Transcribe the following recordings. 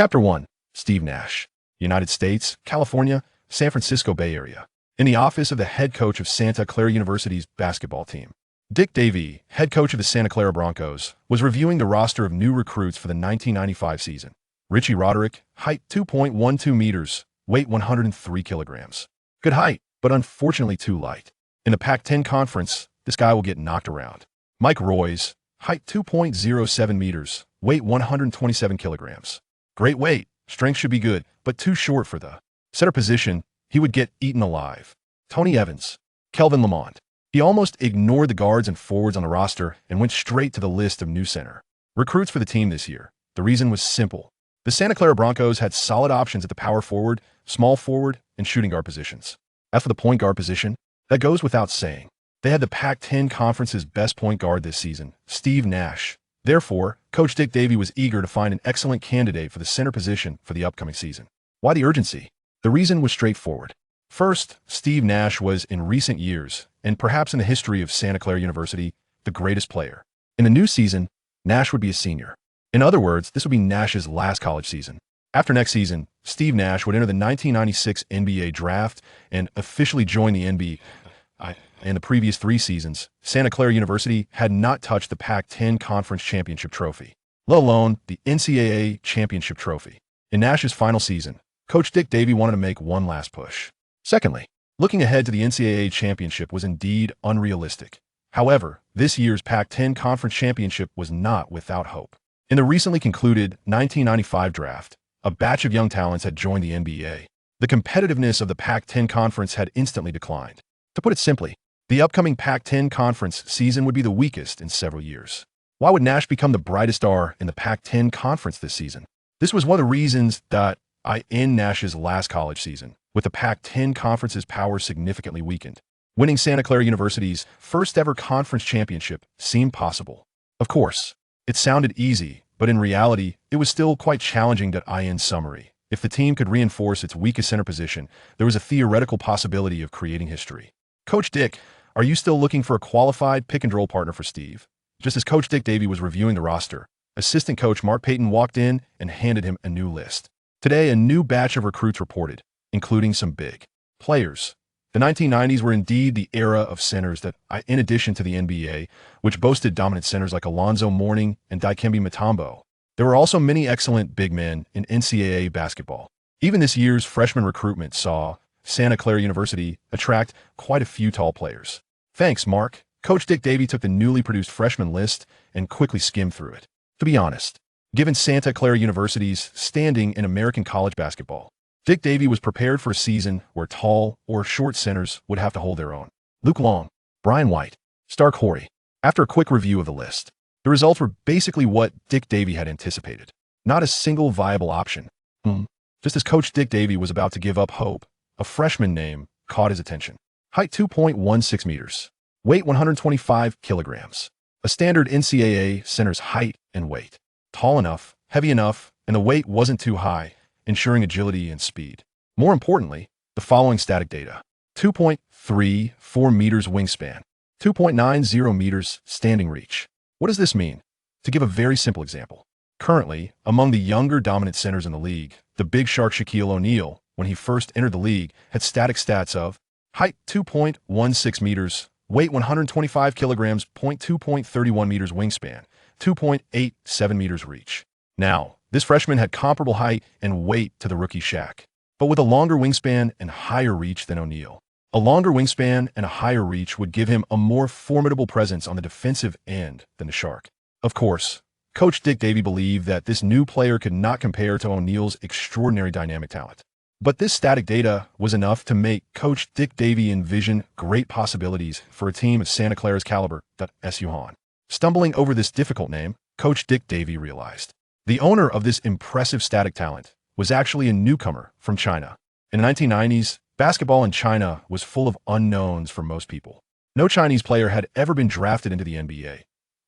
Chapter 1. Steve Nash. United States, California, San Francisco Bay Area. In the office of the head coach of Santa Clara University's basketball team. Dick Davey, head coach of the Santa Clara Broncos, was reviewing the roster of new recruits for the 1995 season. Richie Roderick, height 2.12 meters, weight 103 kilograms. Good height, but unfortunately too light. In the Pac-10 conference, this guy will get knocked around. Mike Royce, height 2.07 meters, weight 127 kilograms. Great weight, strength should be good, but too short for the center position. He would get eaten alive. Tony Evans, Kelvin Lamont. He almost ignored the guards and forwards on the roster and went straight to the list of new center recruits for the team this year. The reason was simple. The Santa Clara Broncos had solid options at the power forward, small forward, and shooting guard positions. As for the point guard position, that goes without saying. They had the Pac-10 Conference's best point guard this season, Steve Nash. Therefore, Coach Dick Davey was eager to find an excellent candidate for the center position for the upcoming season. Why the urgency? The reason was straightforward. First, Steve Nash was, in recent years, and perhaps in the history of Santa Clara University, the greatest player. In the new season, Nash would be a senior. In other words, this would be Nash's last college season. After next season, Steve Nash would enter the 1996 NBA draft and officially join the NBA. In the previous 3 seasons, Santa Clara University had not touched the Pac-10 Conference Championship trophy, let alone the NCAA Championship trophy. In Nash's final season, Coach Dick Davey wanted to make one last push. Secondly, looking ahead to the NCAA Championship was indeed unrealistic. However, this year's Pac-10 Conference Championship was not without hope. In the recently concluded 1995 draft, a batch of young talents had joined the NBA. The competitiveness of the Pac-10 Conference had instantly declined. To put it simply, the upcoming Pac-10 Conference season would be the weakest in several years. Why would Nash become the brightest star in the Pac-10 Conference this season? This was one of the reasons that in Nash's last college season, with the Pac-10 Conference's power significantly weakened, winning Santa Clara University's first ever conference championship seemed possible. Of course, it sounded easy, but in reality, it was still quite challenging. In summary, if the team could reinforce its weakest center position, there was a theoretical possibility of creating history. Coach Dick, are you still looking for a qualified pick-and-roll partner for Steve? Just as Coach Dick Davey was reviewing the roster, assistant coach Mark Payton walked in and handed him a new list. Today, a new batch of recruits reported, including some big players. The 1990s were indeed the era of centers that, in addition to the NBA, which boasted dominant centers like Alonzo Mourning and Dikembe Mutombo, there were also many excellent big men in NCAA basketball. Even this year's freshman recruitment saw Santa Clara University attract quite a few tall players. Thanks, Mark. Coach Dick Davey took the newly produced freshman list and quickly skimmed through it. To be honest, given Santa Clara University's standing in American college basketball, Dick Davey was prepared for a season where tall or short centers would have to hold their own. Luke Long, Brian White, Stark Horry. After a quick review of the list, the results were basically what Dick Davey had anticipated. Not a single viable option. Just as Coach Dick Davey was about to give up hope, a freshman name caught his attention. Height 2.16 meters, weight 125 kilograms. A standard NCAA center's height and weight. Tall enough, heavy enough, and the weight wasn't too high, ensuring agility and speed. More importantly, the following static data. 2.34 meters wingspan, 2.90 meters standing reach. What does this mean? To give a very simple example. Currently, among the younger dominant centers in the league, the big shark Shaquille O'Neal, when he first entered the league, had static stats of height 2.16 meters, weight 125 kilograms, 2.31 meters wingspan, 2.87 meters reach. Now, this freshman had comparable height and weight to the rookie Shaq, but with a longer wingspan and higher reach than O'Neal. A longer wingspan and a higher reach would give him a more formidable presence on the defensive end than the Shark. Of course, Coach Dick Davey believed that this new player could not compare to O'Neal's extraordinary dynamic talent. But this static data was enough to make Coach Dick Davey envision great possibilities for a team of Santa Clara's caliber. Stumbling over this difficult name, Coach Dick Davey realized the owner of this impressive static talent was actually a newcomer from China. In the 1990s, basketball in China was full of unknowns for most people. No Chinese player had ever been drafted into the NBA.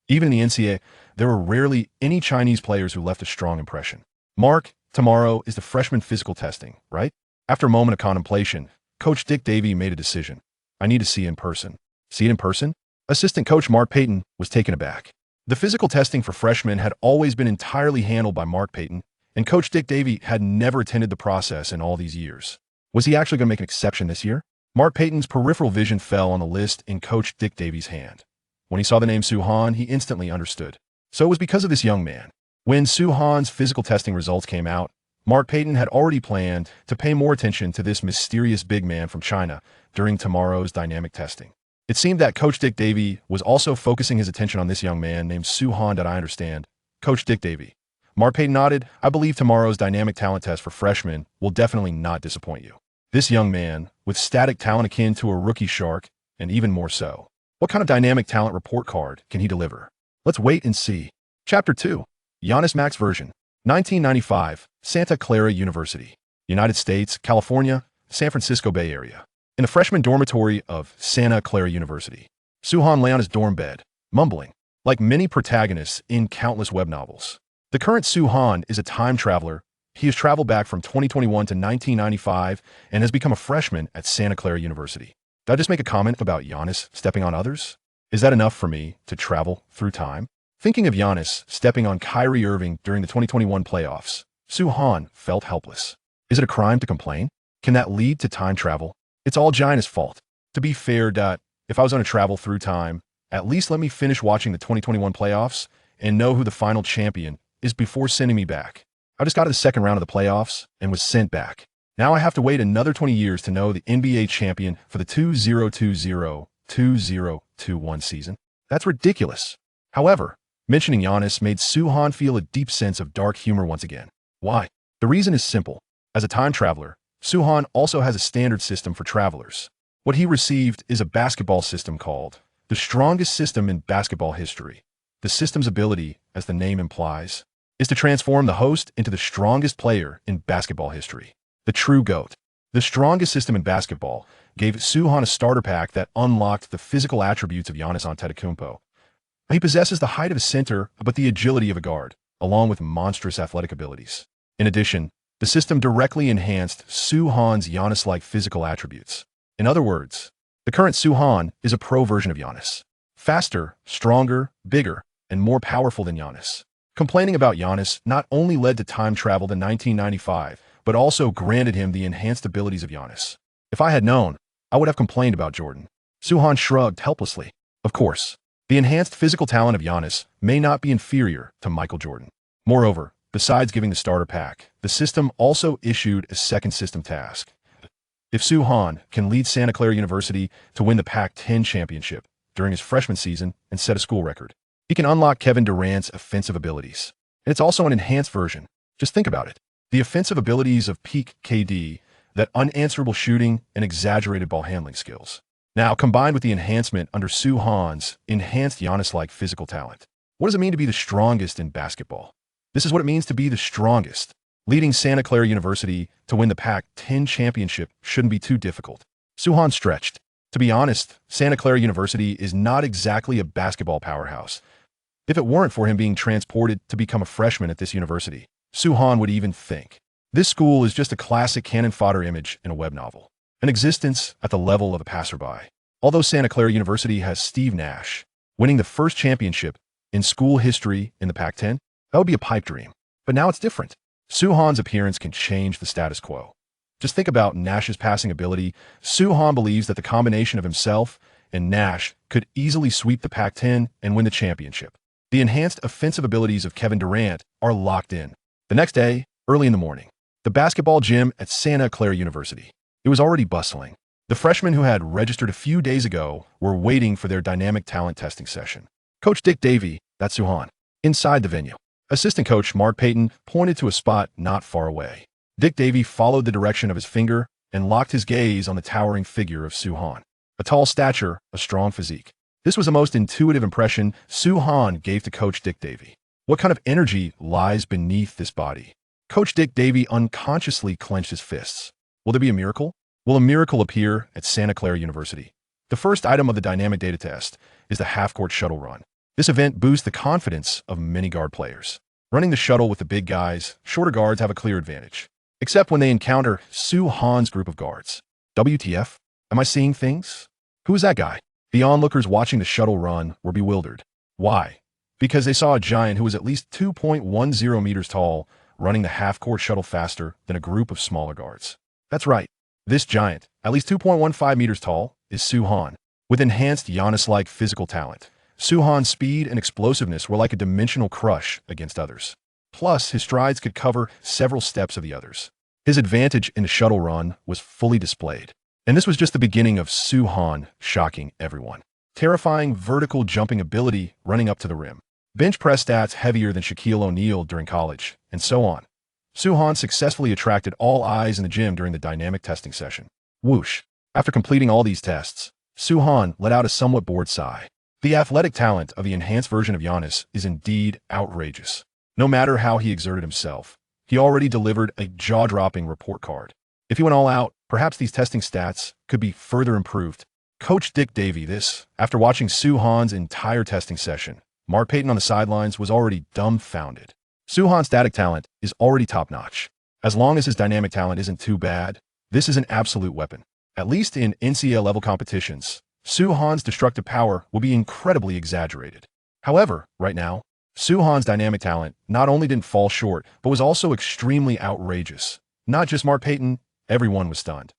Even in the NCAA, there were rarely any Chinese players who left a strong impression. Mark, tomorrow is the freshman physical testing, right? After a moment of contemplation, Coach Dick Davey made a decision. I need to see it in person. See it in person? Assistant coach Mark Payton was taken aback. The physical testing for freshmen had always been entirely handled by Mark Payton, and Coach Dick Davey had never attended the process in all these years. Was he actually going to make an exception this year? Mark Payton's peripheral vision fell on the list in Coach Dick Davey's hand. When he saw the name Soo-Han, he instantly understood. So it was because of this young man. When Soo-Han's physical testing results came out, Mark Payton had already planned to pay more attention to this mysterious big man from China during tomorrow's dynamic testing. It seemed that Coach Dick Davey was also focusing his attention on this young man named Soo-Han. I understand. Coach Dick Davey. Mark Payton nodded. I believe tomorrow's dynamic talent test for freshmen will definitely not disappoint you. This young man, with static talent akin to a rookie shark, and even more so. What kind of dynamic talent report card can he deliver? Let's wait and see. Chapter 2. Giannis Max version. 1995, Santa Clara University. United States, California, San Francisco Bay Area. In the freshman dormitory of Santa Clara University, Soo-Han lay on his dorm bed, mumbling, like many protagonists in countless web novels. The current Soo-Han is a time traveler. He has traveled back from 2021 to 1995 and has become a freshman at Santa Clara University. Did I just make a comment about Giannis stepping on others? Is that enough for me to travel through time? Thinking of Giannis stepping on Kyrie Irving during the 2021 playoffs, Soo-Han felt helpless. Is it a crime to complain? Can that lead to time travel? It's all Giannis' fault. To be fair, if I was going to travel through time, at least let me finish watching the 2021 playoffs and know who the final champion is before sending me back. I just got to the second round of the playoffs and was sent back. Now I have to wait another 20 years to know the NBA champion for the 2020-2021 season. That's ridiculous. However, mentioning Giannis made Soo-Han feel a deep sense of dark humor once again. Why? The reason is simple. As a time traveler, Soo-Han also has a standard system for travelers. What he received is a basketball system called the strongest system in basketball history. The system's ability, as the name implies, is to transform the host into the strongest player in basketball history. The true GOAT. The strongest system in basketball gave Soo-Han a starter pack that unlocked the physical attributes of Giannis Antetokounmpo. He possesses the height of a center, but the agility of a guard, along with monstrous athletic abilities. In addition, the system directly enhanced Soo-Han's Giannis-like physical attributes. In other words, the current Soo-Han is a pro version of Giannis. Faster, stronger, bigger, and more powerful than Giannis. Complaining about Giannis not only led to time travel to 1995, but also granted him the enhanced abilities of Giannis. If I had known, I would have complained about Jordan. Soo-Han shrugged helplessly. Of course, the enhanced physical talent of Giannis may not be inferior to Michael Jordan. Moreover, besides giving the starter pack, the system also issued a second system task. If Soo-Han can lead Santa Clara University to win the Pac-10 championship during his freshman season and set a school record, he can unlock Kevin Durant's offensive abilities. And it's also an enhanced version. Just think about it. The offensive abilities of peak KD, that unanswerable shooting and exaggerated ball handling skills. Now, combined with the enhancement under Soo-Han's enhanced Giannis-like physical talent. What does it mean to be the strongest in basketball? This is what it means to be the strongest. Leading Santa Clara University to win the Pac-10 championship shouldn't be too difficult. Soo-Han stretched. To be honest, Santa Clara University is not exactly a basketball powerhouse. If it weren't for him being transported to become a freshman at this university, Soo-Han would even think. This school is just a classic cannon fodder image in a web novel. An existence at the level of a passerby. Although Santa Clara University has SteveNash winning the first championship in school history in the Pac-10, that would be a pipe dream. But now it's different. Soo-Han's appearance can change the status quo. Just think about Nash's passing ability. Soo-Han believes that the combination of himself and Nash could easily sweep the Pac-10 and win the championship. The enhanced offensive abilities of Kevin Durant are locked in. The next day, early in the morning, the basketball gym at Santa Clara University. It was already bustling. The freshmen who had registered a few days ago were waiting for their dynamic talent testing session. Coach Dick Davey, that's Soo-Han, inside the venue. Assistant coach Mark Payton pointed to a spot not far away. Dick Davey followed the direction of his finger and locked his gaze on the towering figure of Soo-Han. A tall stature, a strong physique. This was the most intuitive impression Soo-Han gave to Coach Dick Davey. What kind of energy lies beneath this body? Coach Dick Davey unconsciously clenched his fists. Will there be a miracle? Will a miracle appear at Santa Clara University? The first item of the dynamic data test is the half-court shuttle run. This event boosts the confidence of many guard players. Running the shuttle with the big guys, shorter guards have a clear advantage. Except when they encounter Soo-Han's group of guards. WTF? Am I seeing things? Who is that guy? The onlookers watching the shuttle run were bewildered. Why? Because they saw a giant who was at least 2.10 meters tall running the half-court shuttle faster than a group of smaller guards. That's right. This giant, at least 2.15 meters tall, is Soo-Han. With enhanced Giannis-like physical talent, Soo-Han's speed and explosiveness were like a dimensional crush against others. Plus, his strides could cover several steps of the others. His advantage in the shuttle run was fully displayed. And this was just the beginning of Soo-Han shocking everyone. Terrifying vertical jumping ability running up to the rim. Bench press stats heavier than Shaquille O'Neal during college, and so on. Soo-Han successfully attracted all eyes in the gym during the dynamic testing session. Whoosh. After completing all these tests, Soo-Han let out a somewhat bored sigh. The athletic talent of the enhanced version of Giannis is indeed outrageous. No matter how he exerted himself, he already delivered a jaw-dropping report card. If he went all out, perhaps these testing stats could be further improved. Coach Dick Davey, after watching Soo-Han's entire testing session, Mark Payton on the sidelines was already dumbfounded. Soo-Han's static talent is already top-notch. As long as his dynamic talent isn't too bad, this is an absolute weapon. At least in NCAA-level competitions, Soo-Han's destructive power will be incredibly exaggerated. However, right now, Soo-Han's dynamic talent not only didn't fall short, but was also extremely outrageous. Not just Mark Payton, everyone was stunned.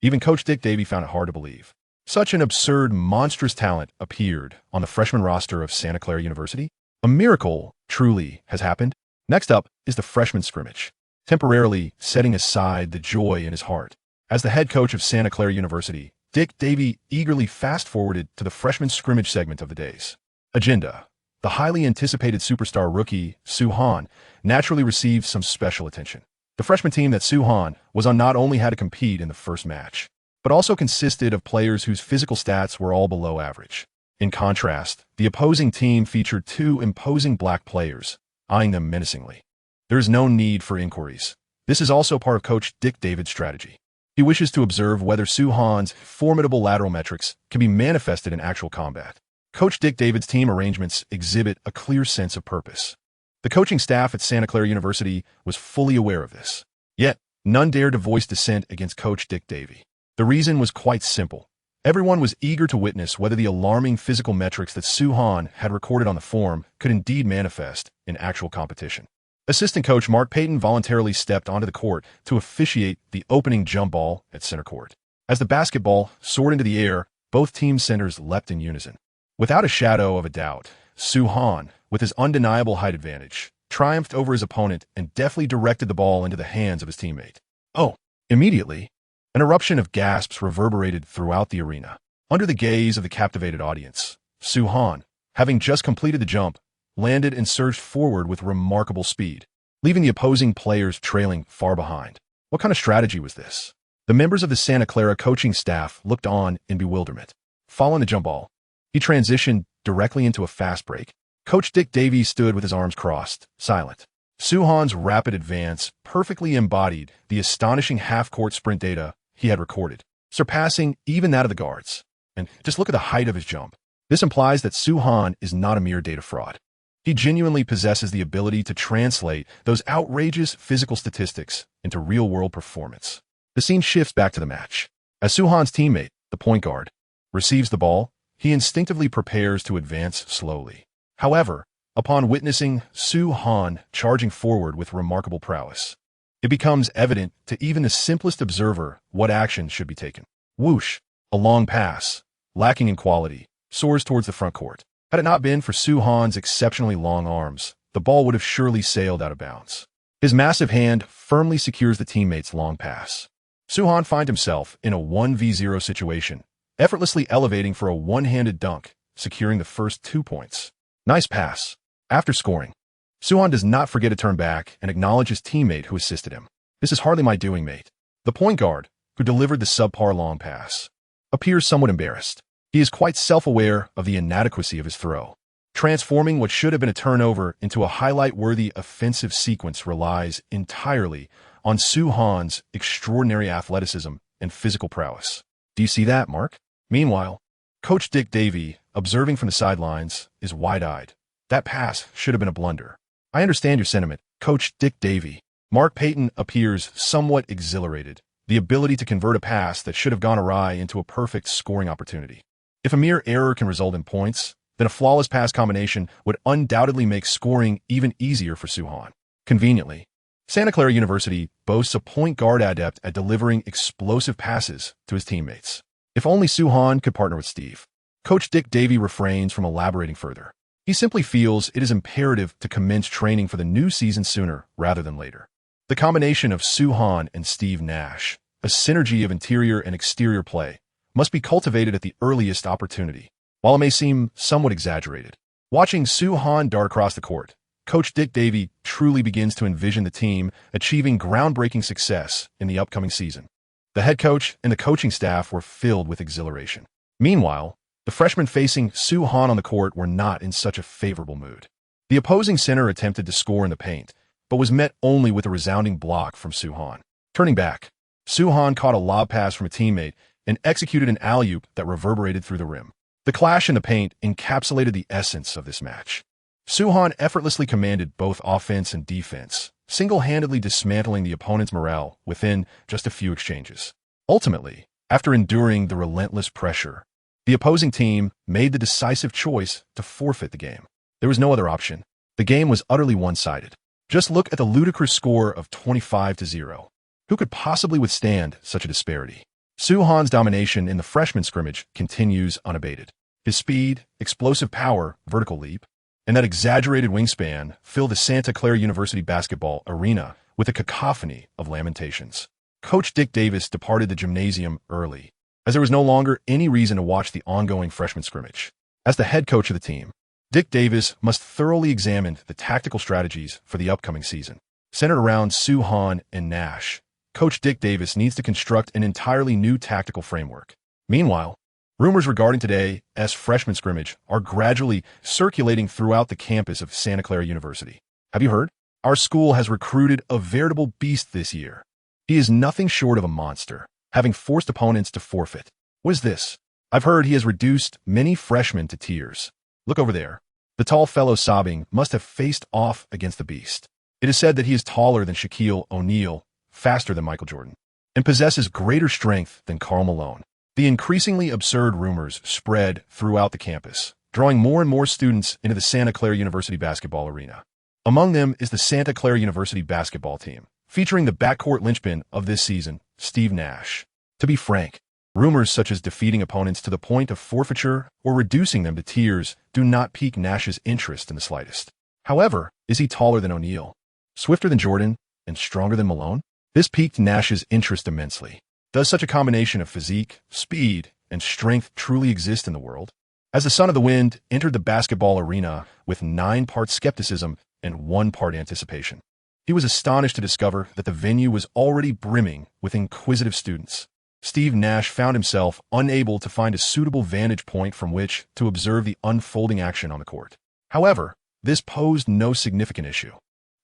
Even Coach Dick Davey found it hard to believe. Such an absurd, monstrous talent appeared on the freshman roster of Santa Clara University. A miracle truly has happened. Next up is the freshman scrimmage, temporarily setting aside the joy in his heart. As the head coach of Santa Clara University, Dick Davey eagerly fast-forwarded to the freshman scrimmage segment of the day's agenda. The highly anticipated superstar rookie, Soo-Han, naturally received some special attention. The freshman team that Soo-Han was on not only had to compete in the first match, but also consisted of players whose physical stats were all below average. In contrast, the opposing team featured two imposing black players, eyeing them menacingly. There is no need for inquiries. This is also part of Coach Dick David's strategy. He wishes to observe whether Soo-Han's formidable lateral metrics can be manifested in actual combat. Coach Dick David's team arrangements exhibit a clear sense of purpose. The coaching staff at Santa Clara University was fully aware of this. Yet, none dared to voice dissent against Coach Dick Davey. The reason was quite simple. Everyone was eager to witness whether the alarming physical metrics that Soo-Han had recorded on the form could indeed manifest in actual competition. Assistant coach Mark Payton voluntarily stepped onto the court to officiate the opening jump ball at center court. As the basketball soared into the air, both team centers leapt in unison. Without a shadow of a doubt, Soo-Han, with his undeniable height advantage, triumphed over his opponent and deftly directed the ball into the hands of his teammate. Oh, immediately, an eruption of gasps reverberated throughout the arena. Under the gaze of the captivated audience, Soo-Han, having just completed the jump, landed and surged forward with remarkable speed, leaving the opposing players trailing far behind. What kind of strategy was this? The members of the Santa Clara coaching staff looked on in bewilderment. Following the jump ball, he transitioned directly into a fast break. Coach Dick Davey stood with his arms crossed, silent. Soo-Han's rapid advance perfectly embodied the astonishing half-court sprint data he had recorded, surpassing even that of the guards. And just look at the height of his jump. This implies that Soo-Han is not a mere data fraud. He genuinely possesses the ability to translate those outrageous physical statistics into real-world performance. The scene shifts back to the match. As Soo-Han's teammate, the point guard, receives the ball, he instinctively prepares to advance slowly. However, upon witnessing Soo-Han charging forward with remarkable prowess, it becomes evident to even the simplest observer what action should be taken. Whoosh, a long pass, lacking in quality, soars towards the front court. Had it not been for Soo-Han's exceptionally long arms, the ball would have surely sailed out of bounds. His massive hand firmly secures the teammate's long pass. Soo-Han finds himself in a 1v0 situation, effortlessly elevating for a one-handed dunk, securing the first 2 points. Nice pass. After scoring, Soo-Han does not forget to turn back and acknowledge his teammate who assisted him. This is hardly my doing, mate. The point guard, who delivered the subpar long pass, appears somewhat embarrassed. He is quite self-aware of the inadequacy of his throw. Transforming what should have been a turnover into a highlight-worthy offensive sequence relies entirely on Soo-Han's extraordinary athleticism and physical prowess. Do you see that, Mark? Meanwhile, Coach Dick Davey, observing from the sidelines, is wide-eyed. That pass should have been a blunder. I understand your sentiment, Coach Dick Davey. Mark Payton appears somewhat exhilarated, the ability to convert a pass that should have gone awry into a perfect scoring opportunity. If a mere error can result in points, then a flawless pass combination would undoubtedly make scoring even easier for Soo-Han. Conveniently, Santa Clara University boasts a point guard adept at delivering explosive passes to his teammates. If only Suhan could partner with Steve. Coach Dick Davey refrains from elaborating further. He simply feels it is imperative to commence training for the new season sooner rather than later. The combination of Suhan and SteveNash, a synergy of interior and exterior play, must be cultivated at the earliest opportunity. While it may seem somewhat exaggerated, watching Suhan dart across the court, Coach Dick Davey truly begins to envision the team achieving groundbreaking success in the upcoming season. The head coach and the coaching staff were filled with exhilaration. Meanwhile, the freshmen facing Suhan on the court were not in such a favorable mood. The opposing center attempted to score in the paint, but was met only with a resounding block from Suhan. Turning back, Suhan caught a lob pass from a teammate and executed an alley-oop that reverberated through the rim. The clash in the paint encapsulated the essence of this match. Suhan effortlessly commanded both offense and defense, single-handedly dismantling the opponent's morale within just a few exchanges. Ultimately, after enduring the relentless pressure, the opposing team made the decisive choice to forfeit the game. There was no other option. The game was utterly one-sided. Just look at the ludicrous score of 25-0. Who could possibly withstand such a disparity? Suhan's domination in the freshman scrimmage continues unabated. His speed, explosive power, vertical leap, and that exaggerated wingspan fill the Santa Clara University basketball arena with a cacophony of lamentations. Coach Dick Davis departed the gymnasium early, as there was no longer any reason to watch the ongoing freshman scrimmage. As the head coach of the team, Dick Davis must thoroughly examine the tactical strategies for the upcoming season. Centered around Suhan and Nash, Coach Dick Davis needs to construct an entirely new tactical framework. Meanwhile, rumors regarding today's freshman scrimmage are gradually circulating throughout the campus of Santa Clara University. Have you heard? Our school has recruited a veritable beast this year. He is nothing short of a monster, having forced opponents to forfeit. What is this? I've heard he has reduced many freshmen to tears. Look over there. The tall fellow sobbing must have faced off against the beast. It is said that he is taller than Shaquille O'Neal, faster than Michael Jordan, and possesses greater strength than Karl Malone. The increasingly absurd rumors spread throughout the campus, drawing more and more students into the Santa Clara University basketball arena. Among them is the Santa Clara University basketball team, featuring the backcourt linchpin of this season, SteveNash. To be frank, rumors such as defeating opponents to the point of forfeiture or reducing them to tears do not pique Nash's interest in the slightest. However, is he taller than O'Neal, swifter than Jordan, and stronger than Malone? This piqued Nash's interest immensely. Does such a combination of physique, speed, and strength truly exist in the world? As the son of the wind entered the basketball arena with 9 parts skepticism and 1 part anticipation, he was astonished to discover that the venue was already brimming with inquisitive students. SteveNash found himself unable to find a suitable vantage point from which to observe the unfolding action on the court. However, this posed no significant issue.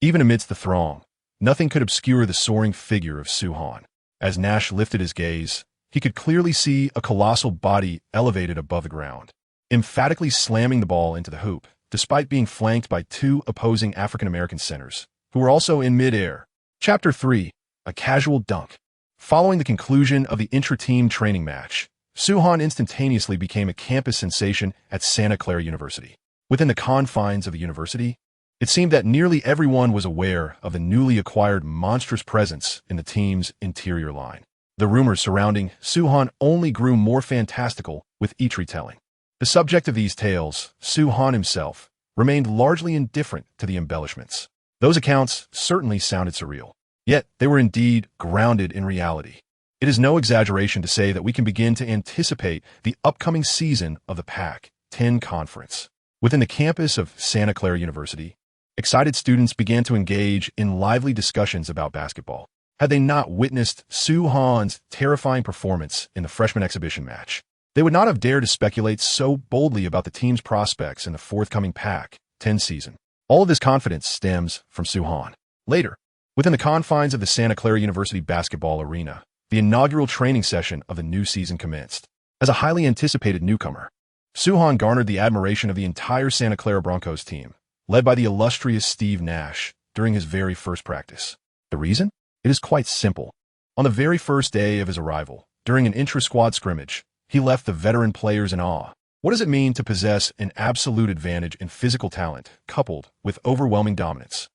Even amidst the throng, nothing could obscure the soaring figure of Suhan. As Nash lifted his gaze, he could clearly see a colossal body elevated above the ground, emphatically slamming the ball into the hoop, despite being flanked by 2 opposing African-American centers, who were also in mid-air. Chapter 3. A Casual Dunk. Following the conclusion of the intra-team training match, Suhan instantaneously became a campus sensation at Santa Clara University. Within the confines of the university, it seemed that nearly everyone was aware of the newly acquired monstrous presence in the team's interior line. The rumors surrounding Suhan only grew more fantastical with each retelling. The subject of these tales, Suhan himself, remained largely indifferent to the embellishments. Those accounts certainly sounded surreal, yet they were indeed grounded in reality. It is no exaggeration to say that we can begin to anticipate the upcoming season of the Pac-10 Conference. Within the campus of Santa Clara University, excited students began to engage in lively discussions about basketball. Had they not witnessed Suhan's terrifying performance in the freshman exhibition match, they would not have dared to speculate so boldly about the team's prospects in the forthcoming Pac-10 season. All of this confidence stems from Suhan. Later, within the confines of the Santa Clara University basketball arena, the inaugural training session of the new season commenced. As a highly anticipated newcomer, Suhan garnered the admiration of the entire Santa Clara Broncos team, led by the illustrious SteveNash during his very first practice. The reason? It is quite simple. On the very first day of his arrival, during an intra-squad scrimmage, he left the veteran players in awe. What does it mean to possess an absolute advantage in physical talent, coupled with overwhelming dominance?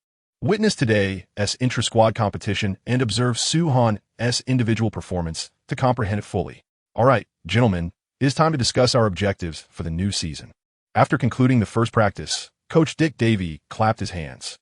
Witness today's intra-squad competition and observe Suhan's individual performance to comprehend it fully. All right, gentlemen, it is time to discuss our objectives for the new season. After concluding the first practice, Coach Dick Davey clapped his hands,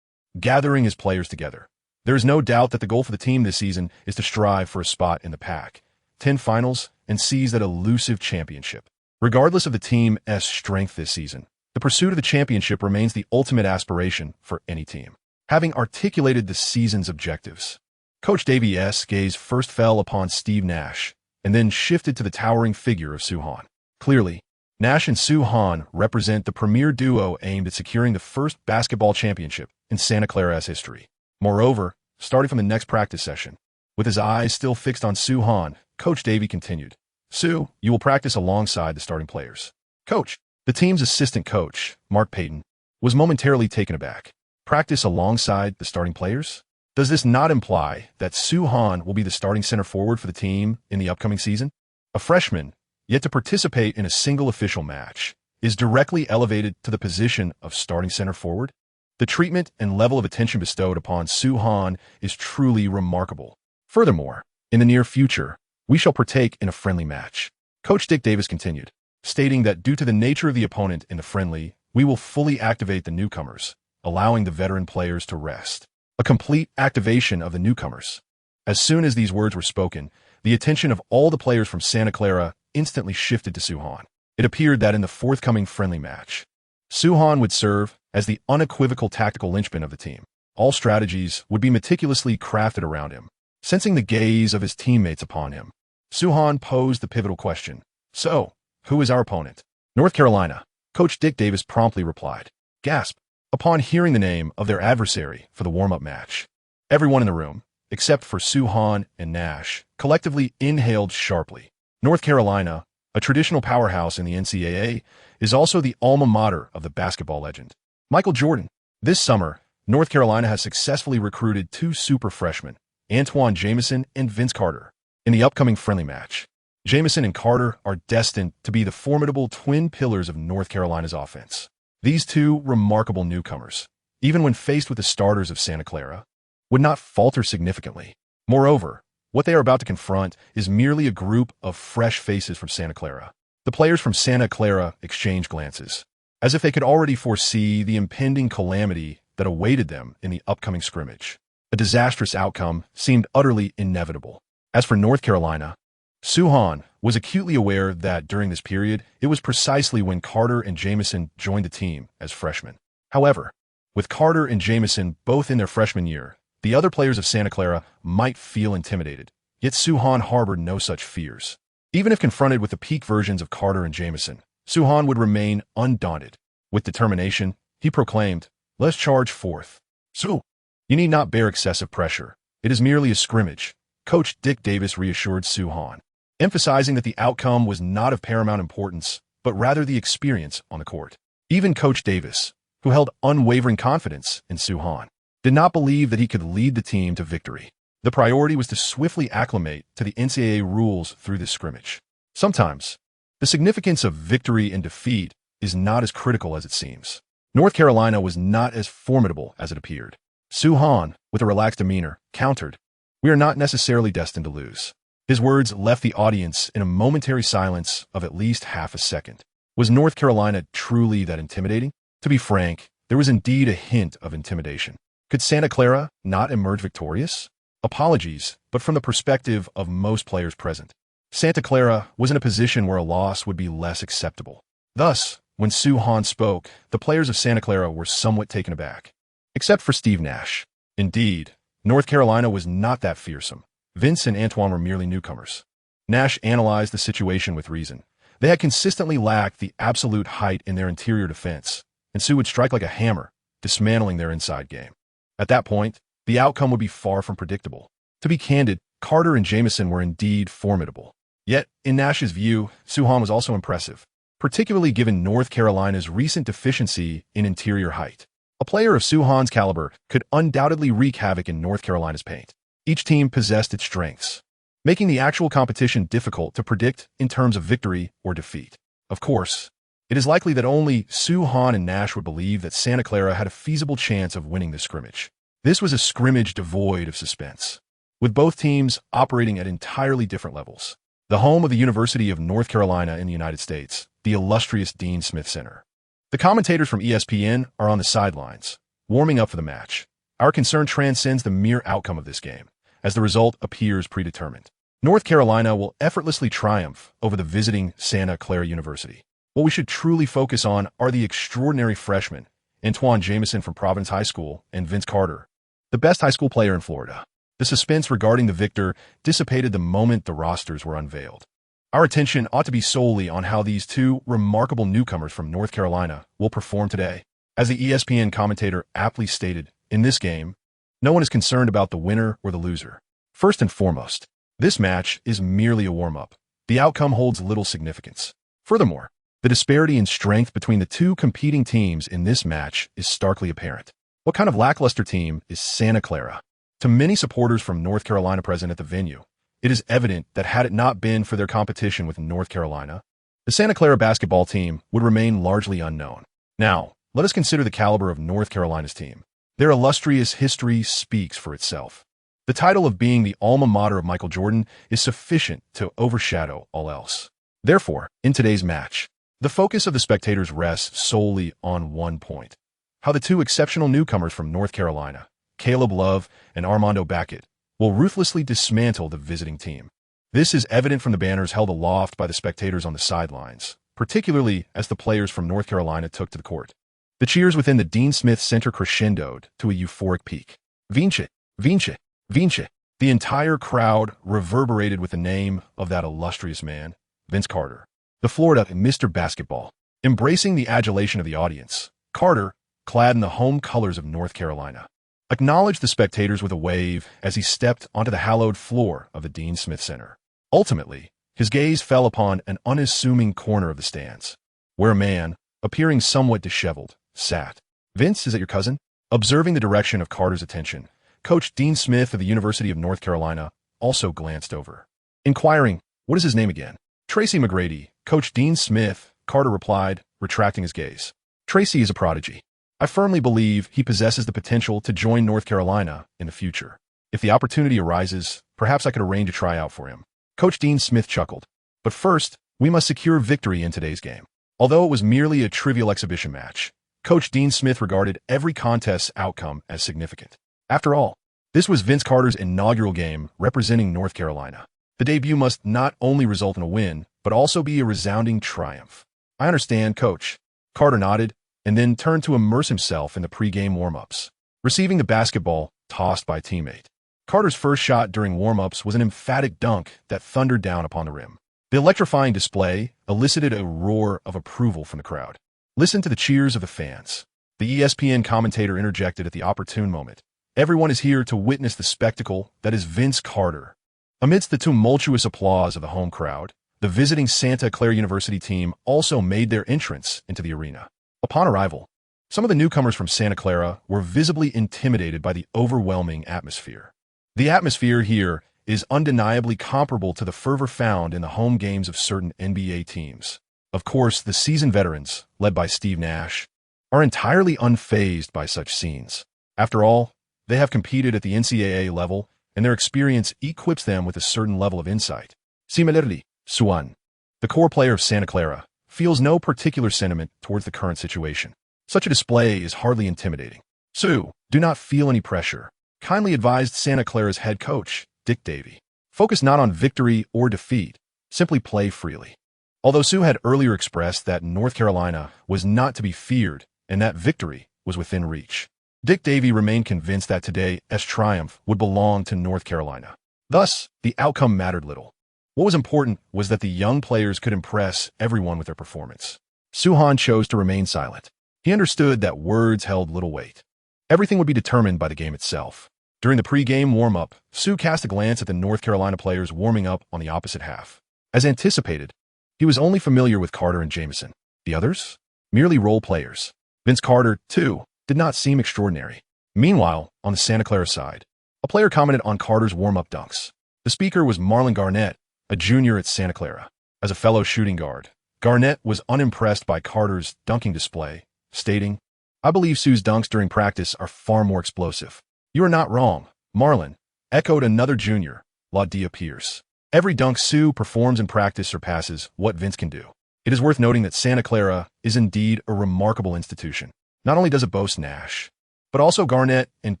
gathering his players together. There is no doubt that the goal for the team this season is to strive for a spot in the Pac-10 finals and seize that elusive championship. Regardless of the team's strength this season, the pursuit of the championship remains the ultimate aspiration for any team. Having articulated the season's objectives, Coach Davey's gaze first fell upon SteveNash and then shifted to the towering figure of Suhan. Clearly, Nash and Suhan represent the premier duo aimed at securing the first basketball championship in Santa Clara's history. Moreover, starting from the next practice session, with his eyes still fixed on Suhan, Coach Davey continued, "Sue, you will practice alongside the starting players." Coach, the team's assistant coach, Mark Payton, was momentarily taken aback. Practice alongside the starting players? Does this not imply that Suhan will be the starting center forward for the team in the upcoming season? A freshman, yet to participate in a single official match, is directly elevated to the position of starting center forward? The treatment and level of attention bestowed upon Suhan is truly remarkable. Furthermore, in the near future, we shall partake in a friendly match. Coach Dick Davis continued, stating that due to the nature of the opponent in the friendly, we will fully activate the newcomers, allowing the veteran players to rest. A complete activation of the newcomers. As soon as these words were spoken, the attention of all the players from Santa Clara instantly shifted to Suhan. It appeared that in the forthcoming friendly match, Suhan would serve as the unequivocal tactical linchpin of the team. All strategies would be meticulously crafted around him. Sensing the gaze of his teammates upon him, Suhan posed the pivotal question. "So, who is our opponent?" "North Carolina," Coach Dick Davis promptly replied. Gasp. Upon hearing the name of their adversary for the warm-up match, everyone in the room, except for Suhan and Nash, collectively inhaled sharply. North Carolina, a traditional powerhouse in the NCAA, is also the alma mater of the basketball legend, Michael Jordan. This summer, North Carolina has successfully recruited two super freshmen, Antoine Jamison and Vince Carter. In the upcoming friendly match, Jamison and Carter are destined to be the formidable twin pillars of North Carolina's offense. These two remarkable newcomers, even when faced with the starters of Santa Clara, would not falter significantly. Moreover, what they are about to confront is merely a group of fresh faces from Santa Clara. The players from Santa Clara exchanged glances, as if they could already foresee the impending calamity that awaited them in the upcoming scrimmage. A disastrous outcome seemed utterly inevitable. As for North Carolina, Suhan was acutely aware that during this period, it was precisely when Carter and Jamison joined the team as freshmen. However, with Carter and Jamison both in their freshman year, the other players of Santa Clara might feel intimidated, yet Suhan harbored no such fears. Even if confronted with the peak versions of Carter and Jamison, Suhan would remain undaunted. With determination, he proclaimed, "Let's charge forth." "Sue, you need not bear excessive pressure. It is merely a scrimmage," Coach Dick Davis reassured Suhan, emphasizing that the outcome was not of paramount importance, but rather the experience on the court. Even Coach Davis, who held unwavering confidence in Suhan, did not believe that he could lead the team to victory. The priority was to swiftly acclimate to the NCAA rules through this scrimmage. Sometimes, the significance of victory and defeat is not as critical as it seems. North Carolina was not as formidable as it appeared. Suhan, with a relaxed demeanor, countered, "We are not necessarily destined to lose." His words left the audience in a momentary silence of at least half a second. Was North Carolina truly that intimidating? To be frank, there was indeed a hint of intimidation. Could Santa Clara not emerge victorious? Apologies, but from the perspective of most players present, Santa Clara was in a position where a loss would be less acceptable. Thus, when Suhan spoke, the players of Santa Clara were somewhat taken aback. Except for SteveNash. Indeed, North Carolina was not that fearsome. Vince and Antoine were merely newcomers. Nash analyzed the situation with reason. They had consistently lacked the absolute height in their interior defense, and Sue would strike like a hammer, dismantling their inside game. At that point, the outcome would be far from predictable. To be candid, Carter and Jamison were indeed formidable. Yet, in Nash's view, Suhan was also impressive, particularly given North Carolina's recent deficiency in interior height. A player of Suhan's caliber could undoubtedly wreak havoc in North Carolina's paint. Each team possessed its strengths, making the actual competition difficult to predict in terms of victory or defeat. Of course, it is likely that only Suhan and Nash would believe that Santa Clara had a feasible chance of winning this scrimmage. This was a scrimmage devoid of suspense, with both teams operating at entirely different levels. The home of the University of North Carolina in the United States, the illustrious Dean Smith Center. The commentators from ESPN are on the sidelines, warming up for the match. Our concern transcends the mere outcome of this game, as the result appears predetermined. North Carolina will effortlessly triumph over the visiting Santa Clara University. What we should truly focus on are the extraordinary freshmen, Antoine Jamison from Providence High School and Vince Carter, the best high school player in Florida. The suspense regarding the victor dissipated the moment the rosters were unveiled. Our attention ought to be solely on how these two remarkable newcomers from North Carolina will perform today. As the ESPN commentator aptly stated, in this game, no one is concerned about the winner or the loser. First and foremost, this match is merely a warm-up. The outcome holds little significance. Furthermore, the disparity in strength between the two competing teams in this match is starkly apparent. What kind of lackluster team is Santa Clara? To many supporters from North Carolina present at the venue, it is evident that had it not been for their competition with North Carolina, the Santa Clara basketball team would remain largely unknown. Now, let us consider the caliber of North Carolina's team. Their illustrious history speaks for itself. The title of being the alma mater of Michael Jordan is sufficient to overshadow all else. Therefore, in today's match, the focus of the spectators rests solely on one point: how the two exceptional newcomers from North Carolina, Caleb Love and Armando Beckett, will ruthlessly dismantle the visiting team. This is evident from the banners held aloft by the spectators on the sidelines, particularly as the players from North Carolina took to the court. The cheers within the Dean Smith Center crescendoed to a euphoric peak. Vince, Vince, Vince. The entire crowd reverberated with the name of that illustrious man, Vince Carter, the Florida Mr. Basketball. Embracing the adulation of the audience, Carter, clad in the home colors of North Carolina, acknowledged the spectators with a wave as he stepped onto the hallowed floor of the Dean Smith Center. Ultimately, his gaze fell upon an unassuming corner of the stands, where a man, appearing somewhat disheveled, sat. Vince, is that your cousin? Observing the direction of Carter's attention, Coach Dean Smith of the University of North Carolina also glanced over, inquiring, "What is his name again?" "Tracy McGrady, Coach Dean Smith," Carter replied, retracting his gaze. "Tracy is a prodigy. I firmly believe he possesses the potential to join North Carolina in the future. If the opportunity arises, perhaps I could arrange a tryout for him." Coach Dean Smith chuckled. "But first, we must secure victory in today's game." Although it was merely a trivial exhibition match, Coach Dean Smith regarded every contest's outcome as significant. After all, this was Vince Carter's inaugural game representing North Carolina. The debut must not only result in a win, but also be a resounding triumph. "I understand, Coach." Carter nodded, and then turned to immerse himself in the pregame warm-ups, receiving the basketball tossed by a teammate. Carter's first shot during warm-ups was an emphatic dunk that thundered down upon the rim. The electrifying display elicited a roar of approval from the crowd. Listen to the cheers of the fans. The ESPN commentator interjected at the opportune moment. Everyone is here to witness the spectacle that is Vince Carter. Amidst the tumultuous applause of the home crowd, the visiting Santa Clara University team also made their entrance into the arena. Upon arrival, some of the newcomers from Santa Clara were visibly intimidated by the overwhelming atmosphere. The atmosphere here is undeniably comparable to the fervor found in the home games of certain NBA teams. Of course, the seasoned veterans, led by SteveNash, are entirely unfazed by such scenes. After all, they have competed at the NCAA level, and their experience equips them with a certain level of insight. Similarly, Suan, the core player of Santa Clara, feels no particular sentiment towards the current situation. Such a display is hardly intimidating. "Sue, do not feel any pressure," kindly advised Santa Clara's head coach, Dick Davey. "Focus not on victory or defeat, simply play freely." Although Sue had earlier expressed that North Carolina was not to be feared and that victory was within reach, Dick Davey remained convinced that today's triumph would belong to North Carolina. Thus, the outcome mattered little. What was important was that the young players could impress everyone with their performance. Suhan chose to remain silent. He understood that words held little weight. Everything would be determined by the game itself. During the pre-game warm-up, Sue cast a glance at the North Carolina players warming up on the opposite half. As anticipated, he was only familiar with Carter and Jamison. The others? Merely role players. Vince Carter, too, did not seem extraordinary. Meanwhile, on the Santa Clara side, a player commented on Carter's warm-up dunks. The speaker was Marlon Garnett, a junior at Santa Clara. As a fellow shooting guard, Garnett was unimpressed by Carter's dunking display, stating, "I believe Sue's dunks during practice are far more explosive." You are not wrong, Marlon, echoed another junior, LaDia Pierce. Every dunk Sue performs in practice surpasses what Vince can do. It is worth noting that Santa Clara is indeed a remarkable institution. Not only does it boast Nash, but also Garnett and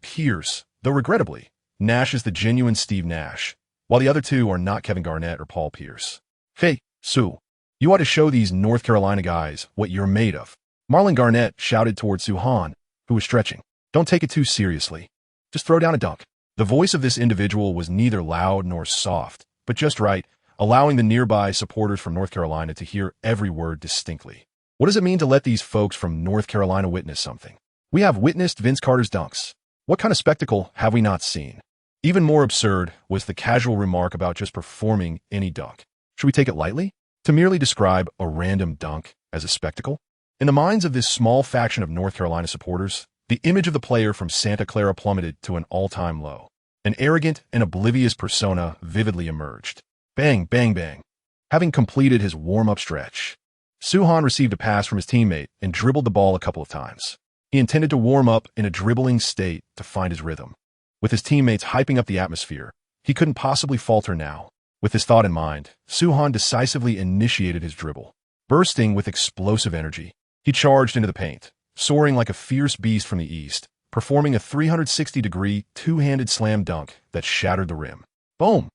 Pierce, though regrettably, Nash is the genuine Steve Nash, while the other two are not Kevin Garnett or Paul Pierce. Hey, Sue, you ought to show these North Carolina guys what you're made of. Marlon Garnett shouted toward Suhan, who was stretching. Don't take it too seriously. Just throw down a dunk. The voice of this individual was neither loud nor soft, but just right, allowing the nearby supporters from North Carolina to hear every word distinctly. What does it mean to let these folks from North Carolina witness something? We have witnessed Vince Carter's dunks. What kind of spectacle have we not seen? Even more absurd was the casual remark about just performing any dunk. Should we take it lightly? To merely describe a random dunk as a spectacle? In the minds of this small faction of North Carolina supporters, the image of the player from Santa Clara plummeted to an all-time low. An arrogant and oblivious persona vividly emerged. Bang, bang, bang. Having completed his warm-up stretch, Suhan received a pass from his teammate and dribbled the ball a couple of times. He intended to warm up in a dribbling state to find his rhythm. With his teammates hyping up the atmosphere, he couldn't possibly falter now. With this thought in mind, Suhan decisively initiated his dribble. Bursting with explosive energy, he charged into the paint, soaring like a fierce beast from the east, performing a 360-degree two-handed slam dunk that shattered the rim. Boom!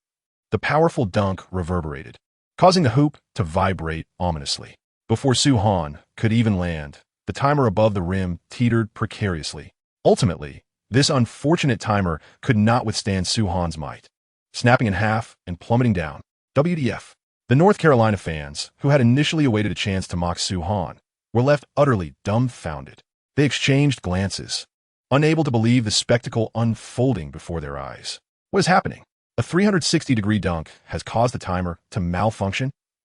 The powerful dunk reverberated, causing the hoop to vibrate ominously. Before Suhan could even land, the timer above the rim teetered precariously. Ultimately, this unfortunate timer could not withstand Suhan's might, snapping in half and plummeting down. WTF. The North Carolina fans, who had initially awaited a chance to mock Suhan, were left utterly dumbfounded. They exchanged glances, unable to believe the spectacle unfolding before their eyes. What is happening? A 360-degree dunk has caused the timer to malfunction?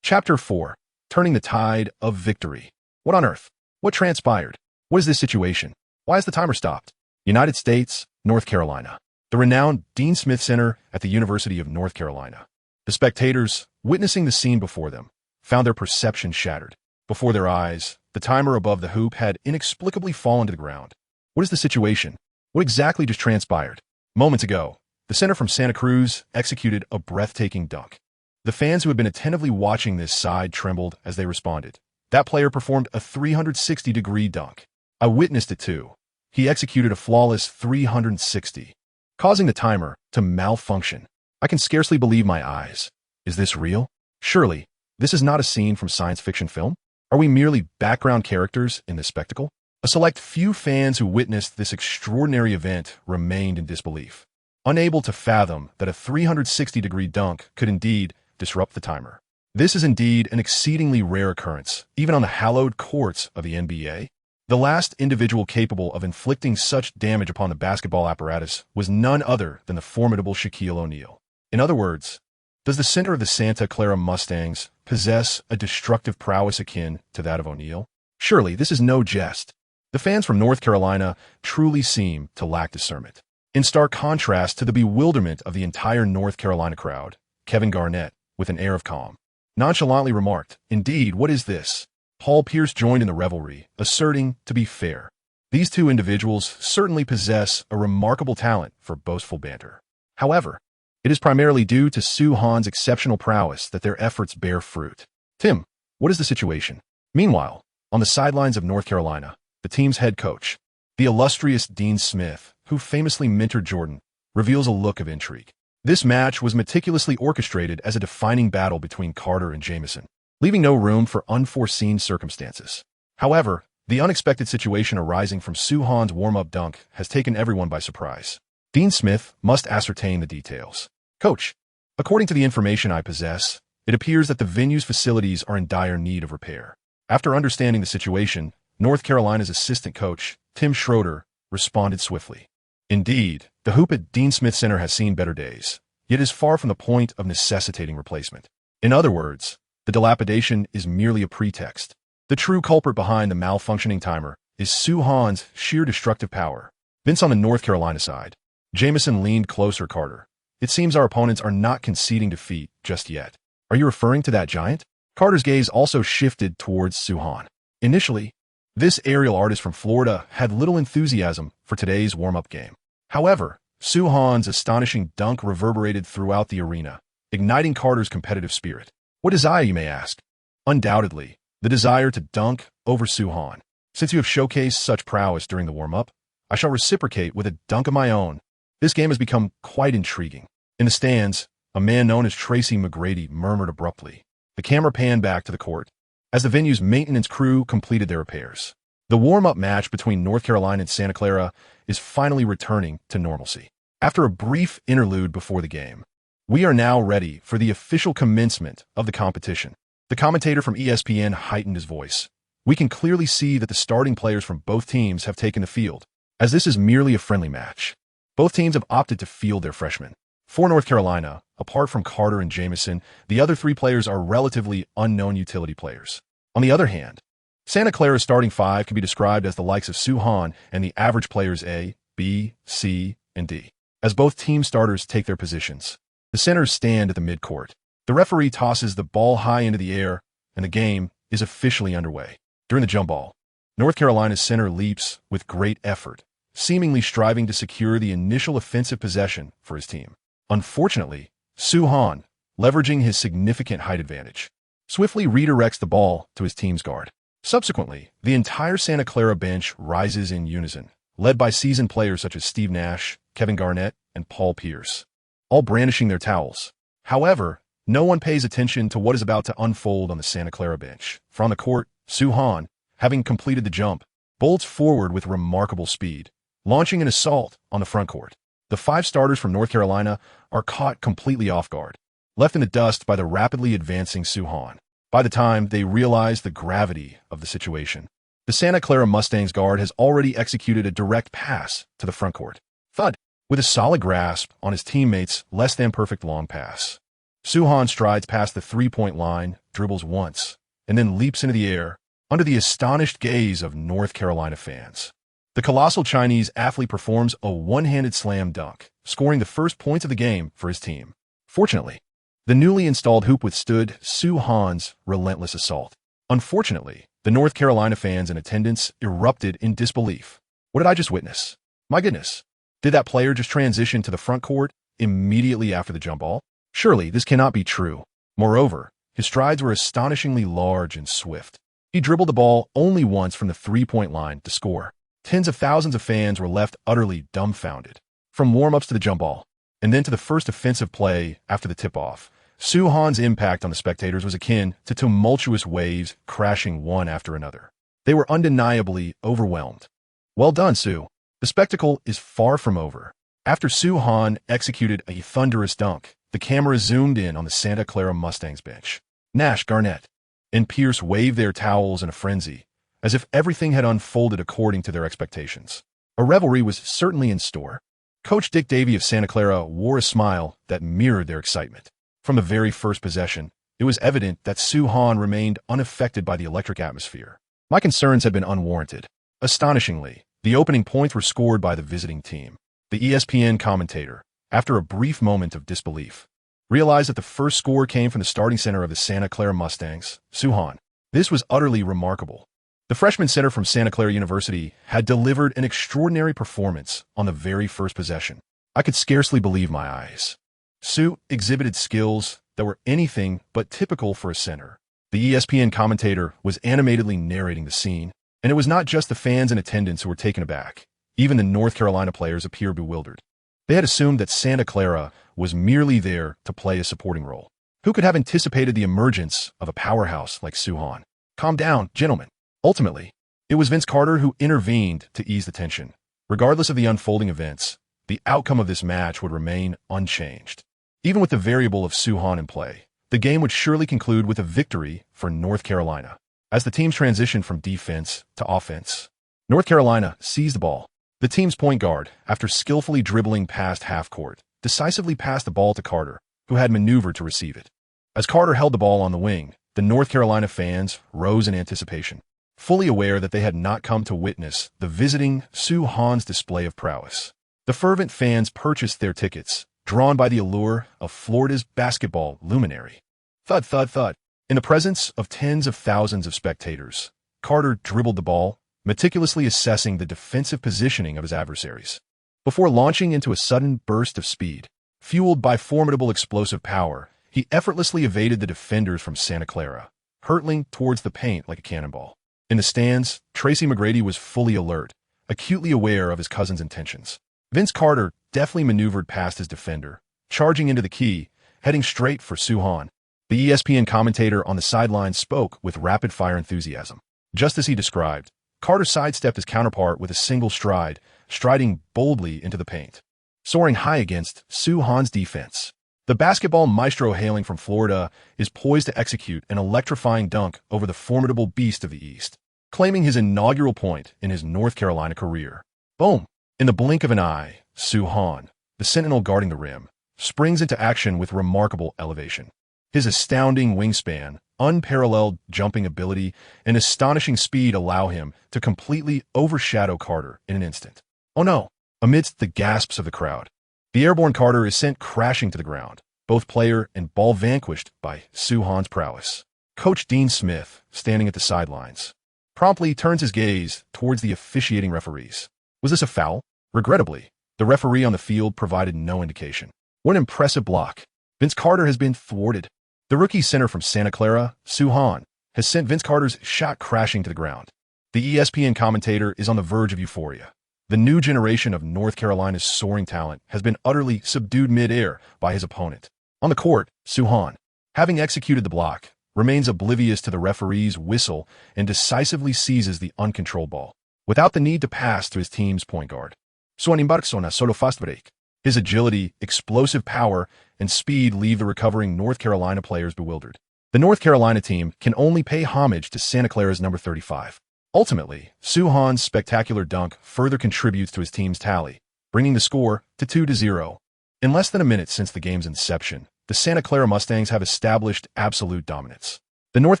Chapter 4. Turning the Tide of Victory. What on earth? What transpired? What is this situation? Why has the timer stopped? United States, North Carolina. The renowned Dean Smith Center at the University of North Carolina. The spectators, witnessing the scene before them, found their perception shattered. Before their eyes, the timer above the hoop had inexplicably fallen to the ground. What is the situation? What exactly just transpired? Moments ago, the center from Santa Cruz executed a breathtaking dunk. The fans who had been attentively watching this side trembled as they responded. That player performed a 360-degree dunk. I witnessed it too. He executed a flawless 360, causing the timer to malfunction. I can scarcely believe my eyes. Is this real? Surely, this is not a scene from science fiction film? Are we merely background characters in this spectacle? A select few fans who witnessed this extraordinary event remained in disbelief, unable to fathom that a 360-degree dunk could indeed disrupt the timer. This is indeed an exceedingly rare occurrence, even on the hallowed courts of the NBA. The last individual capable of inflicting such damage upon the basketball apparatus was none other than the formidable Shaquille O'Neal. In other words, does the center of the Santa Clara Mustangs possess a destructive prowess akin to that of O'Neal? Surely this is no jest. The fans from North Carolina truly seem to lack discernment. In stark contrast to the bewilderment of the entire North Carolina crowd, Kevin Garnett, with an air of calm, nonchalantly remarked, "Indeed, what is this?" Paul Pierce joined in the revelry, asserting, to be fair, these two individuals certainly possess a remarkable talent for boastful banter. However, it is primarily due to Suhan's exceptional prowess that their efforts bear fruit. Tim, what is the situation? Meanwhile, on the sidelines of North Carolina, the team's head coach, the illustrious Dean Smith, who famously mentored Jordan, reveals a look of intrigue. This match was meticulously orchestrated as a defining battle between Carter and Jamison, leaving no room for unforeseen circumstances. However, the unexpected situation arising from Suhan's warm-up dunk has taken everyone by surprise. Dean Smith must ascertain the details. Coach, according to the information I possess, it appears that the venue's facilities are in dire need of repair. After understanding the situation, North Carolina's assistant coach, Tim Schroeder, responded swiftly. Indeed, the hoop at Dean Smith Center has seen better days, yet is far from the point of necessitating replacement. In other words, the dilapidation is merely a pretext. The true culprit behind the malfunctioning timer is Suhan's sheer destructive power. Vince on the North Carolina side. Jamison leaned closer. Carter, it seems our opponents are not conceding defeat just yet. Are you referring to that giant? Carter's gaze also shifted towards Suhan. Initially, this aerial artist from Florida had little enthusiasm for today's warm-up game. However, Suhan's astonishing dunk reverberated throughout the arena, igniting Carter's competitive spirit. What desire, you may ask? Undoubtedly, the desire to dunk over Suhan. Since you have showcased such prowess during the warm-up, I shall reciprocate with a dunk of my own. This game has become quite intriguing. In the stands, a man known as Tracy McGrady murmured abruptly. The camera panned back to the court as the venue's maintenance crew completed their repairs. The warm-up match between North Carolina and Santa Clara is finally returning to normalcy. After a brief interlude before the game, we are now ready for the official commencement of the competition. The commentator from ESPN heightened his voice. We can clearly see that the starting players from both teams have taken the field, as this is merely a friendly match. Both teams have opted to field their freshmen. For North Carolina, apart from Carter and Jamison, the other three players are relatively unknown utility players. On the other hand, Santa Clara's starting five can be described as the likes of Suhan and the average players A, B, C, and D. As both team starters take their positions, the centers stand at the midcourt. The referee tosses the ball high into the air, and the game is officially underway. During the jump ball, North Carolina's center leaps with great effort, seemingly striving to secure the initial offensive possession for his team. Unfortunately, Suhan, leveraging his significant height advantage, swiftly redirects the ball to his team's guard. Subsequently, the entire Santa Clara bench rises in unison, led by seasoned players such as SteveNash, Kevin Garnett, and Paul Pierce, all brandishing their towels. However, no one pays attention to what is about to unfold on the Santa Clara bench. From the court, Suhan, having completed the jump, bolts forward with remarkable speed, launching an assault on the front court. The five starters from North Carolina are caught completely off guard, left in the dust by the rapidly advancing Suhan. By the time they realize the gravity of the situation, the Santa Clara Mustangs guard has already executed a direct pass to the front court. Thud! With a solid grasp on his teammate's less-than-perfect long pass, Suhan strides past the three-point line, dribbles once, and then leaps into the air under the astonished gaze of North Carolina fans. The colossal Chinese athlete performs a one-handed slam dunk, scoring the first points of the game for his team. Fortunately, the newly installed hoop withstood Suhan's relentless assault. Unfortunately, the North Carolina fans in attendance erupted in disbelief. What did I just witness? My goodness, did that player just transition to the front court immediately after the jump ball? Surely this cannot be true. Moreover, his strides were astonishingly large and swift. He dribbled the ball only once from the three-point line to score. Tens of thousands of fans were left utterly dumbfounded. From warm-ups to the jump ball, and then to the first offensive play after the tip-off, Suhan's impact on the spectators was akin to tumultuous waves crashing one after another. They were undeniably overwhelmed. Well done, Su. The spectacle is far from over. After Suhan executed a thunderous dunk, the camera zoomed in on the Santa Clara Mustangs bench. Nash, Garnett, and Pierce waved their towels in a frenzy, as if everything had unfolded according to their expectations. A revelry was certainly in store. Coach Dick Davey of Santa Clara wore a smile that mirrored their excitement. From the very first possession, it was evident that Suhan remained unaffected by the electric atmosphere. My concerns had been unwarranted. Astonishingly, the opening points were scored by the visiting team. The ESPN commentator, after a brief moment of disbelief, realized that the first score came from the starting center of the Santa Clara Mustangs, Suhan. This was utterly remarkable. The freshman center from Santa Clara University had delivered an extraordinary performance on the very first possession. I could scarcely believe my eyes. Su exhibited skills that were anything but typical for a center. The ESPN commentator was animatedly narrating the scene, and it was not just the fans in attendance who were taken aback. Even the North Carolina players appeared bewildered. They had assumed that Santa Clara was merely there to play a supporting role. Who could have anticipated the emergence of a powerhouse like Suhan? Calm down, gentlemen. Ultimately, it was Vince Carter who intervened to ease the tension. Regardless of the unfolding events, the outcome of this match would remain unchanged. Even with the variable of Suhan in play, the game would surely conclude with a victory for North Carolina. As the teams transitioned from defense to offense, North Carolina seized the ball. The team's point guard, after skillfully dribbling past half court, decisively passed the ball to Carter, who had maneuvered to receive it. As Carter held the ball on the wing, the North Carolina fans rose in anticipation, fully aware that they had not come to witness the visiting Suhan's display of prowess. The fervent fans purchased their tickets, drawn by the allure of Florida's basketball luminary. Thud, thud, thud. In the presence of tens of thousands of spectators, Carter dribbled the ball, meticulously assessing the defensive positioning of his adversaries. before launching into a sudden burst of speed. Fueled by formidable explosive power, he effortlessly evaded the defenders from Santa Clara, hurtling towards the paint like a cannonball. In the stands, Tracy McGrady was fully alert, acutely aware of his cousin's intentions. Vince Carter deftly maneuvered past his defender, charging into the key, heading straight for Suhan. The ESPN commentator on the sidelines spoke with rapid-fire enthusiasm. Just as he described, Carter sidestepped his counterpart with a single stride, striding boldly into the paint, soaring high against Suhan's defense. The basketball maestro hailing from Florida is poised to execute an electrifying dunk over the formidable beast of the East, claiming his inaugural point in his North Carolina career. Boom! In the blink of an eye, Suhan, the sentinel guarding the rim, springs into action with remarkable elevation. His astounding wingspan, unparalleled jumping ability, and astonishing speed allow him to completely overshadow Carter in an instant. Oh no! Amidst the gasps of the crowd, the airborne Carter is sent crashing to the ground, both player and ball vanquished by Suhan's prowess. Coach Dean Smith, standing at the sidelines, promptly turns his gaze towards the officiating referees. Was this a foul? Regrettably, the referee on the field provided no indication. What an impressive block. Vince Carter has been thwarted. The rookie center from Santa Clara, Suhan, has sent Vince Carter's shot crashing to the ground. The ESPN commentator is on the verge of euphoria. The new generation of North Carolina's soaring talent has been utterly subdued mid-air by his opponent. On the court, Suhan, having executed the block, remains oblivious to the referee's whistle and decisively seizes the uncontrolled ball, without the need to pass to his team's point guard. Su imbarcación solo fast break. His agility, explosive power, and speed leave the recovering North Carolina players bewildered. The North Carolina team can only pay homage to Santa Clara's number 35. Ultimately, Suhan's spectacular dunk further contributes to his team's tally, bringing the score to 2-0. In less than a minute since the game's inception, the Santa Clara Mustangs have established absolute dominance. The North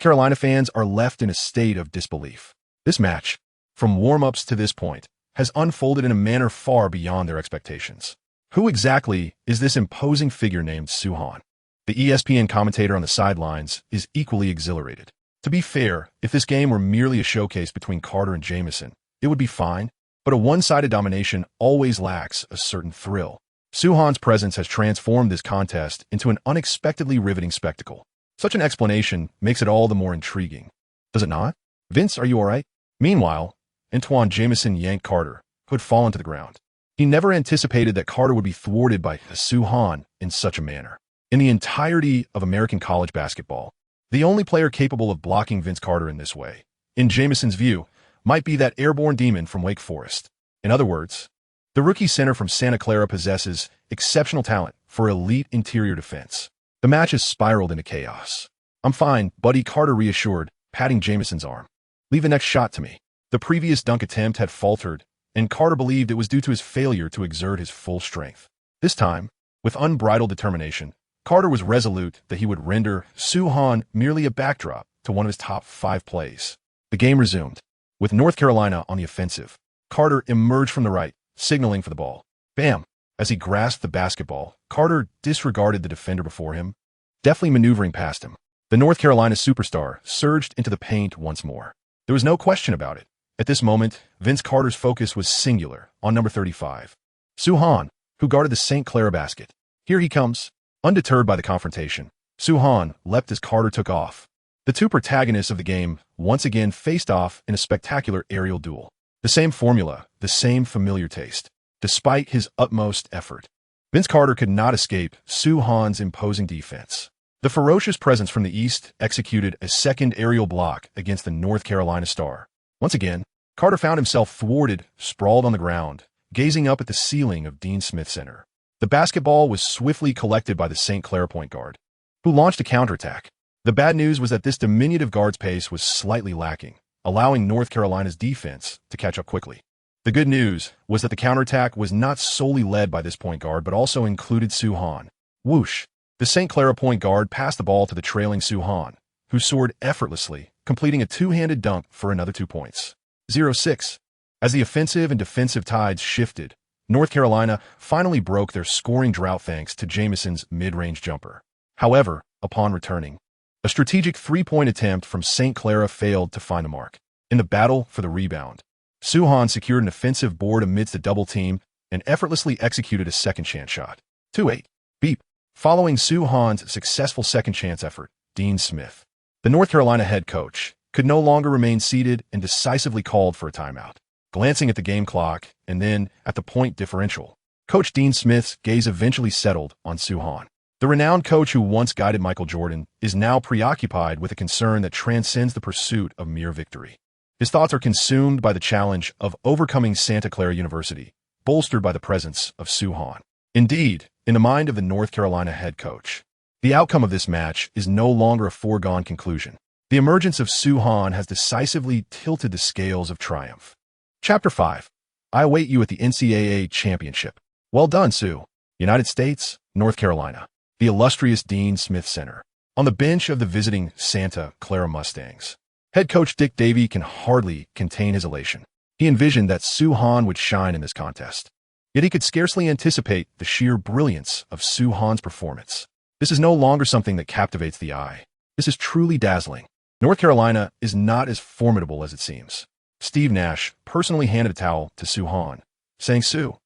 Carolina fans are left in a state of disbelief. This match, from warm-ups to this point, has unfolded in a manner far beyond their expectations. Who exactly is this imposing figure named Suhan? The ESPN commentator on the sidelines is equally exhilarated. To be fair, if this game were merely a showcase between Carter and Jamison, it would be fine, but a one-sided domination always lacks a certain thrill. Suhan's presence has transformed this contest into an unexpectedly riveting spectacle. Such an explanation makes it all the more intriguing. Does it not? Vince, are you all right? Meanwhile, Antoine Jamison yanked Carter, who had fallen to the ground. He never anticipated that Carter would be thwarted by Suhan in such a manner. In the entirety of American college basketball, the only player capable of blocking Vince Carter in this way, in Jamison's view, might be that airborne demon from Wake Forest. In other words, the rookie center from Santa Clara possesses exceptional talent for elite interior defense. The match has spiraled into chaos. I'm fine, buddy, Carter reassured, patting Jamison's arm. Leave the next shot to me. The previous dunk attempt had faltered, and Carter believed it was due to his failure to exert his full strength. This time, with unbridled determination, Carter was resolute that he would render Suhan merely a backdrop to one of his top 5 plays. The game resumed. With North Carolina on the offensive, Carter emerged from the right, signaling for the ball. Bam! As he grasped the basketball, Carter disregarded the defender before him, deftly maneuvering past him. The North Carolina superstar surged into the paint once more. There was no question about it. At this moment, Vince Carter's focus was singular on number 35. Suhan, who guarded the St. Clara basket. Here he comes. Undeterred by the confrontation, Suhan leapt as Carter took off. The two protagonists of the game once again faced off in a spectacular aerial duel. The same formula, the same familiar taste. Despite his utmost effort, Vince Carter could not escape Suhan's imposing defense. The ferocious presence from the East executed a second aerial block against the North Carolina star. Once again, Carter found himself thwarted, sprawled on the ground, gazing up at the ceiling of Dean Smith Center. The basketball was swiftly collected by the St. Clair point guard, who launched a counterattack. The bad news was that this diminutive guard's pace was slightly lacking, allowing North Carolina's defense to catch up quickly. The good news was that the counterattack was not solely led by this point guard, but also included Suhan. Whoosh! The St. Clara point guard passed the ball to the trailing Suhan, who soared effortlessly, completing a two-handed dunk for another 2 points. 0-6. As the offensive and defensive tides shifted, North Carolina finally broke their scoring drought thanks to Jamison's mid-range jumper. However, upon returning, a strategic three-point attempt from St. Clara failed to find the mark. In the battle for the rebound, Suhan secured an offensive board amidst a double team and effortlessly executed a second-chance shot. 2-8. Beep. Following Soo Han's successful second-chance effort, Dean Smith, the North Carolina head coach, could no longer remain seated and decisively called for a timeout. Glancing at the game clock and then at the point differential, Coach Dean Smith's gaze eventually settled on Soo Han. The renowned coach who once guided Michael Jordan is now preoccupied with a concern that transcends the pursuit of mere victory. His thoughts are consumed by the challenge of overcoming Santa Clara University, bolstered by the presence of Soo Han. Indeed, in the mind of the North Carolina head coach, the outcome of this match is no longer a foregone conclusion. The emergence of Soo Han has decisively tilted the scales of triumph. Chapter 5. I await you at the NCAA Championship. Well done, Soo. United States, North Carolina. The illustrious Dean Smith Center. On the bench of the visiting Santa Clara Mustangs, head coach Dick Davey can hardly contain his elation. He envisioned that Soo Han would shine in this contest. Yet he could scarcely anticipate the sheer brilliance of Soo Han's performance. This is no longer something that captivates the eye. This is truly dazzling. North Carolina is not as formidable as it seems. SteveNash personally handed a towel to Soo Han, saying, "Soo,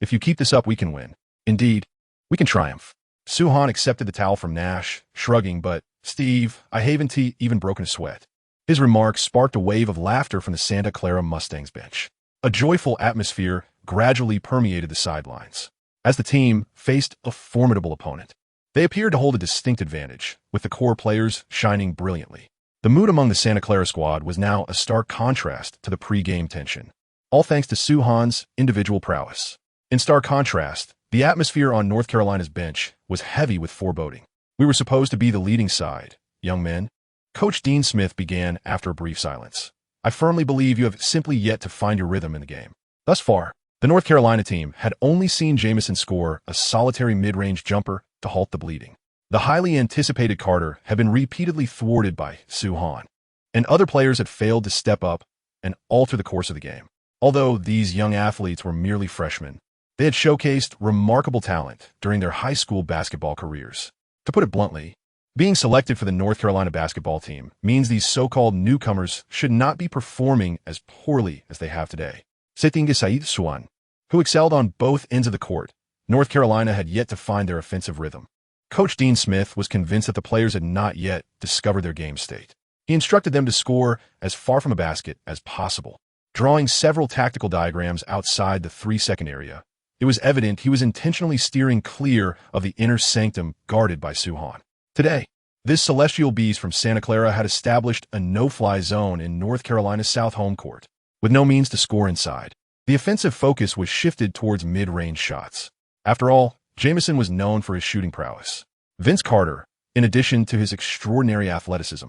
if you keep this up, we can win. Indeed, we can triumph." Soo Han accepted the towel from Nash, shrugging, but, "Steve, I haven't even broken a sweat." His remarks sparked a wave of laughter from the Santa Clara Mustangs bench. A joyful atmosphere gradually permeated the sidelines as the team faced a formidable opponent. They appeared to hold a distinct advantage, with the core players shining brilliantly. The mood among the Santa Clara squad was now a stark contrast to the pre-game tension, all thanks to Soo Han's individual prowess. In stark contrast, the atmosphere on North Carolina's bench was heavy with foreboding. "We were supposed to be the leading side, young men," Coach Dean Smith began after a brief silence. "I firmly believe you have simply yet to find your rhythm in the game." Thus far, the North Carolina team had only seen Jamison score a solitary mid-range jumper to halt the bleeding. The highly anticipated Carter had been repeatedly thwarted by Soo Han, and other players had failed to step up and alter the course of the game. Although these young athletes were merely freshmen, they had showcased remarkable talent during their high school basketball careers. To put it bluntly, being selected for the North Carolina basketball team means these so-called newcomers should not be performing as poorly as they have today. Setinga Said Swan, who excelled on both ends of the court, North Carolina had yet to find their offensive rhythm. Coach Dean Smith was convinced that the players had not yet discovered their game state. He instructed them to score as far from a basket as possible. Drawing several tactical diagrams outside the 3-second area, it was evident he was intentionally steering clear of the inner sanctum guarded by Soo Han. Today, this celestial beast from Santa Clara had established a no-fly zone in North Carolina's south home court, with no means to score inside. The offensive focus was shifted towards mid-range shots. After all, Jamison was known for his shooting prowess. Vince Carter, in addition to his extraordinary athleticism,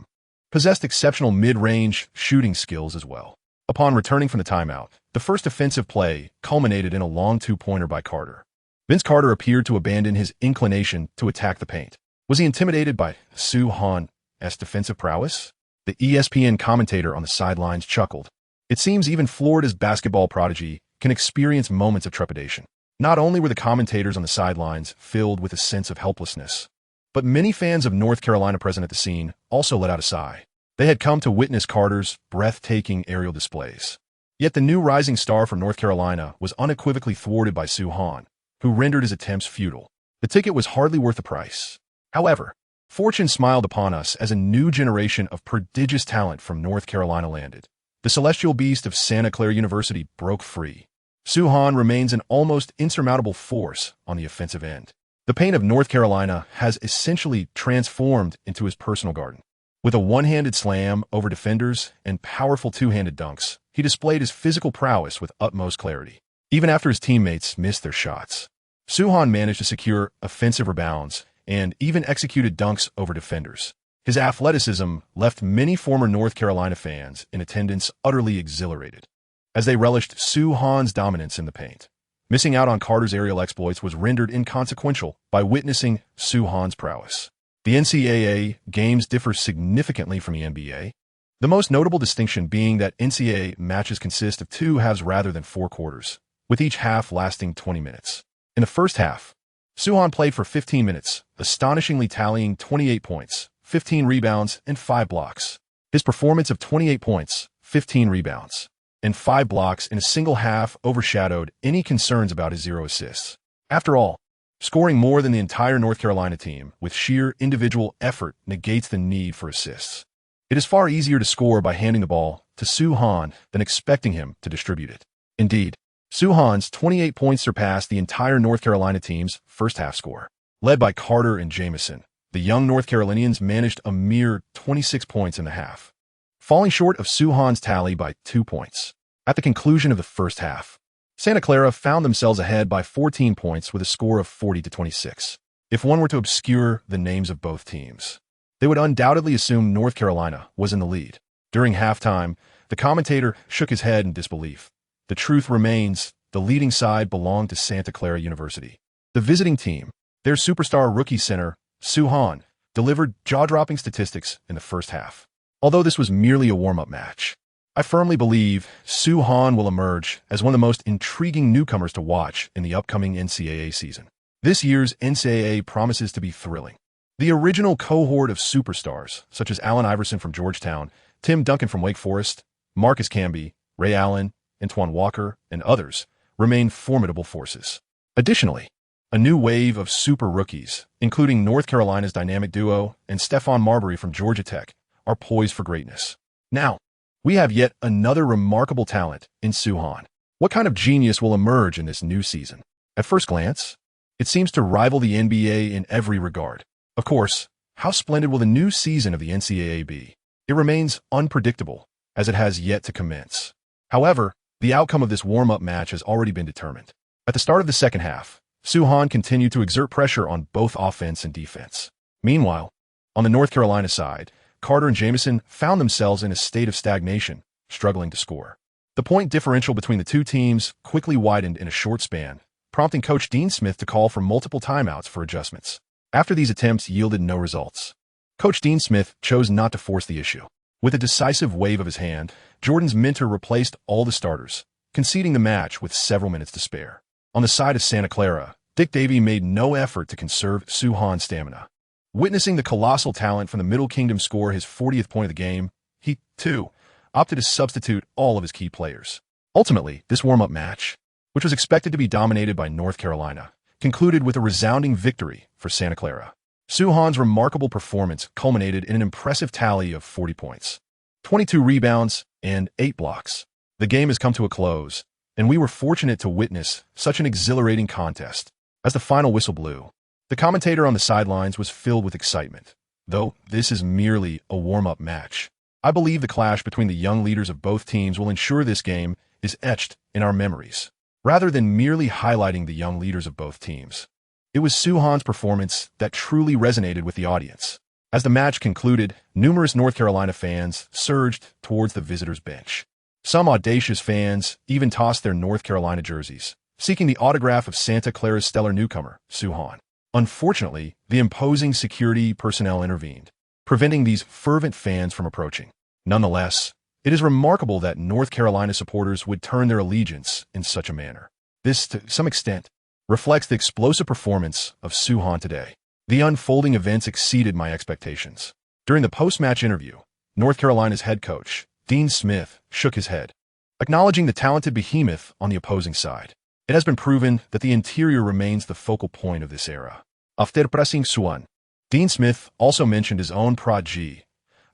possessed exceptional mid-range shooting skills as well. Upon returning from the timeout, the first offensive play culminated in a long two-pointer by Carter. Vince Carter appeared to abandon his inclination to attack the paint. Was he intimidated by Soo Han's defensive prowess? The ESPN commentator on the sidelines chuckled. It seems even Florida's basketball prodigy can experience moments of trepidation. Not only were the commentators on the sidelines filled with a sense of helplessness, but many fans of North Carolina present at the scene also let out a sigh. They had come to witness Carter's breathtaking aerial displays. Yet the new rising star from North Carolina was unequivocally thwarted by Soo Han, who rendered his attempts futile. The ticket was hardly worth the price. However, fortune smiled upon us as a new generation of prodigious talent from North Carolina landed. The celestial beast of Santa Clara University broke free. Soo Han remains an almost insurmountable force on the offensive end. The paint of North Carolina has essentially transformed into his personal garden. With a one-handed slam over defenders and powerful two-handed dunks, he displayed his physical prowess with utmost clarity. Even after his teammates missed their shots, Soo Han managed to secure offensive rebounds and even executed dunks over defenders. His athleticism left many former North Carolina fans in attendance utterly exhilarated, as they relished Soo Han's dominance in the paint. Missing out on Carter's aerial exploits was rendered inconsequential by witnessing Soo Han's prowess. The NCAA games differ significantly from the NBA, the most notable distinction being that NCAA matches consist of 2 halves rather than 4 quarters, with each half lasting 20 minutes. In the first half, Soo Han played for 15 minutes, astonishingly tallying 28 points, 15 rebounds, and 5 blocks. His performance of 28 points, 15 rebounds, and 5 blocks in a single half overshadowed any concerns about his 0 assists. After all, scoring more than the entire North Carolina team with sheer individual effort negates the need for assists. It is far easier to score by handing the ball to Soo-Han than expecting him to distribute it. Indeed, Soo-Han's 28 points surpassed the entire North Carolina team's first-half score. Led by Carter and Jamison, the young North Carolinians managed a mere 26 points in the half, falling short of Soo-Han's tally by 2 points. At the conclusion of the first half, Santa Clara found themselves ahead by 14 points with a score of 40-26. If one were to obscure the names of both teams, they would undoubtedly assume North Carolina was in the lead. During halftime, the commentator shook his head in disbelief. The truth remains, the leading side belonged to Santa Clara University. The visiting team, their superstar rookie center, Soo-Han, delivered jaw-dropping statistics in the first half. Although this was merely a warm-up match, I firmly believe Soo-Han will emerge as one of the most intriguing newcomers to watch in the upcoming NCAA season. This year's NCAA promises to be thrilling. The original cohort of superstars, such as Allen Iverson from Georgetown, Tim Duncan from Wake Forest, Marcus Camby, Ray Allen, Antoine Walker, and others, remain formidable forces. Additionally, a new wave of super rookies, including North Carolina's dynamic duo and Stephon Marbury from Georgia Tech, are poised for greatness. Now, we have yet another remarkable talent in Soo-Han. What kind of genius will emerge in this new season? At first glance, it seems to rival the NBA in every regard. Of course, how splendid will the new season of the NCAA be? It remains unpredictable, as it has yet to commence. However, the outcome of this warm-up match has already been determined. At the start of the second half, Soo-Han continued to exert pressure on both offense and defense. Meanwhile, on the North Carolina side, Carter and Jamison found themselves in a state of stagnation, struggling to score. The point differential between the two teams quickly widened in a short span, prompting Coach Dean Smith to call for multiple timeouts for adjustments. After these attempts yielded no results, Coach Dean Smith chose not to force the issue. With a decisive wave of his hand, Jordan's mentor replaced all the starters, conceding the match with several minutes to spare. On the side of Santa Clara, Dick Davey made no effort to conserve Soo-Han's stamina. Witnessing the colossal talent from the Middle Kingdom score his 40th point of the game, he, too, opted to substitute all of his key players. Ultimately, this warm-up match, which was expected to be dominated by North Carolina, concluded with a resounding victory for Santa Clara. Soo-Han's remarkable performance culminated in an impressive tally of 40 points, 22 rebounds, and 8 blocks. The game has come to a close, and we were fortunate to witness such an exhilarating contest. As the final whistle blew, the commentator on the sidelines was filled with excitement. Though this is merely a warm-up match, I believe the clash between the young leaders of both teams will ensure this game is etched in our memories. Rather than merely highlighting the young leaders of both teams, it was Soo-Han's performance that truly resonated with the audience. As the match concluded, numerous North Carolina fans surged towards the visitors' bench. Some audacious fans even tossed their North Carolina jerseys, seeking the autograph of Santa Clara's stellar newcomer, Soo-Han. Unfortunately, the imposing security personnel intervened, preventing these fervent fans from approaching. Nonetheless, it is remarkable that North Carolina supporters would turn their allegiance in such a manner. This, to some extent, reflects the explosive performance of Soo-Han today. The unfolding events exceeded my expectations. During the post-match interview, North Carolina's head coach, Dean Smith, shook his head, acknowledging the talented behemoth on the opposing side. It has been proven that the interior remains the focal point of this era. After pressing Soo-Han, Dean Smith also mentioned his own prodigy.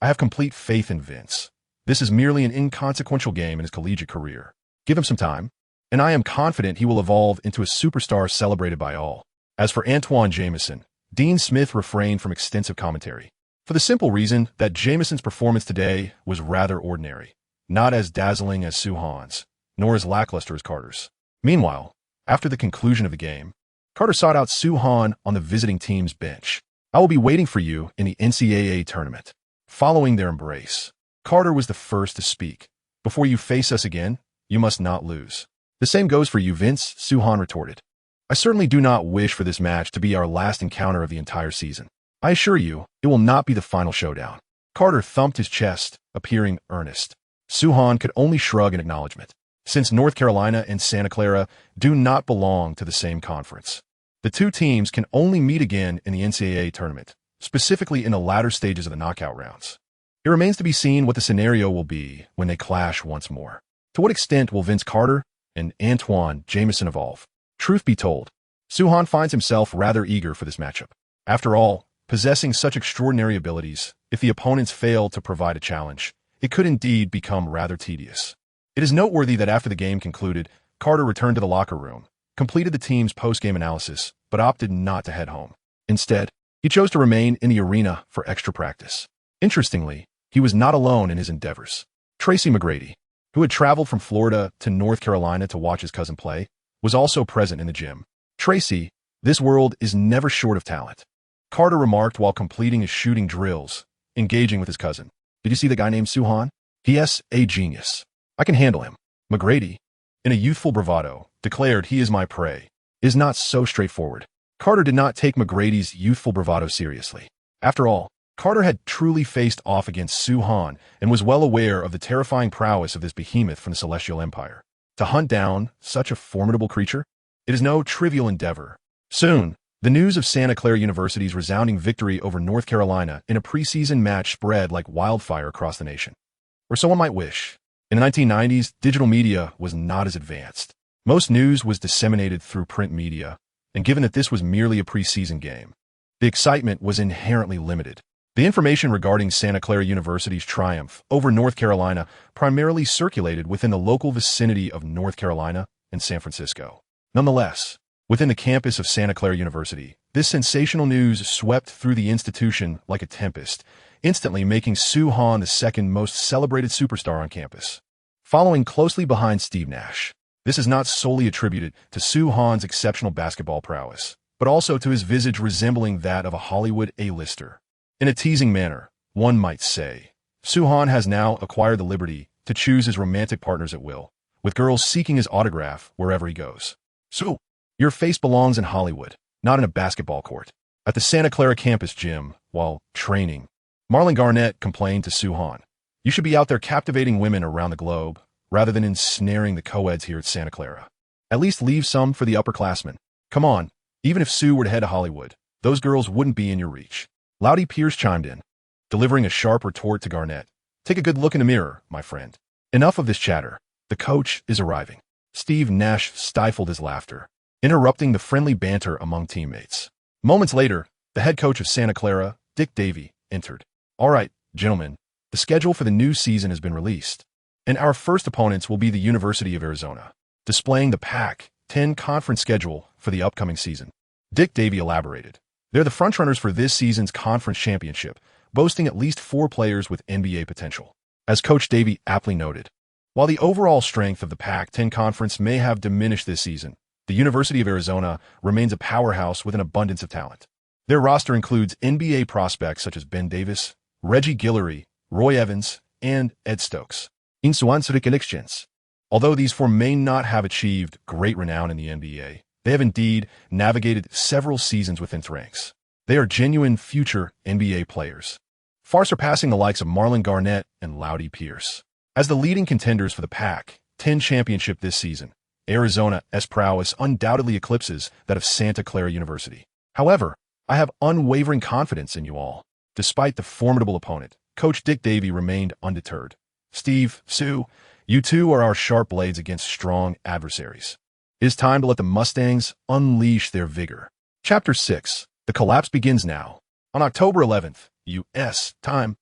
I have complete faith in Vince. This is merely an inconsequential game in his collegiate career. Give him some time, and I am confident he will evolve into a superstar celebrated by all. As for Antoine Jamison, Dean Smith refrained from extensive commentary, for the simple reason that Jamison's performance today was rather ordinary, not as dazzling as Soo-Han's, nor as lackluster as Carter's. Meanwhile, after the conclusion of the game, Carter sought out Soo-Han on the visiting team's bench. I will be waiting for you in the NCAA tournament. Following their embrace, Carter was the first to speak. Before you face us again, you must not lose. The same goes for you, Vince, Soo-Han retorted. I certainly do not wish for this match to be our last encounter of the entire season. I assure you, it will not be the final showdown. Carter thumped his chest, appearing earnest. Soo-Han could only shrug in acknowledgement, since North Carolina and Santa Clara do not belong to the same conference. The two teams can only meet again in the NCAA tournament, specifically in the latter stages of the knockout rounds. It remains to be seen what the scenario will be when they clash once more. To what extent will Vince Carter and Antoine Jamison evolve? Truth be told, Soo-Han finds himself rather eager for this matchup. After all, possessing such extraordinary abilities, if the opponents fail to provide a challenge, it could indeed become rather tedious. It is noteworthy that after the game concluded, Carter returned to the locker room, completed the team's post-game analysis, but opted not to head home. Instead, he chose to remain in the arena for extra practice. Interestingly, he was not alone in his endeavors. Tracy McGrady, who had traveled from Florida to North Carolina to watch his cousin play, was also present in the gym. Tracy, this world is never short of talent, Carter remarked while completing his shooting drills, engaging with his cousin. Did you see the guy named Soo-Han? He.S. a genius. I can handle him. McGrady, in a youthful bravado, declared he is my prey. Is not so straightforward. Carter did not take McGrady's youthful bravado seriously. After all, Carter had truly faced off against Soo-Han and was well aware of the terrifying prowess of this behemoth from the Celestial Empire. To hunt down such a formidable creature? It is no trivial endeavor. Soon, the news of Santa Clara University's resounding victory over North Carolina in a preseason match spread like wildfire across the nation. Or so one might wish. In the 1990s, digital media was not as advanced. Most news was disseminated through print media, and given that this was merely a preseason game, the excitement was inherently limited. The information regarding Santa Clara University's triumph over North Carolina primarily circulated within the local vicinity of North Carolina and San Francisco. Nonetheless, within the campus of Santa Clara University, this sensational news swept through the institution like a tempest, instantly making Soo-Han the second most celebrated superstar on campus. Following closely behind SteveNash, this is not solely attributed to Soo-Han's exceptional basketball prowess, but also to his visage resembling that of a Hollywood A-lister. In a teasing manner, one might say, Soo-Han has now acquired the liberty to choose his romantic partners at will, with girls seeking his autograph wherever he goes. So, your face belongs in Hollywood, not in a basketball court. At the Santa Clara campus gym, while training, Marlon Garnett complained to Soo-Han, "You should be out there captivating women around the globe, rather than ensnaring the co-eds here at Santa Clara. At least leave some for the upperclassmen. Come on, even if Sue were to head to Hollywood, those girls wouldn't be in your reach." Loudy Pierce chimed in, delivering a sharp retort to Garnett. "Take a good look in the mirror, my friend." Enough of this chatter. The coach is arriving. SteveNash stifled his laughter, interrupting the friendly banter among teammates. Moments later, the head coach of Santa Clara, Dick Davey, entered. "All right, gentlemen, the schedule for the new season has been released, and our first opponents will be the University of Arizona, displaying the Pac-10 conference schedule for the upcoming season." Dick Davey elaborated. "They're the frontrunners for this season's conference championship, boasting at least 4 players with NBA potential." As Coach Davey aptly noted, while the overall strength of the Pac-10 conference may have diminished this season, the University of Arizona remains a powerhouse with an abundance of talent. Their roster includes NBA prospects such as Ben Davis, Reggie Guillory, Roy Evans, and Ed Stokes. In suans recollections. Although these 4 may not have achieved great renown in the NBA, they have indeed navigated several seasons within its ranks. They are genuine future NBA players, far surpassing the likes of Marlon Garnett and Loudy Pierce. As the leading contenders for the Pac-10 championship this season, Arizona's prowess undoubtedly eclipses that of Santa Clara University. However, I have unwavering confidence in you all. Despite the formidable opponent, Coach Dick Davey remained undeterred. "Steve, Sue, you two are our sharp blades against strong adversaries. It is time to let the Mustangs unleash their vigor." Chapter 6. The collapse begins now. On October 11th, U.S. time,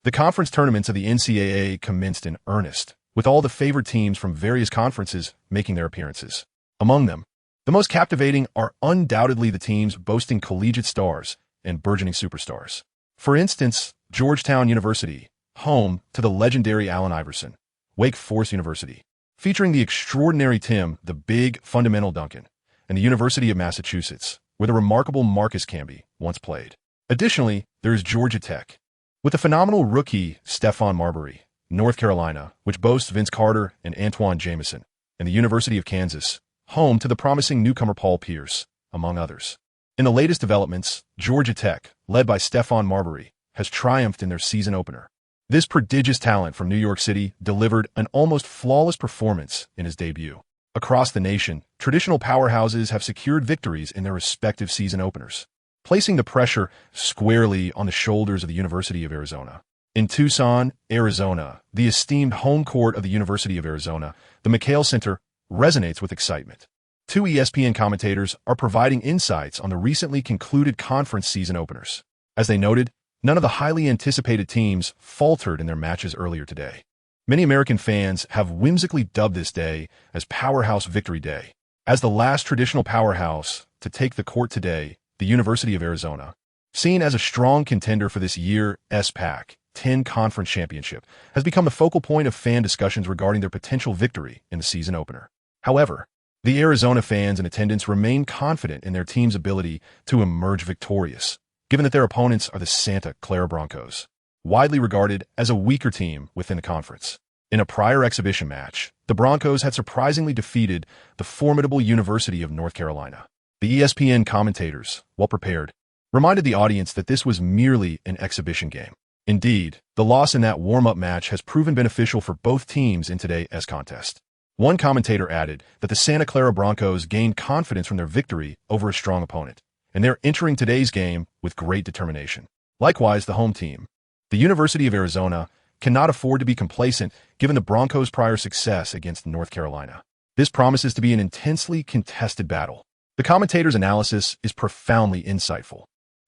the conference tournaments of the NCAA commenced in earnest, with all the favored teams from various conferences making their appearances. Among them, the most captivating are undoubtedly the teams boasting collegiate stars and burgeoning superstars. For instance, Georgetown University, home to the legendary Allen Iverson; Wake Forest University, featuring the extraordinary Tim the Big Fundamental Duncan; and the University of Massachusetts, where the remarkable Marcus Camby once played. Additionally, there is Georgia Tech, with the phenomenal rookie Stephon Marbury; North Carolina, which boasts Vince Carter and Antoine Jamison; and the University of Kansas, home to the promising newcomer Paul Pierce, among others. In the latest developments, Georgia Tech, led by Stephon Marbury, has triumphed in their season opener. This prodigious talent from New York City delivered an almost flawless performance in his debut. Across the nation, traditional powerhouses have secured victories in their respective season openers, placing the pressure squarely on the shoulders of the University of Arizona. In Tucson, Arizona, the esteemed home court of the University of Arizona, the McKale Center resonates with excitement. Two ESPN commentators are providing insights on the recently concluded conference season openers. As they noted, none of the highly anticipated teams faltered in their matches earlier today. Many American fans have whimsically dubbed this day as Powerhouse Victory Day. As the last traditional powerhouse to take the court today, the University of Arizona, seen as a strong contender for this year's Pac-10 Conference Championship, has become the focal point of fan discussions regarding their potential victory in the season opener. However, the Arizona fans in attendance remain confident in their team's ability to emerge victorious, given that their opponents are the Santa Clara Broncos, widely regarded as a weaker team within the conference. In a prior exhibition match, the Broncos had surprisingly defeated the formidable University of North Carolina. The ESPN commentators, well prepared, reminded the audience that this was merely an exhibition game. Indeed, the loss in that warm-up match has proven beneficial for both teams in today's contest. One commentator added that the Santa Clara Broncos gained confidence from their victory over a strong opponent, and they're entering today's game with great determination. Likewise, the home team, the University of Arizona, cannot afford to be complacent given the Broncos' prior success against North Carolina. This promises to be an intensely contested battle. The commentator's analysis is profoundly insightful.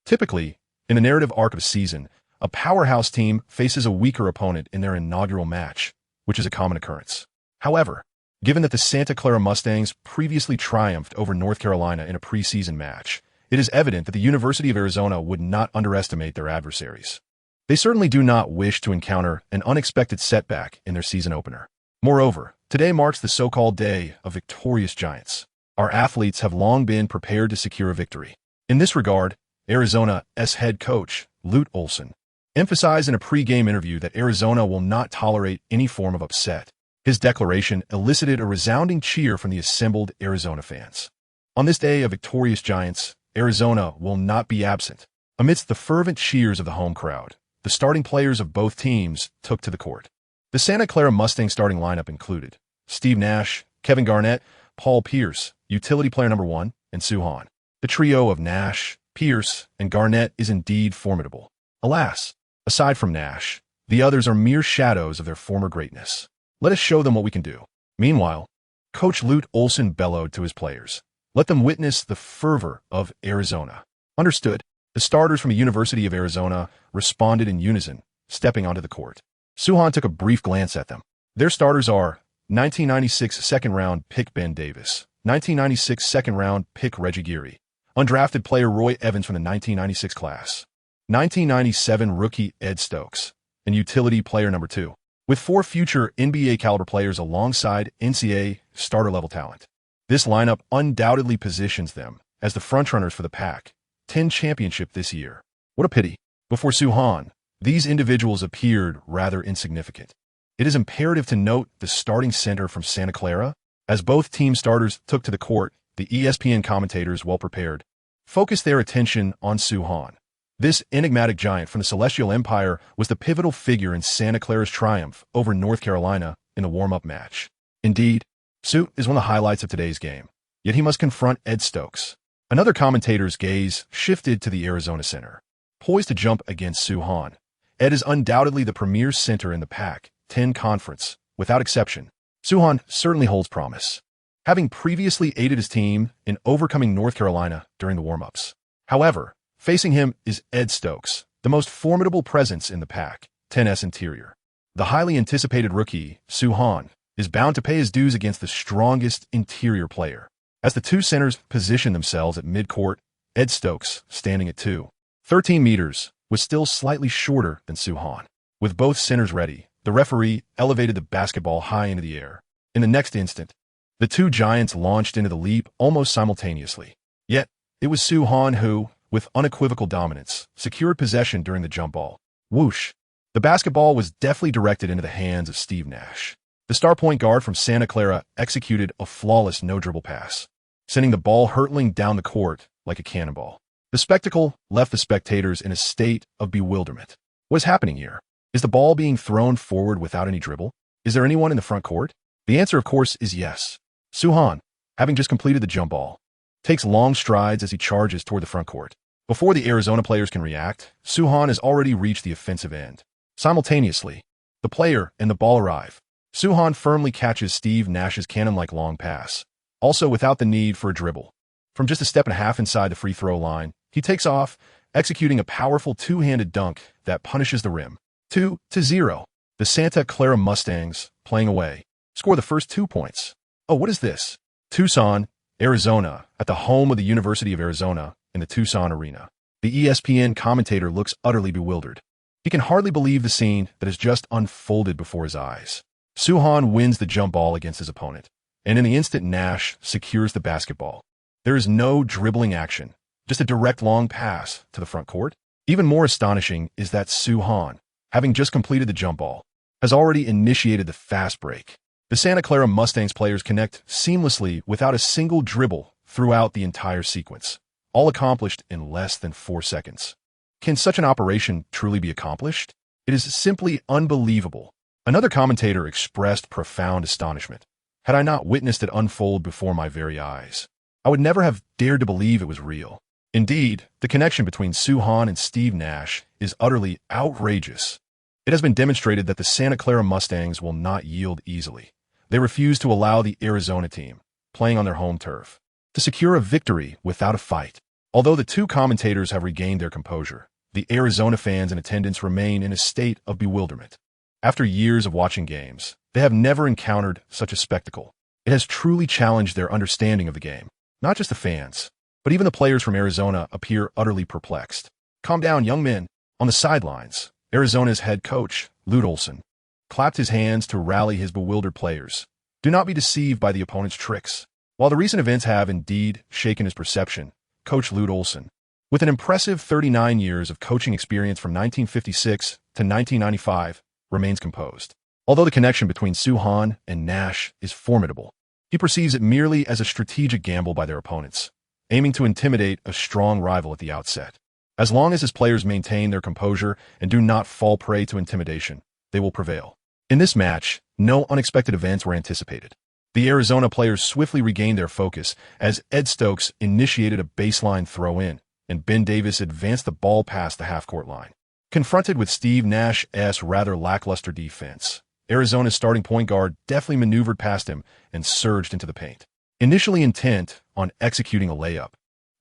Typically, in the narrative arc of a season, a powerhouse team faces a weaker opponent in their inaugural match, which is a common occurrence. However, given that the Santa Clara Mustangs previously triumphed over North Carolina in a preseason match, it is evident that the University of Arizona would not underestimate their adversaries. They certainly do not wish to encounter an unexpected setback in their season opener. Moreover, today marks the so-called Day of Victorious Giants. Our athletes have long been prepared to secure a victory. In this regard, Arizona's head coach, Lute Olson, emphasized in a pre-game interview that Arizona will not tolerate any form of upset. His declaration elicited a resounding cheer from the assembled Arizona fans. On this day of victorious Giants, Arizona will not be absent. Amidst the fervent cheers of the home crowd, the starting players of both teams took to the court. The Santa Clara Mustang starting lineup included SteveNash, Kevin Garnett, Paul Pierce, utility player number 1, and Soo-Han. The trio of Nash, Pierce, and Garnett is indeed formidable. Alas, aside from Nash, the others are mere shadows of their former greatness. Let us show them what we can do. Meanwhile, Coach Lute Olson bellowed to his players. Let them witness the fervor of Arizona. Understood. The starters from the University of Arizona responded in unison, stepping onto the court. Soo-Han took a brief glance at them. Their starters are 1996 second-round pick Ben Davis, 1996 second-round pick Reggie Geary, undrafted player Roy Evans from the 1996 class, 1997 rookie Ed Stokes, and utility player number 2. With 4 future NBA-caliber players alongside NCAA starter-level talent. This lineup undoubtedly positions them as the frontrunners for the Pac-10 championship this year. What a pity. Before Soo-Han, these individuals appeared rather insignificant. It is imperative to note the starting center from Santa Clara. As both team starters took to the court, the ESPN commentators, well prepared, focused their attention on Soo-Han. This enigmatic giant from the Celestial Empire was the pivotal figure in Santa Clara's triumph over North Carolina in the warm-up match. Indeed, Soo is one of the highlights of today's game, yet he must confront Ed Stokes. Another commentator's gaze shifted to the Arizona center. Poised to jump against Soo-Han, Ed is undoubtedly the premier center in the Pac-10 conference, without exception. Soo-Han certainly holds promise, having previously aided his team in overcoming North Carolina during the warm-ups. However, facing him is Ed Stokes, the most formidable presence in the Pac-10's interior. The highly anticipated rookie, Soo-Han, is bound to pay his dues against the strongest interior player. As the two centers position themselves at midcourt, Ed Stokes, standing at 2.13 meters, was still slightly shorter than Soo-Han. With both centers ready, the referee elevated the basketball high into the air. In the next instant, the two giants launched into the leap almost simultaneously. Yet, it was Soo-Han who, with unequivocal dominance, secured possession during the jump ball. Whoosh! The basketball was deftly directed into the hands of SteveNash. The star point guard from Santa Clara executed a flawless no-dribble pass, sending the ball hurtling down the court like a cannonball. The spectacle left the spectators in a state of bewilderment. What is happening here? Is the ball being thrown forward without any dribble? Is there anyone in the front court? The answer, of course, is yes. Soo-Han, having just completed the jump ball, takes long strides as he charges toward the front court. Before the Arizona players can react, Soo-Han has already reached the offensive end. Simultaneously, the player and the ball arrive. Soo-Han firmly catches Steve Nash's cannon-like long pass, also without the need for a dribble. From just a step and a half inside the free throw line, he takes off, executing a powerful two-handed dunk that punishes the rim. 2-0. The Santa Clara Mustangs, playing away, score the first 2 points. Oh, what is this? Tucson, Arizona, at the home of the University of Arizona in the Tucson Arena. The ESPN commentator looks utterly bewildered. He can hardly believe the scene that has just unfolded before his eyes. Soo-Han wins the jump ball against his opponent, and in the instant Nash secures the basketball. There is no dribbling action, just a direct long pass to the front court. Even more astonishing is that Soo-Han, having just completed the jump ball, has already initiated the fast break. The Santa Clara Mustangs players connect seamlessly without a single dribble throughout the entire sequence, all accomplished in less than 4 seconds. Can such an operation truly be accomplished? It is simply unbelievable. Another commentator expressed profound astonishment. Had I not witnessed it unfold before my very eyes, I would never have dared to believe it was real. Indeed, the connection between Soo-Han and Steve Nash is utterly outrageous. It has been demonstrated that the Santa Clara Mustangs will not yield easily. They refuse to allow the Arizona team, playing on their home turf, to secure a victory without a fight. Although the two commentators have regained their composure, the Arizona fans in attendance remain in a state of bewilderment. After years of watching games, they have never encountered such a spectacle. It has truly challenged their understanding of the game. Not just the fans, but even the players from Arizona appear utterly perplexed. Calm down, young men. On the sidelines, Arizona's head coach, Lute Olson, clapped his hands to rally his bewildered players. Do not be deceived by the opponent's tricks. While the recent events have indeed shaken his perception, Coach Lute Olson, with an impressive 39 years of coaching experience from 1956 to 1995, remains composed. Although the connection between Soo-Han and Nash is formidable, he perceives it merely as a strategic gamble by their opponents, aiming to intimidate a strong rival at the outset. As long as his players maintain their composure and do not fall prey to intimidation, they will prevail. In this match, no unexpected events were anticipated. The Arizona players swiftly regained their focus as Ed Stokes initiated a baseline throw-in, and Ben Davis advanced the ball past the half-court line. Confronted with Steve Nash's rather lackluster defense, Arizona's starting point guard deftly maneuvered past him and surged into the paint. Initially intent on executing a layup,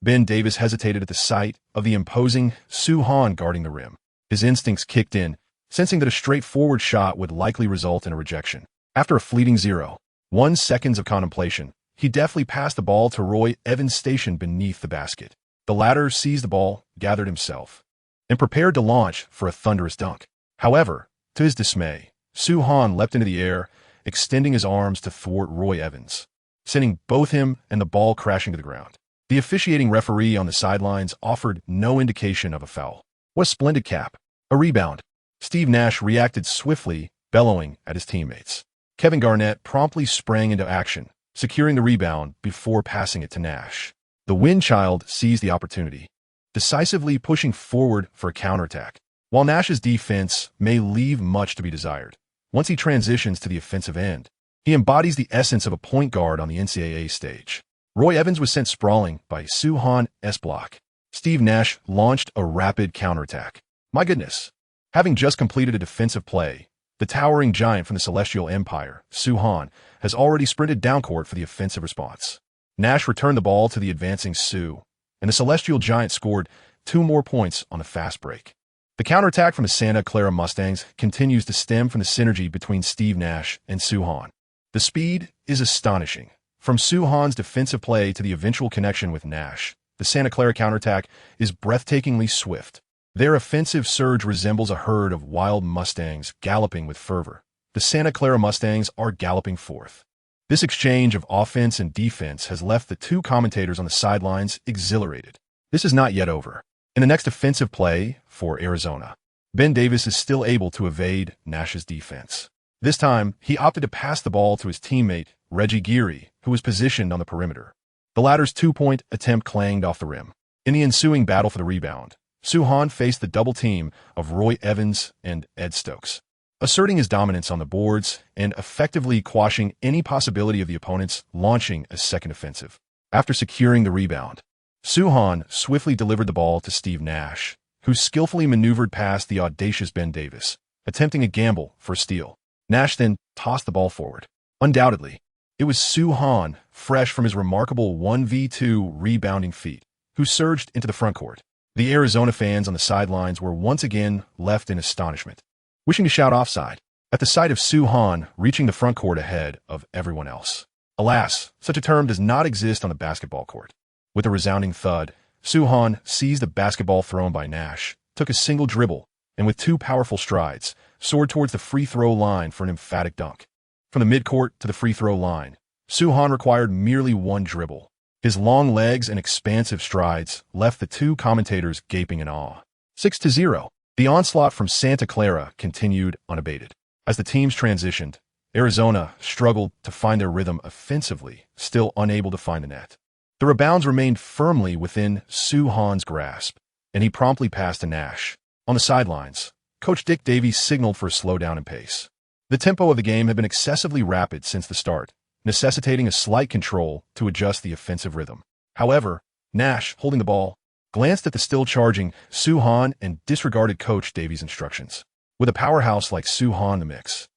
Ben Davis hesitated at the sight of the imposing Soo-Han guarding the rim. His instincts kicked in, sensing that a straightforward shot would likely result in a rejection. After a fleeting 0.1 seconds of contemplation, he deftly passed the ball to Roy Evans stationed beneath the basket. The latter seized the ball, gathered himself, and prepared to launch for a thunderous dunk. However, to his dismay, Soo-Han leapt into the air, extending his arms to thwart Roy Evans, sending both him and the ball crashing to the ground. The officiating referee on the sidelines offered no indication of a foul. What a splendid cap. A rebound. Steve Nash reacted swiftly, bellowing at his teammates. Kevin Garnett promptly sprang into action, securing the rebound before passing it to Nash. The wind child seized the opportunity, decisively pushing forward for a counterattack. While Nash's defense may leave much to be desired, once he transitions to the offensive end, he embodies the essence of a point guard on the NCAA stage. Roy Evans was sent sprawling by Soo-Han's block. Steve Nash launched a rapid counterattack. My goodness. Having just completed a defensive play, the towering giant from the Celestial Empire, Soo-Han, has already sprinted down court for the offensive response. Nash returned the ball to the advancing Soo, and the Celestial Giant scored 2 more points on the fast break. The counterattack from the Santa Clara Mustangs continues to stem from the synergy between Steve Nash and Soo-Han. The speed is astonishing. From Soo-Han's defensive play to the eventual connection with Nash, the Santa Clara counterattack is breathtakingly swift. Their offensive surge resembles a herd of wild Mustangs galloping with fervor. The Santa Clara Mustangs are galloping forth. This exchange of offense and defense has left the two commentators on the sidelines exhilarated. This is not yet over. In the next offensive play for Arizona, Ben Davis is still able to evade Nash's defense. This time, he opted to pass the ball to his teammate, Reggie Geary, who was positioned on the perimeter. The latter's 2-point attempt clanged off the rim. In the ensuing battle for the rebound, Soo-Han faced the double team of Roy Evans and Ed Stokes, asserting his dominance on the boards and effectively quashing any possibility of the opponents launching a second offensive. After securing the rebound, Soo-Han swiftly delivered the ball to Steve Nash, who skillfully maneuvered past the audacious Ben Davis. attempting a gamble for a steal. Nash then tossed the ball forward. Undoubtedly, it was Soo-Han, fresh from his remarkable 1v2 rebounding feat, who surged into the front court. The Arizona fans on the sidelines were once again left in astonishment, wishing to shout offside at the sight of Soo-Han reaching the front court ahead of everyone else. Alas, such a term does not exist on the basketball court. With a resounding thud, Soo-Han seized the basketball thrown by Nash, took a single dribble, and with two powerful strides, soared towards the free throw line for an emphatic dunk. From the midcourt to the free throw line, Soo-Han required merely one dribble. His long legs and expansive strides left the two commentators gaping in awe. 6-0. The onslaught from Santa Clara continued unabated. As the teams transitioned, Arizona struggled to find their rhythm offensively, still unable to find the net. The rebounds remained firmly within Soo-Han's grasp, and he promptly passed to Nash. On the sidelines, Coach Dick Davies signaled for a slowdown in pace. The tempo of the game had been excessively rapid since the start, necessitating a slight control to adjust the offensive rhythm. However, Nash, holding the ball, glanced at the still charging Soo-Han and disregarded Coach Davies' instructions. With a powerhouse like Soo-Han in the mix,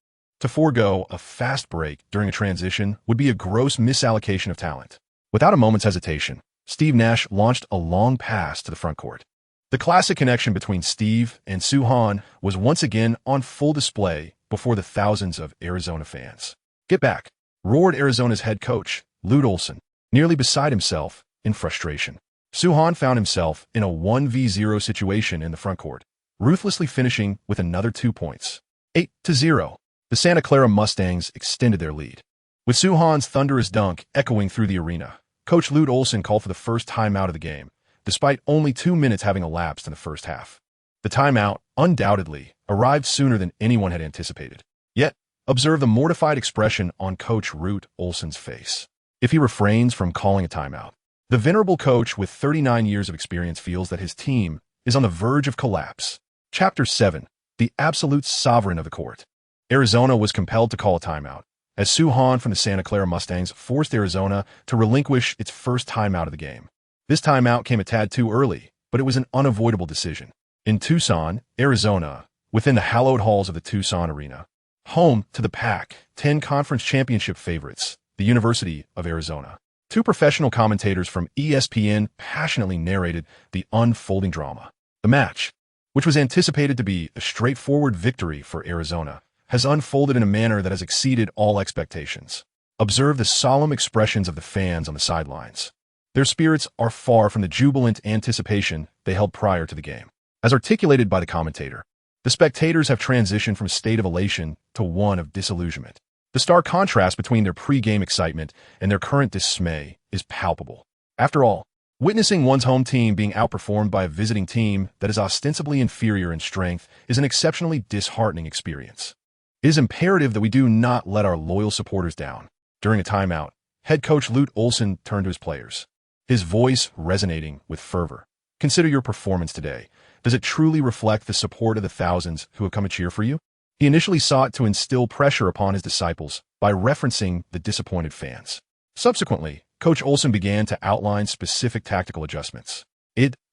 to forego a fast break during a transition would be a gross misallocation of talent. Without a moment's hesitation, SteveNash launched a long pass to the front court. The classic connection between Steve and Soo-Han was once again on full display before the thousands of Arizona fans. "Get back!" roared Arizona's head coach, Lute Olson, nearly beside himself in frustration. Soo-Han found himself in a 1v0 situation in the front court, ruthlessly finishing with another 2 points. 8-0. The Santa Clara Mustangs extended their lead. With Soo-Han's thunderous dunk echoing through the arena, Coach Lute Olson called for the first timeout of the game, despite only 2 minutes having elapsed in the first half. The timeout, undoubtedly, arrived sooner than anyone had anticipated. Yet, observe the mortified expression on Coach Lute Olson's face. If he refrains from calling a timeout, the venerable coach with 39 years of experience feels that his team is on the verge of collapse. Chapter 7. The absolute sovereign of the court. Arizona was compelled to call a timeout, as Soo-Han from the Santa Clara Mustangs forced Arizona to relinquish its first timeout of the game. This timeout came a tad too early, but it was an unavoidable decision. In Tucson, Arizona, within the hallowed halls of the Tucson Arena, home to the Pac-10 Conference Championship favorites, the University of Arizona, two professional commentators from ESPN passionately narrated the unfolding drama. The match, which was anticipated to be a straightforward victory for Arizona, has unfolded in a manner that has exceeded all expectations. Observe the solemn expressions of the fans on the sidelines. Their spirits are far from the jubilant anticipation they held prior to the game. As articulated by the commentator, the spectators have transitioned from a state of elation to one of disillusionment. The stark contrast between their pre-game excitement and their current dismay is palpable. After all, witnessing one's home team being outperformed by a visiting team that is ostensibly inferior in strength is an exceptionally disheartening experience. It is imperative that we do not let our loyal supporters down. During a timeout, head coach Lute Olson turned to his players, his voice resonating with fervor. "Consider your performance today. Does it truly reflect the support of the thousands who have come to cheer for you?" He initially sought to instill pressure upon his disciples by referencing the disappointed fans. Subsequently, Coach Olson began to outline specific tactical adjustments.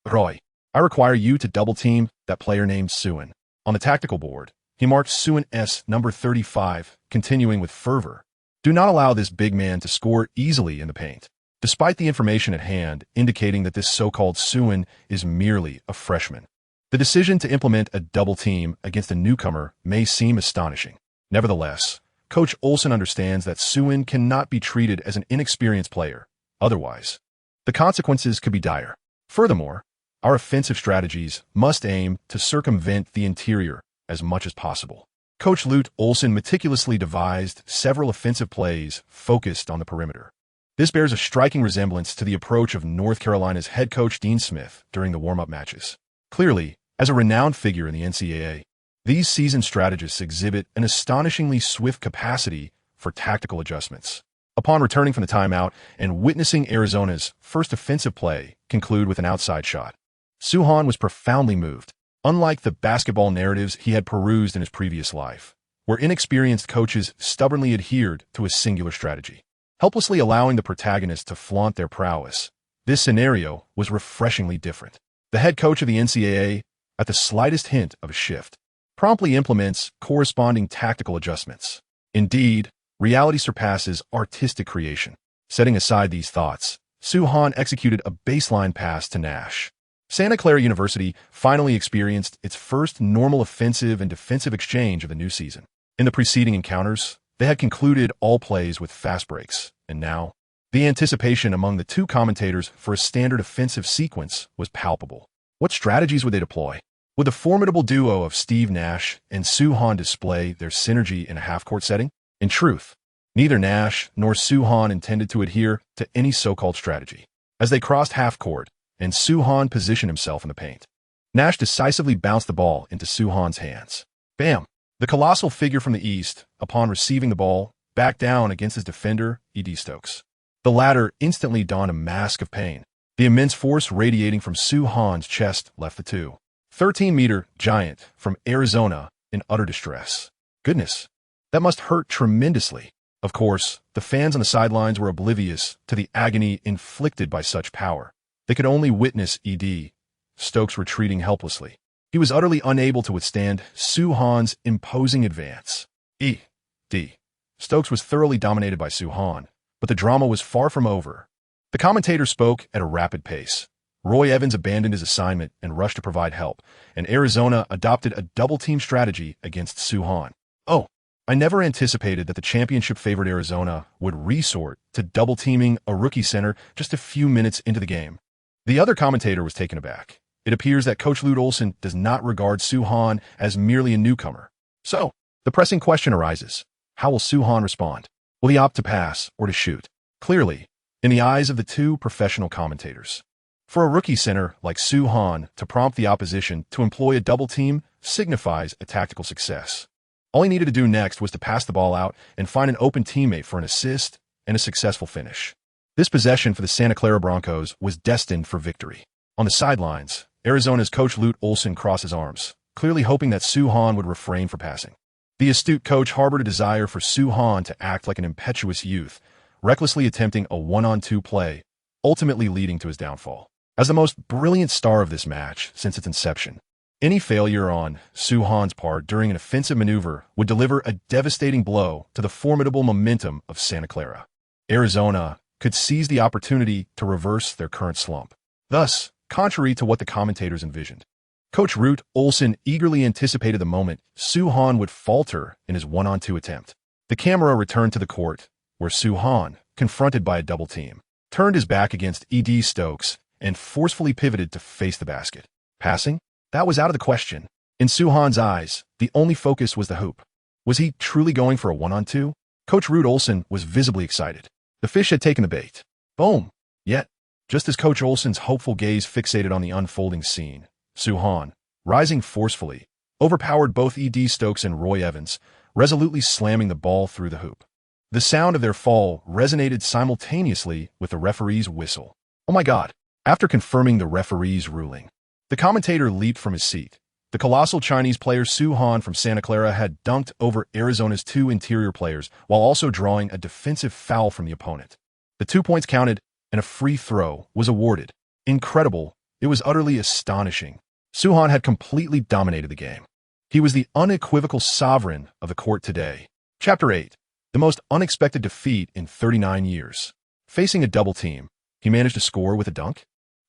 Roy, I require you to double-team that player named Suin. On the tactical board, he marked Suin S number 35, continuing with fervor. Do not allow this big man to score easily in the paint. Despite the information at hand indicating that this so-called Suin is merely a freshman, the decision to implement a double team against a newcomer may seem astonishing. Nevertheless, Coach Olson understands that Suin cannot be treated as an inexperienced player. Otherwise, the consequences could be dire. Furthermore, our offensive strategies must aim to circumvent the interior as much as possible. Coach Lute Olson meticulously devised several offensive plays focused on the perimeter. This bears a striking resemblance to the approach of North Carolina's head coach Dean Smith during the warm-up matches. Clearly, as a renowned figure in the NCAA, these seasoned strategists exhibit an astonishingly swift capacity for tactical adjustments. Upon returning from the timeout and witnessing Arizona's first offensive play conclude with an outside shot, Soo-Han was profoundly moved. Unlike the basketball narratives he had perused in his previous life, where inexperienced coaches stubbornly adhered to a singular strategy, helplessly allowing the protagonists to flaunt their prowess, this scenario was refreshingly different. The head coach of the NCAA, at the slightest hint of a shift, promptly implements corresponding tactical adjustments. Indeed, reality surpasses artistic creation. Setting aside these thoughts, Soo-Han executed a baseline pass to Nash. Santa Clara University finally experienced its first normal offensive and defensive exchange of the new season. In the preceding encounters, they had concluded all plays with fast breaks, and now, the anticipation among the two commentators for a standard offensive sequence was palpable. What strategies would they deploy? Would the formidable duo of SteveNash and Soo-Han display their synergy in a half-court setting? In truth, neither Nash nor Soo-Han intended to adhere to any so-called strategy. As they crossed half-court, and Soo-Han positioned himself in the paint, Nash decisively bounced the ball into Soo-Han's hands. Bam! The colossal figure from the East, upon receiving the ball, backed down against his defender, E.D. Stokes. The latter instantly donned a mask of pain. The immense force radiating from Soo-Han's chest left the 13-meter giant from Arizona in utter distress. Goodness, that must hurt tremendously. Of course, the fans on the sidelines were oblivious to the agony inflicted by such power. They could only witness E.D. Stokes retreating helplessly. He was utterly unable to withstand Soo-Han's imposing advance. E.D. Stokes was thoroughly dominated by Soo-Han, but the drama was far from over. The commentator spoke at a rapid pace. Roy Evans abandoned his assignment and rushed to provide help, and Arizona adopted a double-team strategy against Soo-Han. Oh, I never anticipated that the championship-favored Arizona would resort to double-teaming a rookie center just a few minutes into the game. The other commentator was taken aback. It appears that Coach Lute Olson does not regard Soo-Han as merely a newcomer. So, the pressing question arises. How will Soo-Han respond? Will he opt to pass or to shoot? Clearly, in the eyes of the two professional commentators, for a rookie center like Soo-Han to prompt the opposition to employ a double team signifies a tactical success. All he needed to do next was to pass the ball out and find an open teammate for an assist and a successful finish. This possession for the Santa Clara Broncos was destined for victory. On the sidelines, Arizona's coach Lute Olson crossed his arms, clearly hoping that Soo-Han would refrain from passing. The astute coach harbored a desire for Soo-Han to act like an impetuous youth, recklessly attempting a one-on-two play, ultimately leading to his downfall. As the most brilliant star of this match since its inception, any failure on Soo-Han's part during an offensive maneuver would deliver a devastating blow to the formidable momentum of Santa Clara. Arizona could seize the opportunity to reverse their current slump. Thus, contrary to what the commentators envisioned, Coach Lute Olson eagerly anticipated the moment Soo-Han would falter in his one-on-two attempt. The camera returned to the court, where Soo-Han, confronted by a double team, turned his back against E.D. Stokes and forcefully pivoted to face the basket. Passing? That was out of the question. In Soo-Han's eyes, the only focus was the hoop. Was he truly going for a one-on-two? Coach Lute Olson was visibly excited. The fish had taken the bait. Boom! Yet, just as Coach Olson's hopeful gaze fixated on the unfolding scene, Soo-Han, rising forcefully, overpowered both E.D. Stokes and Roy Evans, resolutely slamming the ball through the hoop. The sound of their fall resonated simultaneously with the referee's whistle. Oh my God! After confirming the referee's ruling, the commentator leaped from his seat. The colossal Chinese player Soo-Han from Santa Clara had dunked over Arizona's two interior players while also drawing a defensive foul from the opponent. The 2 points counted, and a free throw was awarded. Incredible. It was utterly astonishing. Soo-Han had completely dominated the game. He was the unequivocal sovereign of the court today. Chapter 8. The most unexpected defeat in 39 years. Facing a double team, he managed to score with a dunk?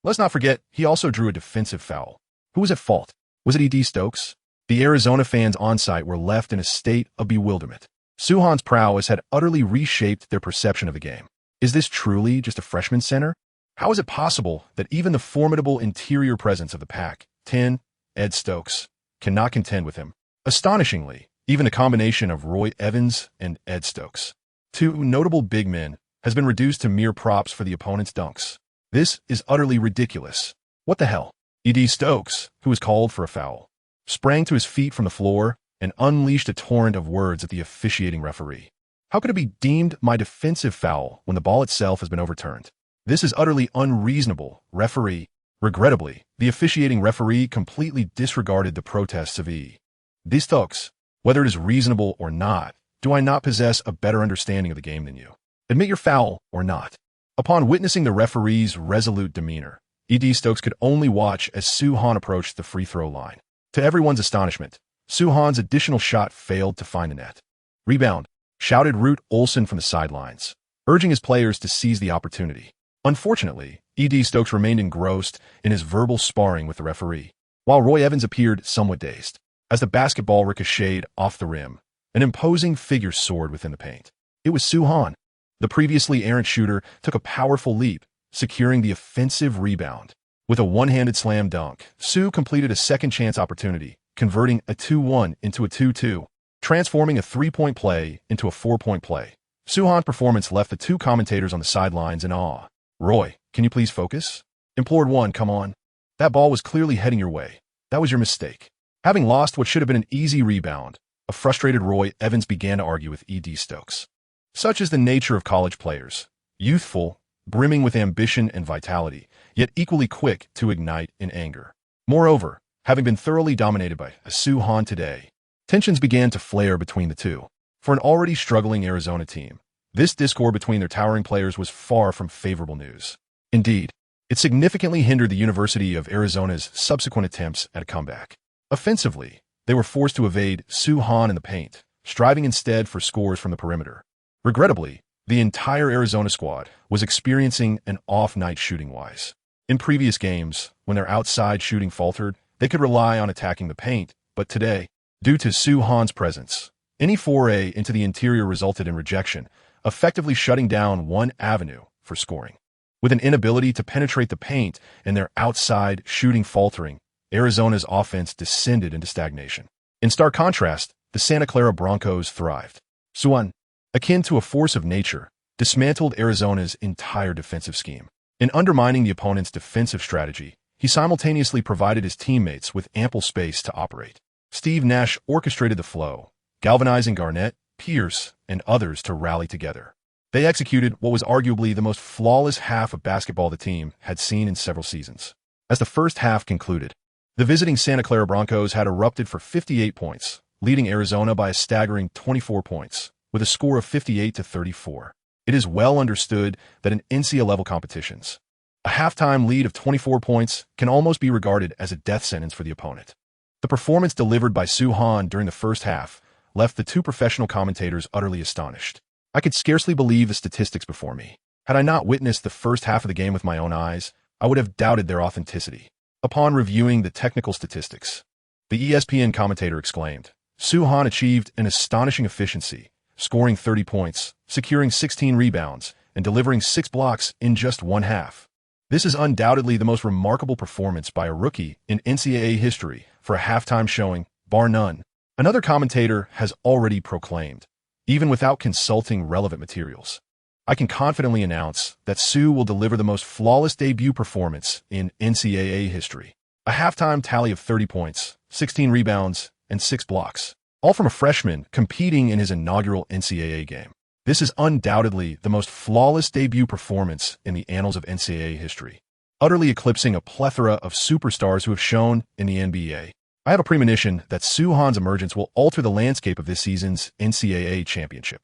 Let's not forget, he also drew a defensive foul. Who was at fault? Was it E.D. Stokes? The Arizona fans on site were left in a state of bewilderment. Soo-Han's prowess had utterly reshaped their perception of the game. Is this truly just a freshman center? How is it possible that even the formidable interior presence of the Pac-10, Ed Stokes, cannot contend with him? Astonishingly, even the combination of Roy Evans and Ed Stokes, two notable big men, has been reduced to mere props for the opponent's dunks. This is utterly ridiculous. What the hell? E.D. Stokes, who was called for a foul, sprang to his feet from the floor and unleashed a torrent of words at the officiating referee. How could it be deemed my defensive foul when the ball itself has been overturned? This is utterly unreasonable, referee. Regrettably, the officiating referee completely disregarded the protests of E.D. Stokes. Whether it is reasonable or not, do I not possess a better understanding of the game than you? Admit your foul or not. Upon witnessing the referee's resolute demeanor, E.D. Stokes could only watch as Soo-Han approached the free throw line. To everyone's astonishment, Suhan's additional shot failed to find the net. "Rebound," shouted Root Olsen from the sidelines, urging his players to seize the opportunity. Unfortunately, E.D. Stokes remained engrossed in his verbal sparring with the referee, while Roy Evans appeared somewhat dazed. As the basketball ricocheted off the rim, an imposing figure soared within the paint. It was Suhan. The previously errant shooter took a powerful leap, securing the offensive rebound. With a one-handed slam dunk, Su completed a second-chance opportunity, converting a 2-1 into a 2-2, transforming a three-point play into a four-point play. Suhan's performance left the two commentators on the sidelines in awe. "Roy, can you please focus?" implored one. "Come on. That ball was clearly heading your way. That was your mistake." Having lost what should have been an easy rebound, a frustrated Roy Evans began to argue with E.D. Stokes. Such is the nature of college players, youthful, brimming with ambition and vitality, yet equally quick to ignite in anger. Moreover, having been thoroughly dominated by Suhan today, tensions began to flare between the two. For an already struggling Arizona team, this discord between their towering players was far from favorable news. Indeed, it significantly hindered the University of Arizona's subsequent attempts at a comeback. Offensively, they were forced to evade Suhan in the paint, striving instead for scores from the perimeter. Regrettably, the entire Arizona squad was experiencing an off night shooting-wise. In previous games, when their outside shooting faltered, they could rely on attacking the paint, but today, due to Suhan's presence, any foray into the interior resulted in rejection, effectively shutting down one avenue for scoring. With an inability to penetrate the paint and their outside shooting faltering, Arizona's offense descended into stagnation. In stark contrast, the Santa Clara Broncos thrived. Suhan, akin to a force of nature, dismantled Arizona's entire defensive scheme. In undermining the opponent's defensive strategy, he simultaneously provided his teammates with ample space to operate. SteveNash orchestrated the flow, galvanizing Garnett, Pierce, and others to rally together. They executed what was arguably the most flawless half of basketball the team had seen in several seasons. As the first half concluded, the visiting Santa Clara Broncos had erupted for 58 points, leading Arizona by a staggering 24 points, with a score of 58-34. It is well understood that in NCAA competitions, a halftime lead of 24 points can almost be regarded as a death sentence for the opponent. The performance delivered by Suhan during the first half left the two professional commentators utterly astonished. I could scarcely believe the statistics before me. Had I not witnessed the first half of the game with my own eyes, I would have doubted their authenticity. Upon reviewing the technical statistics, the ESPN commentator exclaimed, "Suhan achieved an astonishing efficiency, scoring 30 points, securing 16 rebounds, and delivering 6 blocks in just one half. This is undoubtedly the most remarkable performance by a rookie in NCAA history for a halftime showing, bar none." Another commentator has already proclaimed, even without consulting relevant materials, "I can confidently announce that Su will deliver the most flawless debut performance in NCAA history. A halftime tally of 30 points, 16 rebounds, and 6 blocks, all from a freshman competing in his inaugural NCAA game. This is undoubtedly the most flawless debut performance in the annals of NCAA history, utterly eclipsing a plethora of superstars who have shown in the NBA. I have a premonition that Suhan's emergence will alter the landscape of this season's NCAA championship."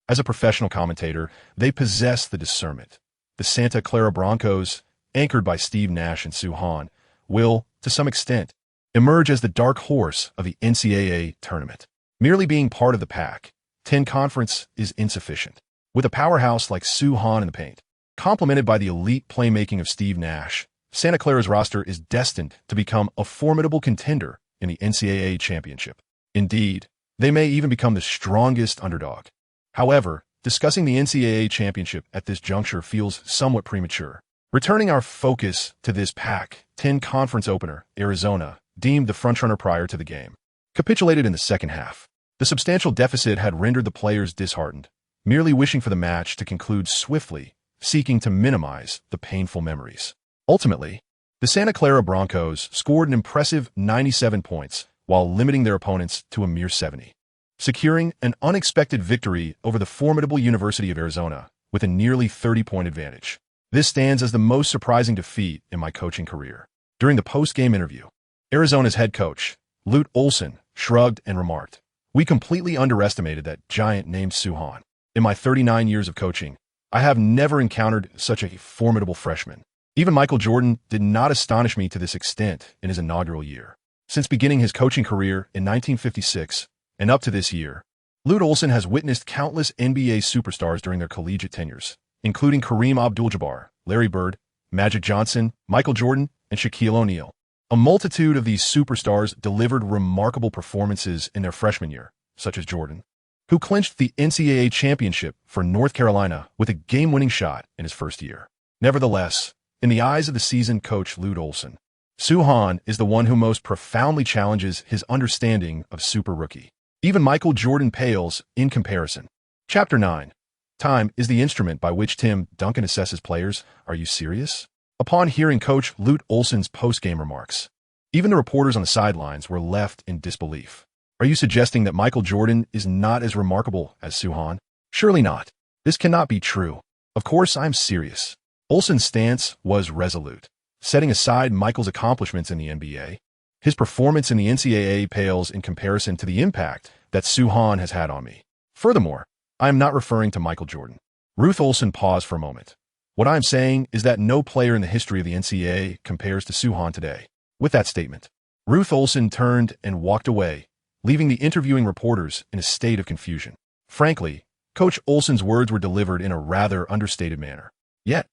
As a professional commentator, they possess the discernment. The Santa Clara Broncos, anchored by SteveNash and Suhan, will, to some extent, emerge as the dark horse of the NCAA tournament. Merely being part of the Pac-10 conference is insufficient. With a powerhouse like Suhan in the paint, complemented by the elite playmaking of SteveNash, Santa Clara's roster is destined to become a formidable contender in the NCAA championship. Indeed, they may even become the strongest underdog. However, discussing the NCAA championship at this juncture feels somewhat premature. Returning our focus to this Pac-10 conference opener, Arizona, deemed the frontrunner prior to the game, capitulated in the second half. The substantial deficit had rendered the players disheartened, merely wishing for the match to conclude swiftly, seeking to minimize the painful memories. Ultimately, the Santa Clara Broncos scored an impressive 97 points while limiting their opponents to a mere 70, securing an unexpected victory over the formidable University of Arizona with a nearly 30-point advantage. This stands as the most surprising defeat in my coaching career. During the post-game interview, Arizona's head coach, Root Olsen, shrugged and remarked, "We completely underestimated that giant named Suhan. In my 39 years of coaching, I have never encountered such a formidable freshman. Even Michael Jordan did not astonish me to this extent in his inaugural year." Since beginning his coaching career in 1956 and up to this year, Lute Olson has witnessed countless NBA superstars during their collegiate tenures, including Kareem Abdul-Jabbar, Larry Bird, Magic Johnson, Michael Jordan, and Shaquille O'Neal. A multitude of these superstars delivered remarkable performances in their freshman year, such as Jordan, who clinched the NCAA championship for North Carolina with a game-winning shot in his first year. Nevertheless, in the eyes of the seasoned coach Lute Olson, Soo-Hon is the one who most profoundly challenges his understanding of Super Rookie. Even Michael Jordan pales in comparison. Chapter 9. Time is the instrument by which Tim Duncan assesses players. Are you serious? Upon hearing Coach Lute Olson's post-game remarks, even the reporters on the sidelines were left in disbelief. Are you suggesting that Michael Jordan is not as remarkable as Soo-Hon? Surely not. This cannot be true. Of course, I'm serious. Olson's stance was resolute. Setting aside Michael's accomplishments in the NBA, his performance in the NCAA pales in comparison to the impact that Soo-Hon has had on me. Furthermore, I am not referring to Michael Jordan. Ruth Olson paused for a moment. What I am saying is that no player in the history of the NCAA compares to Soo-Hon today. With that statement, Ruth Olson turned and walked away, leaving the interviewing reporters in a state of confusion. Frankly, Coach Olson's words were delivered in a rather understated manner. Yet,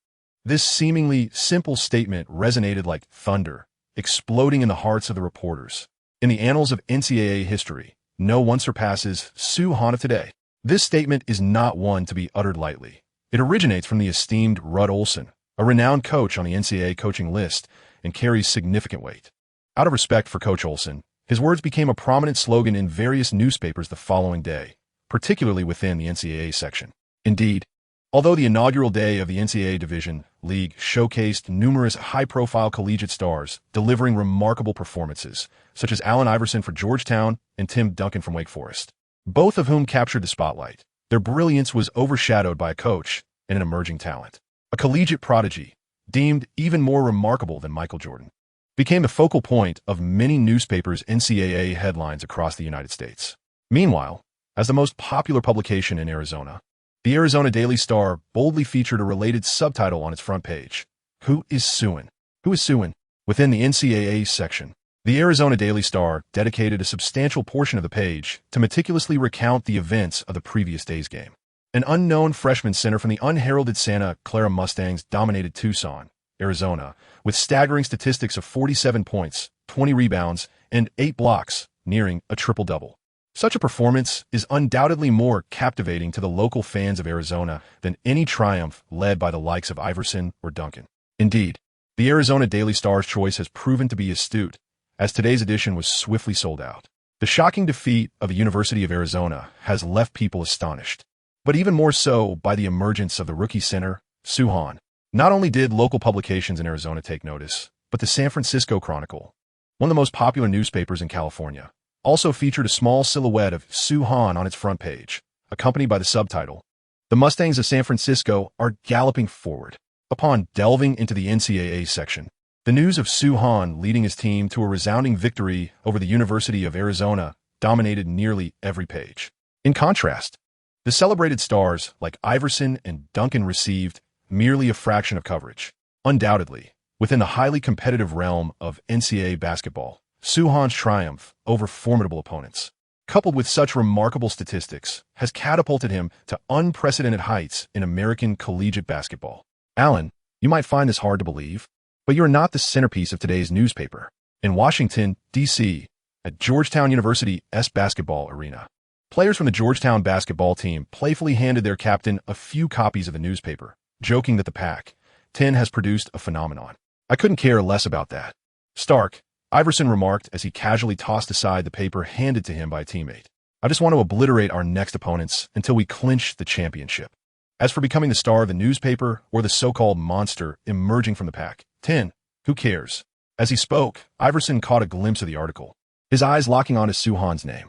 this seemingly simple statement resonated like thunder, exploding in the hearts of the reporters. In the annals of NCAA history, no one surpasses Soo-Hon of today. This statement is not one to be uttered lightly. It originates from the esteemed Rudd Olson, a renowned coach on the NCAA coaching list, and carries significant weight. Out of respect for Coach Olson, his words became a prominent slogan in various newspapers the following day, particularly within the NCAA section. Indeed, although the inaugural day of the NCAA Division League showcased numerous high-profile collegiate stars delivering remarkable performances, such as Allen Iverson for Georgetown and Tim Duncan from Wake Forest, both of whom captured the spotlight, their brilliance was overshadowed by a coach and an emerging talent. A collegiate prodigy, deemed even more remarkable than Michael Jordan, became the focal point of many newspapers' NCAA headlines across the United States. Meanwhile, as the most popular publication in Arizona, the Arizona Daily Star boldly featured a related subtitle on its front page. Who is suing? Who is suing? Within the NCAA section, the Arizona Daily Star dedicated a substantial portion of the page to meticulously recount the events of the previous day's game. An unknown freshman center from the unheralded Santa Clara Mustangs dominated Tucson, Arizona, with staggering statistics of 47 points, 20 rebounds, and 8 blocks, nearing a triple-double. Such a performance is undoubtedly more captivating to the local fans of Arizona than any triumph led by the likes of Iverson or Duncan. Indeed, the Arizona Daily Star's choice has proven to be astute, as today's edition was swiftly sold out. The shocking defeat of the University of Arizona has left people astonished, but even more so by the emergence of the rookie center, Soo-Hon. Not only did local publications in Arizona take notice, but the San Francisco Chronicle, one of the most popular newspapers in California, also featured a small silhouette of Soo-Hon on its front page, accompanied by the subtitle, "The Mustangs of San Francisco are galloping forward." Upon delving into the NCAA section, the news of Soo-Hon leading his team to a resounding victory over the University of Arizona dominated nearly every page. In contrast, the celebrated stars like Iverson and Duncan received merely a fraction of coverage. Undoubtedly, within the highly competitive realm of NCAA basketball, Soo-Hon's triumph over formidable opponents, coupled with such remarkable statistics, has catapulted him to unprecedented heights in American collegiate basketball. Alan, you might find this hard to believe, but you're not the centerpiece of today's newspaper. In Washington, D.C., at Georgetown University's basketball arena, players from the Georgetown basketball team playfully handed their captain a few copies of the newspaper, joking that the Pac-10 has produced a phenomenon. I couldn't care less about that. Stark, Iverson remarked as he casually tossed aside the paper handed to him by a teammate. I just want to obliterate our next opponents until we clinch the championship. As for becoming the star of the newspaper or the so-called monster emerging from the Pac-10, who cares? As he spoke, Iverson caught a glimpse of the article, his eyes locking on to Soo-Hon's name.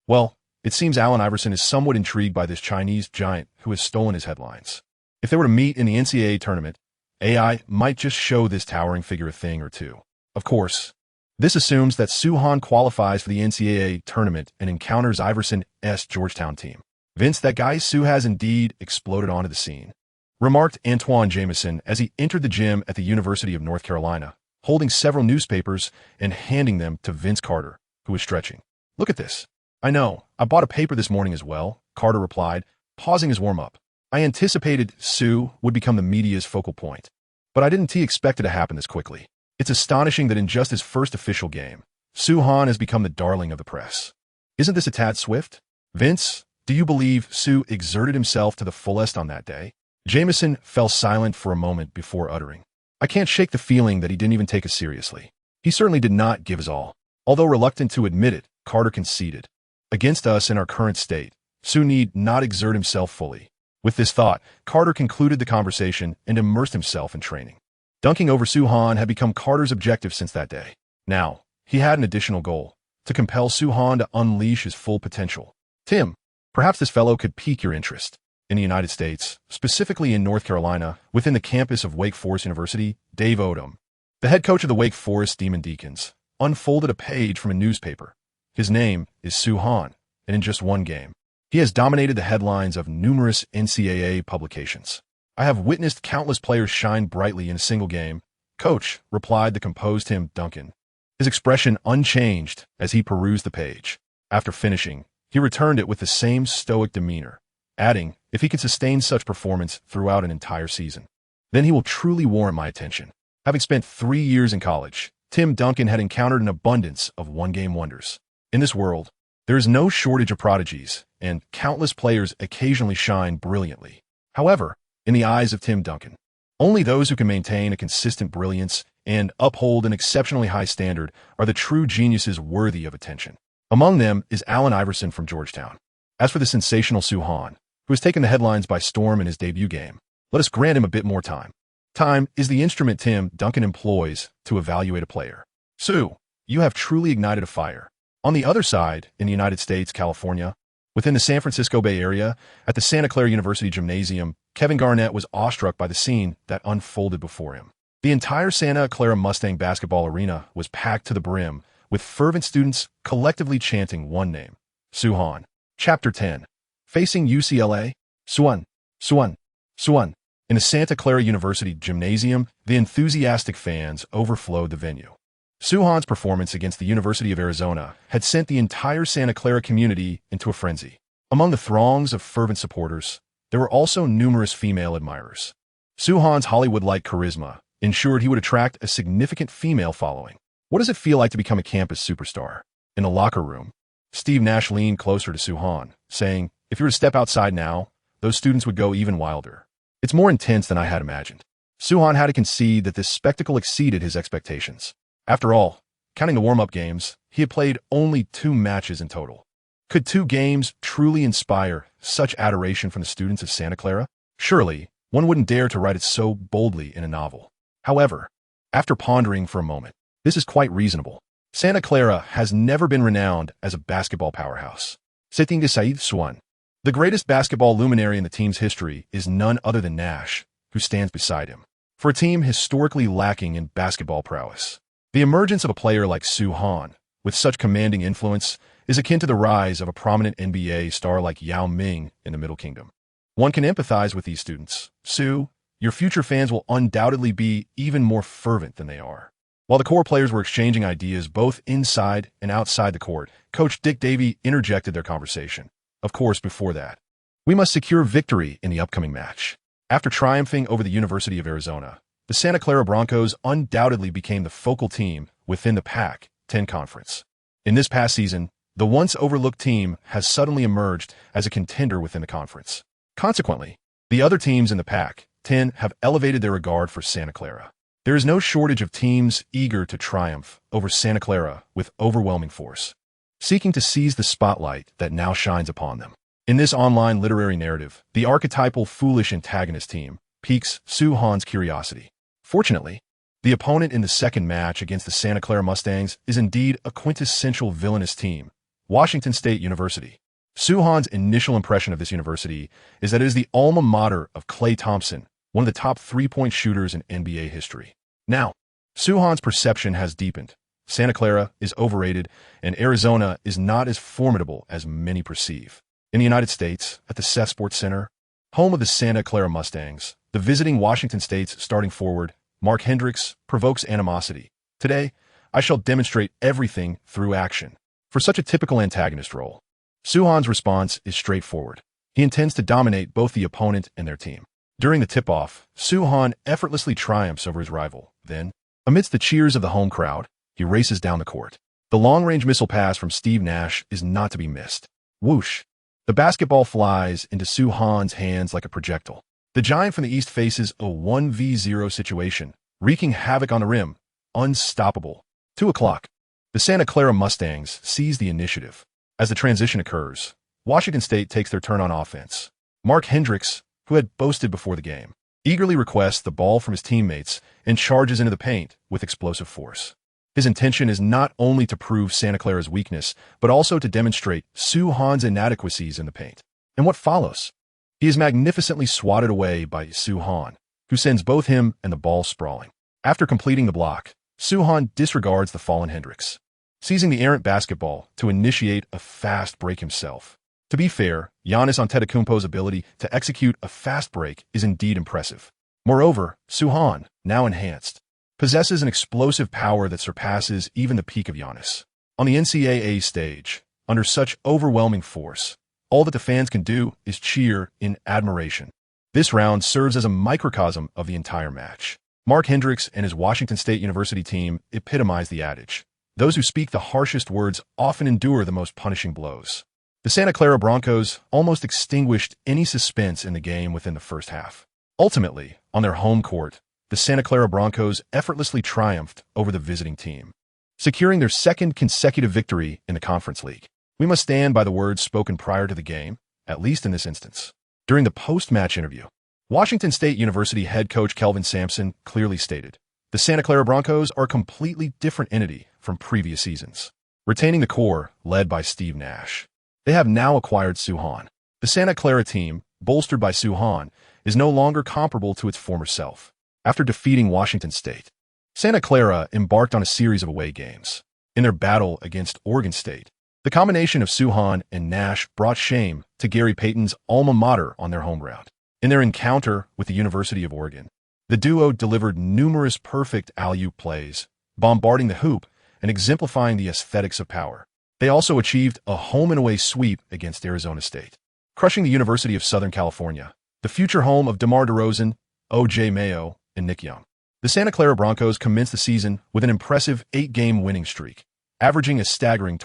Well, it seems Allen Iverson is somewhat intrigued by this Chinese giant who has stolen his headlines. If they were to meet in the NCAA tournament, AI might just show this towering figure a thing or two. Of course, this assumes that Soo-Hon qualifies for the NCAA tournament and encounters Iverson's Georgetown team. Vince, that guy Soo has indeed exploded onto the scene, remarked Antoine Jameson as he entered the gym at the University of North Carolina, holding several newspapers and handing them to Vince Carter, who was stretching. "Look at this." "I know. I bought a paper this morning as well," Carter replied, pausing his warm-up. "I anticipated Sue would become the media's focal point, but I didn't expect it to happen this quickly. It's astonishing that in just his first official game, Sue Han has become the darling of the press. Isn't this a tad swift? Vince, do you believe Sue exerted himself to the fullest on that day?" Jameson fell silent for a moment before uttering, "I can't shake the feeling that he didn't even take us seriously. He certainly did not give his all." Although reluctant to admit it, Carter conceded. "Against us in our current state, Sue need not exert himself fully." With this thought, Carter concluded the conversation and immersed himself in training. Dunking over Sue Han had become Carter's objective since that day. Now, he had an additional goal: to compel Sue Han to unleash his full potential. "Tim, perhaps this fellow could pique your interest." In the United States, specifically in North Carolina, within the campus of Wake Forest University, Dave Odom, the head coach of the Wake Forest Demon Deacons, unfolded a page from a newspaper. His name is Sue Han, and in just one game, he has dominated the headlines of numerous NCAA publications. "I have witnessed countless players shine brightly in a single game," Coach replied the composed Tim Duncan, his expression unchanged as he perused the page. After finishing, he returned it with the same stoic demeanor, adding, "If he could sustain such performance throughout an entire season, then he will truly warrant my attention." Having spent 3 years in college, Tim Duncan had encountered an abundance of one-game wonders. In this world, there is no shortage of prodigies, and countless players occasionally shine brilliantly. However, in the eyes of Tim Duncan, only those who can maintain a consistent brilliance and uphold an exceptionally high standard are the true geniuses worthy of attention. Among them is Allen Iverson from Georgetown. As for the sensational Sue Han, who has taken the headlines by storm in his debut game, let us grant him a bit more time. Time is the instrument Tim Duncan employs to evaluate a player. "Sue, you have truly ignited a fire." On the other side, in the United States, California, within the San Francisco Bay Area, at the Santa Clara University Gymnasium, Kevin Garnett was awestruck by the scene that unfolded before him. The entire Santa Clara Mustang basketball arena was packed to the brim, with fervent students collectively chanting one name: Sue Han. Chapter 10. Facing UCLA, Suan, Suan, Suan. In the Santa Clara University Gymnasium, the enthusiastic fans overflowed the venue. Sue Han's performance against the University of Arizona had sent the entire Santa Clara community into a frenzy. Among the throngs of fervent supporters, there were also numerous female admirers. Sue Han's Hollywood-like charisma ensured he would attract a significant female following. What does it feel like to become a campus superstar? In the locker room, SteveNash leaned closer to Sue Han, saying, "If you were to step outside now, those students would go even wilder. It's more intense than I had imagined." Sue Han had to concede that this spectacle exceeded his expectations. After all, counting the warm-up games, he had played only 2 matches in total. Could 2 games truly inspire such adoration from the students of Santa Clara? Surely, one wouldn't dare to write it so boldly in a novel. However, after pondering for a moment, this is quite reasonable. Santa Clara has never been renowned as a basketball powerhouse. Setting de Said Suan, the greatest basketball luminary in the team's history, is none other than Nash, who stands beside him. For a team historically lacking in basketball prowess, the emergence of a player like Sue Han, with such commanding influence, is akin to the rise of a prominent NBA star like Yao Ming in the Middle Kingdom. One can empathize with these students. Sue, your future fans will undoubtedly be even more fervent than they are. While the core players were exchanging ideas both inside and outside the court, Coach Dick Davey interjected their conversation. Of course, before that, we must secure victory in the upcoming match. After triumphing over the University of Arizona, the Santa Clara Broncos undoubtedly became the focal team within the Pac-10 conference. In this past season, the once overlooked team has suddenly emerged as a contender within the conference. Consequently, the other teams in the Pac-10 have elevated their regard for Santa Clara. There is no shortage of teams eager to triumph over Santa Clara with overwhelming force, seeking to seize the spotlight that now shines upon them. In this online literary narrative, the archetypal foolish antagonist team piques Sue Han's curiosity. Fortunately, the opponent in the second match against the Santa Clara Mustangs is indeed a quintessential villainous team, Washington State University. Sue Han's initial impression of this university is that it is the alma mater of Klay Thompson, one of the top three-point shooters in NBA history. Now, Sue Han's perception has deepened. Santa Clara is overrated, and Arizona is not as formidable as many perceive. In the United States, at the Seth Sports Center, home of the Santa Clara Mustangs, the visiting Washington State's starting forward, Mark Hendricks, provokes animosity. Today, I shall demonstrate everything through action. For such a typical antagonist role, Soo-Han's response is straightforward. He intends to dominate both the opponent and their team. During the tip-off, Soo-Han effortlessly triumphs over his rival. Then, amidst the cheers of the home crowd, he races down the court. The long-range missile pass from SteveNash is not to be missed. Whoosh! The basketball flies into Soo-Han's hands like a projectile. The giant from the east faces a 1v0 situation, wreaking havoc on the rim. Unstoppable. 2 o'clock. The Santa Clara Mustangs seize the initiative. As the transition occurs, Washington State takes their turn on offense. Mark Hendricks, who had boasted before the game, eagerly requests the ball from his teammates and charges into the paint with explosive force. His intention is not only to prove Santa Clara's weakness, but also to demonstrate Soo-Han's inadequacies in the paint. And what follows? He is magnificently swatted away by Soo-Han, who sends both him and the ball sprawling. After completing the block, Soo-Han disregards the fallen Hendricks, seizing the errant basketball to initiate a fast break himself. To be fair, Giannis Antetokounmpo's ability to execute a fast break is indeed impressive. Moreover, Soo-Han, now enhanced, possesses an explosive power that surpasses even the peak of Giannis. On the NCAA stage, under such overwhelming force, all that the fans can do is cheer in admiration. This round serves as a microcosm of the entire match. Mark Hendricks and his Washington State University team epitomize the adage. Those who speak the harshest words often endure the most punishing blows. The Santa Clara Broncos almost extinguished any suspense in the game within the first half. Ultimately, on their home court, the Santa Clara Broncos effortlessly triumphed over the visiting team, securing their second consecutive victory in the Conference League. We must stand by the words spoken prior to the game, at least in this instance. During the post-match interview, Washington State University head coach Kelvin Sampson clearly stated, the Santa Clara Broncos are a completely different entity from previous seasons. Retaining the core, led by SteveNash, they have now acquired Soo-Han. The Santa Clara team, bolstered by Soo-Han, is no longer comparable to its former self. After defeating Washington State, Santa Clara embarked on a series of away games. In their battle against Oregon State, the combination of Soo-Han and Nash brought shame to Gary Payton's alma mater on their home ground. In their encounter with the University of Oregon, the duo delivered numerous perfect alley-oop plays, bombarding the hoop and exemplifying the aesthetics of power. They also achieved a home-and-away sweep against Arizona State, crushing the University of Southern California, the future home of DeMar DeRozan, O.J. Mayo, and Nick Young. The Santa Clara Broncos commenced the season with an impressive 8-game winning streak, averaging a staggering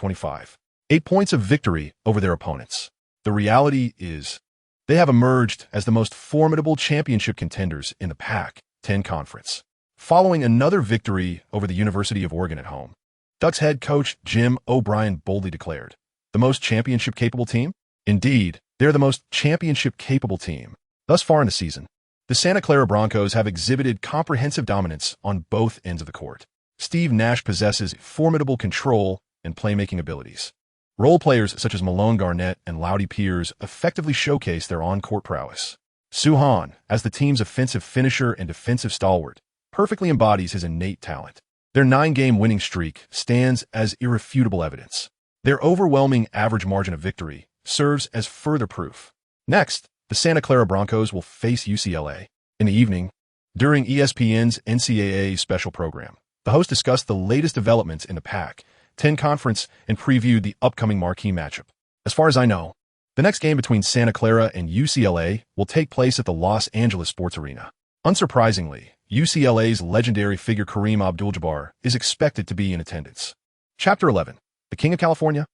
8 points of victory over their opponents. The reality is, they have emerged as the most formidable championship contenders in the Pac-10 Conference. Following another victory over the University of Oregon at home, Ducks head coach Jim O'Brien boldly declared, the most championship-capable team? Indeed, they're the most championship-capable team. Thus far in the season, the Santa Clara Broncos have exhibited comprehensive dominance on both ends of the court. SteveNash possesses formidable control and playmaking abilities. Role players such as Malone Garnett and Loudy Pierce effectively showcase their on-court prowess. Soo-Han, as the team's offensive finisher and defensive stalwart, perfectly embodies his innate talent. Their 9-game winning streak stands as irrefutable evidence. Their overwhelming average margin of victory serves as further proof. Next, the Santa Clara Broncos will face UCLA. In the evening, during ESPN's NCAA special program, the host discussed the latest developments in the Pac-10 Conference and previewed the upcoming marquee matchup. As far as I know, the next game between Santa Clara and UCLA will take place at the Los Angeles Sports Arena. Unsurprisingly, UCLA's legendary figure Kareem Abdul-Jabbar is expected to be in attendance. Chapter 11. The King of California?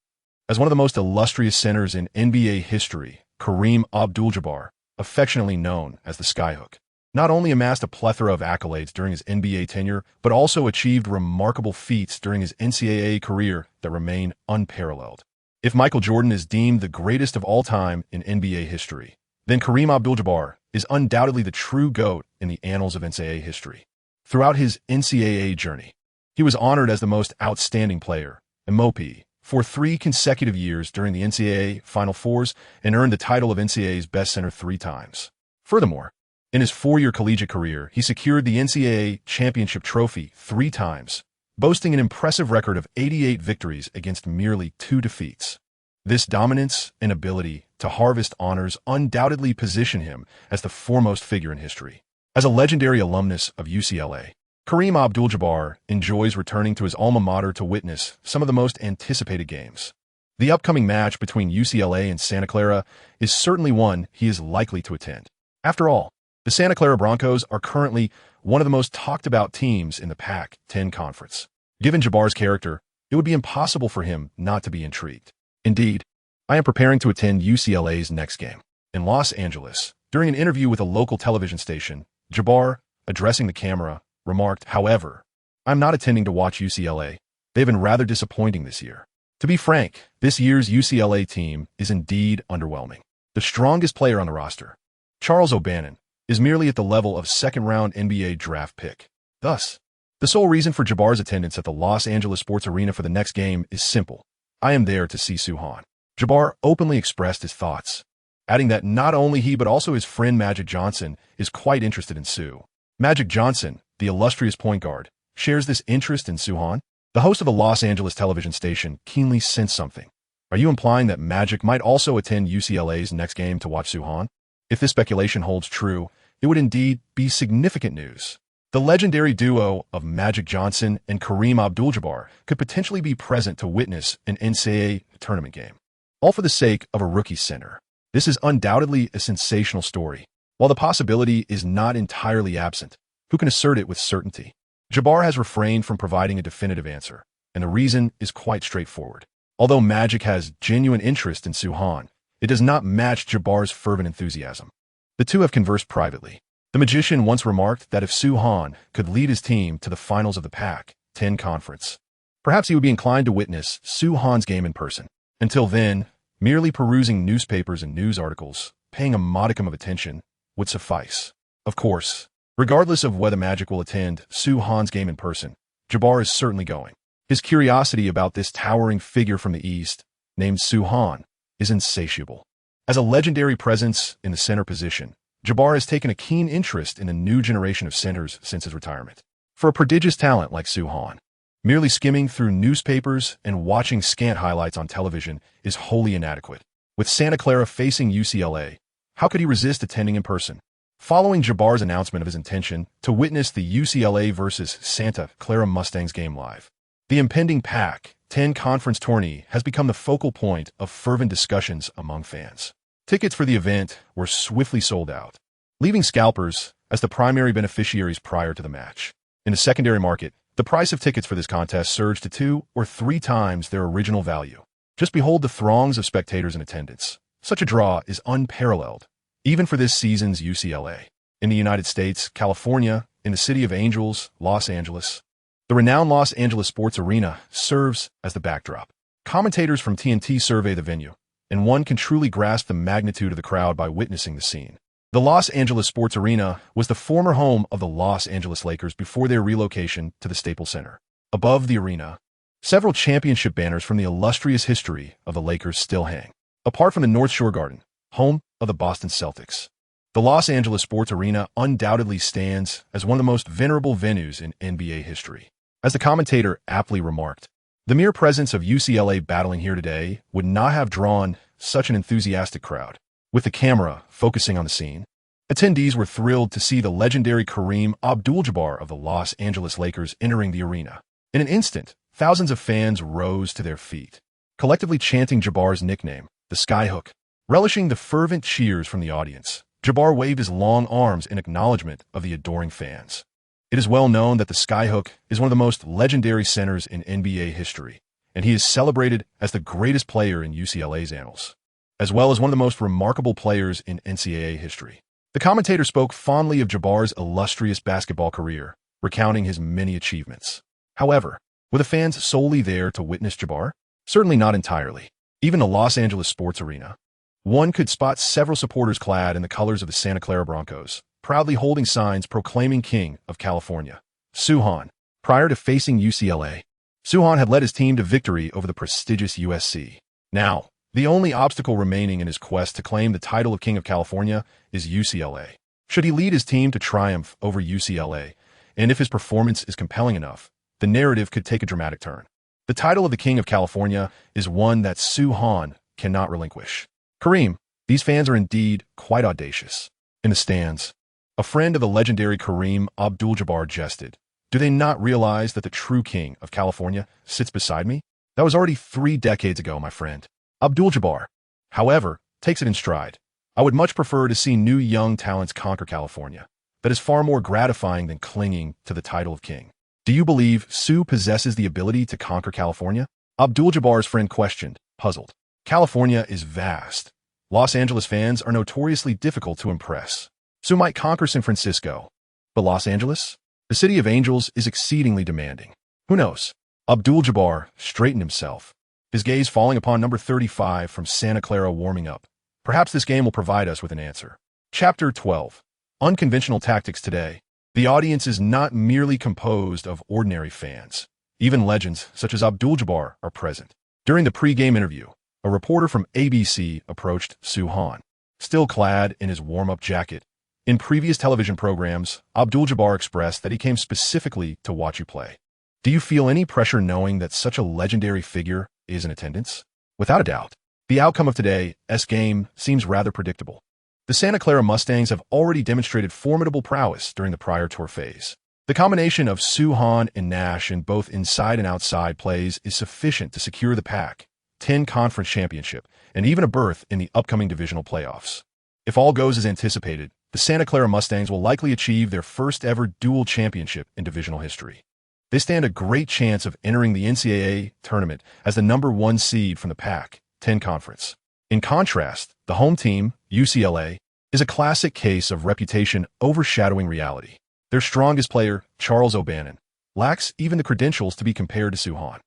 As one of the most illustrious centers in NBA history, Kareem Abdul-Jabbar, affectionately known as the Skyhook, not only amassed a plethora of accolades during his NBA tenure, but also achieved remarkable feats during his NCAA career that remain unparalleled. If Michael Jordan is deemed the greatest of all time in NBA history, then Kareem Abdul-Jabbar is undoubtedly the true GOAT in the annals of NCAA history. Throughout his NCAA journey, he was honored as the most outstanding player, MOP, for 3 consecutive years during the NCAA Final Fours and earned the title of NCAA's best center 3 times. Furthermore, in his 4-year collegiate career, he secured the NCAA championship trophy 3 times, boasting an impressive record of 88 victories against merely 2 defeats. This dominance and ability to harvest honors undoubtedly position him as the foremost figure in history. As a legendary alumnus of UCLA, Kareem Abdul-Jabbar enjoys returning to his alma mater to witness some of the most anticipated games. The upcoming match between UCLA and Santa Clara is certainly one he is likely to attend. After all, the Santa Clara Broncos are currently one of the most talked-about teams in the Pac-10 conference. Given Jabbar's character, it would be impossible for him not to be intrigued. Indeed, I am preparing to attend UCLA's next game. In Los Angeles, during an interview with a local television station, Jabbar, addressing the camera, remarked, "However, I'm not attending to watch UCLA. They've been rather disappointing this year. To be frank, this year's UCLA team is indeed underwhelming. The strongest player on the roster, Charles O'Bannon, is merely at the level of second-round NBA draft pick. Thus, the sole reason for Jabbar's attendance at the Los Angeles Sports Arena for the next game is simple. I am there to see Suhan." Jabbar openly expressed his thoughts, adding that not only he but also his friend Magic Johnson is quite interested in Sue. Magic Johnson, the illustrious point guard, shares this interest in Suhan. The host of a Los Angeles television station keenly sensed something. "Are you implying that Magic might also attend UCLA's next game to watch Suhan?" If this speculation holds true, it would indeed be significant news. The legendary duo of Magic Johnson and Kareem Abdul-Jabbar could potentially be present to witness an NCAA tournament game, all for the sake of a rookie center. This is undoubtedly a sensational story. While the possibility is not entirely absent, who can assert it with certainty? Jabbar has refrained from providing a definitive answer, and the reason is quite straightforward. Although Magic has genuine interest in Suhan, it does not match Jabbar's fervent enthusiasm. The two have conversed privately. The magician once remarked that if Suhan could lead his team to the finals of the Pac-10 conference, perhaps he would be inclined to witness Suhan's game in person. Until then, merely perusing newspapers and news articles, paying a modicum of attention, would suffice. Of course, regardless of whether Magic will attend Suhan's game in person, Jabbar is certainly going. His curiosity about this towering figure from the East, named Suhan, is insatiable. As a legendary presence in the center position, Jabbar has taken a keen interest in the new generation of centers since his retirement. For a prodigious talent like Suhan, merely skimming through newspapers and watching scant highlights on television is wholly inadequate. With Santa Clara facing UCLA, how could he resist attending in person? Following Jabbar's announcement of his intention to witness the UCLA versus Santa Clara Mustangs game live, the impending Pac-10 conference tourney has become the focal point of fervent discussions among fans. Tickets for the event were swiftly sold out, leaving scalpers as the primary beneficiaries prior to the match. In the secondary market, the price of tickets for this contest surged to 2 or 3 times their original value. Just behold the throngs of spectators in attendance. Such a draw is unparalleled, even for this season's UCLA. In the United States, California, in the City of Angels, Los Angeles, the renowned Los Angeles Sports Arena serves as the backdrop. Commentators from TNT survey the venue, and one can truly grasp the magnitude of the crowd by witnessing the scene. The Los Angeles Sports Arena was the former home of the Los Angeles Lakers before their relocation to the Staples Center. Above the arena, several championship banners from the illustrious history of the Lakers still hang. Apart from the North Shore Garden, home of the Boston Celtics, the Los Angeles Sports Arena undoubtedly stands as one of the most venerable venues in NBA history. As the commentator aptly remarked, the mere presence of UCLA battling here today would not have drawn such an enthusiastic crowd. With the camera focusing on the scene, attendees were thrilled to see the legendary Kareem Abdul-Jabbar of the Los Angeles Lakers entering the arena. In an instant, thousands of fans rose to their feet, collectively chanting Jabbar's nickname, the Skyhook. Relishing the fervent cheers from the audience, Jabbar waved his long arms in acknowledgement of the adoring fans. It is well known that the Skyhook is one of the most legendary centers in NBA history, and he is celebrated as the greatest player in UCLA's annals, as well as one of the most remarkable players in NCAA history. The commentator spoke fondly of Jabbar's illustrious basketball career, recounting his many achievements. However, were the fans solely there to witness Jabbar? Certainly not entirely. Even the Los Angeles Sports Arena, one could spot several supporters clad in the colors of the Santa Clara Broncos, proudly holding signs proclaiming King of California. Suhan. Prior to facing UCLA, Suhan had led his team to victory over the prestigious USC. Now, the only obstacle remaining in his quest to claim the title of King of California is UCLA. Should he lead his team to triumph over UCLA, and if his performance is compelling enough, the narrative could take a dramatic turn. The title of the King of California is one that Suhan cannot relinquish. Kareem, these fans are indeed quite audacious. In the stands, a friend of the legendary Kareem Abdul-Jabbar jested, Do they not realize that the true king of California sits beside me? That was already 3 decades ago, my friend. Abdul-Jabbar, however, takes it in stride. I would much prefer to see new young talents conquer California. That is far more gratifying than clinging to the title of king. Do you believe Sue possesses the ability to conquer California? Abdul-Jabbar's friend questioned, puzzled. California is vast. Los Angeles fans are notoriously difficult to impress. Sue might conquer San Francisco. But Los Angeles? The city of angels is exceedingly demanding. Who knows? Abdul-Jabbar straightened himself, his gaze falling upon number 35 from Santa Clara warming up. Perhaps this game will provide us with an answer. Chapter 12. Unconventional tactics today. The audience is not merely composed of ordinary fans. Even legends such as Abdul-Jabbar are present. During the pre-game interview, a reporter from ABC approached Sue Han, still clad in his warm-up jacket. In previous television programs, Abdul-Jabbar expressed that he came specifically to watch you play. Do you feel any pressure knowing that such a legendary figure is in attendance? Without a doubt, the outcome of today's game seems rather predictable. The Santa Clara Mustangs have already demonstrated formidable prowess during the prior tour phase. The combination of Sue Han and Nash in both inside and outside plays is sufficient to secure the Pac-10 Conference Championship and even a berth in the upcoming divisional playoffs. If all goes as anticipated, the Santa Clara Mustangs will likely achieve their first ever dual championship in divisional history. They stand a great chance of entering the NCAA tournament as the number 1 seed from the Pac-10 Conference. In contrast, the home team, UCLA, is a classic case of reputation overshadowing reality. Their strongest player, Charles O'Bannon, lacks even the credentials to be compared to Sue Han.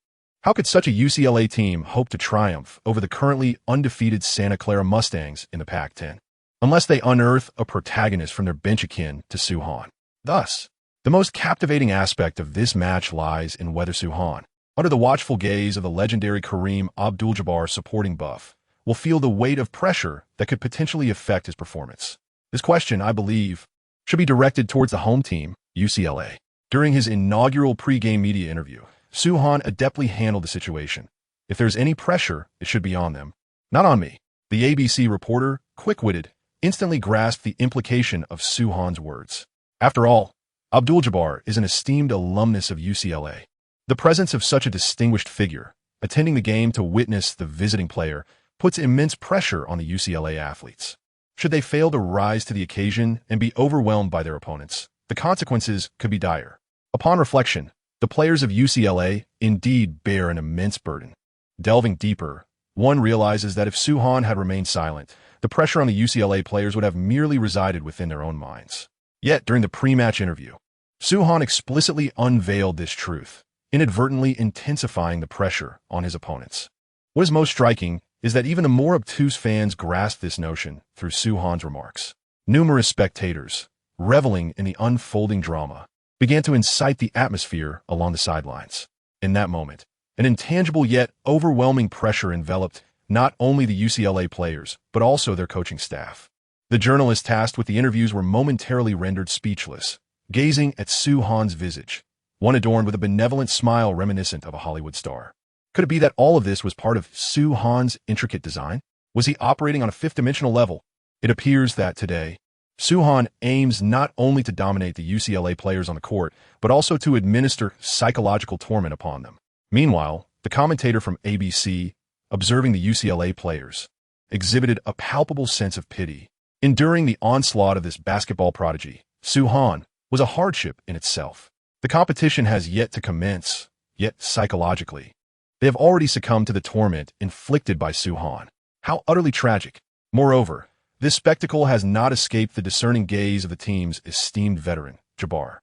How could such a UCLA team hope to triumph over the currently undefeated Santa Clara Mustangs in the Pac-10, unless they unearth a protagonist from their bench akin to Sue Han? Thus, the most captivating aspect of this match lies in whether Sue Han, under the watchful gaze of the legendary Kareem Abdul-Jabbar supporting buff, will feel the weight of pressure that could potentially affect his performance. This question, I believe, should be directed towards the home team, UCLA. During his inaugural pre-game media interview, Sue Han adeptly handled the situation. If there's any pressure, it should be on them, not on me. The ABC reporter, quick-witted, instantly grasped the implication of Sue Han's words. After all, Abdul-Jabbar is an esteemed alumnus of UCLA. The presence of such a distinguished figure, attending the game to witness the visiting player, puts immense pressure on the UCLA athletes. Should they fail to rise to the occasion and be overwhelmed by their opponents, the consequences could be dire. Upon reflection, the players of UCLA indeed bear an immense burden. Delving deeper, one realizes that if Sue Han had remained silent, the pressure on the UCLA players would have merely resided within their own minds. Yet, during the pre-match interview, Sue Han explicitly unveiled this truth, inadvertently intensifying the pressure on his opponents. What is most striking is that even the more obtuse fans grasp this notion through Sue Han's remarks. Numerous spectators, reveling in the unfolding drama, began to incite the atmosphere along the sidelines. In that moment, an intangible yet overwhelming pressure enveloped not only the UCLA players, but also their coaching staff. The journalists tasked with the interviews were momentarily rendered speechless, gazing at Sue Han's visage, one adorned with a benevolent smile reminiscent of a Hollywood star. Could it be that all of this was part of Sue Han's intricate design? Was he operating on a fifth-dimensional level? It appears that today, Sue Han aims not only to dominate the UCLA players on the court, but also to administer psychological torment upon them. Meanwhile, the commentator from ABC, observing the UCLA players, exhibited a palpable sense of pity. Enduring the onslaught of this basketball prodigy, Sue Han, was a hardship in itself. The competition has yet to commence, yet psychologically, they have already succumbed to the torment inflicted by Sue Han. How utterly tragic. Moreover, this spectacle has not escaped the discerning gaze of the team's esteemed veteran, Jabbar.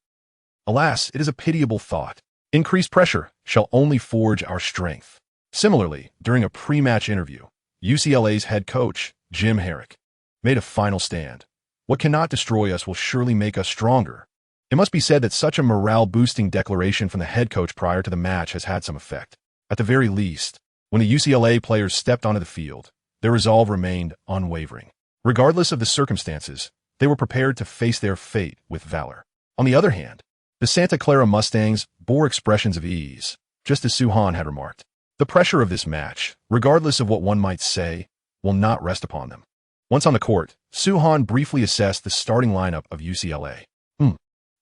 Alas, it is a pitiable thought. Increased pressure shall only forge our strength. Similarly, during a pre-match interview, UCLA's head coach, Jim Herrick, made a final stand. What cannot destroy us will surely make us stronger. It must be said that such a morale-boosting declaration from the head coach prior to the match has had some effect. At the very least, when the UCLA players stepped onto the field, their resolve remained unwavering. Regardless of the circumstances, they were prepared to face their fate with valor. On the other hand, the Santa Clara Mustangs bore expressions of ease, just as Sue Han had remarked. The pressure of this match, regardless of what one might say, will not rest upon them. Once on the court, Sue Han briefly assessed the starting lineup of UCLA.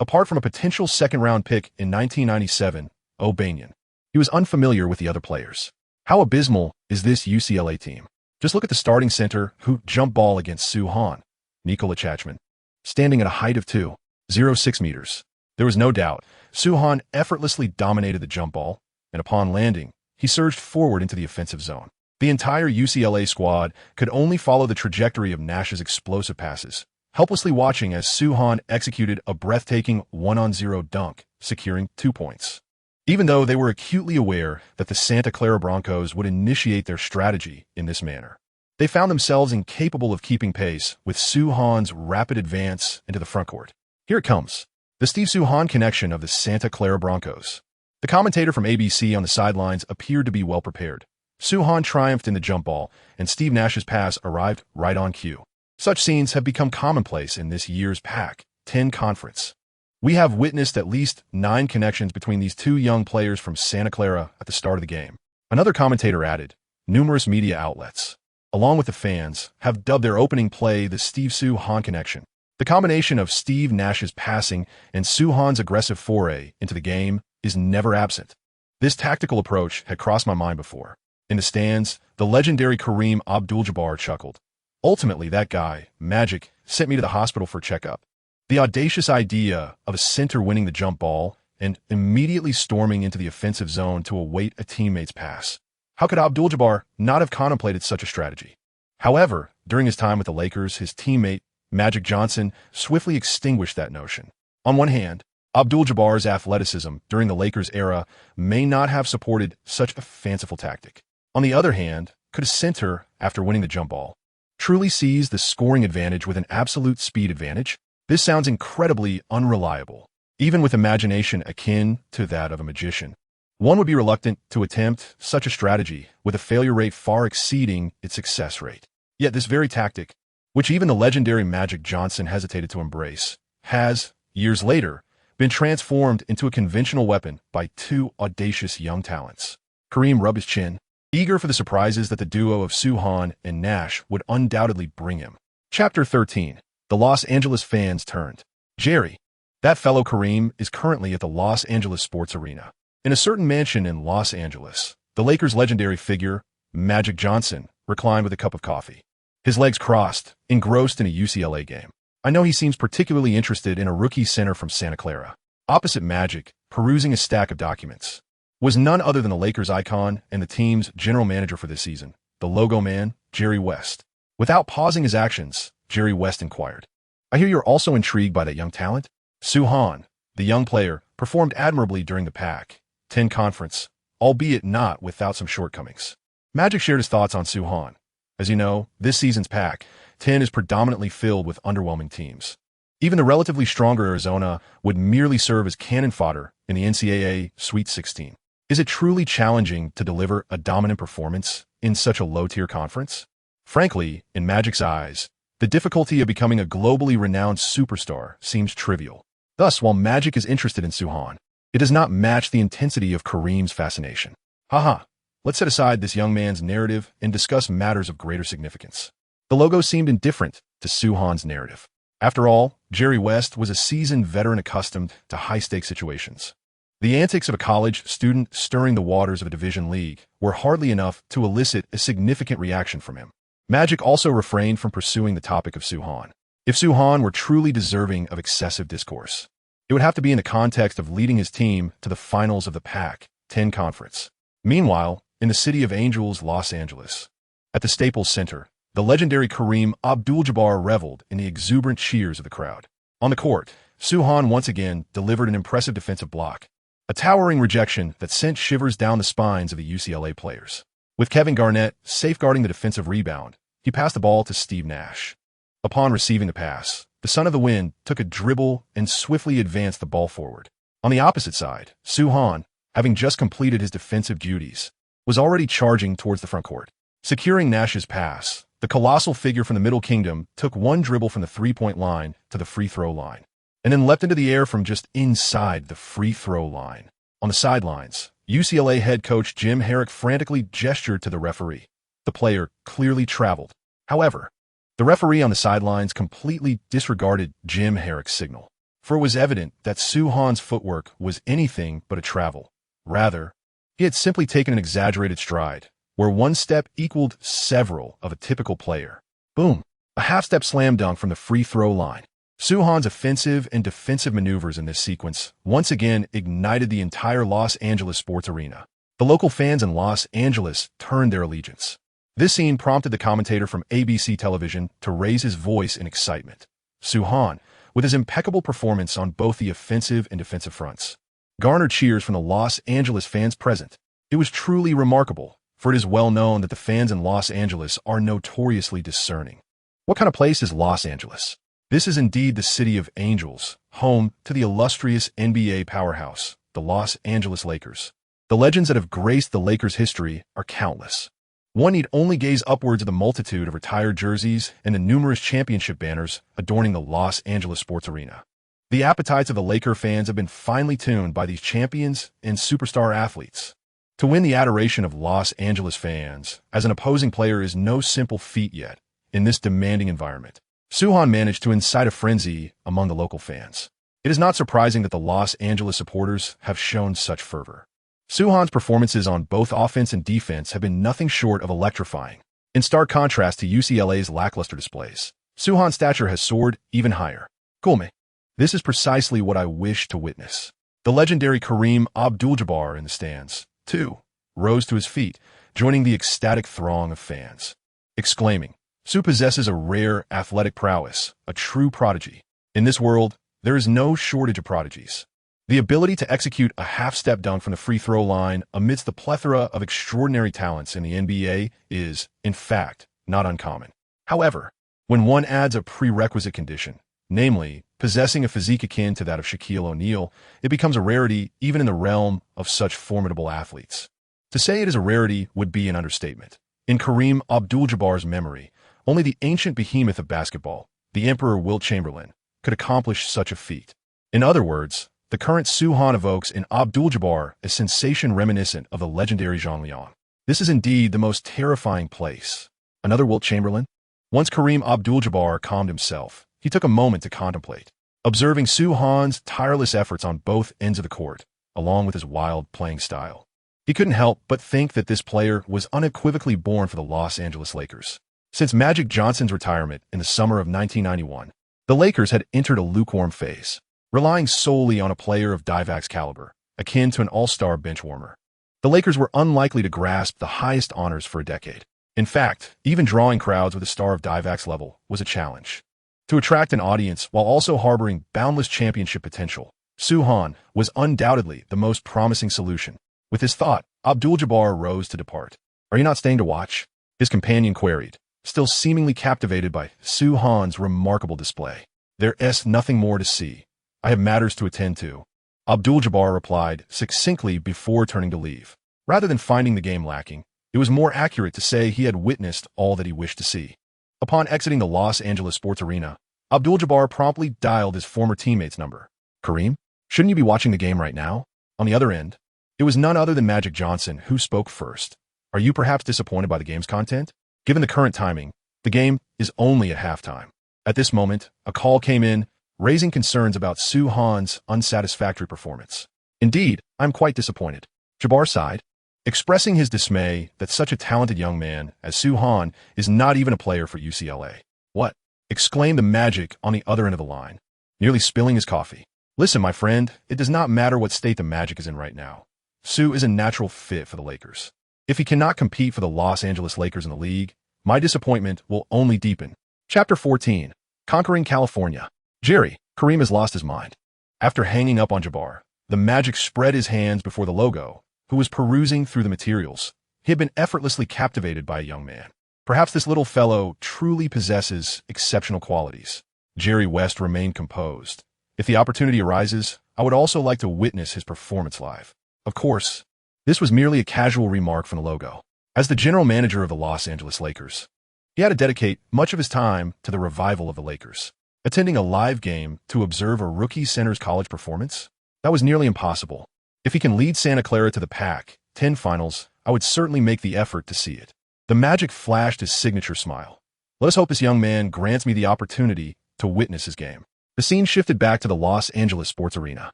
Apart from a potential second-round pick in 1997, O'Banion, he was unfamiliar with the other players. How abysmal is this UCLA team? Just look at the starting center who jump ball against Sue Han, Nikola Chachman, standing at a height of 2.06 meters. There was no doubt Sue Han effortlessly dominated the jump ball, and upon landing, he surged forward into the offensive zone. The entire UCLA squad could only follow the trajectory of Nash's explosive passes, helplessly watching as Sue Han executed a breathtaking 1-on-0 dunk, securing 2 points. Even though they were acutely aware that the Santa Clara Broncos would initiate their strategy in this manner, they found themselves incapable of keeping pace with Sue Han's rapid advance into the frontcourt. Here it comes, the Steve-Sue Han connection of the Santa Clara Broncos. The commentator from ABC on the sidelines appeared to be well prepared. Sue Han triumphed in the jump ball, and SteveNash's pass arrived right on cue. Such scenes have become commonplace in this year's Pac-10 conference. We have witnessed at least 9 connections between these two young players from Santa Clara at the start of the game. Another commentator added, numerous media outlets, along with the fans, have dubbed their opening play the Steve-Sue Han connection. The combination of SteveNash's passing and Sue Han's aggressive foray into the game is never absent. This tactical approach had crossed my mind before. In the stands, the legendary Kareem Abdul-Jabbar chuckled. Ultimately, that guy, Magic, sent me to the hospital for a checkup. The audacious idea of a center winning the jump ball and immediately storming into the offensive zone to await a teammate's pass. How could Abdul-Jabbar not have contemplated such a strategy? However, during his time with the Lakers, his teammate, Magic Johnson, swiftly extinguished that notion. On one hand, Abdul-Jabbar's athleticism during the Lakers era may not have supported such a fanciful tactic. On the other hand, could a center, after winning the jump ball, truly seize the scoring advantage with an absolute speed advantage? This sounds incredibly unreliable. Even with imagination akin to that of a magician, one would be reluctant to attempt such a strategy with a failure rate far exceeding its success rate. Yet this very tactic, which even the legendary Magic Johnson hesitated to embrace, has, years later, been transformed into a conventional weapon by 2 audacious young talents. Kareem rubbed his chin, eager for the surprises that the duo of Sue Han and Nash would undoubtedly bring him. Chapter 13. The Los Angeles fans turned. Jerry, that fellow Kareem, is currently at the Los Angeles Sports Arena. In a certain mansion in Los Angeles, the Lakers' legendary figure, Magic Johnson, reclined with a cup of coffee. His legs crossed, engrossed in a UCLA game. I know he seems particularly interested in a rookie center from Santa Clara. Opposite Magic, perusing a stack of documents, was none other than the Lakers icon and the team's general manager for this season, the logo man, Jerry West. Without pausing his actions, Jerry West inquired, I hear you're also intrigued by that young talent? Sue Han, the young player, performed admirably during the Pac-10 conference, albeit not without some shortcomings. Magic shared his thoughts on Sue Han. As you know, this season's Pac-10 is predominantly filled with underwhelming teams. Even the relatively stronger Arizona would merely serve as cannon fodder in the NCAA Sweet 16. Is it truly challenging to deliver a dominant performance in such a low-tier conference? Frankly, in Magic's eyes, the difficulty of becoming a globally renowned superstar seems trivial. Thus, while Magic is interested in Sue Han, it does not match the intensity of Kareem's fascination. Haha, let's set aside this young man's narrative and discuss matters of greater significance. The logo seemed indifferent to Sue Han's narrative. After all, Jerry West was a seasoned veteran accustomed to high-stakes situations. The antics of a college student stirring the waters of a division league were hardly enough to elicit a significant reaction from him. Magic also refrained from pursuing the topic of Sue Han. If Sue Han were truly deserving of excessive discourse, it would have to be in the context of leading his team to the finals of the Pac-10 conference. Meanwhile, in the city of Angels, Los Angeles, at the Staples Center, the legendary Kareem Abdul-Jabbar reveled in the exuberant cheers of the crowd. On the court, Sue Han once again delivered an impressive defensive block, a towering rejection that sent shivers down the spines of the UCLA players. With Kevin Garnett safeguarding the defensive rebound, he passed the ball to Steve Nash. Upon receiving the pass, the son of the wind took a dribble and swiftly advanced the ball forward. On the opposite side, Sue Han, having just completed his defensive duties, was already charging towards the front court. Securing Nash's pass, the colossal figure from the Middle Kingdom took one dribble from the three-point line to the free throw line, and then leapt into the air from just inside the free throw line. On the sidelines, UCLA head coach Jim Herrick frantically gestured to the referee. The player clearly traveled. However, the referee on the sidelines completely disregarded Jim Herrick's signal. for it was evident that Soo-Han's footwork was anything but a travel. Rather, he had simply taken an exaggerated stride, where one step equaled several of a typical player. Boom! A half-step slam dunk from the free throw line. Soo-Han's offensive and defensive maneuvers in this sequence once again ignited the entire Los Angeles sports arena. The local fans in Los Angeles turned their allegiance. This scene prompted the commentator from ABC television to raise his voice in excitement. Soo-Han, with his impeccable performance on both the offensive and defensive fronts, garnered cheers from the Los Angeles fans present. It was truly remarkable, for it is well known that the fans in Los Angeles are notoriously discerning. What kind of place is Los Angeles? This is indeed the city of angels, home to the illustrious NBA powerhouse, the Los Angeles Lakers. The legends that have graced the Lakers' history are countless. One need only gaze upwards at the multitude of retired jerseys and the numerous championship banners adorning the Los Angeles sports arena. The appetites of the Laker fans have been finely tuned by these champions and superstar athletes. To win the adoration of Los Angeles fans as an opposing player is no simple feat yet in this demanding environment. Soo-Han managed to incite a frenzy among the local fans. It is not surprising that the Los Angeles supporters have shown such fervor. Soo-Han's performances on both offense and defense have been nothing short of electrifying. In stark contrast to UCLA's lackluster displays, Soo-Han's stature has soared even higher. Cool me. This is precisely what I wish to witness. The legendary Kareem Abdul-Jabbar in the stands, too, rose to his feet, joining the ecstatic throng of fans, exclaiming, Soo possesses a rare athletic prowess, a true prodigy. In this world, there is no shortage of prodigies. The ability to execute a half-step dunk from the free throw line amidst the plethora of extraordinary talents in the NBA is, in fact, not uncommon. However, when one adds a prerequisite condition, namely, possessing a physique akin to that of Shaquille O'Neal, it becomes a rarity even in the realm of such formidable athletes. To say it is a rarity would be an understatement. In Kareem Abdul-Jabbar's memory, only the ancient behemoth of basketball, the Emperor Wilt Chamberlain, could accomplish such a feat. In other words, the current Soo-Han evokes in Abdul-Jabbar a sensation reminiscent of the legendary Jean Leon. This is indeed the most terrifying place. Another Wilt Chamberlain? Once Kareem Abdul-Jabbar calmed himself, he took a moment to contemplate, observing Soo-Han's tireless efforts on both ends of the court, along with his wild playing style. He couldn't help but think that this player was unequivocally born for the Los Angeles Lakers. Since Magic Johnson's retirement in the summer of 1991, the Lakers had entered a lukewarm phase, relying solely on a player of Divac's caliber, akin to an all-star bench warmer. The Lakers were unlikely to grasp the highest honors for a decade. In fact, even drawing crowds with a star of Divac's level was a challenge. To attract an audience while also harboring boundless championship potential, Soo-Han was undoubtedly the most promising solution. With his thought, Abdul-Jabbar rose to depart. Are you not staying to watch? His companion queried, still seemingly captivated by Soo-Han's remarkable display. There's nothing more to see. I have matters to attend to. Abdul-Jabbar replied succinctly before turning to leave. Rather than finding the game lacking, it was more accurate to say he had witnessed all that he wished to see. Upon exiting the Los Angeles sports arena, Abdul-Jabbar promptly dialed his former teammate's number. Kareem, shouldn't you be watching the game right now? On the other end, it was none other than Magic Johnson who spoke first. Are you perhaps disappointed by the game's content? Given the current timing, the game is only at halftime. At this moment, a call came in, raising concerns about Soo-Han's unsatisfactory performance. Indeed, I'm quite disappointed. Jabbar sighed, expressing his dismay that such a talented young man as Soo-Han is not even a player for UCLA. What? Exclaimed the Magic on the other end of the line, nearly spilling his coffee. Listen, my friend, it does not matter what state the Magic is in right now. Soo is a natural fit for the Lakers. If he cannot compete for the Los Angeles Lakers in the league, my disappointment will only deepen. Chapter 14. Conquering California. Jerry, Kareem has lost his mind. After hanging up on Jabbar, the Magic spread his hands before the logo, who was perusing through the materials. He had been effortlessly captivated by a young man. Perhaps this little fellow truly possesses exceptional qualities. Jerry West remained composed. If the opportunity arises, I would also like to witness his performance live. Of course, this was merely a casual remark from the logo. As the general manager of the Los Angeles Lakers, he had to dedicate much of his time to the revival of the Lakers. Attending a live game to observe a rookie center's college performance? That was nearly impossible. If he can lead Santa Clara to the Pac-10 finals, I would certainly make the effort to see it. The Magic flashed his signature smile. Let us hope this young man grants me the opportunity to witness his game. The scene shifted back to the Los Angeles sports arena.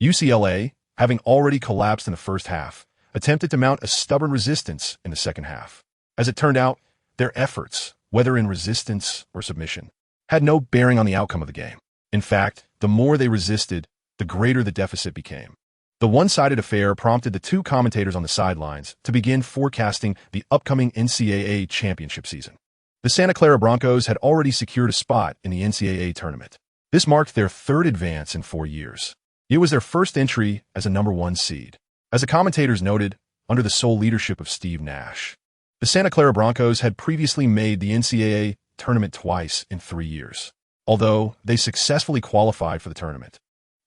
UCLA, having already collapsed in the first half, attempted to mount a stubborn resistance in the second half. As it turned out, their efforts, whether in resistance or submission, had no bearing on the outcome of the game. In fact, the more they resisted, the greater the deficit became. The one-sided affair prompted the two commentators on the sidelines to begin forecasting the upcoming NCAA championship season. The Santa Clara Broncos had already secured a spot in the NCAA tournament. This marked their third advance in 4 years. It was their first entry as a #1 seed. As the commentators noted, under the sole leadership of SteveNash, the Santa Clara Broncos had previously made the NCAA tournament twice in 3 years. Although they successfully qualified for the tournament,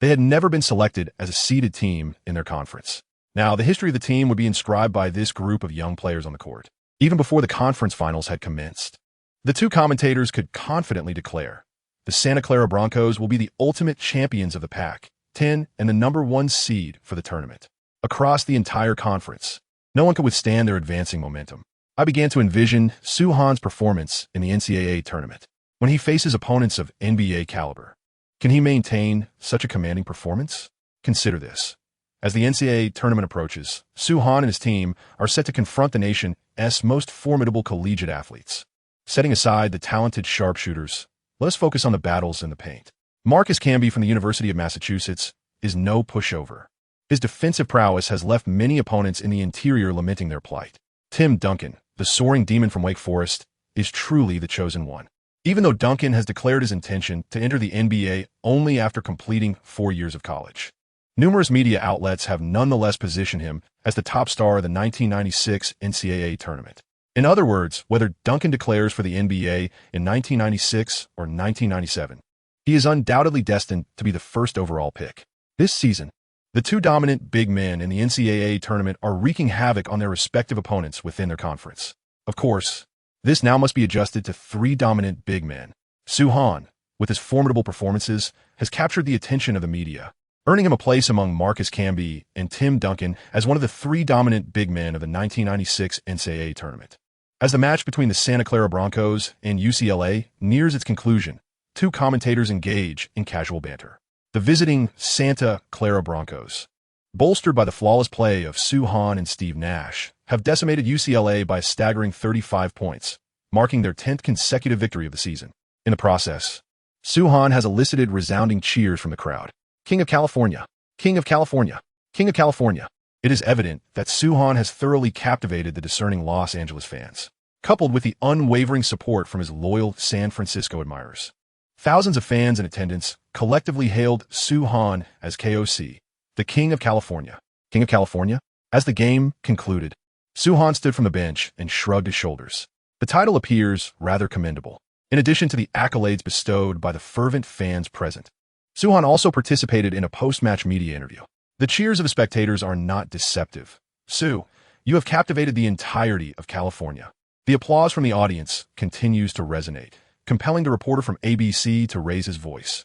they had never been selected as a seeded team in their conference. Now, the history of the team would be inscribed by this group of young players on the court, even before the conference finals had commenced. The two commentators could confidently declare, the Santa Clara Broncos will be the ultimate champions of the Pac-10 and the #1 seed for the tournament. Across the entire conference, no one could withstand their advancing momentum. I began to envision Suhan's performance in the NCAA tournament. When he faces opponents of NBA caliber, can he maintain such a commanding performance? Consider this. As the NCAA tournament approaches, Suhan and his team are set to confront the nation's most formidable collegiate athletes. Setting aside the talented sharpshooters, let us focus on the battles in the paint. Marcus Camby from the University of Massachusetts is no pushover. His defensive prowess has left many opponents in the interior lamenting their plight. Tim Duncan, the soaring demon from Wake Forest, is truly the chosen one. Even though Duncan has declared his intention to enter the NBA only after completing 4 years of college, numerous media outlets have nonetheless positioned him as the top star of the 1996 NCAA tournament. In other words, whether Duncan declares for the NBA in 1996 or 1997, he is undoubtedly destined to be the first overall pick. This season, the two dominant big men in the NCAA tournament are wreaking havoc on their respective opponents within their conference. Of course, this now must be adjusted to three dominant big men. Suhan, with his formidable performances, has captured the attention of the media, earning him a place among Marcus Camby and Tim Duncan as one of the three dominant big men of the 1996 NCAA tournament. As the match between the Santa Clara Broncos and UCLA nears its conclusion, two commentators engage in casual banter. The visiting Santa Clara Broncos, bolstered by the flawless play of Suhan and SteveNash, have decimated UCLA by a staggering 35 points, marking their 10th consecutive victory of the season. In the process, Suhan has elicited resounding cheers from the crowd. King of California, King of California, King of California. It is evident that Suhan has thoroughly captivated the discerning Los Angeles fans, coupled with the unwavering support from his loyal San Francisco admirers. Thousands of fans in attendance collectively hailed Suhan as KOC, the King of California. King of California? As the game concluded, Suhan stood from the bench and shrugged his shoulders. The title appears rather commendable, in addition to the accolades bestowed by the fervent fans present. Suhan also participated in a post-match media interview. The cheers of the spectators are not deceptive. Su, you have captivated the entirety of California. The applause from the audience continues to resonate, compelling the reporter from ABC to raise his voice.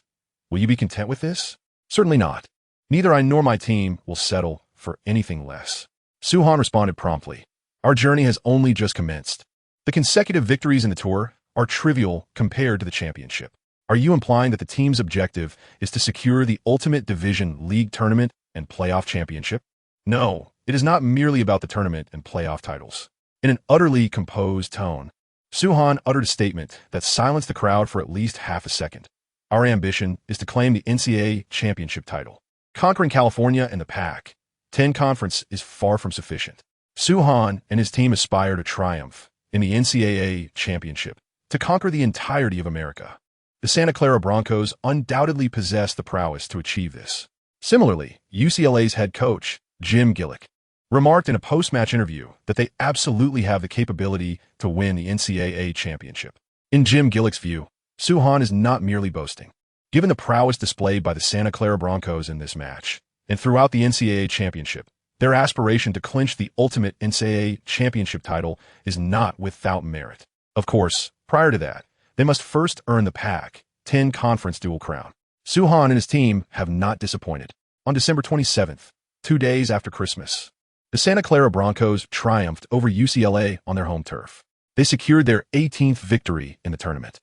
Will you be content with this? Certainly not. Neither I nor my team will settle for anything less. Suhan responded promptly. Our journey has only just commenced. The consecutive victories in the tour are trivial compared to the championship. Are you implying that the team's objective is to secure the ultimate Division League tournament and playoff championship? No, it is not merely about the tournament and playoff titles. In an utterly composed tone, Suhan uttered a statement that silenced the crowd for at least half a second. Our ambition is to claim the NCAA championship title. Conquering California and the Pac-10 conference is far from sufficient. Suhan and his team aspire to triumph in the NCAA championship, to conquer the entirety of America. The Santa Clara Broncos undoubtedly possess the prowess to achieve this. Similarly, UCLA's head coach, Jim Gillick, remarked in a post-match interview that they absolutely have the capability to win the NCAA championship. In Jim Gillick's view, Suhan is not merely boasting. Given the prowess displayed by the Santa Clara Broncos in this match, and throughout the NCAA championship, their aspiration to clinch the ultimate NCAA championship title is not without merit. Of course, prior to that, they must first earn the Pac-10 conference dual crown. Suhan and his team have not disappointed. On December 27th, 2 days after Christmas, the Santa Clara Broncos triumphed over UCLA on their home turf. They secured their 18th victory in the tournament.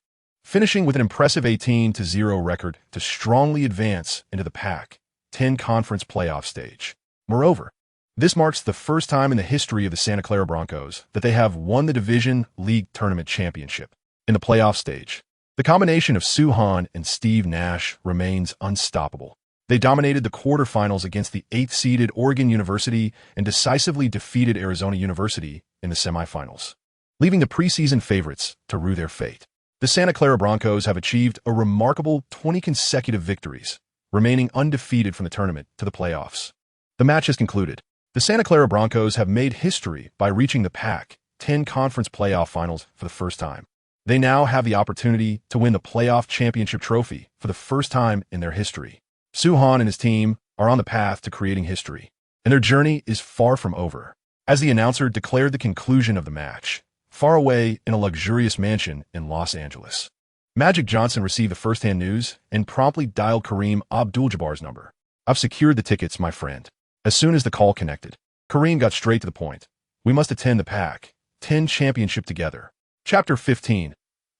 finishing with an impressive 18-0 record to strongly advance into the Pac-10 conference playoff stage. Moreover, this marks the first time in the history of the Santa Clara Broncos that they have won the Division League Tournament Championship. In the playoff stage, the combination of Sue Hahn and SteveNash remains unstoppable. They dominated the quarterfinals against the 8th-seeded Oregon University and decisively defeated Arizona University in the semifinals, leaving the preseason favorites to rue their fate. The Santa Clara Broncos have achieved a remarkable 20 consecutive victories, remaining undefeated from the tournament to the playoffs. The match has concluded. The Santa Clara Broncos have made history by reaching the Pac-10 Conference Playoff Finals for the first time. They now have the opportunity to win the playoff championship trophy for the first time in their history. Sue Hahn and his team are on the path to creating history, and their journey is far from over. As the announcer declared the conclusion of the match, far away in a luxurious mansion in Los Angeles, Magic Johnson received the first-hand news and promptly dialed Kareem Abdul-Jabbar's number. "I've secured the tickets, my friend." As soon as the call connected, Kareem got straight to the point. "We must attend the Pac-10 championship together." Chapter 15.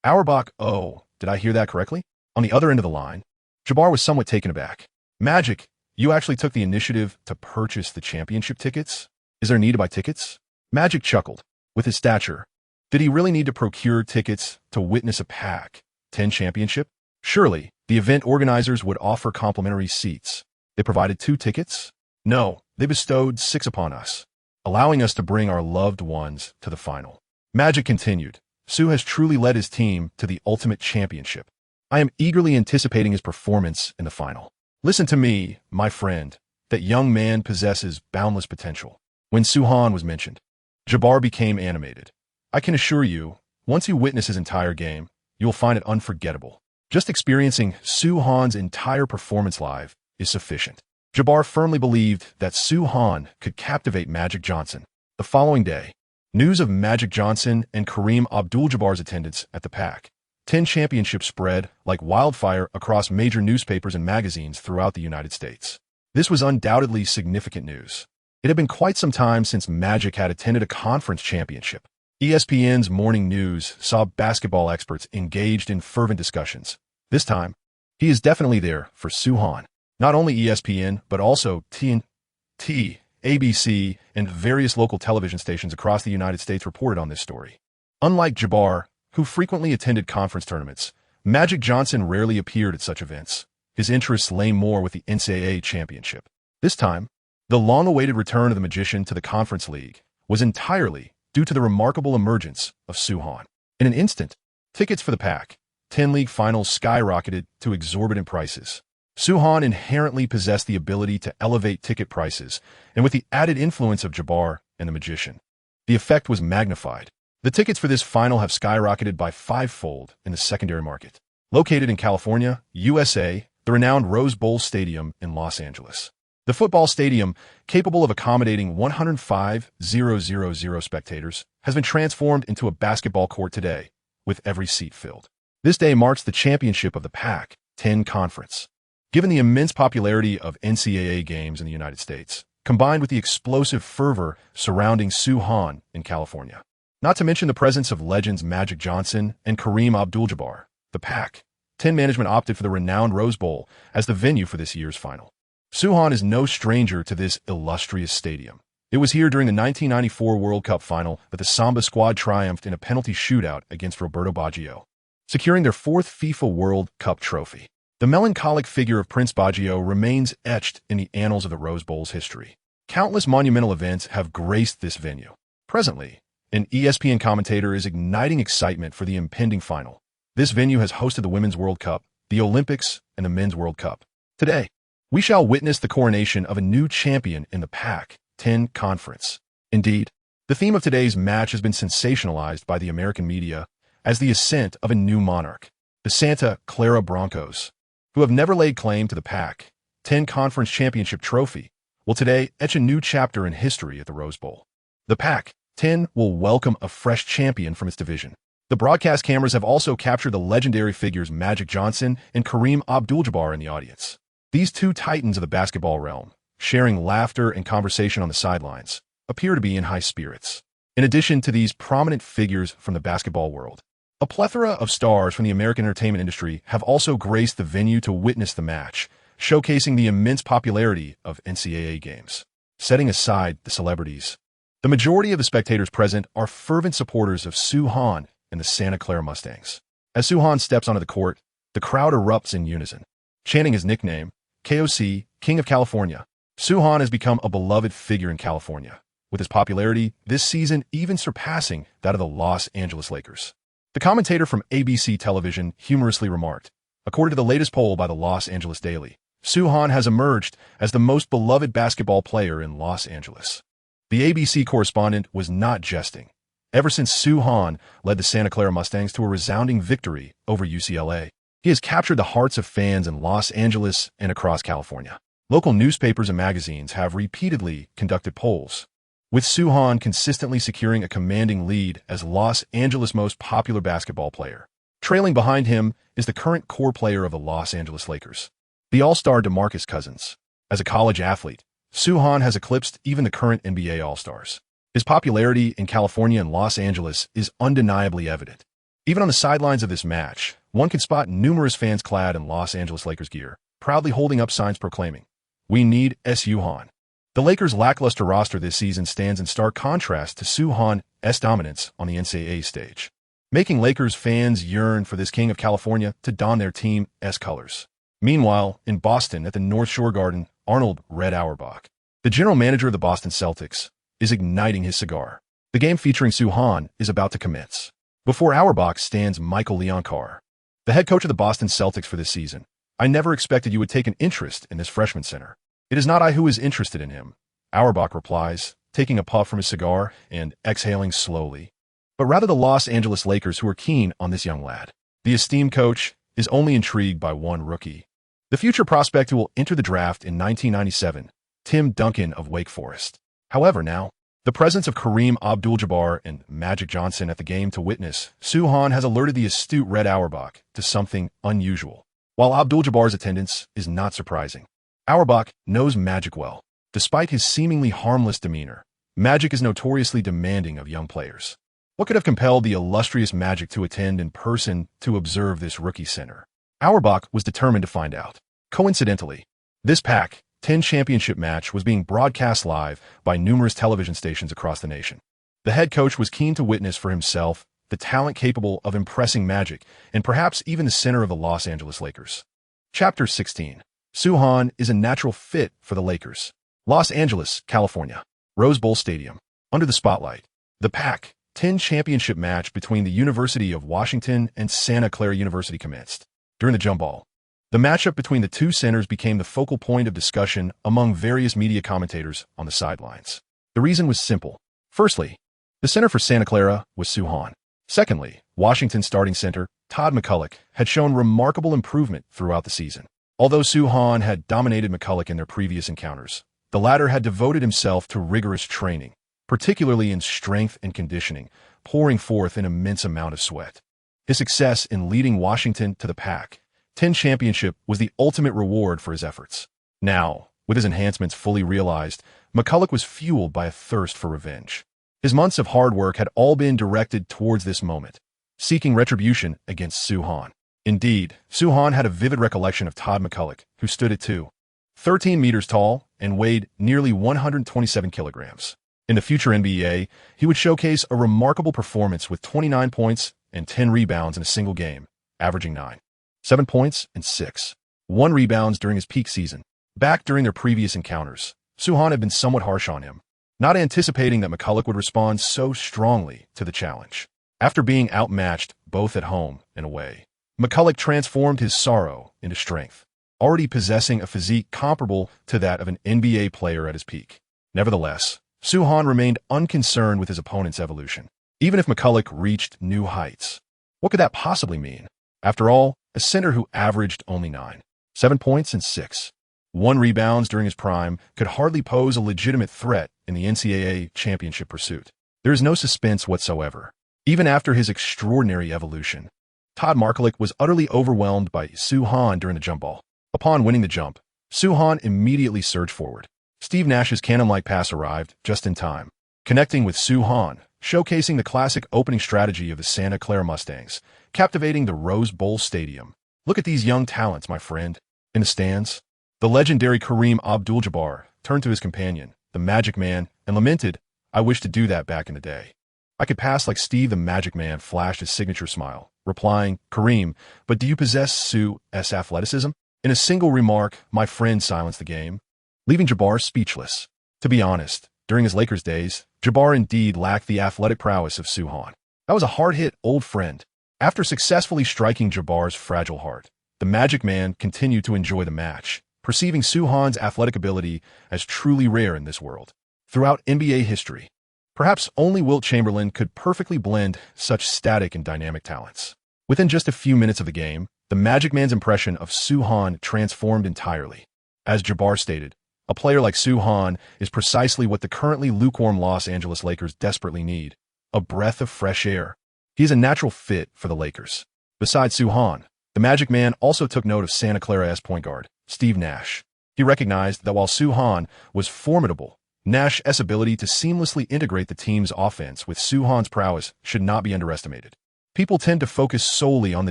Auerbach. "Oh, did I hear that correctly?" On the other end of the line, Jabbar was somewhat taken aback. "Magic, you actually took the initiative to purchase the championship tickets? Is there need to buy tickets?" Magic chuckled. With his stature, did he really need to procure tickets to witness a Pac-10 championship? Surely, the event organizers would offer complimentary seats. They provided 2 tickets? No, they bestowed 6 upon us, allowing us to bring our loved ones to the final. Magic continued. "Sue has truly led his team to the ultimate championship. I am eagerly anticipating his performance in the final. Listen to me, my friend. That young man possesses boundless potential." When Sue Hahn was mentioned, Jabbar became animated. "I can assure you, once you witness his entire game, you will find it unforgettable. Just experiencing Sue Hahn's entire performance live is sufficient." Jabbar firmly believed that Sue Hahn could captivate Magic Johnson. The following day, news of Magic Johnson and Kareem Abdul-Jabbar's attendance at the Pac-10 championship spread like wildfire across major newspapers and magazines throughout the United States. This was undoubtedly significant news. It had been quite some time since Magic had attended a conference championship. ESPN's morning news saw basketball experts engaged in fervent discussions. This time, he is definitely there for Sue Hahn. Not only ESPN, but also TNT, ABC, and various local television stations across the United States reported on this story. Unlike Jabbar, who frequently attended conference tournaments, Magic Johnson rarely appeared at such events. His interests lay more with the NCAA championship. This time, the long-awaited return of the magician to the Conference League was entirely due to the remarkable emergence of Sue Hahn. In an instant, tickets for the Pac-10 League Finals skyrocketed to exorbitant prices. Sue Hahn inherently possessed the ability to elevate ticket prices, and with the added influence of Jabbar and the magician, the effect was magnified. The tickets for this final have skyrocketed by 5-fold in the secondary market. Located in California, USA, the renowned Rose Bowl Stadium in Los Angeles. The football stadium, capable of accommodating 105,000 spectators, has been transformed into a basketball court today, with every seat filled. This day marks the championship of the Pac-10 Conference. Given the immense popularity of NCAA games in the United States, combined with the explosive fervor surrounding Sue Hahn in California, not to mention the presence of legends Magic Johnson and Kareem Abdul-Jabbar, the Pac-10 management opted for the renowned Rose Bowl as the venue for this year's final. Sue Hahn is no stranger to this illustrious stadium. It was here during the 1994 World Cup final that the Samba squad triumphed in a penalty shootout against Roberto Baggio, securing their 4th FIFA World Cup trophy. The melancholic figure of Prince Baggio remains etched in the annals of the Rose Bowl's history. Countless monumental events have graced this venue. Presently, an ESPN commentator is igniting excitement for the impending final. This venue has hosted the Women's World Cup, the Olympics, and the Men's World Cup. Today, we shall witness the coronation of a new champion in the Pac-10 Conference. Indeed, the theme of today's match has been sensationalized by the American media as the ascent of a new monarch, the Santa Clara Broncos, who have never laid claim to the Pac-10 Conference Championship trophy, will today etch a new chapter in history at the Rose Bowl. The Pac-10 will welcome a fresh champion from its division. The broadcast cameras have also captured the legendary figures Magic Johnson and Kareem Abdul-Jabbar in the audience. These two titans of the basketball realm, sharing laughter and conversation on the sidelines, appear to be in high spirits. In addition to these prominent figures from the basketball world, A plethora of stars from the American entertainment industry have also graced the venue to witness the match, showcasing the immense popularity of NCAA games. Setting aside the celebrities, the majority of the spectators present are fervent supporters of Soo-Han and the Santa Clara Mustangs. As Soo-Han steps onto the court, the crowd erupts in unison, chanting his nickname, KOC, King of California. Soo-Han has become a beloved figure in California, with his popularity this season even surpassing that of the Los Angeles Lakers. The commentator from ABC television humorously remarked, according to the latest poll by the Los Angeles Daily, Soo-Han has emerged as the most beloved basketball player in Los Angeles. The ABC correspondent was not jesting. Ever since Soo-Han led the Santa Clara Mustangs to a resounding victory over UCLA, he has captured the hearts of fans in Los Angeles and across California. Local newspapers and magazines have repeatedly conducted polls, with Soo-Han consistently securing a commanding lead as Los Angeles' most popular basketball player. Trailing behind him is the current core player of the Los Angeles Lakers, the all-star DeMarcus Cousins. As a college athlete, Soo-Han has eclipsed even the current NBA All-Stars. His popularity in California and Los Angeles is undeniably evident. Even on the sidelines of this match, one can spot numerous fans clad in Los Angeles Lakers gear, proudly holding up signs proclaiming, "We need Soo-Han." The Lakers' lackluster roster this season stands in stark contrast to Soo-Han's dominance on the NCAA stage, making Lakers fans yearn for this King of California to don their team's colors. Meanwhile, in Boston at the North Shore Garden, Arnold "Red" Auerbach, the general manager of the Boston Celtics, is igniting his cigar. The game featuring Soo-Han is about to commence. Before Auerbach stands Michael Leon Carr, the head coach of the Boston Celtics for this season. "I never expected you would take an interest in this freshman center. It is not I who is interested in him," Auerbach replies, taking a puff from his cigar and exhaling slowly, "but rather the Los Angeles Lakers who are keen on this young lad." The esteemed coach is only intrigued by one rookie, the future prospect who will enter the draft in 1997, Tim Duncan of Wake Forest. However, now, the presence of Kareem Abdul-Jabbar and Magic Johnson at the game to witness, Soo-Han has alerted the astute Red Auerbach to something unusual. While Abdul-Jabbar's attendance is not surprising, Auerbach knows Magic well. Despite his seemingly harmless demeanor, Magic is notoriously demanding of young players. What could have compelled the illustrious Magic to attend in person to observe this rookie center? Auerbach was determined to find out. Coincidentally, this Pac-10 championship match was being broadcast live by numerous television stations across the nation. The head coach was keen to witness for himself the talent capable of impressing Magic and perhaps even the center of the Los Angeles Lakers. Chapter 16. Soo-Han is a natural fit for the Lakers. Los Angeles, California. Rose Bowl Stadium. Under the spotlight, the Pac-10 championship match between the University of Washington and Santa Clara University commenced. During the jump ball, the matchup between the two centers became the focal point of discussion among various media commentators on the sidelines. The reason was simple. Firstly, the center for Santa Clara was Soo-Han. Secondly, Washington starting center Todd McCulloch had shown remarkable improvement throughout the season. Although Soo-Han had dominated McCulloch in their previous encounters, the latter had devoted himself to rigorous training, particularly in strength and conditioning, pouring forth an immense amount of sweat. His success in leading Washington to the Pac-10 championship was the ultimate reward for his efforts. Now, with his enhancements fully realized, McCulloch was fueled by a thirst for revenge. His months of hard work had all been directed towards this moment, seeking retribution against Soo-Han. Indeed, Soo-Han had a vivid recollection of Todd McCulloch, who stood at 2.13 meters tall and weighed nearly 127 kilograms. In the future NBA, he would showcase a remarkable performance with 29 points and 10 rebounds in a single game, averaging 9.7 points and 6.1 rebounds during his peak season. Back during their previous encounters, Soo-Han had been somewhat harsh on him, not anticipating that McCulloch would respond so strongly to the challenge. After being outmatched both at home and away, McCulloch transformed his sorrow into strength, already possessing a physique comparable to that of an NBA player at his peak. Nevertheless, Soo-Han remained unconcerned with his opponent's evolution, even if McCulloch reached new heights. What could that possibly mean? After all, a center who averaged only 9.7 points and 6.1 rebounds during his prime could hardly pose a legitimate threat in the NCAA championship pursuit. There is no suspense whatsoever. Even after his extraordinary evolution, Todd McCulloch was utterly overwhelmed by Soo-Han during the jump ball. Upon winning the jump, Soo-Han immediately surged forward. Steve Nash's cannon-like pass arrived just in time, connecting with Soo Han, showcasing the classic opening strategy of the Santa Clara Mustangs, captivating the Rose Bowl Stadium. Look at these young talents, my friend. In the stands, the legendary Kareem Abdul-Jabbar turned to his companion, the Magic Man, and lamented, "I wish to do that back in the day. I could pass like Steve." The Magic Man flashed his signature smile, replying, "Kareem, but do you possess Soo's athleticism?" In a single remark, my friend silenced the game, leaving Jabbar speechless. To be honest, during his Lakers days, Jabbar indeed lacked the athletic prowess of Soo Han. That was a hard-hit old friend. After successfully striking Jabbar's fragile heart, the Magic Man continued to enjoy the match, perceiving Soo Han's athletic ability as truly rare in this world. Throughout NBA history, perhaps only Wilt Chamberlain could perfectly blend such static and dynamic talents. Within just a few minutes of the game, the Magic Man's impression of Soo Han transformed entirely. As Jabbar stated, a player like Soo Han is precisely what the currently lukewarm Los Angeles Lakers desperately need, a breath of fresh air. He is a natural fit for the Lakers. Besides Soo Han, the Magic Man also took note of Santa Clara's point guard, SteveNash. He recognized that while Soo Han was formidable, Nash's ability to seamlessly integrate the team's offense with Soo Han's prowess should not be underestimated. People tend to focus solely on the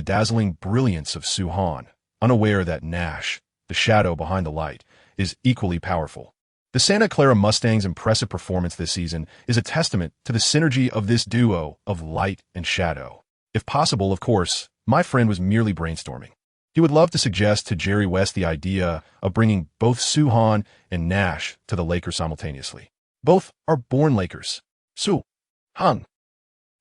dazzling brilliance of Soo Han, unaware that Nash, the shadow behind the light, is equally powerful. The Santa Clara Mustangs' impressive performance this season is a testament to the synergy of this duo of light and shadow. If possible, of course, my friend was merely brainstorming. He would love to suggest to Jerry West the idea of bringing both Soo Han and Nash to the Lakers simultaneously. Both are born Lakers. Soo Han.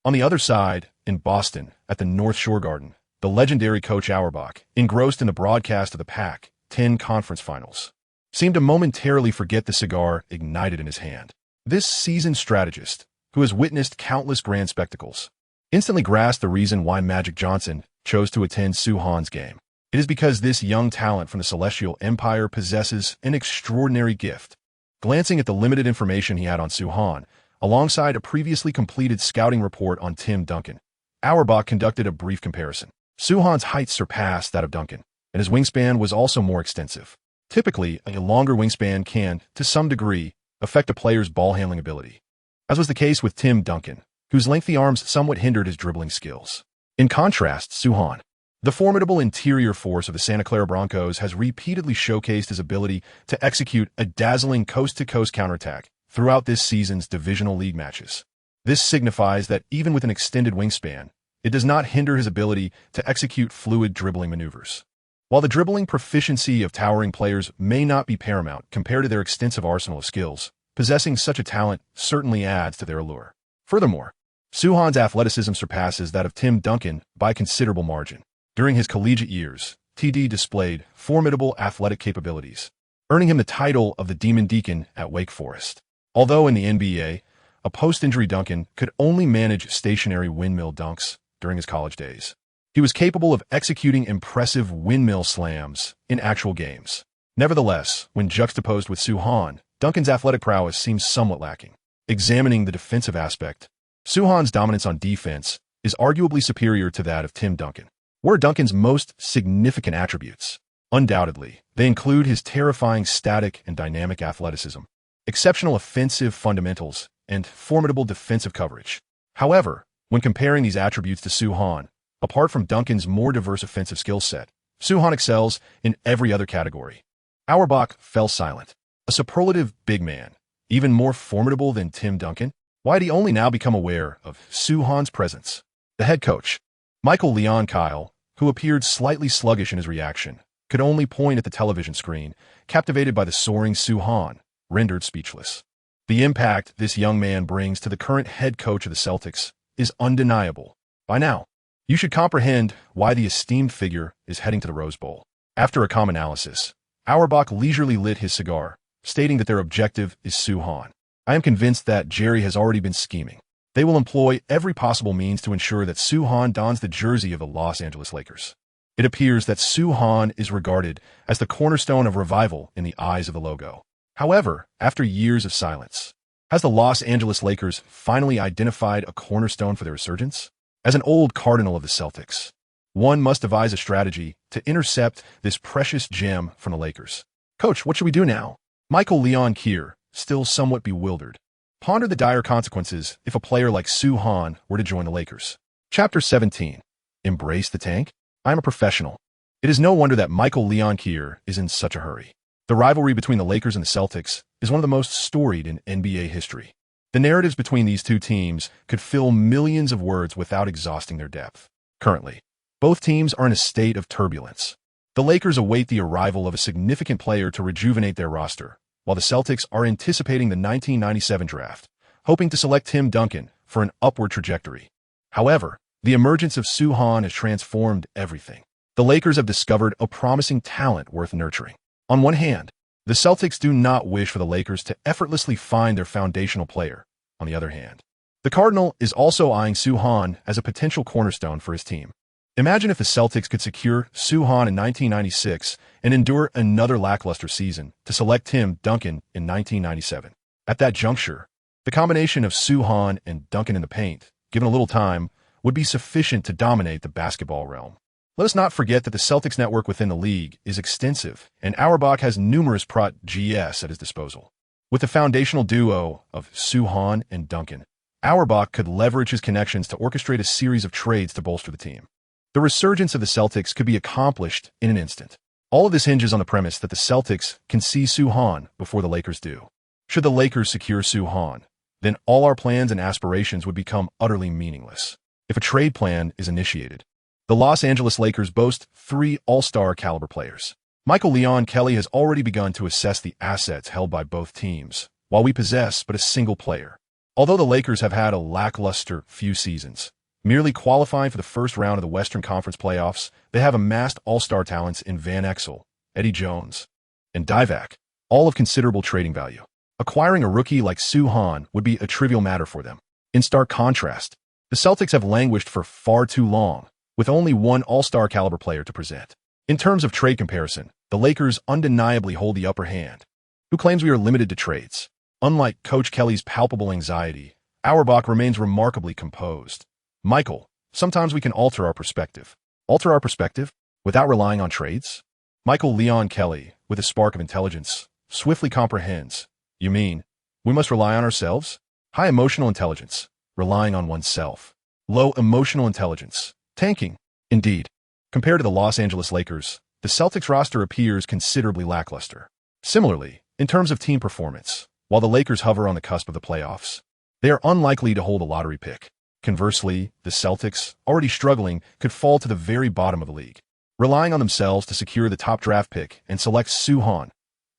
On the other side, in Boston, at the North Shore Garden, the legendary Coach Auerbach, engrossed in the broadcast of the Pac-10 Conference Finals, seemed to momentarily forget the cigar ignited in his hand. This seasoned strategist, who has witnessed countless grand spectacles, instantly grasped the reason why Magic Johnson chose to attend Soo Han's game. It is because this young talent from the Celestial Empire possesses an extraordinary gift. Glancing at the limited information he had on Soo Han, alongside a previously completed scouting report on Tim Duncan, Auerbach conducted a brief comparison. Soo Han's height surpassed that of Duncan, and his wingspan was also more extensive. Typically, a longer wingspan can, to some degree, affect a player's ball-handling ability, as was the case with Tim Duncan, whose lengthy arms somewhat hindered his dribbling skills. In contrast, Soo Han, the formidable interior force of the Santa Clara Broncos, has repeatedly showcased his ability to execute a dazzling coast-to-coast counterattack throughout this season's divisional league matches. This signifies that even with an extended wingspan, it does not hinder his ability to execute fluid dribbling maneuvers. While the dribbling proficiency of towering players may not be paramount compared to their extensive arsenal of skills, possessing such a talent certainly adds to their allure. Furthermore, Soo Han's athleticism surpasses that of Tim Duncan by a considerable margin. During his collegiate years, TD displayed formidable athletic capabilities, earning him the title of the Demon Deacon at Wake Forest. Although in the NBA, a post-injury Duncan could only manage stationary windmill dunks during his college days, he was capable of executing impressive windmill slams in actual games. Nevertheless, when juxtaposed with Soo Han, Duncan's athletic prowess seems somewhat lacking. Examining the defensive aspect, Soo Han's dominance on defense is arguably superior to that of Tim Duncan. What are Duncan's most significant attributes? Undoubtedly, they include his terrifying static and dynamic athleticism, exceptional offensive fundamentals, and formidable defensive coverage. However, when comparing these attributes to Soo Han, apart from Duncan's more diverse offensive skill set, Soo Han excels in every other category. Auerbach fell silent. A superlative big man, even more formidable than Tim Duncan? Why had he only now become aware of Soo Han's presence? The head coach, Michael Leon Kyle, who appeared slightly sluggish in his reaction, could only point at the television screen, captivated by the soaring Soo Han, rendered speechless. The impact this young man brings to the current head coach of the Celtics is undeniable. By now, you should comprehend why the esteemed figure is heading to the Rose Bowl. After a calm analysis, Auerbach leisurely lit his cigar, stating that their objective is Soo Han. I am convinced that Jerry has already been scheming. They will employ every possible means to ensure that Soo Han dons the jersey of the Los Angeles Lakers. It appears that Soo Han is regarded as the cornerstone of revival in the eyes of the logo. However, after years of silence, has the Los Angeles Lakers finally identified a cornerstone for their resurgence? As an old cardinal of the Celtics, one must devise a strategy to intercept this precious gem from the Lakers. Coach, what should we do now? Michael Leon Kier, still somewhat bewildered, Ponder the dire consequences if a player like Soo Han were to join the Lakers. Chapter 17. Embrace the tank? I am a professional. It is no wonder that Michael Leon Kier is in such a hurry. The rivalry between the Lakers and the Celtics is one of the most storied in NBA history. The narratives between these two teams could fill millions of words without exhausting their depth. Currently, both teams are in a state of turbulence. The Lakers await the arrival of a significant player to rejuvenate their roster, while the Celtics are anticipating the 1997 draft, hoping to select Tim Duncan for an upward trajectory. However, the emergence of Soo Han has transformed everything. The Lakers have discovered a promising talent worth nurturing. On one hand, the Celtics do not wish for the Lakers to effortlessly find their foundational player. On the other hand, the Cardinal is also eyeing Soo Han as a potential cornerstone for his team. Imagine if the Celtics could secure Soo Han in 1996 and endure another lackluster season to select Tim Duncan in 1997. At that juncture, the combination of Soo Han and Duncan in the paint, given a little time, would be sufficient to dominate the basketball realm. Let us not forget that the Celtics network within the league is extensive, and Auerbach has numerous prodigies at his disposal. With the foundational duo of Soo Han and Duncan, Auerbach could leverage his connections to orchestrate a series of trades to bolster the team. The resurgence of the Celtics could be accomplished in an instant. All of this hinges on the premise that the Celtics can see Soo Han before the Lakers do. Should the Lakers secure Soo Han, then all our plans and aspirations would become utterly meaningless. If a trade plan is initiated, the Los Angeles Lakers boast 3 all-star caliber players. Michael Leon Kelly has already begun to assess the assets held by both teams, while we possess but a single player. Although the Lakers have had a lackluster few seasons, merely qualifying for the first round of the Western Conference playoffs, they have amassed all-star talents in Van Exel, Eddie Jones, and Divac, all of considerable trading value. Acquiring a rookie like Soo Han would be a trivial matter for them. In stark contrast, the Celtics have languished for far too long, with only one all-star caliber player to present. In terms of trade comparison, the Lakers undeniably hold the upper hand. Who claims we are limited to trades? Unlike Coach Kelly's palpable anxiety, Auerbach remains remarkably composed. Michael, sometimes we can alter our perspective. Alter our perspective without relying on trades? Michael Leon Kelly, with a spark of intelligence, swiftly comprehends. You mean, we must rely on ourselves? High emotional intelligence, relying on oneself. Low emotional intelligence, tanking. Indeed, compared to the Los Angeles Lakers, the Celtics roster appears considerably lackluster. Similarly, in terms of team performance, while the Lakers hover on the cusp of the playoffs, they are unlikely to hold a lottery pick. Conversely, the Celtics, already struggling, could fall to the very bottom of the league. Relying on themselves to secure the top draft pick and select Soo Han,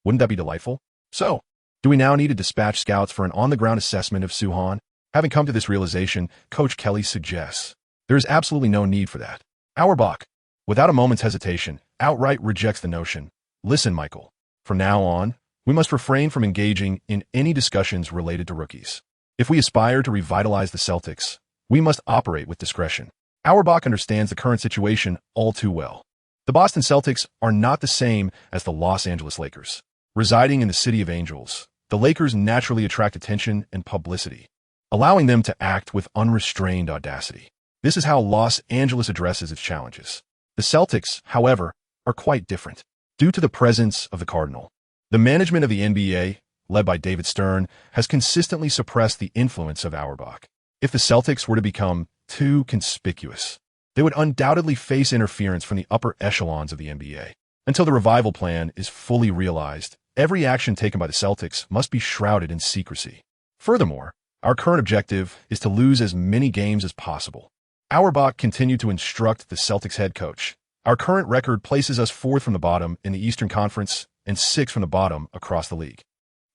wouldn't that be delightful? So, do we now need to dispatch scouts for an on-the-ground assessment of Soo Han? Having come to this realization, Coach Kelly suggests there is absolutely no need for that. Auerbach, without a moment's hesitation, outright rejects the notion. Listen, Michael, from now on, we must refrain from engaging in any discussions related to rookies. If we aspire to revitalize the Celtics, we must operate with discretion. Auerbach understands the current situation all too well. The Boston Celtics are not the same as the Los Angeles Lakers. Residing in the City of Angels, the Lakers naturally attract attention and publicity, allowing them to act with unrestrained audacity. This is how Los Angeles addresses its challenges. The Celtics, however, are quite different. Due to the presence of the Cardinal, the management of the NBA, led by David Stern, has consistently suppressed the influence of Auerbach. If the Celtics were to become too conspicuous, they would undoubtedly face interference from the upper echelons of the NBA. Until the revival plan is fully realized, every action taken by the Celtics must be shrouded in secrecy. Furthermore, our current objective is to lose as many games as possible. Auerbach continued to instruct the Celtics head coach. Our current record places us 4th from the bottom in the Eastern Conference and 6th from the bottom across the league.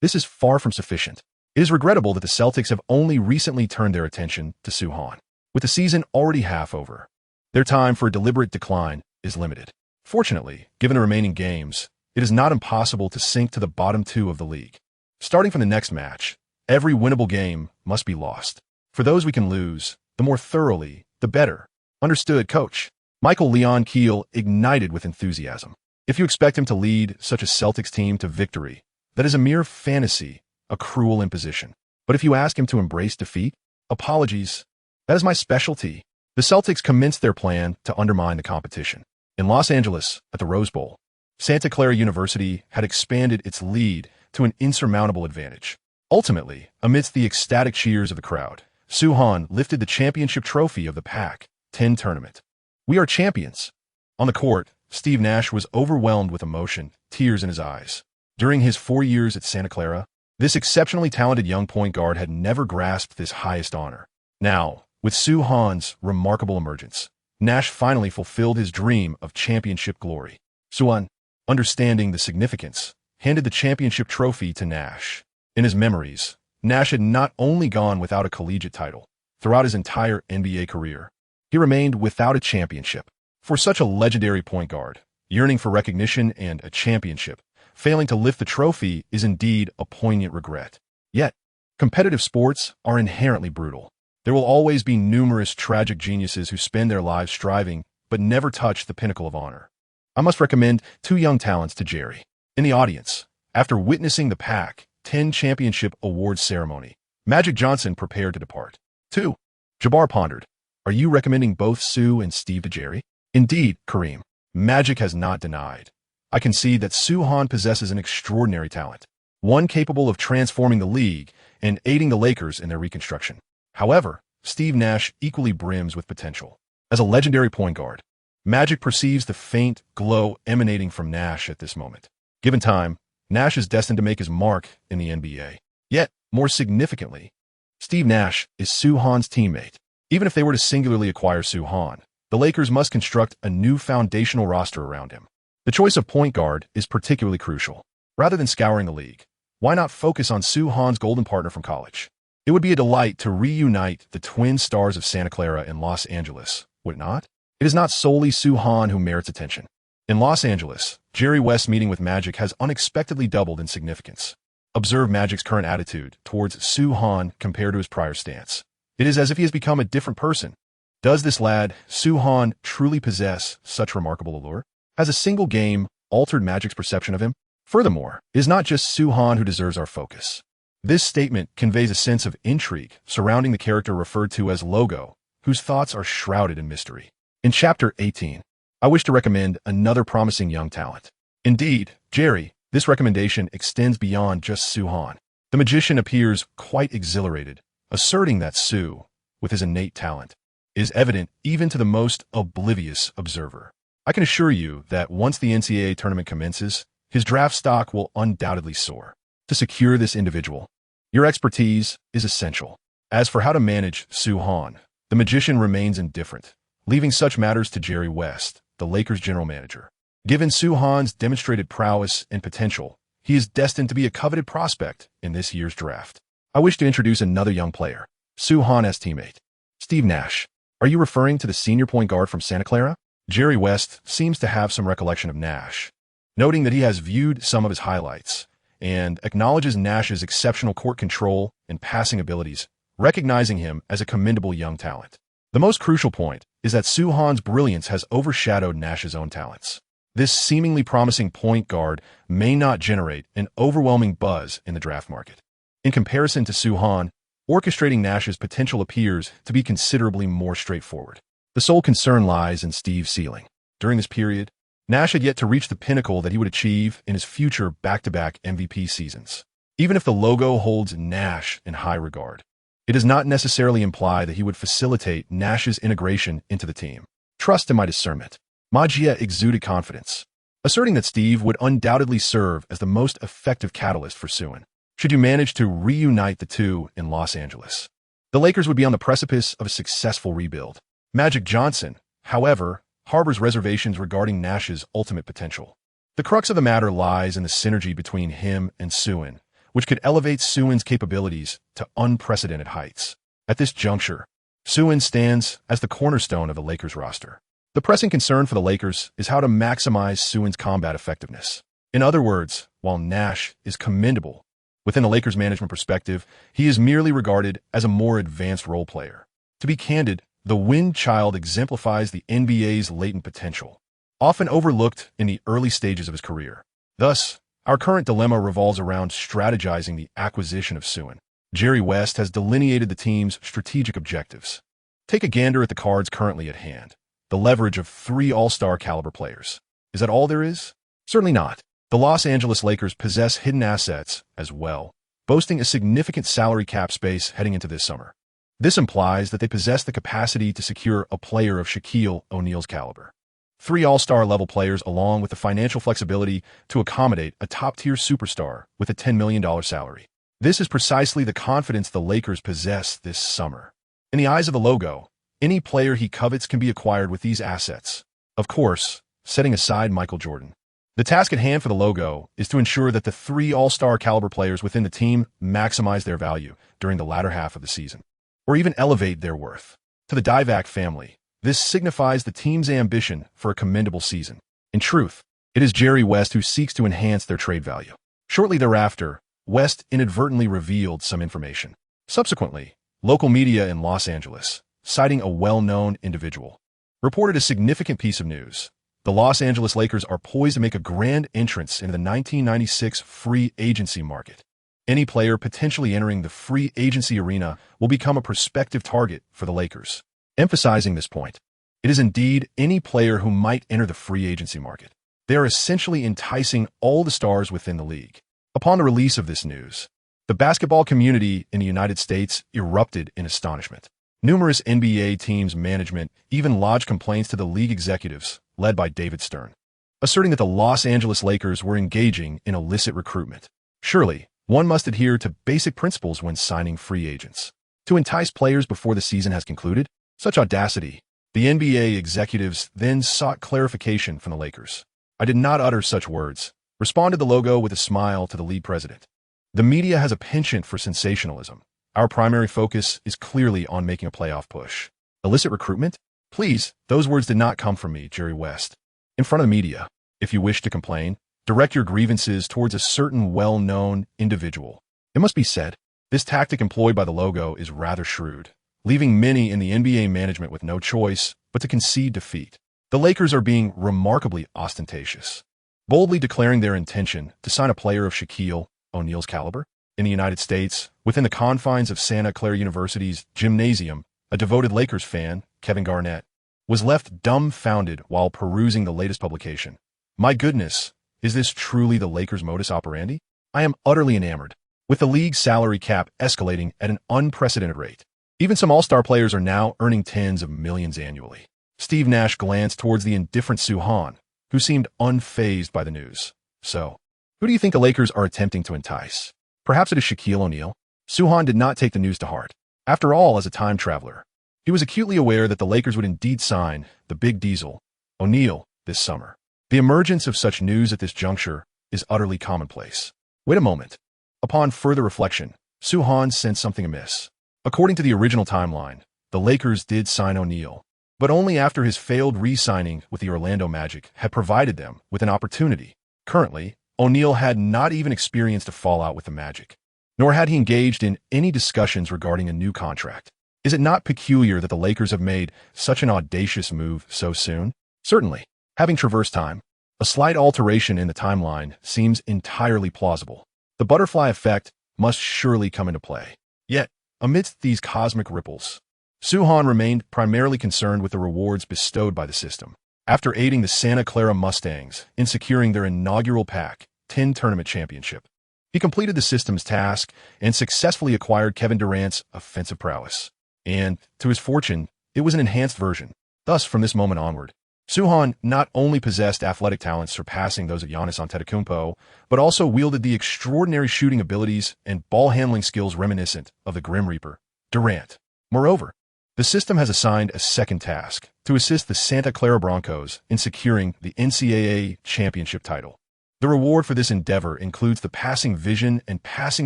This is far from sufficient. It is regrettable that the Celtics have only recently turned their attention to Soo Han. With the season already half over, their time for a deliberate decline is limited. Fortunately, given the remaining games, it is not impossible to sink to the bottom 2 of the league. Starting from the next match, every winnable game must be lost. For those we can lose, the more thoroughly, the better. Understood, Coach. Michael Leon Keel ignited with enthusiasm. If you expect him to lead such a Celtics team to victory, that is a mere fantasy, a cruel imposition. But if you ask him to embrace defeat, apologies. That is my specialty. The Celtics commenced their plan to undermine the competition. In Los Angeles, at the Rose Bowl, Santa Clara University had expanded its lead to an insurmountable advantage. Ultimately, amidst the ecstatic cheers of the crowd, Soo-han lifted the championship trophy of the Pac-10 tournament. "We are champions." On the court, SteveNash was overwhelmed with emotion, tears in his eyes. During his 4 years at Santa Clara, this exceptionally talented young point guard had never grasped this highest honor. Now, with Soo-han's remarkable emergence, Nash finally fulfilled his dream of championship glory. Soo-han, understanding the significance, handed the championship trophy to Nash. In his memories, Nash had not only gone without a collegiate title. Throughout his entire NBA career, he remained without a championship. For such a legendary point guard, yearning for recognition and a championship, failing to lift the trophy is indeed a poignant regret. Yet, competitive sports are inherently brutal. There will always be numerous tragic geniuses who spend their lives striving but never touch the pinnacle of honor. I must recommend two young talents to Jerry. In the audience, after witnessing the Pac-10 Championship Awards ceremony, Magic Johnson prepared to depart. 2. Jabbar pondered, "Are you recommending both Sue and Steve to Jerry?" "Indeed, Kareem," Magic has not denied. "I can see that Soo-han possesses an extraordinary talent, one capable of transforming the league and aiding the Lakers in their reconstruction. However, Steve Nash equally brims with potential. As a legendary point guard, Magic perceives the faint glow emanating from Nash at this moment. Given time, Nash is destined to make his mark in the NBA. Yet, more significantly, Steve Nash is Soo-han's teammate. Even if they were to singularly acquire Soo-han, the Lakers must construct a new foundational roster around him. The choice of point guard is particularly crucial. Rather than scouring the league, why not focus on Soo-han's golden partner from college? It would be a delight to reunite the twin stars of Santa Clara and Los Angeles, would it not? It is not solely Soo-han who merits attention. In Los Angeles, Jerry West's meeting with Magic has unexpectedly doubled in significance. Observe Magic's current attitude towards Soo-han compared to his prior stance. It is as if he has become a different person. Does this lad, Soo-han, truly possess such remarkable allure? Has a single game altered Magic's perception of him? Furthermore, it is not just Soo-han who deserves our focus. This statement conveys a sense of intrigue surrounding the character referred to as Logo, whose thoughts are shrouded in mystery. In Chapter 18, I wish to recommend another promising young talent. Indeed, Jerry, this recommendation extends beyond just Soo-han. The magician appears quite exhilarated, asserting that Soo, with his innate talent, is evident even to the most oblivious observer. I can assure you that once the NCAA tournament commences, his draft stock will undoubtedly soar. To secure this individual, your expertise is essential. As for how to manage Soo-han, the magician remains indifferent, leaving such matters to Jerry West, the Lakers' general manager. Given Soo-han's demonstrated prowess and potential, he is destined to be a coveted prospect in this year's draft. I wish to introduce another young player, Soo-han as teammate. Steve Nash. Are you referring to the senior point guard from Santa Clara? Jerry West seems to have some recollection of Nash, noting that he has viewed some of his highlights and acknowledges Nash's exceptional court control and passing abilities, recognizing him as a commendable young talent. The most crucial point is that Soo-han's brilliance has overshadowed Nash's own talents. This seemingly promising point guard may not generate an overwhelming buzz in the draft market. In comparison to Soo-han, orchestrating Nash's potential appears to be considerably more straightforward. The sole concern lies in Steve's ceiling. During this period, Nash had yet to reach the pinnacle that he would achieve in his future back-to-back MVP seasons. Even if the Logo holds Nash in high regard, it does not necessarily imply that he would facilitate Nash's integration into the team. Trust in my discernment. Magia exuded confidence, asserting that Steve would undoubtedly serve as the most effective catalyst for Soo-han, should you manage to reunite the two in Los Angeles. The Lakers would be on the precipice of a successful rebuild. Magic Johnson, however, harbors reservations regarding Nash's ultimate potential. The crux of the matter lies in the synergy between him and Soo-han, which could elevate Soo-han's capabilities to unprecedented heights. At this juncture, Soo-han stands as the cornerstone of the Lakers roster. The pressing concern for the Lakers is how to maximize Soo-han's combat effectiveness. In other words, while Nash is commendable, within the Lakers' management perspective, he is merely regarded as a more advanced role player. To be candid, the Wind Child exemplifies the NBA's latent potential, often overlooked in the early stages of his career. Thus, our current dilemma revolves around strategizing the acquisition of Soo-han. Jerry West has delineated the team's strategic objectives. Take a gander at the cards currently at hand. The leverage of 3 all-star caliber players. Is that all there is? Certainly not. The Los Angeles Lakers possess hidden assets as well, boasting a significant salary cap space heading into this summer. This implies that they possess the capacity to secure a player of Shaquille O'Neal's caliber. 3 all-star level players along with the financial flexibility to accommodate a top-tier superstar with a $10 million salary. This is precisely the confidence the Lakers possess this summer. In the eyes of the logo, any player he covets can be acquired with these assets. Of course, setting aside Michael Jordan. The task at hand for the logo is to ensure that the 3 all-star caliber players within the team maximize their value during the latter half of the season, or even elevate their worth. To the Divac family, this signifies the team's ambition for a commendable season. In truth, it is Jerry West who seeks to enhance their trade value. Shortly thereafter, West inadvertently revealed some information. Subsequently, local media in Los Angeles, citing a well-known individual, reported a significant piece of news. The Los Angeles Lakers are poised to make a grand entrance into the 1996 free agency market. Any player potentially entering the free agency arena will become a prospective target for the Lakers. Emphasizing this point, it is indeed any player who might enter the free agency market. They are essentially enticing all the stars within the league. Upon the release of this news, the basketball community in the United States erupted in astonishment. Numerous NBA teams' management even lodged complaints to the league executives, led by David Stern, asserting that the Los Angeles Lakers were engaging in illicit recruitment. Surely, one must adhere to basic principles when signing free agents. To entice players before the season has concluded? Such audacity. The NBA executives then sought clarification from the Lakers. "I did not utter such words," responded the logo with a smile to the league president. "The media has a penchant for sensationalism. Our primary focus is clearly on making a playoff push." Illicit recruitment? Please, those words did not come from me, Jerry West. In front of the media, if you wish to complain, direct your grievances towards a certain well-known individual. It must be said, this tactic employed by the logo is rather shrewd, leaving many in the NBA management with no choice but to concede defeat. The Lakers are being remarkably ostentatious, boldly declaring their intention to sign a player of Shaquille O'Neal's caliber. In the United States, within the confines of Santa Clara University's gymnasium, a devoted Lakers fan, Kevin Garnett, was left dumbfounded while perusing the latest publication. My goodness, is this truly the Lakers' modus operandi? I am utterly enamored. With the league's salary cap escalating at an unprecedented rate, even some all-star players are now earning tens of millions annually. SteveNash glanced towards the indifferent Suhan, who seemed unfazed by the news. So, who do you think the Lakers are attempting to entice? Perhaps it is Shaquille O'Neal? Suhan did not take the news to heart. After all, as a time traveler, he was acutely aware that the Lakers would indeed sign the Big Diesel, O'Neal, this summer. The emergence of such news at this juncture is utterly commonplace. Wait a moment. Upon further reflection, Suhan sensed something amiss. According to the original timeline, the Lakers did sign O'Neal, but only after his failed re-signing with the Orlando Magic had provided them with an opportunity. Currently, O'Neal had not even experienced a fallout with the Magic, nor had he engaged in any discussions regarding a new contract. Is it not peculiar that the Lakers have made such an audacious move so soon? Certainly, having traversed time, a slight alteration in the timeline seems entirely plausible. The butterfly effect must surely come into play. Yet, amidst these cosmic ripples, Suhan remained primarily concerned with the rewards bestowed by the system. After aiding the Santa Clara Mustangs in securing their inaugural Pac-10 tournament championship, he completed the system's task and successfully acquired Kevin Durant's offensive prowess. And, to his fortune, it was an enhanced version. Thus, from this moment onward, Suhan not only possessed athletic talents surpassing those of Giannis Antetokounmpo, but also wielded the extraordinary shooting abilities and ball-handling skills reminiscent of the Grim Reaper, Durant. Moreover, the system has assigned a second task to assist the Santa Clara Broncos in securing the NCAA championship title. The reward for this endeavor includes the passing vision and passing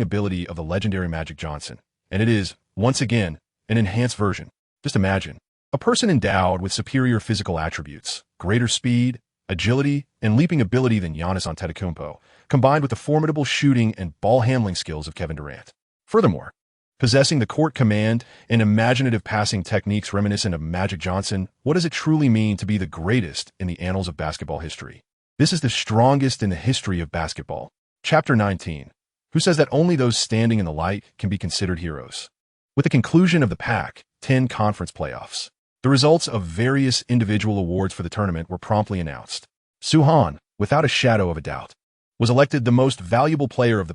ability of the legendary Magic Johnson, and it is, once again, an enhanced version. Just imagine, a person endowed with superior physical attributes, greater speed, agility, and leaping ability than Giannis Antetokounmpo, combined with the formidable shooting and ball-handling skills of Kevin Durant. Furthermore, possessing the court command and imaginative passing techniques reminiscent of Magic Johnson, what does it truly mean to be the greatest in the annals of basketball history? This is the strongest in the history of basketball. Chapter 19. Who says that only those standing in the light can be considered heroes? With the conclusion of the Pac-10 conference playoffs, the results of various individual awards for the tournament were promptly announced. Suhan, without a shadow of a doubt, was elected the most valuable player of the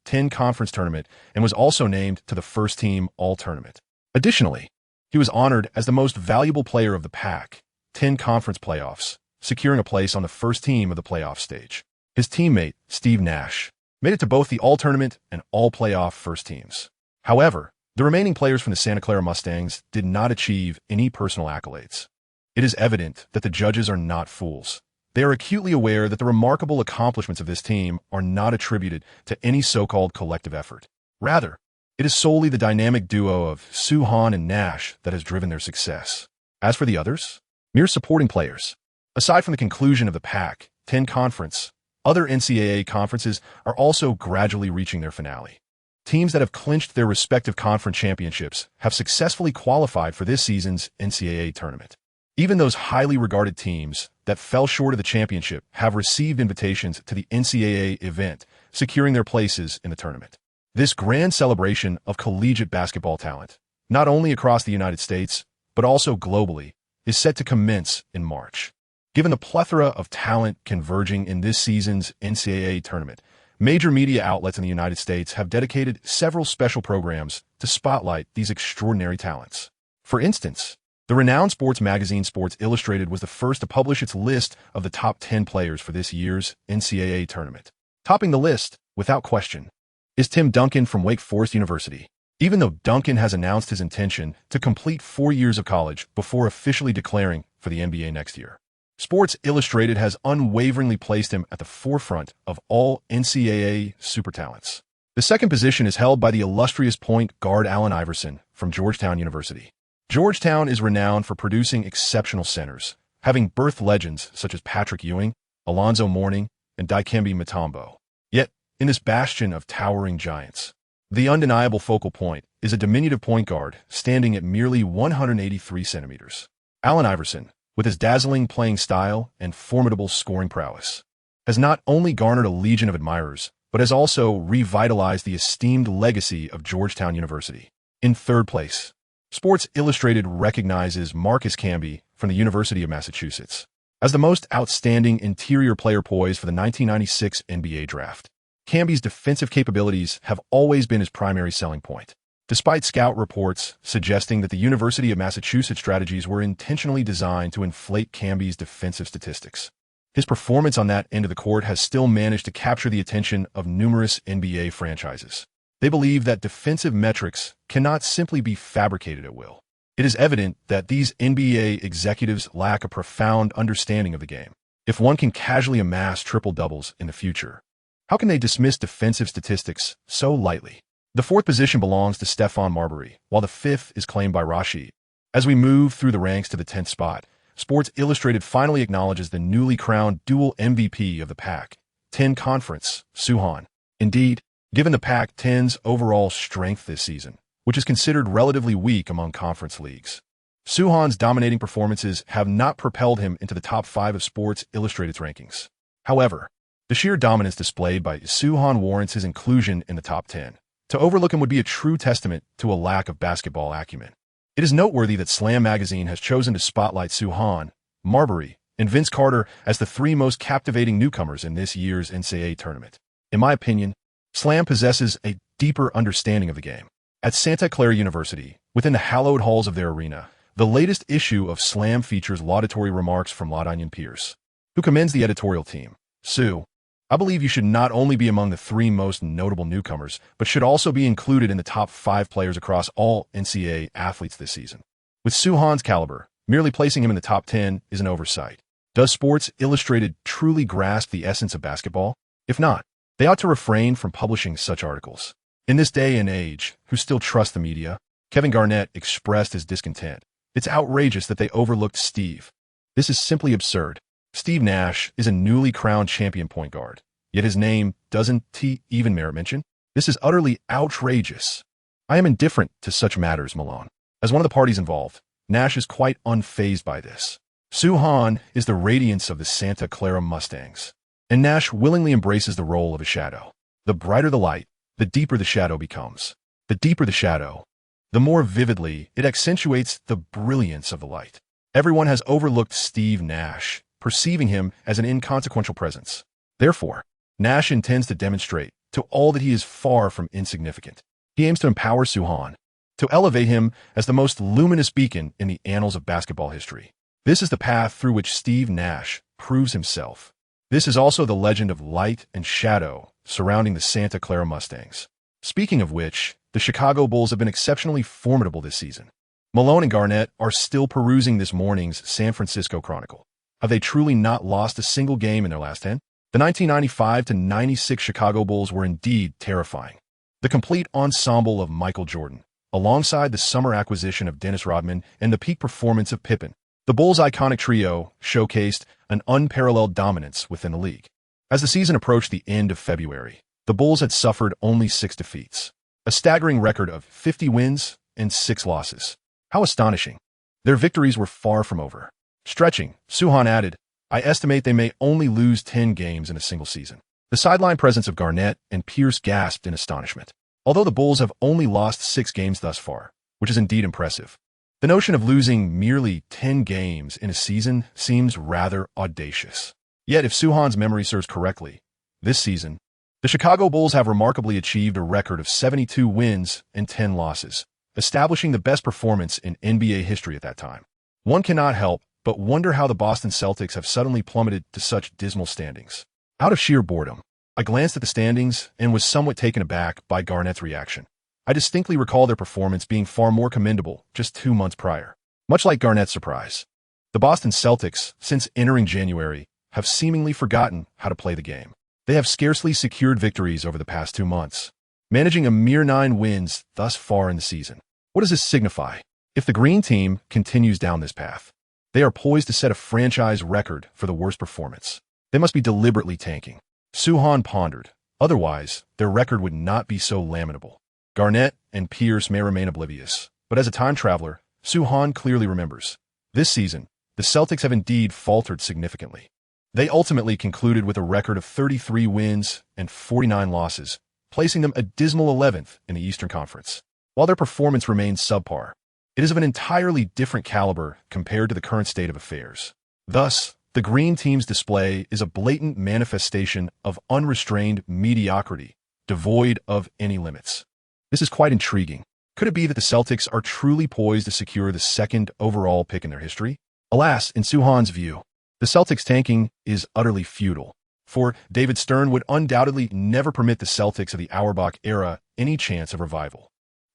Pac-10 Conference Tournament and was also named to the first-team All-Tournament. Additionally, he was honored as the most valuable player of the Pac-10 Conference playoffs, securing a place on the first team of the playoff stage. His teammate, SteveNash, made it to both the All-Tournament and All-Playoff first teams. However, the remaining players from the Santa Clara Mustangs did not achieve any personal accolades. It is evident that the judges are not fools. They are acutely aware that the remarkable accomplishments of this team are not attributed to any so-called collective effort. Rather, it is solely the dynamic duo of Soo-Han and Nash that has driven their success. As for the others, mere supporting players. Aside from the conclusion of the Pac-10 Conference, other NCAA conferences are also gradually reaching their finale. Teams that have clinched their respective conference championships have successfully qualified for this season's NCAA tournament. Even those highly regarded teams that fell short of the championship have received invitations to the NCAA event, securing their places in the tournament. This grand celebration of collegiate basketball talent, not only across the United States, but also globally, is set to commence in March. Given the plethora of talent converging in this season's NCAA tournament, major media outlets in the United States have dedicated several special programs to spotlight these extraordinary talents. For instance, the renowned sports magazine Sports Illustrated was the first to publish its list of the top 10 players for this year's NCAA tournament. Topping the list, without question, is Tim Duncan from Wake Forest University. Even though Duncan has announced his intention to complete 4 years of college before officially declaring for the NBA next year, Sports Illustrated has unwaveringly placed him at the forefront of all NCAA super talents. The second position is held by the illustrious point guard Allen Iverson from Georgetown University. Georgetown is renowned for producing exceptional centers, having birthed legends such as Patrick Ewing, Alonzo Mourning, and Dikembe Mutombo. Yet, in this bastion of towering giants, the undeniable focal point is a diminutive point guard standing at merely 183 centimeters. Allen Iverson, with his dazzling playing style and formidable scoring prowess, has not only garnered a legion of admirers, but has also revitalized the esteemed legacy of Georgetown University. In third place, Sports Illustrated recognizes Marcus Camby from the University of Massachusetts as the most outstanding interior player poised for the 1996 NBA draft. Camby's defensive capabilities have always been his primary selling point, despite scout reports suggesting that the University of Massachusetts strategies were intentionally designed to inflate Camby's defensive statistics. His performance on that end of the court has still managed to capture the attention of numerous NBA franchises. They believe that defensive metrics cannot simply be fabricated at will. It is evident that these NBA executives lack a profound understanding of the game. If one can casually amass triple-doubles in the future, how can they dismiss defensive statistics so lightly? The fourth position belongs to Stephon Marbury, while the fifth is claimed by Rashid. As we move through the ranks to the 10th spot, Sports Illustrated finally acknowledges the newly crowned dual MVP of the Pac-10 Conference, Soo-Han. Indeed, given the Pac-10's overall strength this season, which is considered relatively weak among conference leagues, Soo-Han's dominating performances have not propelled him into the top 5 of Sports Illustrated's rankings. However, the sheer dominance displayed by Soo-Han warrants his inclusion in the top 10. To overlook him would be a true testament to a lack of basketball acumen. It is noteworthy that Slam magazine has chosen to spotlight Soo-Han, Marbury, and Vince Carter as the 3 most captivating newcomers in this year's NCAA tournament. In my opinion, Slam possesses a deeper understanding of the game. At Santa Clara University, within the hallowed halls of their arena, the latest issue of Slam features laudatory remarks from Ladanian Pierce, who commends the editorial team. Sue, I believe you should not only be among the 3 most notable newcomers, but should also be included in the top 5 players across all NCAA athletes this season. With Soo-Han's caliber, merely placing him in the top 10 is an oversight. Does Sports Illustrated truly grasp the essence of basketball? If not, they ought to refrain from publishing such articles. In this day and age, who still trust the media? Kevin Garnett expressed his discontent. It's outrageous that they overlooked Steve. This is simply absurd. SteveNash is a newly crowned champion point guard, yet his name doesn't even merit mention. This is utterly outrageous. I am indifferent to such matters, Malone. As one of the parties involved, Nash is quite unfazed by this. Soo-Han is the radiance of the Santa Clara Mustangs, and Nash willingly embraces the role of a shadow. The brighter the light, the deeper the shadow becomes. The deeper the shadow, the more vividly it accentuates the brilliance of the light. Everyone has overlooked SteveNash, perceiving him as an inconsequential presence. Therefore, Nash intends to demonstrate to all that he is far from insignificant. He aims to empower Suhan, to elevate him as the most luminous beacon in the annals of basketball history. This is the path through which Steve Nash proves himself. This is also the legend of light and shadow surrounding the Santa Clara Mustangs. Speaking of which, the Chicago Bulls have been exceptionally formidable this season. Malone and Garnett are still perusing this morning's San Francisco Chronicle. Have they truly not lost a single game in their last 10? The 1995-96 Chicago Bulls were indeed terrifying. The complete ensemble of Michael Jordan, alongside the summer acquisition of Dennis Rodman and the peak performance of Pippen, the Bulls' iconic trio showcased an unparalleled dominance within the league. As the season approached the end of February, the Bulls had suffered only 6 defeats, a staggering record of 50 wins and 6 losses. How astonishing. Their victories were far from over. Stretching, Suhan added, I estimate they may only lose 10 games in a single season. The sideline presence of Garnett and Pierce gasped in astonishment. Although the Bulls have only lost 6 games thus far, which is indeed impressive, the notion of losing merely 10 games in a season seems rather audacious. Yet if Suhan's memory serves correctly, this season, the Chicago Bulls have remarkably achieved a record of 72 wins and 10 losses, establishing the best performance in NBA history at that time. One cannot help but wonder how the Boston Celtics have suddenly plummeted to such dismal standings. Out of sheer boredom, I glanced at the standings and was somewhat taken aback by Garnett's reaction. I distinctly recall their performance being far more commendable just 2 months prior. Much like Garnett's surprise, the Boston Celtics, since entering January, have seemingly forgotten how to play the game. They have scarcely secured victories over the past 2 months, managing a mere 9 wins thus far in the season. What does this signify? If the Green Team continues down this path, they are poised to set a franchise record for the worst performance. They must be deliberately tanking. Suhan pondered. Otherwise, their record would not be so lamentable. Garnett and Pierce may remain oblivious, but as a time traveler, Suhan clearly remembers. This season, the Celtics have indeed faltered significantly. They ultimately concluded with a record of 33 wins and 49 losses, placing them a dismal 11th in the Eastern Conference. While their performance remains subpar, it is of an entirely different caliber compared to the current state of affairs. Thus, the Green Team's display is a blatant manifestation of unrestrained mediocrity, devoid of any limits. This is quite intriguing. Could it be that the Celtics are truly poised to secure the 2nd overall pick in their history? Alas, in Suhan's view, the Celtics tanking is utterly futile, for David Stern would undoubtedly never permit the Celtics of the Auerbach era any chance of revival.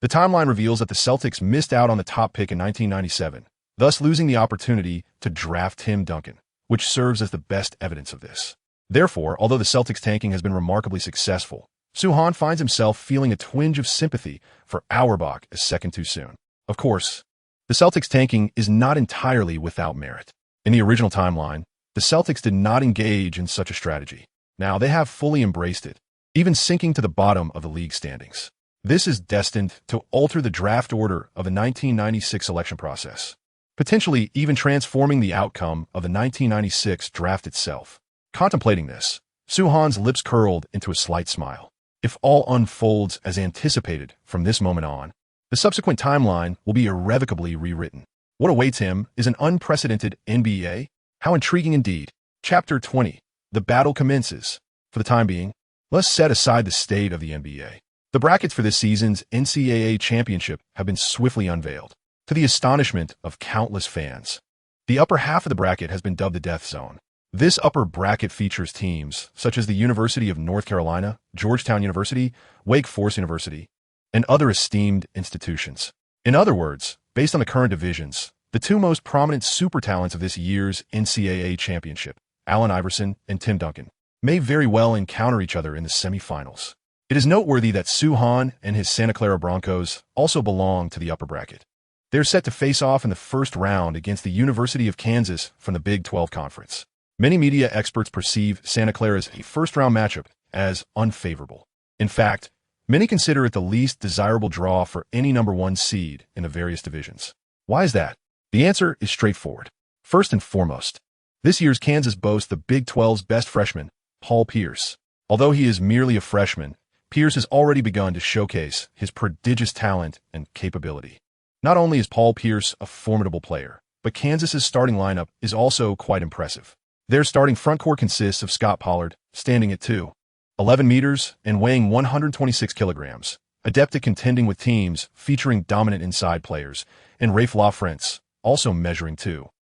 The timeline reveals that the Celtics missed out on the top pick in 1997, thus losing the opportunity to draft Tim Duncan, which serves as the best evidence of this. Therefore, although the Celtics tanking has been remarkably successful, Suhan finds himself feeling a twinge of sympathy for Auerbach a second too soon. Of course, the Celtics tanking is not entirely without merit. In the original timeline, the Celtics did not engage in such a strategy. Now they have fully embraced it, even sinking to the bottom of the league standings. This is destined to alter the draft order of the 1996 selection process, potentially even transforming the outcome of the 1996 draft itself. Contemplating this, Suhan's lips curled into a slight smile. If all unfolds as anticipated from this moment on, the subsequent timeline will be irrevocably rewritten. What awaits him is an unprecedented NBA? How intriguing indeed. Chapter 20. The battle commences. For the time being, let's set aside the state of the NBA. The brackets for this season's NCAA championship have been swiftly unveiled, to the astonishment of countless fans. The upper half of the bracket has been dubbed the Death Zone. This upper bracket features teams such as the University of North Carolina, Georgetown University, Wake Forest University, and other esteemed institutions. In other words, based on the current divisions, the 2 most prominent super talents of this year's NCAA championship, Allen Iverson and Tim Duncan, may very well encounter each other in the semifinals. It is noteworthy that Suhan and his Santa Clara Broncos also belong to the upper bracket. They're set to face off in the first round against the University of Kansas from the Big 12 Conference. Many media experts perceive Santa Clara's first-round matchup as unfavorable. In fact, many consider it the least desirable draw for any number 1 seed in the various divisions. Why is that? The answer is straightforward. First and foremost, this year's Kansas boasts the Big 12's best freshman, Paul Pierce. Although he is merely a freshman, Pierce has already begun to showcase his prodigious talent and capability. Not only is Paul Pierce a formidable player, but Kansas's starting lineup is also quite impressive. Their starting front court consists of Scott Pollard, standing at 2, 11 meters and weighing 126 kilograms, adept at contending with teams featuring dominant inside players, and Rafe LaFrentz, also measuring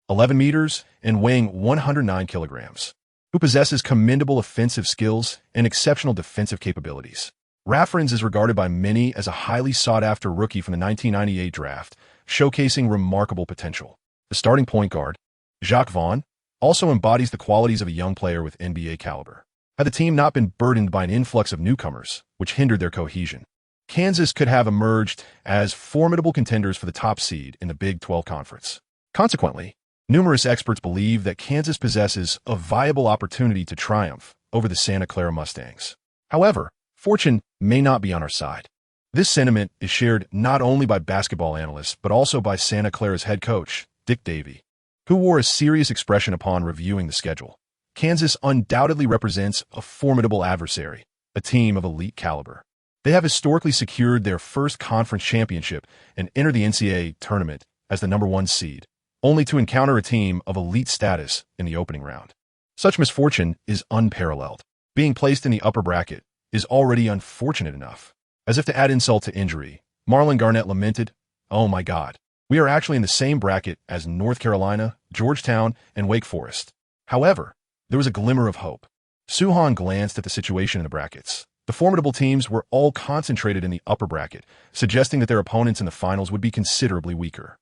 11 meters and weighing 109 kilograms, who possesses commendable offensive skills and exceptional defensive capabilities. LaFrentz is regarded by many as a highly sought-after rookie from the 1998 draft, showcasing remarkable potential. The starting point guard, Jacques Vaughn, also embodies the qualities of a young player with NBA caliber. Had the team not been burdened by an influx of newcomers, which hindered their cohesion, Kansas could have emerged as formidable contenders for the top seed in the Big 12 Conference. Consequently, numerous experts believe that Kansas possesses a viable opportunity to triumph over the Santa Clara Mustangs. However, fortune may not be on our side. This sentiment is shared not only by basketball analysts but also by Santa Clara's head coach, Dick Davey, who wore a serious expression upon reviewing the schedule. Kansas undoubtedly represents a formidable adversary, a team of elite caliber. They have historically secured their first conference championship and enter the NCAA tournament as the #1 seed, only to encounter a team of elite status in the opening round. Such misfortune is unparalleled. Being placed in the upper bracket is already unfortunate enough. As if to add insult to injury, Marlon Garnett lamented, "Oh my God, we are actually in the same bracket as North Carolina, Georgetown, and Wake Forest." However, there was a glimmer of hope. Suhan glanced at the situation in the brackets. The formidable teams were all concentrated in the upper bracket, suggesting that their opponents in the finals would be considerably weaker.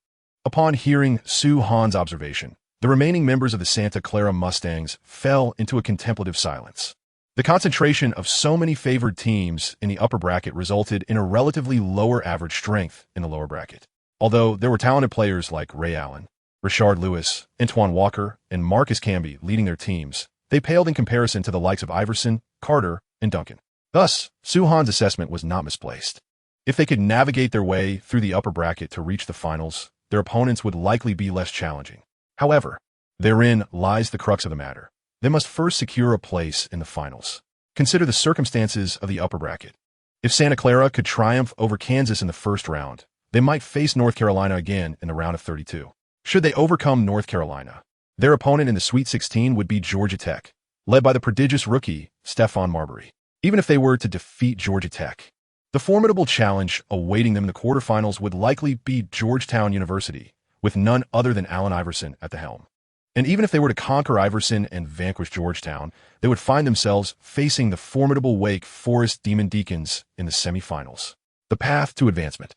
Upon hearing Suhan's observation, the remaining members of the Santa Clara Mustangs fell into a contemplative silence. The concentration of so many favored teams in the upper bracket resulted in a relatively lower average strength in the lower bracket. Although there were talented players like Ray Allen, Rashard Lewis, Antoine Walker, and Marcus Camby leading their teams, they paled in comparison to the likes of Iverson, Carter, and Duncan. Thus, Suhan's assessment was not misplaced. If they could navigate their way through the upper bracket to reach the finals, their opponents would likely be less challenging. However, therein lies the crux of the matter. They must first secure a place in the finals. Consider the circumstances of the upper bracket. If Santa Clara could triumph over Kansas in the first round, they might face North Carolina again in the round of 32. Should they overcome North Carolina, their opponent in the Sweet 16 would be Georgia Tech, led by the prodigious rookie Stephon Marbury. Even if they were to defeat Georgia Tech, the formidable challenge awaiting them in the quarterfinals would likely be Georgetown University, with none other than Allen Iverson at the helm. And even if they were to conquer Iverson and vanquish Georgetown, they would find themselves facing the formidable Wake Forest Demon Deacons in the semifinals. The path to advancement.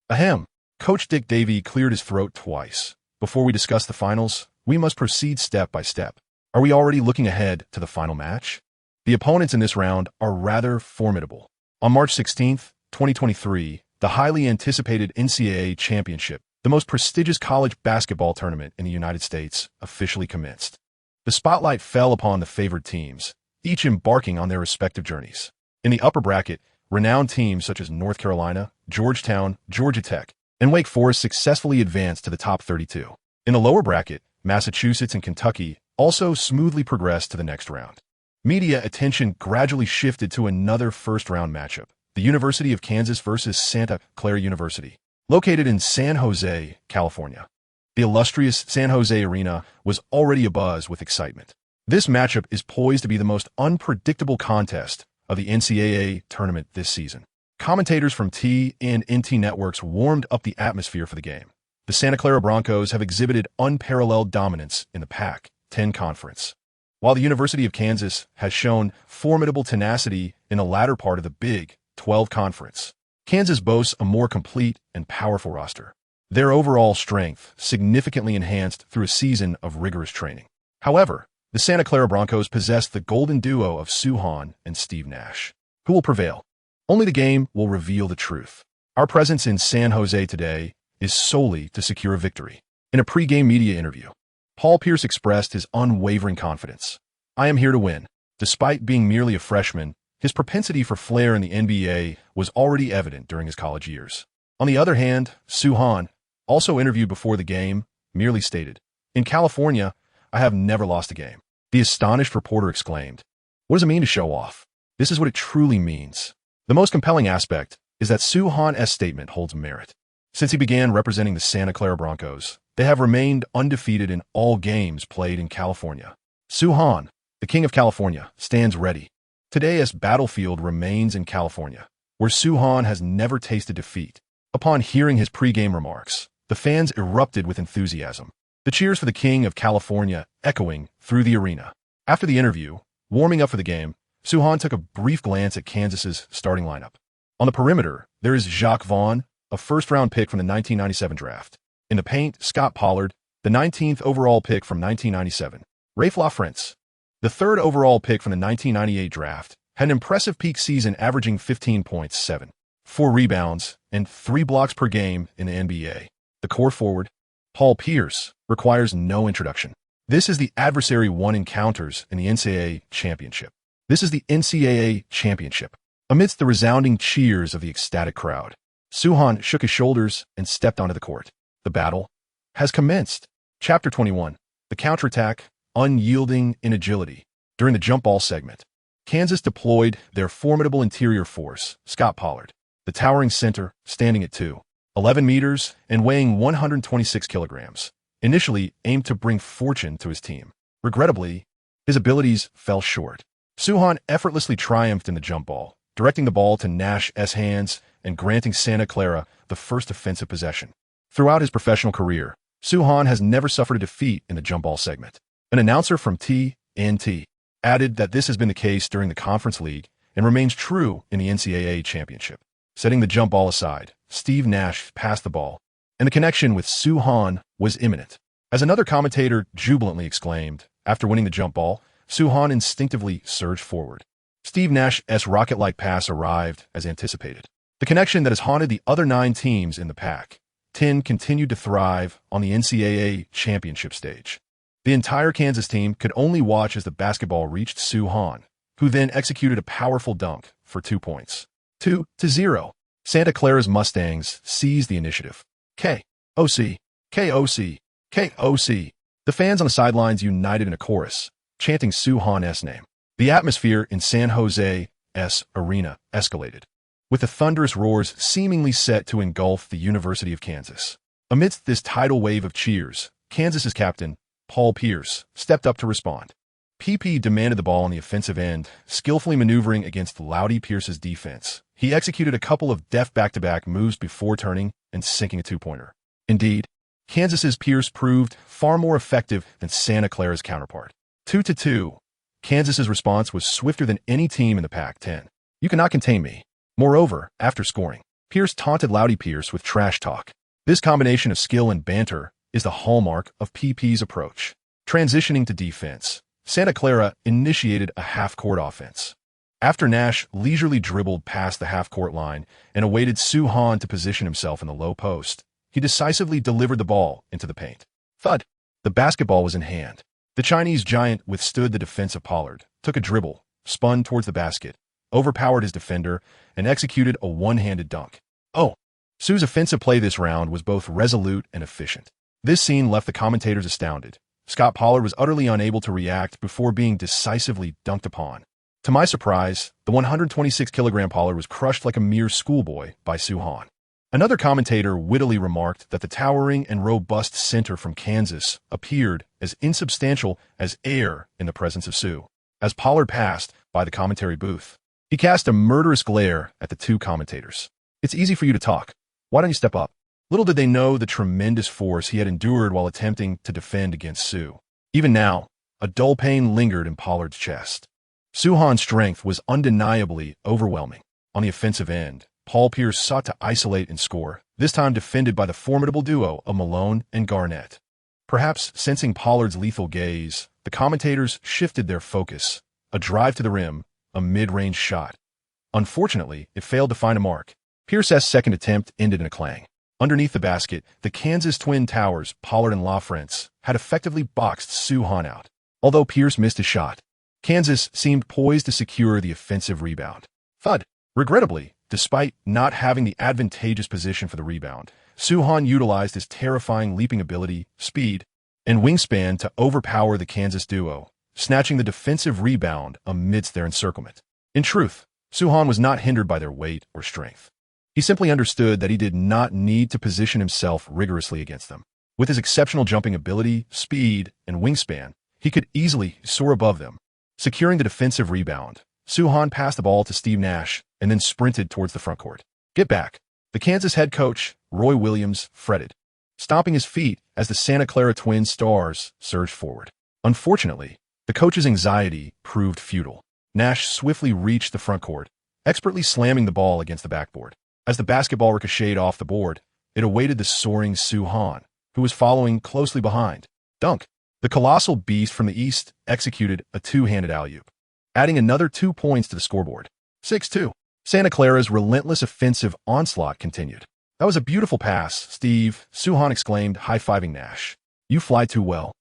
Ahem. Coach Dick Davey cleared his throat twice. Before we discuss the finals, we must proceed step by step. Are we already looking ahead to the final match? The opponents in this round are rather formidable. On March 16, 2023, the highly anticipated NCAA championship, the most prestigious college basketball tournament in the United States, officially commenced. The spotlight fell upon the favored teams, each embarking on their respective journeys. In the upper bracket, renowned teams such as North Carolina, Georgetown, Georgia Tech, and Wake Forest successfully advanced to the top 32. In the lower bracket, Massachusetts and Kentucky also smoothly progressed to the next round. Media attention gradually shifted to another first-round matchup, the University of Kansas versus Santa Clara University, located in San Jose, California. The illustrious San Jose Arena was already abuzz with excitement. This matchup is poised to be the most unpredictable contest of the NCAA tournament this season. Commentators from T and NT networks warmed up the atmosphere for the game. The Santa Clara Broncos have exhibited unparalleled dominance in the Pac-10 Conference, while the University of Kansas has shown formidable tenacity in the latter part of the Big 12 Conference. Kansas boasts a more complete and powerful roster, their overall strength significantly enhanced through a season of rigorous training. However, the Santa Clara Broncos possess the golden duo of Suhan and SteveNash. Who will prevail? Only the game will reveal the truth. Our presence in San Jose today is solely to secure a victory. In a pregame media interview, Paul Pierce expressed his unwavering confidence. "I am here to win." Despite being merely a freshman, his propensity for flair in the NBA was already evident during his college years. On the other hand, Suhan, also interviewed before the game, merely stated, "In California, I have never lost a game." The astonished reporter exclaimed, "What does it mean to show off?" This is what it truly means. The most compelling aspect is that Suhan's statement holds merit. Since he began representing the Santa Clara Broncos, they have remained undefeated in all games played in California. Suhan, the King of California, stands ready. Today's battlefield remains in California, where Soo-Han has never tasted defeat. Upon hearing his pregame remarks, the fans erupted with enthusiasm, the cheers for the King of California echoing through the arena. After the interview, warming up for the game, Soo-Han took a brief glance at Kansas's starting lineup. On the perimeter, there is Jacques Vaughn, a first-round pick from the 1997 draft. In the paint, Scott Pollard, the 19th overall pick from 1997. Rafe LaFrentz, the 3rd overall pick from the 1998 draft, had an impressive peak season averaging 15 points, 7, 4 rebounds, and 3 blocks per game in the NBA. The core forward, Paul Pierce, requires no introduction. This is the adversary one encounters in the NCAA championship. Amidst the resounding cheers of the ecstatic crowd, Soo-Han shook his shoulders and stepped onto the court. The battle has commenced. Chapter 21. The counterattack, unyielding in agility. During the jump ball segment, Kansas deployed their formidable interior force, Scott Pollard, the towering center, standing at 2'11" meters and weighing 126 kilograms, initially aimed to bring fortune to his team. Regrettably, his abilities fell short. Soo-Han effortlessly triumphed in the jump ball, directing the ball to Nash's hands and granting Santa Clara the first offensive possession. Throughout his professional career, Soo-Han has never suffered a defeat in the jump ball segment. An announcer from TNT added that this has been the case during the Conference League and remains true in the NCAA championship. Setting the jump ball aside, SteveNash passed the ball, and the connection with Soo-Han was imminent. As another commentator jubilantly exclaimed, after winning the jump ball, Soo-Han instinctively surged forward. SteveNash's rocket-like pass arrived as anticipated. The connection that has haunted the other 9 teams in the Pac-10 continued to thrive on the NCAA championship stage. The entire Kansas team could only watch as the basketball reached Soo-Han, who then executed a powerful dunk for 2 points. 2-0. Santa Clara's Mustangs seized the initiative. KOC. The fans on the sidelines united in a chorus, chanting Soo-Han's name. The atmosphere in San Jose's arena escalated, with the thunderous roars seemingly set to engulf the University of Kansas. Amidst this tidal wave of cheers, Kansas's captain, Paul Pierce, stepped up to respond. PP demanded the ball on the offensive end, skillfully maneuvering against Loudy Pierce's defense. He executed a couple of deft back-to-back moves before turning and sinking a 2-pointer. Indeed, Kansas's Pierce proved far more effective than Santa Clara's counterpart. 2-2. Kansas's response was swifter than any team in the Pac-10. You cannot contain me. Moreover, after scoring, Pierce taunted Loudy Pierce with trash talk. This combination of skill and banter is the hallmark of PP's approach. Transitioning to defense, Santa Clara initiated a half-court offense. After Nash leisurely dribbled past the half-court line and awaited Soo-Han to position himself in the low post, he decisively delivered the ball into the paint. Thud! The basketball was in hand. The Chinese giant withstood the defense of Pollard, took a dribble, spun towards the basket, overpowered his defender, and executed a one-handed dunk. Soo's offensive play this round was both resolute and efficient. This scene left the commentators astounded. Scott Pollard was utterly unable to react before being decisively dunked upon. To my surprise, the 126-kilogram Pollard was crushed like a mere schoolboy by Soo-Han. Another commentator wittily remarked that the towering and robust center from Kansas appeared as insubstantial as air in the presence of Soo. As Pollard passed by the commentary booth, he cast a murderous glare at the 2 commentators. "It's easy for you to talk. Why don't you step up?" Little did they know the tremendous force he had endured while attempting to defend against Soo. Even now, a dull pain lingered in Pollard's chest. Soo-Han's strength was undeniably overwhelming. On the offensive end, Paul Pierce sought to isolate and score, this time defended by the formidable duo of Malone and Garnett. Perhaps sensing Pollard's lethal gaze, the commentators shifted their focus. A drive to the rim, a mid-range shot. Unfortunately, it failed to find a mark. Pierce's second attempt ended in a clang. Underneath the basket, the Kansas twin towers, Pollard and LaFrentz, had effectively boxed Soo-Han out. Although Pierce missed a shot, Kansas seemed poised to secure the offensive rebound. Thud! Regrettably, despite not having the advantageous position for the rebound, Soo-Han utilized his terrifying leaping ability, speed, and wingspan to overpower the Kansas duo, snatching the defensive rebound amidst their encirclement. In truth, Soo-Han was not hindered by their weight or strength. He simply understood that he did not need to position himself rigorously against them. With his exceptional jumping ability, speed, and wingspan, he could easily soar above them. Securing the defensive rebound, Suhan passed the ball to SteveNash and then sprinted towards the front court. "Get back." The Kansas head coach, Roy Williams, fretted, stomping his feet as the Santa Clara Twins stars surged forward. Unfortunately, the coach's anxiety proved futile. Nash swiftly reached the front court, expertly slamming the ball against the backboard. As the basketball ricocheted off the board, it awaited the soaring Suhan, who was following closely behind. Dunk. The colossal beast from the east executed a two-handed alley-oop, adding another 2 points to the scoreboard. 6-2. Santa Clara's relentless offensive onslaught continued. "That was a beautiful pass, Steve," Suhan exclaimed, high-fiving Nash. "You fly too well."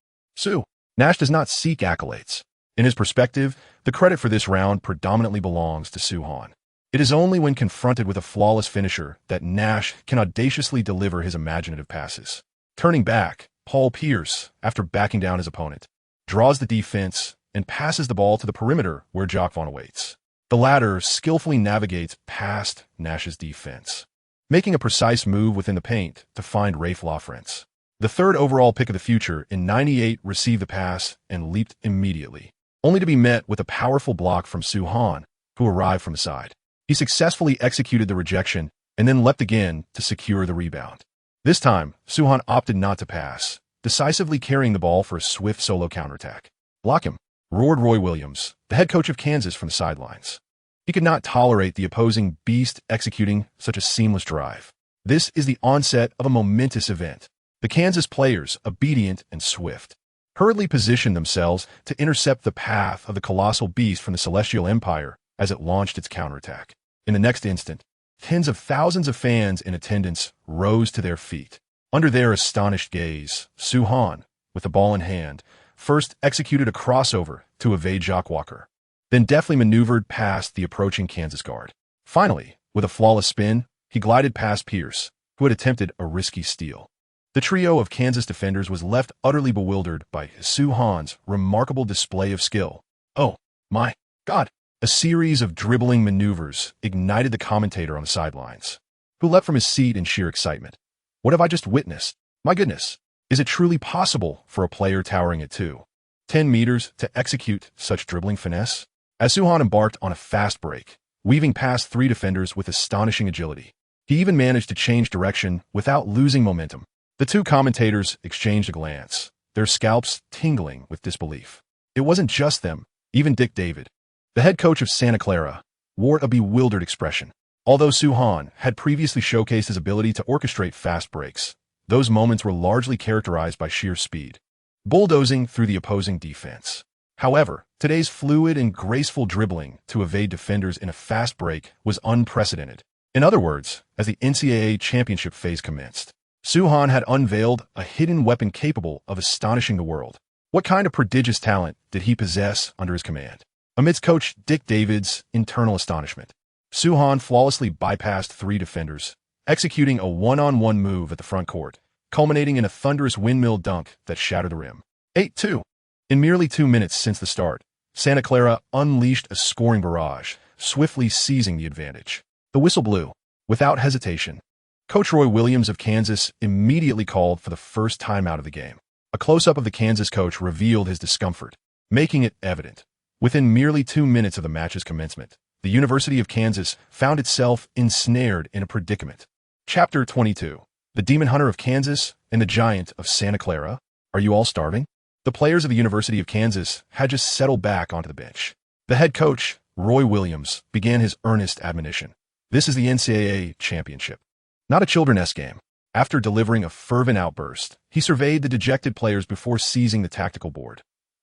Nash does not seek accolades. In his perspective, the credit for this round predominantly belongs to Suhan. It is only when confronted with a flawless finisher that Nash can audaciously deliver his imaginative passes. Turning back, Paul Pierce, after backing down his opponent, draws the defense and passes the ball to the perimeter where Jock Vaughn awaits. The latter skillfully navigates past Nash's defense, making a precise move within the paint to find Rafe Lafrentz. The third overall pick of the future in '98 received the pass and leaped immediately, only to be met with a powerful block from Suhan, who arrived from the side. He successfully executed the rejection and then leapt again to secure the rebound. This time, Suhan opted not to pass, decisively carrying the ball for a swift solo counterattack. "Block him," roared Roy Williams, the head coach of Kansas, from the sidelines. He could not tolerate the opposing beast executing such a seamless drive. This is the onset of a momentous event. The Kansas players, obedient and swift, hurriedly positioned themselves to intercept the path of the colossal beast from the Celestial Empire as it launched its counterattack. In the next instant, tens of thousands of fans in attendance rose to their feet. Under their astonished gaze, Suhan, with the ball in hand, first executed a crossover to evade Jock Walker, then deftly maneuvered past the approaching Kansas guard. Finally, with a flawless spin, he glided past Pierce, who had attempted a risky steal. The trio of Kansas defenders was left utterly bewildered by Suhan's remarkable display of skill. "Oh, my God!" A series of dribbling maneuvers ignited the commentator on the sidelines, who leapt from his seat in sheer excitement. "What have I just witnessed? My goodness! Is it truly possible for a player towering at 2.10 meters to execute such dribbling finesse?" As Suhan embarked on a fast break, weaving past 3 defenders with astonishing agility, he even managed to change direction without losing momentum. The 2 commentators exchanged a glance, their scalps tingling with disbelief. It wasn't just them. Even Dick David, the head coach of Santa Clara, wore a bewildered expression. Although Suhan had previously showcased his ability to orchestrate fast breaks, those moments were largely characterized by sheer speed, bulldozing through the opposing defense. However, today's fluid and graceful dribbling to evade defenders in a fast break was unprecedented. In other words, as the NCAA championship phase commenced, Suhan had unveiled a hidden weapon capable of astonishing the world. What kind of prodigious talent did he possess under his command? Amidst Coach Dick David's internal astonishment, Suhan flawlessly bypassed 3 defenders, executing a one-on-one move at the front court, culminating in a thunderous windmill dunk that shattered the rim. 8-2. In merely 2 minutes since the start, Santa Clara unleashed a scoring barrage, swiftly seizing the advantage. The whistle blew. Without hesitation, Coach Roy Williams of Kansas immediately called for the first timeout of the game. A close-up of the Kansas coach revealed his discomfort, making it evident. Within merely 2 minutes of the match's commencement, the University of Kansas found itself ensnared in a predicament. Chapter 22. The Demon Hunter of Kansas and the Giant of Santa Clara. Are you all starving? The players of the University of Kansas had just settled back onto the bench. The head coach, Roy Williams, began his earnest admonition. This is the NCAA championship, not a children's game. After delivering a fervent outburst, he surveyed the dejected players before seizing the tactical board.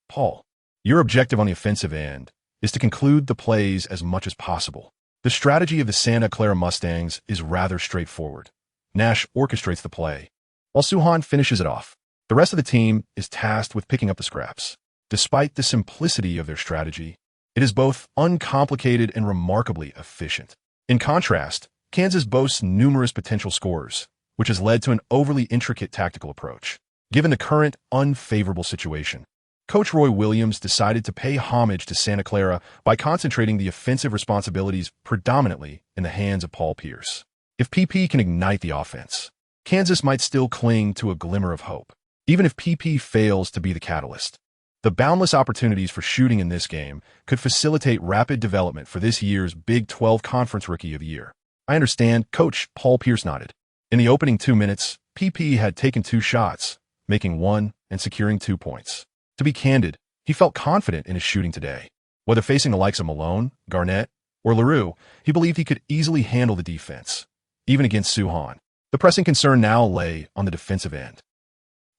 "Paul, your objective on the offensive end is to conclude the plays as much as possible. The strategy of the Santa Clara Mustangs is rather straightforward. Nash orchestrates the play, while Suhan finishes it off. The rest of the team is tasked with picking up the scraps. Despite the simplicity of their strategy, it is both uncomplicated and remarkably efficient. In contrast, Kansas boasts numerous potential scorers, which has led to an overly intricate tactical approach. Given the current unfavorable situation, Coach Roy Williams decided to pay homage to Santa Clara by concentrating the offensive responsibilities predominantly in the hands of Paul Pierce. If PP can ignite the offense, Kansas might still cling to a glimmer of hope. Even if PP fails to be the catalyst, The boundless opportunities for shooting in this game could facilitate rapid development for this year's Big 12 Conference Rookie of the Year. I understand, Coach. Paul Pierce nodded. In the opening 2 minutes, PP had taken 2 shots, making 1 and securing 2 points. To be candid, he felt confident in his shooting today. Whether facing the likes of Malone, Garnett, or LaRue, he believed he could easily handle the defense, even against Suhan. The pressing concern now lay on the defensive end.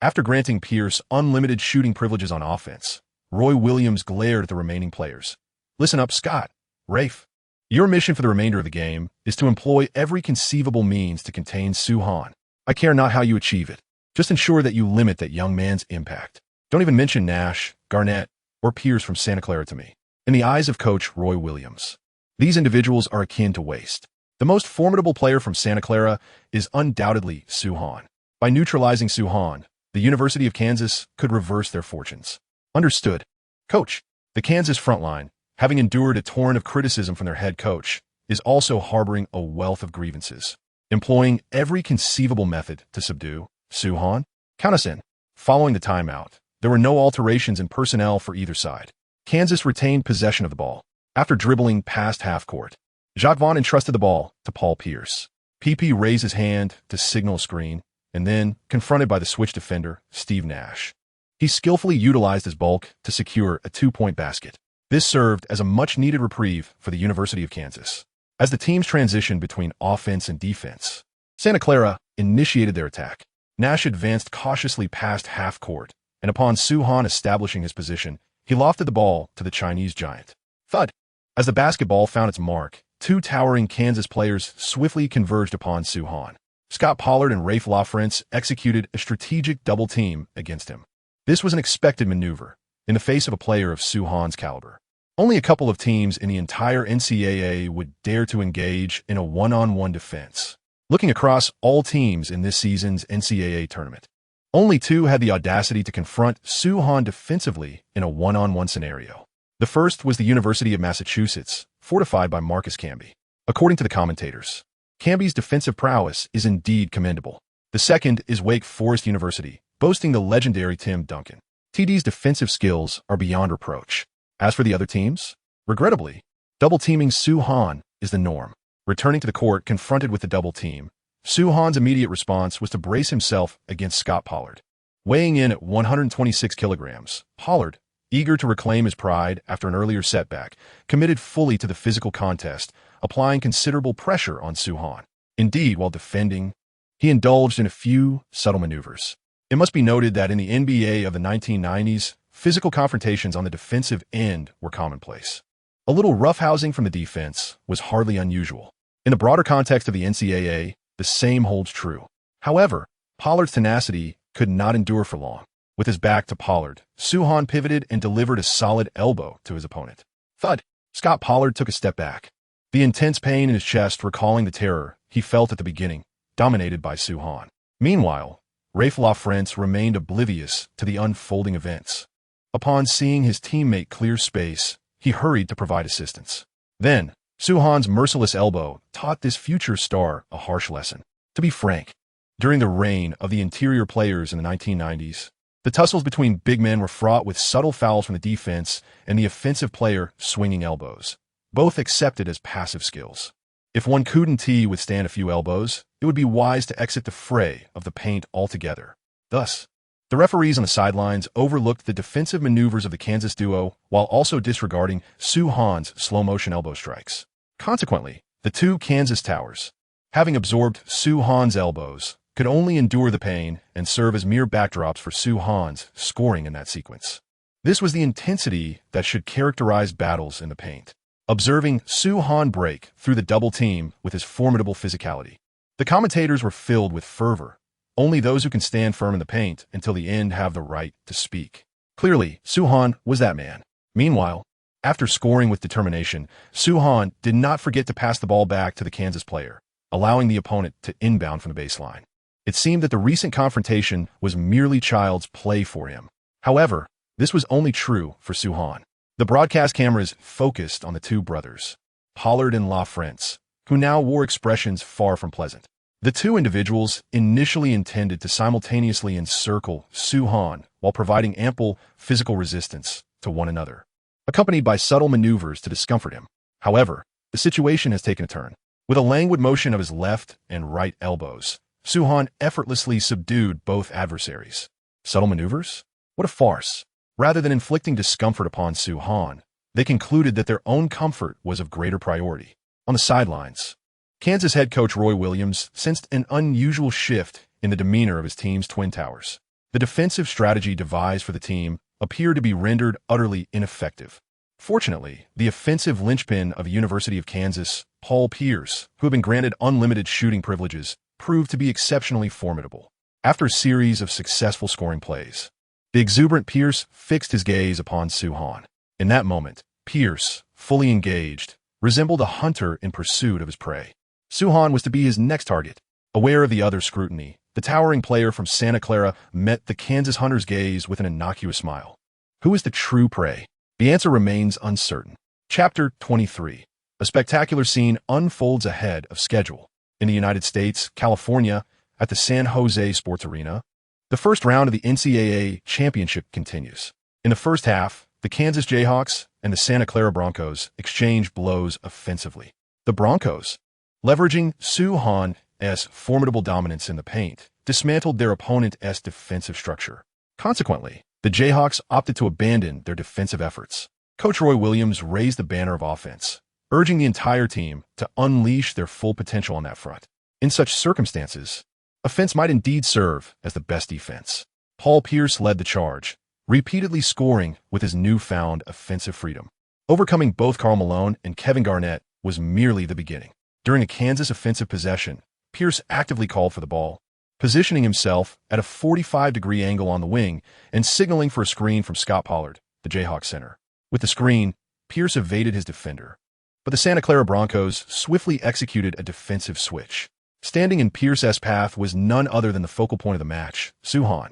After granting Pierce unlimited shooting privileges on offense, Roy Williams glared at the remaining players. Listen up, Scott. Rafe. Your mission for the remainder of the game is to employ every conceivable means to contain Suhan. I care not how you achieve it. Just ensure that you limit that young man's impact. Don't even mention Nash, Garnett, or Pierce from Santa Clara to me. In the eyes of Coach Roy Williams, these individuals are akin to waste. The most formidable player from Santa Clara is undoubtedly Suhan. By neutralizing Suhan, the University of Kansas could reverse their fortunes. Understood. Coach, the Kansas front line, having endured a torrent of criticism from their head coach, is also harboring a wealth of grievances. Employing every conceivable method to subdue Suhan? Count us in. Following the timeout, there were no alterations in personnel for either side. Kansas retained possession of the ball. After dribbling past half court, Jacques Vaughn entrusted the ball to Paul Pierce. PP raised his hand to signal a screen, and then, confronted by the switch defender, SteveNash, he skillfully utilized his bulk to secure a 2-point basket. This served as a much-needed reprieve for the University of Kansas. As the teams transitioned between offense and defense, Santa Clara initiated their attack. Nash advanced cautiously past half court, and upon Suhan establishing his position, he lofted the ball to the Chinese giant. Thud! As the basketball found its mark, 2 towering Kansas players swiftly converged upon Suhan. Scott Pollard and Rafe LaFrentz executed a strategic double team against him. This was an expected maneuver in the face of a player of Suhan's caliber. Only a couple of teams in the entire NCAA would dare to engage in a one-on-one defense. Looking across all teams in this season's NCAA tournament, only 2 had the audacity to confront Suhan defensively in a one-on-one scenario. The first was the University of Massachusetts, fortified by Marcus Camby. According to the commentators, Camby's defensive prowess is indeed commendable. The second is Wake Forest University, boasting the legendary Tim Duncan. TD's defensive skills are beyond reproach. As for the other teams, regrettably, double-teaming Suhan is the norm. Returning to the court confronted with the double team, Suhan's immediate response was to brace himself against Scott Pollard. Weighing in at 126 kilograms, Pollard, eager to reclaim his pride after an earlier setback, committed fully to the physical contest, applying considerable pressure on Suhan. Indeed, while defending, he indulged in a few subtle maneuvers. It must be noted that in the NBA of the 1990s, physical confrontations on the defensive end were commonplace. A little roughhousing from the defense was hardly unusual. In the broader context of the NCAA, the same holds true. However, Pollard's tenacity could not endure for long. With his back to Pollard, Suhan pivoted and delivered a solid elbow to his opponent. Thud! Scott Pollard took a step back. The intense pain in his chest recalling the terror he felt at the beginning, dominated by Suhan. Meanwhile, Rafe LaFrentz remained oblivious to the unfolding events. Upon seeing his teammate clear space, he hurried to provide assistance. Then, Suhan's merciless elbow taught this future star a harsh lesson. To be frank, during the reign of the interior players in the 1990s, the tussles between big men were fraught with subtle fouls from the defense and the offensive player swinging elbows, both accepted as passive skills. If one couldn't withstand a few elbows, it would be wise to exit the fray of the paint altogether. Thus, the referees on the sidelines overlooked the defensive maneuvers of the Kansas duo while also disregarding Suhan's slow-motion elbow strikes. Consequently, the 2 Kansas towers, having absorbed Suhan's elbows, could only endure the pain and serve as mere backdrops for Suhan's scoring in that sequence. This was the intensity that should characterize battles in the paint. Observing Suhan break through the double team with his formidable physicality, the commentators were filled with fervor. Only those who can stand firm in the paint until the end have the right to speak. Clearly, Suhan was that man. Meanwhile, after scoring with determination, Suhan did not forget to pass the ball back to the Kansas player, allowing the opponent to inbound from the baseline. It seemed that the recent confrontation was merely child's play for him. However, this was only true for Suhan. The broadcast cameras focused on the 2 brothers, Pollard and LaFrentz, who now wore expressions far from pleasant. The two individuals initially intended to simultaneously encircle Soo Han while providing ample physical resistance to one another, accompanied by subtle maneuvers to discomfort him. However, the situation has taken a turn. With a languid motion of his left and right elbows, Soo Han effortlessly subdued both adversaries. Subtle maneuvers? What a farce. Rather than inflicting discomfort upon Soo Han, they concluded that their own comfort was of greater priority. On the sidelines, Kansas head coach Roy Williams sensed an unusual shift in the demeanor of his team's Twin Towers. The defensive strategy devised for the team appeared to be rendered utterly ineffective. Fortunately, the offensive linchpin of University of Kansas, Paul Pierce, who had been granted unlimited shooting privileges, proved to be exceptionally formidable. After a series of successful scoring plays, the exuberant Pierce fixed his gaze upon Soo Han. In that moment, Pierce, fully engaged, resembled a hunter in pursuit of his prey. Soo Han was to be his next target. Aware of the other's scrutiny, the towering player from Santa Clara met the Kansas hunter's gaze with an innocuous smile. Who is the true prey? The answer remains uncertain. Chapter 23. A spectacular scene unfolds ahead of schedule. In the United States, California, at the San Jose Sports Arena, the first round of the NCAA championship continues. In the first half, the Kansas Jayhawks and the Santa Clara Broncos exchange blows offensively. The Broncos, leveraging Soo Han's formidable dominance in the paint, dismantled their opponent's defensive structure. Consequently, the Jayhawks opted to abandon their defensive efforts. Coach Roy Williams raised the banner of offense, urging the entire team to unleash their full potential on that front. In such circumstances, offense might indeed serve as the best defense. Paul Pierce led the charge, repeatedly scoring with his newfound offensive freedom. Overcoming both Karl Malone and Kevin Garnett was merely the beginning. During a Kansas offensive possession, Pierce actively called for the ball, positioning himself at a 45-degree angle on the wing and signaling for a screen from Scott Pollard, the Jayhawk center. With the screen, Pierce evaded his defender, but the Santa Clara Broncos swiftly executed a defensive switch. Standing in Pierce's path was none other than the focal point of the match, Soo Han.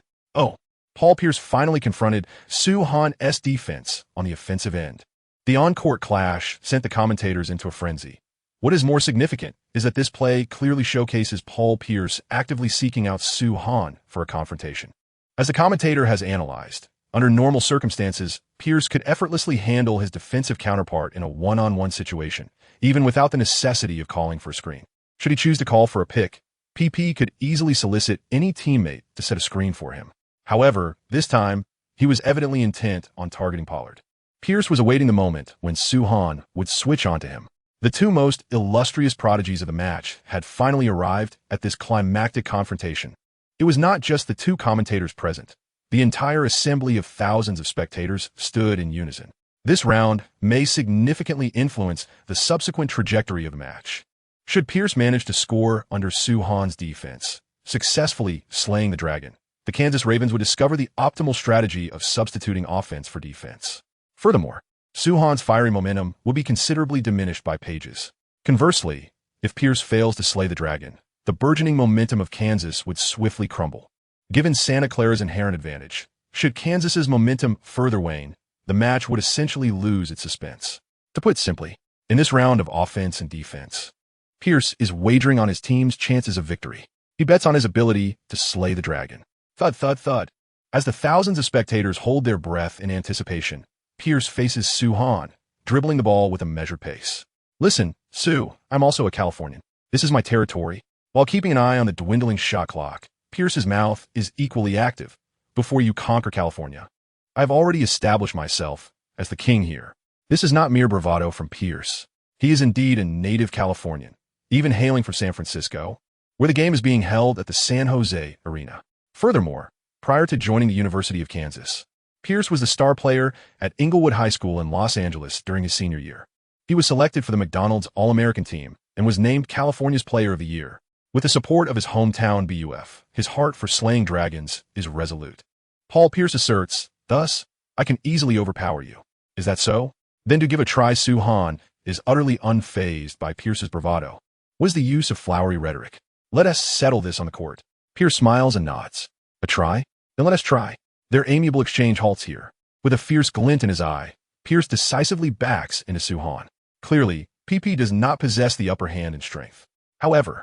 Paul Pierce finally confronted Soo Han's defense on the offensive end. The on-court clash sent the commentators into a frenzy. What is more significant is that this play clearly showcases Paul Pierce actively seeking out Soo Han for a confrontation. As the commentator has analyzed, under normal circumstances, Pierce could effortlessly handle his defensive counterpart in a one-on-one situation, even without the necessity of calling for a screen. Should he choose to call for a pick, PP could easily solicit any teammate to set a screen for him. However, this time, he was evidently intent on targeting Pollard. Pierce was awaiting the moment when Soo Han would switch onto him. The two most illustrious prodigies of the match had finally arrived at this climactic confrontation. It was not just the two commentators present. The entire assembly of thousands of spectators stood in unison. This round may significantly influence the subsequent trajectory of the match. Should Pierce manage to score under Soo Han's defense, successfully slaying the Dragon, the Kansas Ravens would discover the optimal strategy of substituting offense for defense. Furthermore, Soo Han's fiery momentum will be considerably diminished by pages. Conversely, if Pierce fails to slay the Dragon, the burgeoning momentum of Kansas would swiftly crumble. Given Santa Clara's inherent advantage, should Kansas's momentum further wane, the match would essentially lose its suspense. To put simply, in this round of offense and defense, Pierce is wagering on his team's chances of victory. He bets on his ability to slay the Dragon. Thud, thud, thud. As the thousands of spectators hold their breath in anticipation, Pierce faces Soo Han, dribbling the ball with a measured pace. Listen, Soo, I'm also a Californian. This is my territory. While keeping an eye on the dwindling shot clock, Pierce's mouth is equally active. Before you conquer California, I've already established myself as the king here. This is not mere bravado from Pierce. He is indeed a native Californian, even hailing from San Francisco, where the game is being held at the San Jose Arena. Furthermore, prior to joining the University of Kansas, Pierce was the star player at Inglewood High School in Los Angeles during his senior year. He was selected for the McDonald's All-American team and was named California's Player of the Year. With the support of his hometown BUF, his heart for slaying dragons is resolute. Paul Pierce asserts, thus, I can easily overpower you. Is that so? Then to give a try, Soo Han is utterly unfazed by Pierce's bravado. What is the use of flowery rhetoric? Let us settle this on the court. Pierce smiles and nods. A try? Then let us try. Their amiable exchange halts here. With a fierce glint in his eye, Pierce decisively backs into Soo Han. Clearly, PP does not possess the upper hand in strength. However,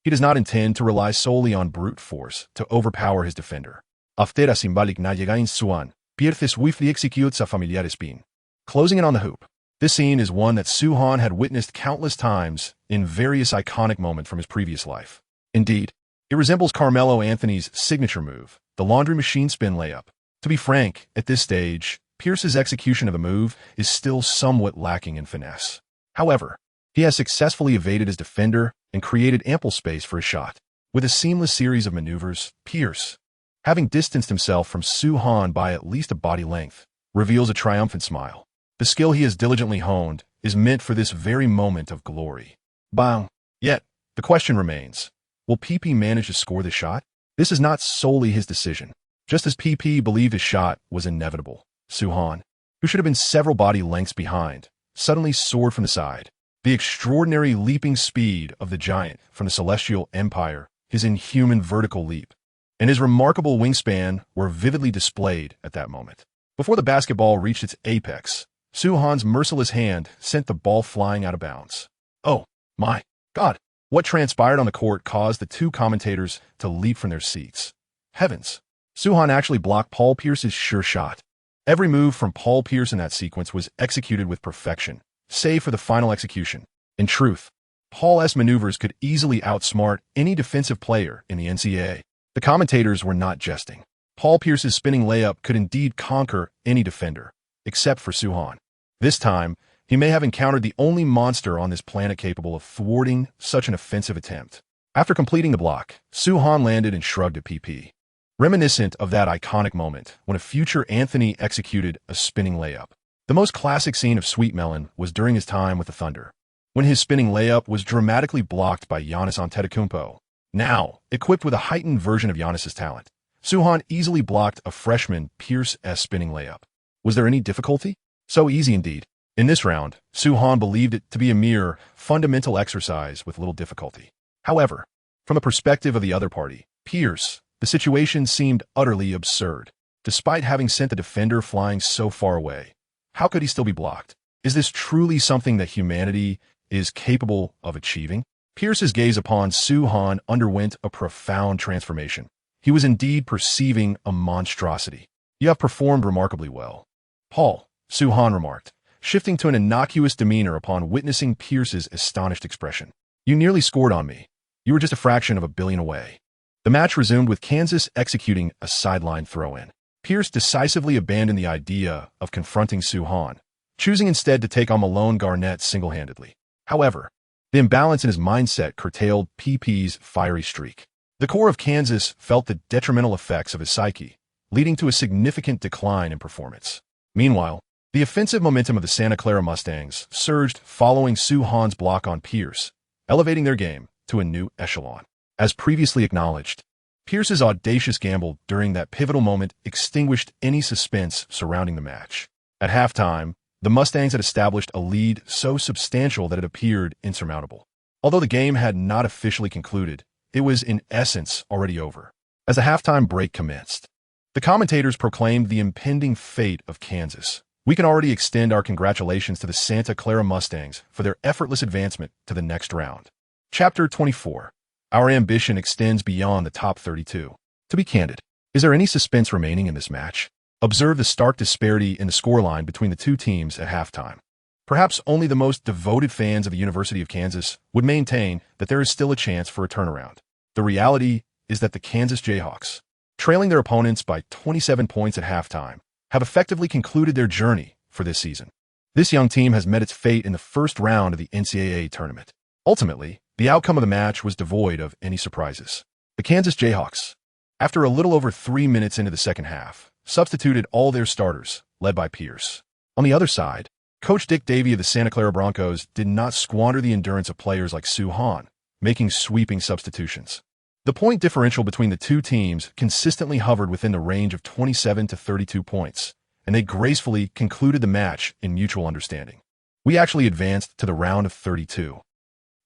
He does not intend to rely solely on brute force to overpower his defender. Aftera simbalik na llega in suan, pierce swiftly executes a familiar spin. Closing in on the hoop. This scene is one that Soo-han had witnessed countless times in various iconic moments from his previous life. Indeed, it resembles Carmelo Anthony's signature move, the laundry machine spin layup. To be frank, at this stage, Pierce's execution of the move is still somewhat lacking in finesse. However, he has successfully evaded his defender and created ample space for his shot. With a seamless series of maneuvers, Pierce, having distanced himself from Soo-han by at least a body length, reveals a triumphant smile. The skill he has diligently honed is meant for this very moment of glory. Bang! Yet, the question remains, will PP manage to score the shot? This is not solely his decision. Just as PP believed his shot was inevitable, Soo-han, who should have been several body lengths behind, suddenly soared from the side. The extraordinary leaping speed of the giant from the Celestial Empire, his inhuman vertical leap, and his remarkable wingspan were vividly displayed at that moment. Before the basketball reached its apex, Soo-han's merciless hand sent the ball flying out of bounds. Oh, my God! What transpired on the court caused the two commentators to leap from their seats. Heavens! Soo-han actually blocked Paul Pierce's sure shot. Every move from Paul Pierce in that sequence was executed with perfection, save for the final execution. In truth, Paul's maneuvers could easily outsmart any defensive player in the NCAA. The commentators were not jesting. Paul Pierce's spinning layup could indeed conquer any defender, except for Soo-han. This time, he may have encountered the only monster on this planet capable of thwarting such an offensive attempt. After completing the block, Soo-han landed and shrugged at PP. Reminiscent of that iconic moment when a future Anthony executed a spinning layup. The most classic scene of Sweet Melon was during his time with the Thunder, when his spinning layup was dramatically blocked by Giannis Antetokounmpo. Now, equipped with a heightened version of Giannis's talent, Soo-han easily blocked a freshman Pierce's spinning layup. Was there any difficulty? So easy indeed. In this round, Soo-han believed it to be a mere fundamental exercise with little difficulty. However, from the perspective of the other party, Pierce, the situation seemed utterly absurd. Despite having sent the defender flying so far away, how could he still be blocked? Is this truly something that humanity is capable of achieving? Pierce's gaze upon Soo-han underwent a profound transformation. He was indeed perceiving a monstrosity. You have performed remarkably well, Paul, Soo-han remarked, shifting to an innocuous demeanor upon witnessing Pierce's astonished expression. You nearly scored on me. You were just a fraction of a billion away. The match resumed with Kansas executing a sideline throw-in. Pierce decisively abandoned the idea of confronting Soo-han, choosing instead to take on Malone Garnett single-handedly. However, the imbalance in his mindset curtailed PP's fiery streak. The core of Kansas felt the detrimental effects of his psyche, leading to a significant decline in performance. Meanwhile, the offensive momentum of the Santa Clara Mustangs surged following Soo-han's block on Pierce, elevating their game to a new echelon. As previously acknowledged, Pierce's audacious gamble during that pivotal moment extinguished any suspense surrounding the match. At halftime, the Mustangs had established a lead so substantial that it appeared insurmountable. Although the game had not officially concluded, it was in essence already over. As the halftime break commenced, the commentators proclaimed the impending fate of Kansas. We can already extend our congratulations to the Santa Clara Mustangs for their effortless advancement to the next round. Chapter 24. Our ambition extends beyond the top 32. To be candid, is there any suspense remaining in this match? Observe the stark disparity in the scoreline between the two teams at halftime. Perhaps only the most devoted fans of the University of Kansas would maintain that there is still a chance for a turnaround. The reality is that the Kansas Jayhawks, trailing their opponents by 27 points at halftime, have effectively concluded their journey for this season. This young team has met its fate in the first round of the NCAA tournament. Ultimately, the outcome of the match was devoid of any surprises. The Kansas Jayhawks, after a little over 3 minutes into the second half, substituted all their starters, led by Pierce. On the other side, Coach Dick Davey of the Santa Clara Broncos did not squander the endurance of players like Soo-han, making sweeping substitutions. The point differential between the two teams consistently hovered within the range of 27 to 32 points, and they gracefully concluded the match in mutual understanding. We actually advanced to the round of 32.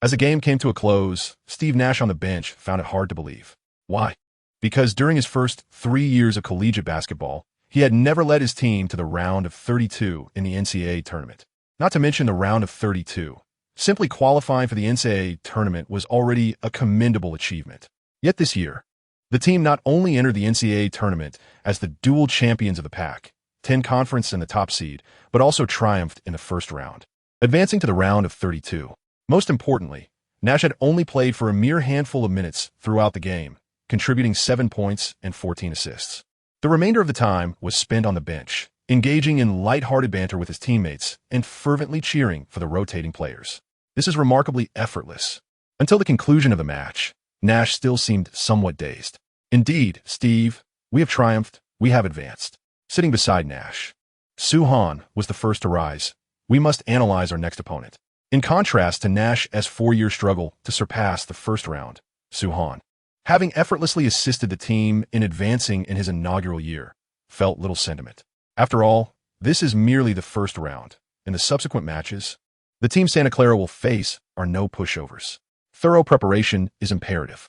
As the game came to a close, SteveNash on the bench found it hard to believe. Why? Because during his first 3 years of collegiate basketball, he had never led his team to the round of 32 in the NCAA tournament. Not to mention the round of 32. Simply qualifying for the NCAA tournament was already a commendable achievement. Yet this year, the team not only entered the NCAA tournament as the dual champions of the pack, 10 conference and the top seed, but also triumphed in the first round, advancing to the round of 32. Most importantly, Nash had only played for a mere handful of minutes throughout the game, contributing 7 points and 14 assists. The remainder of the time was spent on the bench, engaging in lighthearted banter with his teammates and fervently cheering for the rotating players. This is remarkably effortless. Until the conclusion of the match, Nash still seemed somewhat dazed. Indeed, Steve, we have triumphed, we have advanced. Sitting beside Nash, Soo-Han was the first to rise. We must analyze our next opponent. In contrast to Nash's 4-year struggle to surpass the first round, Soo-Han, having effortlessly assisted the team in advancing in his inaugural year, felt little sentiment. After all, this is merely the first round. In the subsequent matches, the team Santa Clara will face are no pushovers. Thorough preparation is imperative.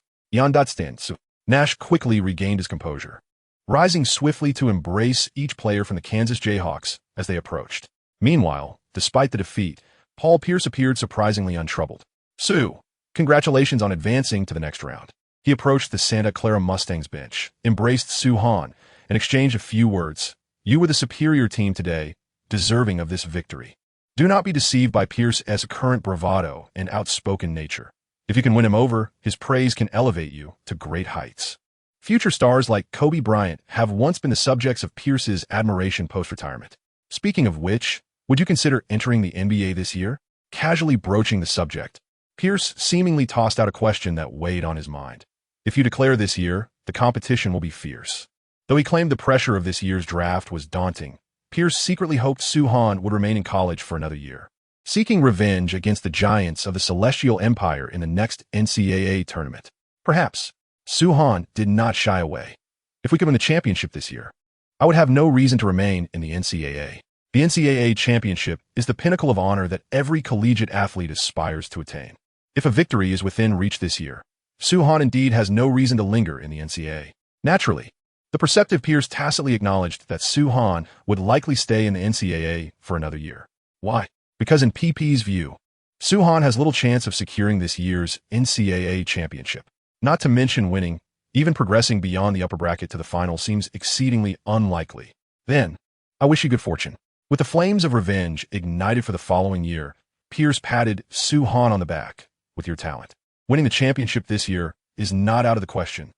Nash quickly regained his composure, rising swiftly to embrace each player from the Kansas Jayhawks as they approached. Meanwhile, despite the defeat, Paul Pierce appeared surprisingly untroubled. Sue, congratulations on advancing to the next round. He approached the Santa Clara Mustangs bench, embraced Soo-Han, and exchanged a few words. You were the superior team today, deserving of this victory. Do not be deceived by Pierce's current bravado and outspoken nature. If you can win him over, his praise can elevate you to great heights. Future stars like Kobe Bryant have once been the subjects of Pierce's admiration post-retirement. Speaking of which, would you consider entering the NBA this year? Casually broaching the subject, Pierce seemingly tossed out a question that weighed on his mind. If you declare this year, the competition will be fierce. Though he claimed the pressure of this year's draft was daunting, Pierce secretly hoped Soo-Han would remain in college for another year, seeking revenge against the giants of the Celestial Empire in the next NCAA tournament. Perhaps Soo-Han did not shy away. If we could win the championship this year, I would have no reason to remain in the NCAA. The NCAA championship is the pinnacle of honor that every collegiate athlete aspires to attain. If a victory is within reach this year, Soo-Han indeed has no reason to linger in the NCAA. Naturally, the perceptive Pierce tacitly acknowledged that Soo-Han would likely stay in the NCAA for another year. Why? Because in PP's view, Soo-Han has little chance of securing this year's NCAA championship. Not to mention winning, even progressing beyond the upper bracket to the final seems exceedingly unlikely. Then, I wish you good fortune. With the flames of revenge ignited for the following year, Pierce patted Soo-Han on the back. With your talent, winning the championship this year is not out of the question.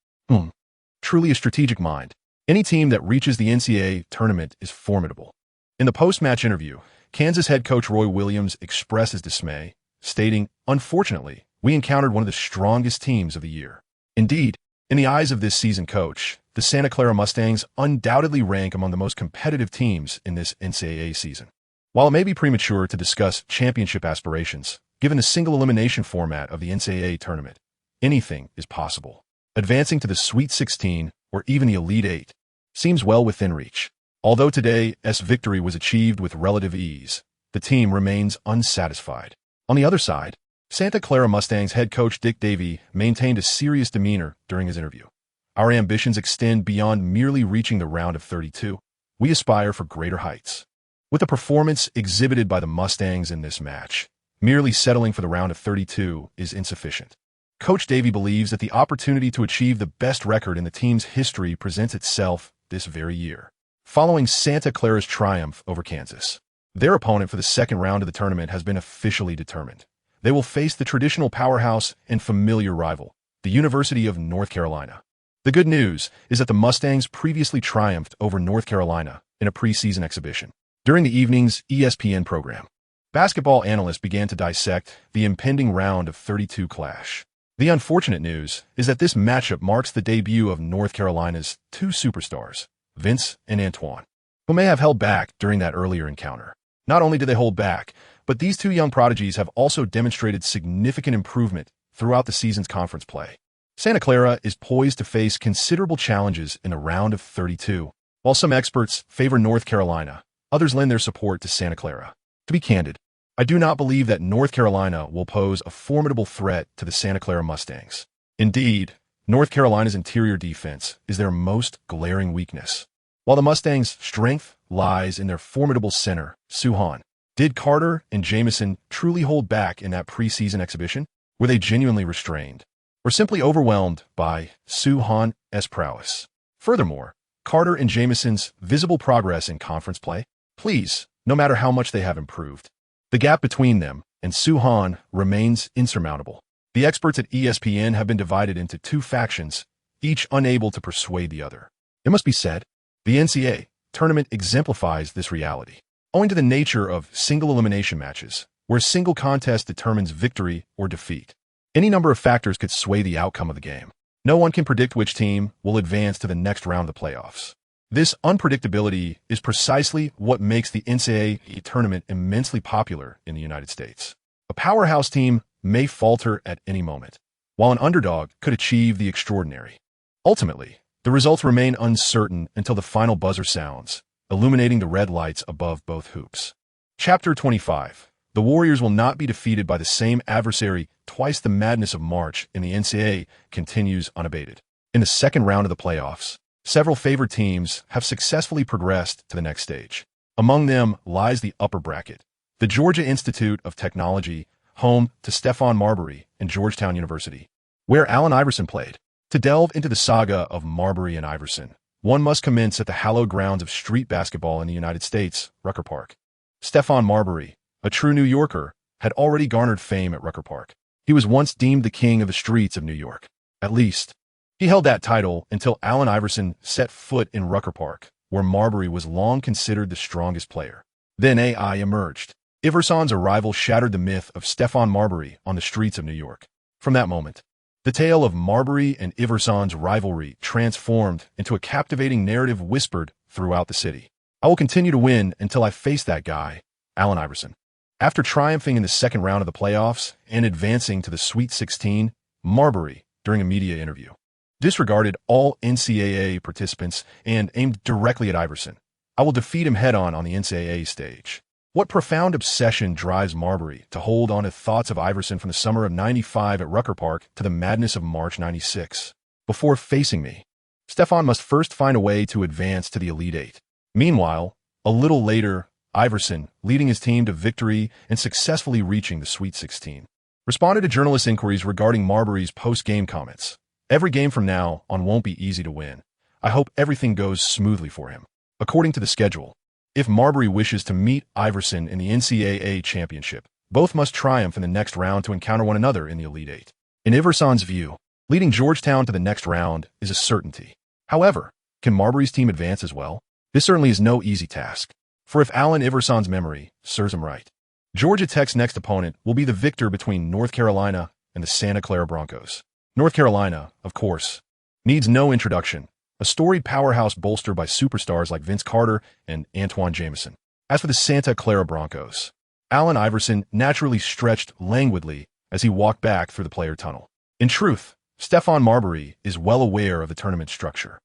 Truly a strategic mind. Any team that reaches the NCAA tournament is formidable. In the post-match interview, Kansas head coach Roy Williams expressed his dismay, stating, "Unfortunately, we encountered one of the strongest teams of the year." Indeed, in the eyes of this seasoned coach, the Santa Clara Mustangs undoubtedly rank among the most competitive teams in this NCAA season. While it may be premature to discuss championship aspirations, given the single elimination format of the NCAA tournament, anything is possible. Advancing to the Sweet 16 or even the Elite 8 seems well within reach. Although today's victory was achieved with relative ease, the team remains unsatisfied. On the other side, Santa Clara Mustangs head coach Dick Davey maintained a serious demeanor during his interview. Our ambitions extend beyond merely reaching the round of 32. We aspire for greater heights. With the performance exhibited by the Mustangs in this match, merely settling for the round of 32 is insufficient. Coach Davey believes that the opportunity to achieve the best record in the team's history presents itself this very year. Following Santa Clara's triumph over Kansas, their opponent for the second round of the tournament has been officially determined. They will face the traditional powerhouse and familiar rival, the University of North Carolina. The good news is that the Mustangs previously triumphed over North Carolina in a preseason exhibition. During the evening's ESPN program, basketball analysts began to dissect the impending round of 32 clash. The unfortunate news is that this matchup marks the debut of North Carolina's two superstars, Vince and Antoine, who may have held back during that earlier encounter. Not only did they hold back, but these two young prodigies have also demonstrated significant improvement throughout the season's conference play. Santa Clara is poised to face considerable challenges in the round of 32. While some experts favor North Carolina, others lend their support to Santa Clara. To be candid, I do not believe that North Carolina will pose a formidable threat to the Santa Clara Mustangs. Indeed, North Carolina's interior defense is their most glaring weakness, while the Mustangs' strength lies in their formidable center, Soo-Han. Did Carter and Jamison truly hold back in that preseason exhibition? Were they genuinely restrained? Or simply overwhelmed by Soo-Han's prowess? Furthermore, Carter and Jamison's visible progress in conference play? Please, no matter how much they have improved, the gap between them and Soo-Han remains insurmountable. The experts at ESPN have been divided into two factions, each unable to persuade the other. It must be said, the NCAA tournament exemplifies this reality. Owing to the nature of single elimination matches, where a single contest determines victory or defeat, any number of factors could sway the outcome of the game. No one can predict which team will advance to the next round of the playoffs. This unpredictability is precisely what makes the NCAA tournament immensely popular in the United States. A powerhouse team may falter at any moment, while an underdog could achieve the extraordinary. Ultimately, the results remain uncertain until the final buzzer sounds, illuminating the red lights above both hoops. Chapter 25. The Warriors will not be defeated by the same adversary twice. The madness of March in the NCAA continues unabated. In the second round of the playoffs, several favored teams have successfully progressed to the next stage. Among them lies the upper bracket, the Georgia Institute of Technology, home to Stephon Marbury and Georgetown University, where Allen Iverson played. To delve into the saga of Marbury and Iverson, one must commence at the hallowed grounds of street basketball in the United States, Rucker Park. Stephon Marbury, a true New Yorker, had already garnered fame at Rucker Park. He was once deemed the king of the streets of New York. At least, he held that title until Allen Iverson set foot in Rucker Park, where Marbury was long considered the strongest player. Then AI emerged. Iverson's arrival shattered the myth of Stephon Marbury on the streets of New York. From that moment, the tale of Marbury and Iverson's rivalry transformed into a captivating narrative whispered throughout the city. I will continue to win until I face that guy, Allen Iverson. After triumphing in the second round of the playoffs and advancing to the Sweet 16, Marbury, during a media interview, disregarded all NCAA participants and aimed directly at Iverson. I will defeat him head-on the NCAA stage. What profound obsession drives Marbury to hold on to thoughts of Iverson from the summer of '95 at Rucker Park to the madness of March '96? Before facing me, Stephon must first find a way to advance to the Elite Eight. Meanwhile, a little later, Iverson, leading his team to victory and successfully reaching the Sweet 16, responded to journalists' inquiries regarding Marbury's post-game comments. Every game from now on won't be easy to win. I hope everything goes smoothly for him. According to the schedule, if Marbury wishes to meet Iverson in the NCAA championship, both must triumph in the next round to encounter one another in the Elite Eight. In Iverson's view, leading Georgetown to the next round is a certainty. However, can Marbury's team advance as well? This certainly is no easy task. For if Allen Iverson's memory serves him right, Georgia Tech's next opponent will be the victor between North Carolina and the Santa Clara Broncos. North Carolina, of course, needs no introduction. A storied powerhouse bolstered by superstars like Vince Carter and Antoine Jamison. As for the Santa Clara Broncos, Allen Iverson naturally stretched languidly as he walked back through the player tunnel. In truth, Stephon Marbury is well aware of the tournament structure.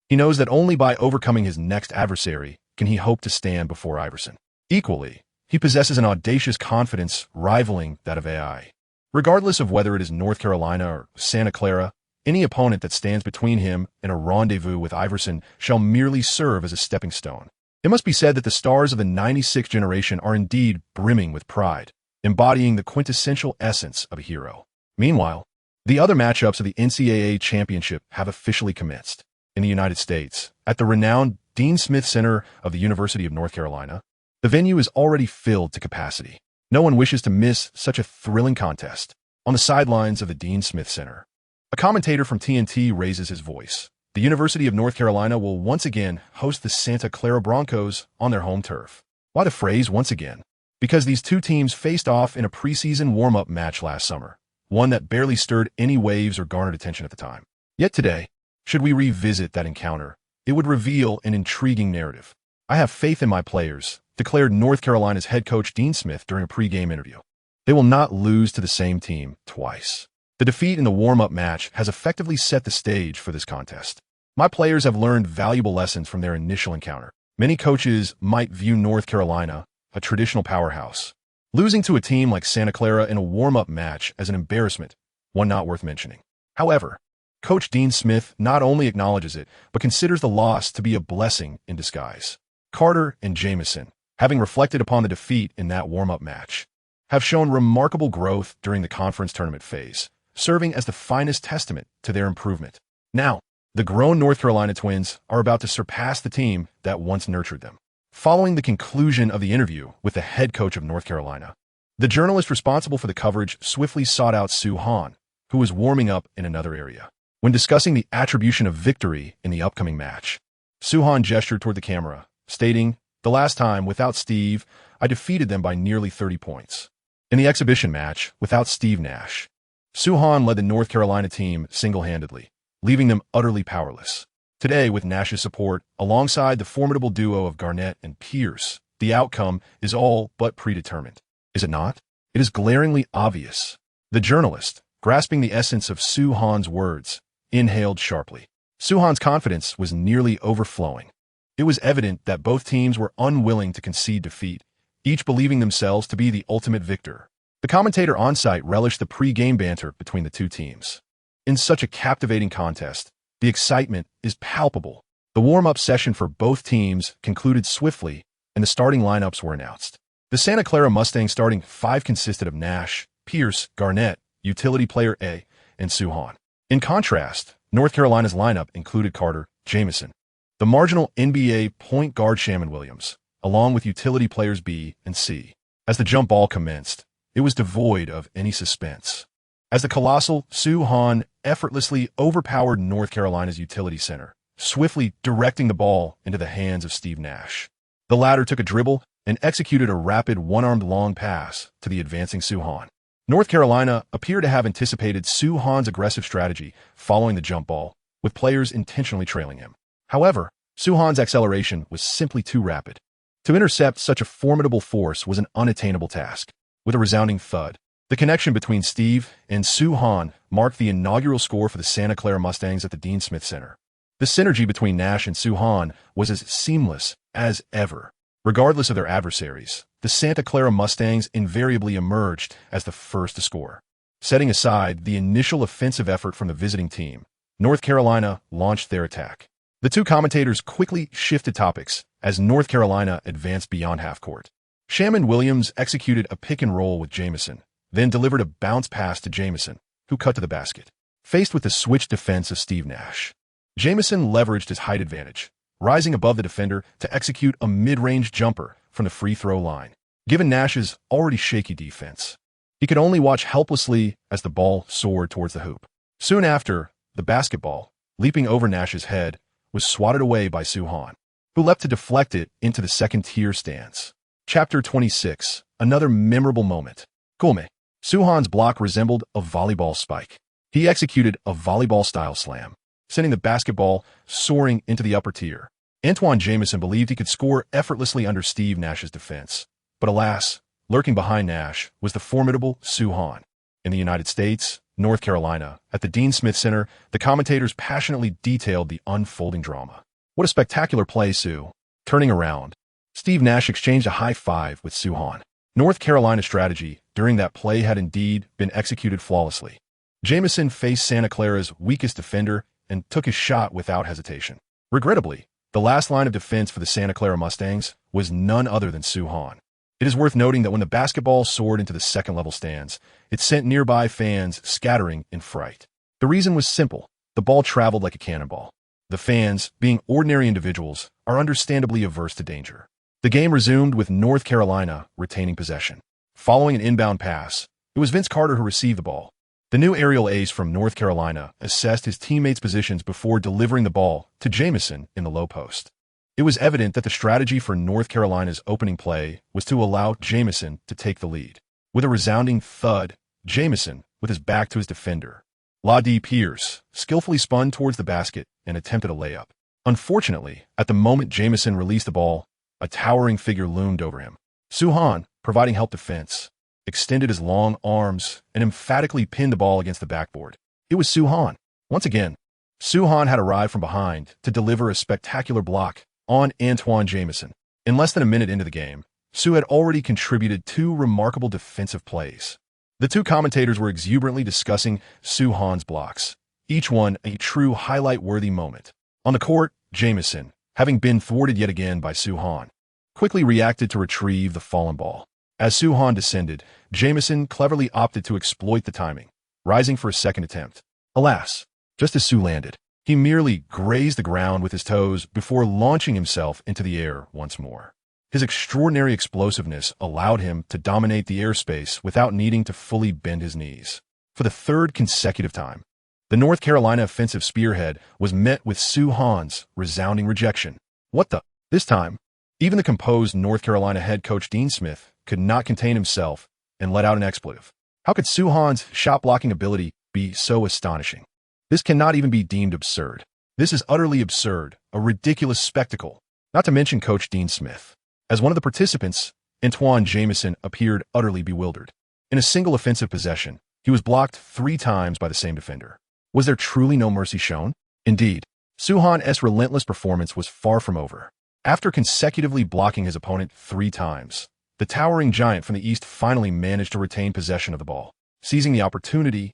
He knows that only by overcoming his next adversary can he hope to stand before Iverson. Equally, he possesses an audacious confidence rivaling that of AI. Regardless of whether it is North Carolina or Santa Clara, any opponent that stands between him and a rendezvous with Iverson shall merely serve as a stepping stone. It must be said that the stars of the '96 generation are indeed brimming with pride, embodying the quintessential essence of a hero. Meanwhile, the other matchups of the NCAA championship have officially commenced. In the United States, at the renowned Dean Smith Center of the University of North Carolina, the venue is already filled to capacity. No one wishes to miss such a thrilling contest. On the sidelines of the Dean Smith Center, a commentator from TNT raises his voice. The University of North Carolina will once again host the Santa Clara Broncos on their home turf. Why the phrase once again? Because these two teams faced off in a preseason warm-up match last summer, one that barely stirred any waves or garnered attention at the time. Yet today, should we revisit that encounter, it would reveal an intriguing narrative. I have faith in my players, declared North Carolina's head coach Dean Smith during a pregame interview. They will not lose to the same team twice. The defeat in the warm-up match has effectively set the stage for this contest. My players have learned valuable lessons from their initial encounter. Many coaches might view North Carolina, a traditional powerhouse, losing to a team like Santa Clara in a warm-up match as an embarrassment, one not worth mentioning. However, Coach Dean Smith not only acknowledges it, but considers the loss to be a blessing in disguise. Carter and Jamison, having reflected upon the defeat in that warm-up match, have shown remarkable growth during the conference tournament phase, serving as the finest testament to their improvement. Now, the grown North Carolina twins are about to surpass the team that once nurtured them. Following the conclusion of the interview with the head coach of North Carolina, the journalist responsible for the coverage swiftly sought out Sue Hahn, who was warming up in another area. When discussing the attribution of victory in the upcoming match, Sue Hahn gestured toward the camera, stating, "The last time, without Steve, I defeated them by nearly 30 points. In the exhibition match, without SteveNash, Sue Hahn led the North Carolina team single-handedly, leaving them utterly powerless. Today, with Nash's support, alongside the formidable duo of Garnett and Pierce, the outcome is all but predetermined. Is it not? It is glaringly obvious." The journalist, grasping the essence of Sue Hahn's words, inhaled sharply. Sue Hahn's confidence was nearly overflowing. It was evident that both teams were unwilling to concede defeat, each believing themselves to be the ultimate victor. The commentator on-site relished the pre-game banter between the two teams. In such a captivating contest, the excitement is palpable. The warm-up session for both teams concluded swiftly, and the starting lineups were announced. The Santa Clara Mustangs starting five consisted of Nash, Pierce, Garnett, utility player A, and Sue Hahn. In contrast, North Carolina's lineup included Carter, Jamison, the marginal NBA point guard Shammond Williams, along with utility players B and C. As the jump ball commenced, it was devoid of any suspense, as the colossal Sue Hahn effortlessly overpowered North Carolina's utility center, swiftly directing the ball into the hands of SteveNash. The latter took a dribble and executed a rapid one-armed long pass to the advancing Sue Hahn. North Carolina appeared to have anticipated Sue Hahn's aggressive strategy following the jump ball, with players intentionally trailing him. However, Sue Hahn's acceleration was simply too rapid. To intercept such a formidable force was an unattainable task. With a resounding thud, the connection between Steve and Sue Hahn marked the inaugural score for the Santa Clara Mustangs at the Dean Smith Center. The synergy between Nash and Sue Hahn was as seamless as ever. Regardless of their adversaries, the Santa Clara Mustangs invariably emerged as the first to score. Setting aside the initial offensive effort from the visiting team, North Carolina launched their attack. The two commentators quickly shifted topics as North Carolina advanced beyond half-court. Shammond Williams executed a pick-and-roll with Jamison, then delivered a bounce pass to Jamison, who cut to the basket. Faced with the switch defense of SteveNash, Jamison leveraged his height advantage, rising above the defender to execute a mid-range jumper from the free throw line. Given Nash's already shaky defense, he could only watch helplessly as the ball soared towards the hoop. Soon after, the basketball, leaping over Nash's head, was swatted away by Sue Hahn, who leapt to deflect it into the second-tier stands. Chapter 26, another memorable moment. Kulme. Sue Hahn's block resembled a volleyball spike. He executed a volleyball-style slam, sending the basketball soaring into the upper tier. Antoine Jamison believed he could score effortlessly under Steve Nash's defense. But alas, lurking behind Nash was the formidable Sue Hahn. In the United States, North Carolina, at the Dean Smith Center, the commentators passionately detailed the unfolding drama. "What a spectacular play, Sue." Turning around, Steve Nash exchanged a high five with Sue Hahn. North Carolina's strategy during that play had indeed been executed flawlessly. Jamison faced Santa Clara's weakest defender and took his shot without hesitation. Regrettably, the last line of defense for the Santa Clara Mustangs was none other than Sue Hahn. It is worth noting that when the basketball soared into the second-level stands, it sent nearby fans scattering in fright. The reason was simple. The ball traveled like a cannonball. The fans, being ordinary individuals, are understandably averse to danger. The game resumed with North Carolina retaining possession. Following an inbound pass, it was Vince Carter who received the ball. The new aerial ace from North Carolina assessed his teammates' positions before delivering the ball to Jamison in the low post. It was evident that the strategy for North Carolina's opening play was to allow Jamison to take the lead. With a resounding thud, Jamison, with his back to his defender, LaDee Pierce, skillfully spun towards the basket and attempted a layup. Unfortunately, at the moment Jamison released the ball, a towering figure loomed over him. Sue Hahn, providing help defense, extended his long arms and emphatically pinned the ball against the backboard. It was Sue Hahn. Once again, Sue Hahn had arrived from behind to deliver a spectacular block on Antoine Jamison. In less than a minute into the game, Sue had already contributed two remarkable defensive plays. The two commentators were exuberantly discussing Sue Hahn's blocks, each one a true highlight-worthy moment. On the court, Jamison, having been thwarted yet again by Sue Hahn, quickly reacted to retrieve the fallen ball. As Soo-Han descended, Jamison cleverly opted to exploit the timing, rising for a second attempt. Alas, just as Soo landed, he merely grazed the ground with his toes before launching himself into the air once more. His extraordinary explosiveness allowed him to dominate the airspace without needing to fully bend his knees. For the third consecutive time, the North Carolina offensive spearhead was met with Soo-Han's resounding rejection. What the? This time, even the composed North Carolina head coach Dean Smith could not contain himself and let out an expletive. How could Soo-Han's shot-blocking ability be so astonishing? This cannot even be deemed absurd. This is utterly absurd, a ridiculous spectacle, not to mention Coach Dean Smith. As one of the participants, Antoine Jamison appeared utterly bewildered. In a single offensive possession, he was blocked 3 times by the same defender. Was there truly no mercy shown? Indeed, Soo-Han's relentless performance was far from over. After consecutively blocking his opponent 3 times, the towering giant from the East finally managed to retain possession of the ball. Seizing the opportunity,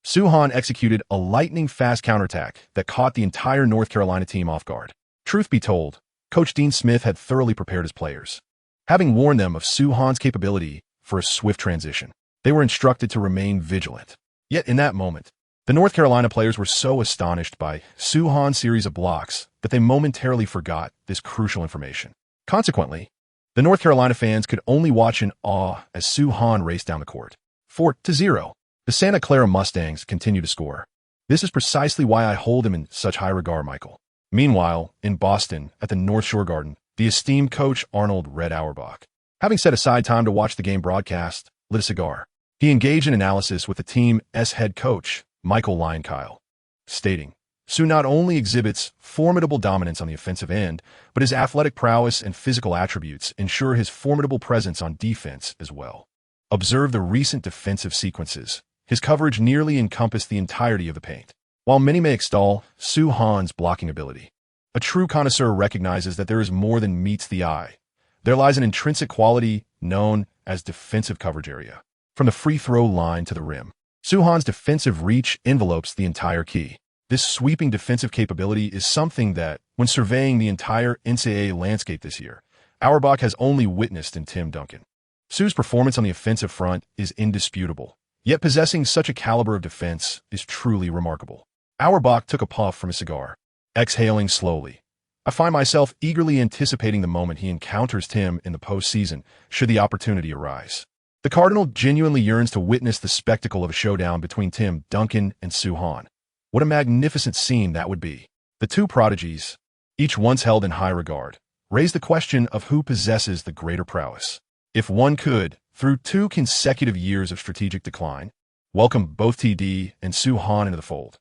Soo-Han executed a lightning-fast counterattack that caught the entire North Carolina team off guard. Truth be told, Coach Dean Smith had thoroughly prepared his players. Having warned them of Soo-Han's capability for a swift transition, they were instructed to remain vigilant. Yet in that moment, the North Carolina players were so astonished by Soo-Han's series of blocks that they momentarily forgot this crucial information. Consequently, the North Carolina fans could only watch in awe as Soo-Han raced down the court. 4-0. The Santa Clara Mustangs continue to score. This is precisely why I hold him in such high regard, Michael. Meanwhile, in Boston, at the North Shore Garden, the esteemed coach Arnold Red Auerbach, having set aside time to watch the game broadcast, lit a cigar. He engaged in analysis with the team's head coach, Michael Kyle, stating, Soo not only exhibits formidable dominance on the offensive end, but his athletic prowess and physical attributes ensure his formidable presence on defense as well. Observe the recent defensive sequences. His coverage nearly encompassed the entirety of the paint. While many may extol Soo-Han's blocking ability, a true connoisseur recognizes that there is more than meets the eye. There lies an intrinsic quality known as defensive coverage area. From the free throw line to the rim, Soo-Han's defensive reach envelopes the entire key. This sweeping defensive capability is something that, when surveying the entire NCAA landscape this year, Auerbach has only witnessed in Tim Duncan. Soo's performance on the offensive front is indisputable, yet possessing such a caliber of defense is truly remarkable. Auerbach took a puff from his cigar, exhaling slowly. I find myself eagerly anticipating the moment he encounters Tim in the postseason, should the opportunity arise. The Cardinal genuinely yearns to witness the spectacle of a showdown between Tim Duncan and Soo-Han. What a magnificent scene that would be. The two prodigies, each once held in high regard, raise the question of who possesses the greater prowess. If one could, through 2 consecutive years of strategic decline, welcome both TD and Soo-Han into the fold,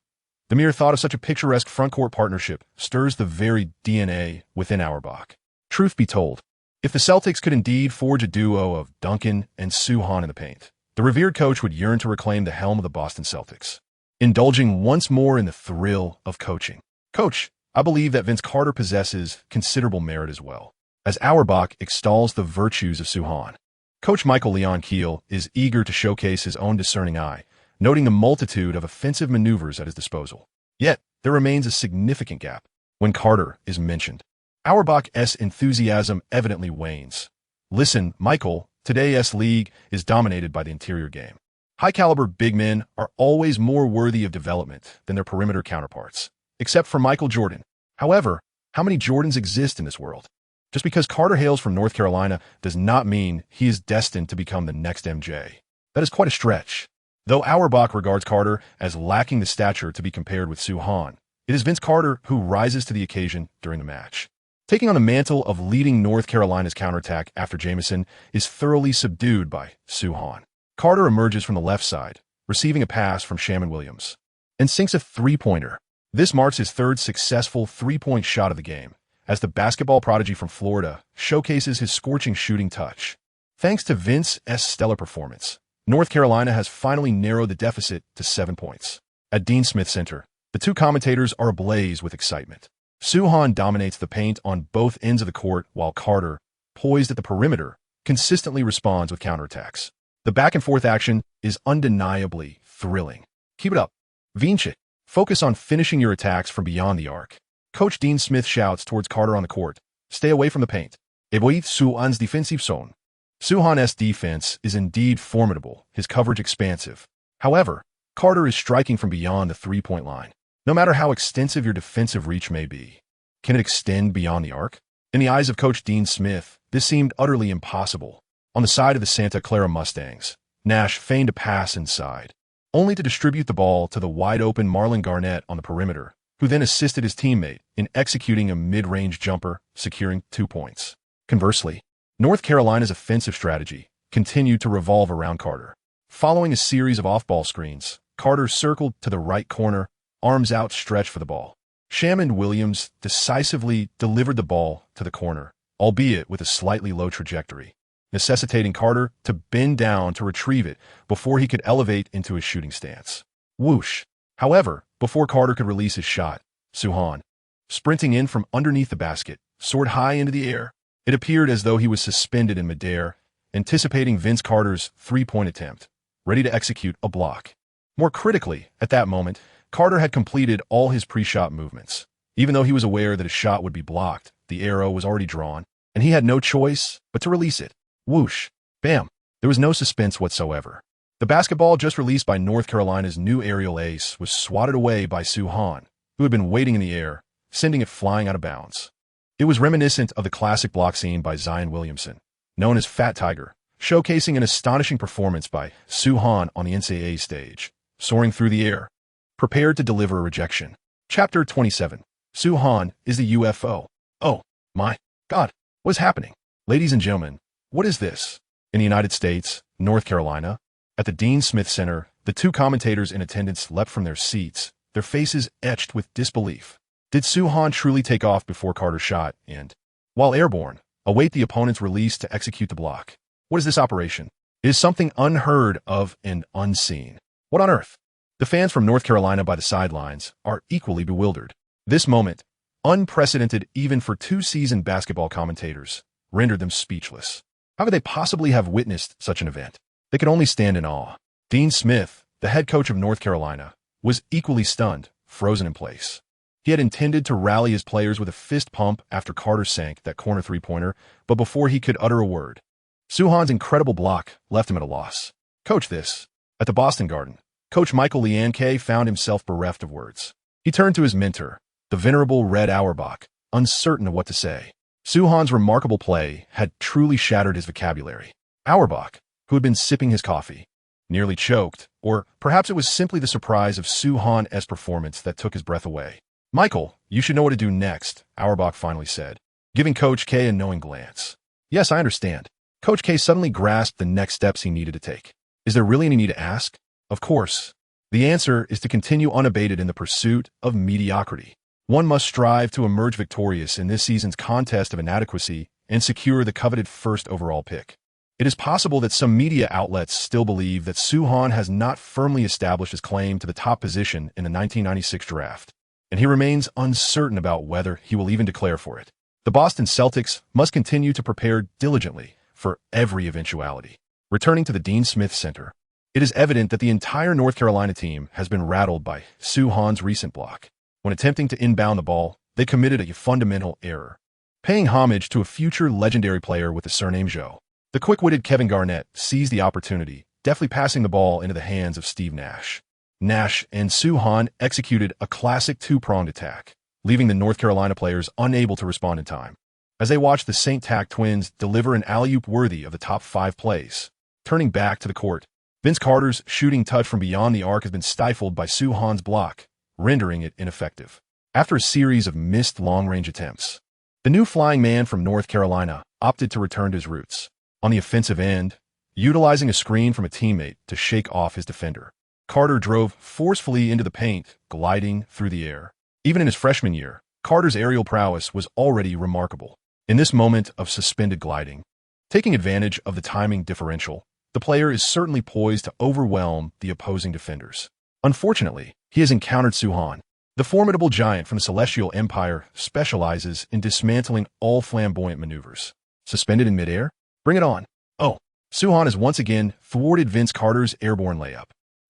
the mere thought of such a picturesque frontcourt partnership stirs the very DNA within Auerbach. Truth be told, if the Celtics could indeed forge a duo of Duncan and Soo-Han in the paint, the revered coach would yearn to reclaim the helm of the Boston Celtics, indulging once more in the thrill of coaching. Coach, I believe that Vince Carter possesses considerable merit as well. As Auerbach extols the virtues of Soo-Han, Coach Michael Leon Keel is eager to showcase his own discerning eye, noting the multitude of offensive maneuvers at his disposal. Yet, there remains a significant gap. When Carter is mentioned, Auerbach's enthusiasm evidently wanes. Listen, Michael, today's league is dominated by the interior game. High-caliber big men are always more worthy of development than their perimeter counterparts, except for Michael Jordan. However, how many Jordans exist in this world? Just because Carter hails from North Carolina does not mean he is destined to become the next MJ. That is quite a stretch. Though Auerbach regards Carter as lacking the stature to be compared with Soo-Han, it is Vince Carter who rises to the occasion during the match. Taking on the mantle of leading North Carolina's counterattack after Jamison is thoroughly subdued by Soo-Han. Carter emerges from the left side, receiving a pass from Shammond Williams, and sinks a three-pointer. This marks his 3rd successful three-point shot of the game, as the basketball prodigy from Florida showcases his scorching shooting touch. Thanks to Vince's stellar performance, North Carolina has finally narrowed the deficit to 7 points. At Dean Smith Center, the two commentators are ablaze with excitement. Soo-Han dominates the paint on both ends of the court, while Carter, poised at the perimeter, consistently responds with counterattacks. The back-and-forth action is undeniably thrilling. Keep it up. Vince, focus on finishing your attacks from beyond the arc. Coach Dean Smith shouts towards Carter on the court, stay away from the paint. Evoit Suhan's defensive zone. Suhan's defense is indeed formidable, his coverage expansive. However, Carter is striking from beyond the three-point line. No matter how extensive your defensive reach may be, can it extend beyond the arc? In the eyes of Coach Dean Smith, this seemed utterly impossible. On the side of the Santa Clara Mustangs, Nash feigned a pass inside, only to distribute the ball to the wide-open Marlon Garnett on the perimeter, who then assisted his teammate in executing a mid-range jumper, securing 2 points. Conversely, North Carolina's offensive strategy continued to revolve around Carter. Following a series of off-ball screens, Carter circled to the right corner, arms outstretched for the ball. Shamond Williams decisively delivered the ball to the corner, albeit with a slightly low trajectory, necessitating Carter to bend down to retrieve it before he could elevate into a shooting stance. Whoosh! However, before Carter could release his shot, Suhan, sprinting in from underneath the basket, soared high into the air. It appeared as though he was suspended in midair, anticipating Vince Carter's three-point attempt, ready to execute a block. More critically, at that moment, Carter had completed all his pre-shot movements. Even though he was aware that his shot would be blocked, the arrow was already drawn, and he had no choice but to release it. Whoosh! Bam! There was no suspense whatsoever. The basketball just released by North Carolina's new aerial ace was swatted away by Suhan, who had been waiting in the air, sending it flying out of bounds. It was reminiscent of the classic block scene by Zion Williamson, known as Fat Tiger, showcasing an astonishing performance by Suhan on the NCAA stage, soaring through the air, prepared to deliver a rejection. Chapter 27. Suhan is the UFO. Oh, my God, what is happening? Ladies and gentlemen, what is this? In the United States, North Carolina, at the Dean Smith Center, the two commentators in attendance leapt from their seats, their faces etched with disbelief. Did Suhan truly take off before Carter shot and, while airborne, await the opponent's release to execute the block? What is this operation? It is something unheard of and unseen. What on earth? The fans from North Carolina by the sidelines are equally bewildered. This moment, unprecedented even for two seasoned basketball commentators, rendered them speechless. How could they possibly have witnessed such an event? They could only stand in awe. Dean Smith, the head coach of North Carolina, was equally stunned, frozen in place. He had intended to rally his players with a fist pump after Carter sank that corner three-pointer, but before he could utter a word, Suhan's incredible block left him at a loss. Coach this. At the Boston Garden, Coach Michael Lianke found himself bereft of words. He turned to his mentor, the venerable Red Auerbach, uncertain of what to say. Suhan's remarkable play had truly shattered his vocabulary. Auerbach, who had been sipping his coffee, nearly choked, or perhaps it was simply the surprise of Suhan's performance that took his breath away. Michael, you should know what to do next, Auerbach finally said, giving Coach K a knowing glance. Yes, I understand. Coach K suddenly grasped the next steps he needed to take. Is there really any need to ask? Of course. The answer is to continue unabated in the pursuit of mediocrity. One must strive to emerge victorious in this season's contest of inadequacy and secure the coveted first overall pick. It is possible that some media outlets still believe that Suhan has not firmly established his claim to the top position in the 1996 draft, and he remains uncertain about whether he will even declare for it. The Boston Celtics must continue to prepare diligently for every eventuality. Returning to the Dean Smith Center, it is evident that the entire North Carolina team has been rattled by Suhan's recent block. When attempting to inbound the ball, they committed a fundamental error, paying homage to a future legendary player with the surname Joe. The quick-witted Kevin Garnett seized the opportunity, deftly passing the ball into the hands of SteveNash. Nash and Suhan executed a classic two-pronged attack, leaving the North Carolina players unable to respond in time. As they watched the St. Tac twins deliver an alley-oop worthy of the top 5 plays, turning back to the court, Vince Carter's shooting touch from beyond the arc has been stifled by Suhan's block, rendering it ineffective. After a series of missed long-range attempts, the new flying man from North Carolina opted to return to his roots. On the offensive end, utilizing a screen from a teammate to shake off his defender, Carter drove forcefully into the paint, gliding through the air. Even in his freshman year, Carter's aerial prowess was already remarkable. In this moment of suspended gliding, taking advantage of the timing differential, the player is certainly poised to overwhelm the opposing defenders. Unfortunately, he has encountered Suhan. The formidable giant from the Celestial Empire specializes in dismantling all flamboyant maneuvers. Suspended in midair? Bring it on. Oh, Suhan has once again thwarted Vince Carter's airborne layup.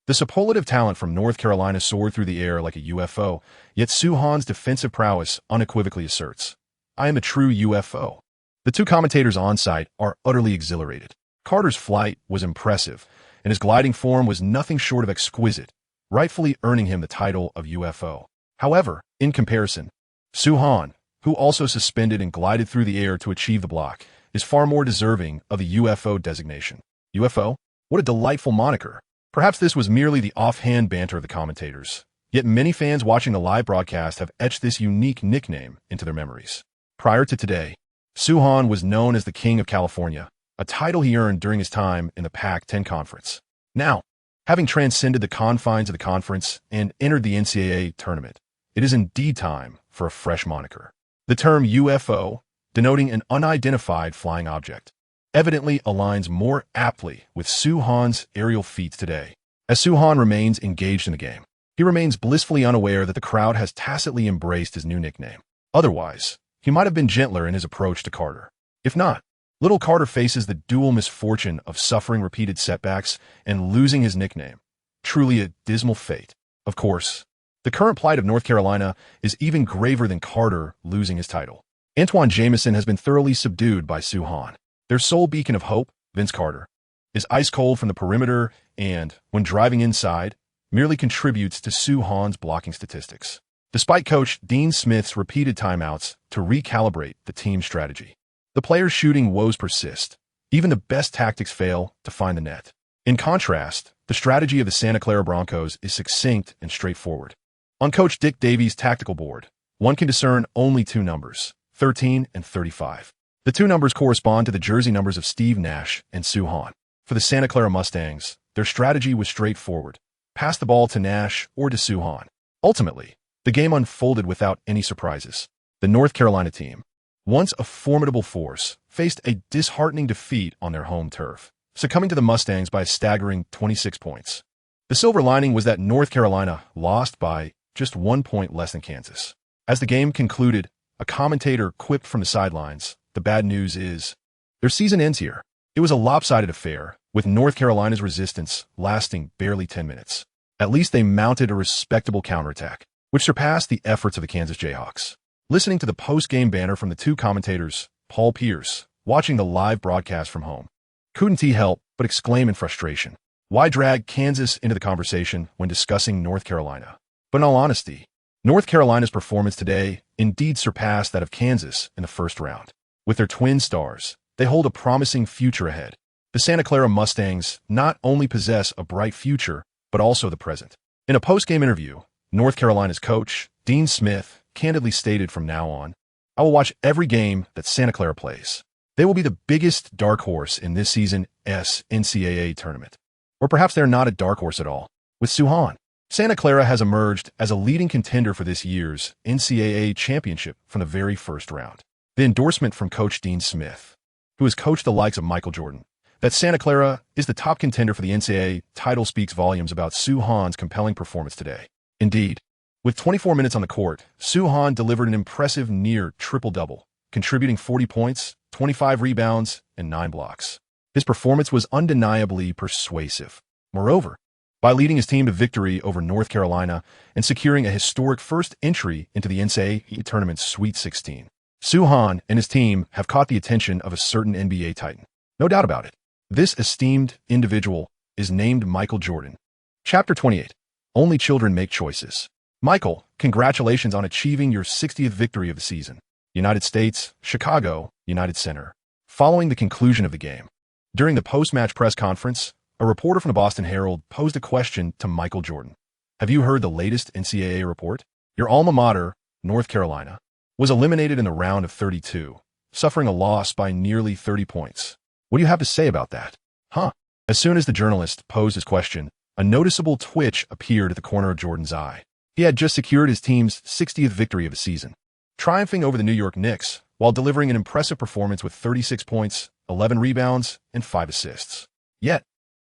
The superlative talent from North Carolina soared through the air like a UFO, yet Suhan's defensive prowess unequivocally asserts, I am a true UFO. The two commentators on site are utterly exhilarated. Carter's flight was impressive, and his gliding form was nothing short of exquisite, rightfully earning him the title of UFO. However, in comparison, Soo-Han, who also suspended and glided through the air to achieve the block, is far more deserving of the UFO designation. UFO? What a delightful moniker. Perhaps this was merely the offhand banter of the commentators, yet many fans watching the live broadcast have etched this unique nickname into their memories. Prior to today, Soo-Han was known as the King of California, a title he earned during his time in the Pac-10 Conference. Now, having transcended the confines of the conference and entered the NCAA tournament, it is indeed time for a fresh moniker. The term UFO, denoting an unidentified flying object, evidently aligns more aptly with Soo-Han's aerial feats today. As Soo-Han remains engaged in the game, he remains blissfully unaware that the crowd has tacitly embraced his new nickname. Otherwise, he might have been gentler in his approach to Carter. If not, little Carter faces the dual misfortune of suffering repeated setbacks and losing his nickname. Truly a dismal fate. Of course, the current plight of North Carolina is even graver than Carter losing his title. Antoine Jamison has been thoroughly subdued by Soo-Han. Their sole beacon of hope, Vince Carter, is ice cold from the perimeter and, when driving inside, merely contributes to Soo-Han's blocking statistics, despite Coach Dean Smith's repeated timeouts to recalibrate the team's strategy. The players' shooting woes persist. Even the best tactics fail to find the net. In contrast, the strategy of the Santa Clara Broncos is succinct and straightforward. On Coach Dick Davies' tactical board, one can discern only two numbers, 13 and 35. The two numbers correspond to the jersey numbers of SteveNash and Soo-Han. For the Santa Clara Mustangs, their strategy was straightforward. Pass the ball to Nash or to Soo-Han. Ultimately, the game unfolded without any surprises. The North Carolina team, once a formidable force, faced a disheartening defeat on their home turf, succumbing to the Mustangs by a staggering 26 points. The silver lining was that North Carolina lost by just 1 point less than Kansas. As the game concluded, a commentator quipped from the sidelines, "The bad news is, their season ends here." It was a lopsided affair, with North Carolina's resistance lasting barely 10 minutes. At least they mounted a respectable counterattack, which surpassed the efforts of the Kansas Jayhawks. Listening to the post-game banter from the two commentators, Paul Pierce, watching the live broadcast from home, couldn't he help but exclaim in frustration, "Why drag Kansas into the conversation when discussing North Carolina?" But in all honesty, North Carolina's performance today indeed surpassed that of Kansas in the first round. With their twin stars, they hold a promising future ahead. The Santa Clara Mustangs not only possess a bright future, but also the present. In a post-game interview, North Carolina's coach, Dean Smith, candidly stated, "From now on, I will watch every game that Santa Clara plays. They will be the biggest dark horse in this season's NCAA tournament." Or perhaps they're not a dark horse at all. With Soo-Han, Santa Clara has emerged as a leading contender for this year's NCAA championship from the very first round. The endorsement from Coach Dean Smith, who has coached the likes of Michael Jordan, that Santa Clara is the top contender for the NCAA title speaks volumes about Soo-Han's compelling performance today. Indeed, with 24 minutes on the court, Soo-Han delivered an impressive near triple-double, contributing 40 points, 25 rebounds, and 9 blocks. His performance was undeniably persuasive. Moreover, by leading his team to victory over North Carolina and securing a historic first entry into the NCAA Tournament's Sweet 16, Soo-Han and his team have caught the attention of a certain NBA titan. No doubt about it. This esteemed individual is named Michael Jordan. Chapter 28. Only children make choices. Michael, congratulations on achieving your 60th victory of the season. United States, Chicago, United Center. Following the conclusion of the game, during the post-match press conference, a reporter from the Boston Herald posed a question to Michael Jordan. "Have you heard the latest NCAA report? Your alma mater, North Carolina, was eliminated in the round of 32, suffering a loss by nearly 30 points. What do you have to say about that?" Huh? As soon as the journalist posed his question, a noticeable twitch appeared at the corner of Jordan's eye. He had just secured his team's 60th victory of the season, triumphing over the New York Knicks while delivering an impressive performance with 36 points, 11 rebounds, and 5 assists. Yet,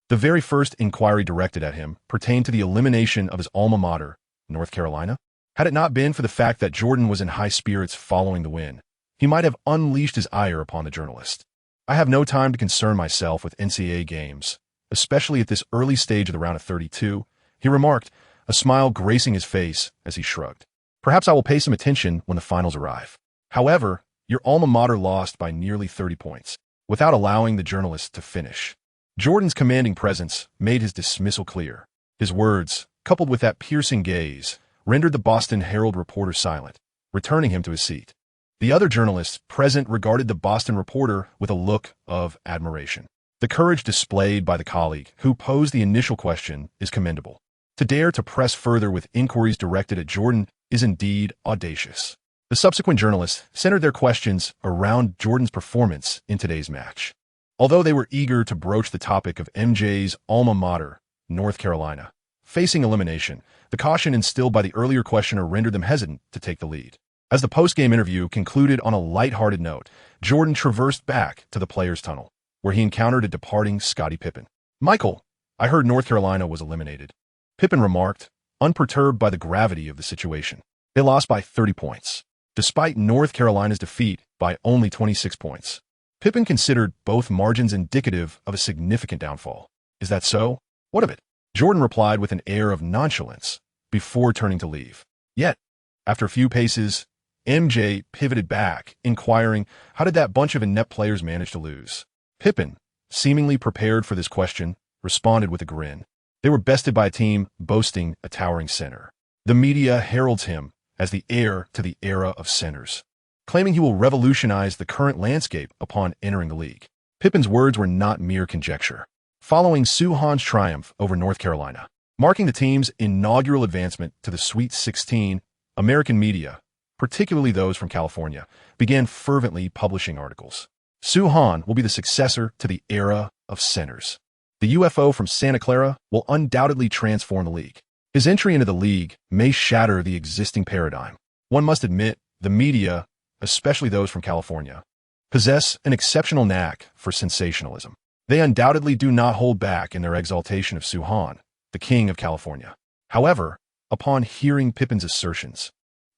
the very first inquiry directed at him pertained to the elimination of his alma mater, North Carolina. Had it not been for the fact that Jordan was in high spirits following the win, he might have unleashed his ire upon the journalist. "I have no time to concern myself with NCAA games, especially at this early stage of the round of 32, he remarked, a smile gracing his face as he shrugged. "Perhaps I will pay some attention when the finals arrive. However, Your alma mater lost by nearly 30 points, without allowing the journalist to finish. Jordan's commanding presence made his dismissal clear. His words, coupled with that piercing gaze, rendered the Boston Herald reporter silent, returning him to his seat. The other journalists present regarded the Boston reporter with a look of admiration. The courage displayed by the colleague who posed the initial question is commendable. To dare to press further with inquiries directed at Jordan is indeed audacious. The subsequent journalists centered their questions around Jordan's performance in today's match. Although they were eager to broach the topic of MJ's alma mater, North Carolina, facing elimination, the caution instilled by the earlier questioner rendered them hesitant to take the lead. As the post-game interview concluded on a lighthearted note, Jordan traversed back to the players' tunnel, where he encountered a departing Scottie Pippen. "Michael, I heard North Carolina was eliminated," Pippen remarked, unperturbed by the gravity of the situation. "They lost by 30 points, despite North Carolina's defeat by only 26 points. Pippen considered both margins indicative of a significant downfall. "Is that so? What of it?" Jordan replied with an air of nonchalance before turning to leave. Yet, after a few paces, MJ pivoted back, inquiring, "How did that bunch of inept players manage to lose?" Pippen, seemingly prepared for this question, responded with a grin. "They were bested by a team boasting a towering center. The media heralds him as the heir to the era of centers, claiming he will revolutionize the current landscape upon entering the league." Pippen's words were not mere conjecture. Following Suhan's triumph over North Carolina, marking the team's inaugural advancement to the Sweet 16, American media, particularly those from California, began fervently publishing articles. Suhan will be the successor to the era of centers. The UFO from Santa Clara will undoubtedly transform the league. His entry into the league may shatter the existing paradigm. One must admit, the media, especially those from California, possess an exceptional knack for sensationalism. They undoubtedly do not hold back in their exaltation of Suhan, the king of California. However, upon hearing Pippen's assertions,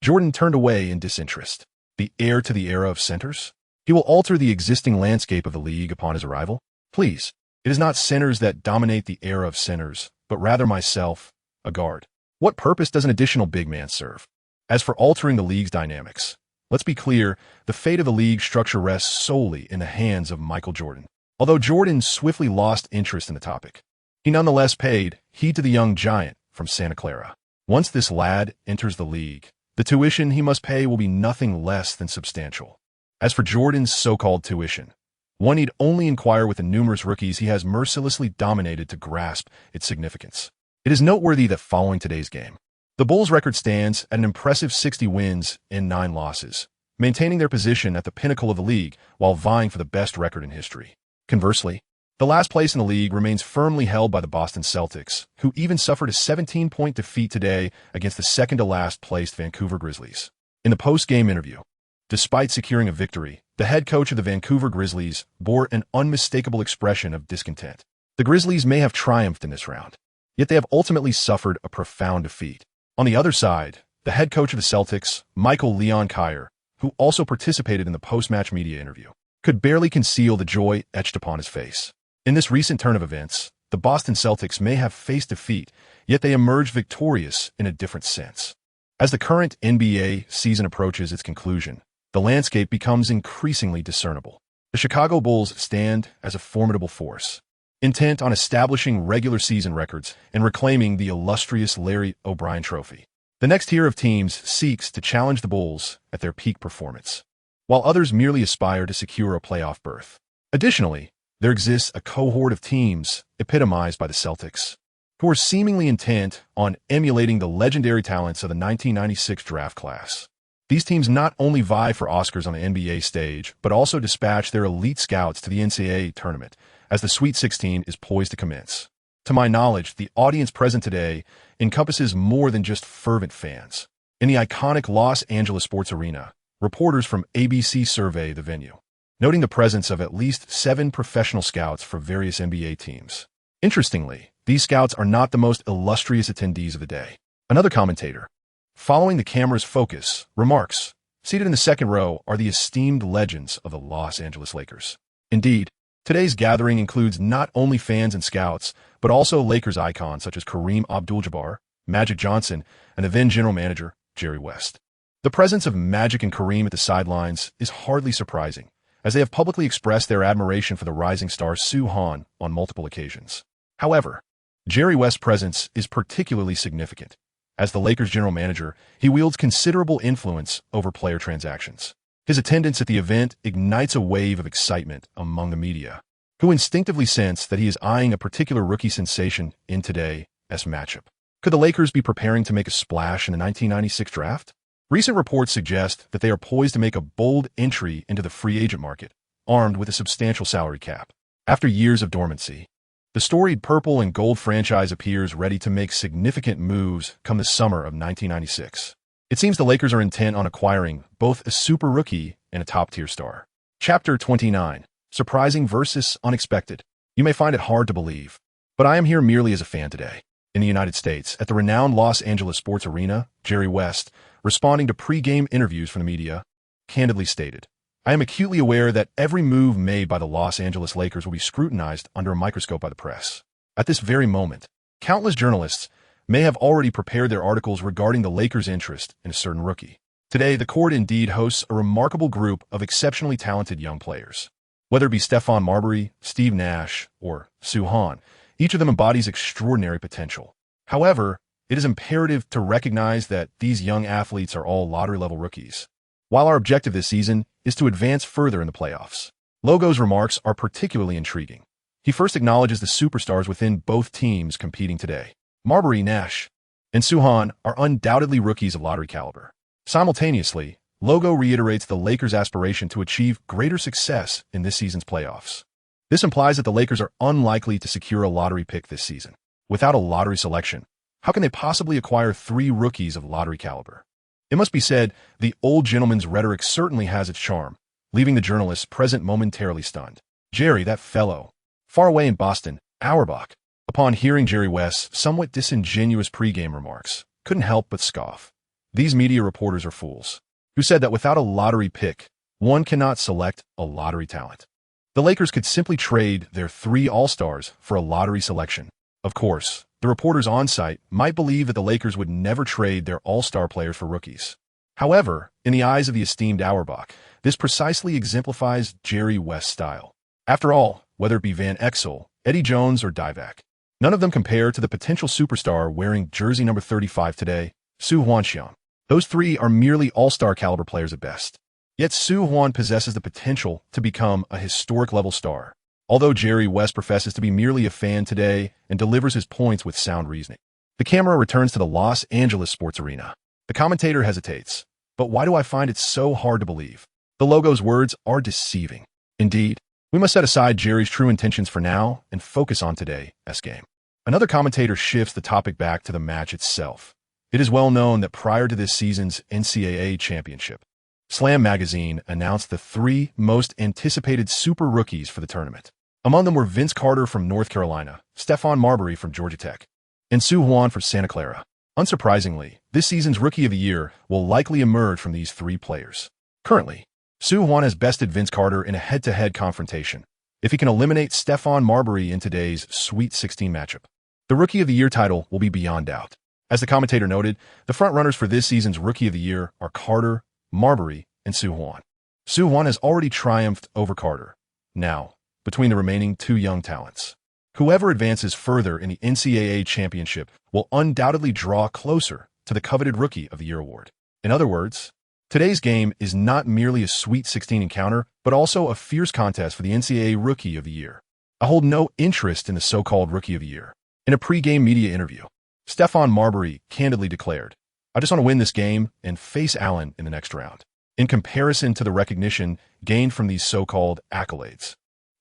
Jordan turned away in disinterest. The heir to the era of centers? He will alter the existing landscape of the league upon his arrival? Please, it is not centers that dominate the era of centers, but rather myself, a guard. What purpose does an additional big man serve? As for altering the league's dynamics, let's be clear, the fate of the league structure rests solely in the hands of Michael Jordan. Although Jordan swiftly lost interest in the topic, he nonetheless paid heed to the young giant from Santa Clara. Once this lad enters the league, the tuition he must pay will be nothing less than substantial. As for Jordan's so-called tuition, one need only inquire with the numerous rookies he has mercilessly dominated to grasp its significance. It is noteworthy that following today's game, the Bulls' record stands at an impressive 60 wins and 9 losses, maintaining their position at the pinnacle of the league while vying for the best record in history. Conversely, the last place in the league remains firmly held by the Boston Celtics, who even suffered a 17-point defeat today against the second-to-last placed Vancouver Grizzlies. In the post-game interview, despite securing a victory, the head coach of the Vancouver Grizzlies bore an unmistakable expression of discontent. The Grizzlies may have triumphed in this round, yet they have ultimately suffered a profound defeat. On the other side, the head coach of the Celtics, Michael Leon Kyer, who also participated in the post-match media interview, could barely conceal the joy etched upon his face. In this recent turn of events, the Boston Celtics may have faced defeat, yet they emerged victorious in a different sense. As the current NBA season approaches its conclusion, the landscape becomes increasingly discernible. The Chicago Bulls stand as a formidable force, intent on establishing regular season records and reclaiming the illustrious Larry O'Brien Trophy. The next tier of teams seeks to challenge the Bulls at their peak performance, while others merely aspire to secure a playoff berth. Additionally, there exists a cohort of teams, epitomized by the Celtics, who are seemingly intent on emulating the legendary talents of the 1996 draft class. These teams not only vie for Oscars on the NBA stage, but also dispatch their elite scouts to the NCAA tournament as the Sweet 16 is poised to commence. To my knowledge, the audience present today encompasses more than just fervent fans. In the iconic Los Angeles Sports Arena, reporters from ABC survey the venue, noting the presence of at least 7 professional scouts for various NBA teams. Interestingly, these scouts are not the most illustrious attendees of the day. Another commentator, following the camera's focus, remarks, "Seated in the second row are the esteemed legends of the Los Angeles Lakers." Indeed, today's gathering includes not only fans and scouts, but also Lakers icons such as Kareem Abdul-Jabbar, Magic Johnson, and the then general manager, Jerry West. The presence of Magic and Kareem at the sidelines is hardly surprising, as they have publicly expressed their admiration for the rising star Soo-Hwan on multiple occasions. However, Jerry West's presence is particularly significant. As the Lakers' general manager, he wields considerable influence over player transactions. His attendance at the event ignites a wave of excitement among the media, who instinctively sense that he is eyeing a particular rookie sensation in today's matchup. Could the Lakers be preparing to make a splash in the 1996 draft? Recent reports suggest that they are poised to make a bold entry into the free agent market, armed with a substantial salary cap. After years of dormancy, the storied purple and gold franchise appears ready to make significant moves come the summer of 1996. It seems the Lakers are intent on acquiring both a super rookie and a top-tier star. Chapter 29. Surprising versus unexpected. You may find it hard to believe, but I am here merely as a fan today. In the United States, at the renowned Los Angeles sports arena, Jerry West, responding to pre-game interviews from the media, candidly stated, "I am acutely aware that every move made by the Los Angeles Lakers will be scrutinized under a microscope by the press. At this very moment, countless journalists may have already prepared their articles regarding the Lakers' interest in a certain rookie. Today, the court indeed hosts a remarkable group of exceptionally talented young players. Whether it be Stephon Marbury, SteveNash, or Soo-Hwan, each of them embodies extraordinary potential. However, it is imperative to recognize that these young athletes are all lottery-level rookies. While our objective this season is to advance further in the playoffs, Logo's remarks are particularly intriguing. He first acknowledges the superstars within both teams competing today. Marbury, Nash, and Soo-Hwan are undoubtedly rookies of lottery caliber. Simultaneously, Logo reiterates the Lakers' aspiration to achieve greater success in this season's playoffs. This implies that the Lakers are unlikely to secure a lottery pick this season. Without a lottery selection, how can they possibly acquire 3 rookies of lottery caliber? It must be said, the old gentleman's rhetoric certainly has its charm, leaving the journalists present momentarily stunned. Jerry, that fellow, far away in Boston, Auerbach, upon hearing Jerry West's somewhat disingenuous pregame remarks, couldn't help but scoff. These media reporters are fools, who said that without a lottery pick, one cannot select a lottery talent. The Lakers could simply trade their 3 all-stars for a lottery selection. Of course, the reporters on site might believe that the Lakers would never trade their all-star players for rookies. However, in the eyes of the esteemed Auerbach, this precisely exemplifies Jerry West's style. After all, whether it be Van Exel, Eddie Jones, or Divac, none of them compare to the potential superstar wearing jersey number 35 today, Soo-Hwan. Those 3 are merely all-star caliber players at best. Yet Soo-Hwan possesses the potential to become a historic-level star. Although Jerry West professes to be merely a fan today and delivers his points with sound reasoning. The camera returns to the Los Angeles sports arena. The commentator hesitates. But why do I find it so hard to believe? The Logo's words are deceiving. Indeed, we must set aside Jerry's true intentions for now and focus on today's game. Another commentator shifts the topic back to the match itself. It is well known that prior to this season's NCAA championship, Slam magazine announced the 3 most anticipated super rookies for the tournament. Among them were Vince Carter from North Carolina, Stephon Marbury from Georgia Tech, and Soo-Hwan from Santa Clara. Unsurprisingly, this season's Rookie of the Year will likely emerge from these 3 players. Currently, Soo-Hwan has bested Vince Carter in a head-to-head confrontation, if he can eliminate Stephon Marbury in today's Sweet 16 matchup. The Rookie of the Year title will be beyond doubt. As the commentator noted, the front-runners for this season's Rookie of the Year are Carter, Marbury, and Soo-Hwan. Soo-Hwan has already triumphed over Carter. Now, between the remaining 2 young talents, whoever advances further in the NCAA championship will undoubtedly draw closer to the coveted Rookie of the Year award. In other words, today's game is not merely a Sweet 16 encounter, but also a fierce contest for the NCAA Rookie of the Year. I hold no interest in the so-called Rookie of the Year. In a pre-game media interview, Stephon Marbury candidly declared, "I just want to win this game and face Allen in the next round." In comparison to the recognition gained from these so-called accolades,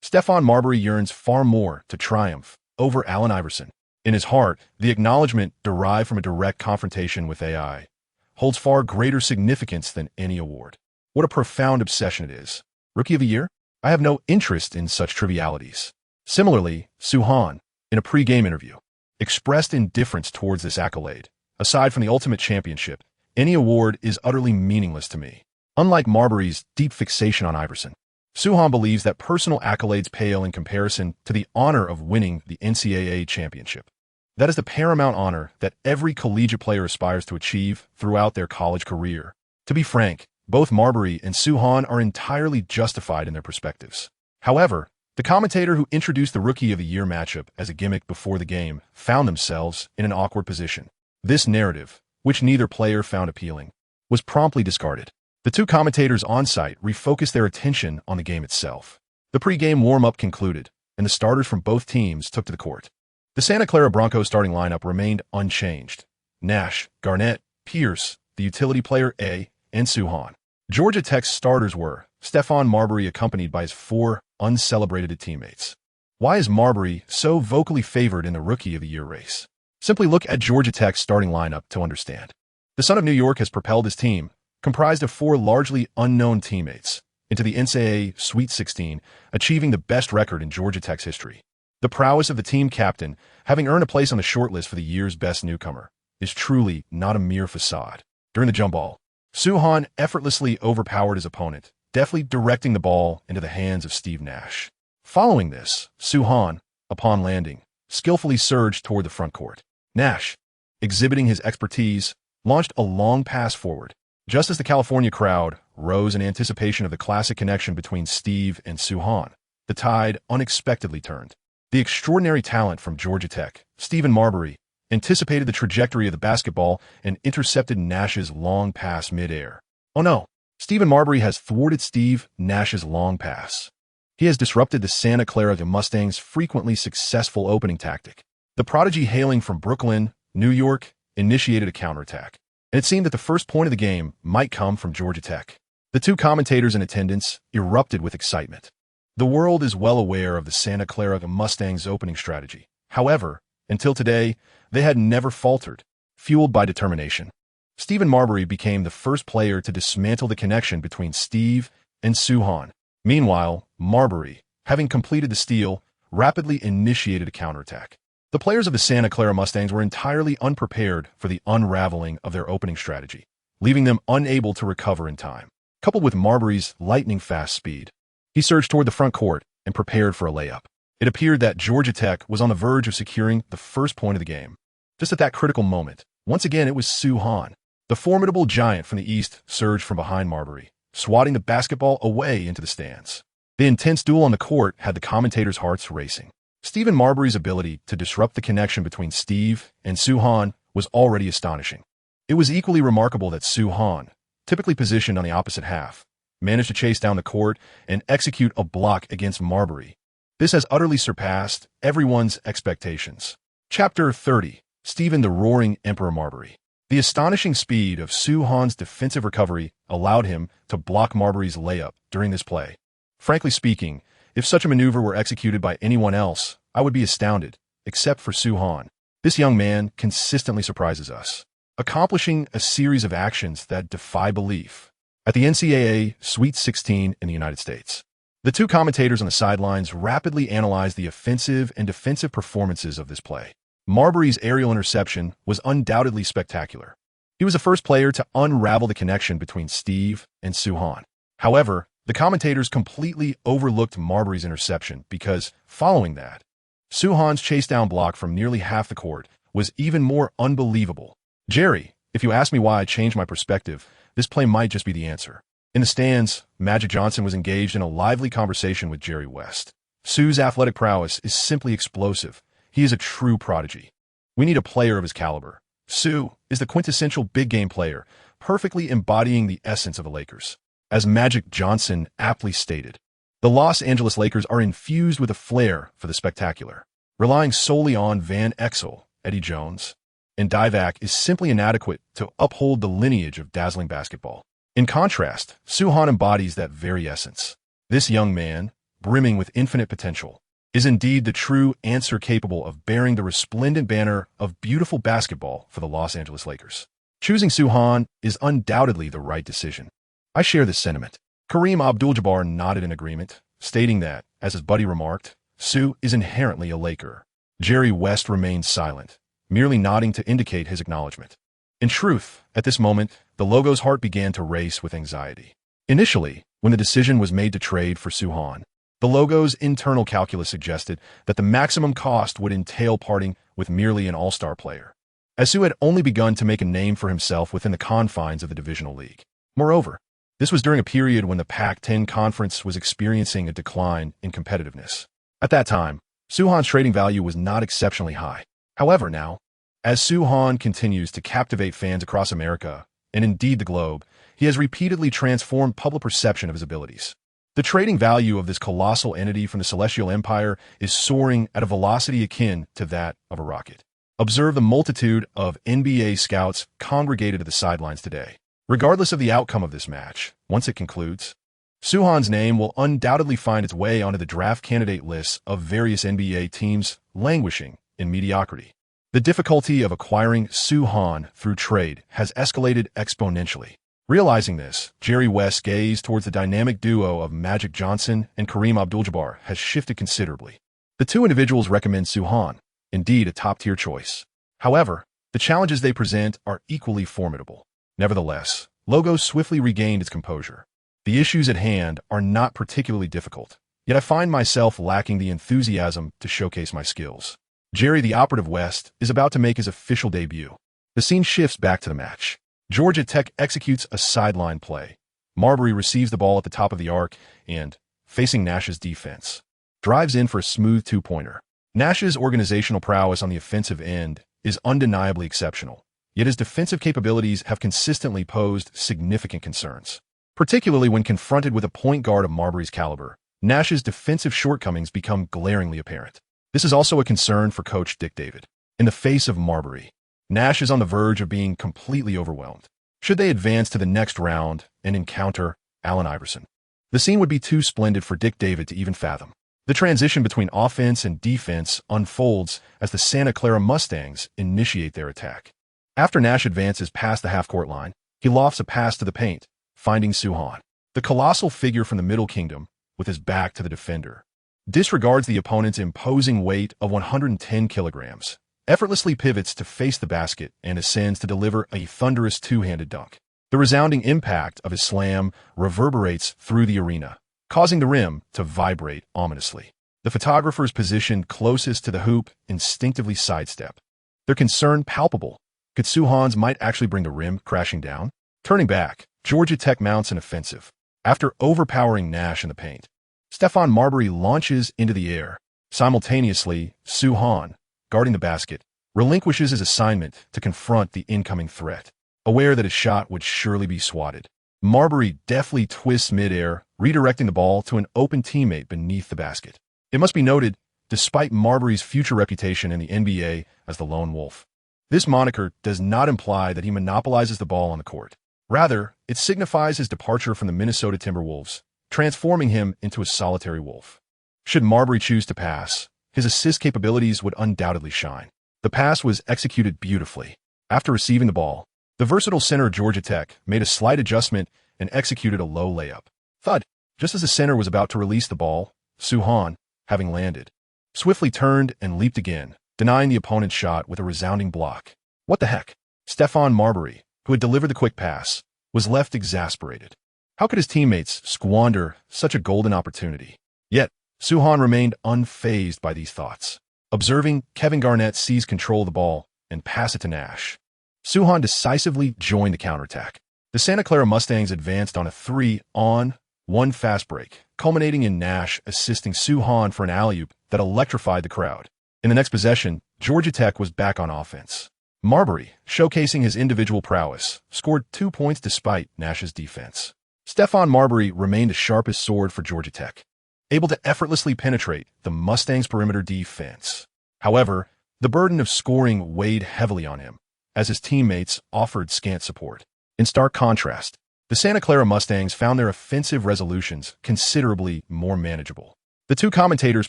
Stephon Marbury yearns far more to triumph over Allen Iverson. In his heart, the acknowledgement derived from a direct confrontation with AI holds far greater significance than any award. What a profound obsession it is. Rookie of the Year? I have no interest in such trivialities. Similarly, Soo-Hwan, in a pre-game interview, expressed indifference towards this accolade. Aside from the ultimate championship, any award is utterly meaningless to me. Unlike Marbury's deep fixation on Iverson, Soo-Hwan believes that personal accolades pale in comparison to the honor of winning the NCAA championship. That is the paramount honor that every collegiate player aspires to achieve throughout their college career. To be frank, both Marbury and Suhan are entirely justified in their perspectives. However, the commentator who introduced the Rookie of the Year matchup as a gimmick before the game found themselves in an awkward position. This narrative, which neither player found appealing, was promptly discarded. The two commentators on-site refocused their attention on the game itself. The pre-game warm-up concluded, and the starters from both teams took to the court. The Santa Clara Broncos starting lineup remained unchanged. Nash, Garnett, Pierce, the utility player A, and Suhan. Georgia Tech's starters were Stephon Marbury, accompanied by his 4 uncelebrated teammates. Why is Marbury so vocally favored in the Rookie of the Year race? Simply look at Georgia Tech's starting lineup to understand. The son of New York has propelled his team, comprised of 4 largely unknown teammates, into the NCAA Sweet 16, achieving the best record in Georgia Tech's history. The prowess of the team captain, having earned a place on the shortlist for the year's best newcomer, is truly not a mere facade. During the jump ball, Suhan effortlessly overpowered his opponent, deftly directing the ball into the hands of SteveNash. Following this, Suhan, upon landing, skillfully surged toward the front court. Nash, exhibiting his expertise, launched a long pass forward. Just as the California crowd rose in anticipation of the classic connection between Steve and Suhan, the tide unexpectedly turned. The extraordinary talent from Georgia Tech, Steven Marbury, anticipated the trajectory of the basketball and intercepted Nash's long pass midair. Oh no, Steven Marbury has thwarted Steve Nash's long pass. He has disrupted the Santa Clara Mustangs' frequently successful opening tactic. The prodigy hailing from Brooklyn, New York, initiated a counterattack, and it seemed that the first point of the game might come from Georgia Tech. The two commentators in attendance erupted with excitement. The world is well aware of the Santa Clara Mustangs' opening strategy. However, until today, they had never faltered, fueled by determination. Steven Marbury became the first player to dismantle the connection between Steve and Suhan. Meanwhile, Marbury, having completed the steal, rapidly initiated a counterattack. The players of the Santa Clara Mustangs were entirely unprepared for the unraveling of their opening strategy, leaving them unable to recover in time. Coupled with Marbury's lightning-fast speed, he surged toward the front court and prepared for a layup. It appeared that Georgia Tech was on the verge of securing the first point of the game. Just at that critical moment, once again it was Suhan. The formidable giant from the East surged from behind Marbury, swatting the basketball away into the stands. The intense duel on the court had the commentators' hearts racing. Steven Marbury's ability to disrupt the connection between Steve and Suhan was already astonishing. It was equally remarkable that Suhan, typically positioned on the opposite half, managed to chase down the court and execute a block against Marbury. This has utterly surpassed everyone's expectations. Chapter 30. Steven the Roaring Emperor Marbury. The astonishing speed of Suhan's defensive recovery allowed him to block Marbury's layup during this play. Frankly speaking, if such a maneuver were executed by anyone else, I would be astounded, except for Suhan. This young man consistently surprises us, accomplishing a series of actions that defy belief. At the NCAA Sweet 16 in the United States, the two commentators on the sidelines rapidly analyzed the offensive and defensive performances of this play. Marbury's aerial interception was undoubtedly spectacular. He was the first player to unravel the connection between Steve and Suhan. However, the commentators completely overlooked Marbury's interception because, following that, Suhan's chase-down block from nearly half the court was even more unbelievable. Jerry, if you ask me why I changed my perspective, this play might just be the answer. In the stands, Magic Johnson was engaged in a lively conversation with Jerry West. Sue's athletic prowess is simply explosive. He is a true prodigy. We need a player of his caliber. Sue is the quintessential big-game player, perfectly embodying the essence of the Lakers. As Magic Johnson aptly stated, the Los Angeles Lakers are infused with a flair for the spectacular. Relying solely on Van Exel, Eddie Jones, and Divac is simply inadequate to uphold the lineage of dazzling basketball. In contrast, Suhan embodies that very essence. This young man, brimming with infinite potential, is indeed the true answer capable of bearing the resplendent banner of beautiful basketball for the Los Angeles Lakers. Choosing Suhan is undoubtedly the right decision. I share this sentiment. Kareem Abdul-Jabbar nodded in agreement, stating that, as his buddy remarked, Sue is inherently a Laker. Jerry West remained silent, merely nodding to indicate his acknowledgement. In truth, at this moment, the Logo's heart began to race with anxiety. Initially, when the decision was made to trade for Suhan, the Logo's internal calculus suggested that the maximum cost would entail parting with merely an all-star player, as Sue had only begun to make a name for himself within the confines of the Divisional League. Moreover, this was during a period when the Pac-10 conference was experiencing a decline in competitiveness. At that time, Suhan's trading value was not exceptionally high. However, now, as Suhan continues to captivate fans across America, and indeed the globe, he has repeatedly transformed public perception of his abilities. The trading value of this colossal entity from the Celestial Empire is soaring at a velocity akin to that of a rocket. Observe the multitude of NBA scouts congregated at the sidelines today. Regardless of the outcome of this match, once it concludes, Suhan's name will undoubtedly find its way onto the draft candidate lists of various NBA teams languishing in mediocrity. The difficulty of acquiring Suhan through trade has escalated exponentially. Realizing this, Jerry West's gaze towards the dynamic duo of Magic Johnson and Kareem Abdul-Jabbar has shifted considerably. The two individuals recommend Suhan, indeed a top-tier choice. However, the challenges they present are equally formidable. Nevertheless, Logo swiftly regained its composure. The issues at hand are not particularly difficult, yet I find myself lacking the enthusiasm to showcase my skills. Jerry the Operative West is about to make his official debut. The scene shifts back to the match. Georgia Tech executes a sideline play. Marbury receives the ball at the top of the arc and, facing Nash's defense, drives in for a smooth two-pointer. Nash's organizational prowess on the offensive end is undeniably exceptional, yet his defensive capabilities have consistently posed significant concerns. Particularly when confronted with a point guard of Marbury's caliber, Nash's defensive shortcomings become glaringly apparent. This is also a concern for Coach Dick David. In the face of Marbury, Nash is on the verge of being completely overwhelmed. Should they advance to the next round and encounter Allen Iverson, the scene would be too splendid for Dick David to even fathom. The transition between offense and defense unfolds as the Santa Clara Mustangs initiate their attack. After Nash advances past the half-court line, he lofts a pass to the paint, finding Suhan. The colossal figure from the Middle Kingdom, with his back to the defender, disregards the opponent's imposing weight of 110 kilograms, effortlessly pivots to face the basket, and ascends to deliver a thunderous two-handed dunk. The resounding impact of his slam reverberates through the arena, causing the rim to vibrate ominously. The photographers positioned closest to the hoop instinctively sidestep, their concern palpable. Could Suhan's might actually bring the rim crashing down? Turning back, Georgia Tech mounts an offensive. After overpowering Nash in the paint, Stephon Marbury launches into the air. Simultaneously, Suhan, guarding the basket, relinquishes his assignment to confront the incoming threat. Aware that his shot would surely be swatted, Marbury deftly twists midair, redirecting the ball to an open teammate beneath the basket. It must be noted, despite Marbury's future reputation in the NBA as the Lone Wolf, this moniker does not imply that he monopolizes the ball on the court. Rather, it signifies his departure from the Minnesota Timberwolves, transforming him into a solitary wolf. Should Marbury choose to pass, his assist capabilities would undoubtedly shine. The pass was executed beautifully. After receiving the ball, the versatile center of Georgia Tech made a slight adjustment and executed a low layup. Thud! Just as the center was about to release the ball, Suhan, having landed, swiftly turned and leaped again, denying the opponent's shot with a resounding block. What the heck? Stephon Marbury, who had delivered the quick pass, was left exasperated. How could his teammates squander such a golden opportunity? Yet, Suhan remained unfazed by these thoughts. Observing Kevin Garnett seize control of the ball and pass it to Nash, Suhan decisively joined the counterattack. The Santa Clara Mustangs advanced on a 3-on-1 fast break, culminating in Nash assisting Suhan for an alley-oop that electrified the crowd. In the next possession, Georgia Tech was back on offense. Marbury, showcasing his individual prowess, scored 2 points despite Nash's defense. Stephon Marbury remained the sharpest sword for Georgia Tech, able to effortlessly penetrate the Mustangs' perimeter defense. However, the burden of scoring weighed heavily on him, as his teammates offered scant support. In stark contrast, the Santa Clara Mustangs found their offensive resolutions considerably more manageable. The two commentators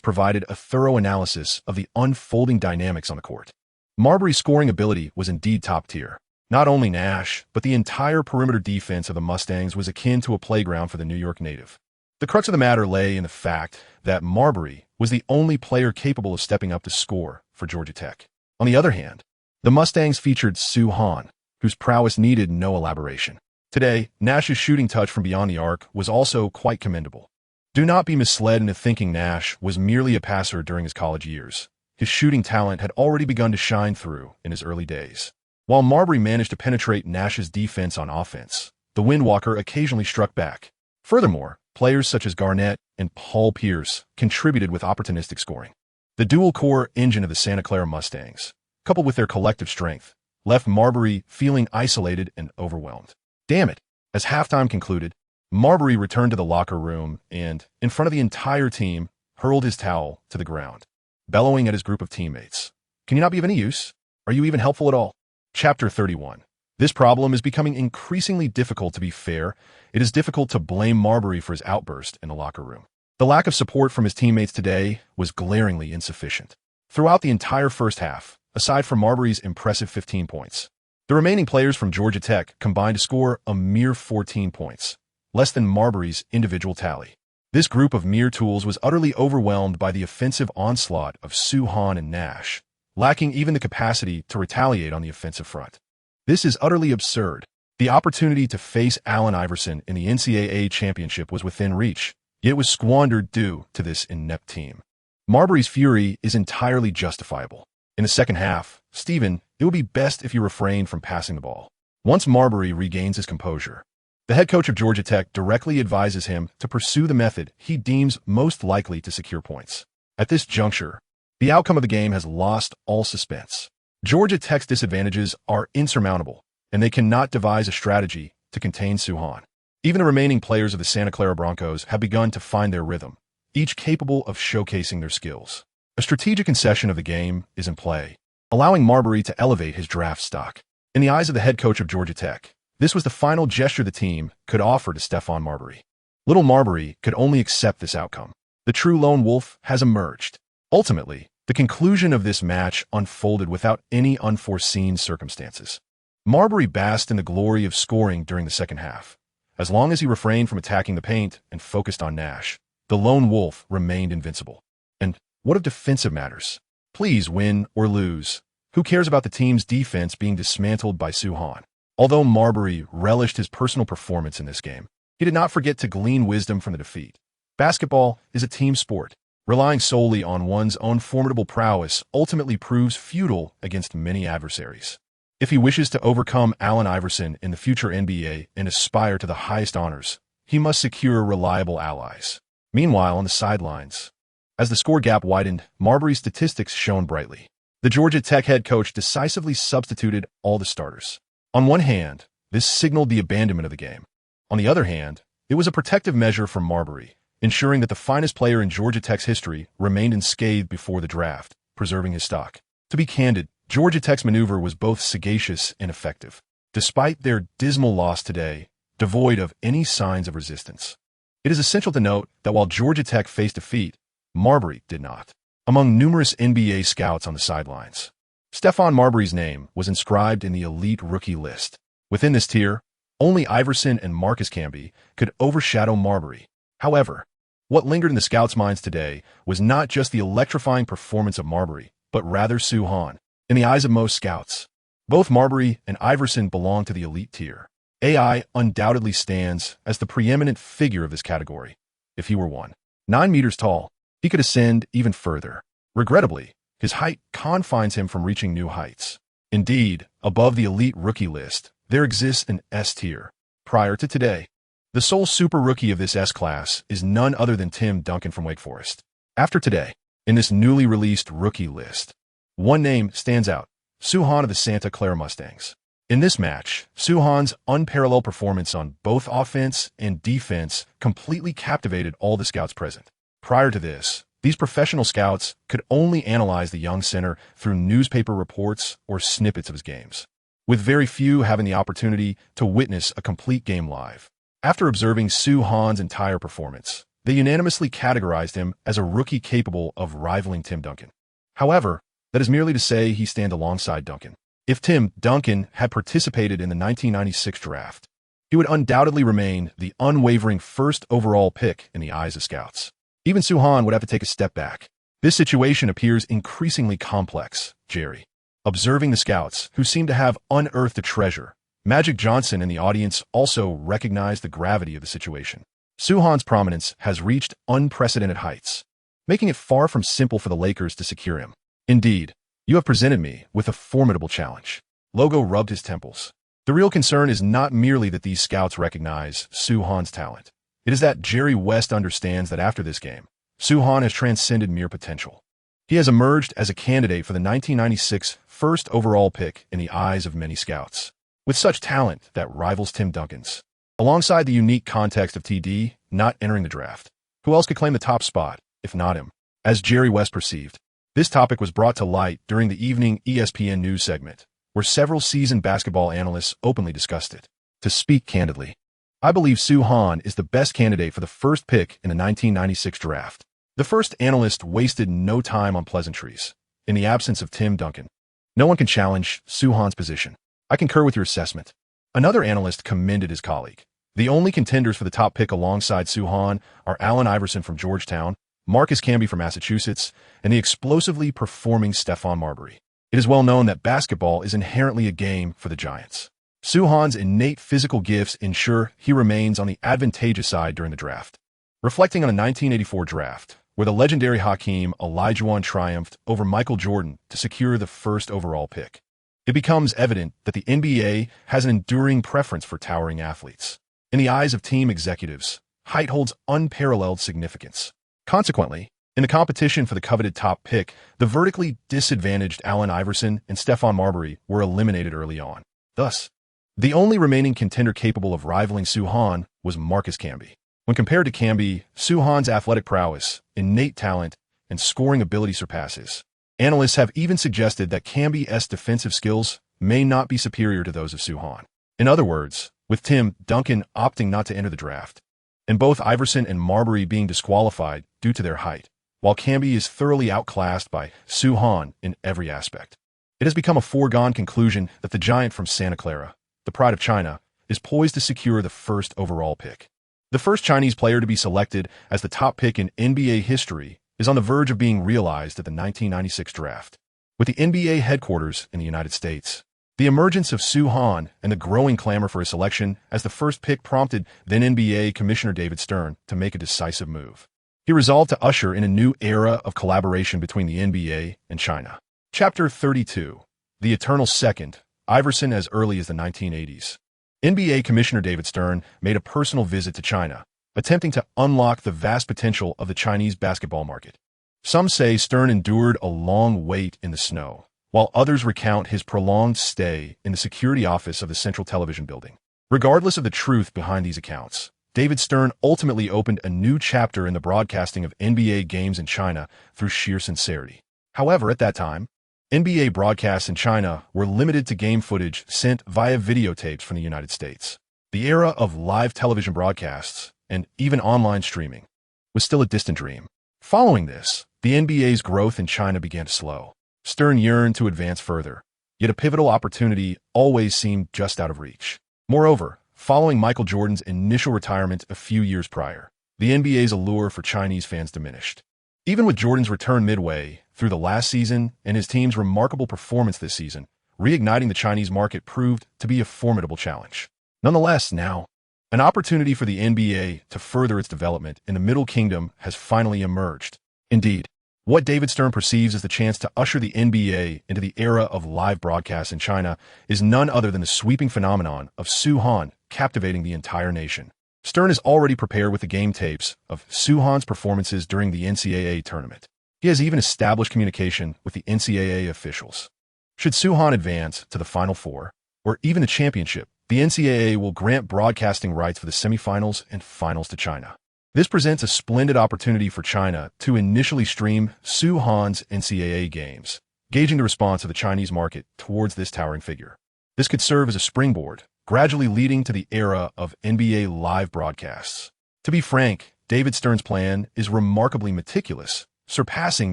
provided a thorough analysis of the unfolding dynamics on the court. Marbury's scoring ability was indeed top tier. Not only Nash, but the entire perimeter defense of the Mustangs was akin to a playground for the New York native. The crux of the matter lay in the fact that Marbury was the only player capable of stepping up to score for Georgia Tech. On the other hand, the Mustangs featured Suhan, whose prowess needed no elaboration. Today, Nash's shooting touch from beyond the arc was also quite commendable. Do not be misled into thinking Nash was merely a passer during his college years. His shooting talent had already begun to shine through in his early days. While Marbury managed to penetrate Nash's defense on offense, the Windwalker occasionally struck back. Furthermore, players such as Garnett and Paul Pierce contributed with opportunistic scoring. The dual-core engine of the Santa Clara Mustangs, coupled with their collective strength, left Marbury feeling isolated and overwhelmed. Damn it! As halftime concluded, Marbury returned to the locker room and, in front of the entire team, hurled his towel to the ground, bellowing at his group of teammates. Can you not be of any use? Are you even helpful at all? Chapter 31. This problem is becoming increasingly difficult. To be fair, it is difficult to blame Marbury for his outburst in the locker room. The lack of support from his teammates today was glaringly insufficient. Throughout the entire first half, aside from Marbury's impressive 15 points, the remaining players from Georgia Tech combined to score a mere 14 points, less than Marbury's individual tally. This group of mere tools was utterly overwhelmed by the offensive onslaught of Soo-Han and Nash, lacking even the capacity to retaliate on the offensive front. This is utterly absurd. The opportunity to face Allen Iverson in the NCAA championship was within reach, yet it was squandered due to this inept team. Marbury's fury is entirely justifiable. In the second half, Steven, it would be best if you refrained from passing the ball. Once Marbury regains his composure, the head coach of Georgia Tech directly advises him to pursue the method he deems most likely to secure points. At this juncture, the outcome of the game has lost all suspense. Georgia Tech's disadvantages are insurmountable, and they cannot devise a strategy to contain Soo-Han. Even the remaining players of the Santa Clara Broncos have begun to find their rhythm, each capable of showcasing their skills. A strategic concession of the game is in play, allowing Marbury to elevate his draft stock. In the eyes of the head coach of Georgia Tech, this was the final gesture the team could offer to Stephon Marbury. Little Marbury could only accept this outcome. The true lone wolf has emerged. Ultimately, the conclusion of this match unfolded without any unforeseen circumstances. Marbury basked in the glory of scoring during the second half. As long as he refrained from attacking the paint and focused on Nash, the lone wolf remained invincible. And what of defensive matters? Please win or lose. Who cares about the team's defense being dismantled by Soo-Han? Although Marbury relished his personal performance in this game, he did not forget to glean wisdom from the defeat. Basketball is a team sport. Relying solely on one's own formidable prowess ultimately proves futile against many adversaries. If he wishes to overcome Allen Iverson in the future NBA and aspire to the highest honors, he must secure reliable allies. Meanwhile, on the sidelines, as the score gap widened, Marbury's statistics shone brightly. The Georgia Tech head coach decisively substituted all the starters. On one hand, this signaled the abandonment of the game. On the other hand, it was a protective measure for Marbury, ensuring that the finest player in Georgia Tech's history remained unscathed before the draft, preserving his stock. To be candid, Georgia Tech's maneuver was both sagacious and effective, despite their dismal loss today, devoid of any signs of resistance. It is essential to note that while Georgia Tech faced defeat, Marbury did not. Among numerous NBA scouts on the sidelines, Stephon Marbury's name was inscribed in the elite rookie list. Within this tier, only Iverson and Marcus Camby could overshadow Marbury. However, what lingered in the scouts' minds today was not just the electrifying performance of Marbury, but rather Soo-Han. In the eyes of most scouts, both Marbury and Iverson belong to the elite tier. AI undoubtedly stands as the preeminent figure of this category. If he were 9 meters tall, he could ascend even further. Regrettably, his height confines him from reaching new heights. Indeed, above the elite rookie list, there exists an S tier. Prior to today, the sole super rookie of this S class is none other than Tim Duncan from Wake Forest. After today, in this newly released rookie list, one name stands out: Soo-Han of the Santa Clara Mustangs. In this match, Soo-Han's unparalleled performance on both offense and defense completely captivated all the scouts present. Prior to this, these professional scouts could only analyze the young center through newspaper reports or snippets of his games, with very few having the opportunity to witness a complete game live. After observing Soo-Han's entire performance, they unanimously categorized him as a rookie capable of rivaling Tim Duncan. However, that is merely to say he stands alongside Duncan. If Tim Duncan had participated in the 1996 draft, he would undoubtedly remain the unwavering first overall pick in the eyes of scouts. Even Soo-Han would have to take a step back. This situation appears increasingly complex, Jerry. Observing the scouts, who seem to have unearthed a treasure, Magic Johnson and the audience also recognized the gravity of the situation. Soo-Han's prominence has reached unprecedented heights, making it far from simple for the Lakers to secure him. Indeed, you have presented me with a formidable challenge. Logo rubbed his temples. The real concern is not merely that these scouts recognize Soo Han's talent. It is that Jerry West understands that after this game, Soo Han has transcended mere potential. He has emerged as a candidate for the 1996 first overall pick in the eyes of many scouts, with such talent that rivals Tim Duncan's. Alongside the unique context of TD not entering the draft, who else could claim the top spot, if not him? As Jerry West perceived, this topic was brought to light during the evening ESPN news segment, where several seasoned basketball analysts openly discussed it. To speak candidly, I believe Soo Han is the best candidate for the first pick in the 1996 draft. The first analyst wasted no time on pleasantries. In the absence of Tim Duncan, no one can challenge Soo Han's position. I concur with your assessment. Another analyst commended his colleague. The only contenders for the top pick alongside Soo Han are Allen Iverson from Georgetown, Marcus Camby from Massachusetts, and the explosively performing Stephon Marbury. It is well known that basketball is inherently a game for the Giants. Soo Han's innate physical gifts ensure he remains on the advantageous side during the draft. Reflecting on the 1984 draft, where the legendary Hakeem Olajuwon triumphed over Michael Jordan to secure the first overall pick, it becomes evident that the NBA has an enduring preference for towering athletes. In the eyes of team executives, height holds unparalleled significance. Consequently, in the competition for the coveted top pick, the vertically disadvantaged Allen Iverson and Stephon Marbury were eliminated early on. Thus, the only remaining contender capable of rivaling Soo Han was Marcus Camby. When compared to Camby, Soo Han's athletic prowess, innate talent, and scoring ability surpasses. Analysts have even suggested that Camby's defensive skills may not be superior to those of Soo Han. In other words, with Tim Duncan opting not to enter the draft, and both Iverson and Marbury being disqualified due to their height, while Camby is thoroughly outclassed by Soo Han in every aspect. It has become a foregone conclusion that the giant from Santa Clara, the pride of China, is poised to secure the first overall pick. The first Chinese player to be selected as the top pick in NBA history is on the verge of being realized at the 1996 draft. With the NBA headquarters in the United States, the emergence of Soo Han and the growing clamor for his selection as the first pick prompted then NBA Commissioner David Stern to make a decisive move. He resolved to usher in a new era of collaboration between the NBA and China. Chapter 32. The Eternal Second, Iverson as early as the 1980s. NBA Commissioner David Stern made a personal visit to China, attempting to unlock the vast potential of the Chinese basketball market. Some say Stern endured a long wait in the snow, while others recount his prolonged stay in the security office of the Central Television Building. Regardless of the truth behind these accounts, David Stern ultimately opened a new chapter in the broadcasting of NBA games in China through sheer sincerity. However, at that time, NBA broadcasts in China were limited to game footage sent via videotapes from the United States. The era of live television broadcasts, and even online streaming, was still a distant dream. Following this, the NBA's growth in China began to slow. Stern yearned to advance further, yet a pivotal opportunity always seemed just out of reach. Moreover, following Michael Jordan's initial retirement a few years prior, the NBA's allure for Chinese fans diminished. Even with Jordan's return midway through the last season and his team's remarkable performance this season, reigniting the Chinese market proved to be a formidable challenge. Nonetheless, now, an opportunity for the NBA to further its development in the Middle Kingdom has finally emerged. Indeed, what David Stern perceives as the chance to usher the NBA into the era of live broadcasts in China is none other than the sweeping phenomenon of Soo Han captivating the entire nation. Stern is already prepared with the game tapes of Soo Han's performances during the NCAA tournament. He has even established communication with the NCAA officials. Should Soo Han advance to the Final Four, or even the championship, the NCAA will grant broadcasting rights for the semifinals and finals to China. This presents a splendid opportunity for China to initially stream Soo Han's NCAA games, gauging the response of the Chinese market towards this towering figure. This could serve as a springboard, gradually leading to the era of NBA live broadcasts. To be frank, David Stern's plan is remarkably meticulous, surpassing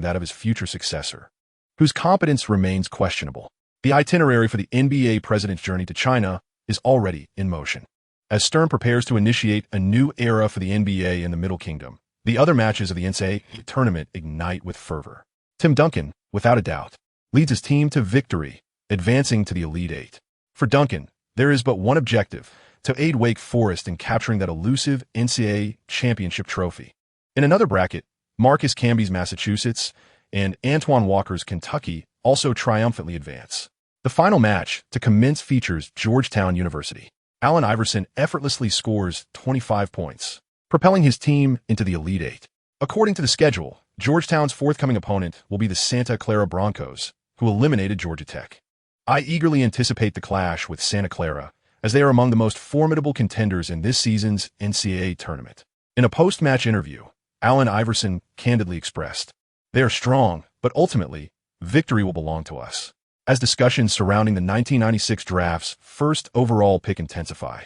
that of his future successor, whose competence remains questionable. The itinerary for the NBA president's journey to China is already in motion. As Stern prepares to initiate a new era for the NBA in the Middle Kingdom, the other matches of the NCAA tournament ignite with fervor. Tim Duncan, without a doubt, leads his team to victory, advancing to the Elite Eight. For Duncan, there is but one objective: to aid Wake Forest in capturing that elusive NCAA championship trophy. In another bracket, Marcus Camby's Massachusetts and Antoine Walker's Kentucky also triumphantly advance. The final match to commence features Georgetown University. Allen Iverson effortlessly scores 25 points, propelling his team into the Elite Eight. According to the schedule, Georgetown's forthcoming opponent will be the Santa Clara Broncos, who eliminated Georgia Tech. I eagerly anticipate the clash with Santa Clara, as they are among the most formidable contenders in this season's NCAA tournament. In a post-match interview, Allen Iverson candidly expressed, "They are strong, but ultimately, victory will belong to us." As discussions surrounding the 1996 draft's first overall pick intensify,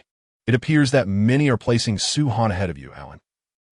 it appears that many are placing Sue Hahn ahead of you, Allen.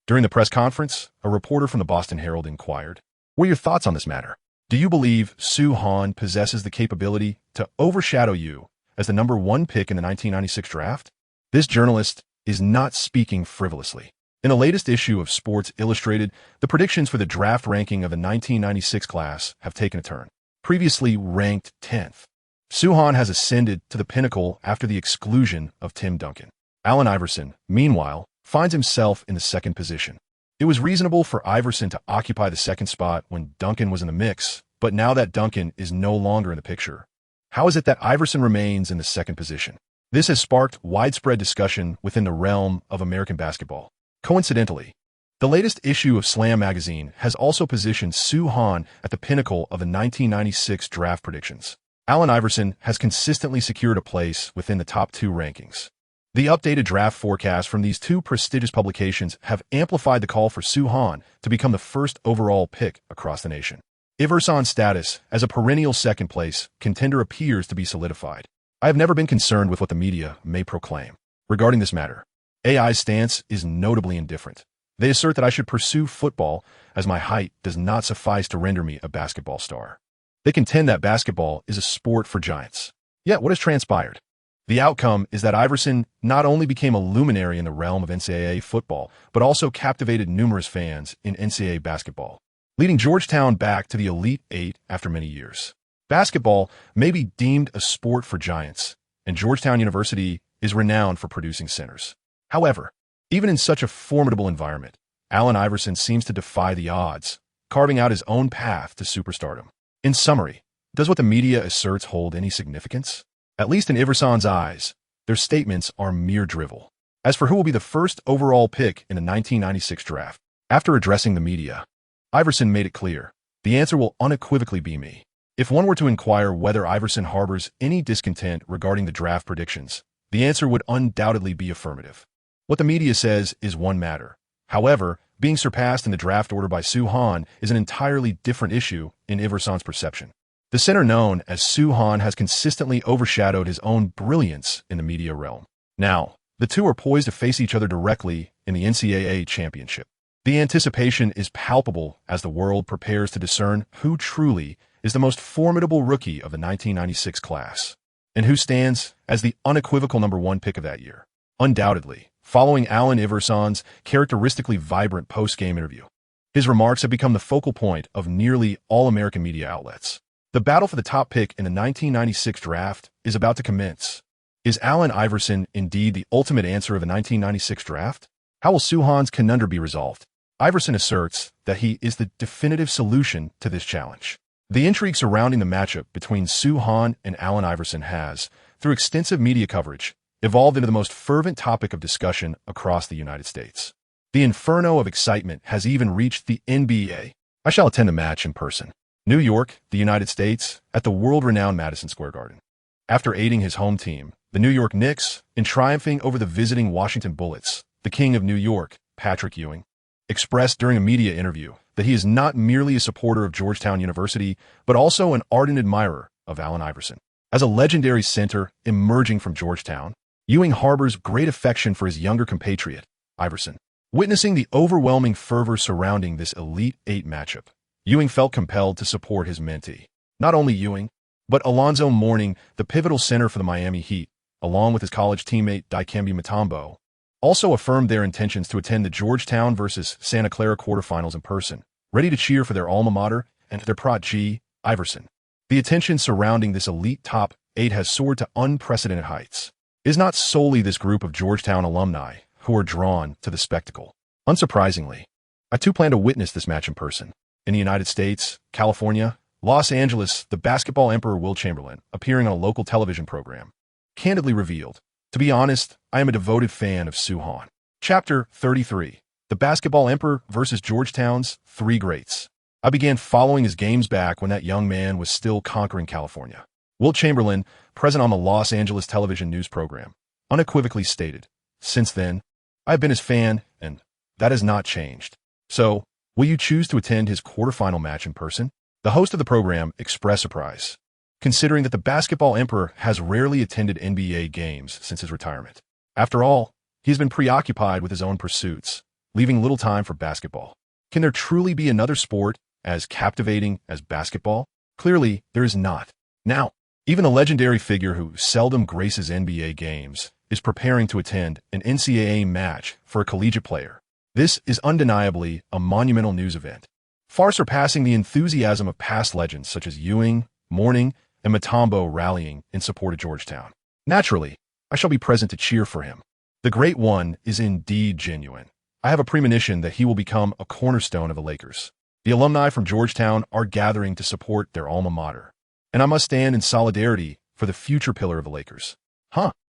During the press conference, a reporter from the Boston Herald inquired, "What are your thoughts on this matter? Do you believe Sue Hahn possesses the capability to overshadow you as the number 1 pick in the 1996 draft?" This journalist is not speaking frivolously. In the latest issue of Sports Illustrated, the predictions for the draft ranking of the 1996 class have taken a turn. Previously ranked 10th, Sue Hahn has ascended to the pinnacle after the exclusion of Tim Duncan. Allen Iverson, meanwhile, finds himself in the second position. It was reasonable for Iverson to occupy the second spot when Duncan was in the mix, but now that Duncan is no longer in the picture, how is it that Iverson remains in the second position? This has sparked widespread discussion within the realm of American basketball. Coincidentally, the latest issue of Slam magazine has also positioned Sue Hahn at the pinnacle of the 1996 draft predictions. Allen Iverson has consistently secured a place within the top 2 rankings. The updated draft forecasts from these 2 prestigious publications have amplified the call for Sue Hahn to become the first overall pick across the nation. Iverson's status as a perennial second-place contender appears to be solidified. I have never been concerned with what the media may proclaim. Regarding this matter, AI's stance is notably indifferent. They assert that I should pursue football as my height does not suffice to render me a basketball star. They contend that basketball is a sport for giants. Yet what has transpired? The outcome is that Iverson not only became a luminary in the realm of NCAA football, but also captivated numerous fans in NCAA basketball, leading Georgetown back to the Elite Eight after many years. Basketball may be deemed a sport for giants, and Georgetown University is renowned for producing centers. However, even in such a formidable environment, Allen Iverson seems to defy the odds, carving out his own path to superstardom. In summary, does what the media asserts hold any significance? At least in Iverson's eyes, their statements are mere drivel. As for who will be the first overall pick in the 1996 draft, after addressing the media, Iverson made it clear, the answer will unequivocally be me. If one were to inquire whether Iverson harbors any discontent regarding the draft predictions, the answer would undoubtedly be affirmative. What the media says is one matter. However, being surpassed in the draft order by Sue Hahn is an entirely different issue in Iverson's perception. The center known as Sue Hahn has consistently overshadowed his own brilliance in the media realm. Now, the two are poised to face each other directly in the NCAA championship. The anticipation is palpable as the world prepares to discern who truly is the most formidable rookie of the 1996 class, and who stands as the unequivocal number 1 pick of that year. Undoubtedly, following Allen Iverson's characteristically vibrant post-game interview, his remarks have become the focal point of nearly all American media outlets. The battle for the top pick in the 1996 draft is about to commence. Is Allen Iverson indeed the ultimate answer of the 1996 draft? How will Sue Hahn's conundrum be resolved? Iverson asserts that he is the definitive solution to this challenge. The intrigue surrounding the matchup between Sue Hahn and Allen Iverson has, through extensive media coverage, evolved into the most fervent topic of discussion across the United States. The inferno of excitement has even reached the NBA. I shall attend the match in person. New York, the United States, at the world-renowned Madison Square Garden. After aiding his home team, the New York Knicks, in triumphing over the visiting Washington Bullets, the King of New York, Patrick Ewing, expressed during a media interview that he is not merely a supporter of Georgetown University, but also an ardent admirer of Allen Iverson. As a legendary center emerging from Georgetown, Ewing harbors great affection for his younger compatriot, Iverson. Witnessing the overwhelming fervor surrounding this Elite Eight matchup, Ewing felt compelled to support his mentee. Not only Ewing, but Alonzo Mourning, the pivotal center for the Miami Heat, along with his college teammate Dikembe Mutombo, also affirmed their intentions to attend the Georgetown versus Santa Clara quarterfinals in person, ready to cheer for their alma mater and their prodigy, Iverson. The attention surrounding this elite top 8 has soared to unprecedented heights. It is not solely this group of Georgetown alumni who are drawn to the spectacle. Unsurprisingly, I too plan to witness this match in person. In the United States, California, Los Angeles, the basketball emperor Will Chamberlain, appearing on a local television program, candidly revealed, "To be honest, I am a devoted fan of Suhan." Chapter 33. The Basketball Emperor versus Georgetown's Three Greats. I began following his games back when that young man was still conquering California. Will Chamberlain, present on the Los Angeles television news program, unequivocally stated, "Since then, I have been his fan, and that has not changed. So, will you choose to attend his quarterfinal match in person?" The host of the program expressed surprise, considering that the basketball emperor has rarely attended NBA games since his retirement. After all, he has been preoccupied with his own pursuits, leaving little time for basketball. Can there truly be another sport as captivating as basketball? Clearly, there is not. Now, even the legendary figure who seldom graces NBA games is preparing to attend an NCAA match for a collegiate player. This is undeniably a monumental news event, far surpassing the enthusiasm of past legends such as Ewing, Mourning, and Mutombo rallying in support of Georgetown. Naturally, I shall be present to cheer for him. The Great One is indeed genuine. I have a premonition that he will become a cornerstone of the Lakers. The alumni from Georgetown are gathering to support their alma mater, and I must stand in solidarity for the future pillar of the Lakers.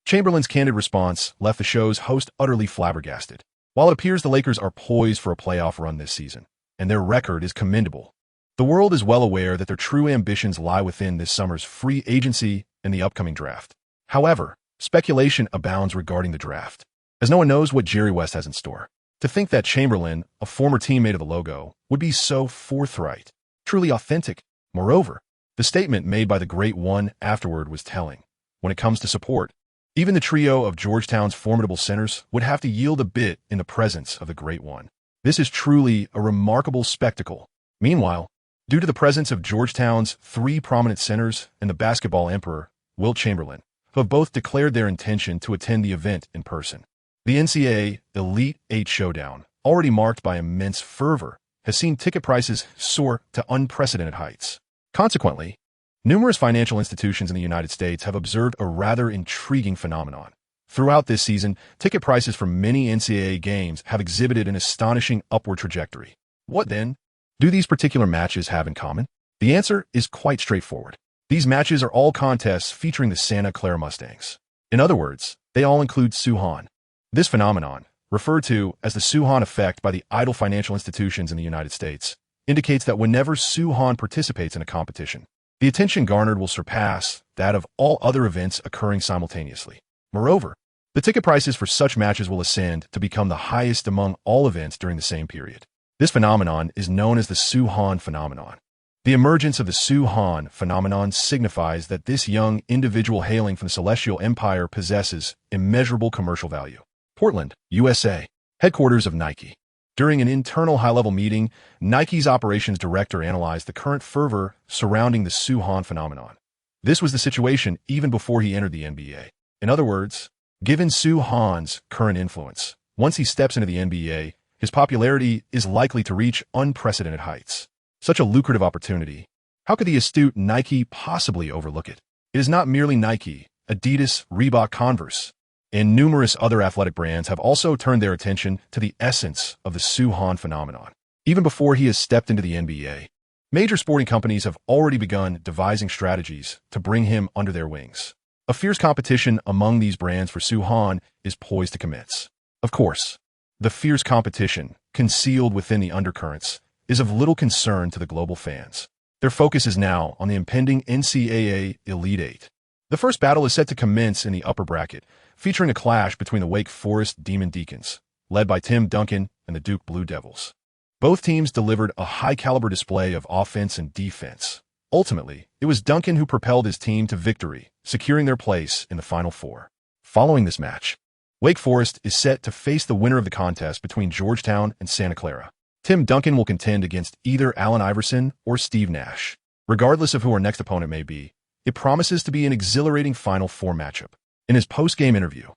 Chamberlain's candid response left the show's host utterly flabbergasted. While it appears the Lakers are poised for a playoff run this season, and their record is commendable, the world is well aware that their true ambitions lie within this summer's free agency and the upcoming draft. However, speculation abounds regarding the draft, as no one knows what Jerry West has in store. To think that Chamberlain, a former teammate of the logo, would be so forthright, truly authentic. Moreover, the statement made by the Great One afterward was telling. When it comes to support, even the trio of Georgetown's formidable centers would have to yield a bit in the presence of the Great One. This is truly a remarkable spectacle. Meanwhile, due to the presence of Georgetown's three prominent centers and the basketball emperor, Will Chamberlain, who have both declared their intention to attend the event in person, the NCAA Elite Eight Showdown, already marked by immense fervor, has seen ticket prices soar to unprecedented heights. Consequently, numerous financial institutions in the United States have observed a rather intriguing phenomenon. Throughout this season, ticket prices for many NCAA games have exhibited an astonishing upward trajectory. What then do these particular matches have in common? The answer is quite straightforward. These matches are all contests featuring the Santa Clara Mustangs. In other words, they all include Suhan. This phenomenon, referred to as the Suhan effect by the idle financial institutions in the United States, indicates that whenever Suhan participates in a competition, the attention garnered will surpass that of all other events occurring simultaneously. Moreover, the ticket prices for such matches will ascend to become the highest among all events during the same period. This phenomenon is known as the Suhan phenomenon. The emergence of the Suhan phenomenon signifies that this young individual hailing from the Celestial Empire possesses immeasurable commercial value. Portland, USA, headquarters of Nike. During an internal high-level meeting, Nike's operations director analyzed the current fervor surrounding the Suhan phenomenon. This was the situation even before he entered the NBA. In other words, given Suhan's current influence, once he steps into the NBA, his popularity is likely to reach unprecedented heights. Such a lucrative opportunity. How could the astute Nike possibly overlook it? It is not merely Nike, Adidas, Reebok, Converse, and numerous other athletic brands have also turned their attention to the essence of the Suhan phenomenon. Even before he has stepped into the NBA, major sporting companies have already begun devising strategies to bring him under their wings. A fierce competition among these brands for Suhan is poised to commence. Of course, the fierce competition, concealed within the undercurrents, is of little concern to the global fans. Their focus is now on the impending NCAA Elite Eight. The first battle is set to commence in the upper bracket, featuring a clash between the Wake Forest Demon Deacons, led by Tim Duncan, and the Duke Blue Devils. Both teams delivered a high-caliber display of offense and defense. Ultimately, it was Duncan who propelled his team to victory, securing their place in the Final Four. Following this match, Wake Forest is set to face the winner of the contest between Georgetown and Santa Clara. Tim Duncan will contend against either Allen Iverson or SteveNash. Regardless of who our next opponent may be, it promises to be an exhilarating Final Four matchup. In his post-game interview,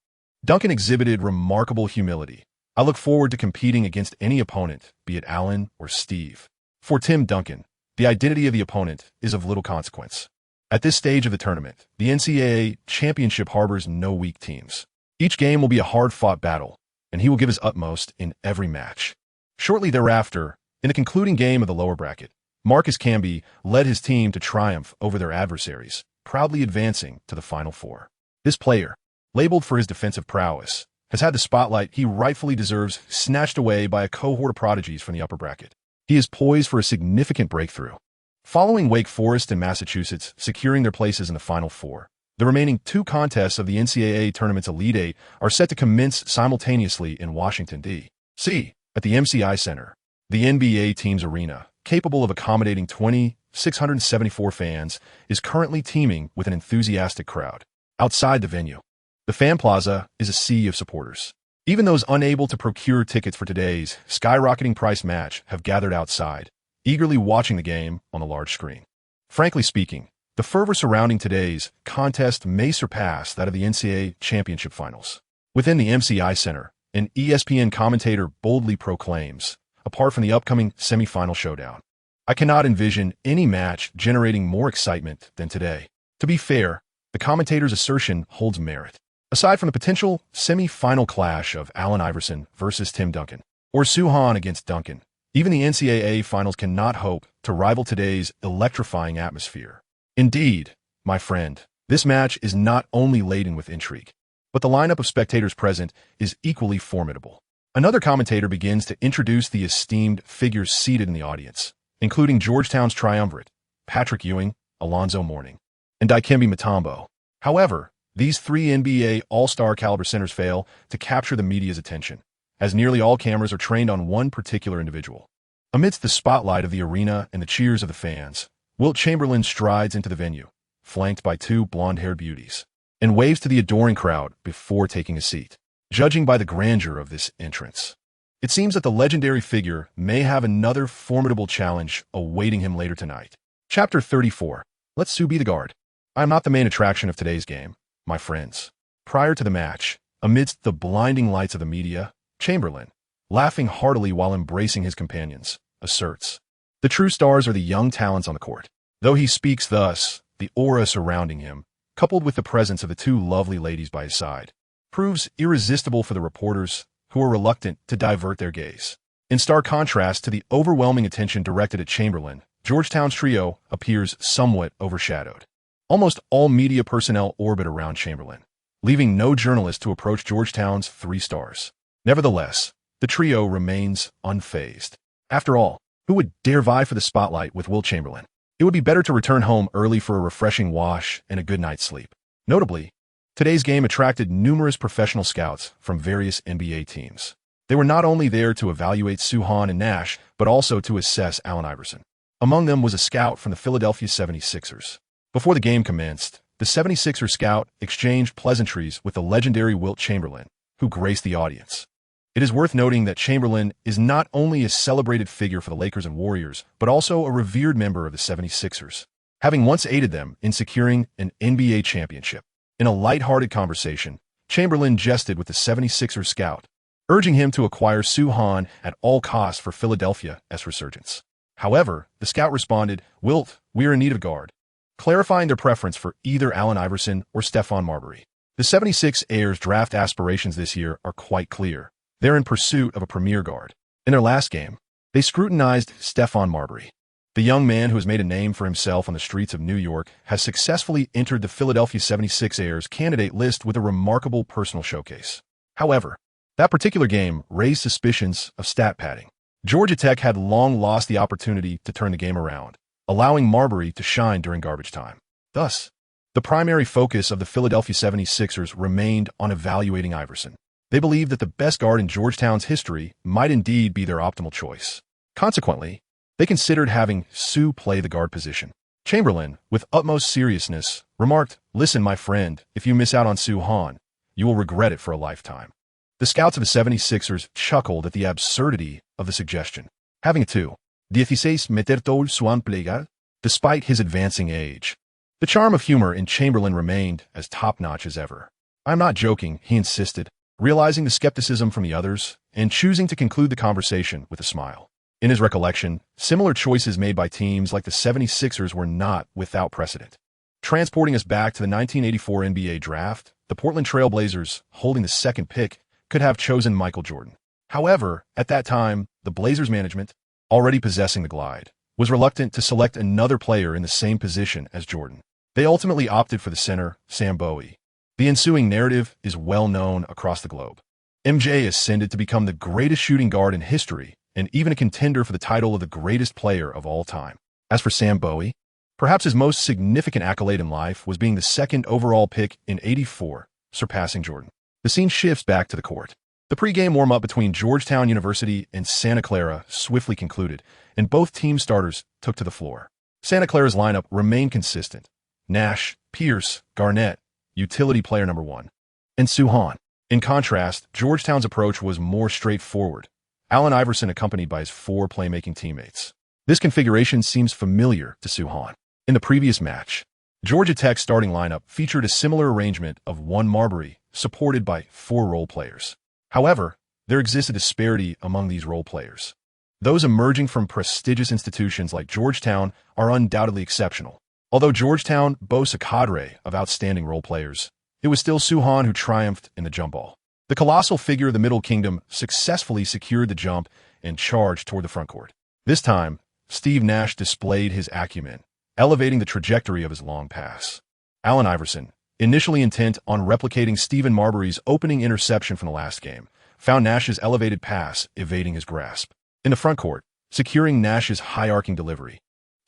Duncan exhibited remarkable humility. "I look forward to competing against any opponent, be it Allen or Steve." For Tim Duncan, the identity of the opponent is of little consequence. At this stage of the tournament, the NCAA championship harbors no weak teams. Each game will be a hard-fought battle, and he will give his utmost in every match. Shortly thereafter, in the concluding game of the lower bracket, Marcus Camby led his team to triumph over their adversaries, proudly advancing to the Final Four. This player, labeled for his defensive prowess, has had the spotlight he rightfully deserves snatched away by a cohort of prodigies from the upper bracket. He is poised for a significant breakthrough. Following Wake Forest and Massachusetts securing their places in the Final Four, the remaining two contests of the NCAA tournament's Elite Eight are set to commence simultaneously in Washington, D.C. At the MCI Center, the NBA team's arena, capable of accommodating 2,674 fans, is currently teeming with an enthusiastic crowd. Outside the venue, the Fan Plaza is a sea of supporters. Even those unable to procure tickets for today's skyrocketing price match have gathered outside, eagerly watching the game on the large screen. Frankly speaking, the fervor surrounding today's contest may surpass that of the NCAA championship finals. Within the MCI Center, an ESPN commentator boldly proclaims, apart from the upcoming semifinal showdown, "I cannot envision any match generating more excitement than today." To be fair, the commentator's assertion holds merit. Aside from the potential semi-final clash of Allen Iverson versus Tim Duncan, or Soohan against Duncan, even the NCAA finals cannot hope to rival today's electrifying atmosphere. Indeed, my friend, this match is not only laden with intrigue, but the lineup of spectators present is equally formidable. Another commentator begins to introduce the esteemed figures seated in the audience, including Georgetown's triumvirate, Patrick Ewing, Alonzo Mourning, and Dikembe Mutombo. However, these three NBA all-star caliber centers fail to capture the media's attention, as nearly all cameras are trained on one particular individual. Amidst the spotlight of the arena and the cheers of the fans, Wilt Chamberlain strides into the venue, flanked by two blonde-haired beauties, and waves to the adoring crowd before taking a seat. Judging by the grandeur of this entrance, it seems that the legendary figure may have another formidable challenge awaiting him later tonight. Chapter 34. Let Sue be the guard. I am not the main attraction of today's game, my friends. Prior to the match, amidst the blinding lights of the media, Chamberlain, laughing heartily while embracing his companions, asserts, "The true stars are the young talents on the court." Though he speaks thus, the aura surrounding him, coupled with the presence of the two lovely ladies by his side, proves irresistible for the reporters who are reluctant to divert their gaze. In stark contrast to the overwhelming attention directed at Chamberlain, Georgetown's trio appears somewhat overshadowed. Almost all media personnel orbit around Chamberlain, leaving no journalist to approach Georgetown's three stars. Nevertheless, the trio remains unfazed. After all, who would dare vie for the spotlight with Wilt Chamberlain? It would be better to return home early for a refreshing wash and a good night's sleep. Notably, today's game attracted numerous professional scouts from various NBA teams. They were not only there to evaluate Soohan and Nash, but also to assess Allen Iverson. Among them was a scout from the Philadelphia 76ers. Before the game commenced, the 76ers scout exchanged pleasantries with the legendary Wilt Chamberlain, who graced the audience. It is worth noting that Chamberlain is not only a celebrated figure for the Lakers and Warriors, but also a revered member of the 76ers, having once aided them in securing an NBA championship. In a light-hearted conversation, Chamberlain jested with the 76ers scout, urging him to acquire Soohan at all costs for Philadelphia's resurgence. However, the scout responded, "Wilt, we are in need of a guard," clarifying their preference for either Allen Iverson or Stephon Marbury. The 76ers draft aspirations this year are quite clear. They're in pursuit of a premier guard. In their last game, they scrutinized Stephon Marbury. The young man who has made a name for himself on the streets of New York has successfully entered the Philadelphia 76ers candidate list with a remarkable personal showcase. However, that particular game raised suspicions of stat padding. Georgia Tech had long lost the opportunity to turn the game around, allowing Marbury to shine during garbage time. Thus, the primary focus of the Philadelphia 76ers remained on evaluating Iverson. They believed that the best guard in Georgetown's history might indeed be their optimal choice. Consequently, they considered having Sue play the guard position. Chamberlain, with utmost seriousness, remarked, "Listen, my friend, if you miss out on Soohan, you will regret it for a lifetime." The scouts of the 76ers chuckled at the absurdity of the suggestion. Having a 2.16 meter tall Swan Playgal, despite his advancing age. The charm of humor in Chamberlain remained as top-notch as ever. "I'm not joking," he insisted, realizing the skepticism from the others and choosing to conclude the conversation with a smile. In his recollection, similar choices made by teams like the 76ers were not without precedent. Transporting us back to the 1984 NBA draft, the Portland Trail Blazers, holding the second pick, could have chosen Michael Jordan. However, at that time, the Blazers management, already possessing the glide, was reluctant to select another player in the same position as Jordan. They ultimately opted for the center, Sam Bowie. The ensuing narrative is well known across the globe. MJ ascended to become the greatest shooting guard in history and even a contender for the title of the greatest player of all time. As for Sam Bowie, perhaps his most significant accolade in life was being the second overall pick in '84, surpassing Jordan. The scene shifts back to the court. The pregame warm-up between Georgetown University and Santa Clara swiftly concluded, and both team starters took to the floor. Santa Clara's lineup remained consistent. Nash, Pierce, Garnett, utility player number 1, and Suhan. In contrast, Georgetown's approach was more straightforward. Allen Iverson accompanied by his 4 playmaking teammates. This configuration seems familiar to Suhan. In the previous match, Georgia Tech's starting lineup featured a similar arrangement of 1 Marbury, supported by 4 role players. However, there exists a disparity among these role players. Those emerging from prestigious institutions like Georgetown are undoubtedly exceptional. Although Georgetown boasts a cadre of outstanding role players, it was still Suhan who triumphed in the jump ball. The colossal figure of the Middle Kingdom successfully secured the jump and charged toward the front court. This time, SteveNash displayed his acumen, elevating the trajectory of his long pass. Allen Iverson, initially intent on replicating Stephen Marbury's opening interception from the last game, found Nash's elevated pass evading his grasp. In the front court, securing Nash's high-arcing delivery,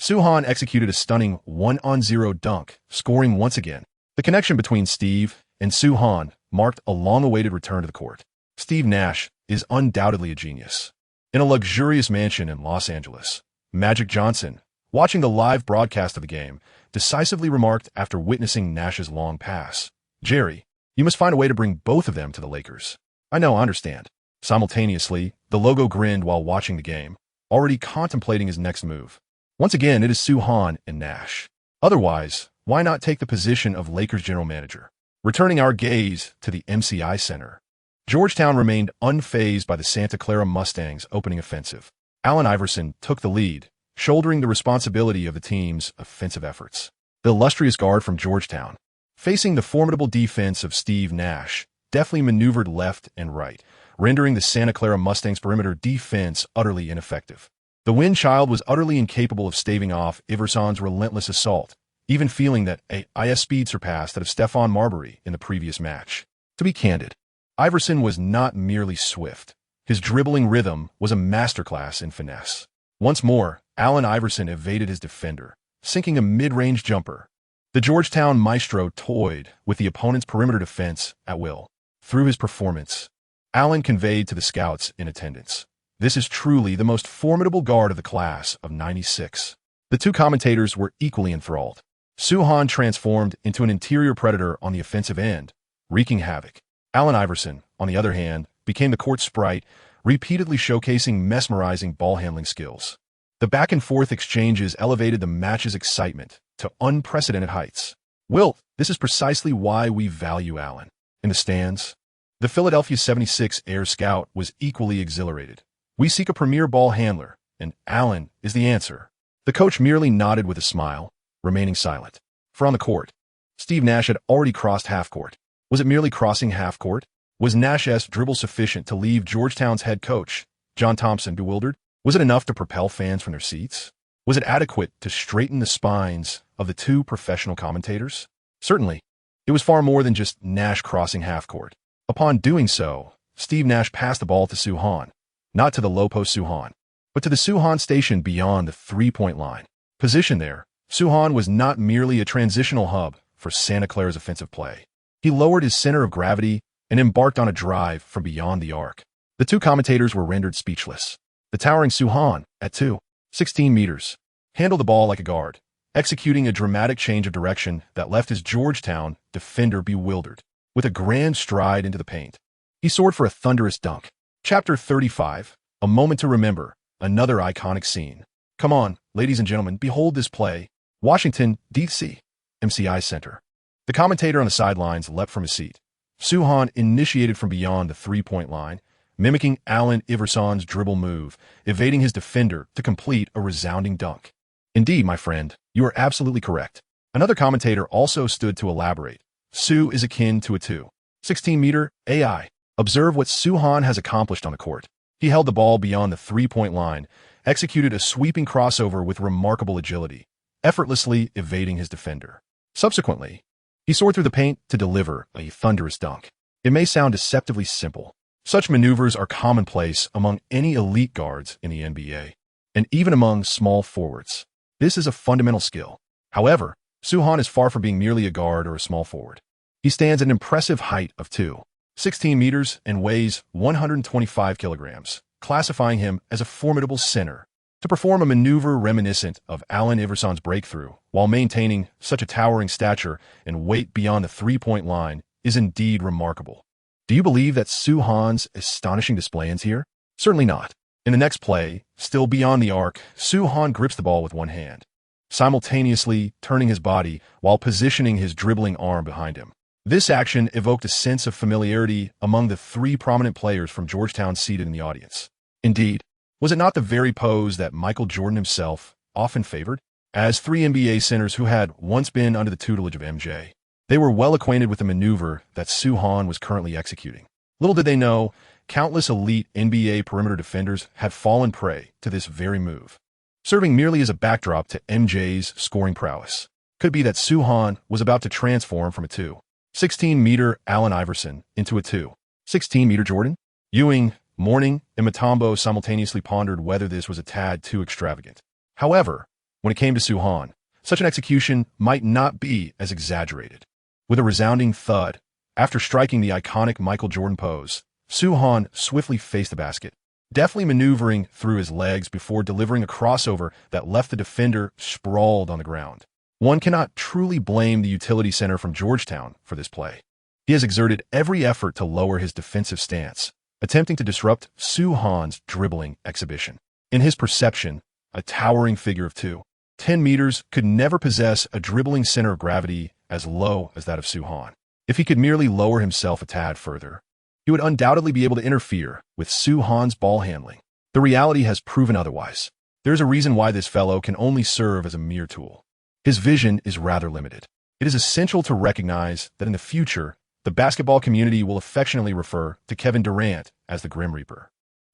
Suhan executed a stunning 1-on-0 dunk, scoring once again. The connection between Steve and Suhan marked a long-awaited return to the court. SteveNash is undoubtedly a genius. In a luxurious mansion in Los Angeles, Magic Johnson, watching the live broadcast of the game, decisively remarked after witnessing Nash's long pass, "Jerry, you must find a way to bring both of them to the Lakers." "I know, I understand." Simultaneously, the logo grinned while watching the game, already contemplating his next move. Once again, it is Suhan and Nash. Otherwise, why not take the position of Lakers general manager? Returning our gaze to the MCI Center, Georgetown remained unfazed by the Santa Clara Mustangs' opening offensive. Allen Iverson took the lead, shouldering the responsibility of the team's offensive efforts. The illustrious guard from Georgetown, facing the formidable defense of SteveNash, deftly maneuvered left and right, rendering the Santa Clara Mustangs' perimeter defense utterly ineffective. The wind child was utterly incapable of staving off Iverson's relentless assault, even feeling that IS speed surpassed that of Stephon Marbury in the previous match. To be candid, Iverson was not merely swift. His dribbling rhythm was a masterclass in finesse. Once more, Allen Iverson evaded his defender, sinking a mid-range jumper. The Georgetown maestro toyed with the opponent's perimeter defense at will. Through his performance, Allen conveyed to the scouts in attendance, "This is truly the most formidable guard of the class of '96. The two commentators were equally enthralled. Suhan transformed into an interior predator on the offensive end, wreaking havoc. Allen Iverson, on the other hand, became the court sprite, repeatedly showcasing mesmerizing ball-handling skills. The back-and-forth exchanges elevated the match's excitement to unprecedented heights. Wilt, this is precisely why we value Allen. In the stands, the Philadelphia 76 Air Scout was equally exhilarated. "We seek a premier ball handler, and Allen is the answer." The coach merely nodded with a smile, remaining silent. For on the court, SteveNash had already crossed half-court. Was it merely crossing half-court? Was Nash's dribble sufficient to leave Georgetown's head coach, John Thompson, bewildered? Was it enough to propel fans from their seats? Was it adequate to straighten the spines of the two professional commentators? Certainly, it was far more than just Nash crossing half-court. Upon doing so, SteveNash passed the ball to Suhan, not to the low-post Suhan, but to the Suhan station beyond the three-point line. Positioned there, Suhan was not merely a transitional hub for Santa Clara's offensive play. He lowered his center of gravity and embarked on a drive from beyond the arc. The two commentators were rendered speechless. The towering Suhan, at 2.16 meters, handled the ball like a guard, executing a dramatic change of direction that left his Georgetown defender bewildered. With a grand stride into the paint, he soared for a thunderous dunk. Chapter 35, A Moment to Remember, another iconic scene. Come on, ladies and gentlemen, behold this play. Washington, D.C., MCI Center. The commentator on the sidelines leapt from his seat. Suhan initiated from beyond the three-point line, mimicking Allen Iverson's dribble move, evading his defender to complete a resounding dunk. Indeed, my friend, you are absolutely correct. Another commentator also stood to elaborate. Su is akin to a 2.16-meter AI. Observe what Suhan has accomplished on the court. He held the ball beyond the three-point line, executed a sweeping crossover with remarkable agility, effortlessly evading his defender. Subsequently, he soared through the paint to deliver a thunderous dunk. It may sound deceptively simple. Such maneuvers are commonplace among any elite guards in the NBA, and even among small forwards. This is a fundamental skill. However, Soo-Han is far from being merely a guard or a small forward. He stands at an impressive height of 2.16 meters and weighs 125 kilograms, classifying him as a formidable center. To perform a maneuver reminiscent of Allen Iverson's breakthrough while maintaining such a towering stature and weight beyond the three-point line is indeed remarkable. Do you believe that Soo-Han's astonishing display ends here? Certainly not. In the next play, still beyond the arc, Soo-Han grips the ball with one hand, simultaneously turning his body while positioning his dribbling arm behind him. This action evoked a sense of familiarity among the three prominent players from Georgetown seated in the audience. Indeed, was it not the very pose that Michael Jordan himself often favored? As three NBA centers who had once been under the tutelage of MJ, they were well acquainted with the maneuver that Soo-Han was currently executing. Little did they know, countless elite NBA perimeter defenders had fallen prey to this very move. Serving merely as a backdrop to MJ's scoring prowess, could be that Soo-Han was about to transform from a 2.16-meter Allen Iverson into a 2.16-meter Jordan? Ewing, Mourning, and Mutombo simultaneously pondered whether this was a tad too extravagant. However, when it came to Soo-Han, such an execution might not be as exaggerated. With a resounding thud, after striking the iconic Michael Jordan pose, Soo-Han swiftly faced the basket, deftly maneuvering through his legs before delivering a crossover that left the defender sprawled on the ground. One cannot truly blame the utility center from Georgetown for this play. He has exerted every effort to lower his defensive stance, attempting to disrupt Soo-Han's dribbling exhibition. In his perception, a towering figure of 2.10 meters could never possess a dribbling center of gravity as low as that of Soo-Han. If he could merely lower himself a tad further, he would undoubtedly be able to interfere with Soo-Han's ball handling. The reality has proven otherwise. There's a reason why this fellow can only serve as a mere tool. His vision is rather limited. It is essential to recognize that in the future, the basketball community will affectionately refer to Kevin Durant as the Grim Reaper.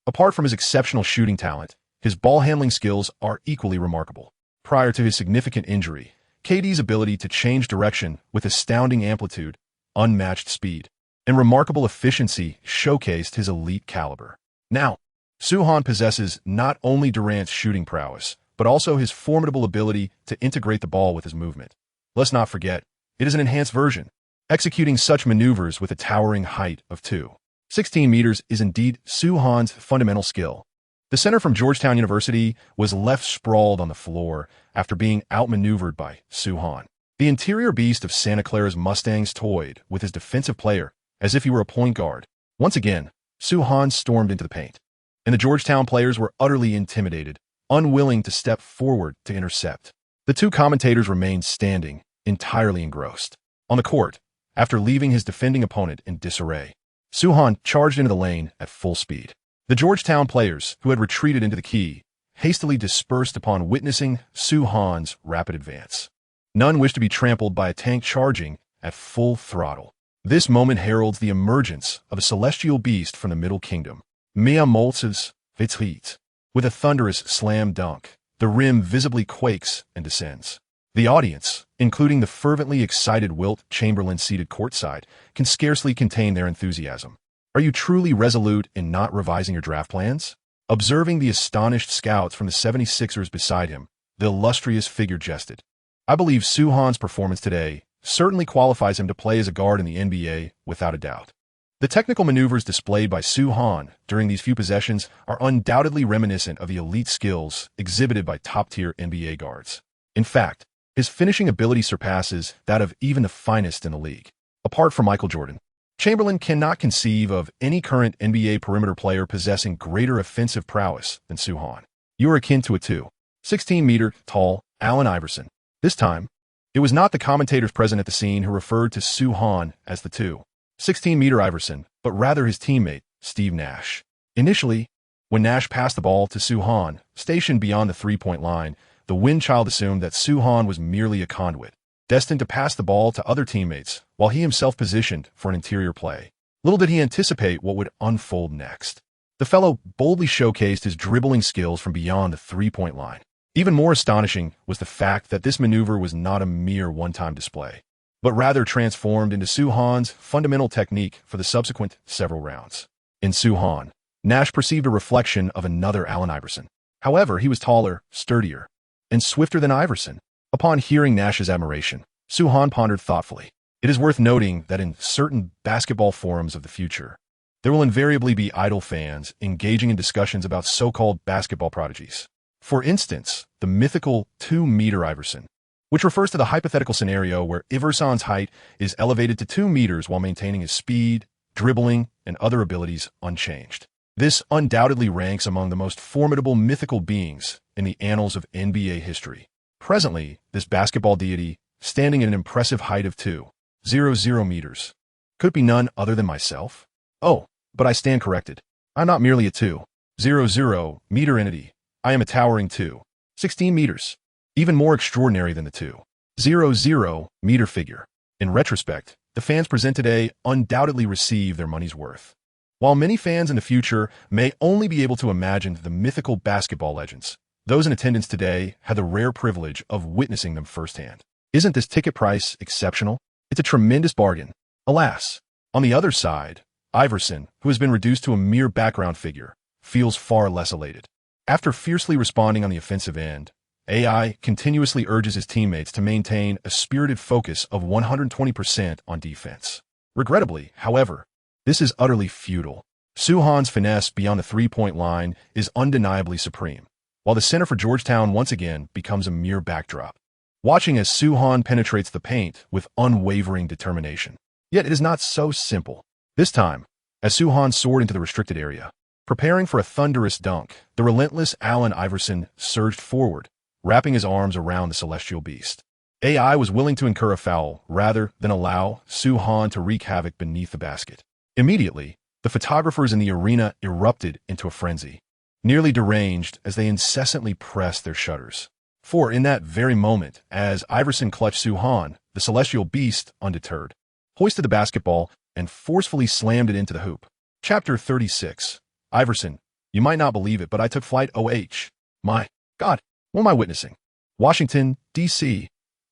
Apart from his exceptional shooting talent, his ball handling skills are equally remarkable. Prior to his significant injury, KD's ability to change direction with astounding amplitude, unmatched speed, and remarkable efficiency showcased his elite caliber. Now, Soo-Han possesses not only Durant's shooting prowess, but also his formidable ability to integrate the ball with his movement. Let's not forget, it is an enhanced version. Executing such maneuvers with a towering height of 2.16 meters is indeed Soo-Han's fundamental skill. The center from Georgetown University was left sprawled on the floor after being outmaneuvered by Soo-Han. The interior beast of Santa Clara's Mustangs toyed with his defensive player as if he were a point guard. Once again, Soo-Han stormed into the paint, and the Georgetown players were utterly intimidated, unwilling to step forward to intercept. The two commentators remained standing, entirely engrossed. On the court, after leaving his defending opponent in disarray, Soo-Han charged into the lane at full speed. The Georgetown players, who had retreated into the key, hastily dispersed upon witnessing Soo-Han's rapid advance. None wished to be trampled by a tank charging at full throttle. This moment heralds the emergence of a celestial beast from the Middle Kingdom. Mea Moltz's Vitzrit. With a thunderous slam dunk, the rim visibly quakes and descends. The audience, including the fervently excited Wilt Chamberlain seated courtside, can scarcely contain their enthusiasm. Are you truly resolute in not revising your draft plans? Observing the astonished scouts from the 76ers beside him, the illustrious figure jested. I believe Soo-Han's performance today certainly qualifies him to play as a guard in the NBA without a doubt. The technical maneuvers displayed by Soo-Han during these few possessions are undoubtedly reminiscent of the elite skills exhibited by top-tier NBA guards. In fact, his finishing ability surpasses that of even the finest in the league. Apart from Michael Jordan, Chamberlain cannot conceive of any current NBA perimeter player possessing greater offensive prowess than Soo-Han. You are akin to a 2.16-meter tall Allen Iverson. This time, it was not the commentators present at the scene who referred to Soo-Han as the 2.16-meter Iverson, but rather his teammate, SteveNash. Initially, when Nash passed the ball to Soo-Han, stationed beyond the three-point line, the wind-child assumed that Soo-Han was merely a conduit, destined to pass the ball to other teammates while he himself positioned for an interior play. Little did he anticipate what would unfold next. The fellow boldly showcased his dribbling skills from beyond the three-point line. Even more astonishing was the fact that this maneuver was not a mere one-time display, but rather transformed into Suhan's fundamental technique for the subsequent several rounds. In Suhan, Nash perceived a reflection of another Allen Iverson. However, he was taller, sturdier, and swifter than Iverson. Upon hearing Nash's admiration, Suhan pondered thoughtfully. It is worth noting that in certain basketball forums of the future, there will invariably be idle fans engaging in discussions about so-called basketball prodigies. For instance, the mythical 2-meter Iverson, which refers to the hypothetical scenario where Iverson's height is elevated to 2 meters while maintaining his speed, dribbling, and other abilities unchanged. This undoubtedly ranks among the most formidable mythical beings in the annals of NBA history. Presently, this basketball deity, standing at an impressive height of 2.00 meters, could be none other than myself? Oh, but I stand corrected. I'm not merely a 2.00 meter entity. I am a towering 2.16 meters, even more extraordinary than the 2.00 meter figure. In retrospect, the fans present today undoubtedly receive their money's worth. While many fans in the future may only be able to imagine the mythical basketball legends, those in attendance today had the rare privilege of witnessing them firsthand. Isn't this ticket price exceptional? It's a tremendous bargain. Alas, on the other side, Iverson, who has been reduced to a mere background figure, feels far less elated. After fiercely responding on the offensive end, AI continuously urges his teammates to maintain a spirited focus of 120% on defense. Regrettably, however, this is utterly futile. Suhan's finesse beyond the three-point line is undeniably supreme, while the center for Georgetown once again becomes a mere backdrop. Watching as Suhan penetrates the paint with unwavering determination. Yet it is not so simple. This time, as Suhan soared into the restricted area, preparing for a thunderous dunk, the relentless Allen Iverson surged forward, wrapping his arms around the celestial beast. AI was willing to incur a foul rather than allow Suhan to wreak havoc beneath the basket. Immediately, the photographers in the arena erupted into a frenzy, nearly deranged as they incessantly pressed their shutters. For in that very moment, as Iverson clutched Suhan, the celestial beast, undeterred, hoisted the basketball and forcefully slammed it into the hoop. Chapter 36. Iverson, you might not believe it, but I took flight OH. My God, what am I witnessing? Washington, D.C.,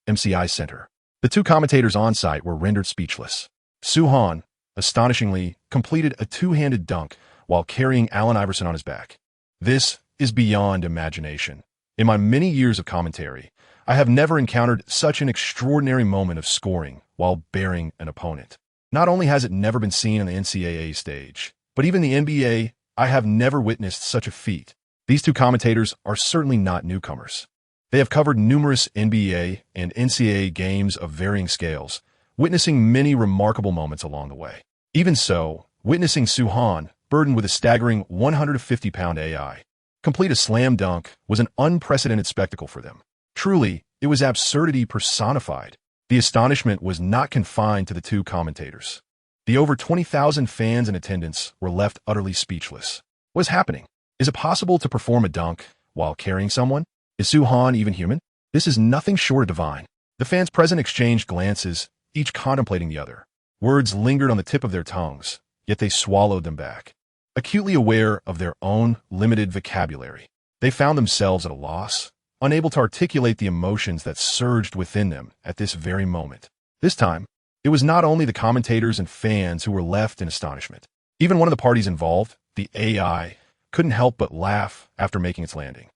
MCI Center. The two commentators on site were rendered speechless. Suhan, astonishingly, completed a two-handed dunk while carrying Allen Iverson on his back. This is beyond imagination. In my many years of commentary, I have never encountered such an extraordinary moment of scoring while bearing an opponent. Not only has it never been seen on the NCAA stage, but even the NBA, I have never witnessed such a feat. These two commentators are certainly not newcomers. They have covered numerous NBA and NCAA games of varying scales, witnessing many remarkable moments along the way. Even so, witnessing Suhan, burdened with a staggering 150-pound AI, complete a slam dunk was an unprecedented spectacle for them. Truly, it was absurdity personified. The astonishment was not confined to the two commentators. The over 20,000 fans in attendance were left utterly speechless. What is happening? Is it possible to perform a dunk while carrying someone? Is Suhan even human? This is nothing short of divine. The fans present exchanged glances, each contemplating the other. Words lingered on the tip of their tongues, yet they swallowed them back. Acutely aware of their own limited vocabulary, they found themselves at a loss, unable to articulate the emotions that surged within them at this very moment. This time, it was not only the commentators and fans who were left in astonishment. Even one of the parties involved, the AI, couldn't help but laugh after making its landing.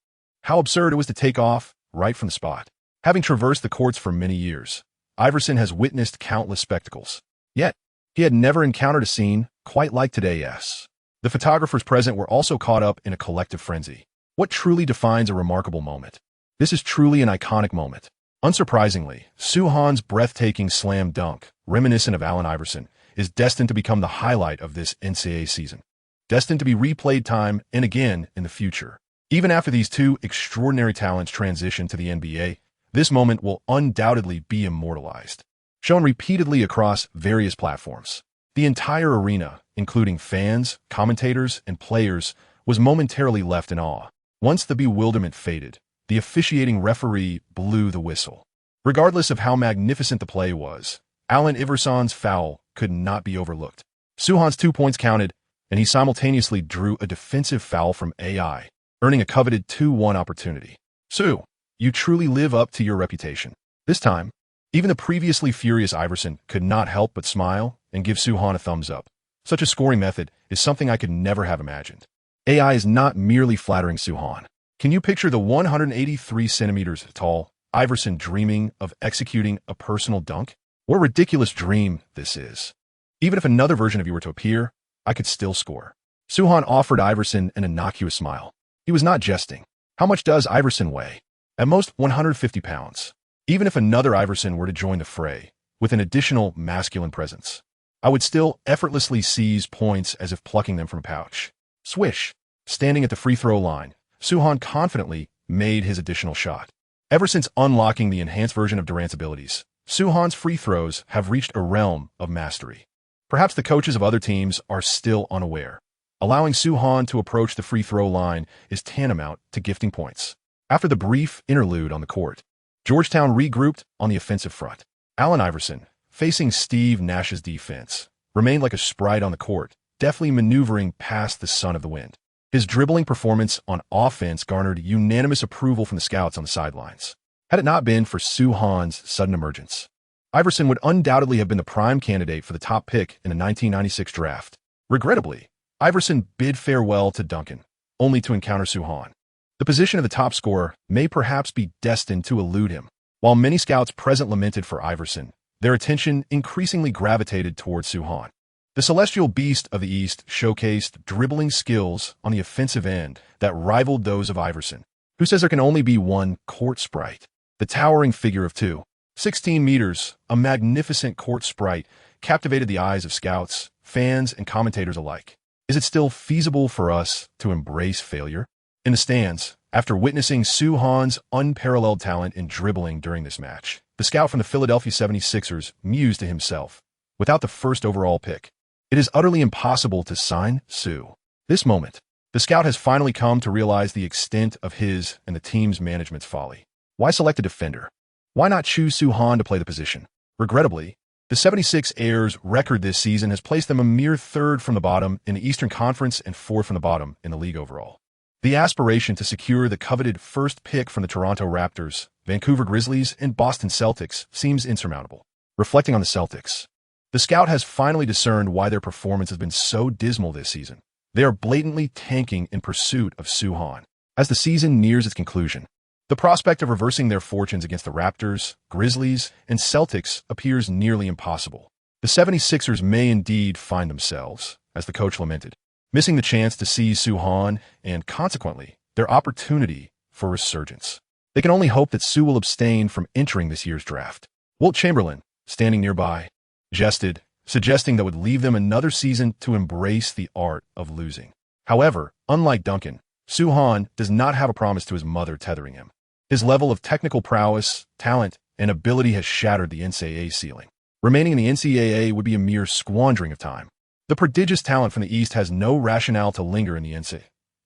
How absurd it was to take off right from the spot. Having traversed the courts for many years, Iverson has witnessed countless spectacles. Yet, he had never encountered a scene quite like today's. The photographers present were also caught up in a collective frenzy. What truly defines a remarkable moment? This is truly an iconic moment. Unsurprisingly, Suhan's breathtaking slam dunk, reminiscent of Allen Iverson, is destined to become the highlight of this NCAA season. Destined to be replayed time and again in the future. Even after these two extraordinary talents transition to the NBA, this moment will undoubtedly be immortalized. Shown repeatedly across various platforms. The entire arena, including fans, commentators, and players, was momentarily left in awe. Once the bewilderment faded, the officiating referee blew the whistle. Regardless of how magnificent the play was, Allen Iverson's foul could not be overlooked. Suhan's 2 points counted, and he simultaneously drew a defensive foul from AI, earning a coveted 2-1 opportunity. Su, you truly live up to your reputation. This time, even the previously furious Iverson could not help but smile and give Soo-Han a thumbs up. Such a scoring method is something I could never have imagined. AI is not merely flattering Soo-Han. Can you picture the 183 centimeters tall Iverson dreaming of executing a personal dunk? What a ridiculous dream this is. Even if another version of you were to appear, I could still score. Soo-Han offered Iverson an innocuous smile. He was not jesting. How much does Iverson weigh? At most 150 pounds. Even if another Iverson were to join the fray, with an additional masculine presence, I would still effortlessly seize points as if plucking them from a pouch. Swish! Standing at the free throw line, Soo-Han confidently made his additional shot. Ever since unlocking the enhanced version of Durant's abilities, Soo-Han's free throws have reached a realm of mastery. Perhaps the coaches of other teams are still unaware. Allowing Soo-Han to approach the free throw line is tantamount to gifting points. After the brief interlude on the court, Georgetown regrouped on the offensive front. Allen Iverson, facing SteveNash's defense, remained like a sprite on the court, deftly maneuvering past the son of the wind. His dribbling performance on offense garnered unanimous approval from the scouts on the sidelines. Had it not been for Soo-Han's sudden emergence, Iverson would undoubtedly have been the prime candidate for the top pick in the 1996 draft. Regrettably, Iverson bid farewell to Duncan, only to encounter Soo-Han. The position of the top scorer may perhaps be destined to elude him. While many scouts present lamented for Iverson, their attention increasingly gravitated towards Soo-Han. The celestial beast of the East showcased dribbling skills on the offensive end that rivaled those of Iverson, who says there can only be one court sprite. The towering figure of 2.16 meters, a magnificent court sprite, captivated the eyes of scouts, fans, and commentators alike. Is it still feasible for us to embrace failure? In the stands, after witnessing Soo-Han's unparalleled talent in dribbling during this match, the scout from the Philadelphia 76ers mused to himself, without the first overall pick, it is utterly impossible to sign Soo. This moment, the scout has finally come to realize the extent of his and the team's management's folly. Why select a defender? Why not choose Soo-Han to play the position? Regrettably, the 76ers' record this season has placed them a mere third from the bottom in the Eastern Conference and fourth from the bottom in the league overall. The aspiration to secure the coveted first pick from the Toronto Raptors, Vancouver Grizzlies, and Boston Celtics seems insurmountable. Reflecting on the Celtics, the scout has finally discerned why their performance has been so dismal this season. They are blatantly tanking in pursuit of Soo-Han. As the season nears its conclusion, the prospect of reversing their fortunes against the Raptors, Grizzlies, and Celtics appears nearly impossible. The 76ers may indeed find themselves, as the coach lamented, missing the chance to seize Soo-Han and, consequently, their opportunity for resurgence. They can only hope that Soo will abstain from entering this year's draft. Wilt Chamberlain, standing nearby, jested, suggesting that would leave them another season to embrace the art of losing. However, unlike Duncan, Soo-Han does not have a promise to his mother tethering him. His level of technical prowess, talent, and ability has shattered the NCAA ceiling. Remaining in the NCAA would be a mere squandering of time. The prodigious talent from the East has no rationale to linger in the NCAA.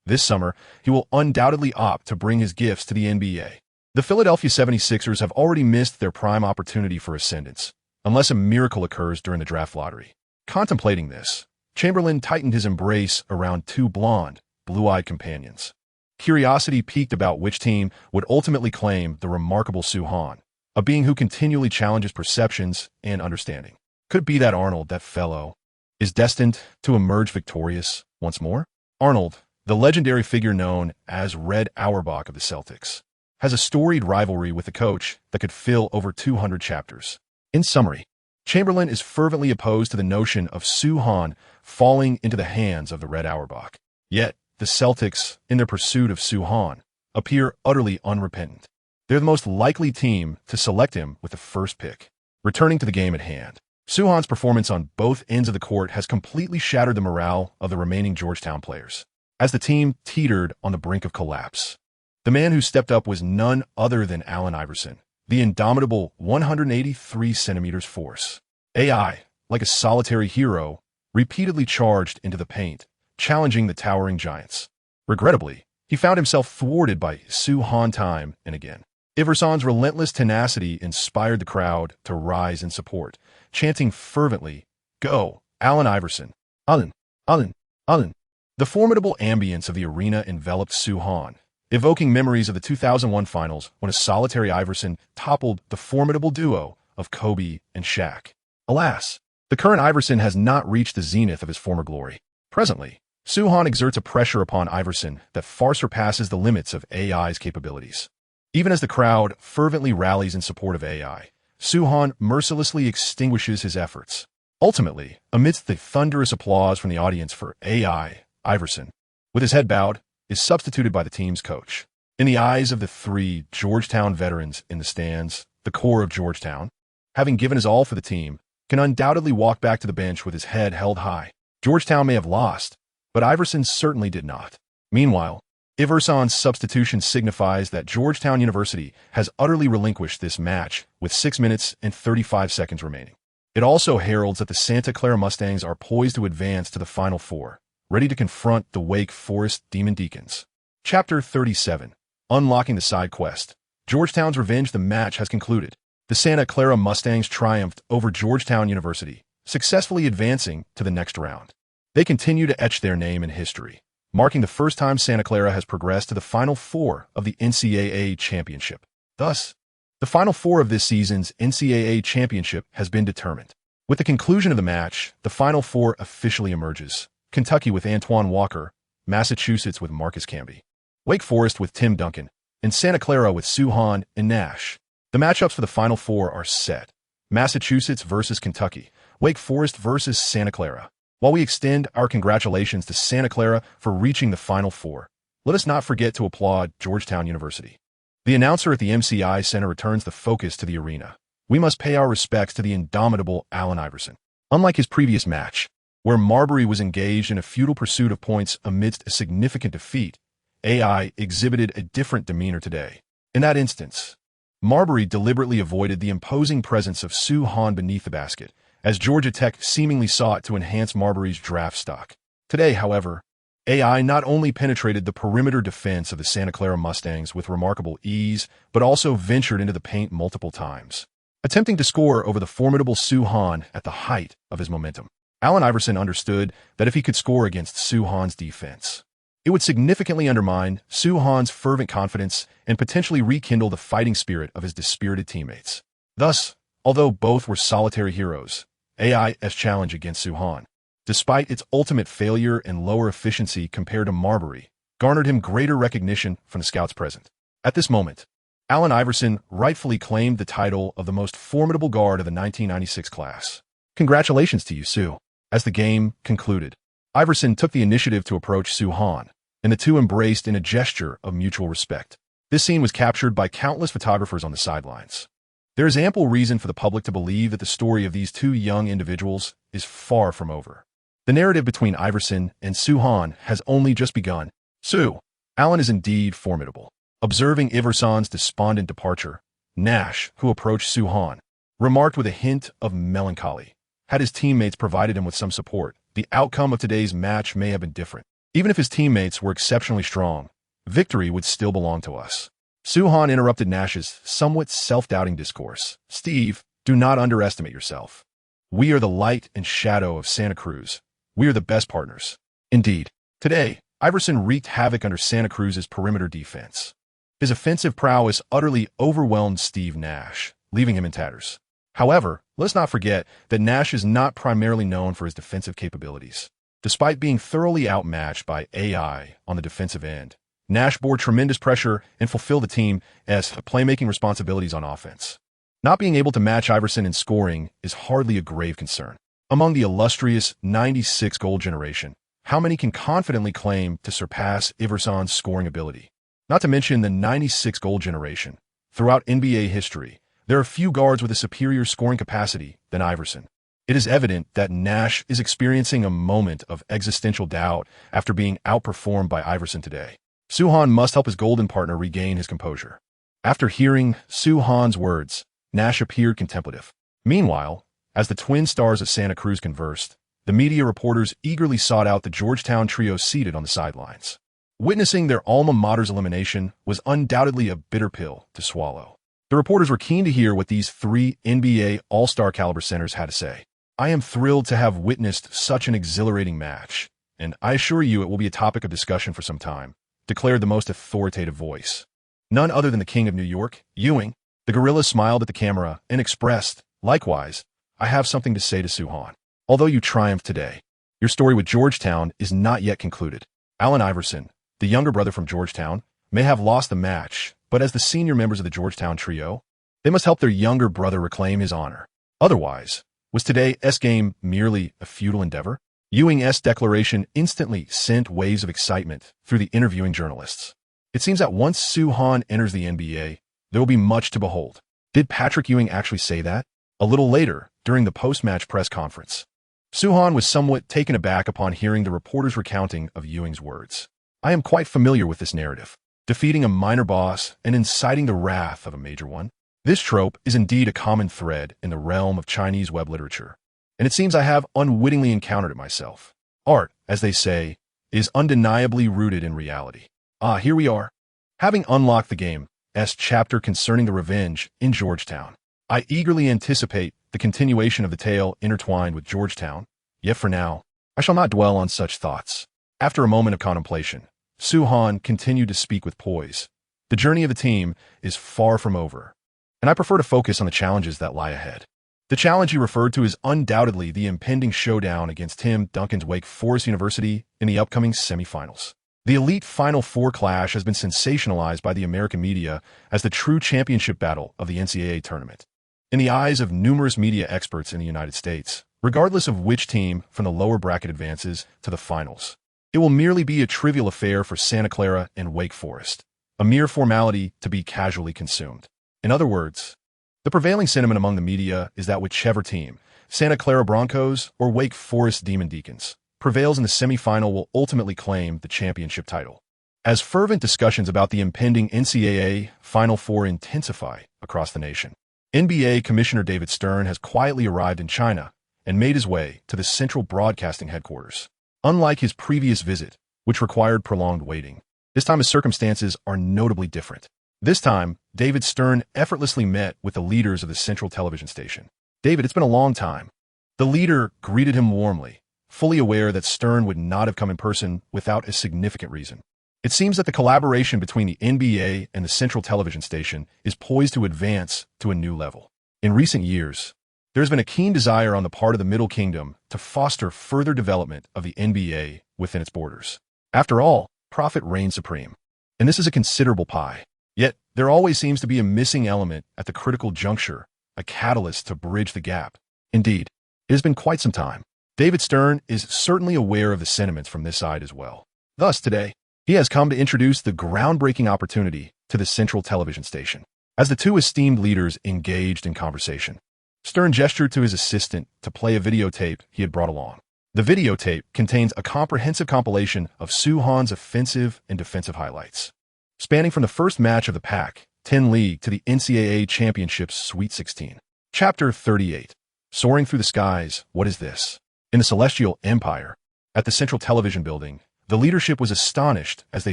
This summer, he will undoubtedly opt to bring his gifts to the NBA. The Philadelphia 76ers have already missed their prime opportunity for ascendance, unless a miracle occurs during the draft lottery. Contemplating this, Chamberlain tightened his embrace around two blonde, blue-eyed companions. Curiosity piqued about which team would ultimately claim the remarkable Soo-Han, a being who continually challenges perceptions and understanding. Could it be that Arnold, that fellow, is destined to emerge victorious once more? Arnold, the legendary figure known as Red Auerbach of the Celtics, has a storied rivalry with the coach that could fill over 200 chapters. In summary, Chamberlain is fervently opposed to the notion of Soo-Han falling into the hands of the Red Auerbach. Yet, the Celtics, in their pursuit of Soo-Han, appear utterly unrepentant. They're the most likely team to select him with the first pick. Returning to the game at hand, Soo-Han's performance on both ends of the court has completely shattered the morale of the remaining Georgetown players, as the team teetered on the brink of collapse. The man who stepped up was none other than Allen Iverson, the indomitable 183 centimeters force. AI, like a solitary hero, repeatedly charged into the paint, challenging the towering giants. Regrettably, he found himself thwarted by Soo-Han time and again. Iverson's relentless tenacity inspired the crowd to rise in support, chanting fervently, "Go, Allen Iverson! Allen! Allen!" The formidable ambience of the arena enveloped Suhan, evoking memories of the 2001 finals when a solitary Iverson toppled the formidable duo of Kobe and Shaq. Alas, the current Iverson has not reached the zenith of his former glory. Presently, Suhan exerts a pressure upon Iverson that far surpasses the limits of AI's capabilities. Even as the crowd fervently rallies in support of AI, Suhan mercilessly extinguishes his efforts. Ultimately, amidst the thunderous applause from the audience for AI, Iverson, with his head bowed, is substituted by the team's coach. In the eyes of the three Georgetown veterans in the stands, the core of Georgetown, having given his all for the team, can undoubtedly walk back to the bench with his head held high. Georgetown may have lost, but Iverson certainly did not. Meanwhile, Iverson's substitution signifies that Georgetown University has utterly relinquished this match with 6 minutes and 35 seconds remaining. It also heralds that the Santa Clara Mustangs are poised to advance to the Final Four, ready to confront the Wake Forest Demon Deacons. Chapter 37. Unlocking the Side Quest. Georgetown's revenge. The match has concluded. The Santa Clara Mustangs triumphed over Georgetown University, successfully advancing to the next round. They continue to etch their name in history, marking the first time Santa Clara has progressed to the Final Four of the NCAA championship. Thus, the Final Four of this season's NCAA championship has been determined. With the conclusion of the match, the Final Four officially emerges. Kentucky with Antoine Walker, Massachusetts with Marcus Camby, Wake Forest with Tim Duncan, and Santa Clara with Suhan and Nash. The matchups for the Final Four are set. Massachusetts versus Kentucky, Wake Forest versus Santa Clara. While we extend our congratulations to Santa Clara for reaching the Final Four, let us not forget to applaud Georgetown University. The announcer at the MCI Center returns the focus to the arena. We must pay our respects to the indomitable Allen Iverson. Unlike his previous match, where Marbury was engaged in a futile pursuit of points amidst a significant defeat, AI exhibited a different demeanor today. In that instance, Marbury deliberately avoided the imposing presence of Suhan beneath the basket, as Georgia Tech seemingly sought to enhance Marbury's draft stock. Today, however, AI not only penetrated the perimeter defense of the Santa Clara Mustangs with remarkable ease, but also ventured into the paint multiple times, attempting to score over the formidable Suhan at the height of his momentum. Allen Iverson understood that if he could score against Suhan's defense, it would significantly undermine Suhan's fervent confidence and potentially rekindle the fighting spirit of his dispirited teammates. Thus, although both were solitary heroes, AI's challenge against Suhan, despite its ultimate failure and lower efficiency compared to Marbury, garnered him greater recognition from the scouts present. At this moment, Allen Iverson rightfully claimed the title of the most formidable guard of the 1996 class. Congratulations to you, Sue. As the game concluded, Iverson took the initiative to approach Suhan, and the two embraced in a gesture of mutual respect. This scene was captured by countless photographers on the sidelines. There is ample reason for the public to believe that the story of these two young individuals is far from over. The narrative between Iverson and Suhan has only just begun. Sue, Allen is indeed formidable. Observing Iverson's despondent departure, Nash, who approached Suhan, remarked with a hint of melancholy. Had his teammates provided him with some support, the outcome of today's match may have been different. Even if his teammates were exceptionally strong, victory would still belong to us. Suhan interrupted Nash's somewhat self-doubting discourse. Steve, do not underestimate yourself. We are the light and shadow of Santa Cruz. We are the best partners. Indeed, today, Iverson wreaked havoc under Santa Cruz's perimeter defense. His offensive prowess utterly overwhelmed Steve Nash, leaving him in tatters. However, let's not forget that Nash is not primarily known for his defensive capabilities. Despite being thoroughly outmatched by AI on the defensive end, Nash bore tremendous pressure and fulfilled the team's playmaking responsibilities on offense. Not being able to match Iverson in scoring is hardly a grave concern. Among the illustrious 96 goal generation, how many can confidently claim to surpass Iverson's scoring ability? Not to mention the 96 goal generation. Throughout NBA history, there are few guards with a superior scoring capacity than Iverson. It is evident that Nash is experiencing a moment of existential doubt after being outperformed by Iverson today. Suhan must help his golden partner regain his composure. After hearing Suhan's words, Nash appeared contemplative. Meanwhile, as the twin stars of Santa Cruz conversed, the media reporters eagerly sought out the Georgetown trio seated on the sidelines. Witnessing their alma mater's elimination was undoubtedly a bitter pill to swallow. The reporters were keen to hear what these three NBA All-Star caliber centers had to say. I am thrilled to have witnessed such an exhilarating match, and I assure you it will be a topic of discussion for some time, declared the most authoritative voice. None other than the king of New York, Ewing. The gorilla smiled at the camera and expressed, likewise, I have something to say to Soo-Han. Although you triumphed today, your story with Georgetown is not yet concluded. Allen Iverson, the younger brother from Georgetown, may have lost the match, but as the senior members of the Georgetown trio, they must help their younger brother reclaim his honor. Otherwise, was today's game merely a futile endeavor? Ewing's declaration instantly sent waves of excitement through the interviewing journalists. It seems that once Soo-Han enters the NBA, there will be much to behold. Did Patrick Ewing actually say that? A little later, during the post-match press conference, Soo-Han was somewhat taken aback upon hearing the reporter's recounting of Ewing's words. I am quite familiar with this narrative. Defeating a minor boss and inciting the wrath of a major one. This trope is indeed a common thread in the realm of Chinese web literature, and it seems I have unwittingly encountered it myself. Art, as they say, is undeniably rooted in reality. Ah, here we are. Having unlocked the game's chapter concerning the revenge in Georgetown, I eagerly anticipate the continuation of the tale intertwined with Georgetown, yet for now, I shall not dwell on such thoughts. After a moment of contemplation, Soo-Han continued to speak with poise. The journey of the team is far from over, and I prefer to focus on the challenges that lie ahead. The challenge he referred to is undoubtedly the impending showdown against Tim Duncan's Wake Forest University in the upcoming semifinals. The elite Final Four clash has been sensationalized by the American media as the true championship battle of the NCAA tournament. In the eyes of numerous media experts in the United States, regardless of which team from the lower bracket advances to the finals, it will merely be a trivial affair for Santa Clara and Wake Forest, a mere formality to be casually consumed. In other words, the prevailing sentiment among the media is that whichever team, Santa Clara Broncos or Wake Forest Demon Deacons, prevails in the semifinal will ultimately claim the championship title. As fervent discussions about the impending NCAA Final Four intensify across the nation, NBA Commissioner David Stern has quietly arrived in China and made his way to the Central Broadcasting Headquarters. Unlike his previous visit, which required prolonged waiting, this time his circumstances are notably different. This time, David Stern effortlessly met with the leaders of the Central television station. David, it's been a long time. The leader greeted him warmly, fully aware that Stern would not have come in person without a significant reason. It seems that the collaboration between the NBA and the Central television station is poised to advance to a new level. In recent years, there has been a keen desire on the part of the Middle Kingdom to foster further development of the NBA within its borders. After all, profit reigns supreme, and this is a considerable pie. Yet, there always seems to be a missing element at the critical juncture, a catalyst to bridge the gap. Indeed, it has been quite some time. David Stern is certainly aware of the sentiments from this side as well. Thus, today, he has come to introduce the groundbreaking opportunity to the Central television station. As the two esteemed leaders engaged in conversation, Stern gestured to his assistant to play a videotape he had brought along. The videotape contains a comprehensive compilation of Soo-Han's offensive and defensive highlights, spanning from the first match of the Pac-10 League to the NCAA Championship's Sweet 16. Chapter 38. Soaring through the skies, what is this? In the Celestial Empire, at the Central Television Building, the leadership was astonished as they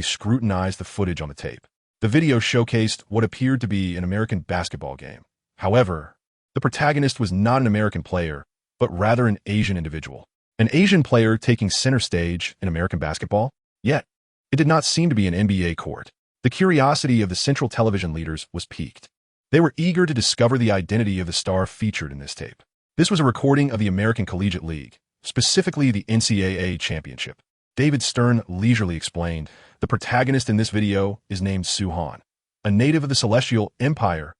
scrutinized the footage on the tape. The video showcased what appeared to be an American basketball game. However, the protagonist was not an American player, but rather an Asian individual. An Asian player taking center stage in American basketball? Yet, it did not seem to be an NBA court. The curiosity of the Central television leaders was piqued. They were eager to discover the identity of the star featured in this tape. This was a recording of the American Collegiate League, specifically the NCAA Championship. David Stern leisurely explained, the protagonist in this video is named Soo-Han, a native of the Celestial Empire.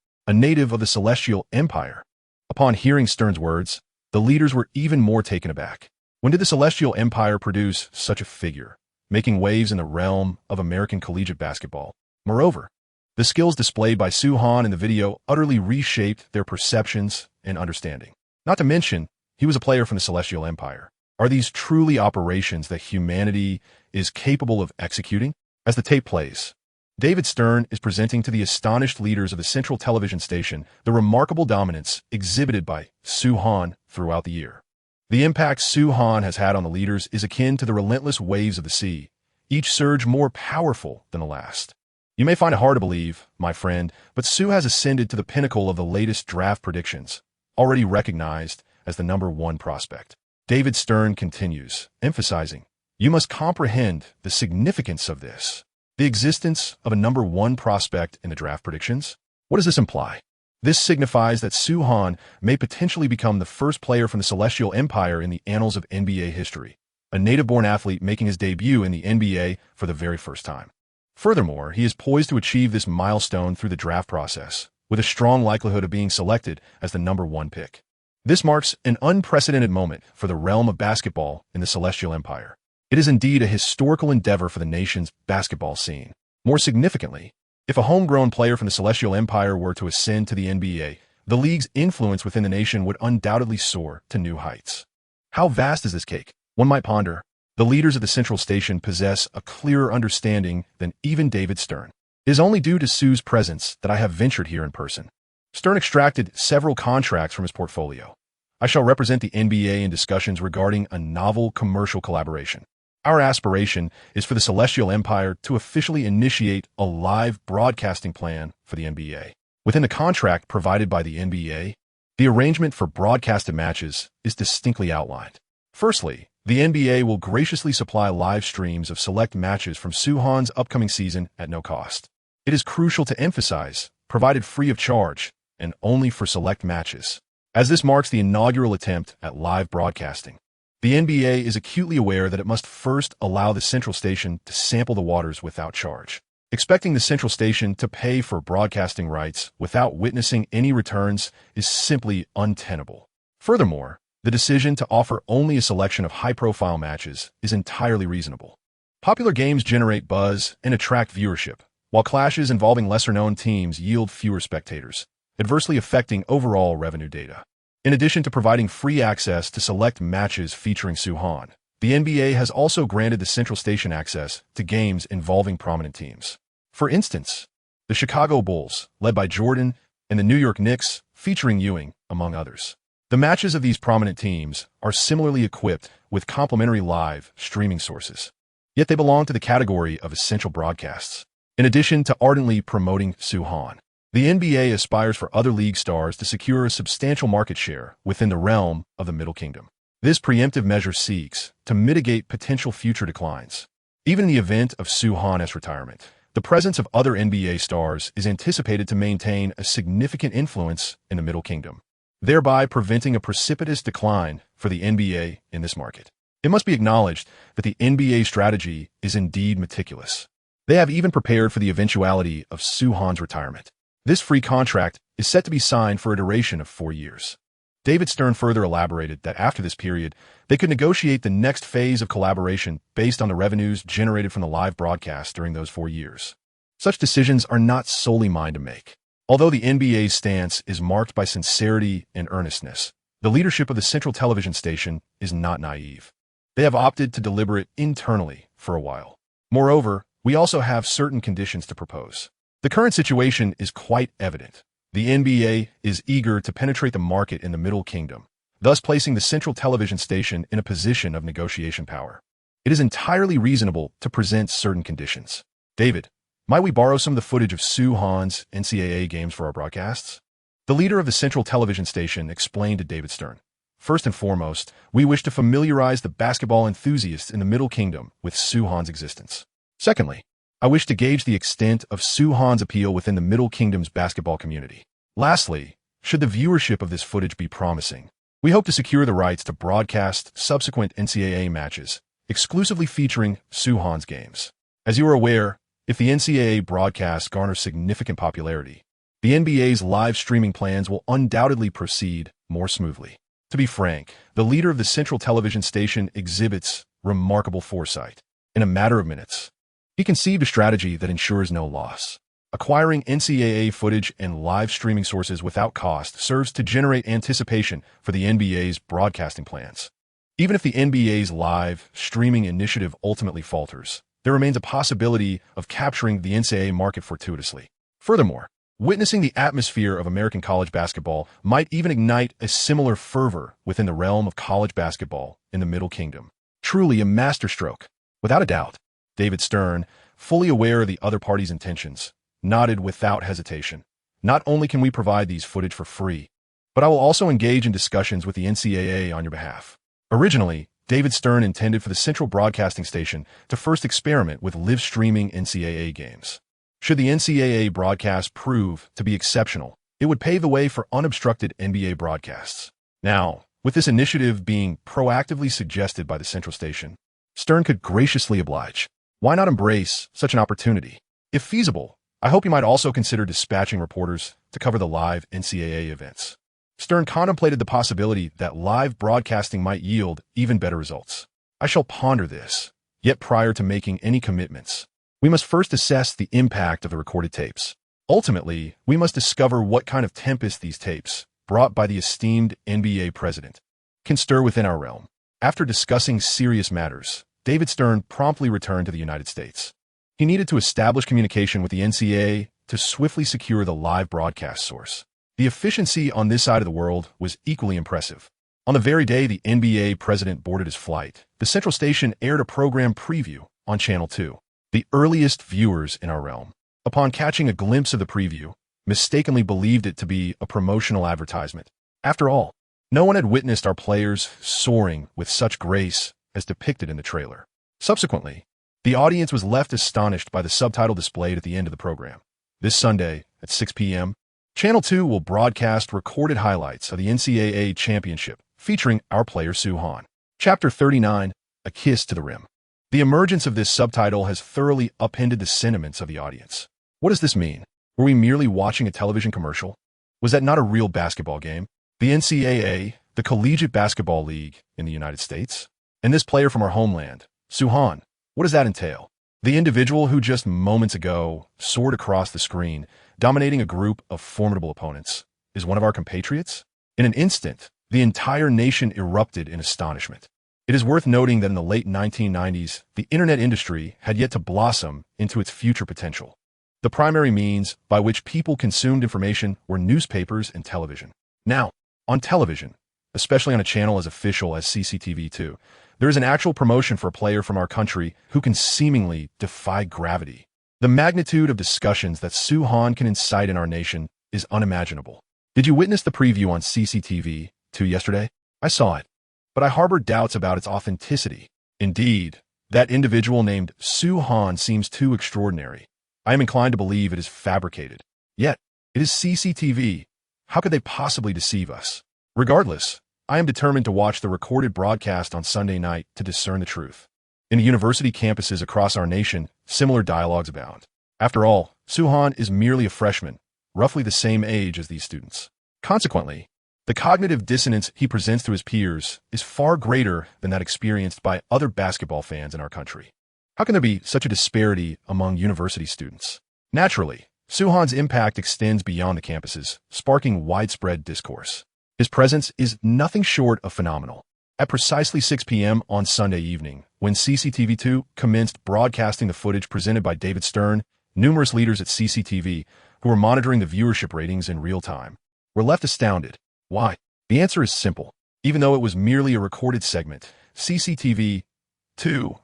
Upon hearing Stern's words, the leaders were even more taken aback. When did the Celestial Empire produce such a figure, making waves in the realm of American collegiate basketball? Moreover, the skills displayed by Soo-Han in the video utterly reshaped their perceptions and understanding. Not to mention, he was a player from the Celestial Empire. Are these truly operations that humanity is capable of executing? As the tape plays, David Stern is presenting to the astonished leaders of the Central television station the remarkable dominance exhibited by Soo-Han throughout the year. The impact Soo-Han has had on the leaders is akin to the relentless waves of the sea, each surge more powerful than the last. You may find it hard to believe, my friend, but Soo has ascended to the pinnacle of the latest draft predictions, already recognized as the #1 prospect. David Stern continues, emphasizing, You must comprehend the significance of this. The existence of a number 1 prospect in the draft predictions? What does this imply? This signifies that Soo-Han may potentially become the first player from the Celestial Empire in the annals of NBA history, a native-born athlete making his debut in the NBA for the very first time. Furthermore, he is poised to achieve this milestone through the draft process, with a strong likelihood of being selected as the number 1 pick. This marks an unprecedented moment for the realm of basketball in the Celestial Empire. It is indeed a historical endeavor for the nation's basketball scene. More significantly, if a homegrown player from the Celestial Empire were to ascend to the NBA, the league's influence within the nation would undoubtedly soar to new heights. How vast is this cake? One might ponder. The leaders of the Central Station possess a clearer understanding than even David Stern. It is only due to Soo's presence that I have ventured here in person. Stern extracted several contracts from his portfolio. I shall represent the NBA in discussions regarding a novel commercial collaboration. Our aspiration is for the Celestial Empire to officially initiate a live broadcasting plan for the NBA. Within the contract provided by the NBA, the arrangement for broadcasted matches is distinctly outlined. Firstly, the NBA will graciously supply live streams of select matches from Soo-Han's upcoming season at no cost. It is crucial to emphasize, provided free of charge, and only for select matches, as this marks the inaugural attempt at live broadcasting. The NBA is acutely aware that it must first allow the Central Station to sample the waters without charge. Expecting the Central Station to pay for broadcasting rights without witnessing any returns is simply untenable. Furthermore, the decision to offer only a selection of high-profile matches is entirely reasonable. Popular games generate buzz and attract viewership, while clashes involving lesser-known teams yield fewer spectators, adversely affecting overall revenue data. In addition to providing free access to select matches featuring Soo-Han, the NBA has also granted the Central Station access to games involving prominent teams. For instance, the Chicago Bulls, led by Jordan, and the New York Knicks, featuring Ewing, among others. The matches of these prominent teams are similarly equipped with complementary live streaming sources, yet they belong to the category of essential broadcasts. In addition to ardently promoting Soo-Han, the NBA aspires for other league stars to secure a substantial market share within the realm of the Middle Kingdom. This preemptive measure seeks to mitigate potential future declines. Even in the event of Soo-Han's retirement, the presence of other NBA stars is anticipated to maintain a significant influence in the Middle Kingdom, thereby preventing a precipitous decline for the NBA in this market. It must be acknowledged that the NBA strategy is indeed meticulous. They have even prepared for the eventuality of Soo-Han's retirement. This free contract is set to be signed for a duration of 4 years. David Stern further elaborated that after this period, they could negotiate the next phase of collaboration based on the revenues generated from the live broadcast during those 4 years. Such decisions are not solely mine to make. Although the NBA's stance is marked by sincerity and earnestness, the leadership of the Central Television Station is not naive. They have opted to deliberate internally for a while. Moreover, we also have certain conditions to propose. The current situation is quite evident. The NBA is eager to penetrate the market in the Middle Kingdom, thus placing the Central Television Station in a position of negotiation power. It is entirely reasonable to present certain conditions. David, might we borrow some of the footage of Soo-Han's NCAA games for our broadcasts? The leader of the Central Television Station explained to David Stern. First and foremost, we wish to familiarize the basketball enthusiasts in the Middle Kingdom with Soo-Han's existence. Secondly, I wish to gauge the extent of Soo-Han's appeal within the Middle Kingdom's basketball community. Lastly, should the viewership of this footage be promising, we hope to secure the rights to broadcast subsequent NCAA matches, exclusively featuring Soo-Han's games. As you are aware, if the NCAA broadcast garners significant popularity, the NBA's live streaming plans will undoubtedly proceed more smoothly. To be frank, the leader of the Central Television Station exhibits remarkable foresight. In a matter of minutes, he conceived a strategy that ensures no loss. Acquiring NCAA footage and live streaming sources without cost serves to generate anticipation for the NBA's broadcasting plans. Even if the NBA's live streaming initiative ultimately falters, there remains a possibility of capturing the NCAA market fortuitously. Furthermore, witnessing the atmosphere of American college basketball might even ignite a similar fervor within the realm of college basketball in the Middle Kingdom. Truly a masterstroke. Without a doubt, David Stern, fully aware of the other party's intentions, nodded without hesitation. Not only can we provide these footage for free, but I will also engage in discussions with the NCAA on your behalf. Originally, David Stern intended for the central broadcasting station to first experiment with live-streaming NCAA games. Should the NCAA broadcast prove to be exceptional, it would pave the way for unobstructed NBA broadcasts. Now, with this initiative being proactively suggested by the central station, Stern could graciously oblige. Why not embrace such an opportunity? If feasible, I hope you might also consider dispatching reporters to cover the live NCAA events. Stern contemplated the possibility that live broadcasting might yield even better results. I shall ponder this, yet prior to making any commitments, we must first assess the impact of the recorded tapes. Ultimately, we must discover what kind of tempest these tapes, brought by the esteemed NBA president, can stir within our realm. After discussing serious matters, David Stern promptly returned to the United States. He needed to establish communication with the NCAA to swiftly secure the live broadcast source. The efficiency on this side of the world was equally impressive. On the very day the NBA president boarded his flight, the central station aired a program preview on Channel 2. The earliest viewers in our realm, upon catching a glimpse of the preview, mistakenly believed it to be a promotional advertisement. After all, no one had witnessed our players soaring with such grace as depicted in the trailer. Subsequently, the audience was left astonished by the subtitle displayed at the end of the program. This Sunday at 6 p.m., Channel 2 will broadcast recorded highlights of the NCAA championship featuring our player Soo Han. Chapter 39, A Kiss to the Rim. The emergence of this subtitle has thoroughly upended the sentiments of the audience. What does this mean? Were we merely watching a television commercial? Was that not a real basketball game? The NCAA, the Collegiate Basketball League in the United States? And this player from our homeland, Soo Han, what does that entail? The individual who just moments ago soared across the screen, dominating a group of formidable opponents, is one of our compatriots? In an instant, the entire nation erupted in astonishment. It is worth noting that in the late 1990s, the internet industry had yet to blossom into its future potential. The primary means by which people consumed information were newspapers and television. Now, on television, especially on a channel as official as CCTV2, there is an actual promotion for a player from our country who can seemingly defy gravity. The magnitude of discussions that Soo Han can incite in our nation is unimaginable. Did you witness the preview on CCTV2 yesterday? I saw it, but I harbored doubts about its authenticity. Indeed, that individual named Soo Han seems too extraordinary. I am inclined to believe it is fabricated. Yet, it is CCTV. How could they possibly deceive us? Regardless, I am determined to watch the recorded broadcast on Sunday night to discern the truth. In university campuses across our nation, similar dialogues abound. After all, Soo Han is merely a freshman, roughly the same age as these students. Consequently, the cognitive dissonance he presents to his peers is far greater than that experienced by other basketball fans in our country. How can there be such a disparity among university students? Naturally, Soo Han's impact extends beyond the campuses, sparking widespread discourse. His presence is nothing short of phenomenal. At precisely 6 p.m. on Sunday evening, when CCTV2 commenced broadcasting the footage presented by David Stern, numerous leaders at CCTV, who were monitoring the viewership ratings in real time, were left astounded. Why? The answer is simple. Even though it was merely a recorded segment, CCTV2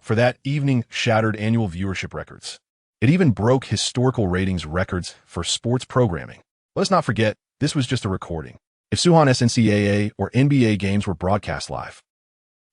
for that evening shattered annual viewership records. It even broke historical ratings records for sports programming. Let us not forget, this was just a recording. If Soo Han's NCAA or NBA games were broadcast live,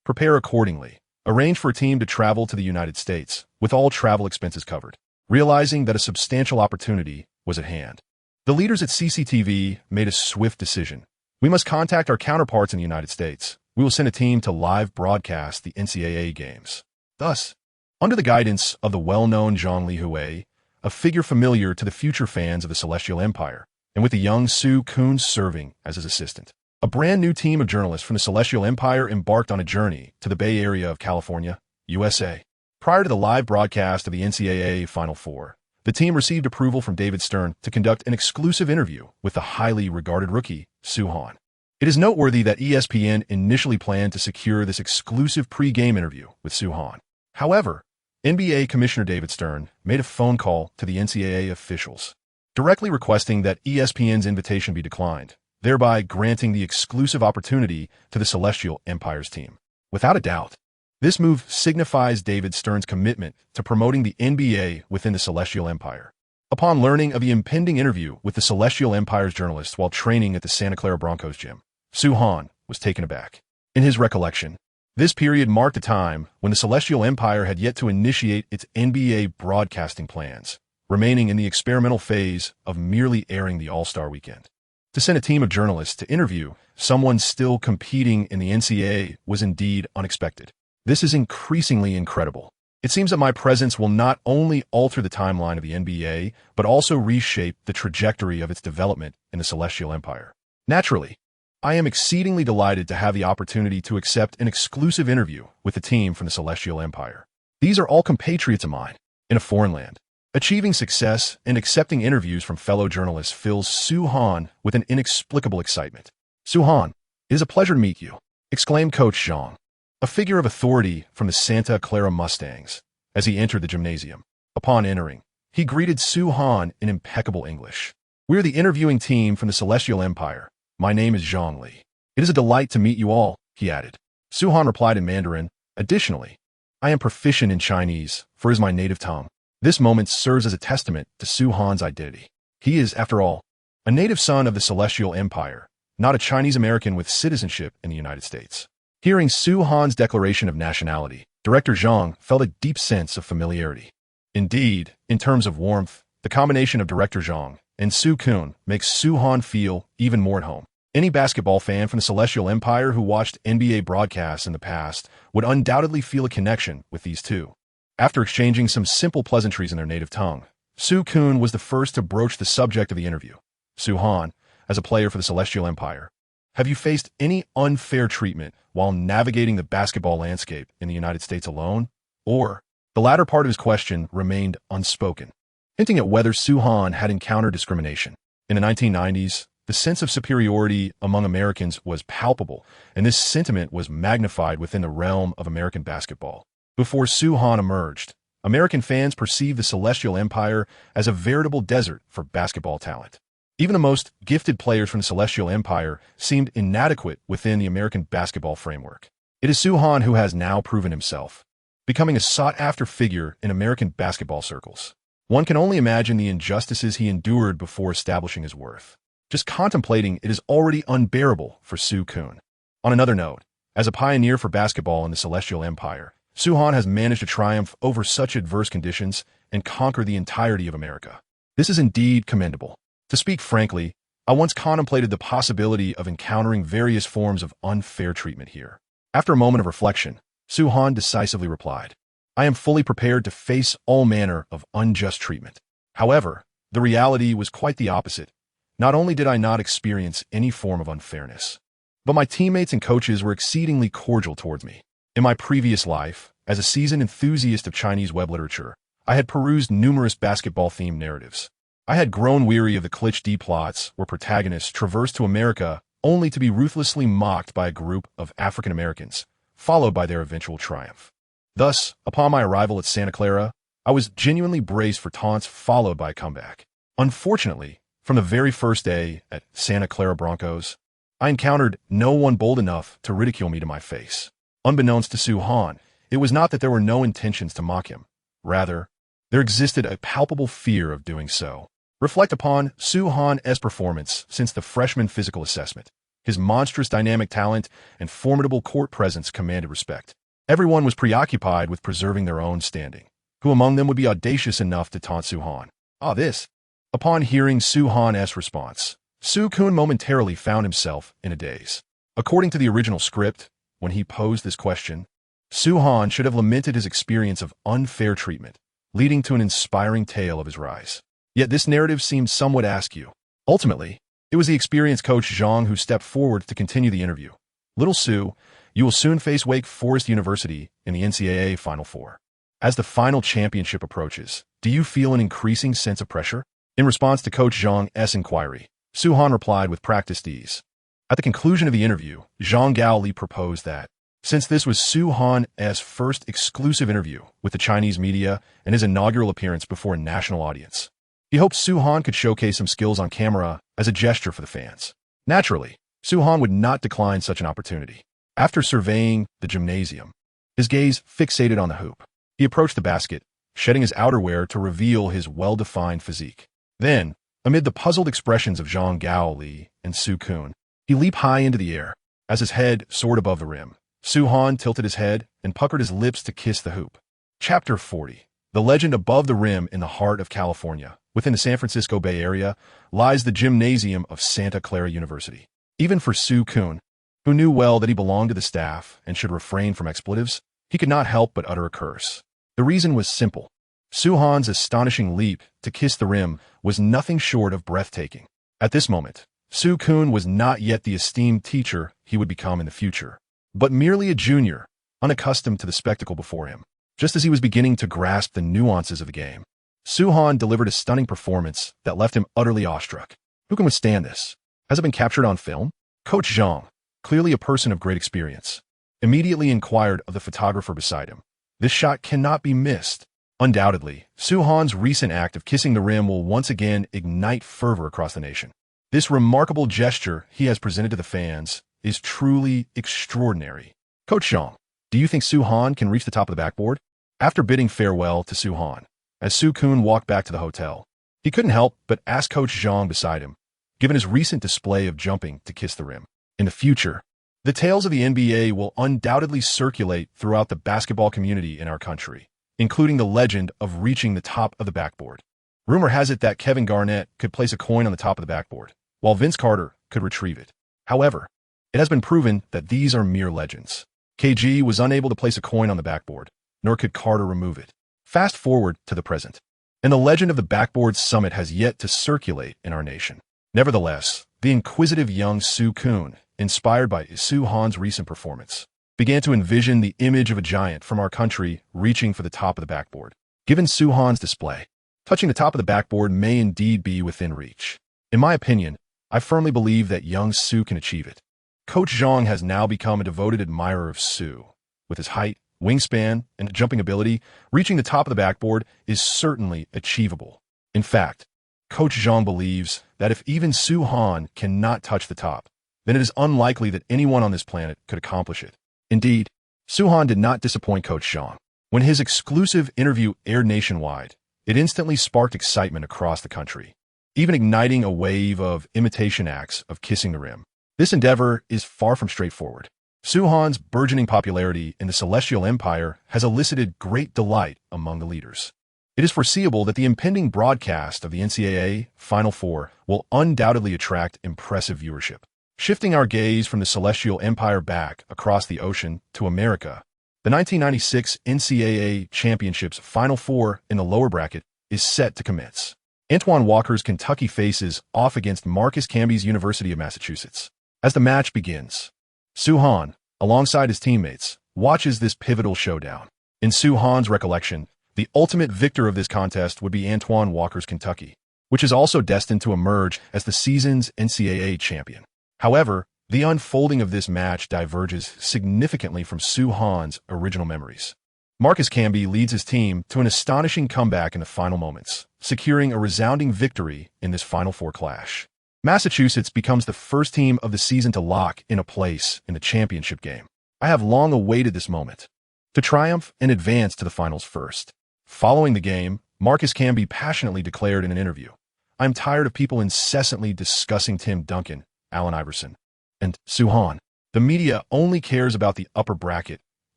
prepare accordingly. Arrange for a team to travel to the United States, with all travel expenses covered, realizing that a substantial opportunity was at hand. The leaders at CCTV made a swift decision. We must contact our counterparts in the United States. We will send a team to live broadcast the NCAA games. Thus, under the guidance of the well-known Zhang Lihui, a figure familiar to the future fans of the Celestial Empire, and with the young Soo Kun serving as his assistant, a brand new team of journalists from the Celestial Empire embarked on a journey to the Bay Area of California, USA. Prior to the live broadcast of the NCAA Final Four, the team received approval from David Stern to conduct an exclusive interview with the highly regarded rookie, Soo Han. It is noteworthy that ESPN initially planned to secure this exclusive pre-game interview with Soo Han. However, NBA Commissioner David Stern made a phone call to the NCAA officials, directly requesting that ESPN's invitation be declined, thereby granting the exclusive opportunity to the Celestial Empire's team. Without a doubt, this move signifies David Stern's commitment to promoting the NBA within the Celestial Empire. Upon learning of the impending interview with the Celestial Empire's journalists while training at the Santa Clara Broncos gym, Soo Han was taken aback. In his recollection, This period marked a time when the Celestial Empire had yet to initiate its NBA broadcasting plans, remaining in the experimental phase of merely airing the All-Star Weekend. To send a team of journalists to interview someone still competing in the NCAA was indeed unexpected. This is increasingly incredible. It seems that my presence will not only alter the timeline of the NBA, but also reshape the trajectory of its development in the Celestial Empire. Naturally, I am exceedingly delighted to have the opportunity to accept an exclusive interview with the team from the Celestial Empire. These are all compatriots of mine in a foreign land. Achieving success and accepting interviews from fellow journalists fills Su-Han with an inexplicable excitement. "Su-Han, it is a pleasure to meet you," exclaimed Coach Zhang, a figure of authority from the Santa Clara Mustangs, as he entered the gymnasium. Upon entering, he greeted Su-Han in impeccable English. "We're the interviewing team from the Celestial Empire. My name is Zhang Li. It is a delight to meet you all," he added. Su-Han replied in Mandarin, "Additionally, I am proficient in Chinese, for it is my native tongue." This moment serves as a testament to Su-Han's identity. He is, after all, a native son of the Celestial Empire, not a Chinese American with citizenship in the United States. Hearing Su-Han's declaration of nationality, Director Zhang felt a deep sense of familiarity. Indeed, in terms of warmth, the combination of Director Zhang and Su-Kun makes Su-Han feel even more at home. Any basketball fan from the Celestial Empire who watched NBA broadcasts in the past would undoubtedly feel a connection with these two. After exchanging some simple pleasantries in their native tongue, Su-Kun was the first to broach the subject of the interview. "Su-Han, as a player for the Celestial Empire, have you faced any unfair treatment while navigating the basketball landscape in the United States alone?" Or, the latter part of his question remained unspoken, hinting at whether Su-Han had encountered discrimination. In the 1990s, the sense of superiority among Americans was palpable, and this sentiment was magnified within the realm of American basketball. Before Su-Han emerged, American fans perceived the Celestial Empire as a veritable desert for basketball talent. Even the most gifted players from the Celestial Empire seemed inadequate within the American basketball framework. It is Su-Han who has now proven himself, becoming a sought-after figure in American basketball circles. One can only imagine the injustices he endured before establishing his worth. Just contemplating it is already unbearable for Su-Kun. On another note, as a pioneer for basketball in the Celestial Empire, Su-Han has managed to triumph over such adverse conditions and conquer the entirety of America. This is indeed commendable. To speak frankly, I once contemplated the possibility of encountering various forms of unfair treatment here. After a moment of reflection, Su-Han decisively replied, "I am fully prepared to face all manner of unjust treatment." However, the reality was quite the opposite. Not only did I not experience any form of unfairness, but my teammates and coaches were exceedingly cordial towards me. In my previous life, as a seasoned enthusiast of Chinese web literature, I had perused numerous basketball-themed narratives. I had grown weary of the cliché plots where protagonists traversed to America only to be ruthlessly mocked by a group of African Americans, followed by their eventual triumph. Thus, upon my arrival at Santa Clara, I was genuinely braced for taunts followed by a comeback. Unfortunately, from the very first day at Santa Clara Broncos, I encountered no one bold enough to ridicule me to my face. Unbeknownst to Su-Han, it was not that there were no intentions to mock him. Rather, there existed a palpable fear of doing so. Reflect upon Su-Han's performance since the freshman physical assessment. His monstrous dynamic talent and formidable court presence commanded respect. Everyone was preoccupied with preserving their own standing. Who among them would be audacious enough to taunt Su-Han? This. Upon hearing Su-Han's response, Su-Kun momentarily found himself in a daze. According to the original script, when he posed this question, Su-Han should have lamented his experience of unfair treatment, leading to an inspiring tale of his rise. Yet this narrative seemed somewhat askew. Ultimately, it was the experienced coach Zhang who stepped forward to continue the interview. "Little Su, you will soon face Wake Forest University in the NCAA Final Four. As the final championship approaches, do you feel an increasing sense of pressure?" In response to Coach Zhang's inquiry, Su-Han replied with practiced ease. At the conclusion of the interview, Zhang Gaoli proposed that, since this was Su-Han's first exclusive interview with the Chinese media and his inaugural appearance before a national audience, he hoped Su-Han could showcase some skills on camera as a gesture for the fans. Naturally, Su-Han would not decline such an opportunity. After surveying the gymnasium, his gaze fixated on the hoop. He approached the basket, shedding his outerwear to reveal his well-defined physique. Then, amid the puzzled expressions of Zhang Gaoli and Su-Kun, he leaped high into the air. As his head soared above the rim, Soo-han tilted his head and puckered his lips to kiss the hoop. Chapter 40. The legend above the rim. In the heart of California, within the San Francisco Bay Area, lies the gymnasium of Santa Clara University. Even for Soo-kun, who knew well that he belonged to the staff and should refrain from expletives, he could not help but utter a curse. The reason was simple. Soo-han's astonishing leap to kiss the rim was nothing short of breathtaking. At this moment, Soo-kun was not yet the esteemed teacher he would become in the future, but merely a junior, unaccustomed to the spectacle before him. Just as he was beginning to grasp the nuances of the game, Soo-han delivered a stunning performance that left him utterly awestruck. Who can withstand this? Has it been captured on film? Coach Zhang, clearly a person of great experience, immediately inquired of the photographer beside him. This shot cannot be missed. Undoubtedly, Soo-han's recent act of kissing the rim will once again ignite fervor across the nation. This remarkable gesture he has presented to the fans is truly extraordinary. Coach Zhang, do you think Soo-han can reach the top of the backboard? After bidding farewell to Soo-han, as Soo-kun walked back to the hotel, he couldn't help but ask Coach Zhang beside him, given his recent display of jumping to kiss the rim. In the future, the tales of the NBA will undoubtedly circulate throughout the basketball community in our country, including the legend of reaching the top of the backboard. Rumor has it that Kevin Garnett could place a coin on the top of the backboard, while Vince Carter could retrieve it. However, it has been proven that these are mere legends. KG was unable to place a coin on the backboard, nor could Carter remove it. Fast forward to the present, and the legend of the backboard summit has yet to circulate in our nation. Nevertheless, the inquisitive young Soo-kun, inspired by Soo-han's recent performance, began to envision the image of a giant from our country reaching for the top of the backboard. Given Soo-han's display, touching the top of the backboard may indeed be within reach. In my opinion, I firmly believe that young Soo can achieve it. Coach Zhang has now become a devoted admirer of Soo. With his height, wingspan, and jumping ability, reaching the top of the backboard is certainly achievable. In fact, Coach Zhang believes that if even Soo-han cannot touch the top, then it is unlikely that anyone on this planet could accomplish it. Indeed, Soo-han did not disappoint Coach Zhang. When his exclusive interview aired nationwide, it instantly sparked excitement across the country, even igniting a wave of imitation acts of kissing the rim. This endeavor is far from straightforward. Soo-han's burgeoning popularity in the Celestial Empire has elicited great delight among the leaders. It is foreseeable that the impending broadcast of the NCAA Final Four will undoubtedly attract impressive viewership. Shifting our gaze from the Celestial Empire back across the ocean to America, the 1996 NCAA Championships Final Four in the lower bracket is set to commence. Antoine Walker's Kentucky faces off against Marcus Camby's University of Massachusetts. As the match begins, Soo-han, alongside his teammates, watches this pivotal showdown. In Soo-han's recollection, the ultimate victor of this contest would be Antoine Walker's Kentucky, which is also destined to emerge as the season's NCAA champion. However, the unfolding of this match diverges significantly from Soo-han's original memories. Marcus Camby leads his team to an astonishing comeback in the final moments, securing a resounding victory in this Final Four clash. Massachusetts becomes the first team of the season to lock in a place in the championship game. I have long awaited this moment, to triumph and advance to the finals first. Following the game, Marcus Camby passionately declared in an interview, "I'm tired of people incessantly discussing Tim Duncan, Allen Iverson, and Soo-han. The media only cares about the upper bracket,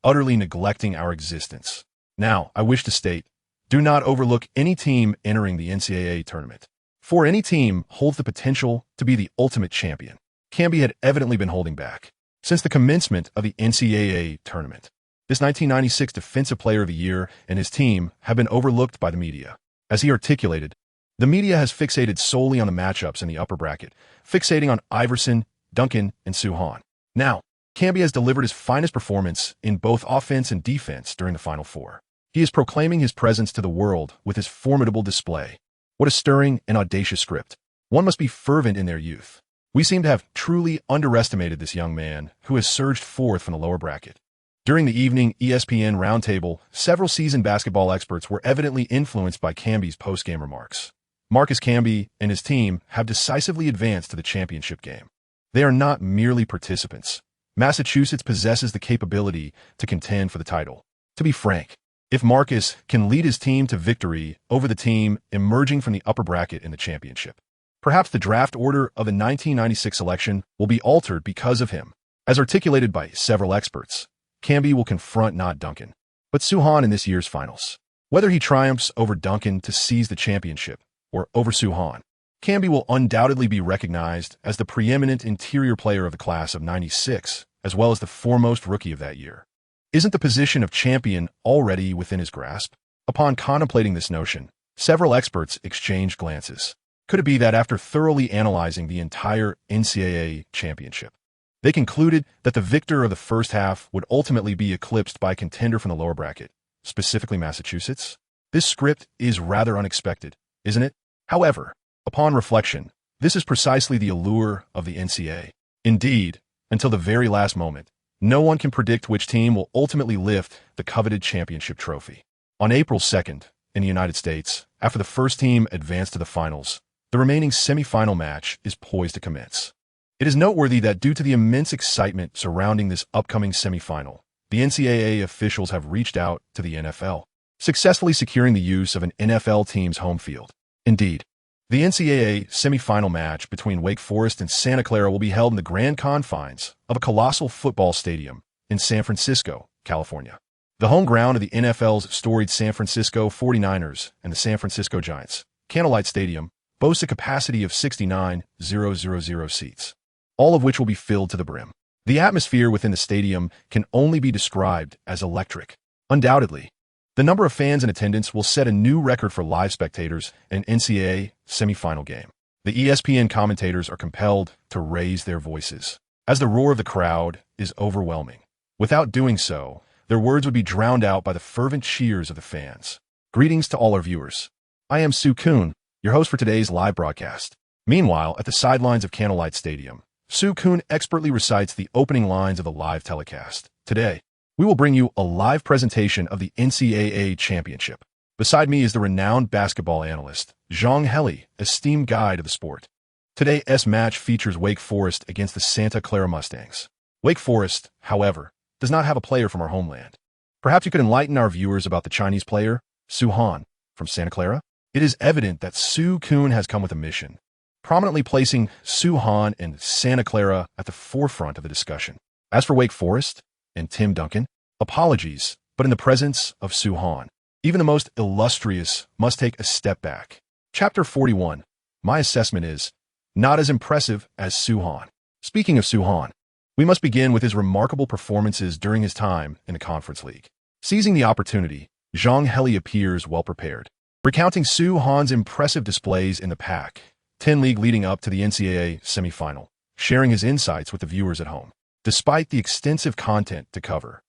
utterly neglecting our existence. Now, I wish to state, do not overlook any team entering the NCAA tournament, for any team holds the potential to be the ultimate champion." Camby had evidently been holding back since the commencement of the NCAA tournament. This 1996 Defensive Player of the Year and his team have been overlooked by the media. As he articulated, the media has fixated solely on the matchups in the upper bracket, fixating on Iverson, Duncan, and Soo-han. Now, Camby has delivered his finest performance in both offense and defense during the Final Four. He is proclaiming his presence to the world with his formidable display. What a stirring and audacious script. One must be fervent in their youth. We seem to have truly underestimated this young man who has surged forth from the lower bracket. During the evening ESPN roundtable, several seasoned basketball experts were evidently influenced by Camby's post-game remarks. Marcus Camby and his team have decisively advanced to the championship game. They are not merely participants. Massachusetts possesses the capability to contend for the title. To be frank, if Marcus can lead his team to victory over the team emerging from the upper bracket in the championship, perhaps the draft order of the 1996 election will be altered because of him. As articulated by several experts, Camby will confront not Duncan, but Soo-Han in this year's finals. Whether he triumphs over Duncan to seize the championship or over Soo-Han, Camby will undoubtedly be recognized as the preeminent interior player of the class of '96, as well as the foremost rookie of that year. Isn't the position of champion already within his grasp? Upon contemplating this notion, several experts exchanged glances. Could it be that after thoroughly analyzing the entire NCAA championship, they concluded that the victor of the first half would ultimately be eclipsed by a contender from the lower bracket, specifically Massachusetts? This script is rather unexpected, isn't it? However, upon reflection, this is precisely the allure of the NCAA. Indeed, until the very last moment, no one can predict which team will ultimately lift the coveted championship trophy. On April 2nd, in the United States, after the first team advanced to the finals, the remaining semifinal match is poised to commence. It is noteworthy that due to the immense excitement surrounding this upcoming semifinal, the NCAA officials have reached out to the NFL, successfully securing the use of an NFL team's home field. Indeed, the NCAA semifinal match between Wake Forest and Santa Clara will be held in the grand confines of a colossal football stadium in San Francisco, California. The home ground of the NFL's storied San Francisco 49ers and the San Francisco Giants, Candlelight Stadium, boasts a capacity of 69,000 seats, all of which will be filled to the brim. The atmosphere within the stadium can only be described as electric. Undoubtedly, the number of fans in attendance will set a new record for live spectators in an NCAA semifinal game. The ESPN commentators are compelled to raise their voices, as the roar of the crowd is overwhelming. Without doing so, their words would be drowned out by the fervent cheers of the fans. Greetings to all our viewers. I am Soo Koon, your host for today's live broadcast. Meanwhile, at the sidelines of Candlelight Stadium, Soo Koon expertly recites the opening lines of the live telecast. Today, we will bring you a live presentation of the NCAA championship. Beside me is the renowned basketball analyst, Zhang Heli, esteemed guide of the sport. Today's match features Wake Forest against the Santa Clara Mustangs. Wake Forest, however, does not have a player from our homeland. Perhaps you could enlighten our viewers about the Chinese player, Soo-Han, from Santa Clara? It is evident that Soo Koon has come with a mission, prominently placing Soo-Han and Santa Clara at the forefront of the discussion. As for Wake Forest and Tim Duncan, apologies, but in the presence of Soo-Han, even the most illustrious must take a step back. Chapter 41. My assessment is not as impressive as Soo-Han. Speaking of Soo-Han, we must begin with his remarkable performances during his time in the Conference League. Seizing the opportunity, Zhang Heli appears well prepared, recounting Soo-Han's impressive displays in the Pac-10 League leading up to the NCAA semifinal, sharing his insights with the viewers at home. Despite the extensive content to cover,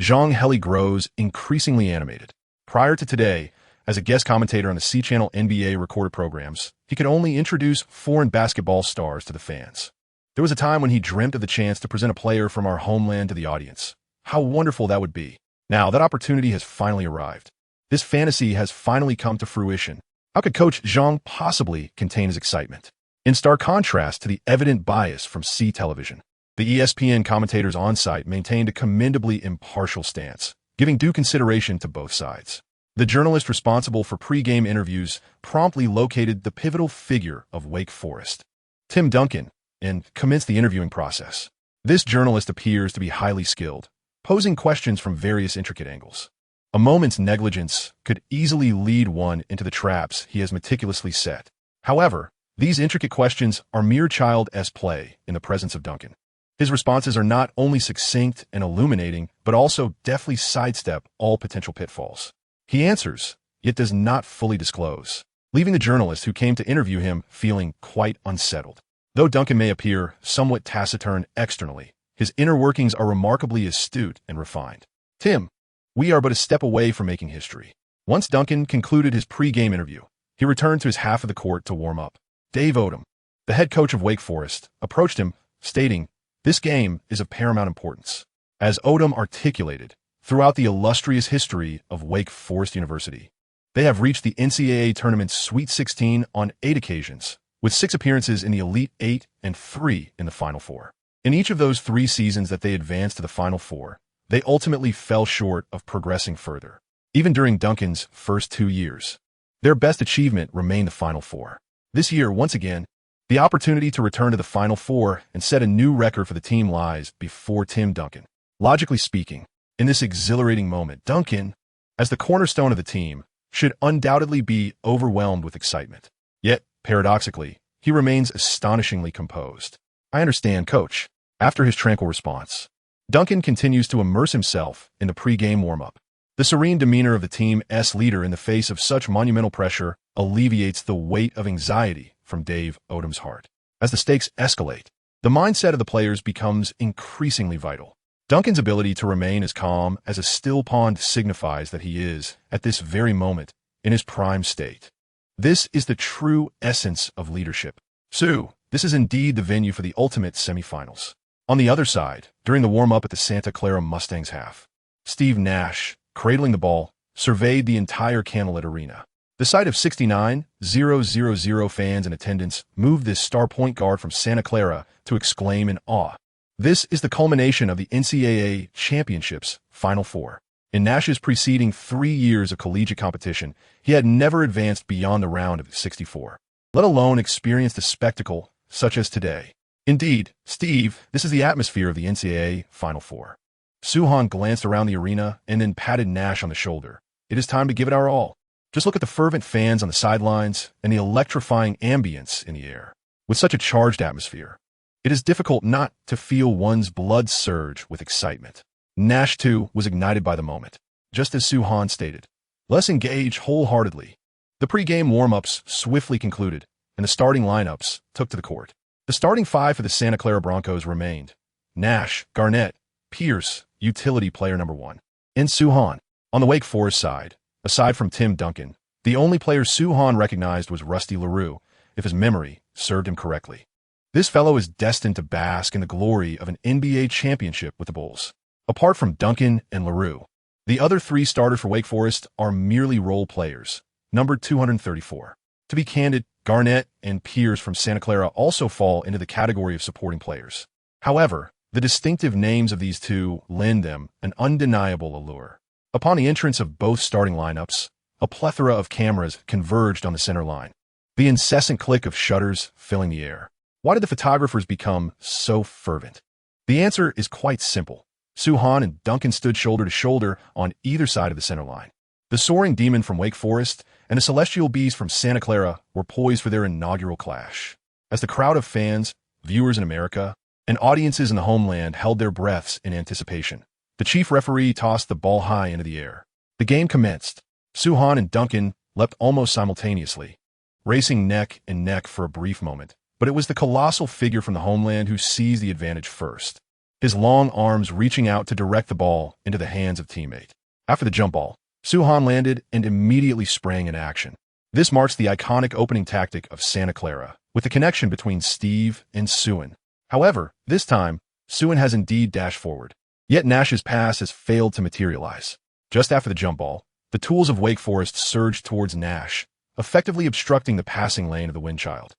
Zhang Heli grows increasingly animated. Prior to today, as a guest commentator on the C-Channel NBA recorded programs, he could only introduce foreign basketball stars to the fans. There was a time when he dreamt of the chance to present a player from our homeland to the audience. How wonderful that would be. Now, that opportunity has finally arrived. This fantasy has finally come to fruition. How could Coach Zhang possibly contain his excitement? In stark contrast to the evident bias from C television, the ESPN commentators on site maintained a commendably impartial stance, giving due consideration to both sides. The journalist responsible for pregame interviews promptly located the pivotal figure of Wake Forest, Tim Duncan, and commenced the interviewing process. This journalist appears to be highly skilled, posing questions from various intricate angles. A moment's negligence could easily lead one into the traps he has meticulously set. However, these intricate questions are mere child's play in the presence of Duncan. His responses are not only succinct and illuminating, but also deftly sidestep all potential pitfalls. He answers, yet does not fully disclose, leaving the journalist who came to interview him feeling quite unsettled. Though Duncan may appear somewhat taciturn externally, his inner workings are remarkably astute and refined. Tim, we are but a step away from making history. Once Duncan concluded his pre-game interview, he returned to his half of the court to warm up. Dave Odom, the head coach of Wake Forest, approached him, stating, "This game is of paramount importance." As Odom articulated, throughout the illustrious history of Wake Forest University, they have reached the NCAA tournament's Sweet 16 on 8 occasions, with 6 appearances in the Elite 8 and 3 in the Final Four. In each of those 3 seasons that they advanced to the Final Four, they ultimately fell short of progressing further. Even during Duncan's first 2 years, their best achievement remained the Final Four. This year, once again, the opportunity to return to the Final Four and set a new record for the team lies before Tim Duncan. Logically speaking, In this exhilarating moment, Duncan, as the cornerstone of the team, should undoubtedly be overwhelmed with excitement. Yet, paradoxically, he remains astonishingly composed. "I understand, coach." After his tranquil response, Duncan continues to immerse himself in the pre-game warm-up. The serene demeanor of the team's leader in the face of such monumental pressure alleviates the weight of anxiety from Dave Odom's heart. As the stakes escalate, the mindset of the players becomes increasingly vital. Duncan's ability to remain as calm as a still pond signifies that he is, at this very moment, in his prime state. This is the true essence of leadership. So, this is indeed the venue for the ultimate semifinals. On the other side, during the warm-up at the Santa Clara Mustangs half, SteveNash, cradling the ball, surveyed the entire Candlelit Arena. The sight of 69,000 fans in attendance moved this star point guard from Santa Clara to exclaim in awe. This is the culmination of the NCAA Championships Final Four. In Nash's preceding 3 years of collegiate competition, he had never advanced beyond the round of 64, let alone experienced a spectacle such as today. Indeed, Steve, this is the atmosphere of the NCAA Final Four. Suhan glanced around the arena and then patted Nash on the shoulder. "It is time to give it our all. Just look at the fervent fans on the sidelines and the electrifying ambience in the air." With such a charged atmosphere, it is difficult not to feel one's blood surge with excitement. Nash, too, was ignited by the moment. Just as Suhan stated, "Let's engage wholeheartedly." The pre-game warm-ups swiftly concluded, and the starting lineups took to the court. The starting five for the Santa Clara Broncos remained: Nash, Garnett, Pierce, utility player number 1, and Suhan. On the Wake Forest side, aside from Tim Duncan, the only player Suhan recognized was Rusty LaRue, if his memory served him correctly. This fellow is destined to bask in the glory of an NBA championship with the Bulls. Apart from Duncan and LaRue, the other 3 starters for Wake Forest are merely role players, numbered 234. To be candid, Garnett and Pierce from Santa Clara also fall into the category of supporting players. However, the distinctive names of these two lend them an undeniable allure. Upon the entrance of both starting lineups, a plethora of cameras converged on the center line, the incessant click of shutters filling the air. Why did the photographers become so fervent? The answer is quite simple. Suhan and Duncan stood shoulder to shoulder on either side of the center line. The soaring demon from Wake Forest and the celestial beast from Santa Clara were poised for their inaugural clash. As the crowd of fans, viewers in America, and audiences in the homeland held their breaths in anticipation, the chief referee tossed the ball high into the air. The game commenced. Suhan and Duncan leapt almost simultaneously, racing neck and neck for a brief moment, but it was the colossal figure from the homeland who seized the advantage first, his long arms reaching out to direct the ball into the hands of teammate. After the jump ball, Suhan landed and immediately sprang into action. This marks the iconic opening tactic of Santa Clara, with the connection between Steve and Suhan. However, this time, Suhan has indeed dashed forward. Yet Nash's pass has failed to materialize. Just after the jump ball, the tools of Wake Forest surged towards Nash, effectively obstructing the passing lane of the Windchild.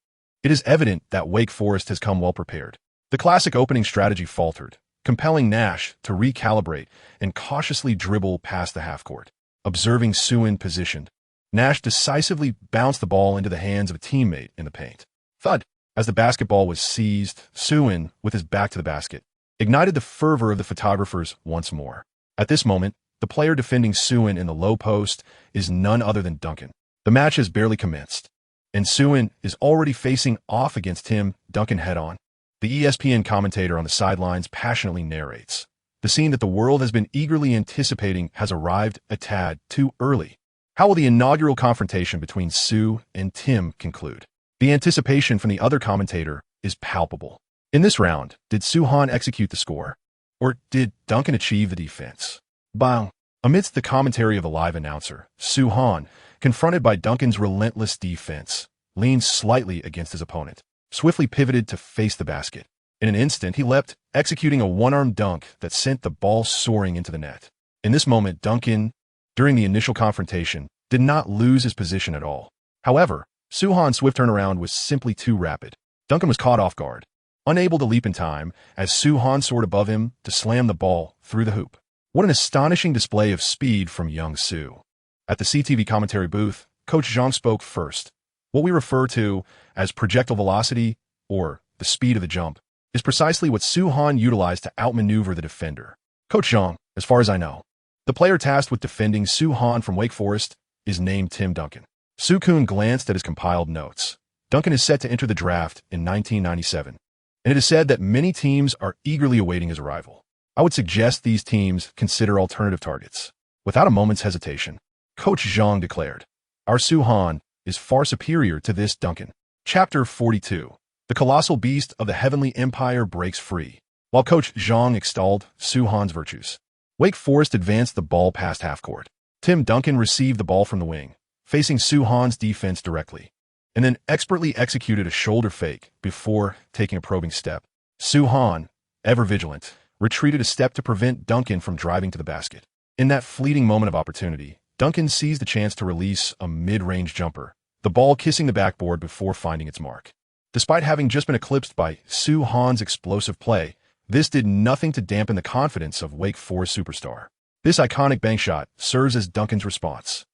It is evident that Wake Forest has come well prepared. The classic opening strategy faltered, compelling Nash to recalibrate and cautiously dribble past the half-court. Observing Suhan positioned, Nash decisively bounced the ball into the hands of a teammate in the paint. Thud! As the basketball was seized, Suhan, with his back to the basket, ignited the fervor of the photographers once more. At this moment, the player defending Suhan in the low post is none other than Duncan. The match has barely commenced, and Suhan is already facing off against him, Duncan head-on. The ESPN commentator on the sidelines passionately narrates, "The scene that the world has been eagerly anticipating has arrived a tad too early." How will the inaugural confrontation between Sue and Tim conclude? The anticipation from the other commentator is palpable. In this round, did Suhan execute the score? Or did Duncan achieve the defense? Bang! Amidst the commentary of the live announcer, Suhan, confronted by Duncan's relentless defense, leaned slightly against his opponent, swiftly pivoted to face the basket. In an instant, he leapt, executing a one-arm dunk that sent the ball soaring into the net. In this moment, Duncan, during the initial confrontation, did not lose his position at all. However, Suhan's swift turnaround was simply too rapid. Duncan was caught off guard, unable to leap in time as Suhan soared above him to slam the ball through the hoop. What an astonishing display of speed from young Sue. At the CTV commentary booth, Coach Zhang spoke first. What we refer to as projectile velocity, or the speed of the jump, is precisely what Suhan utilized to outmaneuver the defender. Coach Zhang, as far as I know. The player tasked with defending Soo Han from Wake Forest is named Tim Duncan. Soo-kun glanced at his compiled notes. Duncan is set to enter the draft in 1997, and it is said that many teams are eagerly awaiting his arrival. I would suggest these teams consider alternative targets. Without a moment's hesitation, Coach Zhang declared, "Our Soo Han is far superior to this Duncan." Chapter 42. The colossal beast of the Heavenly Empire breaks free. While Coach Zhang extolled Soo Han's virtues, Wake Forest advanced the ball past half-court. Tim Duncan received the ball from the wing, facing Soo Han's defense directly, and then expertly executed a shoulder fake before taking a probing step. Soo Han, ever vigilant, retreated a step to prevent Duncan from driving to the basket. In that fleeting moment of opportunity, Duncan seized the chance to release a mid-range jumper, the ball kissing the backboard before finding its mark. Despite having just been eclipsed by Soo Han's explosive play, this did nothing to dampen the confidence of Wake Forest superstar. This iconic bank shot serves as Duncan's response.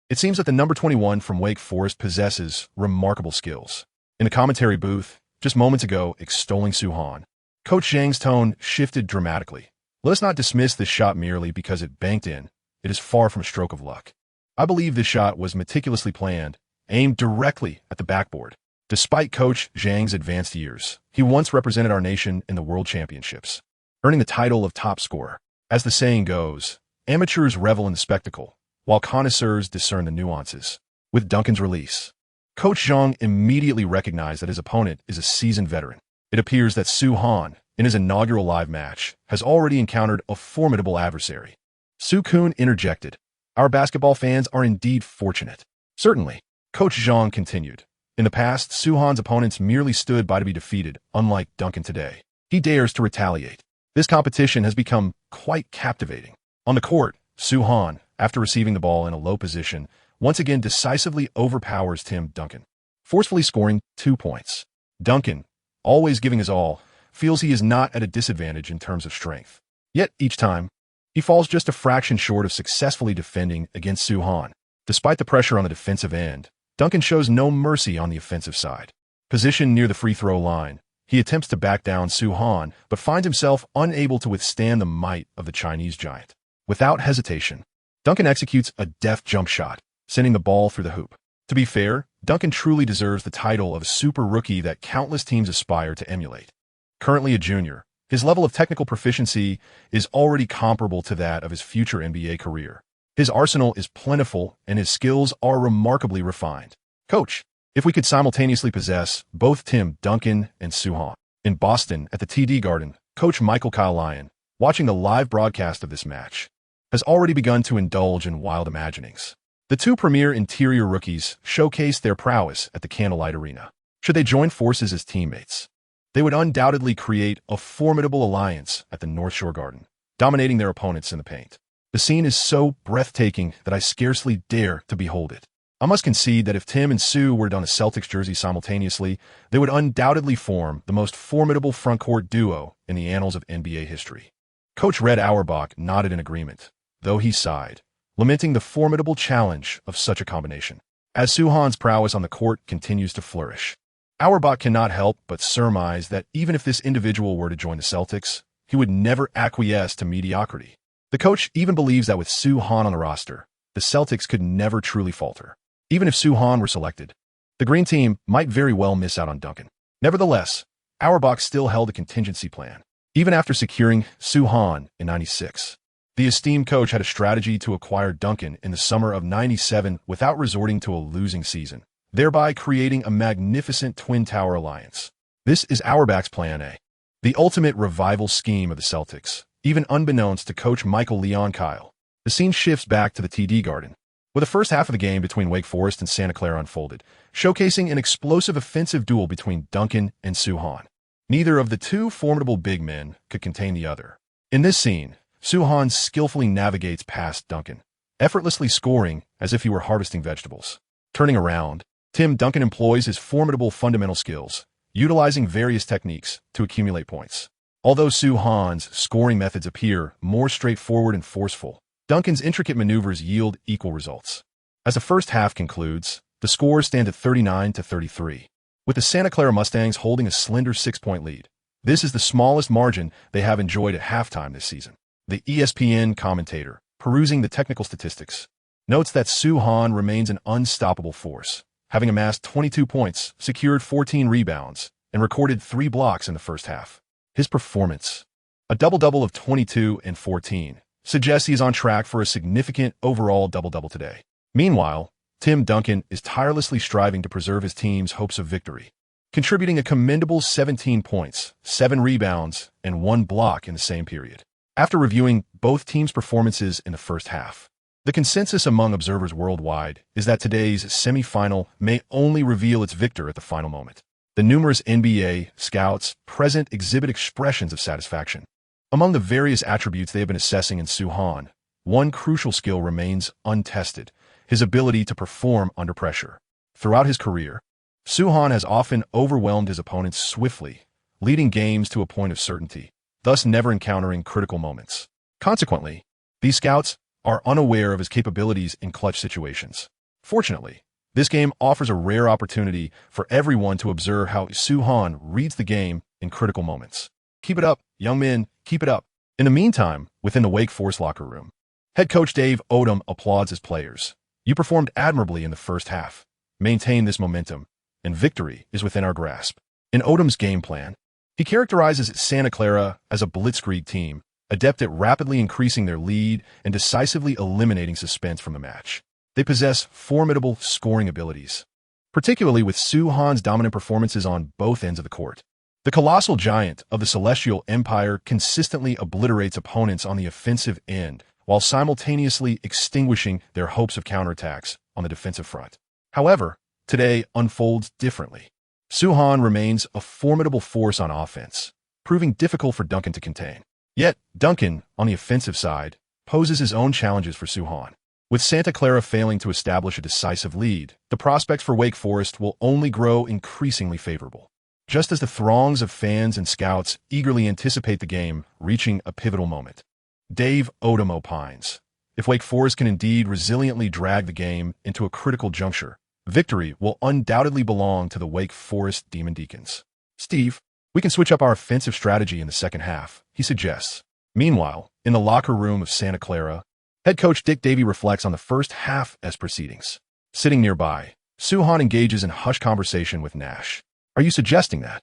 It seems that the number 21 from Wake Forest possesses remarkable skills. In the commentary booth, just moments ago, extolling Soo Han, Coach Zhang's tone shifted dramatically. Let us not dismiss this shot merely because it banked in. It is far from a stroke of luck. I believe this shot was meticulously planned, aimed directly at the backboard. Despite Coach Zhang's advanced years, he once represented our nation in the World Championships, earning the title of top scorer. As the saying goes, amateurs revel in the spectacle, while connoisseurs discern the nuances. With Duncan's release, Coach Zhang immediately recognized that his opponent is a seasoned veteran. It appears that Soo Han, in his inaugural live match, has already encountered a formidable adversary. Soo-kun interjected, "Our basketball fans are indeed fortunate." Certainly, Coach Zhang continued. In the past, Soo Han's opponents merely stood by to be defeated, unlike Duncan today. He dares to retaliate. This competition has become quite captivating. On the court, Soo Han, after receiving the ball in a low position, once again decisively overpowers Tim Duncan, forcefully scoring 2 points. Duncan, always giving his all, feels he is not at a disadvantage in terms of strength. Yet each time, he falls just a fraction short of successfully defending against Soo Han. Despite the pressure on the defensive end, Duncan shows no mercy on the offensive side. Positioned near the free throw line, he attempts to back down Soo Han, but finds himself unable to withstand the might of the Chinese giant. Without hesitation, Duncan executes a deft jump shot, sending the ball through the hoop. To be fair, Duncan truly deserves the title of super rookie that countless teams aspire to emulate. Currently a junior, his level of technical proficiency is already comparable to that of his future NBA career. His arsenal is plentiful and his skills are remarkably refined. Coach, if we could simultaneously possess both Tim Duncan and Soo Han. In Boston at the TD Garden, Coach Michael Kyle Lyon, watching the live broadcast of this match, has already begun to indulge in wild imaginings. The two premier interior rookies showcased their prowess at the Candlelight Arena. Should they join forces as teammates, they would undoubtedly create a formidable alliance at the North Shore Garden, dominating their opponents in the paint. The scene is so breathtaking that I scarcely dare to behold it. I must concede that if Tim and Soo were to don a Celtics jersey simultaneously, they would undoubtedly form the most formidable frontcourt duo in the annals of NBA history. Coach Red Auerbach nodded in agreement, though he sighed, lamenting the formidable challenge of such a combination. As Soo Han's prowess on the court continues to flourish, Auerbach cannot help but surmise that even if this individual were to join the Celtics, he would never acquiesce to mediocrity. The coach even believes that with Soo Han on the roster, the Celtics could never truly falter. Even if Soo Han were selected, the Green Team might very well miss out on Duncan. Nevertheless, Auerbach still held a contingency plan. Even after securing Soo Han in '96, the esteemed coach had a strategy to acquire Duncan in the summer of '97 without resorting to a losing season, thereby creating a magnificent Twin Tower alliance. This is Auerbach's Plan A, the ultimate revival scheme of the Celtics. Even unbeknownst to Coach Michael Leon Kyle, the scene shifts back to the TD Garden, where the first half of the game between Wake Forest and Santa Clara unfolded, showcasing an explosive offensive duel between Duncan and Soo Han. Neither of the two formidable big men could contain the other. In this scene, Soo Han skillfully navigates past Duncan, effortlessly scoring as if he were harvesting vegetables. Turning around, Tim Duncan employs his formidable fundamental skills, utilizing various techniques to accumulate points. Although Soo Han's scoring methods appear more straightforward and forceful, Duncan's intricate maneuvers yield equal results. As the first half concludes, the scores stand at 39-33, with the Santa Clara Mustangs holding a slender 6-point lead. This is the smallest margin they have enjoyed at halftime this season. The ESPN commentator, perusing the technical statistics, notes that Soo-Han remains an unstoppable force, having amassed 22 points, secured 14 rebounds, and recorded 3 blocks in the first half. His performance, a double-double of 22 and 14, suggests he is on track for a significant overall double-double today. Meanwhile, Tim Duncan is tirelessly striving to preserve his team's hopes of victory, contributing a commendable 17 points, 7 rebounds, and 1 block in the same period. After reviewing both teams' performances in the first half, the consensus among observers worldwide is that today's semifinal may only reveal its victor at the final moment. The numerous NBA scouts present exhibit expressions of satisfaction. Among the various attributes they have been assessing in Soo-Han, one crucial skill remains untested: his ability to perform under pressure. Throughout his career, Soo-Han has often overwhelmed his opponents swiftly, leading games to a point of certainty, thus never encountering critical moments. Consequently, these scouts are unaware of his capabilities in clutch situations. Fortunately, this game offers a rare opportunity for everyone to observe how Soo-Han reads the game in critical moments. Keep it up, young men, keep it up. In the meantime, within the Wake Forest locker room, head coach Dave Odom applauds his players. You performed admirably in the first half. Maintain this momentum, and victory is within our grasp. In Odom's game plan, he characterizes Santa Clara as a blitzkrieg team, adept at rapidly increasing their lead and decisively eliminating suspense from the match. They possess formidable scoring abilities, particularly with Soo-Han's dominant performances on both ends of the court. The colossal giant of the Celestial Empire consistently obliterates opponents on the offensive end while simultaneously extinguishing their hopes of counterattacks on the defensive front. However, today unfolds differently. Soo-Han remains a formidable force on offense, proving difficult for Duncan to contain. Yet, Duncan, on the offensive side, poses his own challenges for Soo-Han. With Santa Clara failing to establish a decisive lead, the prospects for Wake Forest will only grow increasingly favorable. Just as the throngs of fans and scouts eagerly anticipate the game reaching a pivotal moment, Dave Odom opines, if Wake Forest can indeed resiliently drag the game into a critical juncture, victory will undoubtedly belong to the Wake Forest Demon Deacons. Steve, we can switch up our offensive strategy in the second half, he suggests. Meanwhile, in the locker room of Santa Clara, head coach Dick Davey reflects on the first half as proceedings. Sitting nearby, Soo-Han engages in hushed conversation with Nash. Are you suggesting that?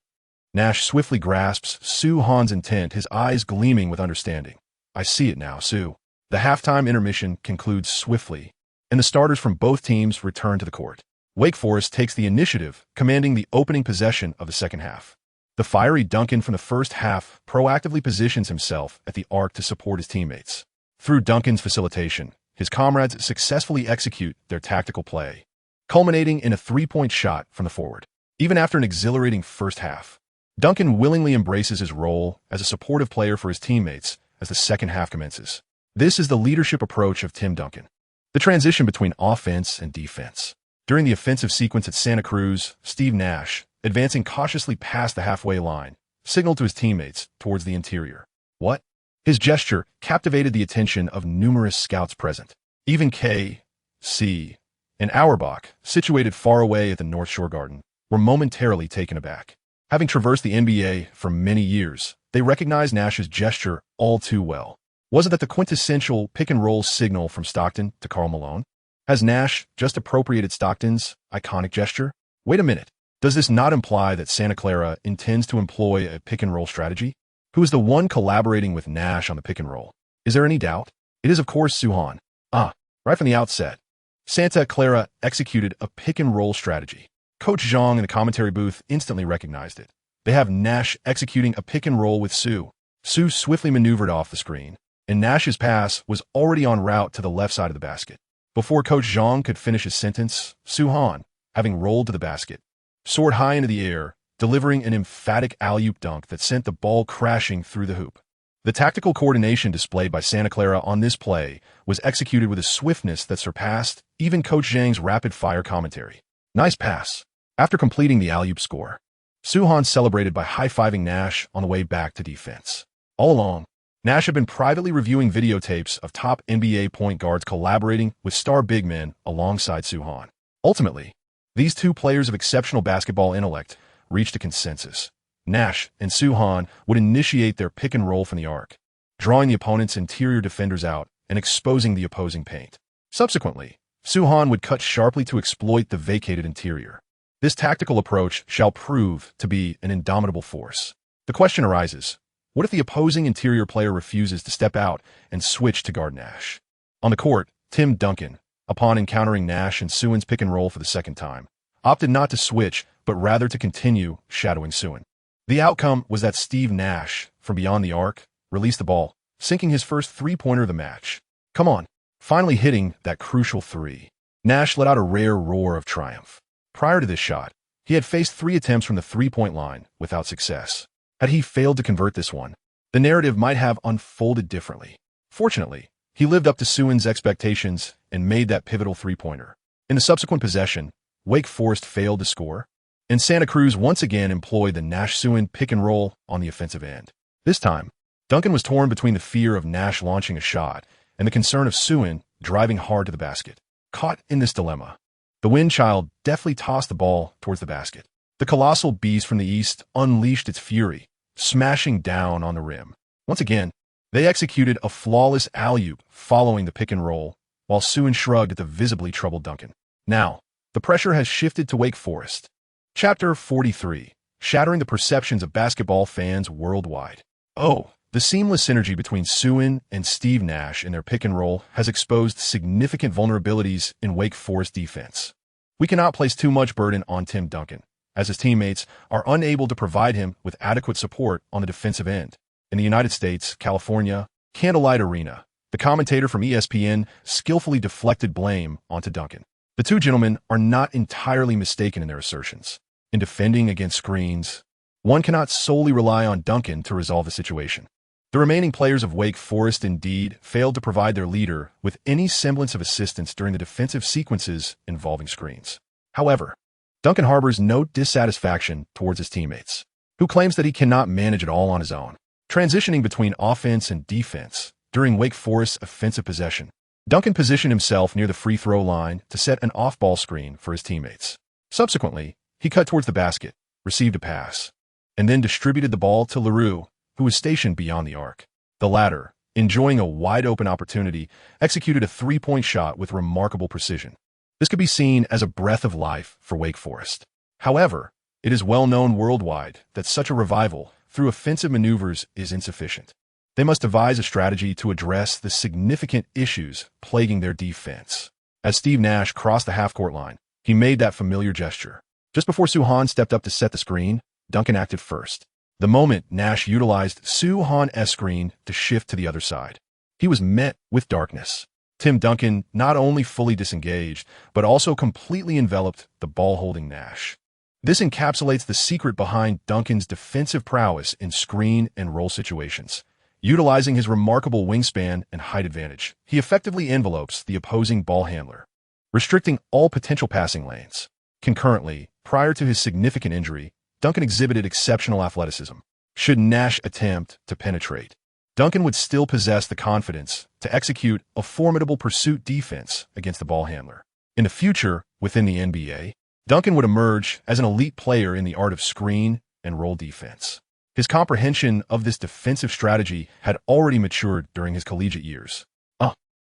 Nash swiftly grasps Soo-Han's intent, his eyes gleaming with understanding. I see it now, Soo. The halftime intermission concludes swiftly, and the starters from both teams return to the court. Wake Forest takes the initiative, commanding the opening possession of the second half. The fiery Duncan from the first half proactively positions himself at the arc to support his teammates. Through Duncan's facilitation, his comrades successfully execute their tactical play, culminating in a three-point shot from the forward. Even after an exhilarating first half, Duncan willingly embraces his role as a supportive player for his teammates as the second half commences. This is the leadership approach of Tim Duncan. The transition between offense and defense. During the offensive sequence at Santa Cruz, SteveNash, advancing cautiously past the halfway line, signaled to his teammates towards the interior. What? His gesture captivated the attention of numerous scouts present. Even K.C. and Auerbach, situated far away at the North Shore Garden, were momentarily taken aback. Having traversed the NBA for many years, they recognized Nash's gesture all too well. Was it that the quintessential pick-and-roll signal from Stockton to Karl Malone? Has Nash just appropriated Stockton's iconic gesture? Wait a minute. Does this not imply that Santa Clara intends to employ a pick-and-roll strategy? Who is the one collaborating with Nash on the pick-and-roll? Is there any doubt? It is, of course, Soo-Han. Right from the outset, Santa Clara executed a pick-and-roll strategy. Coach Zhang in the commentary booth instantly recognized it. They have Nash executing a pick-and-roll with Soo. Soo swiftly maneuvered off the screen, and Nash's pass was already en route to the left side of the basket. Before Coach Zhang could finish his sentence, Soo-Han, having rolled to the basket, soared high into the air, delivering an emphatic alley-oop dunk that sent the ball crashing through the hoop. The tactical coordination displayed by Santa Clara on this play was executed with a swiftness that surpassed even Coach Zhang's rapid-fire commentary. Nice pass. After completing the alley-oop score, Soo-Han celebrated by high-fiving Nash on the way back to defense. All along, Nash had been privately reviewing videotapes of top NBA point guards collaborating with star big men alongside Soo-Han. Ultimately, these two players of exceptional basketball intellect reached a consensus. Nash and Soo-Han would initiate their pick-and-roll from the arc. drawing the opponent's interior defenders out and exposing the opposing paint. Subsequently, Soo-Han would cut sharply to exploit the vacated interior. This tactical approach shall prove to be an indomitable force. The question arises, what if the opposing interior player refuses to step out and switch to guard Nash? On the court, Tim Duncan, upon encountering Nash and Soo-Han's pick and roll for the second time, opted not to switch, but rather to continue shadowing Soo-Han. The outcome was that SteveNash, from beyond the arc, released the ball, sinking his first three-pointer of the match. Come on, finally hitting that crucial three. Nash let out a rare roar of triumph. Prior to this shot, he had faced 3 attempts from the three-point line without success. Had he failed to convert this one, the narrative might have unfolded differently. Fortunately, he lived up to Soo-Han's expectations and made that pivotal three-pointer. In the subsequent possession, Wake Forest failed to score, and Santa Cruz once again employed the Nash-Soo-Han pick and roll on the offensive end. This time, Duncan was torn between the fear of Nash launching a shot and the concern of Soo-Han driving hard to the basket. Caught in this dilemma, the wind child deftly tossed the ball towards the basket. The colossal beast from the east unleashed its fury, smashing down on the rim. Once again, they executed a flawless alley-oop following the pick and roll, while Soo-Han shrugged at the visibly troubled Duncan. Now, the pressure has shifted to Wake Forest. Chapter 43, Shattering the Perceptions of Basketball Fans Worldwide. Oh, the seamless synergy between Soo-Han and SteveNash in their pick and roll has exposed significant vulnerabilities in Wake Forest defense. We cannot place too much burden on Tim Duncan, as his teammates are unable to provide him with adequate support on the defensive end. In the United States, California, Candlelight Arena, the commentator from ESPN skillfully deflected blame onto Duncan. The two gentlemen are not entirely mistaken in their assertions. In defending against screens, one cannot solely rely on Duncan to resolve the situation. The remaining players of Wake Forest indeed failed to provide their leader with any semblance of assistance during the defensive sequences involving screens. However, Duncan harbors no dissatisfaction towards his teammates, who claims that he cannot manage it all on his own. Transitioning between offense and defense during Wake Forest's offensive possession, Duncan positioned himself near the free throw line to set an off-ball screen for his teammates. Subsequently, he cut towards the basket, received a pass, and then distributed the ball to LaRue, who was stationed beyond the arc. The latter, enjoying a wide-open opportunity, executed a three-point shot with remarkable precision. This could be seen as a breath of life for Wake Forest. However, it is well known worldwide that such a revival through offensive maneuvers is insufficient. They must devise a strategy to address the significant issues plaguing their defense. As SteveNash crossed the half-court line, he made that familiar gesture. Just before Soo-Han stepped up to set the screen, Duncan acted first. The moment Nash utilized Soo-Han's screen to shift to the other side, he was met with darkness. Tim Duncan not only fully disengaged, but also completely enveloped the ball-holding Nash. This encapsulates the secret behind Duncan's defensive prowess in screen and roll situations. Utilizing his remarkable wingspan and height advantage, he effectively envelopes the opposing ball handler, restricting all potential passing lanes. Concurrently, prior to his significant injury, Duncan exhibited exceptional athleticism. Should Nash attempt to penetrate, Duncan would still possess the confidence to execute a formidable pursuit defense against the ball handler. In the future, within the NBA, Duncan would emerge as an elite player in the art of screen and roll defense. His comprehension of this defensive strategy had already matured during his collegiate years.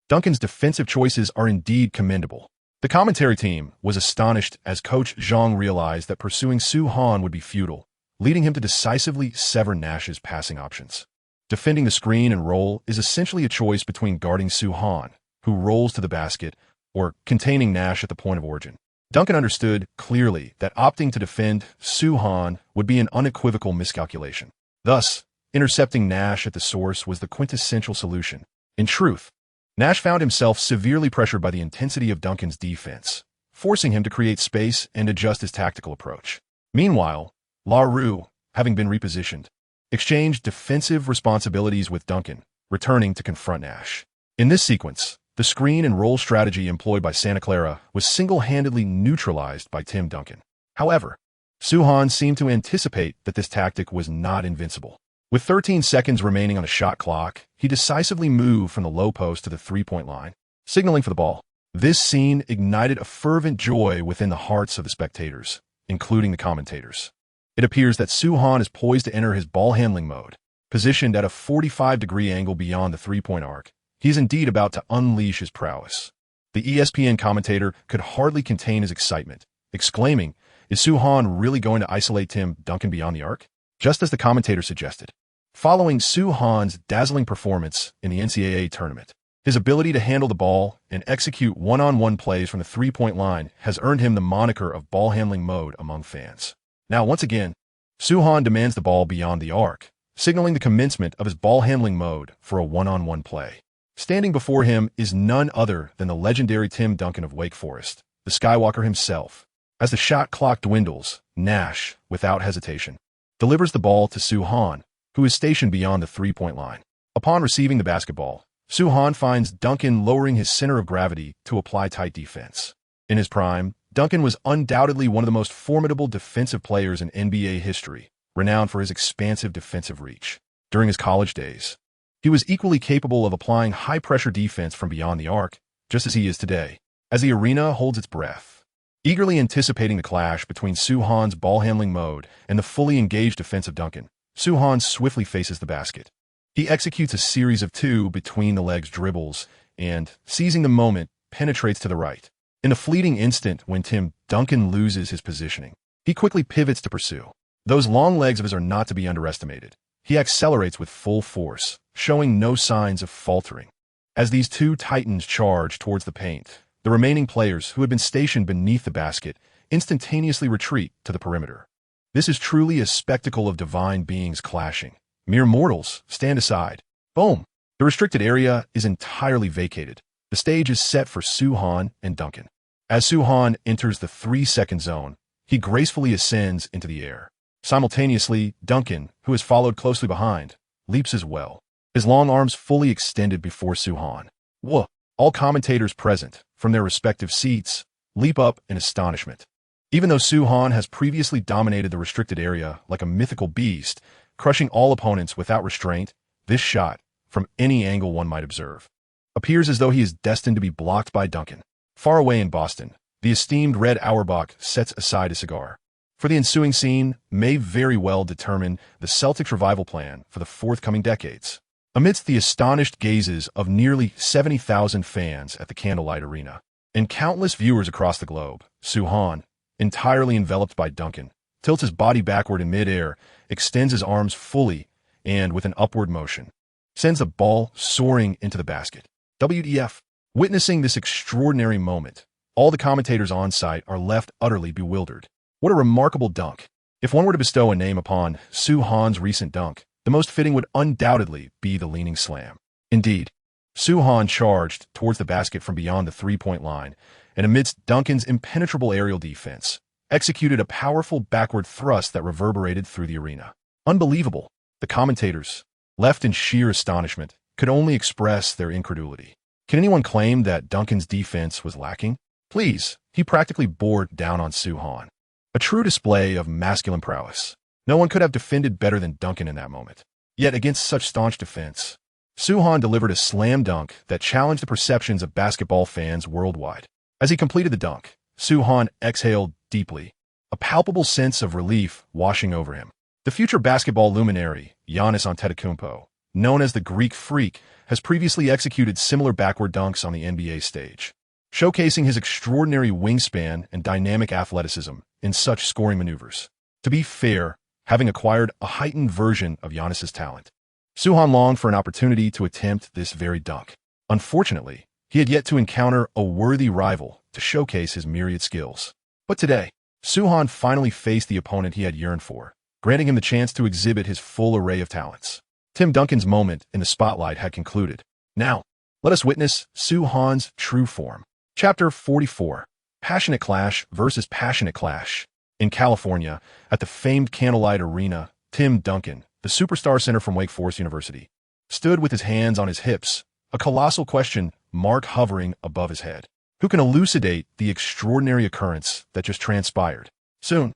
Duncan's defensive choices are indeed commendable. The commentary team was astonished as Coach Zhang realized that pursuing Soo-Han would be futile, leading him to decisively sever Nash's passing options. Defending the screen and roll is essentially a choice between guarding Soo-Han, who rolls to the basket, or containing Nash at the point of origin. Duncan understood clearly that opting to defend Soo-Han would be an unequivocal miscalculation. Thus, intercepting Nash at the source was the quintessential solution. In truth, Nash found himself severely pressured by the intensity of Duncan's defense, forcing him to create space and adjust his tactical approach. Meanwhile, LaRue, having been repositioned, exchanged defensive responsibilities with Duncan, returning to confront Nash. In this sequence, the screen and roll strategy employed by Santa Clara was single-handedly neutralized by Tim Duncan. However, Soo-Han seemed to anticipate that this tactic was not invincible. With 13 seconds remaining on the shot clock, he decisively moved from the low post to the three-point line, signaling for the ball. This scene ignited a fervent joy within the hearts of the spectators, including the commentators. It appears that Soo-Han is poised to enter his ball-handling mode. Positioned at a 45-degree angle beyond the three-point arc, he is indeed about to unleash his prowess. The ESPN commentator could hardly contain his excitement, exclaiming, "Is Soo-Han really going to isolate Tim Duncan beyond the arc?" Just as the commentator suggested. Following Soo-Han's dazzling performance in the NCAA tournament, his ability to handle the ball and execute one-on-one plays from the three-point line has earned him the moniker of ball-handling mode among fans. Now, once again, Soo-Han demands the ball beyond the arc, signaling the commencement of his ball-handling mode for a one-on-one play. Standing before him is none other than the legendary Tim Duncan of Wake Forest, the Skywalker himself. As the shot clock dwindles, Nash, without hesitation, delivers the ball to Soo-Han, who is stationed beyond the three-point line. Upon receiving the basketball, Soo-Han finds Duncan lowering his center of gravity to apply tight defense. In his prime, Duncan was undoubtedly one of the most formidable defensive players in NBA history, renowned for his expansive defensive reach. During his college days, he was equally capable of applying high-pressure defense from beyond the arc, just as he is today. As the arena holds its breath, eagerly anticipating the clash between Soo-Han's ball-handling mode and the fully engaged defensive Duncan, Soo-Han swiftly faces the basket. He executes a series of two between-the-legs dribbles and, seizing the moment, penetrates to the right. In the fleeting instant when Tim Duncan loses his positioning, he quickly pivots to pursue. Those long legs of his are not to be underestimated. He accelerates with full force, showing no signs of faltering. As these two titans charge towards the paint, the remaining players who had been stationed beneath the basket instantaneously retreat to the perimeter. This is truly a spectacle of divine beings clashing. Mere mortals stand aside. Boom! The restricted area is entirely vacated. The stage is set for Soo-Han and Duncan. As Soo-Han enters the 3-second zone, he gracefully ascends into the air. Simultaneously, Duncan, who is followed closely behind, leaps as well, his long arms fully extended before Soo-Han. Whoa! All commentators present, from their respective seats, leap up in astonishment. Even though Soo-Han has previously dominated the restricted area like a mythical beast, crushing all opponents without restraint, this shot, from any angle one might observe, appears as though he is destined to be blocked by Duncan. Far away in Boston, the esteemed Red Auerbach sets aside his cigar. For the ensuing scene may very well determine the Celtics' revival plan for the forthcoming decades. Amidst the astonished gazes of nearly 70,000 fans at the Candlelight Arena and countless viewers across the globe, Soo-Han, entirely enveloped by Duncan, tilts his body backward in midair, extends his arms fully, and with an upward motion, sends the ball soaring into the basket. WTF! Witnessing this extraordinary moment, all the commentators on site are left utterly bewildered. What a remarkable dunk. If one were to bestow a name upon Soo-Han's recent dunk, the most fitting would undoubtedly be the leaning slam. Indeed, Soo-Han charged towards the basket from beyond the three-point line, and amidst Duncan's impenetrable aerial defense, executed a powerful backward thrust that reverberated through the arena. Unbelievable! The commentators, left in sheer astonishment, could only express their incredulity. Can anyone claim that Duncan's defense was lacking? Please, he practically bore down on Soo-Han. A true display of masculine prowess. No one could have defended better than Duncan in that moment. Yet against such staunch defense, Soo-Han delivered a slam dunk that challenged the perceptions of basketball fans worldwide. As he completed the dunk, Soo-Han exhaled deeply, a palpable sense of relief washing over him. The future basketball luminary, Giannis Antetokounmpo, known as the Greek Freak, has previously executed similar backward dunks on the NBA stage, showcasing his extraordinary wingspan and dynamic athleticism in such scoring maneuvers. To be fair, having acquired a heightened version of Giannis's talent, Soo-Han longed for an opportunity to attempt this very dunk. Unfortunately, he had yet to encounter a worthy rival to showcase his myriad skills. But today, Soo-Han finally faced the opponent he had yearned for, granting him the chance to exhibit his full array of talents. Tim Duncan's moment in the spotlight had concluded. Now, let us witness Soo-Han's true form. Chapter 44. Passionate Clash versus Passionate Clash. In California, at the famed Candlelight Arena, Tim Duncan, the superstar center from Wake Forest University, stood with his hands on his hips, a colossal question mark hovering above his head. Who can elucidate the extraordinary occurrence that just transpired? Soon,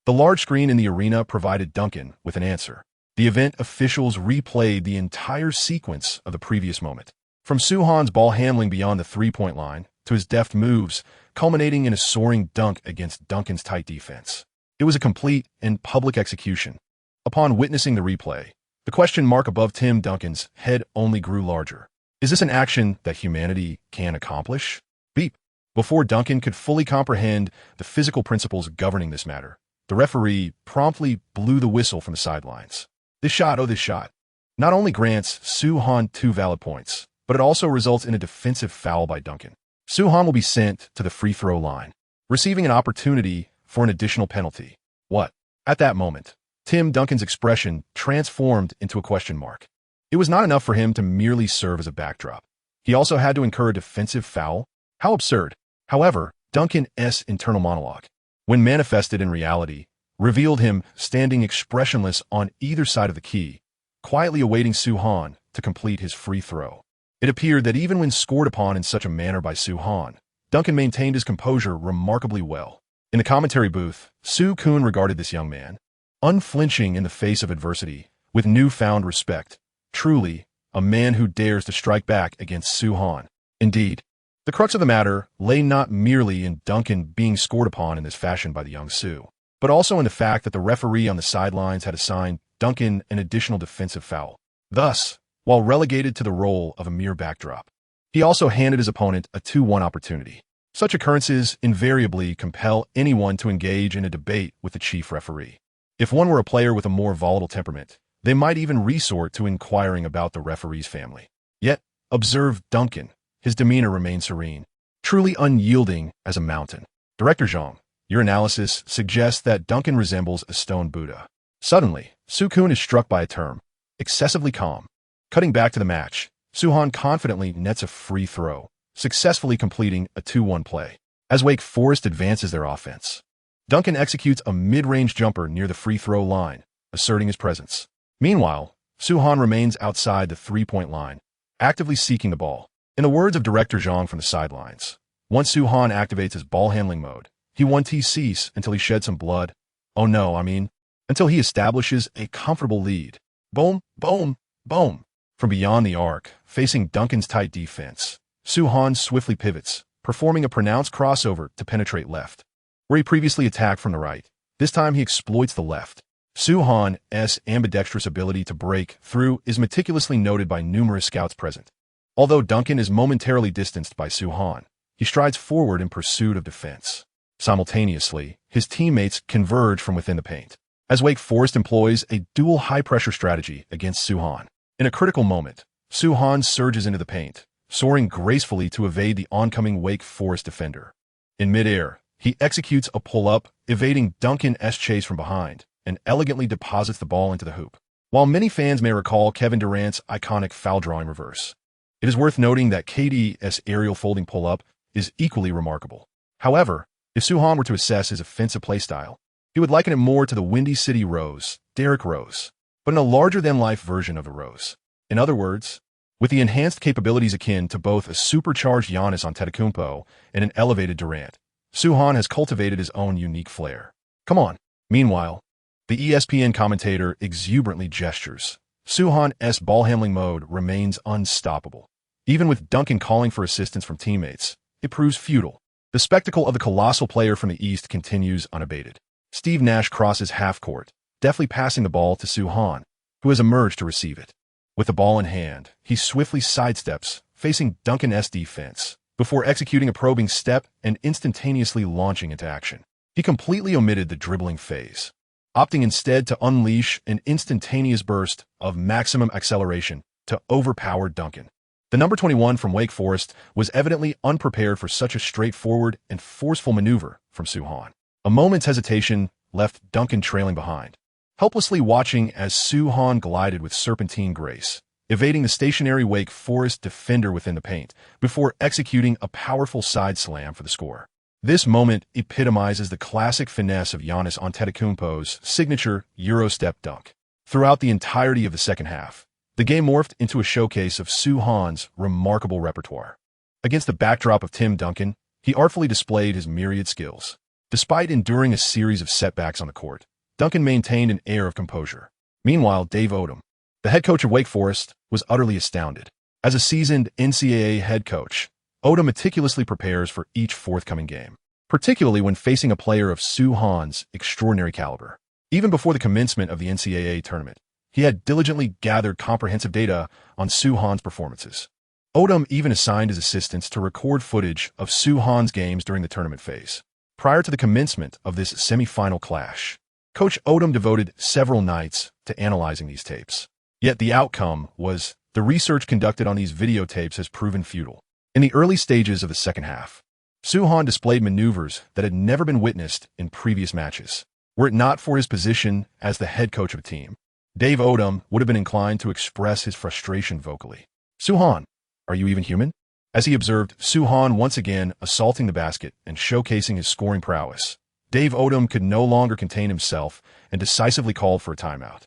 the large screen in the arena provided Duncan with an answer. The event officials replayed the entire sequence of the previous moment, from Soo-Han's ball handling beyond the three-point line to his deft moves, culminating in a soaring dunk against Duncan's tight defense. It was a complete and public execution. Upon witnessing the replay, The question mark above Tim Duncan's head only grew larger. Is this an action that humanity can accomplish? Beep. Before Duncan could fully comprehend the physical principles governing this matter, the referee promptly blew the whistle from the sidelines. This shot, not only grants Soo-Han 2 valid points, but it also results in a defensive foul by Duncan. Soo-Han will be sent to the free throw line, receiving an opportunity for an additional penalty. What? At that moment, Tim Duncan's expression transformed into a question mark. It was not enough for him to merely serve as a backdrop. He also had to incur a defensive foul? How absurd. However, Duncan's internal monologue, when manifested in reality, revealed him standing expressionless on either side of the key, quietly awaiting Soo-Han to complete his free throw. It appeared that even when scored upon in such a manner by Soo-Han, Duncan maintained his composure remarkably well. In the commentary booth, Soo-Kun regarded this young man, unflinching in the face of adversity, with newfound respect. Truly, a man who dares to strike back against Soo-Han. Indeed, the crux of the matter lay not merely in Duncan being scored upon in this fashion by the young Soo, but also in the fact that the referee on the sidelines had assigned Duncan an additional defensive foul. Thus, while relegated to the role of a mere backdrop, he also handed his opponent a 2-1 opportunity. Such occurrences invariably compel anyone to engage in a debate with the chief referee. If one were a player with a more volatile temperament, they might even resort to inquiring about the referee's family. Yet, observe Duncan. His demeanor remained serene, truly unyielding as a mountain. Director Zhang, your analysis suggests that Duncan resembles a stone Buddha. Suddenly, Soo-Kun is struck by a term, excessively calm. Cutting back to the match, Soo-Han confidently nets a free throw, successfully completing a 2-1 play. As Wake Forest advances their offense, Duncan executes a mid-range jumper near the free throw line, asserting his presence. Meanwhile, Soo-Han remains outside the three-point line, actively seeking the ball. In the words of Director Zhang from the sidelines, once Soo-Han activates his ball-handling mode, he won't cease until he sheds some blood. Until he establishes a comfortable lead. Boom, boom, boom. From beyond the arc, facing Duncan's tight defense, Soo-Han swiftly pivots, performing a pronounced crossover to penetrate left. Where he previously attacked from the right, this time he exploits the left. Soo-Han's ambidextrous ability to break through is meticulously noted by numerous scouts present. Although Duncan is momentarily distanced by Soo-Han, he strides forward in pursuit of defense. Simultaneously, his teammates converge from within the paint, as Wake Forest employs a dual high-pressure strategy against Soo-Han. In a critical moment, Soo-Han surges into the paint, soaring gracefully to evade the oncoming Wake Forest defender. In midair, he executes a pull-up, evading Duncan's chase from behind, and elegantly deposits the ball into the hoop. While many fans may recall Kevin Durant's iconic foul drawing reverse, it is worth noting that KD's aerial folding pull-up is equally remarkable. However, if Soo-Han were to assess his offensive playstyle, he would liken it more to the Windy City Rose, Derrick Rose, but in a larger-than-life version of the Rose. In other words, with the enhanced capabilities akin to both a supercharged Giannis Antetokounmpo and an elevated Durant, Soo-Han has cultivated his own unique flair. Come on. Meanwhile, the ESPN commentator exuberantly gestures. Soo-Han's ball-handling mode remains unstoppable. Even with Duncan calling for assistance from teammates, it proves futile. The spectacle of the colossal player from the East continues unabated. SteveNash crosses half-court, deftly passing the ball to Soo-Han, who has emerged to receive it. With the ball in hand, he swiftly sidesteps, facing Duncan's defense, before executing a probing step and instantaneously launching into action. He completely omitted the dribbling phase, opting instead to unleash an instantaneous burst of maximum acceleration to overpower Duncan. The number 21 from Wake Forest was evidently unprepared for such a straightforward and forceful maneuver from Soo-Han. A moment's hesitation left Duncan trailing behind, helplessly watching as Soo-Han glided with serpentine grace, evading the stationary Wake Forest defender within the paint before executing a powerful side slam for the score. This moment epitomizes the classic finesse of Giannis Antetokounmpo's signature Eurostep dunk. Throughout the entirety of the second half, the game morphed into a showcase of Soo-Han's remarkable repertoire. Against the backdrop of Tim Duncan, he artfully displayed his myriad skills. Despite enduring a series of setbacks on the court, Duncan maintained an air of composure. Meanwhile, Dave Odom, the head coach of Wake Forest, was utterly astounded. As a seasoned NCAA head coach, Odom meticulously prepares for each forthcoming game, particularly when facing a player of Soo-Han's extraordinary caliber. Even before the commencement of the NCAA tournament, he had diligently gathered comprehensive data on Soo-Han's performances. Odom even assigned his assistants to record footage of Soo-Han's games during the tournament phase. Prior to the commencement of this semifinal clash, Coach Odom devoted several nights to analyzing these tapes. Yet the outcome was the research conducted on these videotapes has proven futile. In the early stages of the second half, Soo-Han displayed maneuvers that had never been witnessed in previous matches. Were it not for his position as the head coach of a team, Dave Odom would have been inclined to express his frustration vocally. "Soo-Han, are you even human?" As he observed Soo-Han once again assaulting the basket and showcasing his scoring prowess, Dave Odom could no longer contain himself and decisively called for a timeout.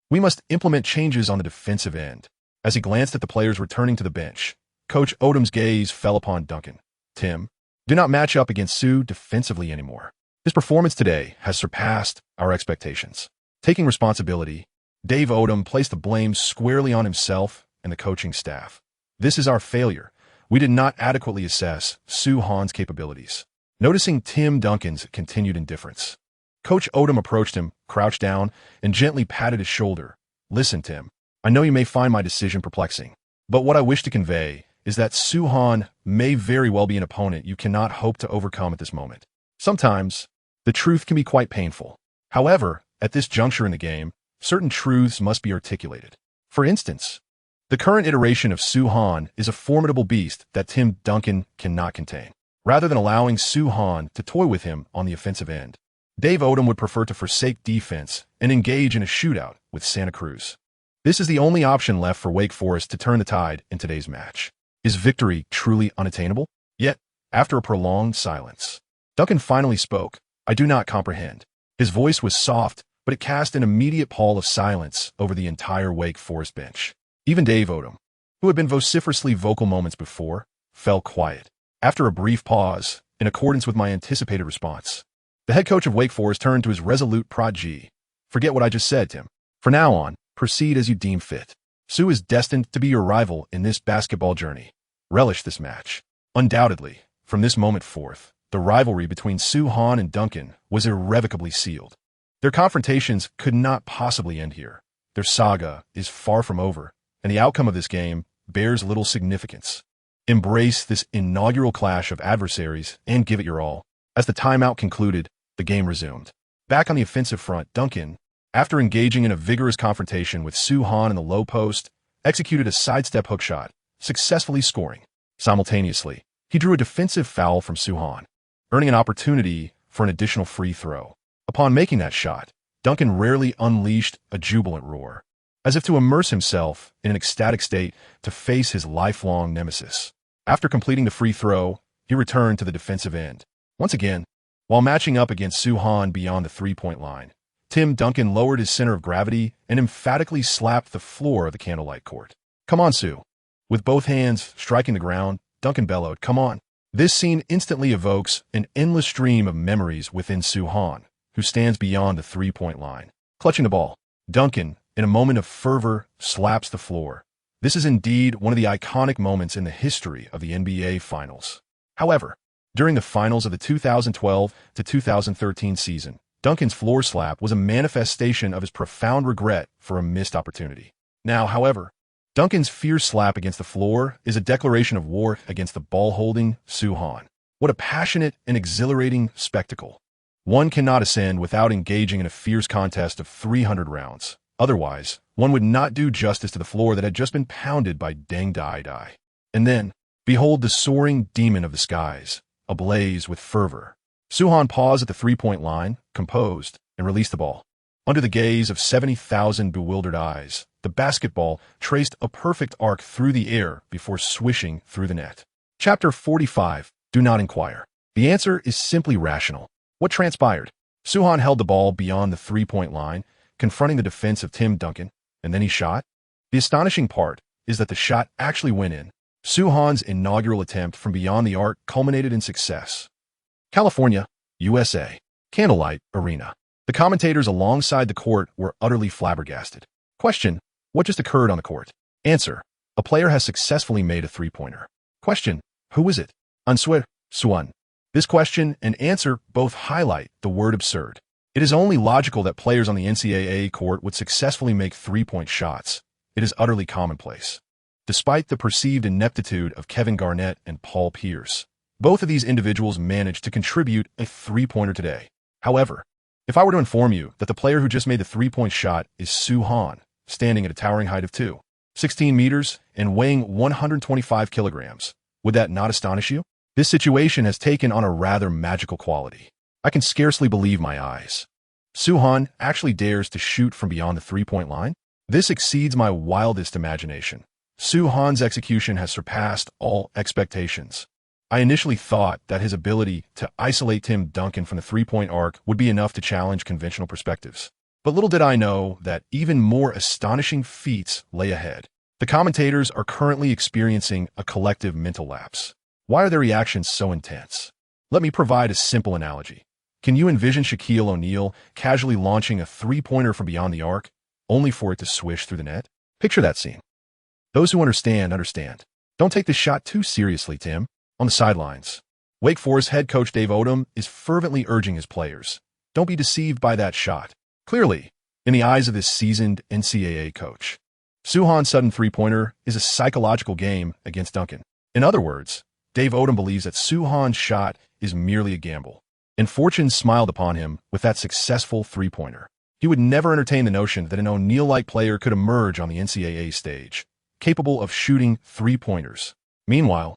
"We must implement changes on the defensive end." As he glanced at the players returning to the bench, Coach Odom's gaze fell upon Duncan. "Tim, do not match up against Soo defensively anymore. His performance today has surpassed our expectations." Taking responsibility, Dave Odom placed the blame squarely on himself and the coaching staff. "This is our failure. We did not adequately assess Soo-Han's capabilities." Noticing Tim Duncan's continued indifference, Coach Odom approached him, crouched down, and gently patted his shoulder. "Listen, Tim, I know you may find my decision perplexing, but what I wish to convey is that Soo-Han may very well be an opponent you cannot hope to overcome at this moment. Sometimes, the truth can be quite painful. However, at this juncture in the game, certain truths must be articulated. For instance, the current iteration of Soo-Han is a formidable beast that Tim Duncan cannot contain. Rather than allowing Soo-Han to toy with him on the offensive end, Dave Odom would prefer to forsake defense and engage in a shootout with Santa Cruz. This is the only option left for Wake Forest to turn the tide in today's match. Is victory truly unattainable? Yet, after a prolonged silence, Duncan finally spoke. "I do not comprehend." His voice was soft, but it cast an immediate pall of silence over the entire Wake Forest bench. Even Dave Odom, who had been vociferously vocal moments before, fell quiet. After a brief pause, in accordance with my anticipated response, the head coach of Wake Forest turned to his resolute prodigy. "Forget what I just said, Tim. For now on, proceed as you deem fit. Soo is destined to be your rival in this basketball journey. Relish this match." Undoubtedly, from this moment forth, the rivalry between Soo-Han and Duncan was irrevocably sealed. Their confrontations could not possibly end here. Their saga is far from over, and the outcome of this game bears little significance. Embrace this inaugural clash of adversaries and give it your all. As the timeout concluded, the game resumed. Back on the offensive front, Duncan, after engaging in a vigorous confrontation with Soo-Han in the low post, executed a sidestep hook shot, successfully scoring. Simultaneously, he drew a defensive foul from Soo-Han, earning an opportunity for an additional free throw. Upon making that shot, Duncan rarely unleashed a jubilant roar, as if to immerse himself in an ecstatic state to face his lifelong nemesis. After completing the free throw, he returned to the defensive end. Once again, while matching up against Soo-Han beyond the three-point line, Tim Duncan lowered his center of gravity and emphatically slapped the floor of the candlelight court. "Come on, Soo." With both hands striking the ground, Duncan bellowed, "Come on." This scene instantly evokes an endless stream of memories within Soo-Han, who stands beyond the three-point line. Clutching the ball, Duncan, in a moment of fervor, slaps the floor. This is indeed one of the iconic moments in the history of the NBA Finals. However, during the finals of the 2012 to 2013 season, Duncan's floor slap was a manifestation of his profound regret for a missed opportunity. Now, however, Duncan's fierce slap against the floor is a declaration of war against the ball-holding Soo-Han. What a passionate and exhilarating spectacle. One cannot ascend without engaging in a fierce contest of 300 rounds. Otherwise, one would not do justice to the floor that had just been pounded by Deng Dai Dai. And then, behold the soaring demon of the skies, ablaze with fervor. Soo-Han paused at the three-point line, composed, and released the ball. Under the gaze of 70,000 bewildered eyes, the basketball traced a perfect arc through the air before swishing through the net. Chapter 45. Do not inquire. The answer is simply rational. What transpired? Soo-Han held the ball beyond the three-point line, confronting the defense of Tim Duncan, and then he shot. The astonishing part is that the shot actually went in. Soo-Han's inaugural attempt from beyond the arc culminated in success. California, USA. Candlelight Arena. The commentators alongside the court were utterly flabbergasted. Question: what just occurred on the court? Answer: a player has successfully made a three-pointer. Question: who is it? Answer: Suan. This question and answer both highlight the word absurd. It is only logical that players on the NCAA court would successfully make three-point shots. It is utterly commonplace. Despite the perceived ineptitude of Kevin Garnett and Paul Pierce, both of these individuals managed to contribute a three-pointer today. However, if I were to inform you that the player who just made the three-point shot is Soo Han, standing at a towering height of 2.16 meters and weighing 125 kilograms, would that not astonish you? This situation has taken on a rather magical quality. I can scarcely believe my eyes. Soo Han actually dares to shoot from beyond the three-point line? This exceeds my wildest imagination. Soo Han's execution has surpassed all expectations. I initially thought that his ability to isolate Tim Duncan from the three-point arc would be enough to challenge conventional perspectives. But little did I know that even more astonishing feats lay ahead. The commentators are currently experiencing a collective mental lapse. Why are their reactions so intense? Let me provide a simple analogy. Can you envision Shaquille O'Neal casually launching a three-pointer from beyond the arc, only for it to swish through the net? Picture that scene. Those who understand, understand. Don't take this shot too seriously, Tim. On the sidelines, Wake Forest head coach Dave Odom is fervently urging his players, don't be deceived by that shot. Clearly, in the eyes of this seasoned NCAA coach, Soo Han's sudden three-pointer is a psychological game against Duncan. In other words, Dave Odom believes that Soo Han's shot is merely a gamble, and fortune smiled upon him with that successful three-pointer. He would never entertain the notion that an O'Neal-like player could emerge on the NCAA stage, capable of shooting three-pointers. Meanwhile,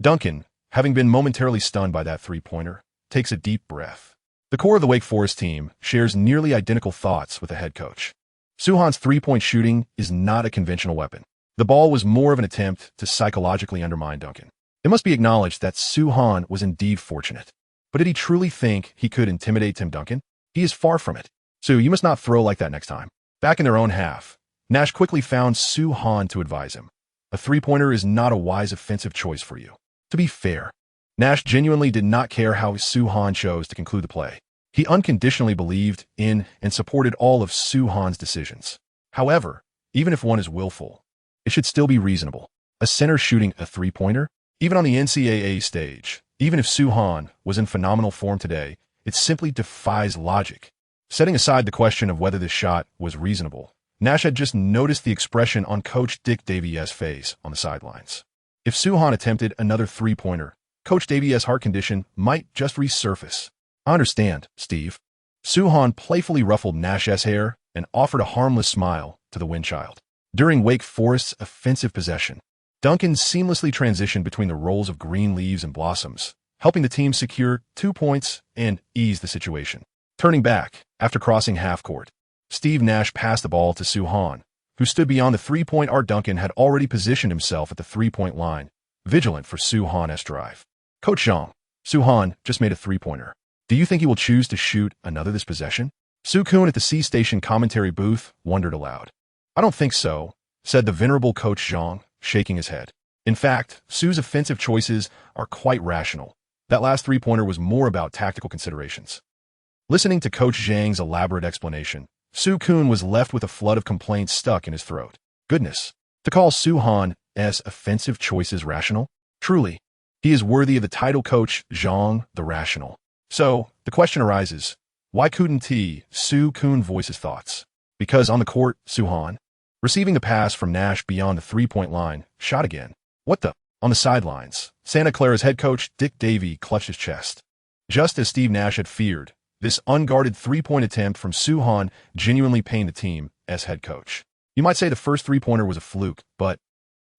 Duncan, having been momentarily stunned by that three-pointer, takes a deep breath. The core of the Wake Forest team shares nearly identical thoughts with the head coach. Soo Han's three-point shooting is not a conventional weapon. The ball was more of an attempt to psychologically undermine Duncan. It must be acknowledged that Soo Han was indeed fortunate. But did he truly think he could intimidate Tim Duncan? He is far from it. Soo, you must not throw like that next time. Back in their own half, Nash quickly found Soo Han to advise him. A three-pointer is not a wise offensive choice for you. To be fair, Nash genuinely did not care how Soo Han chose to conclude the play. He unconditionally believed in and supported all of Soo Han's decisions. However, even if one is willful, it should still be reasonable. A center shooting a three-pointer, even on the NCAA stage, even if Soo Han was in phenomenal form today, it simply defies logic. Setting aside the question of whether this shot was reasonable, Nash had just noticed the expression on Coach Dick Davies' face on the sidelines. If Soo Han attempted another three-pointer, Coach Davies' heart condition might just resurface. I understand, Steve. Soo Han playfully ruffled Nash's hair and offered a harmless smile to the windchild. During Wake Forest's offensive possession, Duncan seamlessly transitioned between the roles of green leaves and blossoms, helping the team secure 2 points and ease the situation. Turning back, after crossing half-court, SteveNash passed the ball to Soo Han, who stood beyond the three-point arc. Duncan had already positioned himself at the three-point line, vigilant for Soo Han's drive. Coach Zhang, Soo Han just made a three-pointer. Do you think he will choose to shoot another this possession? Soo Kun at the C-Station commentary booth wondered aloud. I don't think so, said the venerable Coach Zhang, shaking his head. In fact, Soo's offensive choices are quite rational. That last three-pointer was more about tactical considerations. Listening to Coach Zhang's elaborate explanation, Soo Kun was left with a flood of complaints stuck in his throat. Goodness, to call Soo Han's offensive choices rational? Truly, he is worthy of the title Coach Zhang the Rational. So, the question arises, why couldn't Soo Kun voice his thoughts? Because on the court, Soo Han, receiving the pass from Nash beyond the three-point line, shot again. What the? On the sidelines, Santa Clara's head coach Dick Davies clutched his chest. Just as SteveNash had feared, this unguarded three-point attempt from Soo Han genuinely pained the team as head coach. You might say the first three-pointer was a fluke, but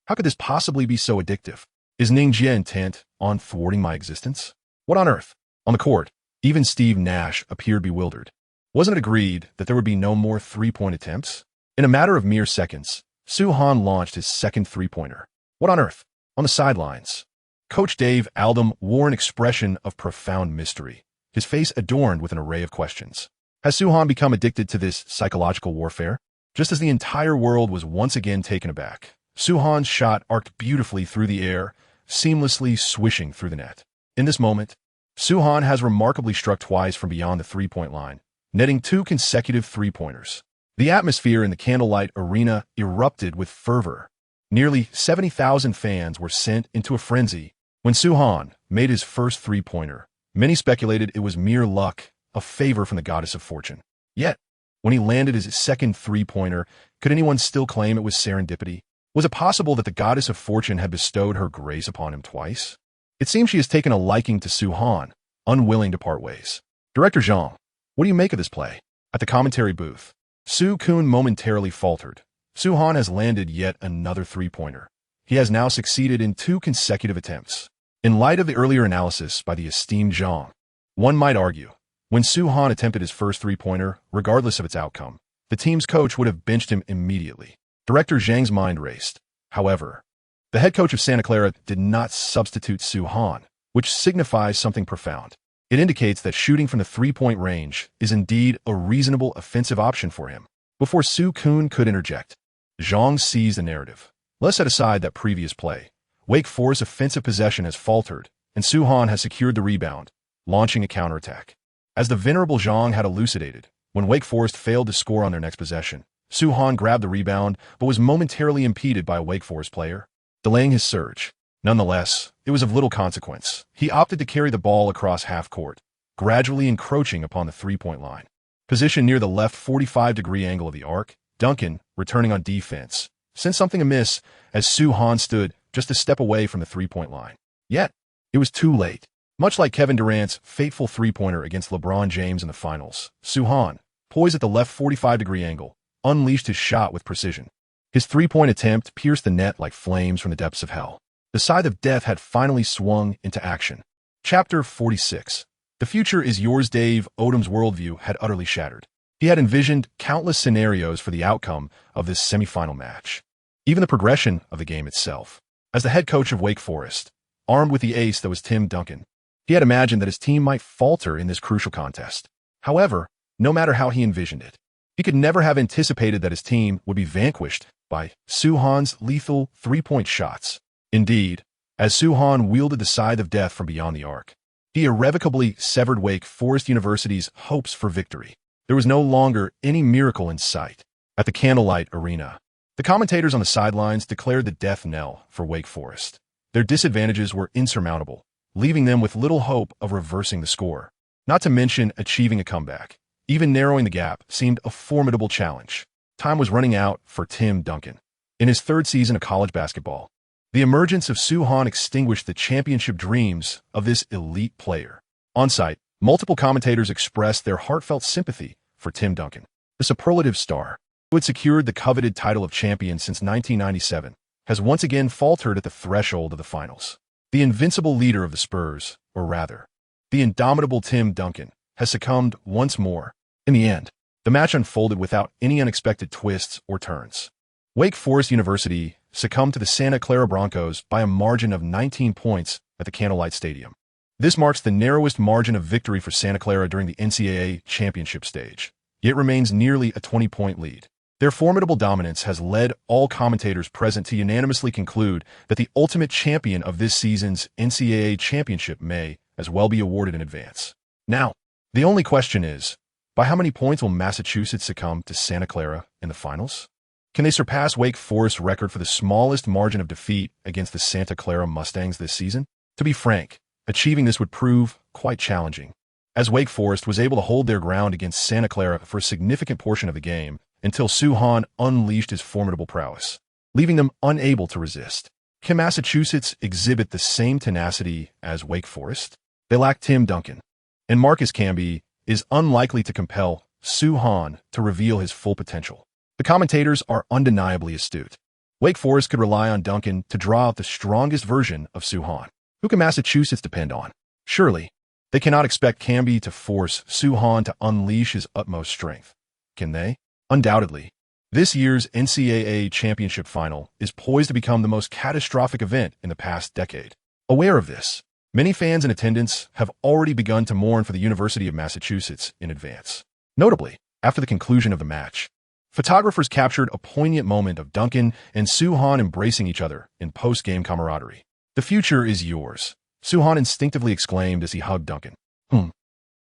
how could this possibly be so addictive? Is Ninja intent on thwarting my existence? What on earth? On the court, even SteveNash appeared bewildered. Wasn't it agreed that there would be no more three-point attempts? In a matter of mere seconds, Soo Han launched his second three-pointer. What on earth? On the sidelines, Coach Dave Aldum wore an expression of profound mystery, his face adorned with an array of questions. Has Soo Han become addicted to this psychological warfare? Just as the entire world was once again taken aback, Soo Han's shot arced beautifully through the air, seamlessly swishing through the net. In this moment, Soo Han has remarkably struck twice from beyond the three-point line, netting 2 consecutive three-pointers. The atmosphere in the Candlelight Arena erupted with fervor. Nearly 70,000 fans were sent into a frenzy when Soo Han made his first three-pointer. Many speculated it was mere luck, a favor from the goddess of fortune. Yet, when he landed his second three-pointer, could anyone still claim it was serendipity? Was it possible that the goddess of fortune had bestowed her grace upon him twice? It seems she has taken a liking to Soo-han, unwilling to part ways. Director Zhang, what do you make of this play? At the commentary booth, Soo-kun momentarily faltered. Soo-han has landed yet another three-pointer. He has now succeeded in 2 consecutive attempts. In light of the earlier analysis by the esteemed Zhang, one might argue, when Soo-han attempted his first three-pointer, regardless of its outcome, the team's coach would have benched him immediately. Director Zhang's mind raced. However, the head coach of Santa Clara did not substitute Soo-han, which signifies something profound. It indicates that shooting from the three-point range is indeed a reasonable offensive option for him. Before Soo-kun could interject, Zhang seized the narrative. Let's set aside that previous play. Wake Forest's offensive possession has faltered, and Soo-han has secured the rebound, launching a counterattack. As the venerable Zhang had elucidated, when Wake Forest failed to score on their next possession, Soo-han grabbed the rebound but was momentarily impeded by a Wake Forest player, delaying his surge. Nonetheless, it was of little consequence. He opted to carry the ball across half-court, gradually encroaching upon the three-point line. Positioned near the left 45-degree angle of the arc, Duncan, returning on defense, sent something amiss as Soo-han stood just a step away from the three-point line. Yet, it was too late. Much like Kevin Durant's fateful three-pointer against LeBron James in the finals, Soo-han, poised at the left 45-degree angle, unleashed his shot with precision. His three-point attempt pierced the net like flames from the depths of hell. The scythe of death had finally swung into action. Chapter 46. The future is yours. Dave Odom's worldview had utterly shattered. He had envisioned countless scenarios for the outcome of this semifinal match. Even the progression of the game itself. As the head coach of Wake Forest, armed with the ace that was Tim Duncan, he had imagined that his team might falter in this crucial contest. However, no matter how he envisioned it, he could never have anticipated that his team would be vanquished by Soo-han's lethal three-point shots. Indeed, as Soo-han wielded the scythe of death from beyond the arc, he irrevocably severed Wake Forest University's hopes for victory. There was no longer any miracle in sight. At the Candlelight Arena, the commentators on the sidelines declared the death knell for Wake Forest. Their disadvantages were insurmountable, leaving them with little hope of reversing the score, not to mention achieving a comeback. Even narrowing the gap seemed a formidable challenge. Time was running out for Tim Duncan. In his 3rd season of college basketball, the emergence of Soo-han extinguished the championship dreams of this elite player. On site, multiple commentators expressed their heartfelt sympathy for Tim Duncan. The superlative star, who had secured the coveted title of champion since 1997, has once again faltered at the threshold of the finals. The invincible leader of the Spurs, or rather, the indomitable Tim Duncan, has succumbed once more. In the end, the match unfolded without any unexpected twists or turns. Wake Forest University succumbed to the Santa Clara Broncos by a margin of 19 points at the Candlelight Stadium. This marks the narrowest margin of victory for Santa Clara during the NCAA championship stage, yet remains nearly a 20-point lead. Their formidable dominance has led all commentators present to unanimously conclude that the ultimate champion of this season's NCAA championship may as well be awarded in advance. Now, the only question is, by how many points will Massachusetts succumb to Santa Clara in the finals? Can they surpass Wake Forest's record for the smallest margin of defeat against the Santa Clara Mustangs this season? To be frank, achieving this would prove quite challenging, as Wake Forest was able to hold their ground against Santa Clara for a significant portion of the game until Soo-han unleashed his formidable prowess, leaving them unable to resist. Can Massachusetts exhibit the same tenacity as Wake Forest? They lack Tim Duncan, and Marcus Camby is unlikely to compel Soo-han to reveal his full potential. The commentators are undeniably astute. Wake Forest could rely on Duncan to draw out the strongest version of Soo-han. Who can Massachusetts depend on? Surely, they cannot expect Camby to force Soo-han to unleash his utmost strength. Can they? Undoubtedly. This year's NCAA championship final is poised to become the most catastrophic event in the past decade. Aware of this, many fans in attendance have already begun to mourn for the University of Massachusetts in advance. Notably, after the conclusion of the match, photographers captured a poignant moment of Duncan and Soo-han embracing each other in post-game camaraderie. The future is yours, Soo-han instinctively exclaimed as he hugged Duncan.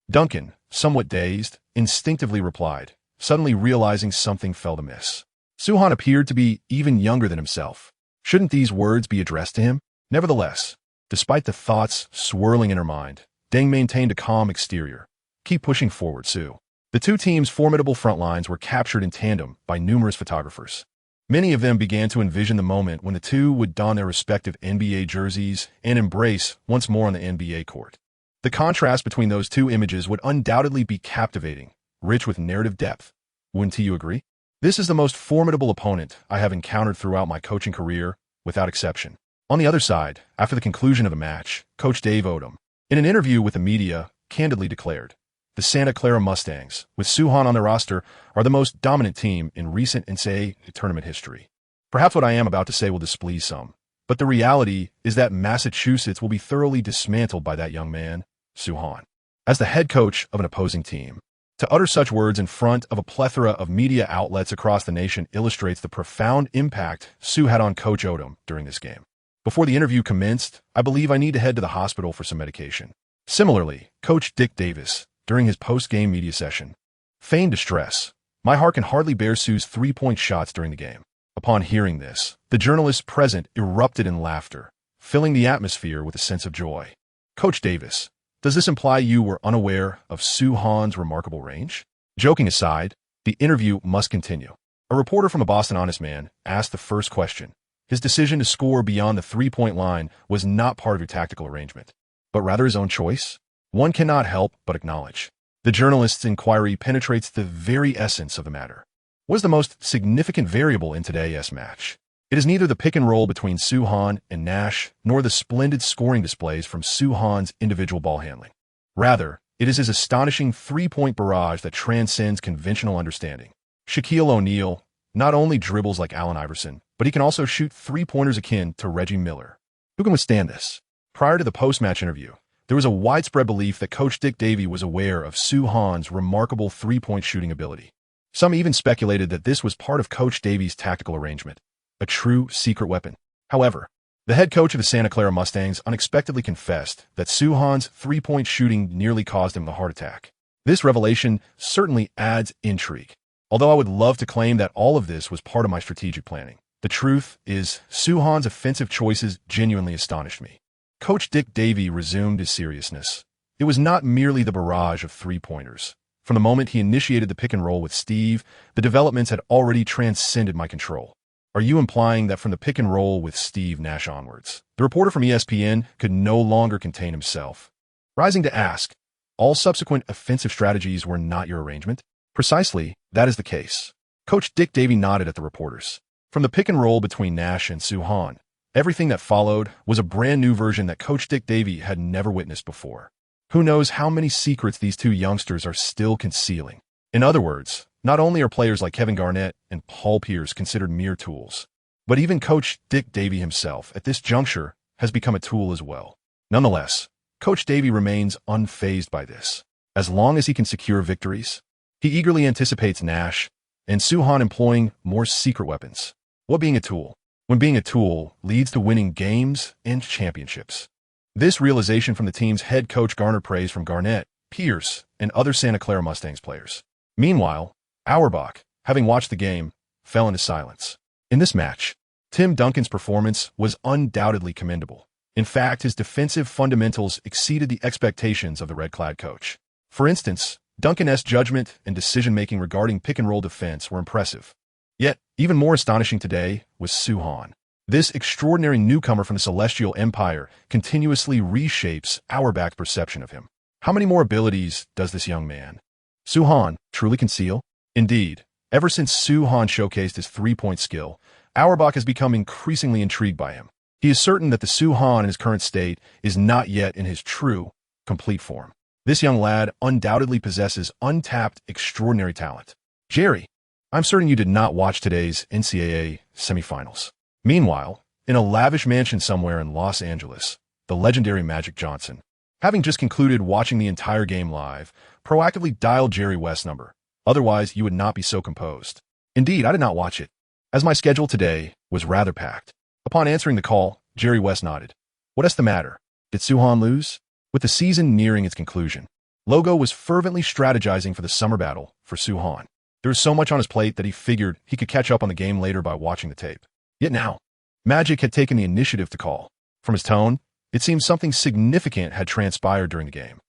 Duncan, somewhat dazed, instinctively replied, suddenly realizing something felt amiss. Soo-han appeared to be even younger than himself. Shouldn't these words be addressed to him? Nevertheless, despite the thoughts swirling in her mind, Deng maintained a calm exterior, Keep pushing forward, Sue. The two teams' formidable front lines were captured in tandem by numerous photographers. Many of them began to envision the moment when the two would don their respective NBA jerseys and embrace once more on the NBA court. The contrast between those two images would undoubtedly be captivating, rich with narrative depth. Wouldn't you agree? This is the most formidable opponent I have encountered throughout my coaching career, without exception. On the other side, after the conclusion of the match, Coach Dave Odom, in an interview with the media, candidly declared, "The Santa Clara Mustangs, with Sue Hahn on their roster, are the most dominant team in recent NCAA tournament history." Perhaps what I am about to say will displease some, but the reality is that Massachusetts will be thoroughly dismantled by that young man, Sue Hahn. As the head coach of an opposing team, to utter such words in front of a plethora of media outlets across the nation illustrates the profound impact Sue had on Coach Odom during this game. Before the interview commenced, I believe I need to head to the hospital for some medication. Similarly, Coach Dick Davis, during his post-game media session, feigned distress. "My heart can hardly bear Sue's three-point shots during the game." Upon hearing this, the journalists present erupted in laughter, filling the atmosphere with a sense of joy. "Coach Davis, does this imply you were unaware of Sue Hahn's remarkable range?" Joking aside, the interview must continue. A reporter from a Boston Honest Man asked the first question. His decision to score beyond the three-point line was not part of your tactical arrangement, but rather his own choice. One cannot help but acknowledge. The journalist's inquiry penetrates the very essence of the matter. What is the most significant variable in today's match? It is neither the pick and roll between Sue Hahn and Nash, nor the splendid scoring displays from Sue Hahn's individual ball handling. Rather, it is his astonishing three-point barrage that transcends conventional understanding. Shaquille O'Neal not only dribbles like Allen Iverson, but he can also shoot three-pointers akin to Reggie Miller. Who can withstand this? Prior to the post-match interview, there was a widespread belief that Coach Dick Davey was aware of Sue Hahn's remarkable three-point shooting ability. Some even speculated that this was part of Coach Davey's tactical arrangement, a true secret weapon. However, the head coach of the Santa Clara Mustangs unexpectedly confessed that Sue Hahn's three-point shooting nearly caused him a heart attack. This revelation certainly adds intrigue. Although I would love to claim that all of this was part of my strategic planning, the truth is Sue Hahn's offensive choices genuinely astonished me. Coach Dick Davey resumed his seriousness. It was not merely the barrage of three-pointers. From the moment he initiated the pick and roll with Steve, the developments had already transcended my control. Are you implying that from the pick and roll with SteveNash onwards, the reporter from ESPN could no longer contain himself, rising to ask, all subsequent offensive strategies were not your arrangement? Precisely, that is the case. Coach Dick Davey nodded at the reporters. From the pick and roll between Nash and Sue Hahn, everything that followed was a brand new version that Coach Dick Davey had never witnessed before. Who knows how many secrets these two youngsters are still concealing? In other words, not only are players like Kevin Garnett and Paul Pierce considered mere tools, but even Coach Dick Davey himself, at this juncture, has become a tool as well. Nonetheless, Coach Davey remains unfazed by this. As long as he can secure victories, he eagerly anticipates Nash and Sue Hahn employing more secret weapons. What being a tool? When being a tool leads to winning games and championships. This realization from the team's head coach garnered praise from Garnett, Pierce, and other Santa Clara Mustangs players. Meanwhile, Auerbach, having watched the game, fell into silence. In this match, Tim Duncan's performance was undoubtedly commendable. In fact, his defensive fundamentals exceeded the expectations of the red-clad coach. For instance, Duncan's judgment and decision-making regarding pick-and-roll defense were impressive. Yet, even more astonishing today was Sue Hahn. This extraordinary newcomer from the Celestial Empire continuously reshapes Auerbach's perception of him. How many more abilities does this young man, Sue Hahn, truly conceal? Indeed, ever since Sue Hahn showcased his three-point skill, Auerbach has become increasingly intrigued by him. He is certain that the Sue Hahn in his current state is not yet in his true, complete form. This young lad undoubtedly possesses untapped, extraordinary talent. Jerry, I'm certain you did not watch today's NCAA semifinals. Meanwhile, in a lavish mansion somewhere in Los Angeles, the legendary Magic Johnson, having just concluded watching the entire game live, proactively dialed Jerry West's number. Otherwise, you would not be so composed. Indeed, I did not watch it, as my schedule today was rather packed. Upon answering the call, Jerry West nodded. What is the matter? Did Sue Hahn lose? With the season nearing its conclusion, Logo was fervently strategizing for the summer battle for Sue Hahn. There was so much on his plate that he figured he could catch up on the game later by watching the tape. Yet now, Magic had taken the initiative to call. From his tone, it seemed something significant had transpired during the game.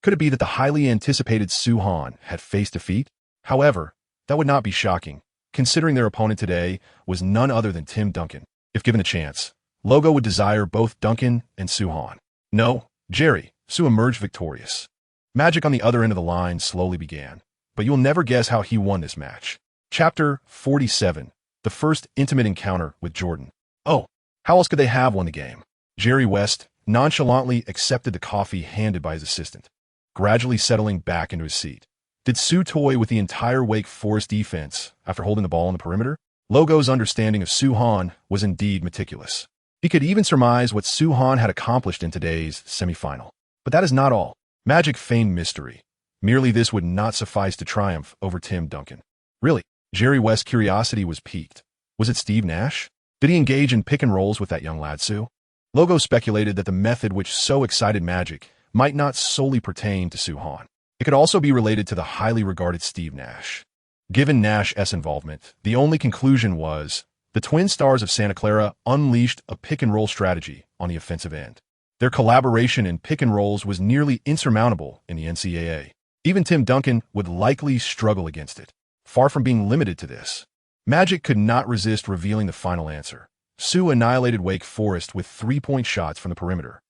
Could it be that the highly anticipated Suhan had faced defeat? However, that would not be shocking, considering their opponent today was none other than Tim Duncan. If given a chance, Logo would desire both Duncan and Suhan. No, Jerry, Sue emerged victorious. Magic on the other end of the line slowly began, but you'll never guess how he won this match. Chapter 47, the first intimate encounter with Jordan. Oh, how else could they have won the game? Jerry West nonchalantly accepted the coffee handed by his assistant, gradually settling back into his seat. Did Sue toy with the entire Wake Forest defense after holding the ball on the perimeter? Logo's understanding of Suhan was indeed meticulous. He could even surmise what Suhan had accomplished in today's semifinal. But that is not all. Magic feigned mystery. Merely this would not suffice to triumph over Tim Duncan. Really, Jerry West's curiosity was piqued. Was it Steve Nash? Did he engage in pick and rolls with that young lad, Sue? Logo speculated that the method which so excited Magic might not solely pertain to Suhan. It could also be related to the highly regarded Steve Nash. Given Nash's involvement, the only conclusion was the twin stars of Santa Clara unleashed a pick-and-roll strategy on the offensive end. Their collaboration in pick-and-rolls was nearly insurmountable in the NCAA. Even Tim Duncan would likely struggle against it. Far from being limited to this, Magic could not resist revealing the final answer. Sue annihilated Wake Forest with three-point shots from the perimeter.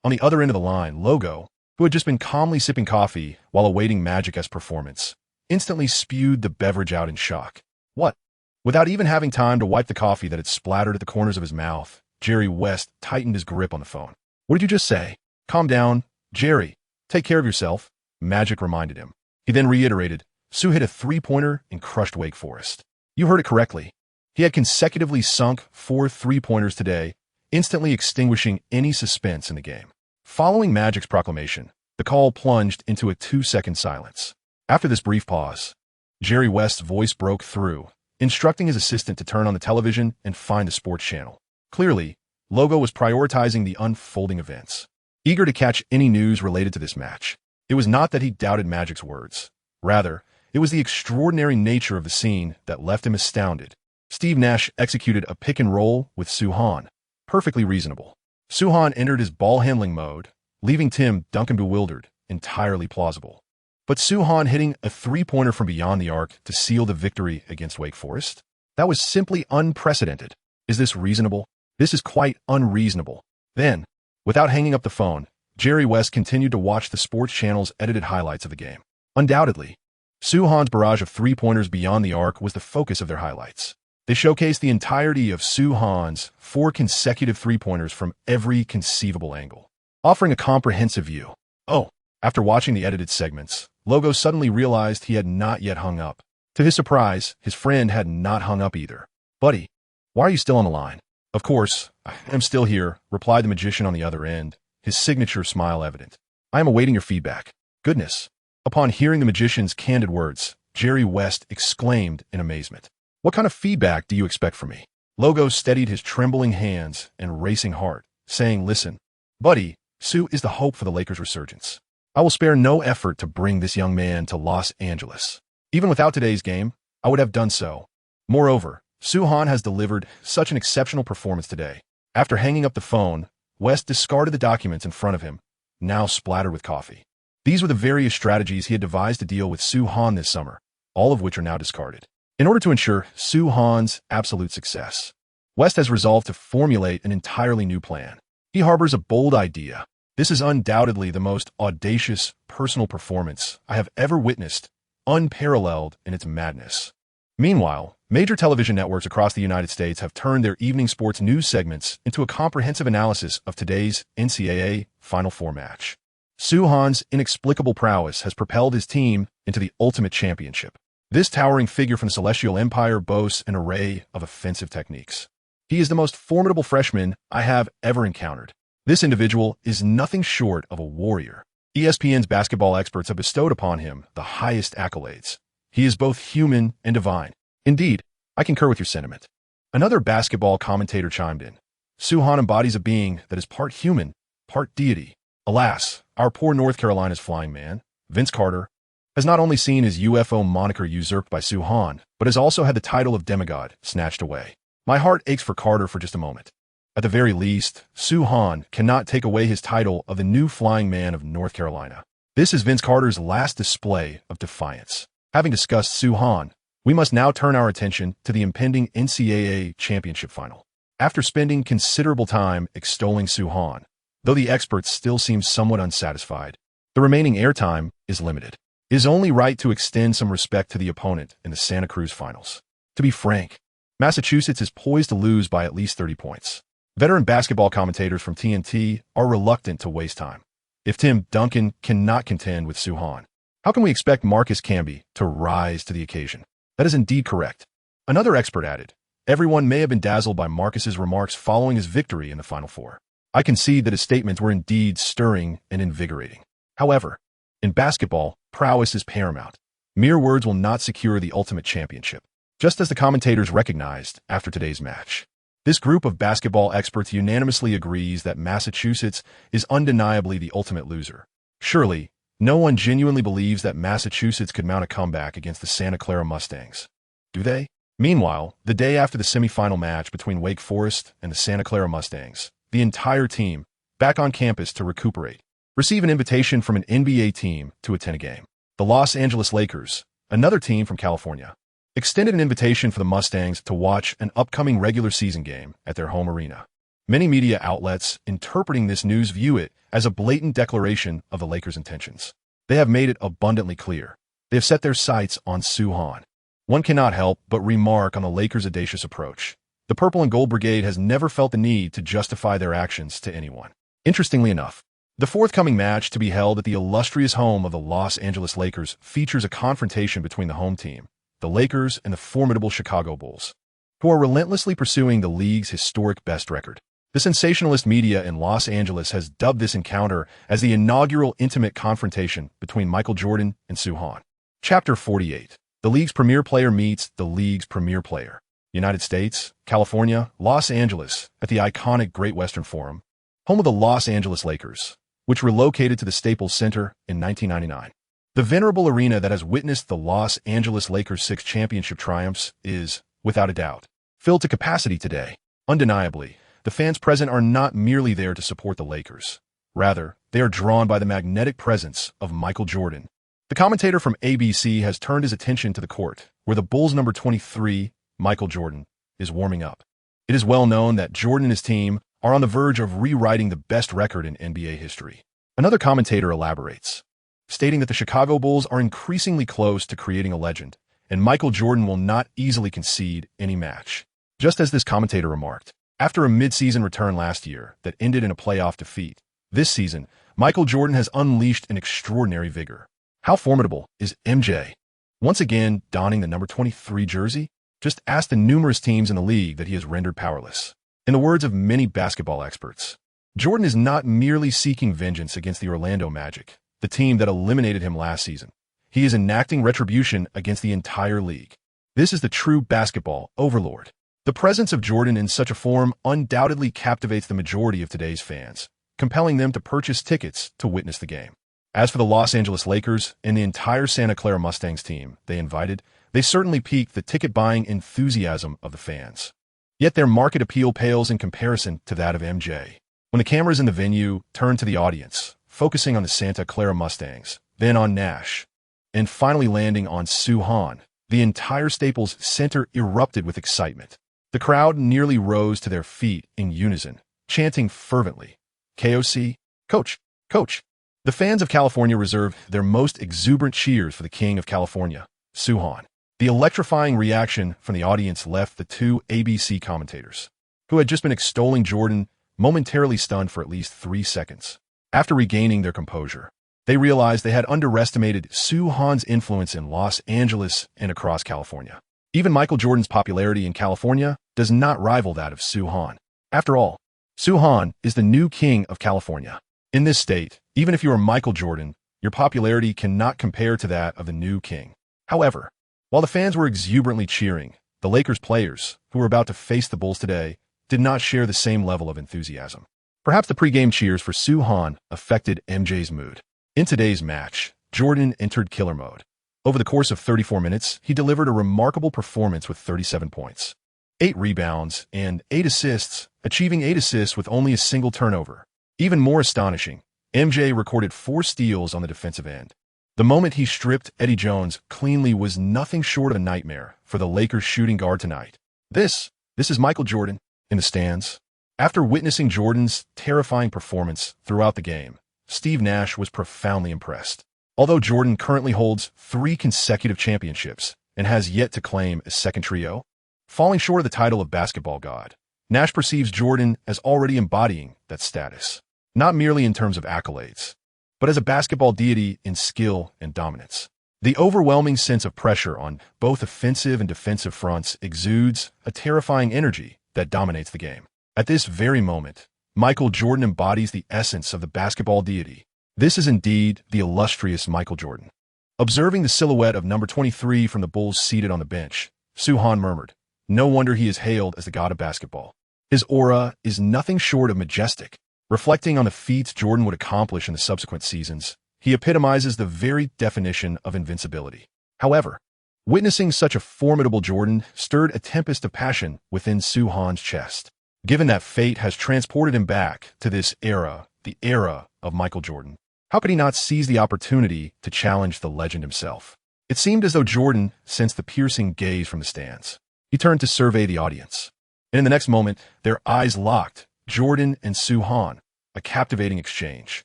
On the other end of the line, Logo, who had just been calmly sipping coffee while awaiting Magic's performance, instantly spewed the beverage out in shock. What? Without even having time to wipe the coffee that had splattered at the corners of his mouth, Jerry West tightened his grip on the phone. What did you just say? Calm down, Jerry. Take care of yourself, Magic reminded him. He then reiterated, Sue hit a three-pointer and crushed Wake Forest. You heard it correctly. He had consecutively sunk 4 three-pointers today, instantly extinguishing any suspense in the game. Following Magic's proclamation, the call plunged into a 2-second silence. After this brief pause, Jerry West's voice broke through, instructing his assistant to turn on the television and find the sports channel. Clearly, Logo was prioritizing the unfolding events, eager to catch any news related to this match. It was not that he doubted Magic's words. Rather, it was the extraordinary nature of the scene that left him astounded. Steve Nash executed a pick-and-roll with Suhan. Perfectly reasonable. Suhan entered his ball-handling mode, leaving Tim Duncan bewildered, entirely plausible. But Suhan hitting a three-pointer from beyond the arc to seal the victory against Wake Forest? That was simply unprecedented. Is this reasonable? This is quite unreasonable. Then, without hanging up the phone, Jerry West continued to watch the sports channel's edited highlights of the game. Undoubtedly, Suhan's barrage of three-pointers beyond the arc was the focus of their highlights. They showcased the entirety of Suhan's 4 consecutive three-pointers from every conceivable angle, offering a comprehensive view. Oh, after watching the edited segments, Logo suddenly realized he had not yet hung up. To his surprise, his friend had not hung up either. Buddy, why are you still on the line? Of course, I am still here, replied the magician on the other end, his signature smile evident. I am awaiting your feedback. Goodness. Upon hearing the magician's candid words, Jerry West exclaimed in amazement. What kind of feedback do you expect from me? Logo steadied his trembling hands and racing heart, saying, Listen, buddy, Sue is the hope for the Lakers' resurgence. I will spare no effort to bring this young man to Los Angeles. Even without today's game, I would have done so. Moreover, Suhan has delivered such an exceptional performance today. After hanging up the phone, West discarded the documents in front of him, now splattered with coffee. These were the various strategies he had devised to deal with Suhan this summer, all of which are now discarded. In order to ensure Suhan's absolute success, West has resolved to formulate an entirely new plan. He harbors a bold idea. This is undoubtedly the most audacious personal performance I have ever witnessed, unparalleled in its madness. Meanwhile, major television networks across the United States have turned their evening sports news segments into a comprehensive analysis of today's NCAA Final Four match. Suhan's inexplicable prowess has propelled his team into the ultimate championship. This towering figure from the Celestial Empire boasts an array of offensive techniques. He is the most formidable freshman I have ever encountered. This individual is nothing short of a warrior. ESPN's basketball experts have bestowed upon him the highest accolades. He is both human and divine. Indeed, I concur with your sentiment. Another basketball commentator chimed in. Suhan embodies a being that is part human, part deity. Alas, our poor North Carolina's flying man, Vince Carter, has not only seen his UFO moniker usurped by Suhan, but has also had the title of demigod snatched away. My heart aches for Carter for just a moment. At the very least, Suhan cannot take away his title of the new flying man of North Carolina. This is Vince Carter's last display of defiance. Having discussed Soo Han, we must now turn our attention to the impending NCAA championship final. After spending considerable time extolling Soo Han, though the experts still seem somewhat unsatisfied, the remaining airtime is limited. It is only right to extend some respect to the opponent in the Santa Cruz finals. To be frank, Massachusetts is poised to lose by at least 30 points. Veteran basketball commentators from TNT are reluctant to waste time. If Tim Duncan cannot contend with Soo Han, how can we expect Marcus Camby to rise to the occasion? That is indeed correct. Another expert added, everyone may have been dazzled by Marcus's remarks following his victory in the Final Four. I concede that his statements were indeed stirring and invigorating. However, in basketball, prowess is paramount. Mere words will not secure the ultimate championship, just as the commentators recognized after today's match. This group of basketball experts unanimously agrees that Massachusetts is undeniably the ultimate loser. Surely, no one genuinely believes that Massachusetts could mount a comeback against the Santa Clara Mustangs. Do they? Meanwhile, the day after the semifinal match between Wake Forest and the Santa Clara Mustangs, the entire team, back on campus to recuperate, receive an invitation from an NBA team to attend a game. The Los Angeles Lakers, another team from California, extended an invitation for the Mustangs to watch an upcoming regular season game at their home arena. Many media outlets interpreting this news view it as a blatant declaration of the Lakers' intentions. They have made it abundantly clear. They have set their sights on Soo Han. One cannot help but remark on the Lakers' audacious approach. The Purple and Gold Brigade has never felt the need to justify their actions to anyone. Interestingly enough, the forthcoming match to be held at the illustrious home of the Los Angeles Lakers features a confrontation between the home team, the Lakers, and the formidable Chicago Bulls, who are relentlessly pursuing the league's historic best record. The sensationalist media in Los Angeles has dubbed this encounter as the inaugural intimate confrontation between Michael Jordan and Soo Han. Chapter 48. The league's premier player meets the league's premier player. United States, California, Los Angeles, at the iconic Great Western Forum, home of the Los Angeles Lakers, which relocated to the Staples Center in 1999. The venerable arena that has witnessed the Los Angeles Lakers' 6 championship triumphs is, without a doubt, filled to capacity today. Undeniably, the fans present are not merely there to support the Lakers. Rather, they are drawn by the magnetic presence of Michael Jordan. The commentator from ABC has turned his attention to the court, where the Bulls' number 23, Michael Jordan, is warming up. It is well known that Jordan and his team are on the verge of rewriting the best record in NBA history. Another commentator elaborates, stating that the Chicago Bulls are increasingly close to creating a legend, and Michael Jordan will not easily concede any match. Just as this commentator remarked, after a mid-season return last year that ended in a playoff defeat, this season, Michael Jordan has unleashed an extraordinary vigor. How formidable is MJ? Once again donning the number 23 jersey? Just ask the numerous teams in the league that he has rendered powerless. In the words of many basketball experts, Jordan is not merely seeking vengeance against the Orlando Magic, the team that eliminated him last season. He is enacting retribution against the entire league. This is the true basketball overlord. The presence of Jordan in such a form undoubtedly captivates the majority of today's fans, compelling them to purchase tickets to witness the game. As for the Los Angeles Lakers and the entire Santa Clara Mustangs team they invited, they certainly piqued the ticket-buying enthusiasm of the fans. Yet their market appeal pales in comparison to that of MJ. When the cameras in the venue turned to the audience, focusing on the Santa Clara Mustangs, then on Nash, and finally landing on Soo Han, the entire Staples Center erupted with excitement. The crowd nearly rose to their feet in unison, chanting fervently, KOC, Coach, Coach. The fans of California reserved their most exuberant cheers for the King of California, Soo Han. The electrifying reaction from the audience left the two ABC commentators, who had just been extolling Jordan, momentarily stunned for at least 3 seconds. After regaining their composure, they realized they had underestimated Soo Han's influence in Los Angeles and across California. Even Michael Jordan's popularity in California does not rival that of Soo Han. After all, Soo Han is the new king of California. In this state, even if you are Michael Jordan, your popularity cannot compare to that of the new king. However, while the fans were exuberantly cheering, the Lakers players, who were about to face the Bulls today, did not share the same level of enthusiasm. Perhaps the pregame cheers for Soo Han affected MJ's mood. In today's match, Jordan entered killer mode. Over the course of 34 minutes, he delivered a remarkable performance with 37 points, 8 rebounds, and 8 assists, achieving 8 assists with only a single turnover. Even more astonishing, MJ recorded 4 steals on the defensive end. The moment he stripped Eddie Jones cleanly was nothing short of a nightmare for the Lakers shooting guard tonight. This is Michael Jordan in the stands. After witnessing Jordan's terrifying performance throughout the game, Steve Nash was profoundly impressed. Although Jordan currently holds 3 consecutive championships and has yet to claim a second trio, falling short of the title of basketball god, Nash perceives Jordan as already embodying that status, not merely in terms of accolades, but as a basketball deity in skill and dominance. The overwhelming sense of pressure on both offensive and defensive fronts exudes a terrifying energy that dominates the game. At this very moment, Michael Jordan embodies the essence of the basketball deity. This is indeed the illustrious Michael Jordan. Observing the silhouette of number 23 from the Bulls seated on the bench, Suhan murmured, "No wonder he is hailed as the god of basketball. His aura is nothing short of majestic." Reflecting on the feats Jordan would accomplish in the subsequent seasons, he epitomizes the very definition of invincibility. However, witnessing such a formidable Jordan stirred a tempest of passion within Suhan's chest. Given that fate has transported him back to this era, the era of Michael Jordan, how could he not seize the opportunity to challenge the legend himself? It seemed as though Jordan sensed the piercing gaze from the stands. He turned to survey the audience. And in the next moment, their eyes locked, Jordan and Suhan, a captivating exchange.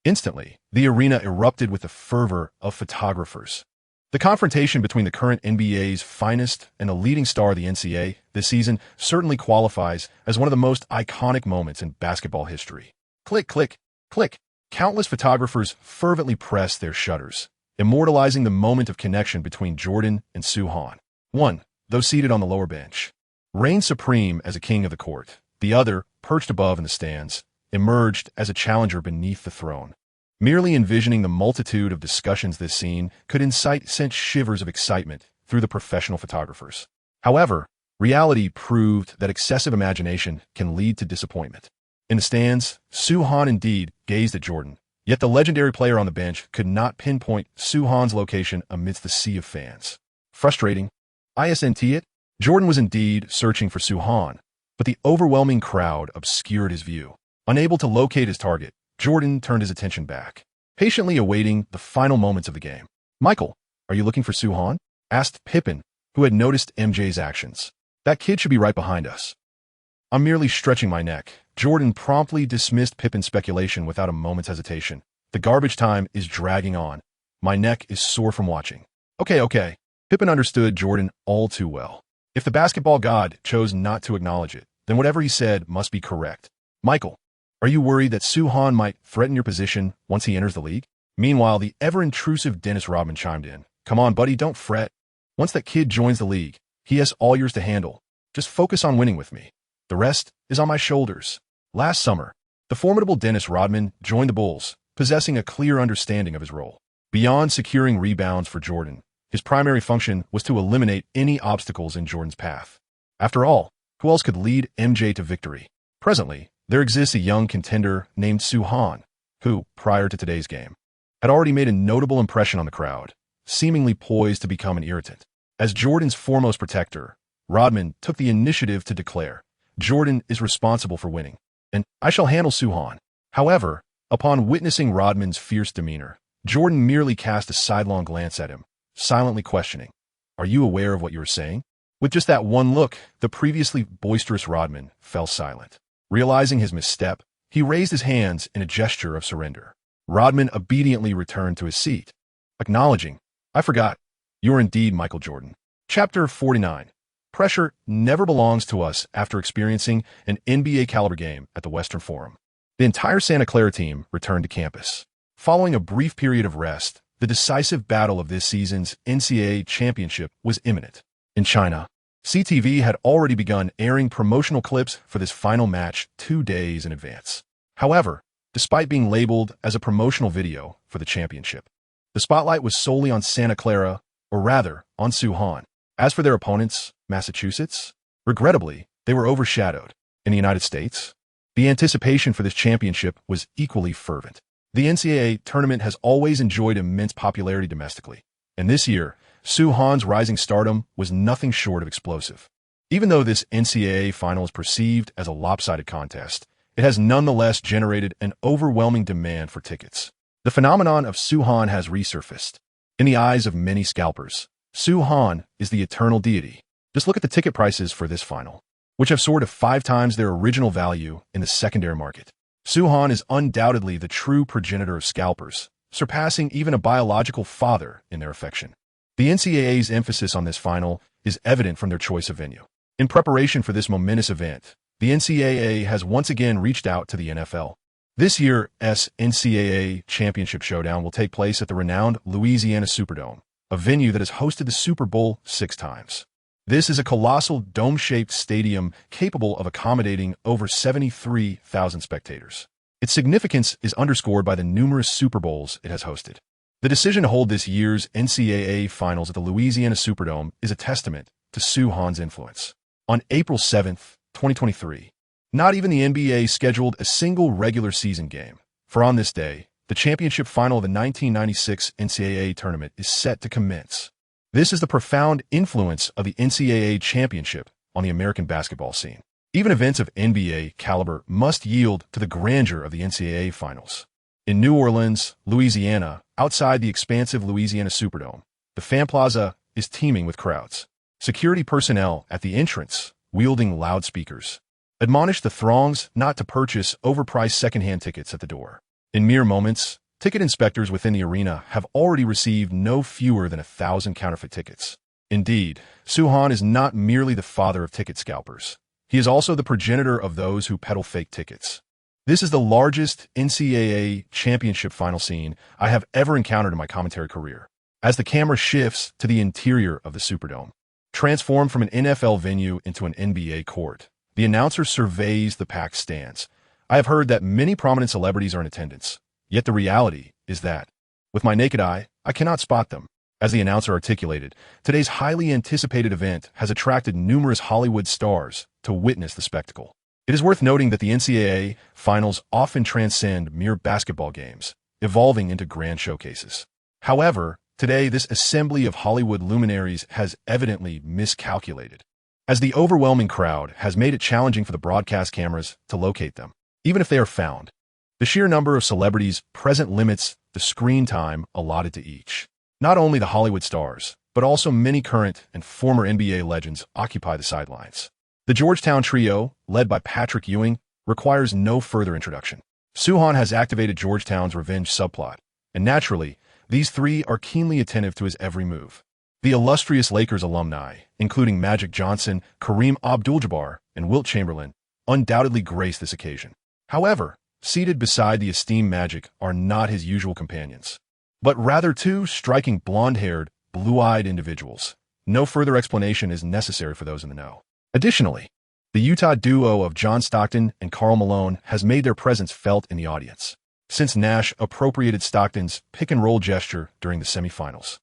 Instantly, the arena erupted with the fervor of photographers. The confrontation between the current NBA's finest and the leading star of the NCAA this season certainly qualifies as one of the most iconic moments in basketball history. Click, click, click. Countless photographers fervently pressed their shutters, immortalizing the moment of connection between Jordan and Suhan. One, though seated on the lower bench, reigned supreme as a king of the court. The other, perched above in the stands, emerged as a challenger beneath the throne. Merely envisioning the multitude of discussions this scene could sent shivers of excitement through the professional photographers. However, reality proved that excessive imagination can lead to disappointment. In the stands, Suhan indeed gazed at Jordan, yet the legendary player on the bench could not pinpoint Suhan's location amidst the sea of fans. Frustrating? Isn't it? Jordan was indeed searching for Suhan, but the overwhelming crowd obscured his view. Unable to locate his target, Jordan turned his attention back, patiently awaiting the final moments of the game. "Michael, are you looking for Suhan?" asked Pippen, who had noticed MJ's actions. "That kid should be right behind us." "I'm merely stretching my neck." Jordan promptly dismissed Pippen's speculation without a moment's hesitation. "The garbage time is dragging on. My neck is sore from watching." Okay. Pippen understood Jordan all too well. If the basketball god chose not to acknowledge it, then whatever he said must be correct. "Michael, are you worried that Suhan might threaten your position once he enters the league?" Meanwhile, the ever-intrusive Dennis Rodman chimed in. "Come on, buddy, don't fret. Once that kid joins the league, he has all yours to handle. Just focus on winning with me. The rest is on my shoulders." Last summer, the formidable Dennis Rodman joined the Bulls, possessing a clear understanding of his role. Beyond securing rebounds for Jordan, his primary function was to eliminate any obstacles in Jordan's path. After all, who else could lead MJ to victory? Presently, there exists a young contender named Suhan, who, prior to today's game, had already made a notable impression on the crowd, seemingly poised to become an irritant. As Jordan's foremost protector, Rodman took the initiative to declare, "Jordan is responsible for winning, and I shall handle Suhan." However, upon witnessing Rodman's fierce demeanor, Jordan merely cast a sidelong glance at him, silently questioning, "Are you aware of what you are saying?" With just that one look, the previously boisterous Rodman fell silent. Realizing his misstep, he raised his hands in a gesture of surrender. Rodman obediently returned to his seat, acknowledging, "I forgot. You are indeed Michael Jordan." Chapter 49. Pressure never belongs to us. After experiencing an NBA-caliber game at the Western Forum, the entire Santa Clara team returned to campus. Following a brief period of rest, the decisive battle of this season's NCAA championship was imminent. In China, CTV had already begun airing promotional clips for this final match 2 days in advance. However, despite being labeled as a promotional video for the championship, the spotlight was solely on Santa Clara, or rather, on Suhan. As for their opponents, Massachusetts, regrettably, they were overshadowed. In the United States, the anticipation for this championship was equally fervent. The NCAA tournament has always enjoyed immense popularity domestically, and this year, Suhan's rising stardom was nothing short of explosive. Even though this NCAA final is perceived as a lopsided contest, it has nonetheless generated an overwhelming demand for tickets. The phenomenon of Soo Han has resurfaced. In the eyes of many scalpers, Soo Han is the eternal deity. Just look at the ticket prices for this final, which have soared to 5 times their original value in the secondary market. Soo Han is undoubtedly the true progenitor of scalpers, surpassing even a biological father in their affection. The NCAA's emphasis on this final is evident from their choice of venue. In preparation for this momentous event, the NCAA has once again reached out to the NFL. This year's NCAA Championship Showdown will take place at the renowned Louisiana Superdome, a venue that has hosted the Super Bowl 6 times. This is a colossal dome-shaped stadium capable of accommodating over 73,000 spectators. Its significance is underscored by the numerous Super Bowls it has hosted. The decision to hold this year's NCAA Finals at the Louisiana Superdome is a testament to Soo Han's influence. On April 7, 2023, not even the NBA scheduled a single regular season game. For on this day, the championship final of the 1996 NCAA tournament is set to commence. This is the profound influence of the NCAA championship on the American basketball scene. Even events of NBA caliber must yield to the grandeur of the NCAA finals. In New Orleans, Louisiana, outside the expansive Louisiana Superdome, the Fan Plaza is teeming with crowds. Security personnel at the entrance, wielding loudspeakers, admonish the throngs not to purchase overpriced secondhand tickets at the door. In mere moments, ticket inspectors within the arena have already received no fewer than 1,000 counterfeit tickets. Indeed, Soo Han is not merely the father of ticket scalpers. He is also the progenitor of those who peddle fake tickets. This is the largest NCAA championship final scene I have ever encountered in my commentary career. As the camera shifts to the interior of the Superdome, transformed from an NFL venue into an NBA court, the announcer surveys the packed stands. I have heard that many prominent celebrities are in attendance, yet the reality is that, with my naked eye, I cannot spot them. As the announcer articulated, today's highly anticipated event has attracted numerous Hollywood stars to witness the spectacle. It is worth noting that the NCAA finals often transcend mere basketball games, evolving into grand showcases. However, today this assembly of Hollywood luminaries has evidently miscalculated, as the overwhelming crowd has made it challenging for the broadcast cameras to locate them, even if they are found. The sheer number of celebrities present limits the screen time allotted to each. Not only the Hollywood stars, but also many current and former NBA legends occupy the sidelines. The Georgetown trio, led by Patrick Ewing, requires no further introduction. Soo Han has activated Georgetown's revenge subplot, and naturally, these three are keenly attentive to his every move. The illustrious Lakers alumni, including Magic Johnson, Kareem Abdul-Jabbar, and Wilt Chamberlain, undoubtedly grace this occasion. However, seated beside the esteemed Magic are not his usual companions, but rather 2 striking blonde-haired, blue-eyed individuals. No further explanation is necessary for those in the know. Additionally, the Utah duo of John Stockton and Karl Malone has made their presence felt in the audience, since Nash appropriated Stockton's pick-and-roll gesture during the semifinals.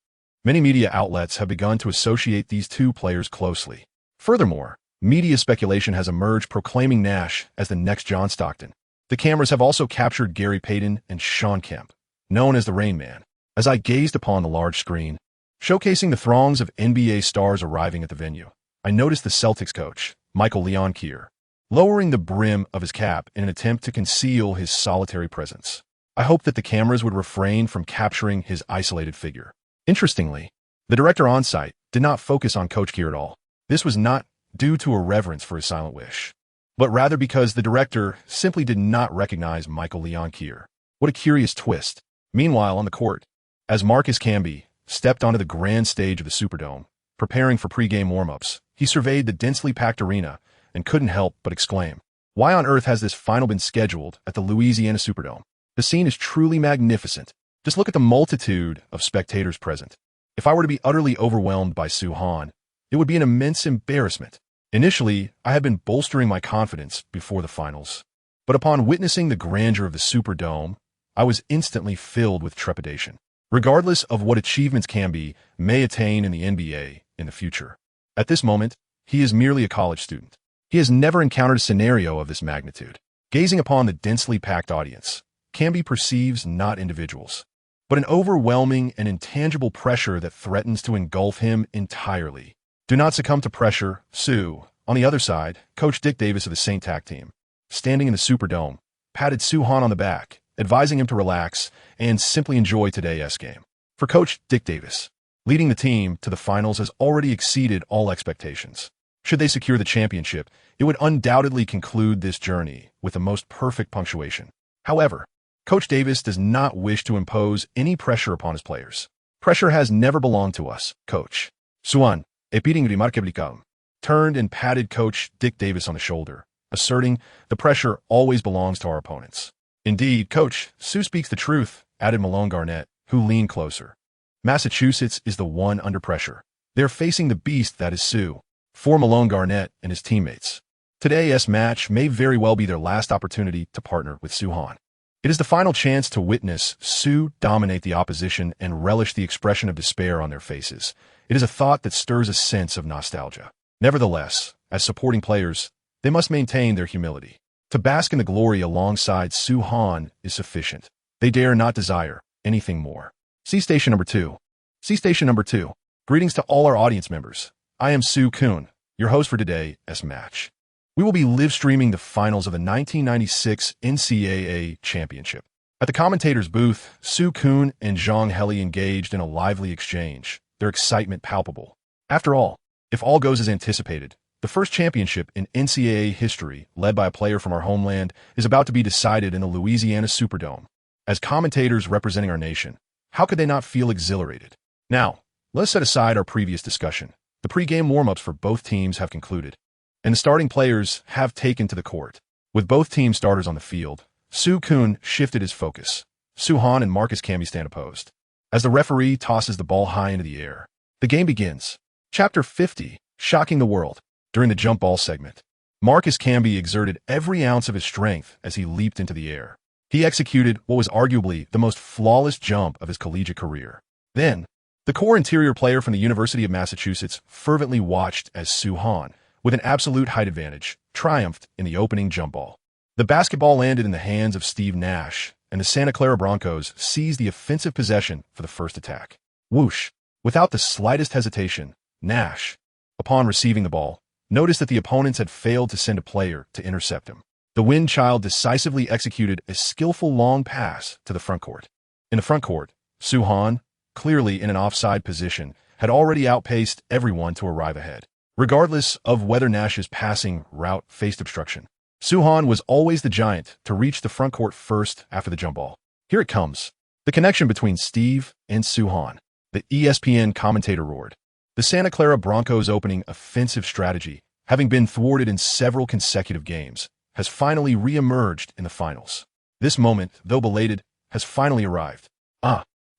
Many media outlets have begun to associate these 2 players closely. Furthermore, media speculation has emerged proclaiming Nash as the next John Stockton. The cameras have also captured Gary Payton and Shawn Kemp, known as the Rain Man, as I gazed upon the large screen, showcasing the throngs of NBA stars arriving at the venue. I noticed the Celtics coach, Michael Leonkier, lowering the brim of his cap in an attempt to conceal his solitary presence. I hoped that the cameras would refrain from capturing his isolated figure. Interestingly, the director on site did not focus on Coach Kier at all. This was not due to a reverence for his silent wish, but rather because the director simply did not recognize Michael Leonkier. What a curious twist. Meanwhile, on the court, as Marcus Camby stepped onto the grand stage of the Superdome, preparing for pregame warm-ups, he surveyed the densely packed arena and couldn't help but exclaim, "Why on earth has this final been scheduled at the Louisiana Superdome? The scene is truly magnificent. Just look at the multitude of spectators present. If I were to be utterly overwhelmed by Soo Han, it would be an immense embarrassment." Initially, I had been bolstering my confidence before the finals, but upon witnessing the grandeur of the Superdome, I was instantly filled with trepidation. Regardless of what achievements Camby may attain in the NBA in the future, at this moment, he is merely a college student. He has never encountered a scenario of this magnitude. Gazing upon the densely packed audience, Camby perceives not individuals, but an overwhelming and intangible pressure that threatens to engulf him entirely. Do not succumb to pressure, Sue. On the other side, Coach Dick Davis of the St. Tac team, standing in the Superdome, patted Soo-Han on the back, advising him to relax and simply enjoy today's game. For Coach Dick Davis, leading the team to the finals has already exceeded all expectations. Should they secure the championship, it would undoubtedly conclude this journey with the most perfect punctuation. However, Coach Davis does not wish to impose any pressure upon his players. Pressure has never belonged to us, Coach. Soo-Han, repeating remarkably calm, turned and patted Coach Dick Davis on the shoulder, asserting the pressure always belongs to our opponents. Indeed, Coach, Soo speaks the truth, added Malone Garnett, who leaned closer. Massachusetts is the one under pressure. They're facing the beast that is Soo. For Malone Garnett and his teammates, today's match may very well be their last opportunity to partner with Soo-Han. It is the final chance to witness Soo dominate the opposition and relish the expression of despair on their faces. It is a thought that stirs a sense of nostalgia. Nevertheless, as supporting players, they must maintain their humility. To bask in the glory alongside Soo-Han is sufficient. They dare not desire anything more. See Station Number 2. See Station Number 2. Greetings to all our audience members. I am Soo Kuhn, your host for today's match. We will be live streaming the finals of the 1996 NCAA Championship. At the commentator's booth, Soo Kuhn and Zhang Heli engaged in a lively exchange, their excitement palpable. After all, if all goes as anticipated, the first championship in NCAA history, led by a player from our homeland, is about to be decided in the Louisiana Superdome. As commentators representing our nation, how could they not feel exhilarated? Now, let's set aside our previous discussion. The pre-game warm-ups for both teams have concluded, and the starting players have taken to the court. With both team starters on the field, Soo Kuhn shifted his focus. Soo-Han and Marcus Camby stand opposed. As the referee tosses the ball high into the air, the game begins. Chapter 50, Shocking the World. During the jump ball segment, Marcus Camby exerted every ounce of his strength as he leaped into the air. He executed what was arguably the most flawless jump of his collegiate career. Then, the core interior player from the University of Massachusetts fervently watched as Soo-Han, with an absolute height advantage, triumphed in the opening jump ball. The basketball landed in the hands of SteveNash, and the Santa Clara Broncos seized the offensive possession for the first attack. Whoosh! Without the slightest hesitation, Nash, upon receiving the ball, noticed that the opponents had failed to send a player to intercept him. The wind child decisively executed a skillful long pass to the front court. In the front court, Soo-Han, clearly in an offside position, had already outpaced everyone to arrive ahead. Regardless of whether Nash's passing route faced obstruction, Soo-Han was always the giant to reach the front court first after the jump ball. Here it comes. The connection between Steve and Soo-Han. The ESPN commentator roared. The Santa Clara Broncos' opening offensive strategy, having been thwarted in several consecutive games, has finally re-emerged in the finals. This moment, though belated, has finally arrived.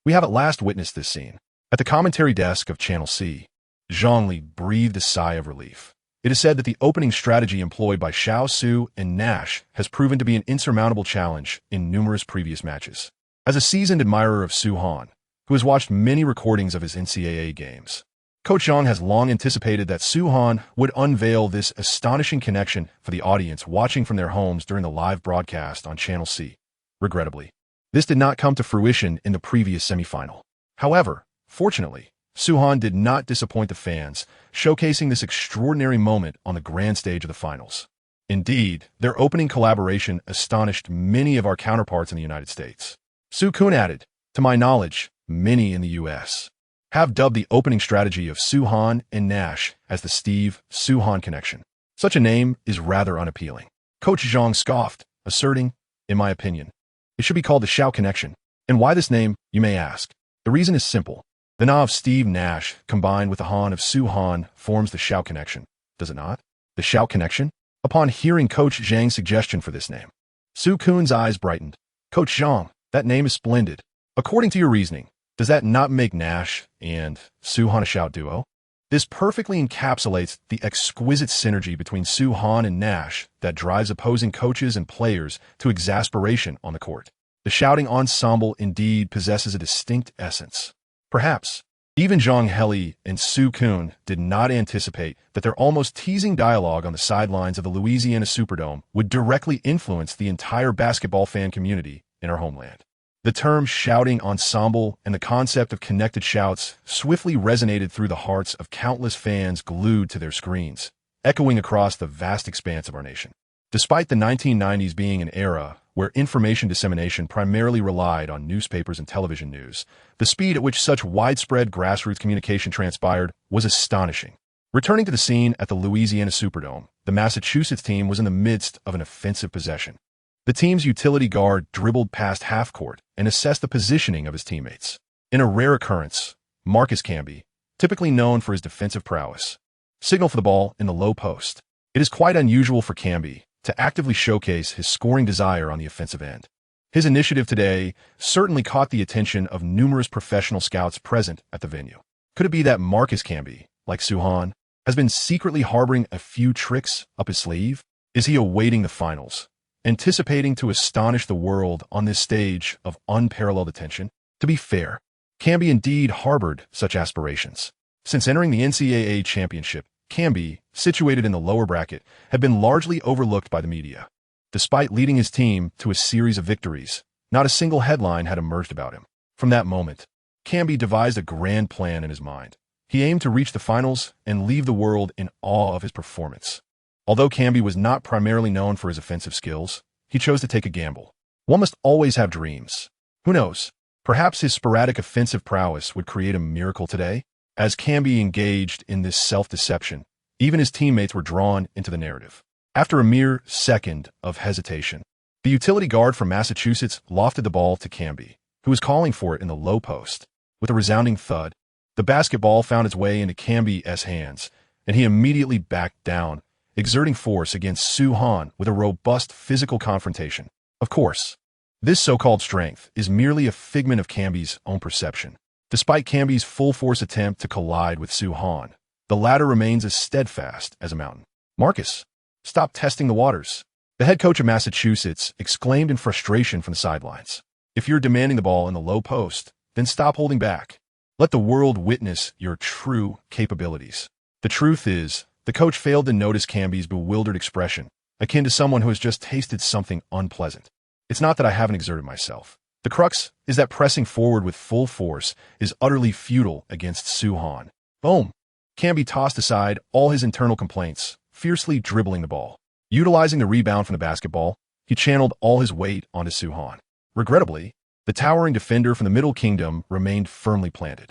We have at last witnessed this scene. At the commentary desk of Channel C, Zhang Li breathed a sigh of relief. It is said that the opening strategy employed by Xiao Su and Nash has proven to be an insurmountable challenge in numerous previous matches. As a seasoned admirer of Soo-Han, who has watched many recordings of his NCAA games, Coach Zhang has long anticipated that Soo-Han would unveil this astonishing connection for the audience watching from their homes during the live broadcast on Channel C. Regrettably, this did not come to fruition in the previous semifinal. However, fortunately, Soo-Han did not disappoint the fans, showcasing this extraordinary moment on the grand stage of the finals. Indeed, their opening collaboration astonished many of our counterparts in the United States. Soo Kuhn added, to my knowledge, many in the U.S. have dubbed the opening strategy of Soo-Han and Nash as the Steve-Soo-Han connection. Such a name is rather unappealing. Coach Zhang scoffed, asserting, in my opinion, it should be called the Xiao connection. And why this name, you may ask? The reason is simple. The Na of SteveNash combined with the Han of Soo-Han forms the Xiao connection, does it not? The Xiao connection? Upon hearing Coach Zhang's suggestion for this name, Soo Kuhn's eyes brightened. Coach Zhang, that name is splendid. According to your reasoning, does that not make Nash and Soo-Han a Xiao duo? This perfectly encapsulates the exquisite synergy between Soo-Han and Nash that drives opposing coaches and players to exasperation on the court. The shouting ensemble indeed possesses a distinct essence. Perhaps, even Zhang Heli and Soo Kuhn did not anticipate that their almost teasing dialogue on the sidelines of the Louisiana Superdome would directly influence the entire basketball fan community in our homeland. The term shouting ensemble and the concept of connected shouts swiftly resonated through the hearts of countless fans glued to their screens, echoing across the vast expanse of our nation. Despite the 1990s being an era where information dissemination primarily relied on newspapers and television news, the speed at which such widespread grassroots communication transpired was astonishing. Returning to the scene at the Louisiana Superdome, the Massachusetts team was in the midst of an offensive possession. The team's utility guard dribbled past half-court and assessed the positioning of his teammates. In a rare occurrence, Marcus Camby, typically known for his defensive prowess, signaled for the ball in the low post. It is quite unusual for Camby to actively showcase his scoring desire on the offensive end. His initiative today certainly caught the attention of numerous professional scouts present at the venue. Could it be that Marcus Camby, like Suhan, has been secretly harboring a few tricks up his sleeve? Is he awaiting the finals, anticipating to astonish the world on this stage of unparalleled attention? To be fair, Camby indeed harbored such aspirations. Since entering the NCAA championship, Camby, situated in the lower bracket, had been largely overlooked by the media. Despite leading his team to a series of victories, not a single headline had emerged about him. From that moment, Camby devised a grand plan in his mind. He aimed to reach the finals and leave the world in awe of his performance. Although Camby was not primarily known for his offensive skills, he chose to take a gamble. One must always have dreams. Who knows? Perhaps his sporadic offensive prowess would create a miracle today? As Camby engaged in this self-deception, even his teammates were drawn into the narrative. After a mere second of hesitation, the utility guard from Massachusetts lofted the ball to Camby, who was calling for it in the low post. With a resounding thud, the basketball found its way into Camby's hands, and he immediately backed down, exerting force against Suhan with a robust physical confrontation. Of course, this so-called strength is merely a figment of Camby's own perception. Despite Camby's full-force attempt to collide with Suhan, the latter remains as steadfast as a mountain. "Marcus, stop testing the waters," the head coach of Massachusetts exclaimed in frustration from the sidelines. "If you're demanding the ball in the low post, then stop holding back. Let the world witness your true capabilities." The truth is, the coach failed to notice Camby's bewildered expression, akin to someone who has just tasted something unpleasant. "It's not that I haven't exerted myself. The crux is that pressing forward with full force is utterly futile against Suhan." Boom! Camby tossed aside all his internal complaints, fiercely dribbling the ball. Utilizing the rebound from the basketball, he channeled all his weight onto Suhan. Regrettably, the towering defender from the Middle Kingdom remained firmly planted.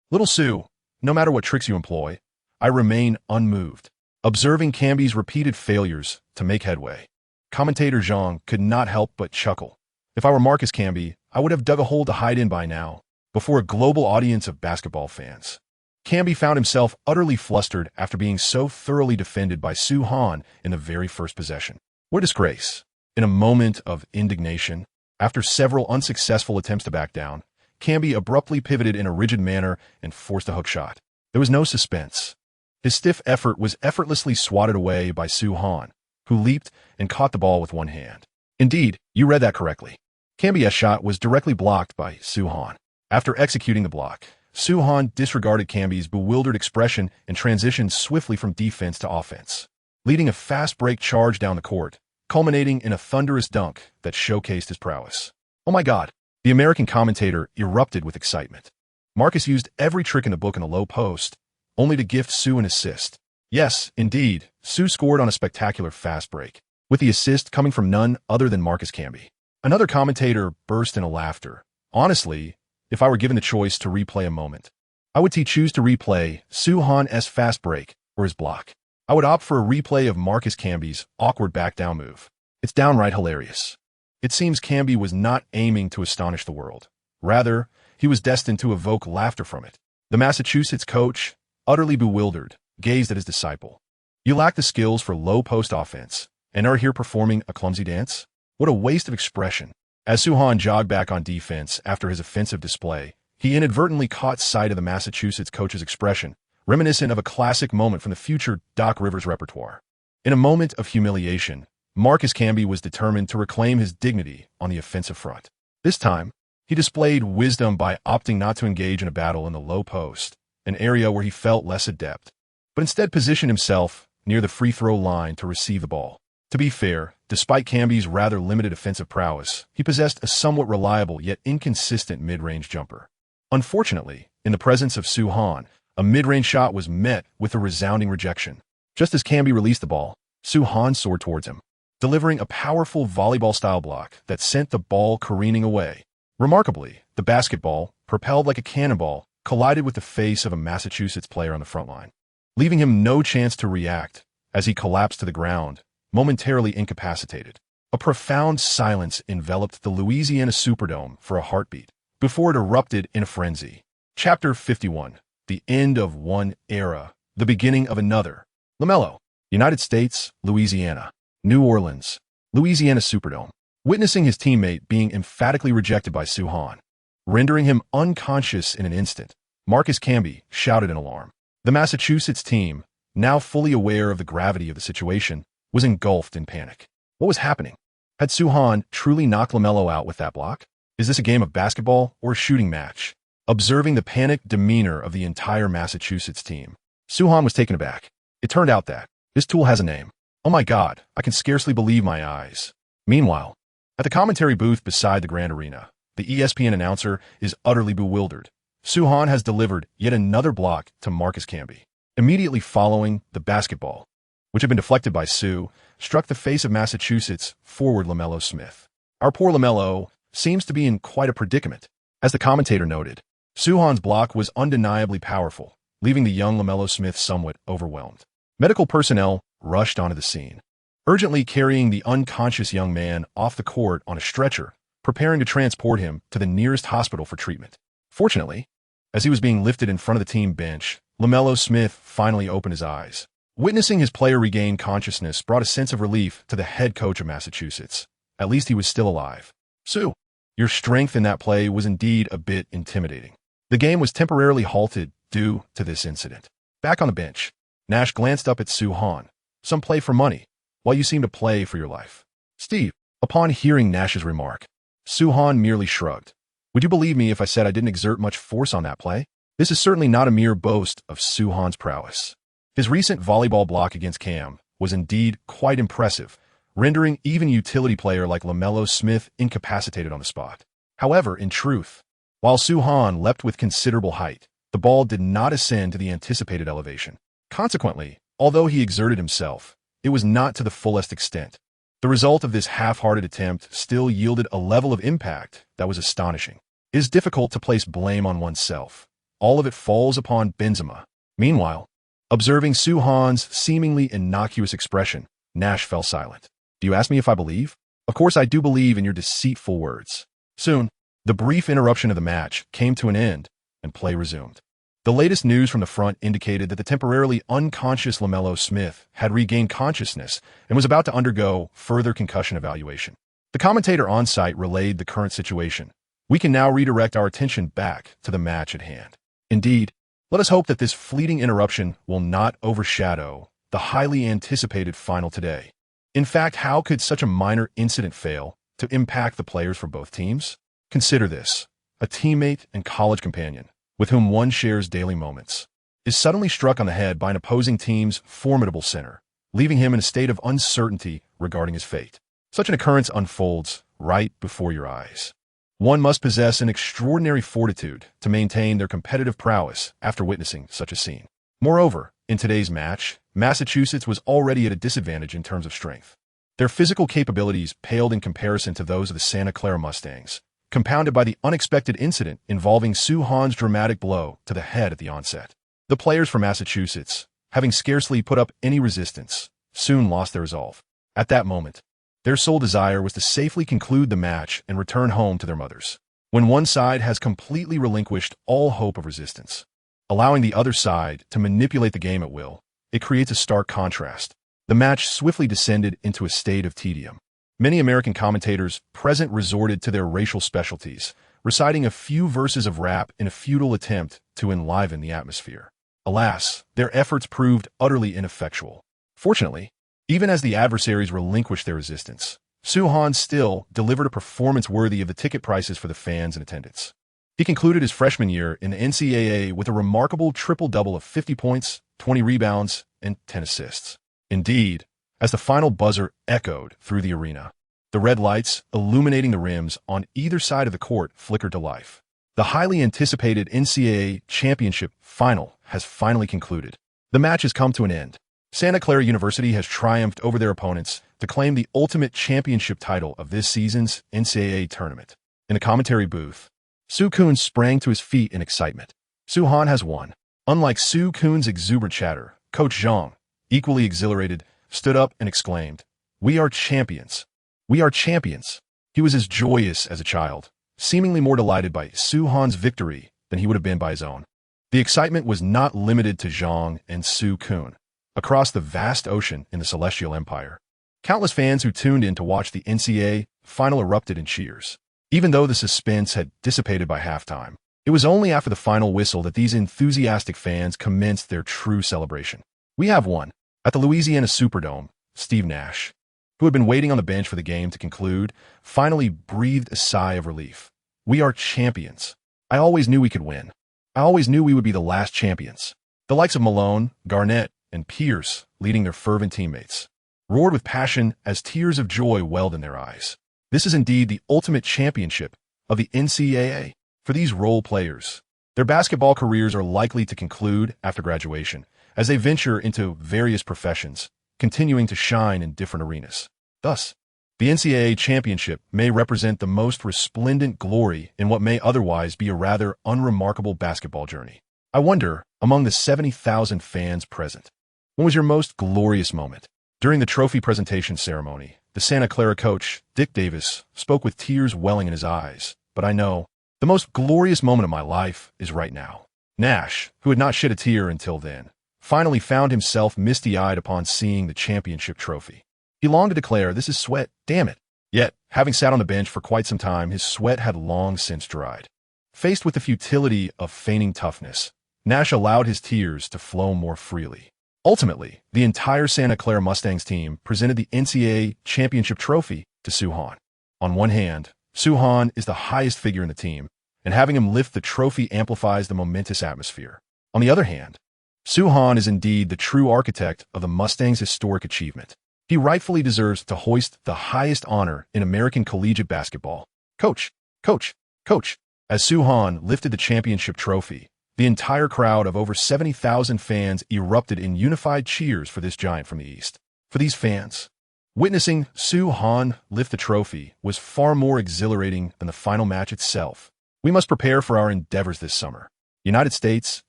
Little Sue, no matter what tricks you employ, I remain unmoved." Observing Camby's repeated failures to make headway, commentator Zhang could not help but chuckle. "If I were Marcus Camby, I would have dug a hole to hide in by now, before a global audience of basketball fans." Camby found himself utterly flustered after being so thoroughly defended by Suhan in the very first possession. What a disgrace! In a moment of indignation, after several unsuccessful attempts to back down, Camby abruptly pivoted in a rigid manner and forced a hook shot. There was no suspense. His stiff effort was effortlessly swatted away by Suhan, who leaped and caught the ball with one hand. Indeed, you read that correctly. Camby's shot was directly blocked by Suhan. After executing the block, Suhan disregarded Camby's bewildered expression and transitioned swiftly from defense to offense, leading a fast break charge down the court, culminating in a thunderous dunk that showcased his prowess. "Oh my God!" The American commentator erupted with excitement. Marcus used every trick in the book in the low post, only to gift Sue an assist. Yes, indeed, Sue scored on a spectacular fast break, with the assist coming from none other than Marcus Camby. Another commentator burst into laughter. "Honestly, if I were given the choice to replay a moment, I would choose to replay Suhan's fast break or his block. I would opt for a replay of Marcus Camby's awkward back-down move. It's downright hilarious." It seems Camby was not aiming to astonish the world. Rather, he was destined to evoke laughter from it. The Massachusetts coach, utterly bewildered, gazed at his disciple. "You lack the skills for low-post offense, and are here performing a clumsy dance? What a waste of expression." As Suhan jogged back on defense after his offensive display, he inadvertently caught sight of the Massachusetts coach's expression, reminiscent of a classic moment from the future Doc Rivers repertoire. In a moment of humiliation, Marcus Camby was determined to reclaim his dignity on the offensive front. This time, he displayed wisdom by opting not to engage in a battle in the low post, an area where he felt less adept, but instead positioned himself near the free throw line to receive the ball. To be fair, despite Camby's rather limited offensive prowess, he possessed a somewhat reliable yet inconsistent mid-range jumper. Unfortunately, in the presence of Suhan, a mid-range shot was met with a resounding rejection. Just as Camby released the ball, Suhan soared towards him. delivering a powerful volleyball-style block that sent the ball careening away. Remarkably, the basketball, propelled like a cannonball, collided with the face of a Massachusetts player on the front line, leaving him no chance to react as he collapsed to the ground, momentarily incapacitated. A profound silence enveloped the Louisiana Superdome for a heartbeat, before it erupted in a frenzy. Chapter 51. The end of one era, the beginning of another. LaMelo, United States, Louisiana. New Orleans, Louisiana Superdome. Witnessing his teammate being emphatically rejected by Soo-Han, rendering him unconscious in an instant, Marcus Camby shouted in alarm. The Massachusetts team, now fully aware of the gravity of the situation, was engulfed in panic. What was happening? Had Soo-Han truly knocked LaMelo out with that block? Is this a game of basketball or a shooting match? Observing the panicked demeanor of the entire Massachusetts team, Soo-Han was taken aback. It turned out that this tool has a name. Oh my God, I can scarcely believe my eyes. Meanwhile, at the commentary booth beside the Grand Arena, the ESPN announcer is utterly bewildered. Soo-Han has delivered yet another block to Marcus Camby. Immediately following, the basketball, which had been deflected by Soo, struck the face of Massachusetts forward LaMelo Smith. Our poor LaMelo seems to be in quite a predicament. As the commentator noted, Soo-Han's block was undeniably powerful, leaving the young LaMelo Smith somewhat overwhelmed. Medical personnel rushed onto the scene, urgently carrying the unconscious young man off the court on a stretcher, preparing to transport him to the nearest hospital for treatment. Fortunately, as he was being lifted in front of the team bench, LaMelo Smith finally opened his eyes. Witnessing his player regain consciousness brought a sense of relief to the head coach of Massachusetts. At least he was still alive. Soo, your strength in that play was indeed a bit intimidating. The game was temporarily halted due to this incident. Back on the bench, Nash glanced up at Soo-Han. Some play for money, while you seem to play for your life. Steve, upon hearing Nash's remark, Soo-Han merely shrugged. Would you believe me if I said I didn't exert much force on that play? This is certainly not a mere boast of Soo-Han's prowess. His recent volleyball block against Cam was indeed quite impressive, rendering even utility player like LaMelo Smith incapacitated on the spot. However, in truth, while Soo-Han leapt with considerable height, the ball did not ascend to the anticipated elevation. Consequently, although he exerted himself, it was not to the fullest extent. The result of this half-hearted attempt still yielded a level of impact that was astonishing. It is difficult to place blame on oneself. All of it falls upon Benzema. Meanwhile, observing Soo-Han's seemingly innocuous expression, Nash fell silent. Do you ask me if I believe? Of course I do believe in your deceitful words. Soon, the brief interruption of the match came to an end, and play resumed. The latest news from the front indicated that the temporarily unconscious LaMelo Smith had regained consciousness and was about to undergo further concussion evaluation. The commentator on site relayed the current situation. We can now redirect our attention back to the match at hand. Indeed, let us hope that this fleeting interruption will not overshadow the highly anticipated final today. In fact, how could such a minor incident fail to impact the players for both teams? Consider this: a teammate and college companion, with whom one shares daily moments, is suddenly struck on the head by an opposing team's formidable center, leaving him in a state of uncertainty regarding his fate. Such an occurrence unfolds right before your eyes. One must possess an extraordinary fortitude to maintain their competitive prowess after witnessing such a scene. Moreover, in today's match, Massachusetts was already at a disadvantage in terms of strength. Their physical capabilities paled in comparison to those of the Santa Clara Mustangs, compounded by the unexpected incident involving Soo-Han's dramatic blow to the head at the onset. The players from Massachusetts, having scarcely put up any resistance, soon lost their resolve. At that moment, their sole desire was to safely conclude the match and return home to their mothers. When one side has completely relinquished all hope of resistance, allowing the other side to manipulate the game at will, it creates a stark contrast. The match swiftly descended into a state of tedium. Many American commentators present resorted to their racial specialties, reciting a few verses of rap in a futile attempt to enliven the atmosphere. Alas, their efforts proved utterly ineffectual. Fortunately, even as the adversaries relinquished their resistance, Soo-Han still delivered a performance worthy of the ticket prices for the fans in attendance. He concluded his freshman year in the NCAA with a remarkable triple-double of 50 points, 20 rebounds, and 10 assists. Indeed, as the final buzzer echoed through the arena, the red lights illuminating the rims on either side of the court flickered to life. The highly anticipated NCAA championship final has finally concluded. The match has come to an end, Santa Clara University has triumphed over their opponents to claim the ultimate championship title of this season's NCAA tournament. In the commentary booth, Soo Koon sprang to his feet in excitement. Soo-Han has won. Unlike Soo Koon's exuberant chatter, Coach Zhang, equally exhilarated, stood up and exclaimed, "We are champions! We are champions!" He was as joyous as a child, seemingly more delighted by Soo-Han's victory than he would have been by his own. The excitement was not limited to Zhang and Soo Koon. Across the vast ocean in the Celestial Empire, countless fans who tuned in to watch the NCAA final erupted in cheers. Even though the suspense had dissipated by halftime, it was only after the final whistle that these enthusiastic fans commenced their true celebration. "We have won." At the Louisiana Superdome, SteveNash, who had been waiting on the bench for the game to conclude, finally breathed a sigh of relief. "We are champions. I always knew we could win. I always knew we would be the last champions." The likes of Malone, Garnett, and Pierce, leading their fervent teammates, roared with passion as tears of joy welled in their eyes. This is indeed the ultimate championship of the NCAA. For these role players, their basketball careers are likely to conclude after graduation as they venture into various professions, continuing to shine in different arenas. Thus, the NCAA championship may represent the most resplendent glory in what may otherwise be a rather unremarkable basketball journey. I wonder, among the 70,000 fans present, when was your most glorious moment? During the trophy presentation ceremony, the Santa Clara coach, Dick Davis, spoke with tears welling in his eyes. "But I know, the most glorious moment of my life is right now." Nash, who had not shed a tear until then, finally found himself misty-eyed upon seeing the championship trophy. He longed to declare, "This is sweat, damn it." Yet, having sat on the bench for quite some time, his sweat had long since dried. Faced with the futility of feigning toughness, Nash allowed his tears to flow more freely. Ultimately, the entire Santa Clara Mustangs team presented the NCAA championship trophy to Soo-Han. On one hand, Soo-Han is the highest figure in the team, and having him lift the trophy amplifies the momentous atmosphere. On the other hand, Soo-Han is indeed the true architect of the Mustangs' historic achievement. He rightfully deserves to hoist the highest honor in American collegiate basketball. Coach, coach, coach. As Soo-Han lifted the championship trophy, the entire crowd of over 70,000 fans erupted in unified cheers for this giant from the East. For these fans, witnessing Soo-Han lift the trophy was far more exhilarating than the final match itself. We must prepare for our endeavors this summer. United States,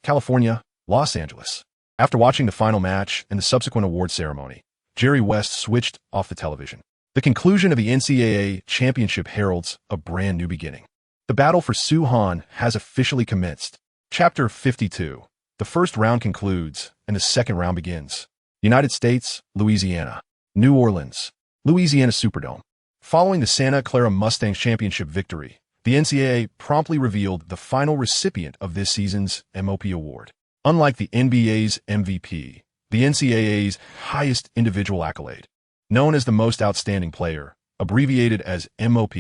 California, Los Angeles. After watching the final match and the subsequent award ceremony, Jerry West switched off the television. The conclusion of the NCAA championship heralds a brand new beginning. The battle for Soo-Han has officially commenced. Chapter 52. The first round concludes, and the second round begins. United States, Louisiana. New Orleans, Louisiana Superdome. Following the Santa Clara Mustangs championship victory, the NCAA promptly revealed the final recipient of this season's MOP award. Unlike the NBA's MVP, the NCAA's highest individual accolade, known as the Most Outstanding Player, abbreviated as MOP,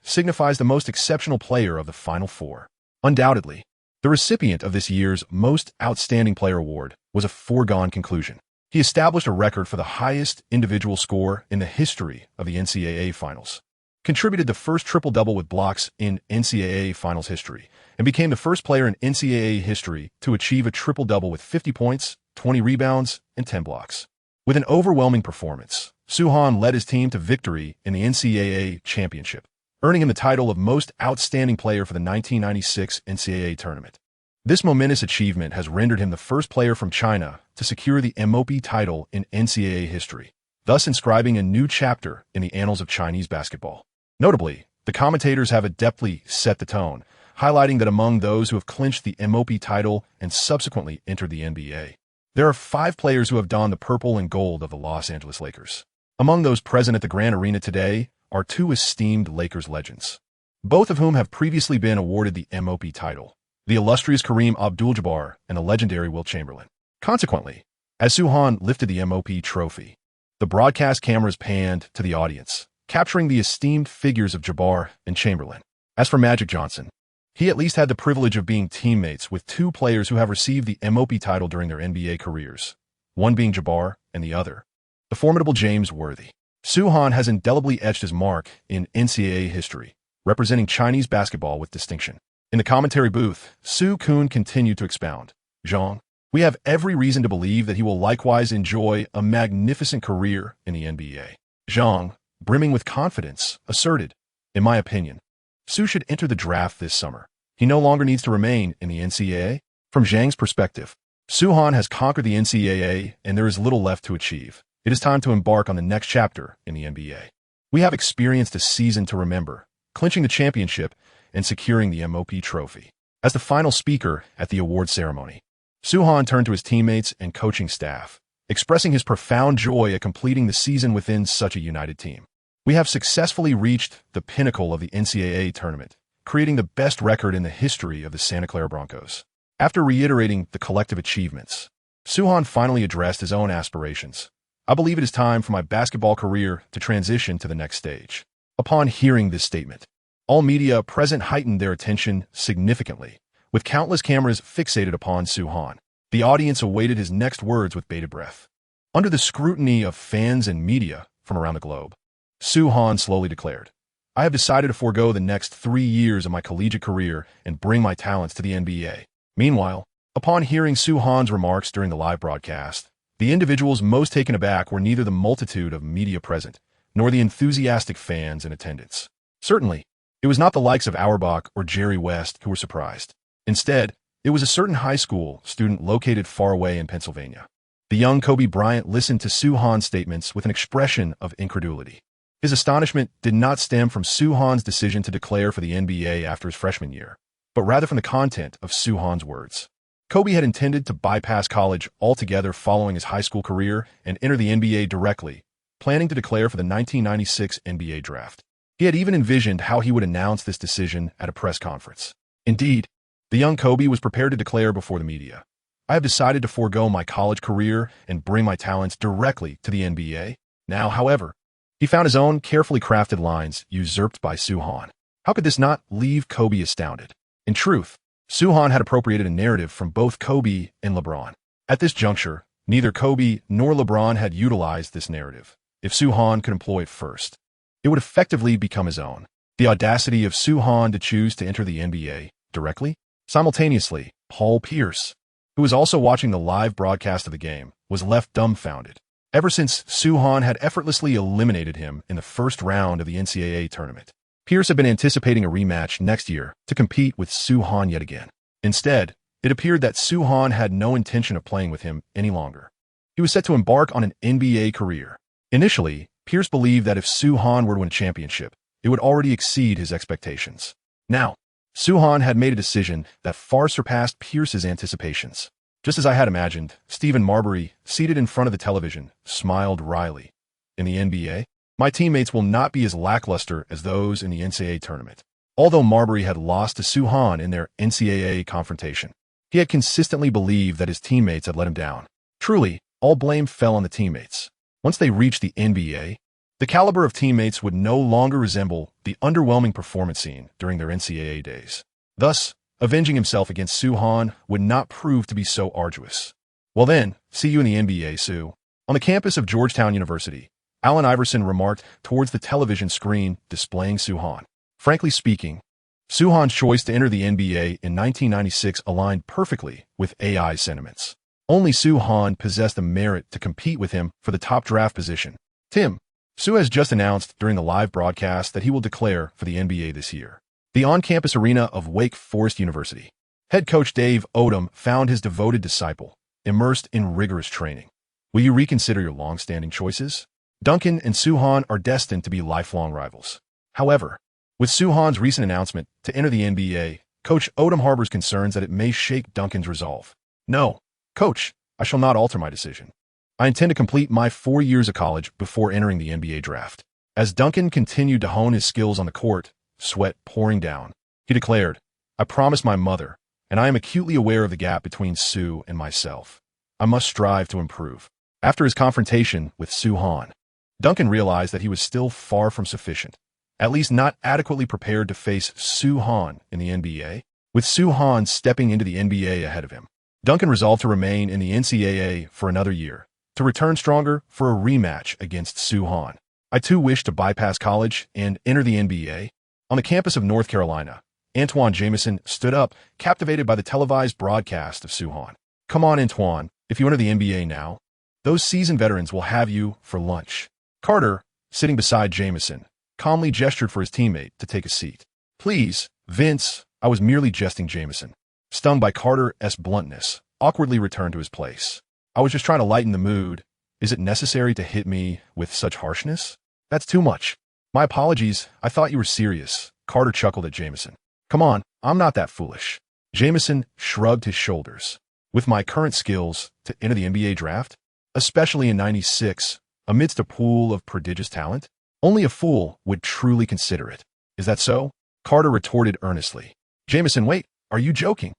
signifies the most exceptional player of the Final Four. Undoubtedly, the recipient of this year's Most Outstanding Player award was a foregone conclusion. He established a record for the highest individual score in the history of the NCAA Finals, contributed the first triple-double with blocks in NCAA Finals history, and became the first player in NCAA history to achieve a triple-double with 50 points, 20 rebounds, and 10 blocks. With an overwhelming performance, Soo-Han led his team to victory in the NCAA championship, earning him the title of Most Outstanding Player for the 1996 NCAA tournament. This momentous achievement has rendered him the first player from China to secure the MOP title in NCAA history, thus inscribing a new chapter in the annals of Chinese basketball. Notably, the commentators have adeptly set the tone, highlighting that among those who have clinched the MOP title and subsequently entered the NBA, there are 5 players who have donned the purple and gold of the Los Angeles Lakers. Among those present at the Grand Arena today are 2 esteemed Lakers legends, both of whom have previously been awarded the MOP title, the illustrious Kareem Abdul-Jabbar and the legendary Wilt Chamberlain. Consequently, as Soo-Han lifted the MOP trophy, the broadcast cameras panned to the audience, capturing the esteemed figures of Jabbar and Chamberlain. As for Magic Johnson, he at least had the privilege of being teammates with 2 players who have received the MOP title during their NBA careers, one being Jabbar and the other, the formidable James Worthy. Soo-Han has indelibly etched his mark in NCAA history, representing Chinese basketball with distinction. In the commentary booth, Soo Koon continued to expound. Zhang, We have every reason to believe that he will likewise enjoy a magnificent career in the NBA. Zhang, brimming with confidence, asserted, "In my opinion, Su should enter the draft this summer. He no longer needs to remain in the NCAA." From Zhang's perspective, Suhan has conquered the NCAA and there is little left to achieve. It is time to embark on the next chapter in the NBA. We have experienced a season to remember, clinching the championship and securing the MOP trophy. As the final speaker at the award ceremony, Suhan turned to his teammates and coaching staff, expressing his profound joy at completing the season within such a united team. "We have successfully reached the pinnacle of the NCAA tournament, creating the best record in the history of the Santa Clara Broncos." After reiterating the collective achievements, Suhan finally addressed his own aspirations. "I believe it is time for my basketball career to transition to the next stage." Upon hearing this statement, all media present heightened their attention significantly, with countless cameras fixated upon Suhan. The audience awaited his next words with bated breath. Under the scrutiny of fans and media from around the globe, Suhan slowly declared, "I have decided to forego the next 3 years of my collegiate career and bring my talents to the NBA." Meanwhile, upon hearing Suhan's remarks during the live broadcast, the individuals most taken aback were neither the multitude of media present, nor the enthusiastic fans in attendance. Certainly, it was not the likes of Auerbach or Jerry West who were surprised. Instead, it was a certain high school student located far away in Pennsylvania. The young Kobe Bryant listened to Suhan's statements with an expression of incredulity. His astonishment did not stem from Suhan's decision to declare for the NBA after his freshman year, but rather from the content of Suhan's words. Kobe had intended to bypass college altogether following his high school career and enter the NBA directly, planning to declare for the 1996 NBA draft. He had even envisioned how he would announce this decision at a press conference. Indeed, the young Kobe was prepared to declare before the media, "I have decided to forego my college career and bring my talents directly to the NBA." Now, however, he found his own carefully crafted lines usurped by Suhan. How could this not leave Kobe astounded? In truth, Suhan had appropriated a narrative from both Kobe and LeBron. At this juncture, neither Kobe nor LeBron had utilized this narrative. If Suhan could employ it first, it would effectively become his own. The audacity of Suhan to choose to enter the NBA directly? Simultaneously, Paul Pierce, who was also watching the live broadcast of the game, was left dumbfounded. Ever since Suhan had effortlessly eliminated him in the first round of the NCAA tournament, Pierce had been anticipating a rematch next year to compete with Suhan yet again. Instead, it appeared that Suhan had no intention of playing with him any longer. He was set to embark on an NBA career. Initially, Pierce believed that if Suhan were to win a championship, it would already exceed his expectations. Now, Suhan had made a decision that far surpassed Pierce's anticipations. Just as I had imagined, Stephen Marbury, seated in front of the television, smiled wryly. "In the NBA, my teammates will not be as lackluster as those in the NCAA tournament." Although Marbury had lost to Suhan in their NCAA confrontation, he had consistently believed that his teammates had let him down. Truly, all blame fell on the teammates. Once they reached the NBA, the caliber of teammates would no longer resemble the underwhelming performance seen during their NCAA days. Thus, avenging himself against Suhan would not prove to be so arduous. "Well then, see you in the NBA, Su." On the campus of Georgetown University, Allen Iverson remarked towards the television screen displaying Suhan. Frankly speaking, Suhan's choice to enter the NBA in 1996 aligned perfectly with AI sentiments. Only Suhan possessed the merit to compete with him for the top draft position. Tim, Su has just announced during the live broadcast that he will declare for the NBA this year. The on-campus arena of Wake Forest University. Head coach Dave Odom found his devoted disciple immersed in rigorous training. Will you reconsider your long-standing choices? Duncan and Suhan are destined to be lifelong rivals. However, with Suhan's recent announcement to enter the NBA, Coach Odom harbors concerns that it may shake Duncan's resolve. "No, Coach, I shall not alter my decision. I intend to complete my 4 years of college before entering the NBA draft." As Duncan continued to hone his skills on the court, sweat pouring down, he declared, "I promised my mother, and I am acutely aware of the gap between Su and myself. I must strive to improve." After his confrontation with Suhan, Duncan realized that he was still far from sufficient, at least not adequately prepared to face Suhan in the NBA. With Suhan stepping into the NBA ahead of him, Duncan resolved to remain in the NCAA for another year, to return stronger for a rematch against Suhan. "I too wish to bypass college and enter the NBA." On the campus of North Carolina, Antoine Jameson stood up, captivated by the televised broadcast of Suhan. Come on, Antoine, if you enter the NBA now, those seasoned veterans will have you for lunch. Carter, sitting beside Jamison, calmly gestured for his teammate to take a seat. Please, Vince, I was merely jesting. Jamison, stung by Carter's bluntness, awkwardly returned to his place. I was just trying to lighten the mood. Is it necessary to hit me with such harshness? That's too much. My apologies, I thought you were serious. Carter chuckled at Jamison. Come on, I'm not that foolish. Jamison shrugged his shoulders. With my current skills, to enter the NBA draft, especially in '96, amidst a pool of prodigious talent, only a fool would truly consider it. Is that so? Carter retorted earnestly. Jamison, wait, are you joking?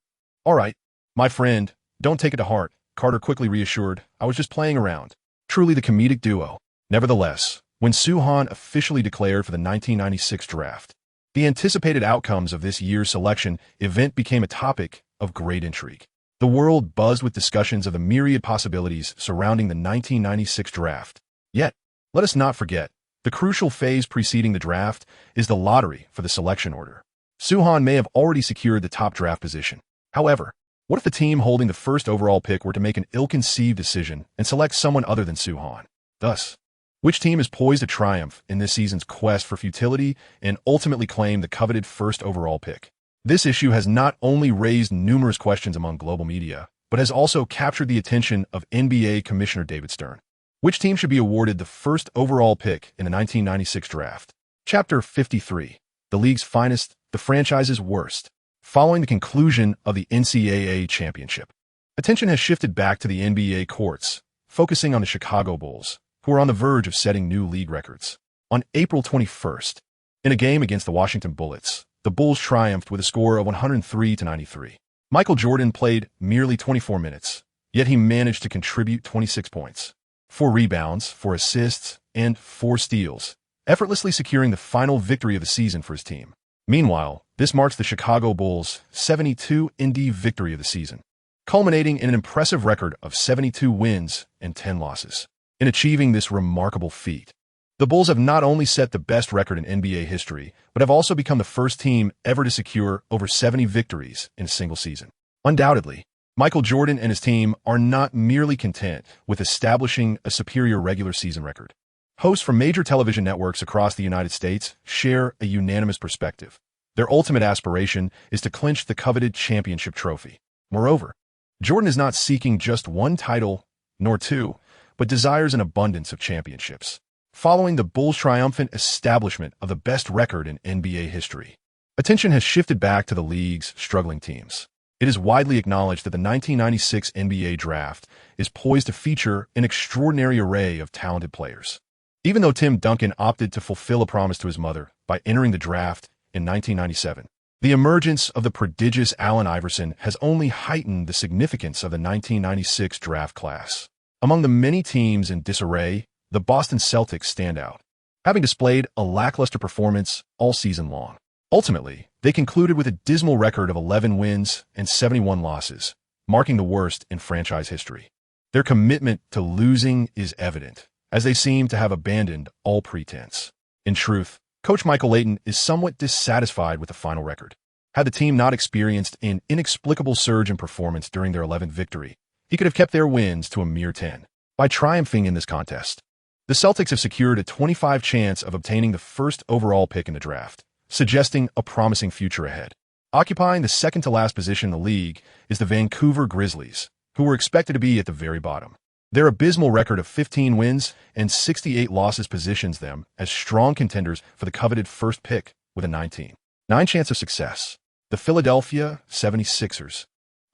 All right, my friend, don't take it to heart, Carter quickly reassured. I was just playing around. Truly the comedic duo. Nevertheless, when Suhan officially declared for the 1996 draft, the anticipated outcomes of this year's selection event became a topic of great intrigue. The world buzzed with discussions of the myriad possibilities surrounding the 1996 draft. Yet, let us not forget, the crucial phase preceding the draft is the lottery for the selection order. Suhan may have already secured the top draft position. However, what if the team holding the first overall pick were to make an ill-conceived decision and select someone other than Suhan? Thus, which team is poised to triumph in this season's quest for futility and ultimately claim the coveted first overall pick? This issue has not only raised numerous questions among global media, but has also captured the attention of NBA Commissioner David Stern. Which team should be awarded the first overall pick in the 1996 draft? Chapter 53. The league's finest, the franchise's worst. Following the conclusion of the NCAA championship, attention has shifted back to the NBA courts, focusing on the Chicago Bulls, who are on the verge of setting new league records. On April 21st, in a game against the Washington Bullets, the Bulls triumphed with a score of 103-93. Michael Jordan played merely 24 minutes, yet he managed to contribute 26 points, 4 rebounds, 4 assists, and 4 steals, effortlessly securing the final victory of the season for his team. Meanwhile, this marks the Chicago Bulls' 72-ND victory of the season, culminating in an impressive record of 72 wins and 10 losses. In achieving this remarkable feat, the Bulls have not only set the best record in NBA history, but have also become the first team ever to secure over 70 victories in a single season. Undoubtedly, Michael Jordan and his team are not merely content with establishing a superior regular season record. Hosts from major television networks across the United States share a unanimous perspective. Their ultimate aspiration is to clinch the coveted championship trophy. Moreover, Jordan is not seeking just one title, nor two, but desires an abundance of championships. Following the Bulls' triumphant establishment of the best record in NBA history, attention has shifted back to the league's struggling teams. It is widely acknowledged that the 1996 NBA draft is poised to feature an extraordinary array of talented players. Even though Tim Duncan opted to fulfill a promise to his mother by entering the draft in 1997, the emergence of the prodigious Allen Iverson has only heightened the significance of the 1996 draft class. Among the many teams in disarray, the Boston Celtics stand out, having displayed a lackluster performance all season long. Ultimately, they concluded with a dismal record of 11 wins and 71 losses, marking the worst in franchise history. Their commitment to losing is evident, as they seem to have abandoned all pretense. In truth, Coach Michael Layton is somewhat dissatisfied with the final record. Had the team not experienced an inexplicable surge in performance during their 11th victory, he could have kept their wins to a mere 10. By triumphing in this contest, the Celtics have secured a 25% chance of obtaining the first overall pick in the draft, suggesting a promising future ahead. Occupying the second-to-last position in the league is the Vancouver Grizzlies, who were expected to be at the very bottom. Their abysmal record of 15 wins and 68 losses positions them as strong contenders for the coveted first pick with a 19.9% chance of success. The Philadelphia 76ers,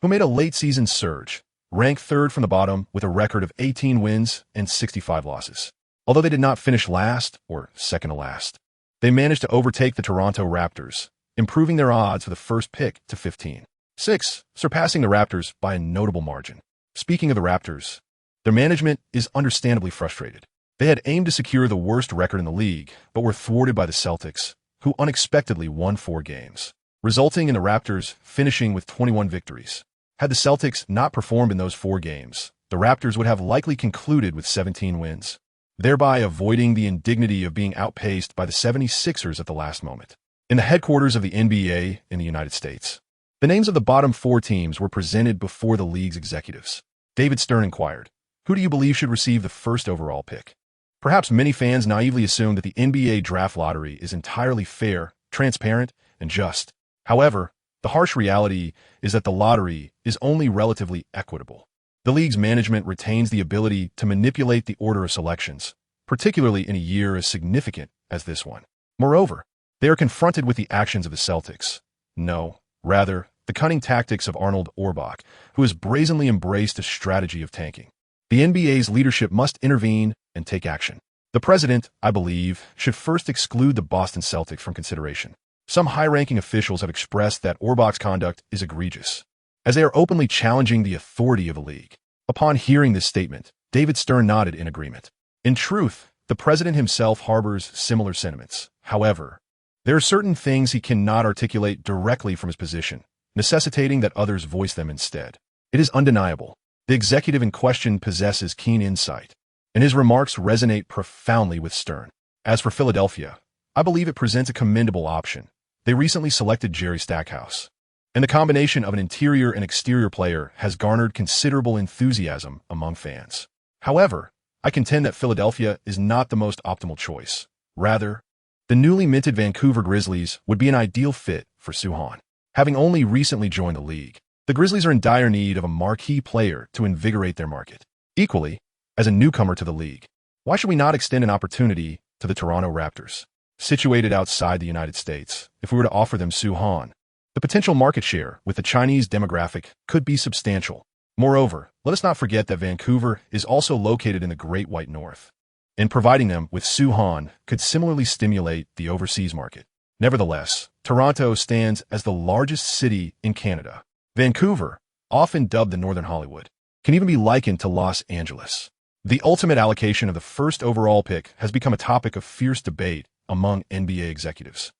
who made a late-season surge, ranked third from the bottom with a record of 18 wins and 65 losses. Although they did not finish last or second to last, they managed to overtake the Toronto Raptors, improving their odds for the first pick to 15.6, surpassing the Raptors by a notable margin. Speaking of the Raptors, their management is understandably frustrated. They had aimed to secure the worst record in the league, but were thwarted by the Celtics, who unexpectedly won 4 games, resulting in the Raptors finishing with 21 victories. Had the Celtics not performed in those 4 games, the Raptors would have likely concluded with 17 wins, thereby avoiding the indignity of being outpaced by the 76ers at the last moment. In the headquarters of the NBA in the United States, The names of the bottom 4 teams were presented before the league's executives. David Stern inquired, "Who do you believe should receive the first overall pick?" Perhaps many fans naively assume that the NBA draft lottery is entirely fair, transparent, and just. However, the harsh reality is that the lottery is only relatively equitable. The league's management retains the ability to manipulate the order of selections, particularly in a year as significant as this one. Moreover, they are confronted with the actions of the Celtics. No, rather, the cunning tactics of Arnold Auerbach, who has brazenly embraced a strategy of tanking. The NBA's leadership must intervene and take action. The president, I believe, should first exclude the Boston Celtics from consideration. Some high-ranking officials have expressed that Auerbach's conduct is egregious, as they are openly challenging the authority of the league. Upon hearing this statement, David Stern nodded in agreement. In truth, the president himself harbors similar sentiments. However, there are certain things he cannot articulate directly from his position, necessitating that others voice them instead. It is undeniable. The executive in question possesses keen insight, and his remarks resonate profoundly with Stern. As for Philadelphia, I believe it presents a commendable option. They recently selected Jerry Stackhouse, and the combination of an interior and exterior player has garnered considerable enthusiasm among fans. However, I contend that Philadelphia is not the most optimal choice. Rather, the newly minted Vancouver Grizzlies would be an ideal fit for Suhan. Having only recently joined the league, the Grizzlies are in dire need of a marquee player to invigorate their market. Equally, as a newcomer to the league, why should we not extend an opportunity to the Toronto Raptors, situated outside the United States, if we were to offer them Suhan? The potential market share with the Chinese demographic could be substantial. Moreover, let us not forget that Vancouver is also located in the Great White North, and providing them with Suhan could similarly stimulate the overseas market. Nevertheless, Toronto stands as the largest city in Canada. Vancouver, often dubbed the Northern Hollywood, can even be likened to Los Angeles. The ultimate allocation of the first overall pick has become a topic of fierce debate among NBA executives.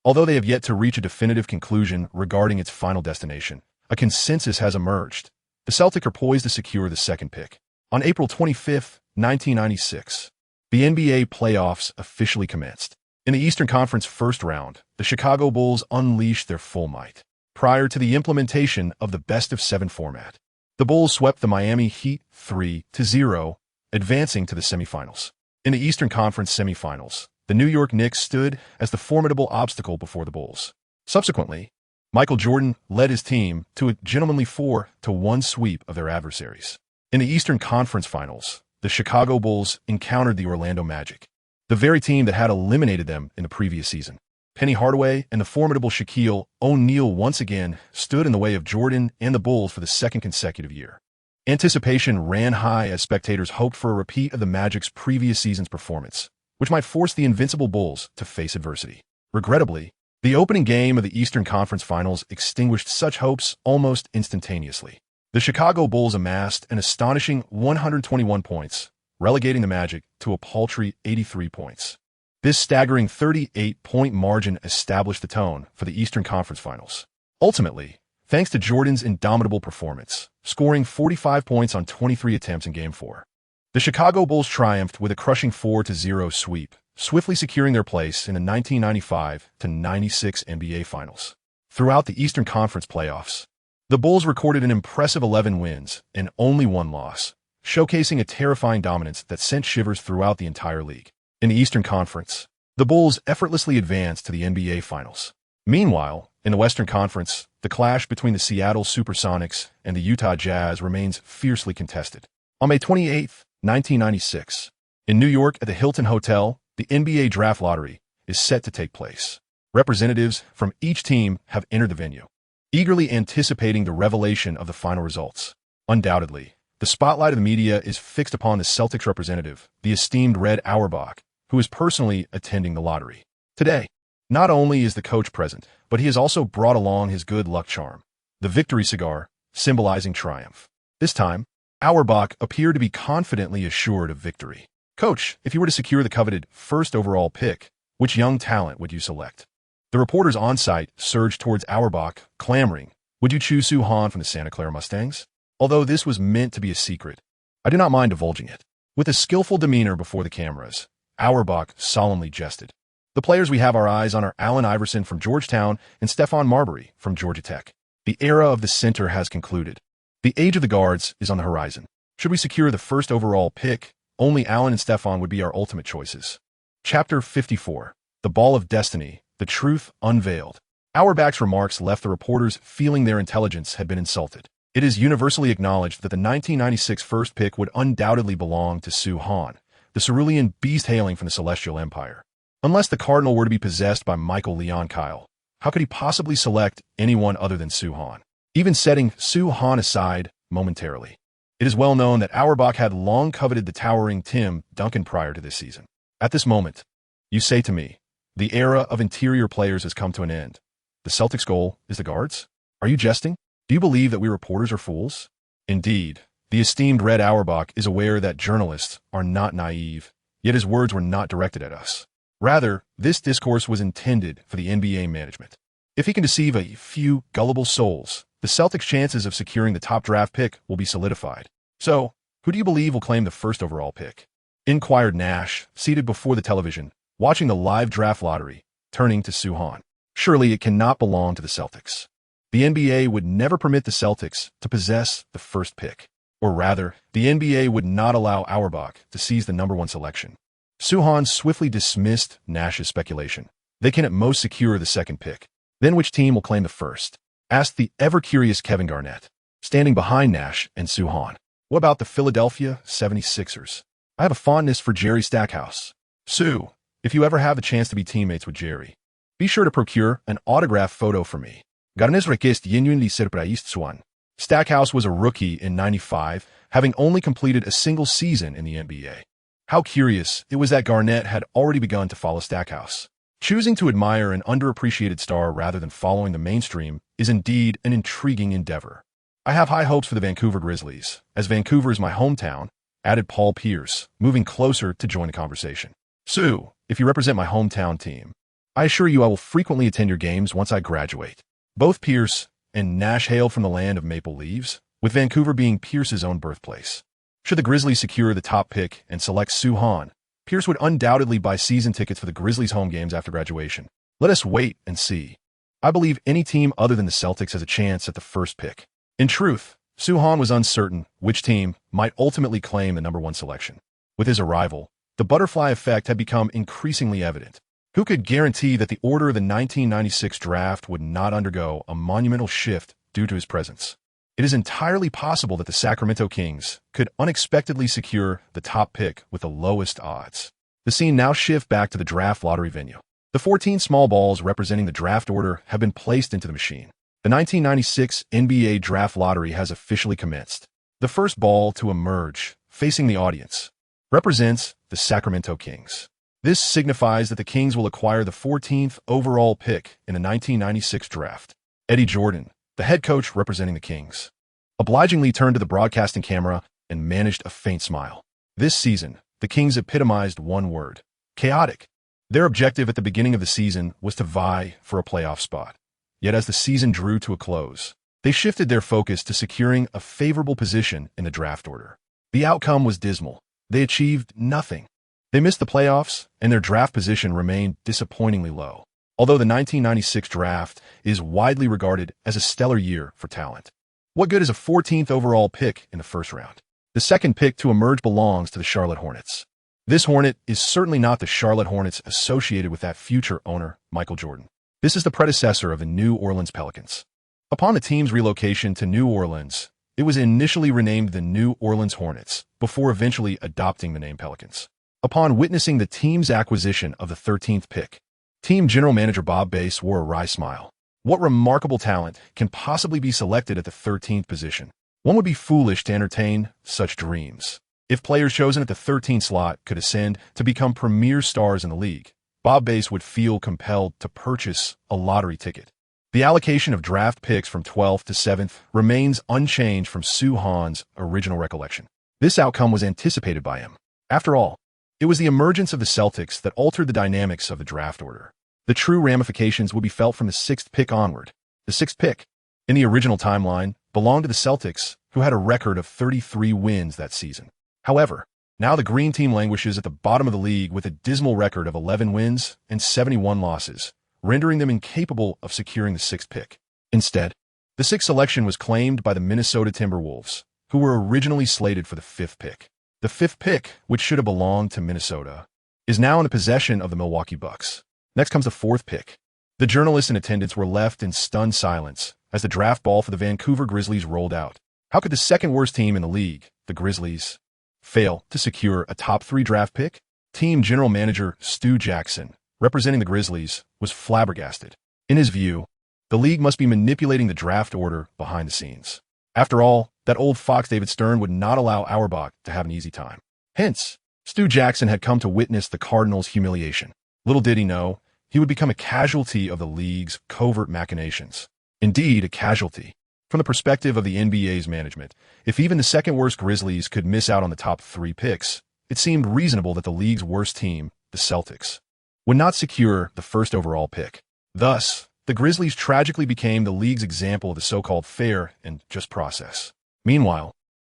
Although they have yet to reach a definitive conclusion regarding its final destination, a consensus has emerged. The Celtics are poised to secure the second pick. On April 25, 1996, the NBA playoffs officially commenced. In the Eastern Conference first round, the Chicago Bulls unleashed their full might. Prior to the implementation of the best-of-7 format, the Bulls swept the Miami Heat 3-0, advancing to the semifinals. In the Eastern Conference semifinals, the New York Knicks stood as the formidable obstacle before the Bulls. Subsequently, Michael Jordan led his team to a gentlemanly 4-1 sweep of their adversaries. In the Eastern Conference Finals, the Chicago Bulls encountered the Orlando Magic, the very team that had eliminated them in the previous season. Penny Hardaway and the formidable Shaquille O'Neal once again stood in the way of Jordan and the Bulls for the second consecutive year. Anticipation ran high as spectators hoped for a repeat of the Magic's previous season's performance, which might force the invincible Bulls to face adversity. Regrettably, the opening game of the Eastern Conference Finals extinguished such hopes almost instantaneously. The Chicago Bulls amassed an astonishing 121 points, relegating the Magic to a paltry 83 points. This staggering 38-point margin established the tone for the Eastern Conference Finals. Ultimately, thanks to Jordan's indomitable performance, scoring 45 points on 23 attempts in Game 4, the Chicago Bulls triumphed with a crushing 4-0 sweep, swiftly securing their place in the 1995-96 NBA Finals. Throughout the Eastern Conference playoffs, the Bulls recorded an impressive 11 wins and only one loss, showcasing a terrifying dominance that sent shivers throughout the entire league. In the Eastern Conference, the Bulls effortlessly advanced to the NBA Finals. Meanwhile, in the Western Conference, the clash between the Seattle Supersonics and the Utah Jazz remains fiercely contested. On May 28, 1996, in New York at the Hilton Hotel, the NBA Draft Lottery is set to take place. Representatives from each team have entered the venue, eagerly anticipating the revelation of the final results. Undoubtedly, the spotlight of the media is fixed upon the Celtics representative, the esteemed Red Auerbach, who is personally attending the lottery. Today, not only is the coach present, but he has also brought along his good luck charm, the victory cigar, symbolizing triumph. This time, Auerbach appeared to be confidently assured of victory. "Coach, if you were to secure the coveted first overall pick, which young talent would you select?" The reporters on site surged towards Auerbach, clamoring, "Would you choose Suhan from the Santa Clara Mustangs?" Although this was meant to be a secret, I do not mind divulging it. With a skillful demeanor before the cameras, Auerbach solemnly jested. "The players we have our eyes on are Allen Iverson from Georgetown and Stephon Marbury from Georgia Tech." The era of the center has concluded. The age of the guards is on the horizon. Should we secure the first overall pick, only Allen and Stefan would be our ultimate choices. Chapter 54. The Ball of Destiny, the Truth Unveiled. Auerbach's remarks left the reporters feeling their intelligence had been insulted. It is universally acknowledged that the 1996 first pick would undoubtedly belong to Sue Han, the cerulean beast hailing from the Celestial Empire. Unless the Cardinal were to be possessed by Michael Leon Kyle, how could he possibly select anyone other than Sue Han? Even setting Sue Han aside momentarily, it is well known that Auerbach had long coveted the towering Tim Duncan prior to this season. At this moment, you say to me, the era of interior players has come to an end. The Celtics' goal is the guards? Are you jesting? Do you believe that we reporters are fools? Indeed, the esteemed Red Auerbach is aware that journalists are not naive, yet his words were not directed at us. Rather, this discourse was intended for the NBA management. If he can deceive a few gullible souls, the Celtics' chances of securing the top draft pick will be solidified. So, who do you believe will claim the first overall pick? Inquired Nash, seated before the television, watching the live draft lottery, turning to Sue Han. Surely it cannot belong to the Celtics. The NBA would never permit the Celtics to possess the first pick. Or rather, the NBA would not allow Auerbach to seize the number 1 selection. Sue Han swiftly dismissed Nash's speculation. They can at most secure the second pick. Then which team will claim the first? Asked the ever-curious Kevin Garnett, standing behind Nash and Sue Han. What about the Philadelphia 76ers? I have a fondness for Jerry Stackhouse. Sue, if you ever have the chance to be teammates with Jerry, be sure to procure an autograph photo for me. Garnett request genuinely surprised Swan. Stackhouse was a rookie in '95, having only completed a single season in the NBA. How curious it was that Garnett had already begun to follow Stackhouse. Choosing to admire an underappreciated star rather than following the mainstream is indeed an intriguing endeavor. I have high hopes for the Vancouver Grizzlies, as Vancouver is my hometown, added Paul Pierce, moving closer to join the conversation. Sue, if you represent my hometown team, I assure you I will frequently attend your games once I graduate. Both Pierce and Nash hailed from the land of maple leaves, with Vancouver being Pierce's own birthplace. Should the Grizzlies secure the top pick and select Sue Han, Pierce would undoubtedly buy season tickets for the Grizzlies' home games after graduation. Let us wait and see. I believe any team other than the Celtics has a chance at the first pick. In truth, Sue Han was uncertain which team might ultimately claim the number 1 selection. With his arrival, the butterfly effect had become increasingly evident. Who could guarantee that the order of the 1996 draft would not undergo a monumental shift due to his presence? It is entirely possible that the Sacramento Kings could unexpectedly secure the top pick with the lowest odds. The scene now shifts back to the draft lottery venue. The 14 small balls representing the draft order have been placed into the machine. The 1996 NBA draft lottery has officially commenced. The first ball to emerge, facing the audience, represents the Sacramento Kings. This signifies that the Kings will acquire the 14th overall pick in the 1996 draft. Eddie Jordan, the head coach representing the Kings, obligingly turned to the broadcasting camera and managed a faint smile. This season, the Kings epitomized one word: chaotic. Their objective at the beginning of the season was to vie for a playoff spot. Yet as the season drew to a close, they shifted their focus to securing a favorable position in the draft order. The outcome was dismal. They achieved nothing. They missed the playoffs, and their draft position remained disappointingly low. Although the 1996 draft is widely regarded as a stellar year for talent, what good is a 14th overall pick in the first round? The second pick to emerge belongs to the Charlotte Hornets. This Hornet is certainly not the Charlotte Hornets associated with that future owner, Michael Jordan. This is the predecessor of the New Orleans Pelicans. Upon the team's relocation to New Orleans, it was initially renamed the New Orleans Hornets, before eventually adopting the name Pelicans. Upon witnessing the team's acquisition of the 13th pick, team general manager Bob Bass wore a wry smile. What remarkable talent can possibly be selected at the 13th position? One would be foolish to entertain such dreams. If players chosen at the 13th slot could ascend to become premier stars in the league, Bob Bass would feel compelled to purchase a lottery ticket. The allocation of draft picks from 12th to 7th remains unchanged from Sue Han's original recollection. This outcome was anticipated by him. After all, it was the emergence of the Celtics that altered the dynamics of the draft order. The true ramifications would be felt from the 6th pick onward. The 6th pick, in the original timeline, belonged to the Celtics, who had a record of 33 wins that season. However, now the Green Team languishes at the bottom of the league with a dismal record of 11 wins and 71 losses, rendering them incapable of securing the 6th pick. Instead, The sixth selection was claimed by the Minnesota Timberwolves, who were originally slated for the fifth pick. The fifth pick, which should have belonged to Minnesota, is now in the possession of the Milwaukee Bucks. Next comes the fourth pick. The journalists in attendance were left in stunned silence as the draft ball for the Vancouver Grizzlies rolled out. How could the second worst team in the league, the Grizzlies, fail to secure a top 3 draft pick? Team general manager Stu Jackson, representing the Grizzlies, was flabbergasted. In his view, the league must be manipulating the draft order behind the scenes. After all, that old fox David Stern would not allow Auerbach to have an easy time. Hence, Stu Jackson had come to witness the Cardinals' humiliation. Little did he know, he would become a casualty of the league's covert machinations. Indeed, a casualty. From the perspective of the NBA's management, if even the second-worst Grizzlies could miss out on the top 3 picks, it seemed reasonable that the league's worst team, the Celtics, would not secure the first overall pick. Thus, the Grizzlies tragically became the league's example of the so-called fair and just process. Meanwhile,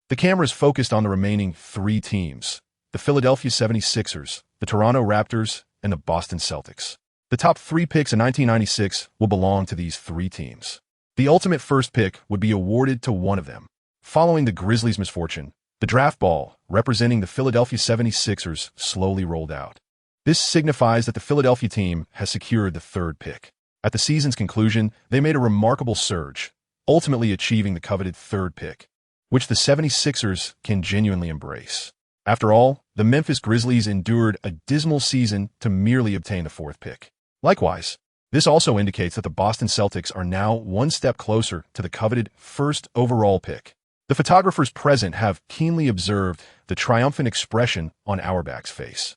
the cameras focused on the remaining 3 teams, the Philadelphia 76ers, the Toronto Raptors, and the Boston Celtics. The top 3 picks in 1996 will belong to these 3 teams. The ultimate first pick would be awarded to one of them. Following the Grizzlies' misfortune, the draft ball, representing the Philadelphia 76ers, slowly rolled out. This signifies that the Philadelphia team has secured the 3rd pick. At the season's conclusion, they made a remarkable surge, ultimately achieving the coveted 3rd pick, which the 76ers can genuinely embrace. After all, the Memphis Grizzlies endured a dismal season to merely obtain the 4th pick. Likewise, this also indicates that the Boston Celtics are now one step closer to the coveted 1st overall pick. The photographers present have keenly observed the triumphant expression on Auerbach's face.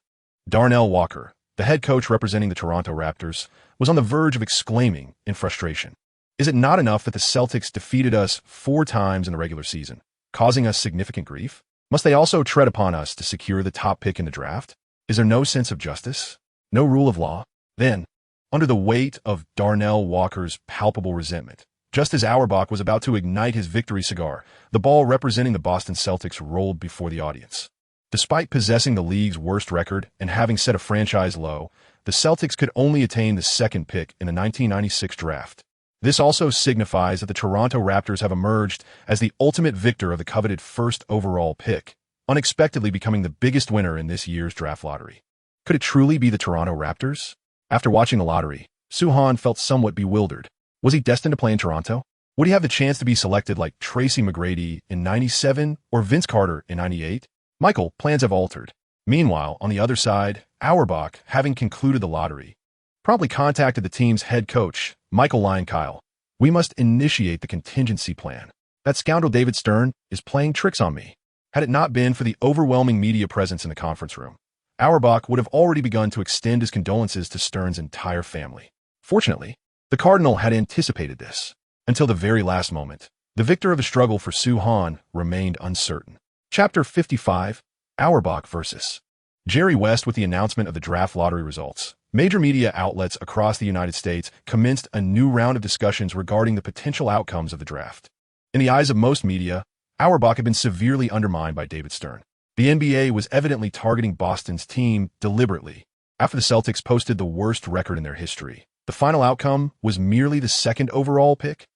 Darnell Walker, the head coach representing the Toronto Raptors, was on the verge of exclaiming in frustration. Is it not enough that the Celtics defeated us 4 times in the regular season, causing us significant grief? Must they also tread upon us to secure the top pick in the draft? Is there no sense of justice? No rule of law? Then, under the weight of Darnell Walker's palpable resentment, just as Auerbach was about to ignite his victory cigar, the ball representing the Boston Celtics rolled before the audience. Despite possessing the league's worst record and having set a franchise low, the Celtics could only attain the 2nd pick in the 1996 draft. This also signifies that the Toronto Raptors have emerged as the ultimate victor of the coveted 1st overall pick, unexpectedly becoming the biggest winner in this year's draft lottery. Could it truly be the Toronto Raptors? After watching the lottery, Suhan felt somewhat bewildered. Was he destined to play in Toronto? Would he have the chance to be selected like Tracy McGrady in 97 or Vince Carter in 98? Michael, plans have altered. Meanwhile, on the other side, Auerbach, having concluded the lottery, promptly contacted the team's head coach, Michael Lyon Kyle. We must initiate the contingency plan. That scoundrel David Stern is playing tricks on me. Had it not been for the overwhelming media presence in the conference room, Auerbach would have already begun to extend his condolences to Stern's entire family. Fortunately, the Cardinal had anticipated this. Until the very last moment, the victor of the struggle for Suhan remained uncertain. Chapter 55, Auerbach vs. Jerry West. With the announcement of the draft lottery results, major media outlets across the United States commenced a new round of discussions regarding the potential outcomes of the draft. In the eyes of most media, Auerbach had been severely undermined by David Stern. The NBA was evidently targeting Boston's team deliberately. After the Celtics posted the worst record in their history, the final outcome was merely the 2nd overall pick.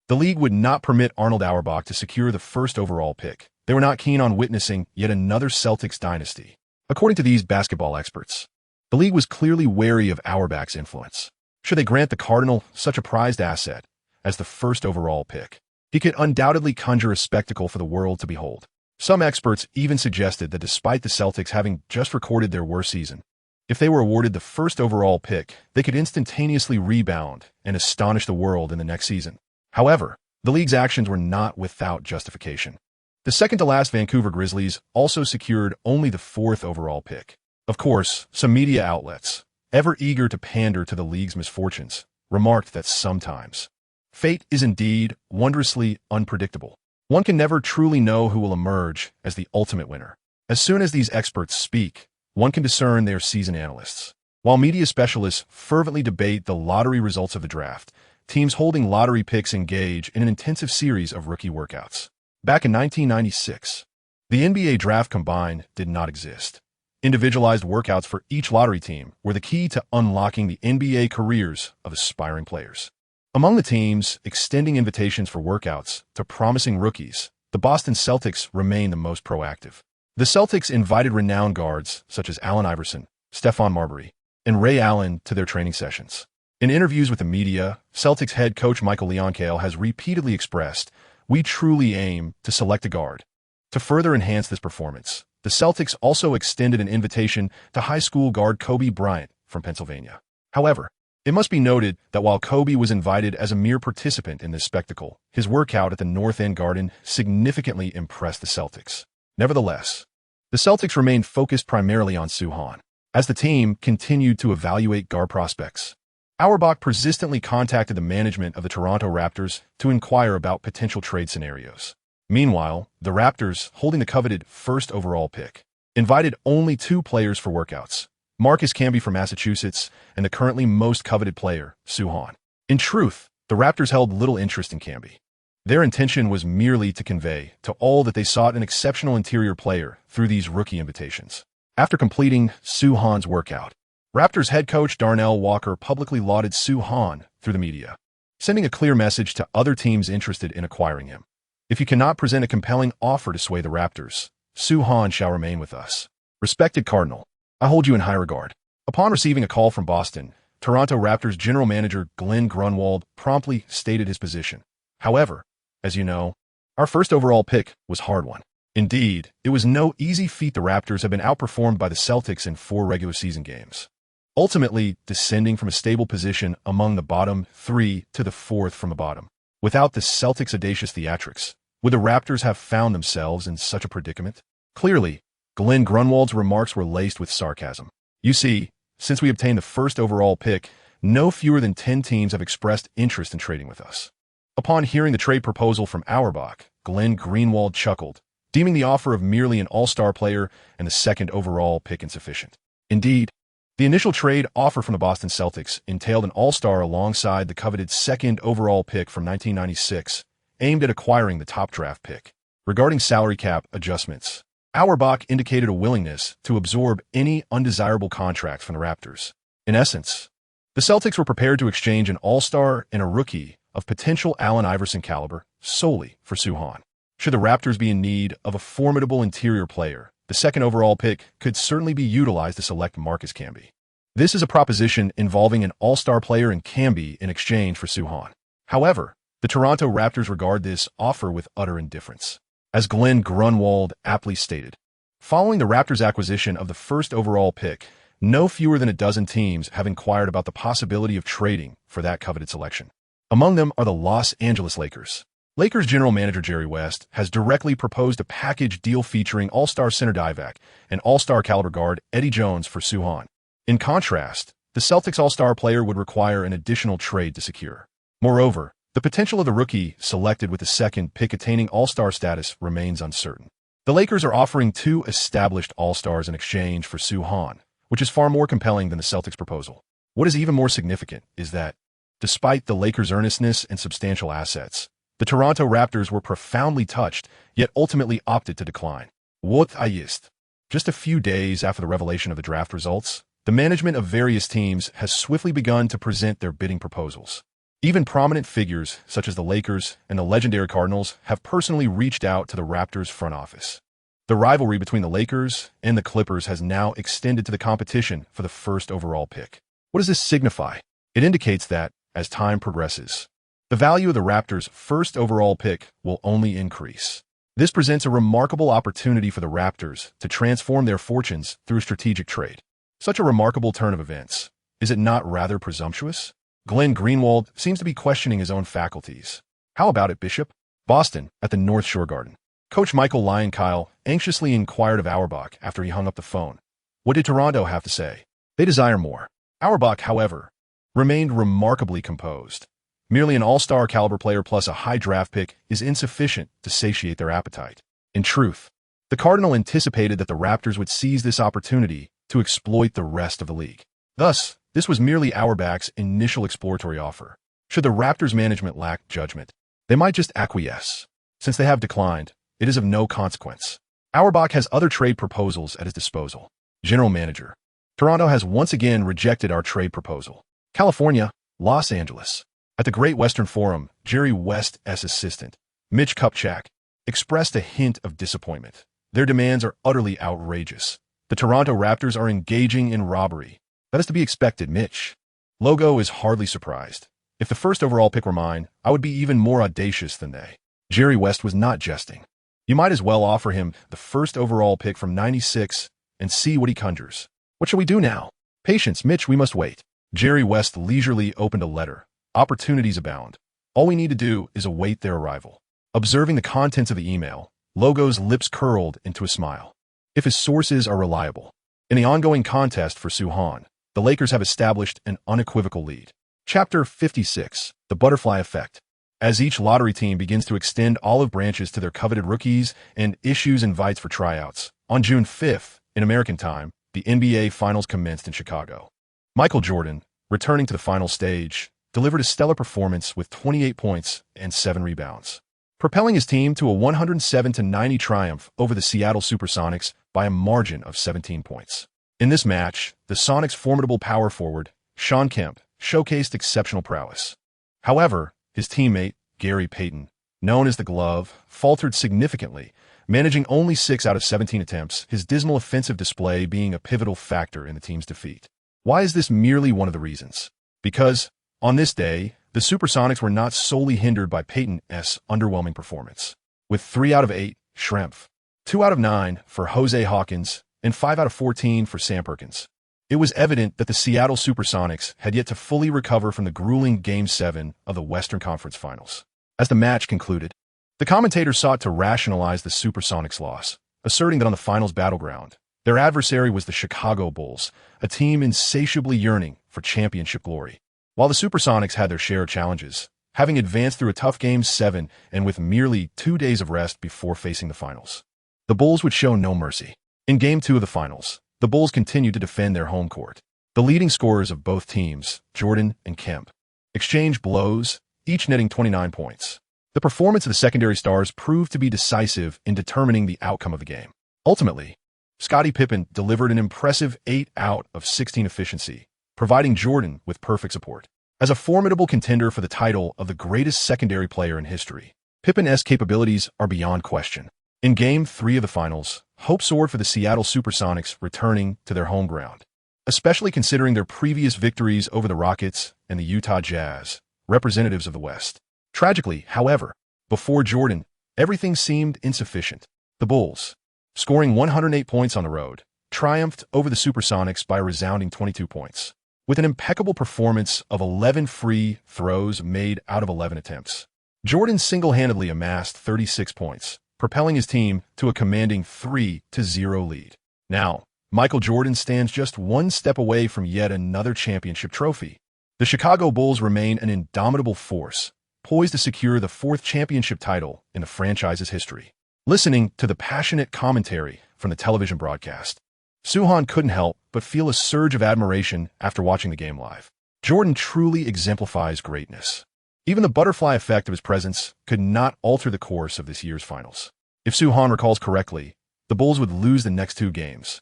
The league would not permit Arnold Auerbach to secure the 1st overall pick. They were not keen on witnessing yet another Celtics dynasty. According to these basketball experts, the league was clearly wary of Auerbach's influence. Should they grant the Cardinal such a prized asset as the 1st overall pick, he could undoubtedly conjure a spectacle for the world to behold. Some experts even suggested that despite the Celtics having just recorded their worst season, if they were awarded the 1st overall pick, they could instantaneously rebound and astonish the world in the next season. However, the league's actions were not without justification. The second-to-last Vancouver Grizzlies also secured only the 4th overall pick. Of course, some media outlets, ever eager to pander to the league's misfortunes, remarked that sometimes fate is indeed wondrously unpredictable. One can never truly know who will emerge as the ultimate winner. As soon as these experts speak, one can discern their seasoned analysts. While media specialists fervently debate the lottery results of the draft, teams holding lottery picks engage in an intensive series of rookie workouts. Back in 1996, the NBA draft combine did not exist. Individualized workouts for each lottery team were the key to unlocking the NBA careers of aspiring players. Among the teams extending invitations for workouts to promising rookies, the Boston Celtics remain the most proactive. The Celtics invited renowned guards such as Allen Iverson, Stephon Marbury, and Ray Allen to their training sessions. In interviews with the media, Celtics head coach Michael Leonkale has repeatedly expressed, "We truly aim to select a guard." To further enhance this performance, the Celtics also extended an invitation to high school guard Kobe Bryant from Pennsylvania. However, it must be noted that while Kobe was invited as a mere participant in this spectacle, his workout at the North End Garden significantly impressed the Celtics. Nevertheless, the Celtics remained focused primarily on Suhan, as the team continued to evaluate guard prospects. Auerbach persistently contacted the management of the Toronto Raptors to inquire about potential trade scenarios. Meanwhile, the Raptors, holding the coveted first overall pick, invited only 2 players for workouts: Marcus Camby from Massachusetts and the currently most coveted player, Suhan. In truth, the Raptors held little interest in Camby. Their intention was merely to convey to all that they sought an exceptional interior player through these rookie invitations. After completing Suhan's workout, Raptors head coach Darnell Walker publicly lauded Suhan through the media, sending a clear message to other teams interested in acquiring him. "If you cannot present a compelling offer to sway the Raptors, Suhan shall remain with us. Respected Cardinal, I hold you in high regard." Upon receiving a call from Boston, Toronto Raptors general manager Glenn Grunwald promptly stated his position. "However, as you know, our first overall pick was hard won. Indeed, it was no easy feat. The Raptors have been outperformed by the Celtics in 4 regular season games, ultimately descending from a stable position among the bottom 3 to the 4th from the bottom. Without the Celtics' audacious theatrics, would the Raptors have found themselves in such a predicament?" Clearly, Glenn Grunwald's remarks were laced with sarcasm. "You see, since we obtained the first overall pick, no fewer than 10 teams have expressed interest in trading with us." Upon hearing the trade proposal from Auerbach, Glenn Grunwald chuckled, deeming the offer of merely an all-star player and the second overall pick insufficient. Indeed, the initial trade offer from the Boston Celtics entailed an all-star alongside the coveted second overall pick from 1996, aimed at acquiring the top draft pick. Regarding salary cap adjustments, Auerbach indicated a willingness to absorb any undesirable contracts from the Raptors. In essence, the Celtics were prepared to exchange an all-star and a rookie of potential Allen Iverson caliber solely for Suhan. Should the Raptors be in need of a formidable interior player, the second overall pick could certainly be utilized to select Marcus Camby. This is a proposition involving an all-star player and Camby in exchange for Suhan. However, the Toronto Raptors regard this offer with utter indifference. As Glenn Grunwald aptly stated, following the Raptors' acquisition of the first overall pick, no fewer than a dozen teams have inquired about the possibility of trading for that coveted selection. Among them are the Los Angeles Lakers. Lakers general manager Jerry West has directly proposed a package deal featuring all-star center Divac and all-star caliber guard Eddie Jones for Suhan. In contrast, the Celtics all-star player would require an additional trade to secure. Moreover, the potential of the rookie selected with the second pick attaining all-star status remains uncertain. The Lakers are offering 2 established all-stars in exchange for Suhan, which is far more compelling than the Celtics' proposal. What is even more significant is that, despite the Lakers' earnestness and substantial assets, the Toronto Raptors were profoundly touched, yet ultimately opted to decline. What ist? Just a few days after the revelation of the draft results, the management of various teams has swiftly begun to present their bidding proposals. Even prominent figures, such as the Lakers and the legendary Cardinals, have personally reached out to the Raptors' front office. The rivalry between the Lakers and the Clippers has now extended to the competition for the first overall pick. What does this signify? It indicates that, as time progresses, the value of the Raptors' first overall pick will only increase. This presents a remarkable opportunity for the Raptors to transform their fortunes through strategic trade. Such a remarkable turn of events. Is it not rather presumptuous? Glenn Grunwald seems to be questioning his own faculties. How about it, Bishop? Boston, at the North Shore Garden. Coach Michael Lyon-Kyle anxiously inquired of Auerbach after he hung up the phone. What did Toronto have to say? They desire more. Auerbach, however, remained remarkably composed. Merely an all-star caliber player plus a high draft pick is insufficient to satiate their appetite. In truth, the Cardinal anticipated that the Raptors would seize this opportunity to exploit the rest of the league. Thus, this was merely Auerbach's initial exploratory offer. Should the Raptors management lack judgment, they might just acquiesce. Since they have declined, it is of no consequence. Auerbach has other trade proposals at his disposal. General Manager, Toronto has once again rejected our trade proposal. California, Los Angeles. At the Great Western Forum, Jerry West's assistant, Mitch Kupchak, expressed a hint of disappointment. Their demands are utterly outrageous. The Toronto Raptors are engaging in robbery. That is to be expected, Mitch. Logo is hardly surprised. If the first overall pick were mine, I would be even more audacious than they. Jerry West was not jesting. You might as well offer him the first overall pick from '96 and see what he conjures. What shall we do now? Patience, Mitch, we must wait. Jerry West leisurely opened a letter. Opportunities abound. All we need to do is await their arrival. Observing the contents of the email, Logo's lips curled into a smile. If his sources are reliable. In the ongoing contest for Suhan, the Lakers have established an unequivocal lead. Chapter 56, The Butterfly Effect. As each lottery team begins to extend olive branches to their coveted rookies and issues invites for tryouts, on June 5th, in American time, the NBA Finals commenced in Chicago. Michael Jordan, returning to the final stage, delivered a stellar performance with 28 points and 7 rebounds, propelling his team to a 107-90 triumph over the Seattle Supersonics by a margin of 17 points. In this match, the Sonics' formidable power forward, Shawn Kemp, showcased exceptional prowess. However, his teammate, Gary Payton, known as the Glove, faltered significantly, managing only 6 out of 17 attempts, his dismal offensive display being a pivotal factor in the team's defeat. Why is this merely one of the reasons? Because, on this day, the Supersonics were not solely hindered by Payton's underwhelming performance. With 3 out of 8, Schrempf, 2 out of 9 for Jose Hawkins, and 5 out of 14 for Sam Perkins. It was evident that the Seattle Supersonics had yet to fully recover from the grueling Game 7 of the Western Conference Finals. As the match concluded, the commentators sought to rationalize the Supersonics' loss, asserting that on the finals battleground, their adversary was the Chicago Bulls, a team insatiably yearning for championship glory. While the Supersonics had their share of challenges, having advanced through a tough Game 7 and with merely 2 days of rest before facing the finals, the Bulls would show no mercy. In Game 2 of the finals, the Bulls continued to defend their home court. The leading scorers of both teams, Jordan and Kemp, exchanged blows, each netting 29 points. The performance of the secondary stars proved to be decisive in determining the outcome of the game. Ultimately, Scottie Pippen delivered an impressive 8 out of 16 efficiency, providing Jordan with perfect support. As a formidable contender for the title of the greatest secondary player in history, Pippen's capabilities are beyond question. In Game 3 of the finals, hope soared for the Seattle Supersonics returning to their home ground, especially considering their previous victories over the Rockets and the Utah Jazz, representatives of the West. Tragically, however, before Jordan, everything seemed insufficient. The Bulls, scoring 108 points on the road, triumphed over the Supersonics by a resounding 22 points, with an impeccable performance of 11 free throws made out of 11 attempts. Jordan single-handedly amassed 36 points, propelling his team to a commanding 3-0 lead. Now, Michael Jordan stands just one step away from yet another championship trophy. The Chicago Bulls remain an indomitable force, poised to secure the 4th championship title in the franchise's history. Listening to the passionate commentary from the television broadcast, Suhan couldn't help but feel a surge of admiration after watching the game live. Jordan truly exemplifies greatness. Even the butterfly effect of his presence could not alter the course of this year's finals. If Suhan recalls correctly, the Bulls would lose the next 2 games,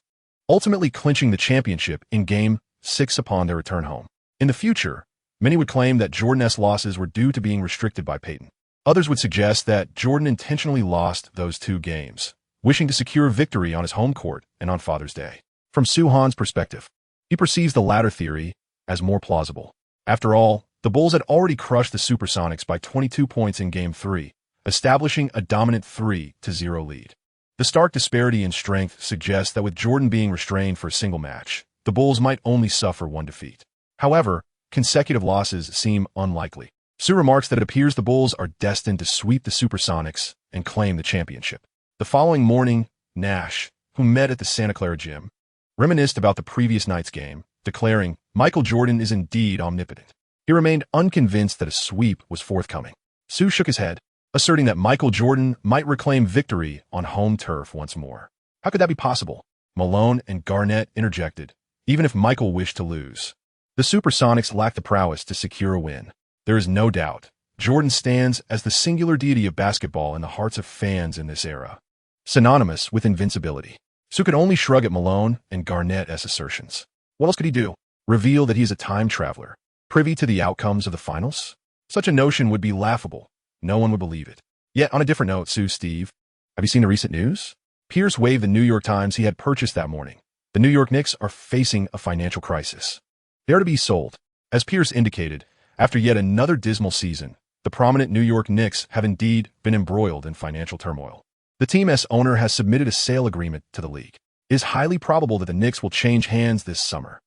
ultimately clinching the championship in Game 6 upon their return home. In the future, many would claim that Jordan's losses were due to being restricted by Payton. Others would suggest that Jordan intentionally lost those 2 games, wishing to secure victory on his home court and on Father's Day. From Suhan's perspective, he perceives the latter theory as more plausible. After all, the Bulls had already crushed the Supersonics by 22 points in Game 3, establishing a dominant 3-0 lead. The stark disparity in strength suggests that with Jordan being restrained for a single match, the Bulls might only suffer 1 defeat. However, consecutive losses seem unlikely. Su remarks that it appears the Bulls are destined to sweep the Supersonics and claim the championship. The following morning, Nash, who met at the Santa Clara gym, reminisced about the previous night's game, declaring, "Michael Jordan is indeed omnipotent." He remained unconvinced that a sweep was forthcoming. Su shook his head, asserting that Michael Jordan might reclaim victory on home turf once more. How could that be possible? Malone and Garnett interjected, even if Michael wished to lose. The Supersonics lacked the prowess to secure a win. There is no doubt, Jordan stands as the singular deity of basketball in the hearts of fans in this era, synonymous with invincibility. Su could only shrug at Malone and Garnett's assertions. What else could he do? Reveal that he is a time traveler, privy to the outcomes of the finals? Such a notion would be laughable. No one would believe it. Yet, on a different note, Steve, have you seen the recent news? Pierce waved the New York Times he had purchased that morning. The New York Knicks are facing a financial crisis. They are to be sold. As Pierce indicated, after yet another dismal season, the prominent New York Knicks have indeed been embroiled in financial turmoil. The team's owner has submitted a sale agreement to the league. It is highly probable that the Knicks will change hands this summer.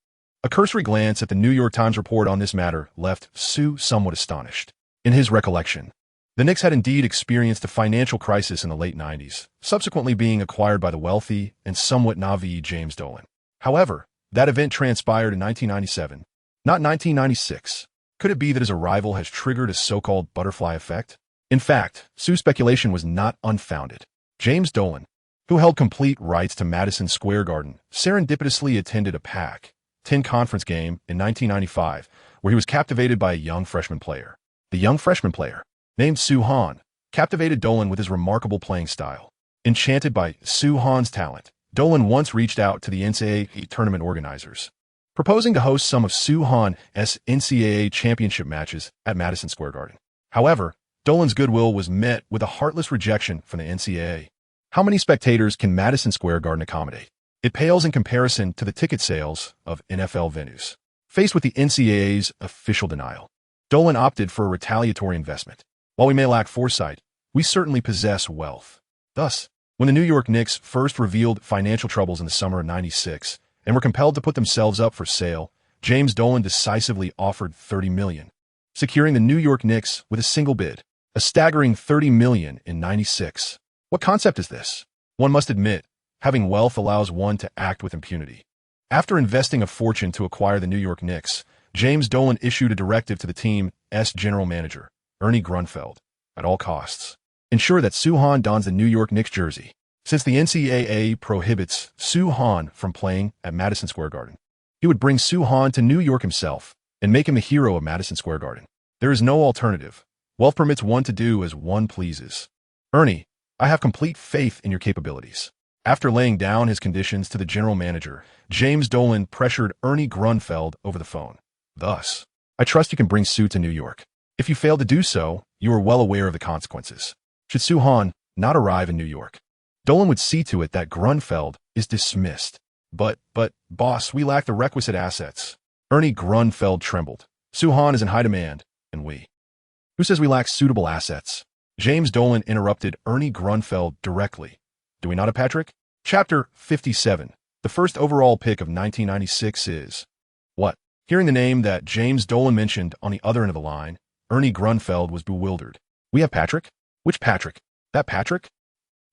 A cursory glance at the New York Times report on this matter left Sue somewhat astonished. In his recollection, the Knicks had indeed experienced a financial crisis in the late 90s, subsequently being acquired by the wealthy and somewhat naive James Dolan. However, that event transpired in 1997, not 1996. Could it be that his arrival has triggered a so-called butterfly effect? In fact, Sue's speculation was not unfounded. James Dolan, who held complete rights to Madison Square Garden, serendipitously attended a Pac-10 conference game in 1995, where he was captivated by a young freshman player. The young freshman player, named Sue Han, captivated Dolan with his remarkable playing style. Enchanted by Sue Han's talent, Dolan once reached out to the NCAA tournament organizers, proposing to host some of Sue Han's NCAA championship matches at Madison Square Garden. However, Dolan's goodwill was met with a heartless rejection from the NCAA. How many spectators can Madison Square Garden accommodate? It pales in comparison to the ticket sales of NFL venues. Faced with the NCAA's official denial, Dolan opted for a retaliatory investment. While we may lack foresight, we certainly possess wealth. Thus, when the New York Knicks first revealed financial troubles in the summer of '96 and were compelled to put themselves up for sale, James Dolan decisively offered $30 million, securing the New York Knicks with a single bid. A staggering $30 million in '96. What concept is this? One must admit, having wealth allows one to act with impunity. After investing a fortune to acquire the New York Knicks, James Dolan issued a directive to the team's general manager, Ernie Grunfeld, at all costs, ensure that Sue Han dons the New York Knicks jersey. Since the NCAA prohibits Sue Han from playing at Madison Square Garden, he would bring Sue Han to New York himself and make him the hero of Madison Square Garden. There is no alternative. Wealth permits one to do as one pleases. Ernie, I have complete faith in your capabilities. After laying down his conditions to the general manager, James Dolan pressured Ernie Grunfeld over the phone. Thus, I trust you can bring Sue to New York. If you fail to do so, you are well aware of the consequences. Should Sue Han not arrive in New York, Dolan would see to it that Grunfeld is dismissed. But, boss, we lack the requisite assets. Ernie Grunfeld trembled. Sue Han is in high demand, and we. Who says we lack suitable assets? James Dolan interrupted Ernie Grunfeld directly. Do we not, Patrick? Chapter 57. The first overall pick of 1996 is... What? Hearing the name that James Dolan mentioned on the other end of the line, Ernie Grunfeld was bewildered. We have Patrick? Which Patrick? That Patrick?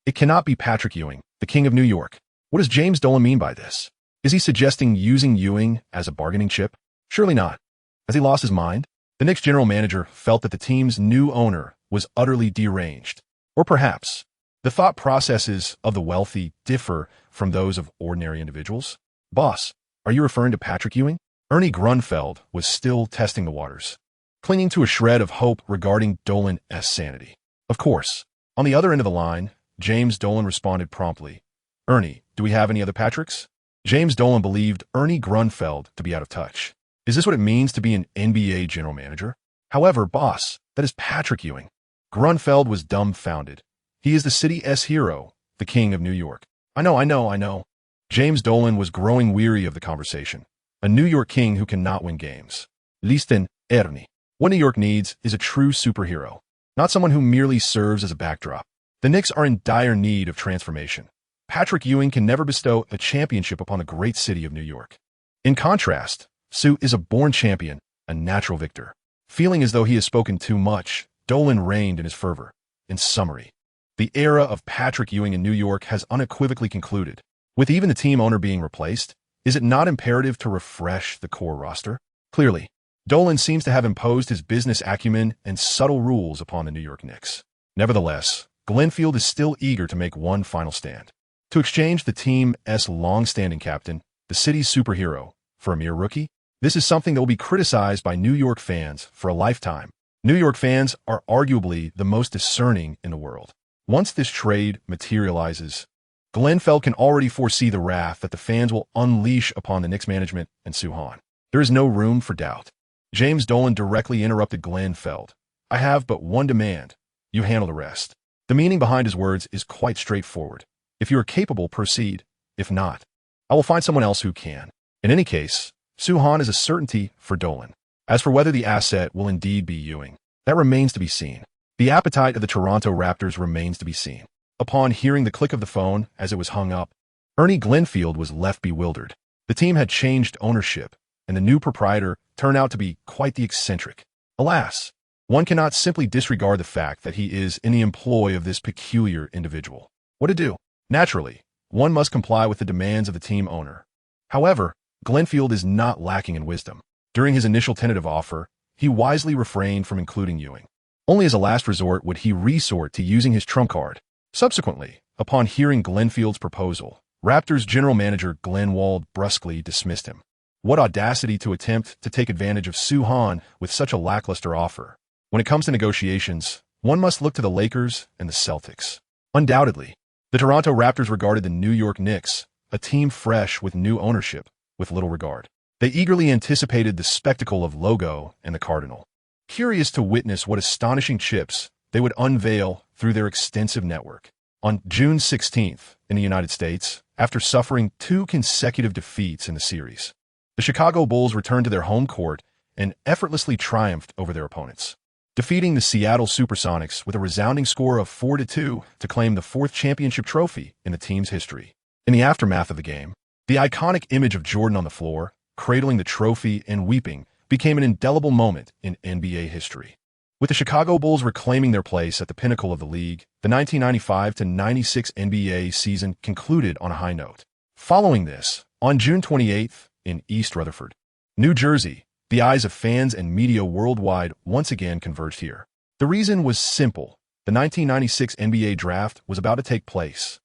It cannot be Patrick Ewing, the king of New York. What does James Dolan mean by this? Is he suggesting using Ewing as a bargaining chip? Surely not. Has he lost his mind? The Knicks general manager felt that the team's new owner was utterly deranged. Or perhaps, the thought processes of the wealthy differ from those of ordinary individuals. Boss, are you referring to Patrick Ewing? Ernie Grunfeld was still testing the waters, clinging to a shred of hope regarding Dolan's sanity. Of course, on the other end of the line, James Dolan responded promptly. Ernie, do we have any other Patricks? James Dolan believed Ernie Grunfeld to be out of touch. Is this what it means to be an NBA general manager? However, boss, that is Patrick Ewing. Grunfeld was dumbfounded. He is the city's hero, the king of New York. I know. James Dolan was growing weary of the conversation. A New York king who cannot win games. Listen, Ernie. What New York needs is a true superhero, not someone who merely serves as a backdrop. The Knicks are in dire need of transformation. Patrick Ewing can never bestow a championship upon the great city of New York. In contrast, Sue is a born champion, a natural victor. Feeling as though he has spoken too much, Dolan reigned in his fervor. In summary, the era of Patrick Ewing in New York has unequivocally concluded. With even the team owner being replaced, is it not imperative to refresh the core roster? Clearly, Dolan seems to have imposed his business acumen and subtle rules upon the New York Knicks. Nevertheless, Glenfield is still eager to make one final stand. To exchange the team's long-standing captain, the city's superhero, for a mere rookie? This is something that will be criticized by New York fans for a lifetime. New York fans are arguably the most discerning in the world. Once this trade materializes, Glenfield can already foresee the wrath that the fans will unleash upon the Knicks management and Sue Han. There is no room for doubt. James Dolan directly interrupted Glenfield. I have but one demand. You handle the rest. The meaning behind his words is quite straightforward. If you are capable, proceed. If not, I will find someone else who can. In any case, Soo-Han is a certainty for Dolan. As for whether the asset will indeed be Ewing, that remains to be seen. The appetite of the Toronto Raptors remains to be seen. Upon hearing the click of the phone as it was hung up, Ernie Glenfield was left bewildered. The team had changed ownership, and the new proprietor turned out to be quite the eccentric. Alas, one cannot simply disregard the fact that he is in the employ of this peculiar individual. What to do? Naturally, one must comply with the demands of the team owner. However, Glenfield is not lacking in wisdom. During his initial tentative offer, he wisely refrained from including Ewing. Only as a last resort would he resort to using his trump card. Subsequently, upon hearing Glenfield's proposal, Raptors general manager Glenn Wald brusquely dismissed him. What audacity to attempt to take advantage of Soo-Han with such a lackluster offer. When it comes to negotiations, one must look to the Lakers and the Celtics. Undoubtedly, the Toronto Raptors regarded the New York Knicks, a team fresh with new ownership, with little regard. They eagerly anticipated the spectacle of Logo and the Cardinal, curious to witness what astonishing chips they would unveil through their extensive network. On June 16th, in the United States, after suffering 2 consecutive defeats in the series, the Chicago Bulls returned to their home court and effortlessly triumphed over their opponents, defeating the Seattle Supersonics with a resounding score of 4-2 to claim the 4th championship trophy in the team's history. In the aftermath of the game, the iconic image of Jordan on the floor, cradling the trophy and weeping, became an indelible moment in NBA history. With the Chicago Bulls reclaiming their place at the pinnacle of the league, the 1995-96 NBA season concluded on a high note. Following this, on June 28th, in East Rutherford, New Jersey, the eyes of fans and media worldwide once again converged here. The reason was simple. The 1996 NBA draft was about to take place.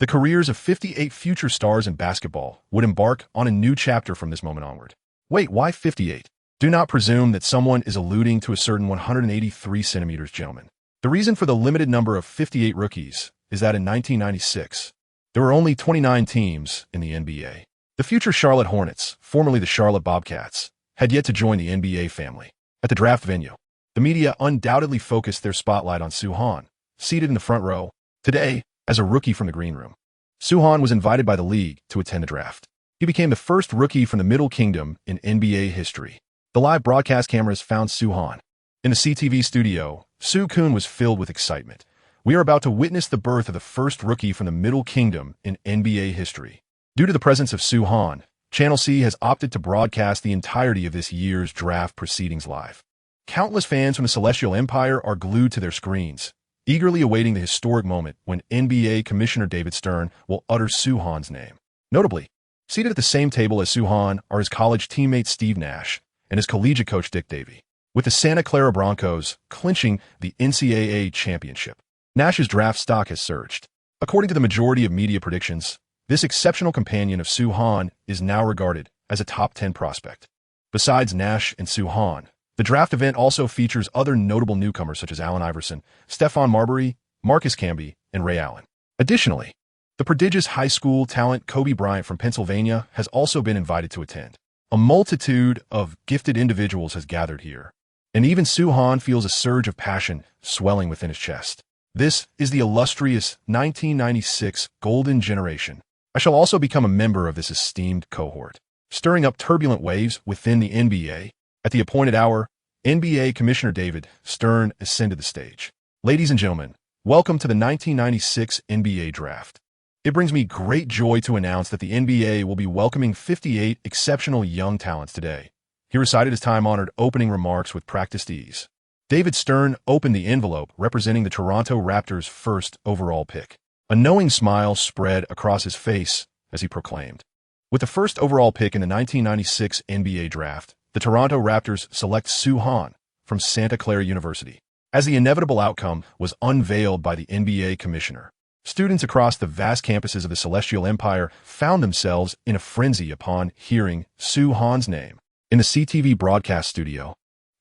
The careers of 58 future stars in basketball would embark on a new chapter from this moment onward. Wait, why 58? Do not presume that someone is alluding to a certain 183 centimeters gentleman. The reason for the limited number of 58 rookies is that in 1996, there were only 29 teams in the NBA. The future Charlotte Hornets, formerly the Charlotte Bobcats, had yet to join the NBA family. At the draft venue, the media undoubtedly focused their spotlight on Soo-Han, seated in the front row, today as a rookie from the green room. Soo-Han was invited by the league to attend the draft. He became the first rookie from the Middle Kingdom in NBA history. The live broadcast cameras found Soo-Han. In the CTV studio, Soo-Kun was filled with excitement. We are about to witness the birth of the first rookie from the Middle Kingdom in NBA history. Due to the presence of Soo-Han, Channel C has opted to broadcast the entirety of this year's draft proceedings live. Countless fans from the Celestial Empire are glued to their screens, eagerly awaiting the historic moment when NBA Commissioner David Stern will utter Soo-Han's name. Notably, seated at the same table as Soo-Han are his college teammate SteveNash and his collegiate coach Dick Davey, with the Santa Clara Broncos clinching the NCAA championship. Nash's draft stock has surged. According to the majority of media predictions, this exceptional companion of Soo-Han is now regarded as a top 10 prospect. Besides Nash and Soo-Han, the draft event also features other notable newcomers such as Allen Iverson, Stephon Marbury, Marcus Camby, and Ray Allen. Additionally, the prodigious high school talent Kobe Bryant from Pennsylvania has also been invited to attend. A multitude of gifted individuals has gathered here, and even Soo-Han feels a surge of passion swelling within his chest. This is the illustrious 1996 Golden Generation. I shall also become a member of this esteemed cohort, stirring up turbulent waves within the NBA. At the appointed hour, NBA Commissioner David Stern ascended the stage. Ladies and gentlemen, welcome to the 1996 NBA Draft. It brings me great joy to announce that the NBA will be welcoming 58 exceptional young talents today. He recited his time-honored opening remarks with practiced ease. David Stern opened the envelope representing the Toronto Raptors' first overall pick. A knowing smile spread across his face as he proclaimed, with the first overall pick in the 1996 NBA Draft, the Toronto Raptors select Soo-Han from Santa Clara University. As the inevitable outcome was unveiled by the NBA commissioner, students across the vast campuses of the Celestial Empire found themselves in a frenzy upon hearing Soo-Han's name. In the CTV broadcast studio,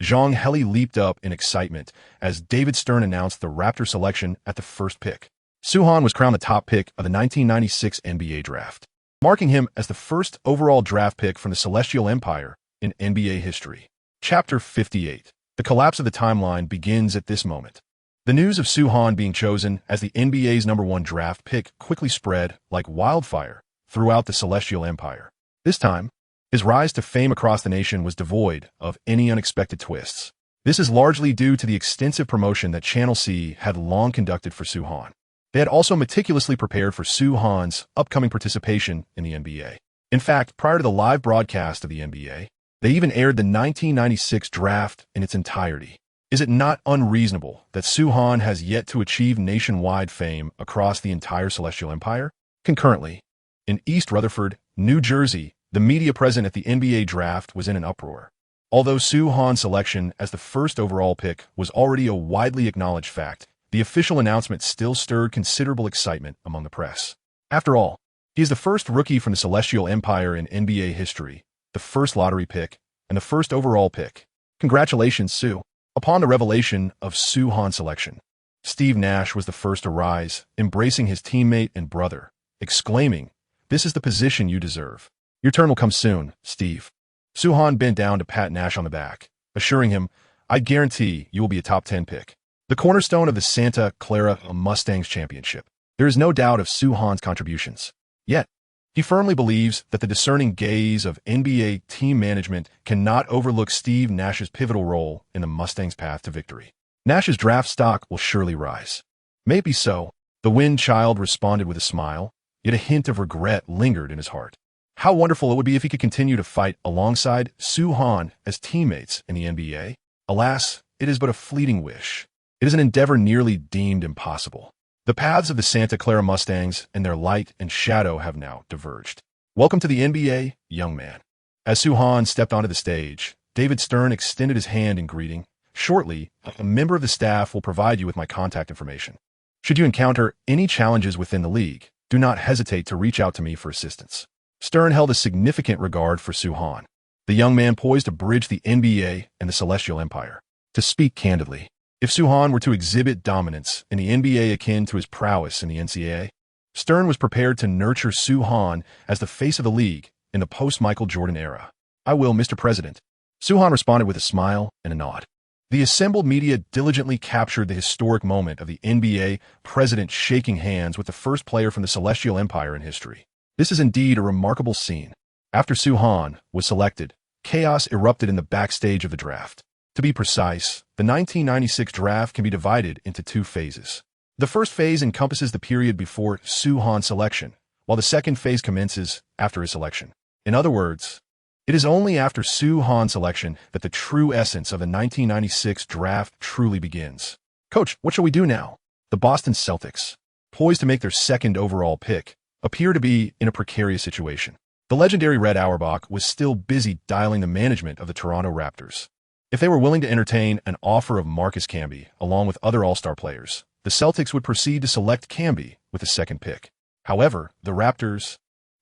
Zhang Heli leaped up in excitement as David Stern announced the Raptor selection at the first pick. Soo-Han was crowned the top pick of the 1996 NBA Draft, marking him as the first overall draft pick from the Celestial Empire in NBA history. Chapter 58. The collapse of the timeline begins at this moment. The news of Soo-Han being chosen as the NBA's #1 draft pick quickly spread like wildfire throughout the Celestial Empire. This time, his rise to fame across the nation was devoid of any unexpected twists. This is largely due to the extensive promotion that Channel C had long conducted for Soo-Han. They had also meticulously prepared for Soo-Han's upcoming participation in the NBA. In fact, prior to the live broadcast of the NBA, they even aired the 1996 draft in its entirety. Is it not unreasonable that Soo-Han has yet to achieve nationwide fame across the entire Celestial Empire? Concurrently, in East Rutherford, New Jersey, the media present at the NBA draft was in an uproar. Although Soo-Han's selection as the first overall pick was already a widely acknowledged fact, the official announcement still stirred considerable excitement among the press. After all, he is the first rookie from the Celestial Empire in NBA history, the first lottery pick, and the first overall pick. Congratulations, Soo. Upon the revelation of Soo-Han's selection, SteveNash was the first to rise, embracing his teammate and brother, exclaiming, "This is the position you deserve. Your turn will come soon, Steve." Soo-Han bent down to pat Nash on the back, assuring him, "I guarantee you will be a top 10 pick. The cornerstone of the Santa Clara Mustangs championship." There is no doubt of Soo-Han's contributions. Yet, he firmly believes that the discerning gaze of NBA team management cannot overlook Steve Nash's pivotal role in the Mustangs' path to victory. Nash's draft stock will surely rise. Maybe so, the wind child responded with a smile, yet a hint of regret lingered in his heart. How wonderful it would be if he could continue to fight alongside Soo-Han as teammates in the NBA. Alas, it is but a fleeting wish. It is an endeavor nearly deemed impossible. The paths of the Santa Clara Mustangs and their light and shadow have now diverged. Welcome to the NBA, young man. As Soo-Han stepped onto the stage, David Stern extended his hand in greeting. Shortly, a member of the staff will provide you with my contact information. Should you encounter any challenges within the league, do not hesitate to reach out to me for assistance. Stern held a significant regard for Soo-Han, the young man poised to bridge the NBA and the Celestial Empire. To speak candidly, if Soo-Han were to exhibit dominance in the NBA akin to his prowess in the NCAA, Stern was prepared to nurture Soo-Han as the face of the league in the post-Michael Jordan era. "I will, Mr. President." Soo-Han responded with a smile and a nod. The assembled media diligently captured the historic moment of the NBA president shaking hands with the first player from the Celestial Empire in history. This is indeed a remarkable scene. After Soo-Han was selected, chaos erupted in the backstage of the draft. To be precise, the 1996 draft can be divided into two phases. The first phase encompasses the period before Soo-Han's selection, while the second phase commences after his selection. In other words, it is only after Soo-Han's selection that the true essence of the 1996 draft truly begins. "Coach, what shall we do now?" The Boston Celtics, poised to make their second overall pick, appear to be in a precarious situation. The legendary Red Auerbach was still busy dialing the management of the Toronto Raptors. If they were willing to entertain an offer of Marcus Camby, along with other All-Star players, the Celtics would proceed to select Camby with the second pick. However, the Raptors,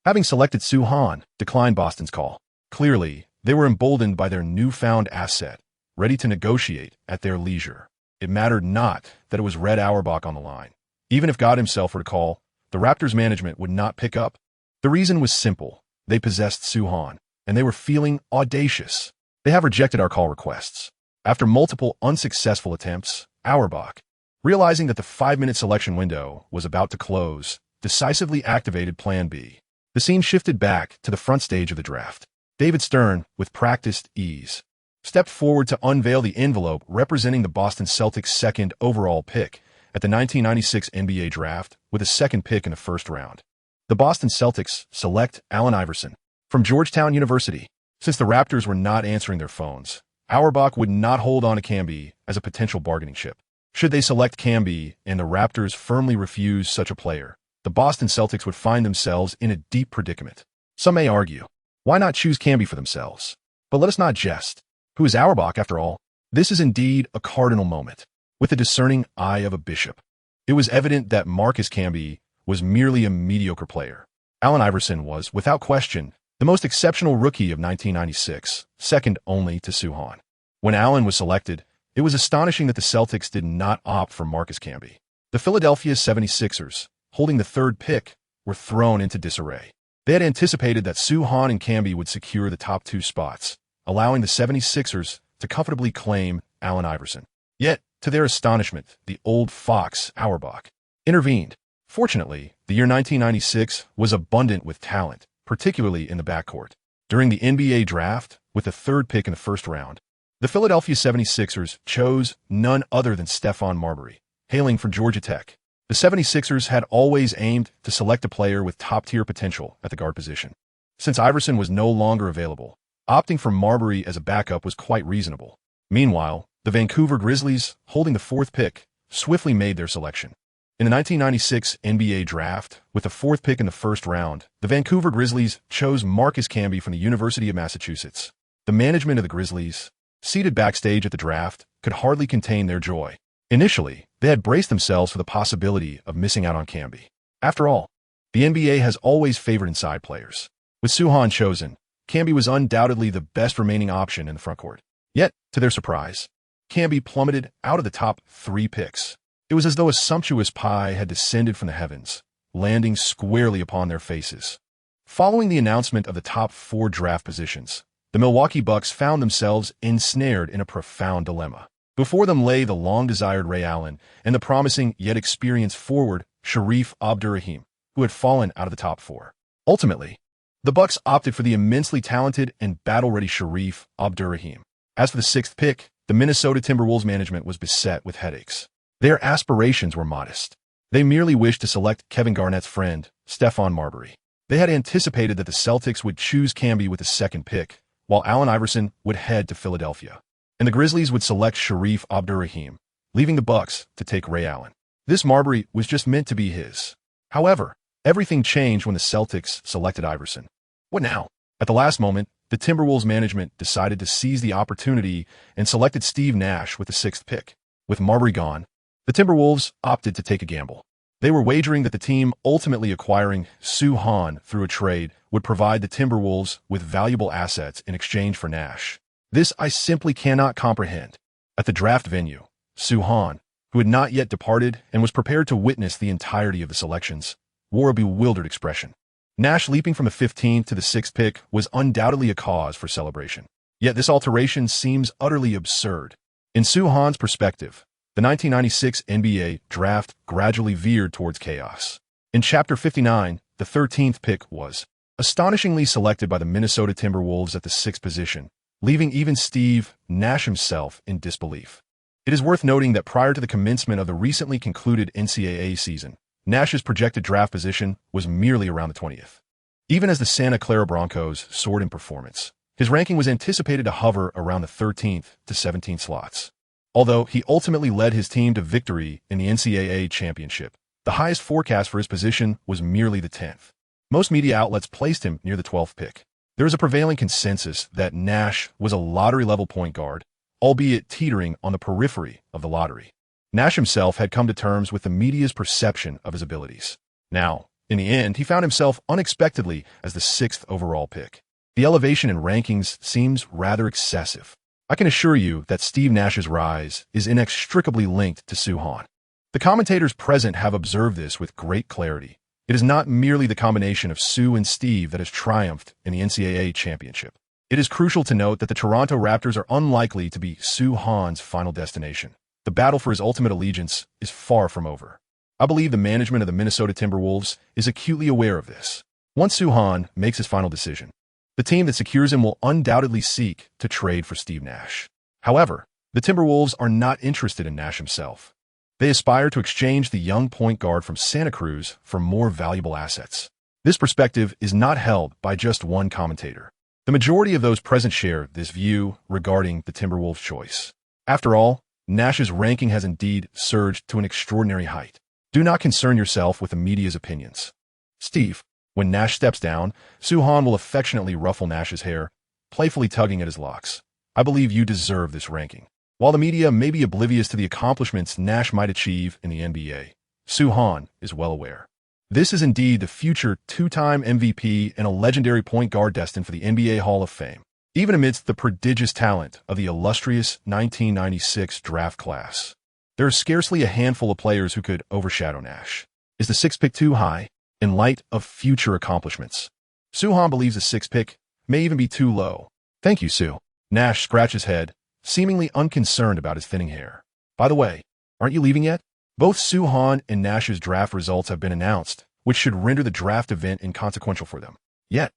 having selected Soo-Han, declined Boston's call. Clearly, they were emboldened by their newfound asset, ready to negotiate at their leisure. It mattered not that it was Red Auerbach on the line. Even if God himself were to call, the Raptors management would not pick up. The reason was simple. They possessed Soo-Han, and they were feeling audacious. "They have rejected our call requests." After multiple unsuccessful attempts, Auerbach, realizing that the 5-minute selection window was about to close, decisively activated Plan B. The scene shifted back to the front stage of the draft. David Stern, with practiced ease, stepped forward to unveil the envelope representing the Boston Celtics' second overall pick at the 1996 NBA draft with a second pick in the first round. The Boston Celtics select Allen Iverson from Georgetown University. Since the Raptors were not answering their phones, Auerbach would not hold on to Camby as a potential bargaining chip. Should they select Camby and the Raptors firmly refuse such a player, the Boston Celtics would find themselves in a deep predicament. Some may argue, why not choose Camby for themselves? But let us not jest. Who is Auerbach, after all? This is indeed a cardinal moment. With the discerning eye of a bishop, it was evident that Marcus Camby was merely a mediocre player. Allen Iverson was, without question, the most exceptional rookie of 1996, second only to Soo-Han. When Allen was selected, it was astonishing that the Celtics did not opt for Marcus Camby. The Philadelphia 76ers, holding the third pick, were thrown into disarray. They had anticipated that Soo-Han and Camby would secure the top two spots, allowing the 76ers to comfortably claim Allen Iverson. Yet, to their astonishment, the old fox, Auerbach, intervened. Fortunately, the year 1996 was abundant with talent, particularly in the backcourt. During the NBA draft, with the third pick in the first round, the Philadelphia 76ers chose none other than Stephon Marbury, hailing from Georgia Tech. The 76ers had always aimed to select a player with top-tier potential at the guard position. Since Iverson was no longer available, opting for Marbury as a backup was quite reasonable. Meanwhile, the Vancouver Grizzlies, holding the fourth pick, swiftly made their selection. In the 1996 NBA draft, with the fourth pick in the first round, the Vancouver Grizzlies chose Marcus Camby from the University of Massachusetts. The management of the Grizzlies, seated backstage at the draft, could hardly contain their joy. Initially, they had braced themselves for the possibility of missing out on Camby. After all, the NBA has always favored inside players. With Soohan chosen, Camby was undoubtedly the best remaining option in the frontcourt. Yet, to their surprise, Camby plummeted out of the top 3 picks. It was as though a sumptuous pie had descended from the heavens, landing squarely upon their faces. Following the announcement of the top 4 draft positions, the Milwaukee Bucks found themselves ensnared in a profound dilemma. Before them lay the long-desired Ray Allen and the promising yet experienced forward Shareef Abdur-Rahim, who had fallen out of the top 4. Ultimately, the Bucks opted for the immensely talented and battle-ready Shareef Abdur-Rahim. As for the 6th pick, the Minnesota Timberwolves management was beset with headaches. Their aspirations were modest. They merely wished to select Kevin Garnett's friend, Stephon Marbury. They had anticipated that the Celtics would choose Camby with the 2nd pick, while Allen Iverson would head to Philadelphia, and the Grizzlies would select Shareef Abdur-Rahim, leaving the Bucks to take Ray Allen. This Marbury was just meant to be his. However, everything changed when the Celtics selected Iverson. What now? At the last moment, the Timberwolves management decided to seize the opportunity and selected Steve Nash with the 6th pick. With Marbury gone, the Timberwolves opted to take a gamble. They were wagering that the team ultimately acquiring Soohan through a trade would provide the Timberwolves with valuable assets in exchange for Nash. This I simply cannot comprehend. At the draft venue, Soohan, who had not yet departed and was prepared to witness the entirety of the selections, wore a bewildered expression. Nash leaping from the 15th to the 6th pick was undoubtedly a cause for celebration. Yet this alteration seems utterly absurd. In Soohan's perspective, the 1996 NBA draft gradually veered towards chaos. In Chapter 59, the 13th pick was astonishingly selected by the Minnesota Timberwolves at the 6th position, leaving even Steve Nash himself in disbelief. It is worth noting that prior to the commencement of the recently concluded NCAA season, Nash's projected draft position was merely around the 20th. Even as the Santa Clara Broncos soared in performance, his ranking was anticipated to hover around the 13th to 17th slots. Although he ultimately led his team to victory in the NCAA championship, the highest forecast for his position was merely the 10th. Most media outlets placed him near the 12th pick. There is a prevailing consensus that Nash was a lottery-level point guard, albeit teetering on the periphery of the lottery. Nash himself had come to terms with the media's perception of his abilities. Now, in the end, he found himself unexpectedly as the 6th overall pick. The elevation in rankings seems rather excessive. I can assure you that Steve Nash's rise is inextricably linked to Soohan. The commentators present have observed this with great clarity. It is not merely the combination of Sue and Steve that has triumphed in the NCAA championship. It is crucial to note that the Toronto Raptors are unlikely to be Soohan's final destination. The battle for his ultimate allegiance is far from over. I believe the management of the Minnesota Timberwolves is acutely aware of this. Once Soohan makes his final decision, the team that secures him will undoubtedly seek to trade for Steve Nash. However, the Timberwolves are not interested in Nash himself. They aspire to exchange the young point guard from Santa Cruz for more valuable assets. This perspective is not held by just one commentator. The majority of those present share this view regarding the Timberwolves' choice. After all, Nash's ranking has indeed surged to an extraordinary height. Do not concern yourself with the media's opinions. Steve, when Nash steps down, Soohan will affectionately ruffle Nash's hair, playfully tugging at his locks. I believe you deserve this ranking. While the media may be oblivious to the accomplishments Nash might achieve in the NBA, Soohan is well aware. This is indeed the future 2-time MVP and a legendary point guard destined for the NBA Hall of Fame, even amidst the prodigious talent of the illustrious 1996 draft class. There is scarcely a handful of players who could overshadow Nash. Is the 6th pick too high? In light of future accomplishments, Soohan believes the 6th pick may even be too low. Thank you, Sue. Nash scratched his head, seemingly unconcerned about his thinning hair. By the way, aren't you leaving yet? Both Soo-han and Nash's draft results have been announced, which should render the draft event inconsequential for them. Yet,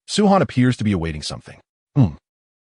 Soo-han appears to be awaiting something.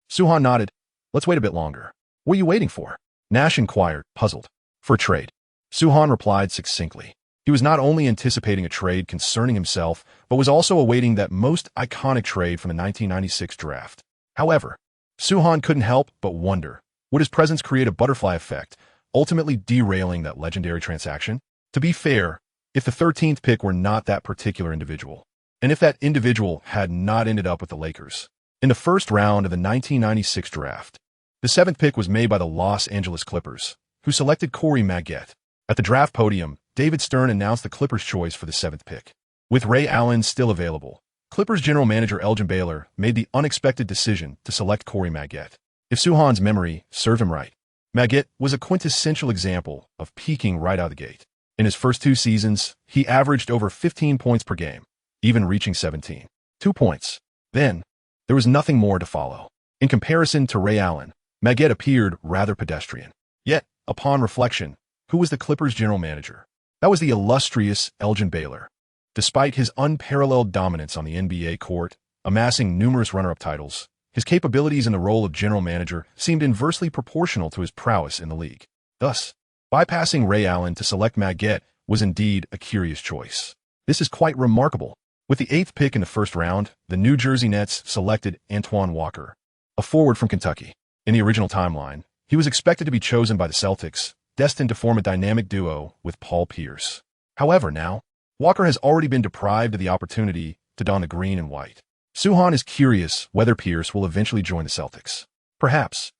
Soo-han nodded. Let's wait a bit longer. What are you waiting for? Nash inquired, puzzled. For a trade. Soo-han replied succinctly. He was not only anticipating a trade concerning himself, but was also awaiting that most iconic trade from the 1996 draft. However, Soo-han couldn't help but wonder, would his presence create a butterfly effect, ultimately derailing that legendary transaction? To be fair, if the 13th pick were not that particular individual, and if that individual had not ended up with the Lakers, in the first round of the 1996 draft, the 7th pick was made by the Los Angeles Clippers, who selected Corey Maggette. At the draft podium, David Stern announced the Clippers' choice for the 7th pick. With Ray Allen still available, Clippers general manager Elgin Baylor made the unexpected decision to select Corey Maggette. If Soo-han's memory served him right, Maggette was a quintessential example of peaking right out of the gate. In his first 2 seasons, he averaged over 15 points per game, even reaching 17. 2 points. Then, there was nothing more to follow. In comparison to Ray Allen, Maggette appeared rather pedestrian. Yet, upon reflection, who was the Clippers' general manager? That was the illustrious Elgin Baylor. Despite his unparalleled dominance on the NBA court, amassing numerous runner-up titles, his capabilities in the role of general manager seemed inversely proportional to his prowess in the league. Thus, bypassing Ray Allen to select Maggette was indeed a curious choice. This is quite remarkable. With the 8th pick in the first round, the New Jersey Nets selected Antoine Walker, a forward from Kentucky. In the original timeline, he was expected to be chosen by the Celtics, destined to form a dynamic duo with Paul Pierce. However, now, Walker has already been deprived of the opportunity to don the green and white. Soo-han is curious whether Pierce will eventually join the Celtics. Perhaps,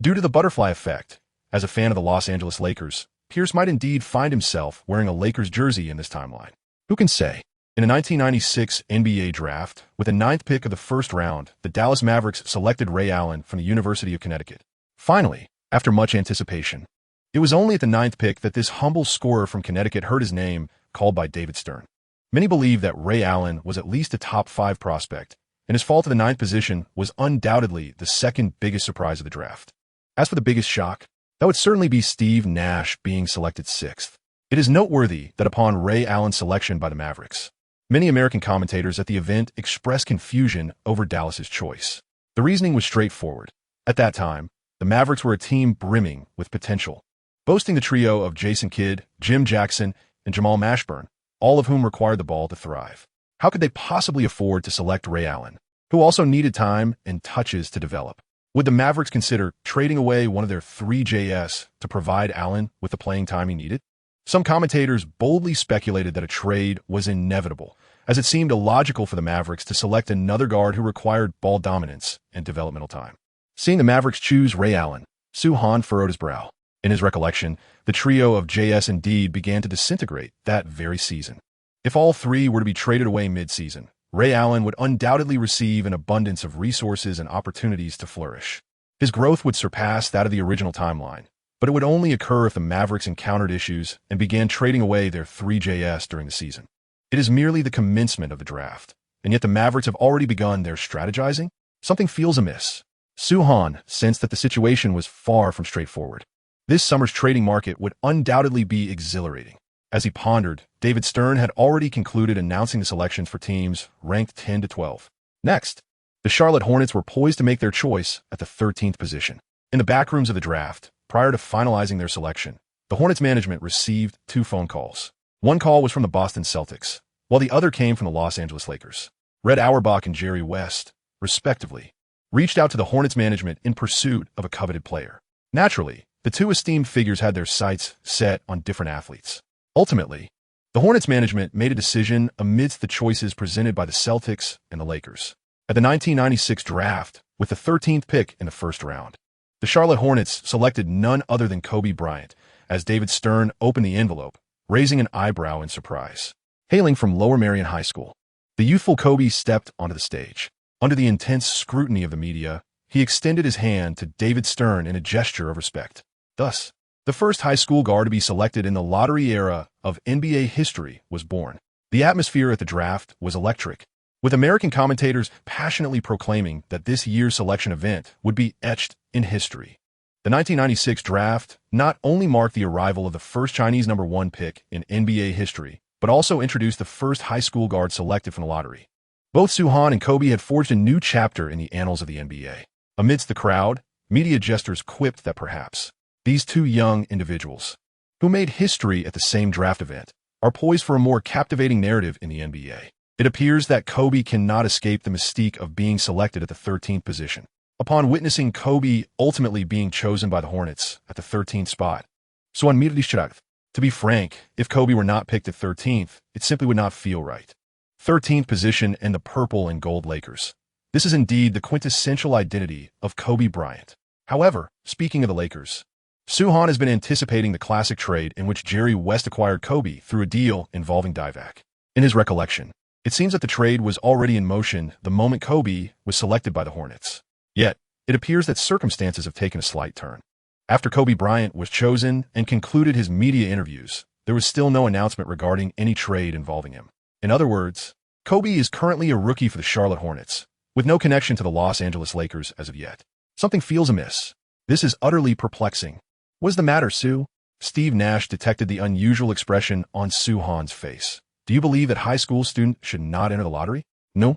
due to the butterfly effect, as a fan of the Los Angeles Lakers, Pierce might indeed find himself wearing a Lakers jersey in this timeline. Who can say? In the 1996 NBA draft, with the 9th pick of the first round, the Dallas Mavericks selected Ray Allen from the University of Connecticut. Finally, after much anticipation, it was only at the 9th pick that this humble scorer from Connecticut heard his name called by David Stern. Many believe that Ray Allen was at least a top 5 prospect, and his fall to the 9th position was undoubtedly the second biggest surprise of the draft. As for the biggest shock, that would certainly be Steve Nash being selected 6th. It is noteworthy that upon Ray Allen's selection by the Mavericks, many American commentators at the event expressed confusion over Dallas's choice. The reasoning was straightforward. At that time, the Mavericks were a team brimming with potential, boasting the trio of Jason Kidd, Jim Jackson, and Jamal Mashburn, all of whom required the ball to thrive. How could they possibly afford to select Ray Allen, who also needed time and touches to develop? Would the Mavericks consider trading away one of their 3 JS to provide Allen with the playing time he needed? Some commentators boldly speculated that a trade was inevitable, as it seemed illogical for the Mavericks to select another guard who required ball dominance and developmental time. Seeing the Mavericks choose Ray Allen, Soo-han furrowed his brow. In his recollection, the trio of JS indeed began to disintegrate that very season. If all 3 were to be traded away mid-season, Ray Allen would undoubtedly receive an abundance of resources and opportunities to flourish. His growth would surpass that of the original timeline, but it would only occur if the Mavericks encountered issues and began trading away their 3 JS during the season. It is merely the commencement of the draft, and yet the Mavericks have already begun their strategizing? Something feels amiss. Soo-han sensed that the situation was far from straightforward. This summer's trading market would undoubtedly be exhilarating. As he pondered, David Stern had already concluded announcing the selections for teams ranked 10 to 12. Next, the Charlotte Hornets were poised to make their choice at the 13th position. In the backrooms of the draft, prior to finalizing their selection, the Hornets management received 2 phone calls. One call was from the Boston Celtics, while the other came from the Los Angeles Lakers. Red Auerbach and Jerry West, respectively, reached out to the Hornets management in pursuit of a coveted player. Naturally, the 2 esteemed figures had their sights set on different athletes. Ultimately, the Hornets management made a decision amidst the choices presented by the Celtics and the Lakers. At the 1996 draft, with the 13th pick in the first round, the Charlotte Hornets selected none other than Kobe Bryant, as David Stern opened the envelope, raising an eyebrow in surprise. Hailing from Lower Merion High School, the youthful Kobe stepped onto the stage. Under the intense scrutiny of the media, he extended his hand to David Stern in a gesture of respect. Thus, the first high school guard to be selected in the lottery era of NBA history was born. The atmosphere at the draft was electric, with American commentators passionately proclaiming that this year's selection event would be etched in history. The 1996 draft not only marked the arrival of the first Chinese #1 pick in NBA history, but also introduced the first high school guard selected from the lottery. Both Soo-Han and Kobe had forged a new chapter in the annals of the NBA. Amidst the crowd, media jesters quipped that perhaps these two young individuals, who made history at the same draft event, are poised for a more captivating narrative in the NBA. It appears that Kobe cannot escape the mystique of being selected at the 13th position. Upon witnessing Kobe ultimately being chosen by the Hornets at the 13th spot, to be frank, if Kobe were not picked at 13th, it simply would not feel right. 13th position and the purple and gold Lakers. This is indeed the quintessential identity of Kobe Bryant. However, speaking of the Lakers, Soo-Han has been anticipating the classic trade in which Jerry West acquired Kobe through a deal involving Divac. In his recollection, it seems that the trade was already in motion the moment Kobe was selected by the Hornets. Yet, it appears that circumstances have taken a slight turn. After Kobe Bryant was chosen and concluded his media interviews, there was still no announcement regarding any trade involving him. In other words, Kobe is currently a rookie for the Charlotte Hornets, with no connection to the Los Angeles Lakers as of yet. Something feels amiss. This is utterly perplexing. What's the matter, Sue? Steve Nash detected the unusual expression on Soo-Han's face. Do you believe that high school student should not enter the lottery? No.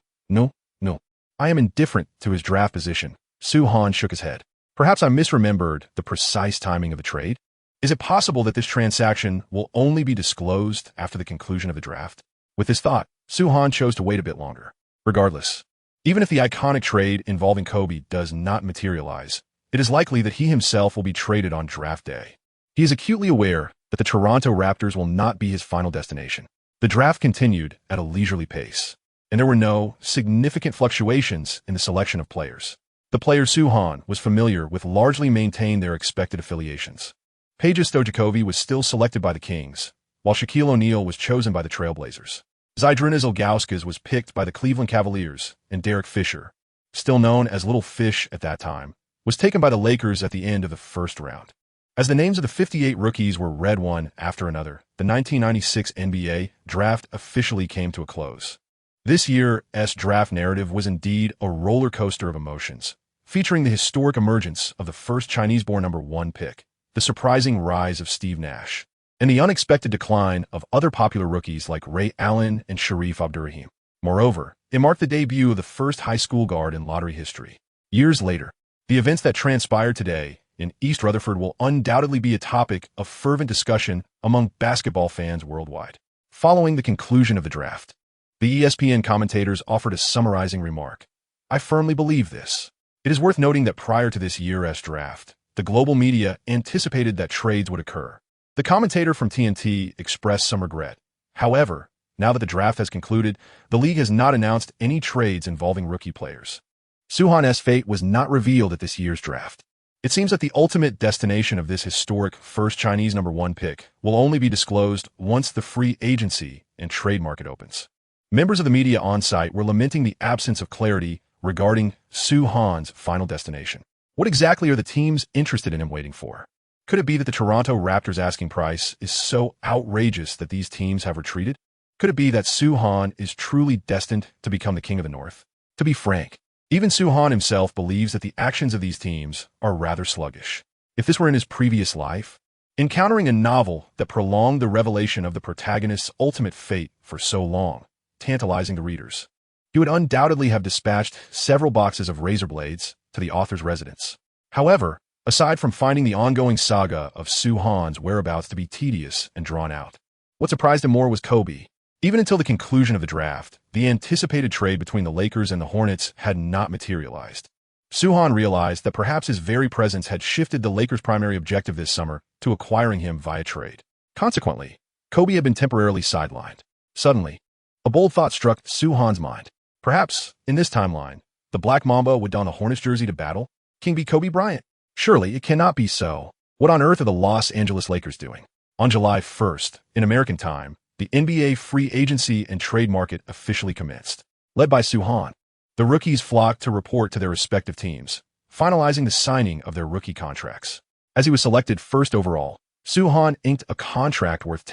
I am indifferent to his draft position. Soo-Han shook his head. Perhaps I misremembered the precise timing of the trade. Is it possible that this transaction will only be disclosed after the conclusion of the draft? With this thought, Soo-Han chose to wait a bit longer. Regardless, even if the iconic trade involving Kobe does not materialize, it is likely that he himself will be traded on draft day. He is acutely aware that the Toronto Raptors will not be his final destination. The draft continued at a leisurely pace, and there were no significant fluctuations in the selection of players. The player Soo-Han was familiar with largely maintained their expected affiliations. Peja Stojakovic was still selected by the Kings, while Shaquille O'Neal was chosen by the Trailblazers. Zydrunas Ilgauskas was picked by the Cleveland Cavaliers, and Derek Fisher, still known as Little Fish at that time, was taken by the Lakers at the end of the first round. As the names of the 58 rookies were read one after another, the 1996 NBA draft officially came to a close. This year's draft narrative was indeed a roller coaster of emotions, featuring the historic emergence of the first Chinese-born #1 pick, the surprising rise of Steve Nash, and the unexpected decline of other popular rookies like Ray Allen and Sharif Abdurrahim. Moreover, it marked the debut of the first high school guard in lottery history. Years later, the events that transpired today in East Rutherford will undoubtedly be a topic of fervent discussion among basketball fans worldwide. Following the conclusion of the draft, the ESPN commentators offered a summarizing remark. I firmly believe this. It is worth noting that prior to this year's draft, the global media anticipated that trades would occur. The commentator from TNT expressed some regret. However, now that the draft has concluded, the league has not announced any trades involving rookie players. Soo-Han's fate was not revealed at this year's draft. It seems that the ultimate destination of this historic first Chinese #1 pick will only be disclosed once the free agency and trade market opens. Members of the media on site were lamenting the absence of clarity regarding Soo-Han's final destination. What exactly are the teams interested in him waiting for? Could it be that the Toronto Raptors' asking price is so outrageous that these teams have retreated? Could it be that Soo-Han is truly destined to become the king of the North? To be frank, even Soo-Han himself believes that the actions of these teams are rather sluggish. If this were in his previous life, encountering a novel that prolonged the revelation of the protagonist's ultimate fate for so long, tantalizing the readers, he would undoubtedly have dispatched several boxes of razor blades to the author's residence. However, aside from finding the ongoing saga of Soo-Han's whereabouts to be tedious and drawn out, what surprised him more was Kobe. Even until the conclusion of the draft, the anticipated trade between the Lakers and the Hornets had not materialized. Soo-Han realized that perhaps his very presence had shifted the Lakers' primary objective this summer to acquiring him via trade. Consequently, Kobe had been temporarily sidelined. Suddenly, a bold thought struck Soo-Han's mind. Perhaps, in this timeline, the Black Mamba would don a Hornets jersey to battle? King be Kobe Bryant? Surely it cannot be so. What on earth are the Los Angeles Lakers doing? On July 1st, in American time, the NBA free agency and trade market officially commenced. Led by Soo-Han, the rookies flocked to report to their respective teams, finalizing the signing of their rookie contracts. As he was selected first overall, Soo-Han inked a contract worth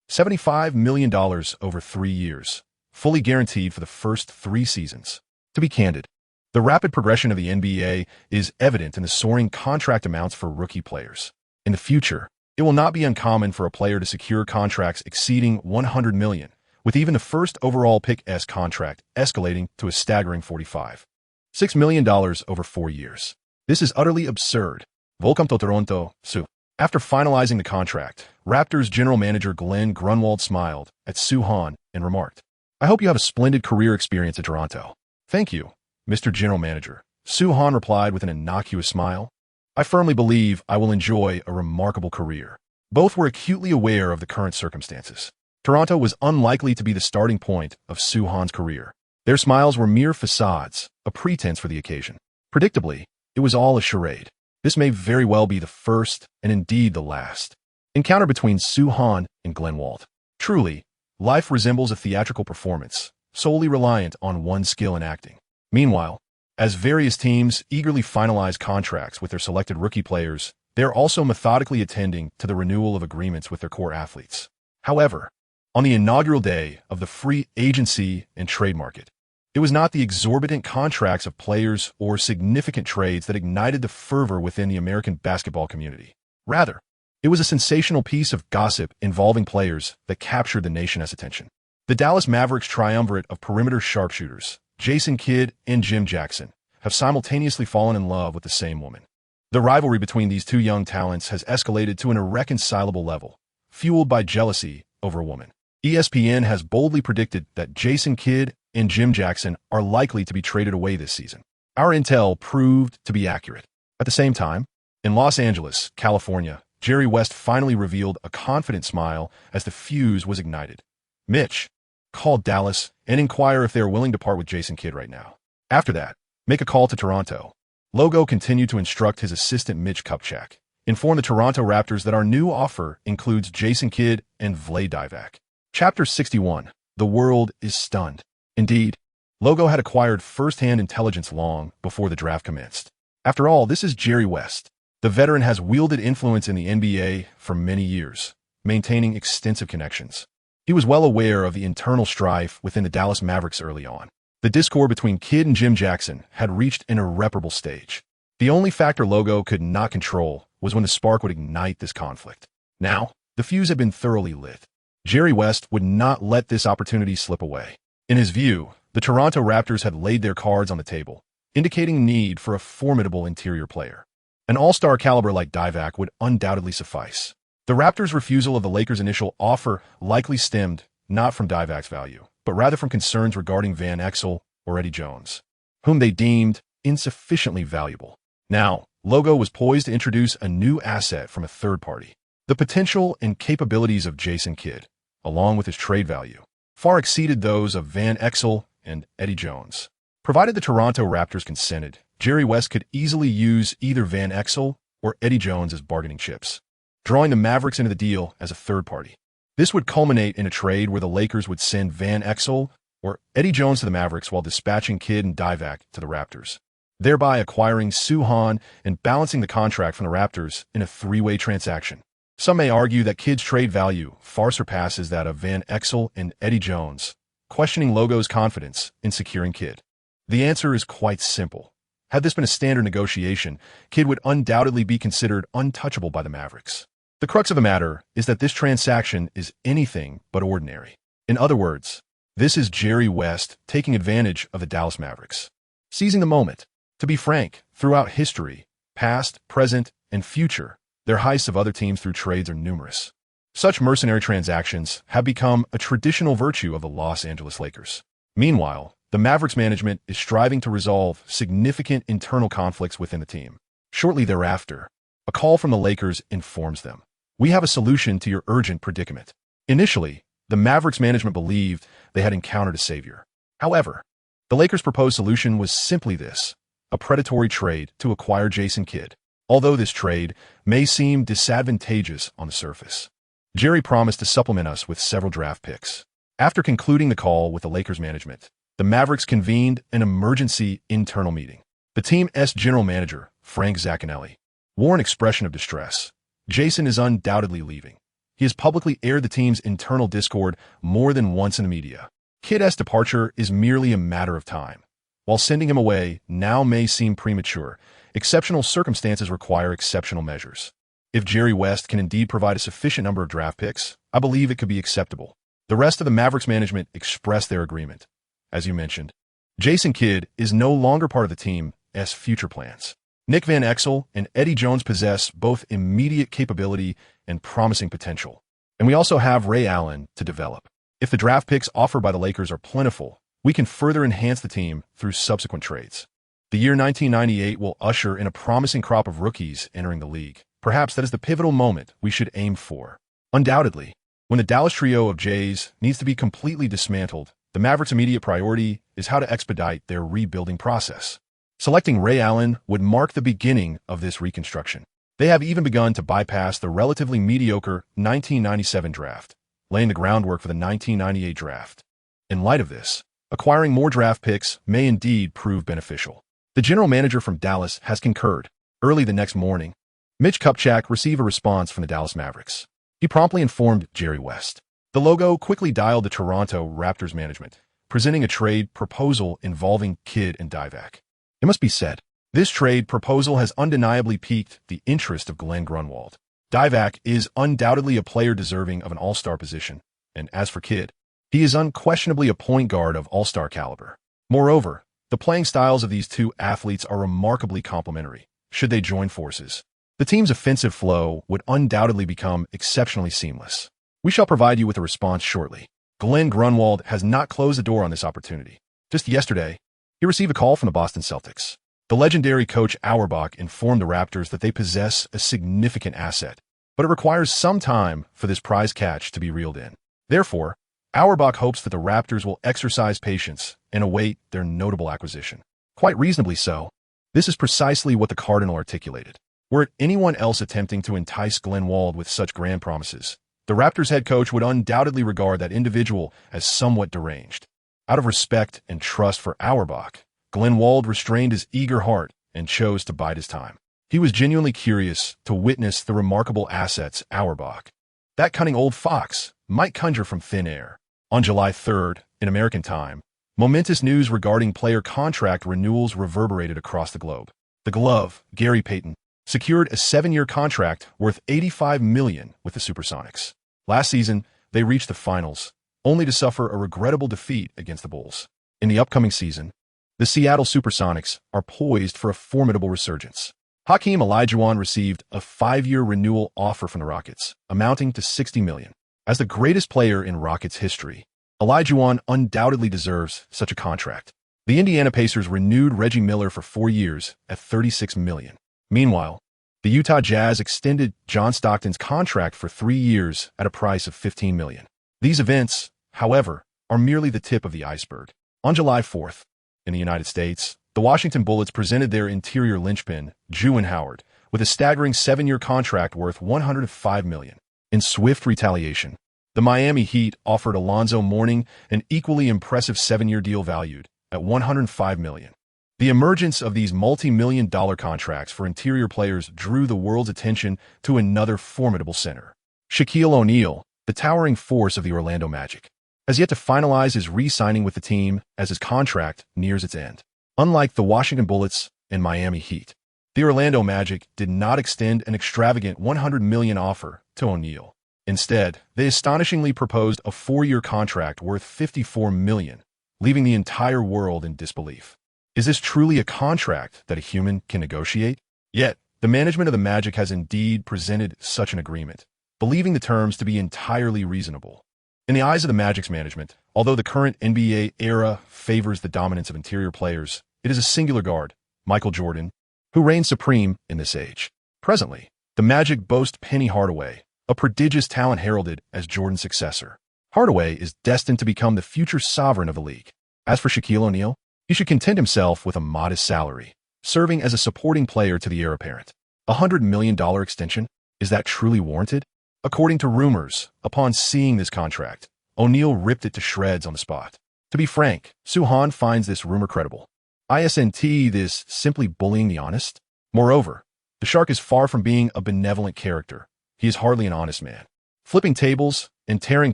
$75 million over 3 years, fully guaranteed for the first 3 seasons. To be candid, The rapid progression of the NBA is evident in the soaring contract amounts for rookie players. In the future, it will not be uncommon for a player to secure contracts exceeding $100 million, with even the first overall pick's contract escalating to a staggering $45.6 million over 4 years. This is utterly absurd. Welcome to Toronto, Sue. After finalizing the contract, Raptors general manager Glenn Grunwald smiled at Sue Hahn and remarked, "I hope you have a splendid career experience at Toronto." "Thank you, Mr. General Manager," Sue Hahn replied with an innocuous smile. "I firmly believe I will enjoy a remarkable career." Both were acutely aware of the current circumstances. Toronto was unlikely to be the starting point of Sue Hahn's career. Their smiles were mere facades, a pretense for the occasion. Predictably, it was all a charade. This may very well be the first, and indeed the last, encounter between Sue Hahn and Glenn Wald. Truly, life resembles a theatrical performance, solely reliant on one's skill in acting. Meanwhile, as various teams eagerly finalize contracts with their selected rookie players, they are also methodically attending to the renewal of agreements with their core athletes. However, on the inaugural day of the free agency and trade market, it was not the exorbitant contracts of players or significant trades that ignited the fervor within the American basketball community. Rather, it was a sensational piece of gossip involving players that captured the nation's attention. The Dallas Mavericks triumvirate of perimeter sharpshooters, Jason Kidd and Jim Jackson, have simultaneously fallen in love with the same woman. The rivalry between these two young talents has escalated to an irreconcilable level, fueled by jealousy over a woman. ESPN has boldly predicted that Jason Kidd and Jim Jackson are likely to be traded away this season. Our intel proved to be accurate. At the same time, in Los Angeles, California, Jerry West finally revealed a confident smile as the fuse was ignited. "Mitch, call Dallas and inquire if they are willing to part with Jason Kidd right now. After that, make a call to Toronto." Logo continued to instruct his assistant Mitch Kupchak. "Inform the Toronto Raptors that our new offer includes Jason Kidd and Vlade Divac." Chapter 61. The world is stunned. Indeed, Logo had acquired first-hand intelligence long before the draft commenced. After all, this is Jerry West. The veteran has wielded influence in the NBA for many years, maintaining extensive connections. He was well aware of the internal strife within the Dallas Mavericks early on. The discord between Kidd and Jim Jackson had reached an irreparable stage. The only factor Logo could not control was when the spark would ignite this conflict. Now, the fuse had been thoroughly lit. Jerry West would not let this opportunity slip away. In his view, the Toronto Raptors had laid their cards on the table, indicating need for a formidable interior player. An all-star caliber like Divac would undoubtedly suffice. The Raptors' refusal of the Lakers' initial offer likely stemmed not from Divac's value, but rather from concerns regarding Van Exel or Eddie Jones, whom they deemed insufficiently valuable. Now, Logo was poised to introduce a new asset from a third party. The potential and capabilities of Jason Kidd, along with his trade value, far exceeded those of Van Exel and Eddie Jones. Provided the Toronto Raptors consented, Jerry West could easily use either Van Exel or Eddie Jones as bargaining chips, drawing the Mavericks into the deal as a third party. This would culminate in a trade where the Lakers would send Van Exel or Eddie Jones to the Mavericks while dispatching Kidd and Divac to the Raptors, thereby acquiring Sue Hahn and balancing the contract from the Raptors in a three-way transaction. Some may argue that Kidd's trade value far surpasses that of Van Exel and Eddie Jones, questioning Logo's confidence in securing Kidd. The answer is quite simple. Had this been a standard negotiation, Kidd would undoubtedly be considered untouchable by the Mavericks. The crux of the matter is that this transaction is anything but ordinary. In other words, this is Jerry West taking advantage of the Dallas Mavericks, seizing the moment. To be frank, throughout history, past, present, and future, their heists of other teams through trades are numerous. Such mercenary transactions have become a traditional virtue of the Los Angeles Lakers. Meanwhile, the Mavericks management is striving to resolve significant internal conflicts within the team. Shortly thereafter, a call from the Lakers informs them, "We have a solution to your urgent predicament." Initially, the Mavericks management believed they had encountered a savior. However, the Lakers' proposed solution was simply this: a predatory trade to acquire Jason Kidd. Although this trade may seem disadvantageous on the surface, Jerry promised to supplement us with several draft picks. After concluding the call with the Lakers management, the Mavericks convened an emergency internal meeting. The team's general manager, Frank Zaccanelli, wore an expression of distress. "Jason is undoubtedly leaving. He has publicly aired the team's internal discord more than once in the media. Kidd's departure is merely a matter of time. While sending him away now may seem premature, exceptional circumstances require exceptional measures. If Jerry West can indeed provide a sufficient number of draft picks, I believe it could be acceptable. The rest of the Mavericks management expressed their agreement. As you mentioned, Jason Kidd is no longer part of the team's future plans. Nick Van Exel and Eddie Jones possess both immediate capability and promising potential. And we also have Ray Allen to develop. If the draft picks offered by the Lakers are plentiful, we can further enhance the team through subsequent trades. The year 1998 will usher in a promising crop of rookies entering the league. Perhaps that is the pivotal moment we should aim for. Undoubtedly, when the Dallas trio of Jays needs to be completely dismantled, the Mavericks' immediate priority is how to expedite their rebuilding process. Selecting Ray Allen would mark the beginning of this reconstruction. They have even begun to bypass the relatively mediocre 1997 draft, laying the groundwork for the 1998 draft. In light of this, acquiring more draft picks may indeed prove beneficial. The general manager from Dallas has concurred. Early the next morning, Mitch Kupchak received a response from the Dallas Mavericks. He promptly informed Jerry West. The logo quickly dialed the Toronto Raptors management, presenting a trade proposal involving Kidd and Divac. It must be said, this trade proposal has undeniably piqued the interest of Glenn Grunwald. Divac is undoubtedly a player deserving of an all-star position, and as for Kidd, he is unquestionably a point guard of all-star caliber. Moreover, the playing styles of these two athletes are remarkably complementary. Should they join forces, the team's offensive flow would undoubtedly become exceptionally seamless. We shall provide you with a response shortly. Glenn Grunwald has not closed the door on this opportunity. Just yesterday, he received a call from the Boston Celtics. The legendary coach Auerbach informed the Raptors that they possess a significant asset, but it requires some time for this prize catch to be reeled in. Therefore, Auerbach hopes that the Raptors will exercise patience and await their notable acquisition. Quite reasonably so. This is precisely what the Cardinal articulated. Were it anyone else attempting to entice Glenn Wald with such grand promises, the Raptors head coach would undoubtedly regard that individual as somewhat deranged. Out of respect and trust for Auerbach, Glenn Wald restrained his eager heart and chose to bide his time. He was genuinely curious to witness the remarkable assets Auerbach, that cunning old fox, might conjure from thin air. On July 3rd, in American time, momentous news regarding player contract renewals reverberated across the globe. The Glove, Gary Payton, secured a 7-year contract worth $85 million with the Supersonics. Last season, they reached the finals, only to suffer a regrettable defeat against the Bulls. In the upcoming season, the Seattle Supersonics are poised for a formidable resurgence. Hakeem Olajuwon received a 5-year renewal offer from the Rockets, amounting to $60 million. As the greatest player in Rockets history, Olajuwon undoubtedly deserves such a contract. The Indiana Pacers renewed Reggie Miller for 4 years at $36 million. Meanwhile, the Utah Jazz extended John Stockton's contract for 3 years at a price of $15 million. These events, however, are merely the tip of the iceberg. On July 4th, in the United States, the Washington Bullets presented their interior linchpin, Juwan Howard, with a staggering 7-year contract worth $105 million. In swift retaliation, the Miami Heat offered Alonzo Mourning an equally impressive 7-year deal valued at $105 million. The emergence of these multi-million-dollar contracts for interior players drew the world's attention to another formidable center. Shaquille O'Neal, the towering force of the Orlando Magic, has yet to finalize his re-signing with the team as his contract nears its end. Unlike the Washington Bullets and Miami Heat, the Orlando Magic did not extend an extravagant $100 million offer to O'Neal. Instead, they astonishingly proposed a 4-year contract worth $54 million, leaving the entire world in disbelief. Is this truly a contract that a human can negotiate? Yet, the management of the Magic has indeed presented such an agreement, believing the terms to be entirely reasonable. In the eyes of the Magic's management, although the current NBA era favors the dominance of interior players, it is a singular guard, Michael Jordan, who reigns supreme in this age. Presently, the Magic boast Penny Hardaway, a prodigious talent heralded as Jordan's successor. Hardaway is destined to become the future sovereign of the league. As for Shaquille O'Neal, he should content himself with a modest salary, serving as a supporting player to the heir apparent. A $100 million extension? Is that truly warranted? According to rumors, upon seeing this contract, O'Neal ripped it to shreds on the spot. To be frank, Suhan finds this rumor credible. Isn't this simply bullying the honest? Moreover, the Shark is far from being a benevolent character. He is hardly an honest man. Flipping tables and tearing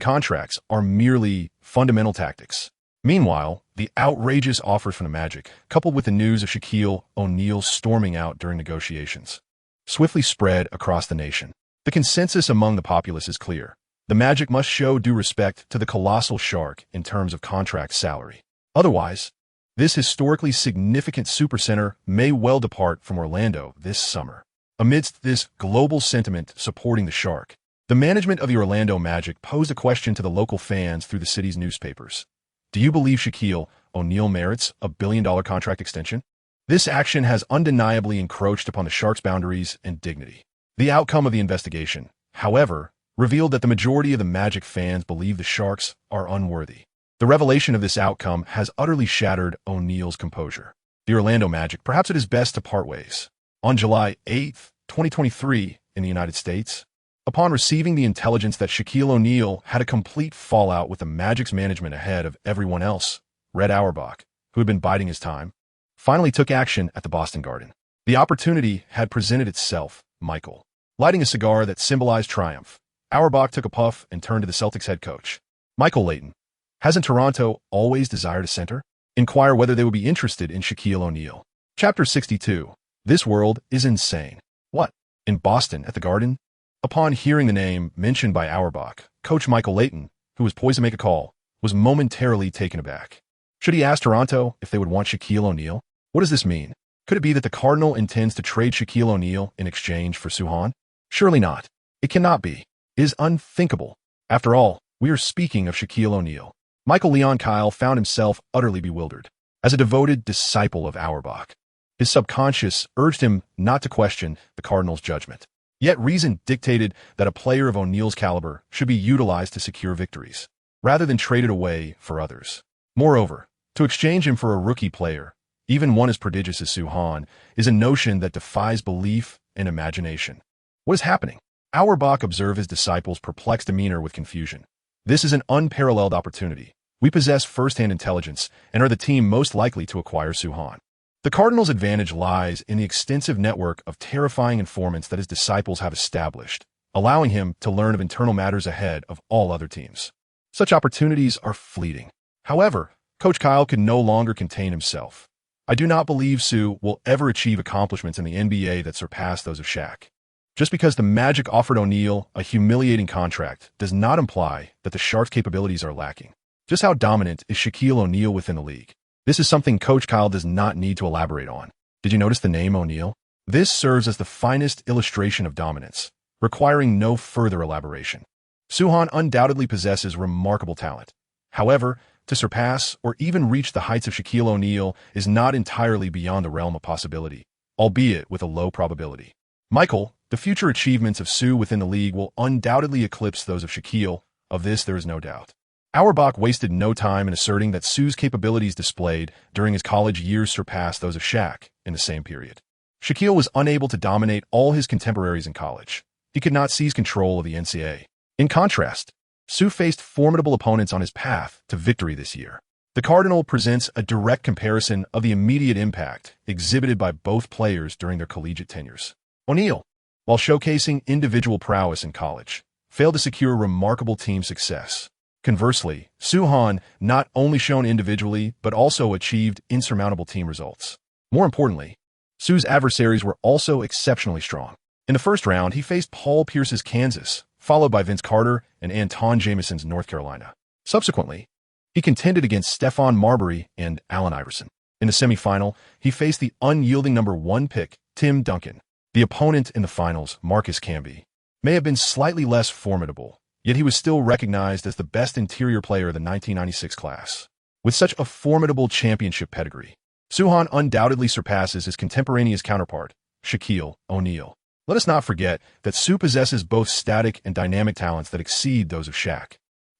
contracts are merely fundamental tactics. Meanwhile, the outrageous offers from the Magic, coupled with the news of Shaquille O'Neal storming out during negotiations, swiftly spread across the nation. The consensus among the populace is clear. The Magic must show due respect to the colossal shark in terms of contract salary. Otherwise, this historically significant supercenter may well depart from Orlando this summer. Amidst this global sentiment supporting the shark, the management of the Orlando Magic posed a question to the local fans through the city's newspapers. Do you believe Shaquille O'Neal merits a billion-dollar contract extension? This action has undeniably encroached upon the Sharks' boundaries and dignity. The outcome of the investigation, however, revealed that the majority of the Magic fans believe the Sharks are unworthy. The revelation of this outcome has utterly shattered O'Neal's composure. The Orlando Magic, perhaps it is best to part ways. On July 8, 2023, in the United States, upon receiving the intelligence that Shaquille O'Neal had a complete fallout with the Magic's management ahead of everyone else, Red Auerbach, who had been biding his time, finally took action at the Boston Garden. The opportunity had presented itself. Michael, lighting a cigar that symbolized triumph, Auerbach took a puff and turned to the Celtics head coach. Michael Layton, hasn't Toronto always desired a center? Inquire whether they would be interested in Shaquille O'Neal. Chapter 62. This world is insane. What? In Boston at the Garden? Upon hearing the name mentioned by Auerbach, Coach Michael Layton, who was poised to make a call, was momentarily taken aback. Should he ask Toronto if they would want Shaquille O'Neal? What does this mean? Could it be that the Cardinal intends to trade Shaquille O'Neal in exchange for Suhan? Surely not. It cannot be. It is unthinkable. After all, we are speaking of Shaquille O'Neal. Michael Leon Kyle found himself utterly bewildered. As a devoted disciple of Auerbach, his subconscious urged him not to question the Cardinals' judgment. Yet reason dictated that a player of O'Neal's caliber should be utilized to secure victories, rather than traded away for others. Moreover, to exchange him for a rookie player, even one as prodigious as Suhan, is a notion that defies belief and imagination. What is happening? Auerbach observed his disciple's perplexed demeanor with confusion. This is an unparalleled opportunity. We possess first-hand intelligence and are the team most likely to acquire Suhan. The Cardinals' advantage lies in the extensive network of terrifying informants that his disciples have established, allowing him to learn of internal matters ahead of all other teams. Such opportunities are fleeting. However, Coach Kyle could no longer contain himself. I do not believe Sue will ever achieve accomplishments in the NBA that surpass those of Shaq. Just because the Magic offered O'Neal a humiliating contract does not imply that the Sharks' capabilities are lacking. Just how dominant is Shaquille O'Neal within the league? This is something Coach Kyle does not need to elaborate on. Did you notice the name O'Neal? This serves as the finest illustration of dominance, requiring no further elaboration. Suhan undoubtedly possesses remarkable talent. However, to surpass or even reach the heights of Shaquille O'Neal is not entirely beyond the realm of possibility, albeit with a low probability. Michael, the future achievements of Sue within the league will undoubtedly eclipse those of Shaquille. Of this there is no doubt. Auerbach wasted no time in asserting that Sue's capabilities displayed during his college years surpassed those of Shaq in the same period. Shaquille was unable to dominate all his contemporaries in college. He could not seize control of the NCAA. In contrast, Sue faced formidable opponents on his path to victory this year. The Cardinal presents a direct comparison of the immediate impact exhibited by both players during their collegiate tenures. O'Neal, while showcasing individual prowess in college, failed to secure remarkable team success. Conversely, Suhan not only shone individually, but also achieved insurmountable team results. More importantly, Sue's adversaries were also exceptionally strong. In the first round, he faced Paul Pierce's Kansas, followed by Vince Carter and Anton Jamison's North Carolina. Subsequently, he contended against Stephon Marbury and Allen Iverson. In the semifinal, he faced the unyielding number 1 pick, Tim Duncan. The opponent in the finals, Marcus Camby, may have been slightly less formidable, yet he was still recognized as the best interior player of the 1996 class. With such a formidable championship pedigree, Suhan undoubtedly surpasses his contemporaneous counterpart, Shaquille O'Neal. Let us not forget that Sue possesses both static and dynamic talents that exceed those of Shaq,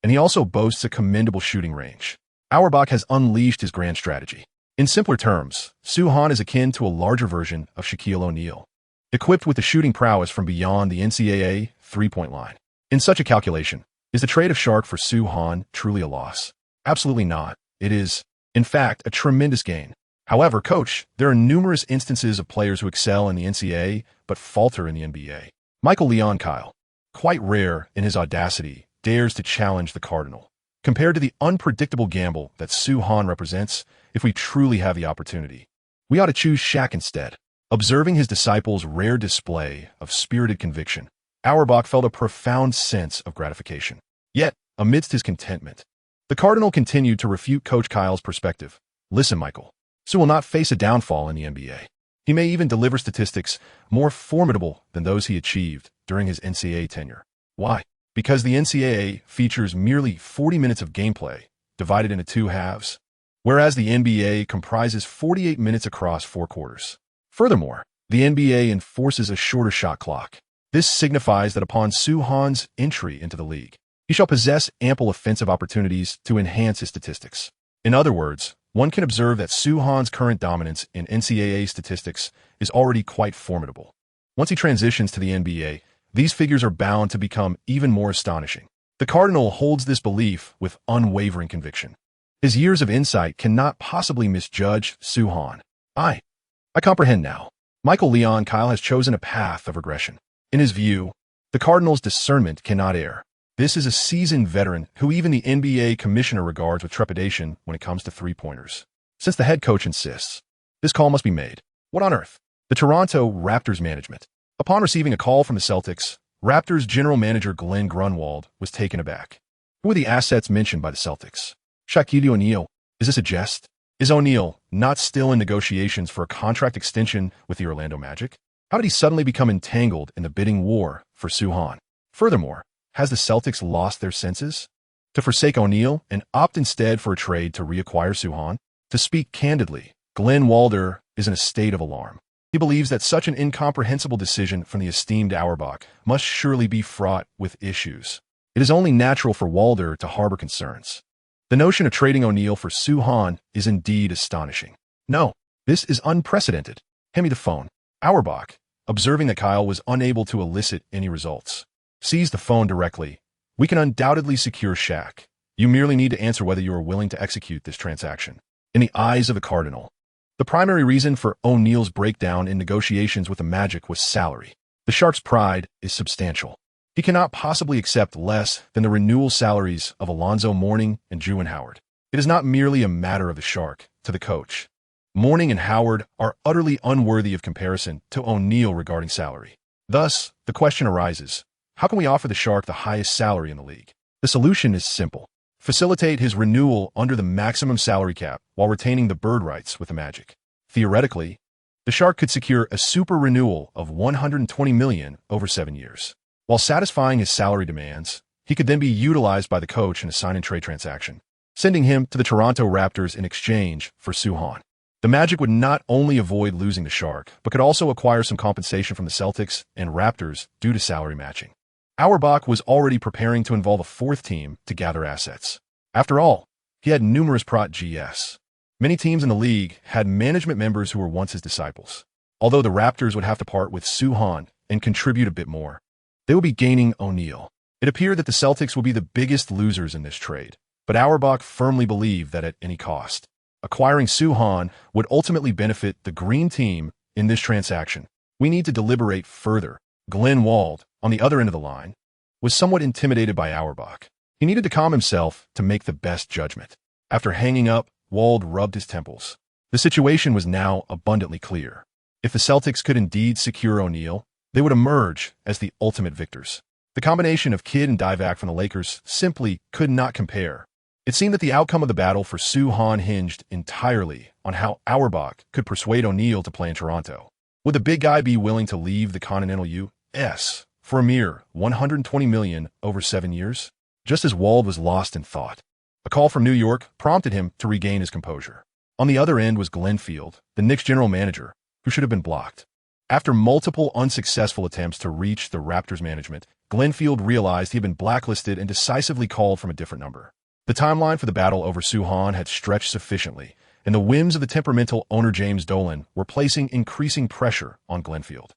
and he also boasts a commendable shooting range. Auerbach has unleashed his grand strategy. In simpler terms, Suhan is akin to a larger version of Shaquille O'Neal, equipped with the shooting prowess from beyond the NCAA three-point line. In such a calculation, is the trade of Shark for Suhan truly a loss? Absolutely not. It is, in fact, a tremendous gain. However, Coach, there are numerous instances of players who excel in the NCAA but falter in the NBA. Michael Leon Kyle, quite rare in his audacity, dares to challenge the Cardinal. compared to the unpredictable gamble that Soo-Han represents. If we truly have the opportunity, we ought to choose Shaq instead. Observing his disciples' rare display of spirited conviction, Auerbach felt a profound sense of gratification. Yet, amidst his contentment, the Cardinal continued to refute Coach Kyle's perspective. Listen, Michael, Soo will not face a downfall in the NBA. He may even deliver statistics more formidable than those he achieved during his NCAA tenure. Why? Because the NCAA features merely 40 minutes of gameplay, divided into 2 halves, whereas the NBA comprises 48 minutes across 4 quarters. Furthermore, the NBA enforces a shorter shot clock. This signifies that upon Soo-Han's entry into the league, he shall possess ample offensive opportunities to enhance his statistics. In other words, one can observe that Soo-Han's current dominance in NCAA statistics is already quite formidable. Once he transitions to the NBA, these figures are bound to become even more astonishing. The Cardinal holds this belief with unwavering conviction. His years of insight cannot possibly misjudge Soo-Han. I comprehend now. Michael Leon Kyle has chosen a path of regression. In his view, the Cardinals' discernment cannot err. This is a seasoned veteran who even the NBA commissioner regards with trepidation when it comes to three-pointers. Since the head coach insists, this call must be made. What on earth? The Toronto Raptors management. Upon receiving a call from the Celtics, Raptors general manager Glenn Grunwald was taken aback. Who are the assets mentioned by the Celtics? Shaquille O'Neal. Is this a jest? Is O'Neal not still in negotiations for a contract extension with the Orlando Magic? How did he suddenly become entangled in the bidding war for Soo-Han? Furthermore, has the Celtics lost their senses? To forsake O'Neal and opt instead for a trade to reacquire Soo-Han? To speak candidly, Glenn Walder is in a state of alarm. He believes that such an incomprehensible decision from the esteemed Auerbach must surely be fraught with issues. It is only natural for Walder to harbor concerns. The notion of trading O'Neal for Soo-Han is indeed astonishing. No, this is unprecedented. Hand me the phone. Auerbach, observing that Kyle was unable to elicit any results, seized the phone directly. We can undoubtedly secure Shaq. You merely need to answer whether you are willing to execute this transaction. In the eyes of the Cardinal, the primary reason for O'Neal's breakdown in negotiations with the Magic was salary. The Shark's pride is substantial. He cannot possibly accept less than the renewal salaries of Alonzo Mourning and Juwan Howard. It is not merely a matter of the Shark to the coach. Mourning and Howard are utterly unworthy of comparison to O'Neal regarding salary. Thus, the question arises, how can we offer the Shark the highest salary in the league? The solution is simple. Facilitate his renewal under the maximum salary cap while retaining the bird rights with the Magic. Theoretically, the Shark could secure a super renewal of $120 million over 7 years. While satisfying his salary demands, he could then be utilized by the coach in a sign-and-trade transaction, sending him to the Toronto Raptors in exchange for Soo-Han. The Magic would not only avoid losing the Shark, but could also acquire some compensation from the Celtics and Raptors due to salary matching. Auerbach was already preparing to involve a fourth team to gather assets. After all, he had numerous prodigies. Many teams in the league had management members who were once his disciples. Although the Raptors would have to part with Soo-Han and contribute a bit more, they would be gaining O'Neal. It appeared that the Celtics would be the biggest losers in this trade, but Auerbach firmly believed that at any cost, acquiring Soo-Han would ultimately benefit the Green Team in this transaction. We need to deliberate further. Glenn Wald, on the other end of the line, was somewhat intimidated by Auerbach. He needed to calm himself to make the best judgment. After hanging up, Wald rubbed his temples. The situation was now abundantly clear. If the Celtics could indeed secure O'Neal, they would emerge as the ultimate victors. The combination of Kidd and Divac from the Lakers simply could not compare. It seemed that the outcome of the battle for Soo-Han hinged entirely on how Auerbach could persuade O'Neal to play in Toronto. Would the big guy be willing to leave the Continental U.S. for a mere $120 million over 7 years? Just as Wald was lost in thought, a call from New York prompted him to regain his composure. On the other end was Glenfield, the Knicks general manager, who should have been blocked. After multiple unsuccessful attempts to reach the Raptors management, Glenfield realized he had been blacklisted and decisively called from a different number. The timeline for the battle over Soo-Han had stretched sufficiently, and the whims of the temperamental owner James Dolan were placing increasing pressure on Glenfield.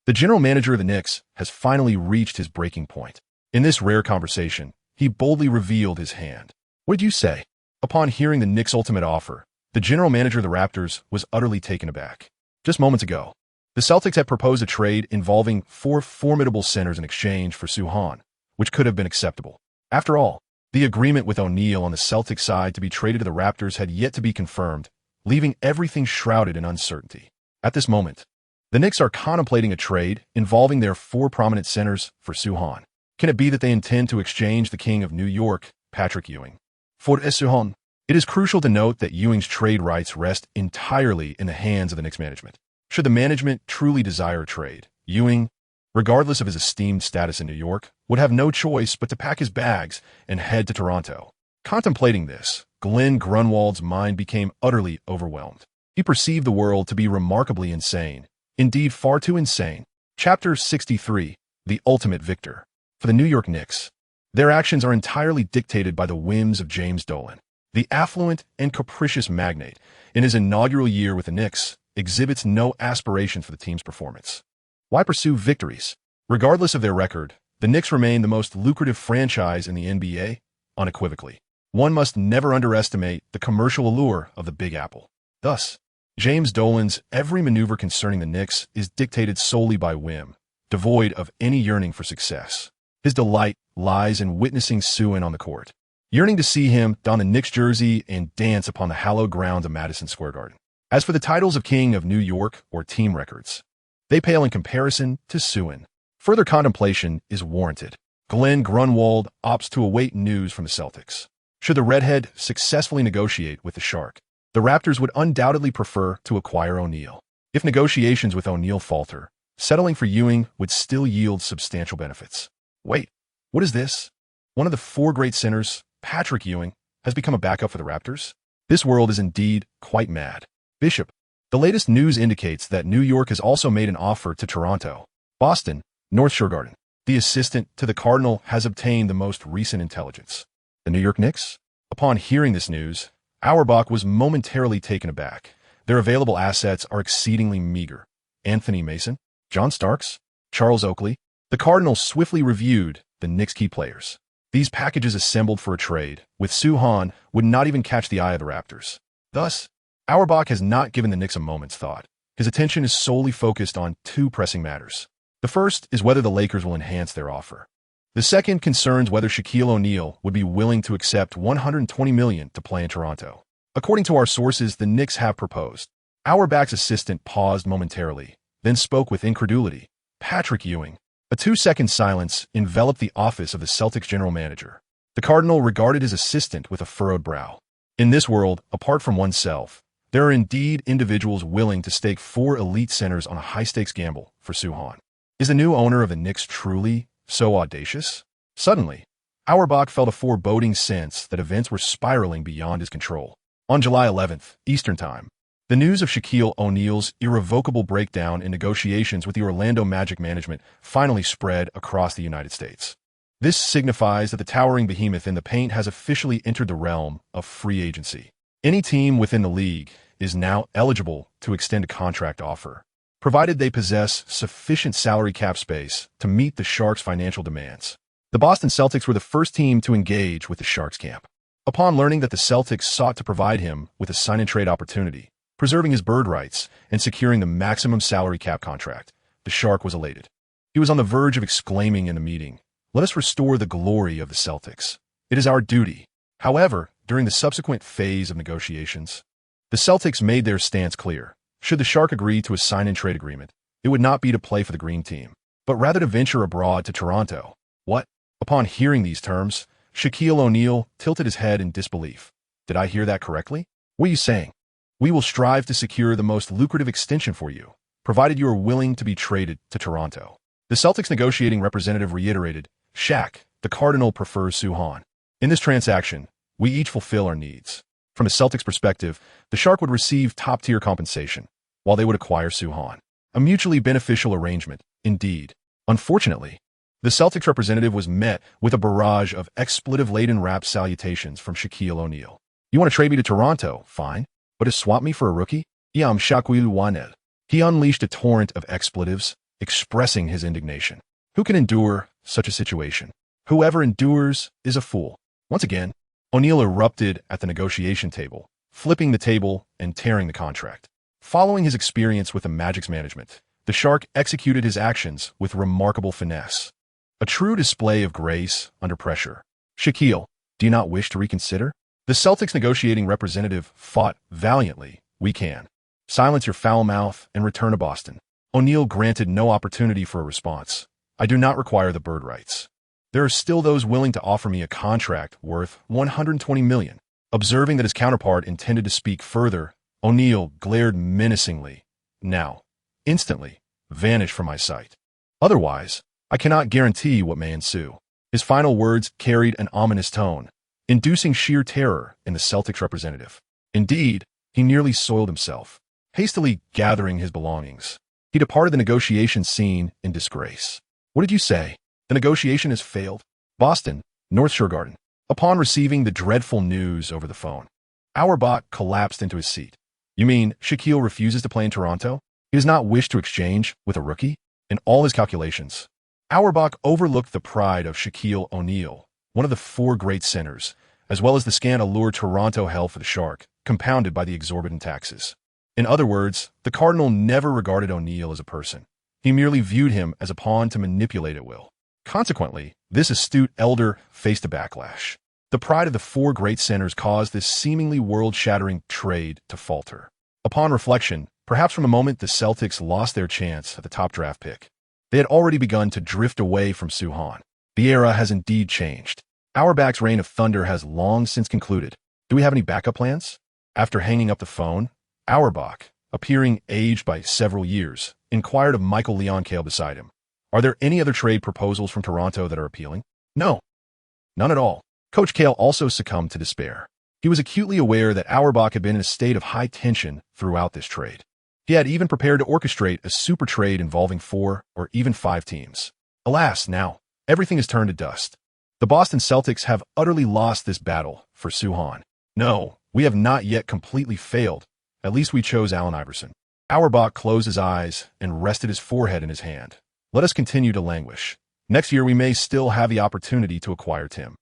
The general manager of the Knicks has finally reached his breaking point. In this rare conversation, he boldly revealed his hand. What did you say? Upon hearing the Knicks' ultimate offer, the general manager of the Raptors was utterly taken aback. Just moments ago, the Celtics had proposed a trade involving 4 formidable centers in exchange for Soo-Han, which could have been acceptable. After all, The agreement with O'Neal on the Celtics side to be traded to the Raptors had yet to be confirmed, leaving everything shrouded in uncertainty. At this moment, the Knicks are contemplating a trade involving their four prominent centers for Suhan. Can it be that they intend to exchange the King of New York, Patrick Ewing, for Suhan? It is crucial to note that Ewing's trade rights rest entirely in the hands of the Knicks management. Should the management truly desire a trade, Ewing, regardless of his esteemed status in New York, would have no choice but to pack his bags and head to Toronto. Contemplating this, Glenn Grunwald's mind became utterly overwhelmed. He perceived the world to be remarkably insane, indeed far too insane. Chapter 63, The Ultimate Victor. For the New York Knicks, their actions are entirely dictated by the whims of James Dolan. The affluent and capricious magnate, in his inaugural year with the Knicks, exhibits no aspiration for the team's performance. Why pursue victories? Regardless of their record, the Knicks remain the most lucrative franchise in the NBA, unequivocally. One must never underestimate the commercial allure of the Big Apple. Thus, James Dolan's every maneuver concerning the Knicks is dictated solely by whim, devoid of any yearning for success. His delight lies in witnessing Suhan on the court, yearning to see him don the Knicks jersey and dance upon the hallowed grounds of Madison Square Garden. As for the titles of King of New York or team records, they pale in comparison to Suhan. Further contemplation is warranted. Glenn Grunwald opts to await news from the Celtics. Should the Redhead successfully negotiate with the Shark, the Raptors would undoubtedly prefer to acquire O'Neal. If negotiations with O'Neal falter, settling for Ewing would still yield substantial benefits. Wait, what is this? One of the four great centers, Patrick Ewing, has become a backup for the Raptors? This world is indeed quite mad. Bishop, the latest news indicates that New York has also made an offer to Toronto. Boston, North Shore Garden. The assistant to the Cardinal has obtained the most recent intelligence. The New York Knicks? Upon hearing this news, Auerbach was momentarily taken aback. Their available assets are exceedingly meager. Anthony Mason, John Starks, Charles Oakley. The Cardinals swiftly reviewed the Knicks' key players. These packages assembled for a trade with Suhan would not even catch the eye of the Raptors. Thus, Auerbach has not given the Knicks a moment's thought. His attention is solely focused on two pressing matters. The first is whether the Lakers will enhance their offer. The second concerns whether Shaquille O'Neal would be willing to accept $120 million to play in Toronto. According to our sources, the Knicks have proposed. Auerbach's assistant paused momentarily, then spoke with incredulity. Patrick Ewing. A 2-second silence enveloped the office of the Celtics general manager. The Cardinal regarded his assistant with a furrowed brow. In this world, apart from oneself, there are indeed individuals willing to stake 4 elite centers on a high-stakes gamble for Suhan. Is the new owner of the Knicks truly so audacious? Suddenly, Auerbach felt a foreboding sense that events were spiraling beyond his control. On July 11th, Eastern Time, the news of Shaquille O'Neal's irrevocable breakdown in negotiations with the Orlando Magic management finally spread across the United States. This signifies that the towering behemoth in the paint has officially entered the realm of free agency. Any team within the league is now eligible to extend a contract offer, provided they possess sufficient salary cap space to meet the Sharks' financial demands. The Boston Celtics were the first team to engage with the Sharks camp. Upon learning that the Celtics sought to provide him with a sign-and-trade opportunity, preserving his bird rights and securing the maximum salary cap contract, the Shark was elated. He was on the verge of exclaiming in the meeting, "Let us restore the glory of the Celtics. It is our duty." However, during the subsequent phase of negotiations, the Celtics made their stance clear. Should the Shark agree to a sign-and-trade agreement, it would not be to play for the Green Team, but rather to venture abroad to Toronto. What? Upon hearing these terms, Shaquille O'Neal tilted his head in disbelief. Did I hear that correctly? What are you saying? We will strive to secure the most lucrative extension for you, provided you are willing to be traded to Toronto. The Celtics negotiating representative reiterated, Shaq, the Cardinal prefers Suhan. In this transaction, we each fulfill our needs. From a Celtics perspective, the Shark would receive top-tier compensation, while they would acquire Suhan. A mutually beneficial arrangement, indeed. Unfortunately, the Celtics representative was met with a barrage of expletive-laden rap salutations from Shaquille O'Neal. You want to trade me to Toronto? Fine. But to swap me for a rookie? Yeah, I'm Shaquille O'Neal. He unleashed a torrent of expletives, expressing his indignation. Who can endure such a situation? Whoever endures is a fool. Once again, O'Neal erupted at the negotiation table, flipping the table and tearing the contract. Following his experience with the Magic's management, the Shark executed his actions with remarkable finesse. A true display of grace under pressure. Shaquille, Do you not wish to reconsider? The Celtics negotiating representative fought valiantly. We can. Silence your foul mouth and return to Boston. O'Neal granted no opportunity for a response. I do not require the bird rights. There are still those willing to offer me a contract worth $120 million. Observing that his counterpart intended to speak further, O'Neal glared menacingly. Now, instantly, vanish from my sight. Otherwise, I cannot guarantee what may ensue. His final words carried an ominous tone, inducing sheer terror in the Celtics representative. Indeed, he nearly soiled himself. Hastily gathering his belongings, he departed the negotiation scene in disgrace. What did you say? The negotiation has failed. Boston, North Shore Garden. Upon receiving the dreadful news over the phone, Auerbach collapsed into his seat. You mean Shaquille refuses to play in Toronto? He does not wish to exchange with a rookie? In all his calculations, Auerbach overlooked the pride of Shaquille O'Neal, one of the four great centers, as well as the scant allure Toronto held for the Shark, compounded by the exorbitant taxes. In other words, the Cardinal never regarded O'Neal as a person. He merely viewed him as a pawn to manipulate at will. Consequently, this astute elder faced a backlash. The pride of the four great centers caused this seemingly world-shattering trade to falter. Upon reflection, perhaps from the moment the Celtics lost their chance at the top draft pick, they had already begun to drift away from Soo-Han. The era has indeed changed. Auerbach's reign of thunder has long since concluded. Do we have any backup plans? After hanging up the phone, Auerbach, appearing aged by several years, inquired of Michael Leoncale beside him. Are there any other trade proposals from Toronto that are appealing? No. None at all. Coach Cale also succumbed to despair. He was acutely aware that Auerbach had been in a state of high tension throughout this trade. He had even prepared to orchestrate a super trade involving 4 or even 5 teams. Alas, now, everything has turned to dust. The Boston Celtics have utterly lost this battle for Soo-Han. No, we have not yet completely failed. At least we chose Allen Iverson. Auerbach closed his eyes and rested his forehead in his hand. Let us continue to languish. Next year we may still have the opportunity to acquire Tim.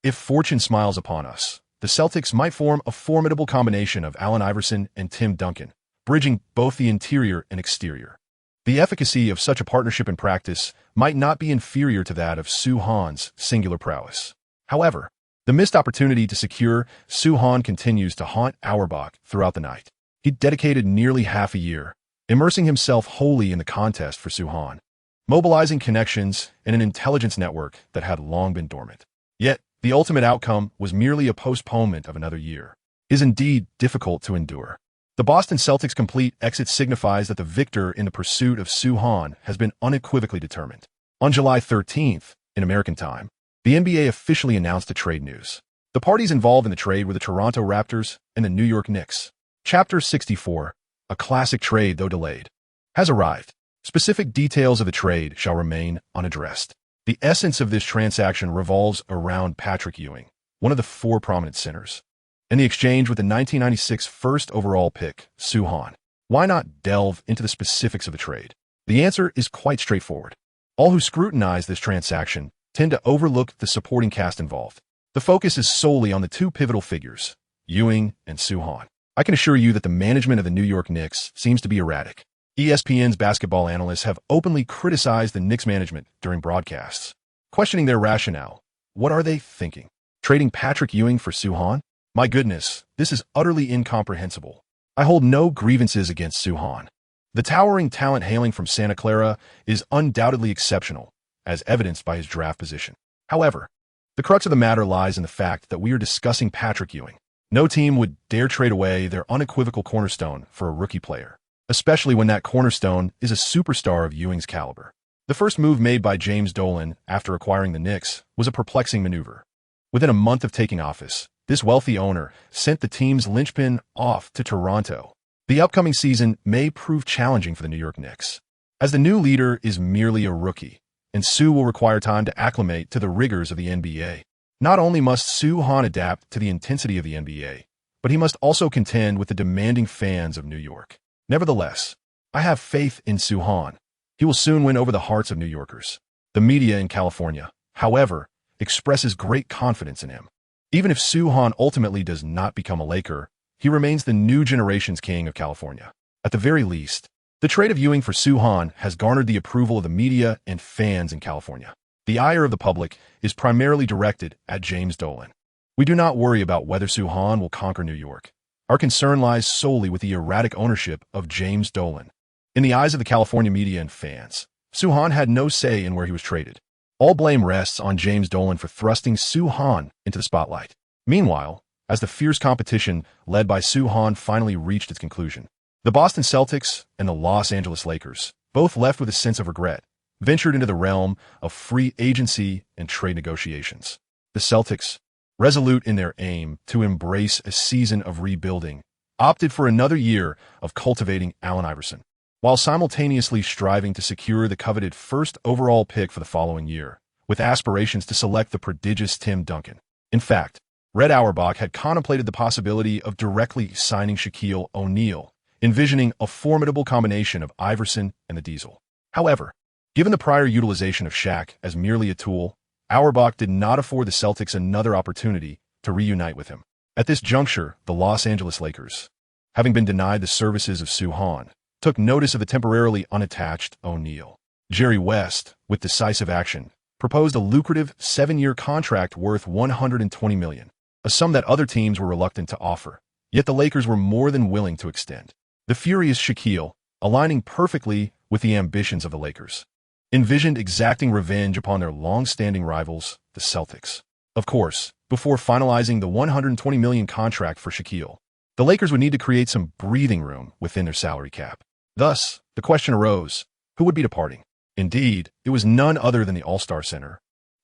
If fortune smiles upon us, the Celtics might form a formidable combination of Allen Iverson and Tim Duncan, bridging both the interior and exterior. The efficacy of such a partnership in practice might not be inferior to that of Soo-Han's singular prowess. However, the missed opportunity to secure Soo-Han continues to haunt Auerbach throughout the night. He dedicated nearly half a year, immersing himself wholly in the contest for Soo-Han, mobilizing connections in an intelligence network that had long been dormant. Yet, the ultimate outcome was merely a postponement of another year. It is indeed difficult to endure. The Boston Celtics' complete exit signifies that the victor in the pursuit of Soo-Han has been unequivocally determined. On July 13th, in American time, the NBA officially announced the trade news. The parties involved in the trade were the Toronto Raptors and the New York Knicks. Chapter 64, a classic trade though delayed, has arrived. Specific details of the trade shall remain unaddressed. The essence of this transaction revolves around Patrick Ewing, one of the 4 prominent centers, and the exchange with the 1996 first overall pick, Soo-Han. Why not delve into the specifics of the trade? The answer is quite straightforward. All who scrutinize this transaction tend to overlook the supporting cast involved. The focus is solely on the 2 pivotal figures, Ewing and Soo-Han. I can assure you that the management of the New York Knicks seems to be erratic. ESPN's basketball analysts have openly criticized the Knicks management during broadcasts, questioning their rationale. What are they thinking? Trading Patrick Ewing for Soo-Han? My goodness, this is utterly incomprehensible. I hold no grievances against Soo-Han. The towering talent hailing from Santa Clara is undoubtedly exceptional, as evidenced by his draft position. However, the crux of the matter lies in the fact that we are discussing Patrick Ewing. No team would dare trade away their unequivocal cornerstone for a rookie player, especially when that cornerstone is a superstar of Ewing's caliber. The first move made by James Dolan after acquiring the Knicks was a perplexing maneuver. Within a month of taking office, this wealthy owner sent the team's linchpin off to Toronto. The upcoming season may prove challenging for the New York Knicks, as the new leader is merely a rookie, and Soo will require time to acclimate to the rigors of the NBA. Not only must Soo-Han adapt to the intensity of the NBA, but he must also contend with the demanding fans of New York. Nevertheless, I have faith in Soo-Han. He will soon win over the hearts of New Yorkers. The media in California, however, expresses great confidence in him. Even if Soo-Han ultimately does not become a Laker, he remains the new generation's king of California. At the very least, the trade of Ewing for Soo-Han has garnered the approval of the media and fans in California. The ire of the public is primarily directed at James Dolan. We do not worry about whether Suhan will conquer New York. Our concern lies solely with the erratic ownership of James Dolan. In the eyes of the California media and fans, Suhan had no say in where he was traded. All blame rests on James Dolan for thrusting Suhan into the spotlight. Meanwhile, as the fierce competition led by Suhan finally reached its conclusion, the Boston Celtics and the Los Angeles Lakers, both left with a sense of regret, ventured into the realm of free agency and trade negotiations. The Celtics, resolute in their aim to embrace a season of rebuilding, opted for another year of cultivating Allen Iverson, while simultaneously striving to secure the coveted first overall pick for the following year, with aspirations to select the prodigious Tim Duncan. In fact, Red Auerbach had contemplated the possibility of directly signing Shaquille O'Neal, envisioning a formidable combination of Iverson and the Diesel. However, given the prior utilization of Shaq as merely a tool, Auerbach did not afford the Celtics another opportunity to reunite with him. At this juncture, the Los Angeles Lakers, having been denied the services of Suhan, took notice of the temporarily unattached O'Neal. Jerry West, with decisive action, proposed a lucrative 7-year contract worth $120 million, a sum that other teams were reluctant to offer, yet the Lakers were more than willing to extend. The furious Shaquille, aligning perfectly with the ambitions of the Lakers, envisioned exacting revenge upon their long-standing rivals, the Celtics. Of course, before finalizing the $120 million contract for Shaquille, the Lakers would need to create some breathing room within their salary cap. Thus, the question arose, who would be departing? Indeed, it was none other than the All-Star center,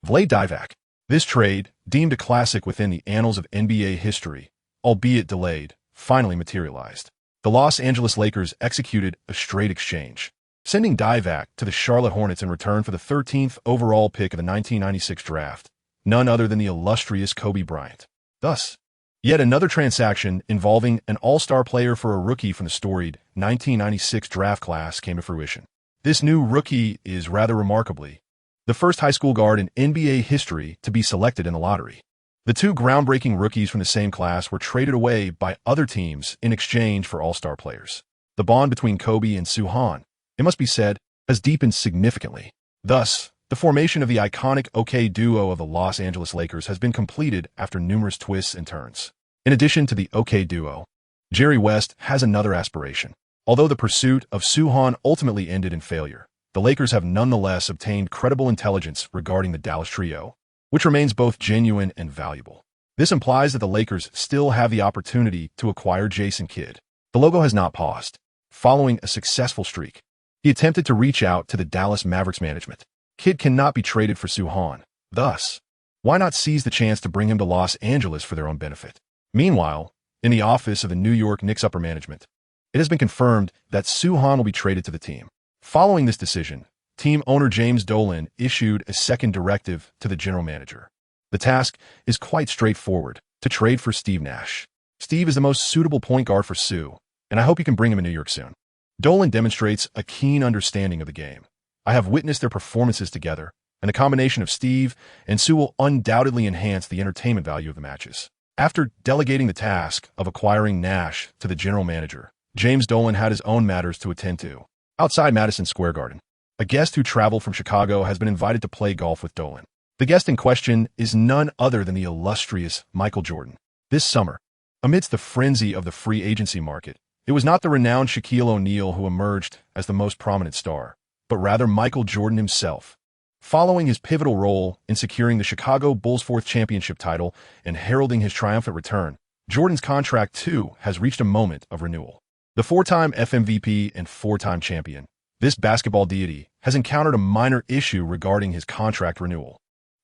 Vlade Divac. This trade, deemed a classic within the annals of NBA history, albeit delayed, finally materialized. The Los Angeles Lakers executed a straight exchange, sending Divac to the Charlotte Hornets in return for the 13th overall pick of the 1996 draft, none other than the illustrious Kobe Bryant. Thus, yet another transaction involving an all-star player for a rookie from the storied 1996 draft class came to fruition. This new rookie is rather remarkably the first high school guard in NBA history to be selected in the lottery. The two groundbreaking rookies from the same class were traded away by other teams in exchange for all-star players. The bond between Kobe and Suhan, it must be said, has deepened significantly. Thus, the formation of the iconic OK duo of the Los Angeles Lakers has been completed after numerous twists and turns. In addition to the OK duo, Jerry West has another aspiration. Although the pursuit of Suhan ultimately ended in failure, the Lakers have nonetheless obtained credible intelligence regarding the Dallas trio, which remains both genuine and valuable. This implies that the Lakers still have the opportunity to acquire Jason Kidd. The logo has not paused. Following a successful streak, he attempted to reach out to the Dallas Mavericks management. Kidd cannot be traded for Suhan. Thus, why not seize the chance to bring him to Los Angeles for their own benefit? Meanwhile, in the office of the New York Knicks upper management, it has been confirmed that Suhan will be traded to the team. Following this decision, team owner James Dolan issued a second directive to the general manager. The task is quite straightforward: to trade for SteveNash. Steve is the most suitable point guard for Sue, and I hope you can bring him in New York soon. Dolan demonstrates a keen understanding of the game. I have witnessed their performances together, and the combination of Steve and Sue will undoubtedly enhance the entertainment value of the matches. After delegating the task of acquiring Nash to the general manager, James Dolan had his own matters to attend to. Outside Madison Square Garden, a guest who traveled from Chicago has been invited to play golf with Dolan. The guest in question is none other than the illustrious Michael Jordan. This summer, amidst the frenzy of the free agency market, it was not the renowned Shaquille O'Neal who emerged as the most prominent star, but rather Michael Jordan himself. Following his pivotal role in securing the Chicago Bulls' 4th championship title and heralding his triumphant return, Jordan's contract, too, has reached a moment of renewal. The 4-time FMVP and 4-time champion, this basketball deity has encountered a minor issue regarding his contract renewal.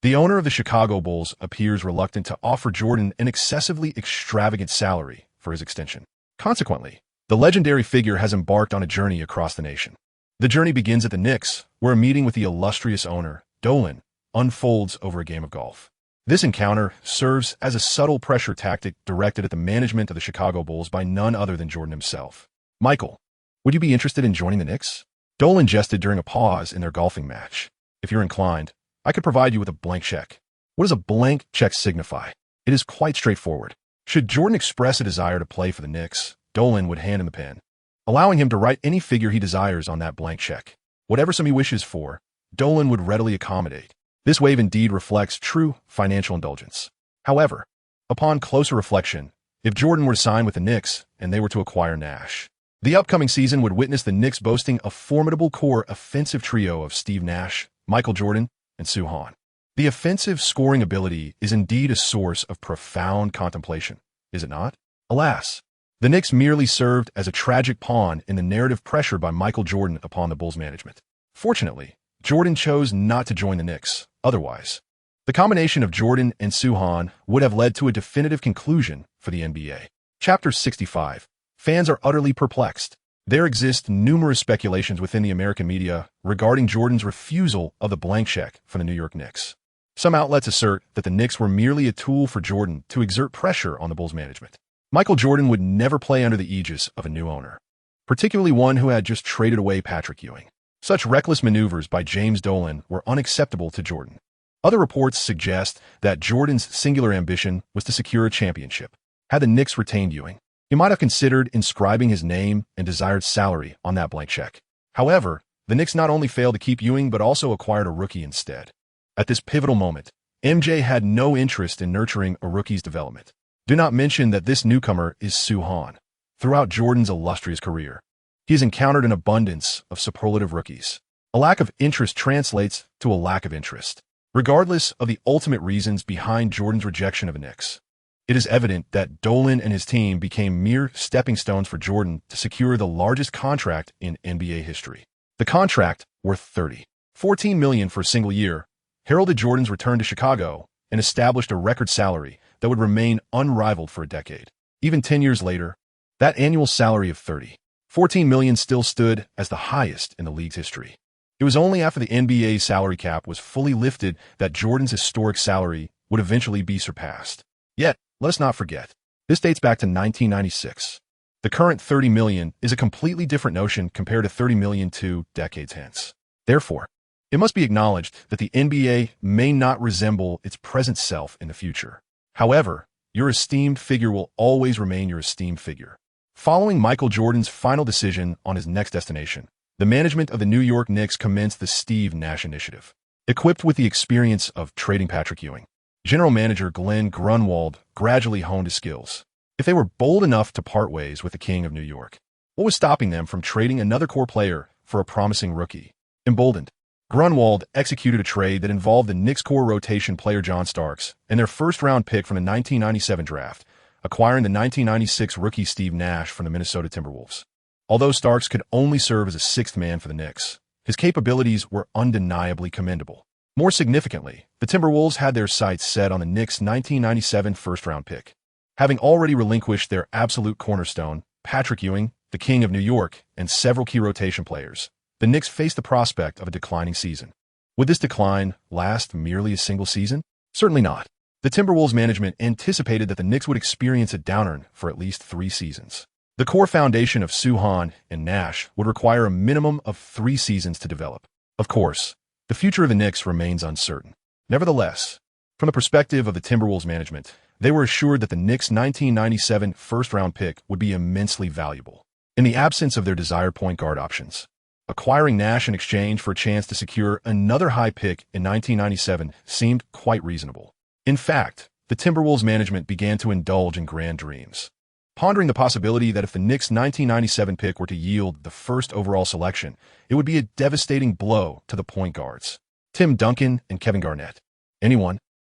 The owner of the Chicago Bulls appears reluctant to offer Jordan an excessively extravagant salary for his extension. Consequently, the legendary figure has embarked on a journey across the nation. The journey begins at the Knicks, where a meeting with the illustrious owner, Dolan, unfolds over a game of golf. This encounter serves as a subtle pressure tactic directed at the management of the Chicago Bulls by none other than Jordan himself. Michael, would you be interested in joining the Knicks? Dolan jested during a pause in their golfing match. If you're inclined, I could provide you with a blank check. What does a blank check signify? It is quite straightforward. Should Jordan express a desire to play for the Knicks, Dolan would hand him the pen, allowing him to write any figure he desires on that blank check. Whatever sum he wishes for, Dolan would readily accommodate. This wave indeed reflects true financial indulgence. However, Upon closer reflection, if Jordan were to sign with the Knicks and they were to acquire Nash, the upcoming season would witness the Knicks boasting a formidable core offensive trio of Steve Nash, Michael Jordan, and Sue Hahn. The offensive scoring ability is indeed a source of profound contemplation, is it not? Alas, the Knicks merely served as a tragic pawn in the narrative pressured by Michael Jordan upon the Bulls management. Fortunately, Jordan chose not to join the Knicks. Otherwise, the combination of Jordan and Sue Hahn would have led to a definitive conclusion for the NBA. Chapter 65. Fans are utterly perplexed. There exist numerous speculations within the American media regarding Jordan's refusal of the blank check from the New York Knicks. Some outlets assert that the Knicks were merely a tool for Jordan to exert pressure on the Bulls management. Michael Jordan would never play under the aegis of a new owner, particularly one who had just traded away Patrick Ewing. Such reckless maneuvers by James Dolan were unacceptable to Jordan. Other reports suggest that Jordan's singular ambition was to secure a championship. Had the Knicks retained Ewing, he might have considered inscribing his name and desired salary on that blank check. However, the Knicks not only failed to keep Ewing but also acquired a rookie instead. At this pivotal moment, MJ had no interest in nurturing a rookie's development. Do not mention that this newcomer is Sue Hahn. Throughout Jordan's illustrious career, he has encountered an abundance of superlative rookies. A lack of interest translates to a lack of interest. Regardless of the ultimate reasons behind Jordan's rejection of the Knicks, it is evident that Dolan and his team became mere stepping stones for Jordan to secure the largest contract in NBA history. The contract, worth $14 million for a single year, heralded Jordan's return to Chicago and established a record salary that would remain unrivaled for a decade. Even 10 years later, that annual salary of $14 million still stood as the highest in the league's history. It was only after the NBA's salary cap was fully lifted that Jordan's historic salary would eventually be surpassed. Yet, let us not forget, this dates back to 1996. The current $30 million is a completely different notion compared to $30 million 2 decades hence. Therefore, it must be acknowledged that the NBA may not resemble its present self in the future. However, your esteemed figure will always remain your esteemed figure. Following Michael Jordan's final decision on his next destination, the management of the New York Knicks commenced the SteveNash initiative. Equipped with the experience of trading Patrick Ewing, General Manager Glenn Grunwald gradually honed his skills. If they were bold enough to part ways with the King of New York, what was stopping them from trading another core player for a promising rookie? Emboldened, Grunwald executed a trade that involved the Knicks core rotation player John Starks and their first-round pick from the 1997 draft, acquiring the 1996 rookie Steve Nash from the Minnesota Timberwolves. Although Starks could only serve as a sixth man for the Knicks, his capabilities were undeniably commendable. More significantly, the Timberwolves had their sights set on the Knicks' 1997 first-round pick. Having already relinquished their absolute cornerstone, Patrick Ewing, the King of New York, and several key rotation players, the Knicks faced the prospect of a declining season. Would this decline last merely a single season? Certainly not. The Timberwolves management anticipated that the Knicks would experience a downturn for at least 3 seasons. The core foundation of Sue Hahn and Nash would require a minimum of 3 seasons to develop. Of course, the future of the Knicks remains uncertain. Nevertheless, from the perspective of the Timberwolves management, they were assured that the Knicks' 1997 first-round pick would be immensely valuable. In the absence of their desired point guard options, acquiring Nash in exchange for a chance to secure another high pick in 1997 seemed quite reasonable. In fact, the Timberwolves management began to indulge in grand dreams, pondering the possibility that if the Knicks' 1997 pick were to yield the first overall selection, it would be a devastating blow to the point guards, Tim Duncan and Kevin Garnett.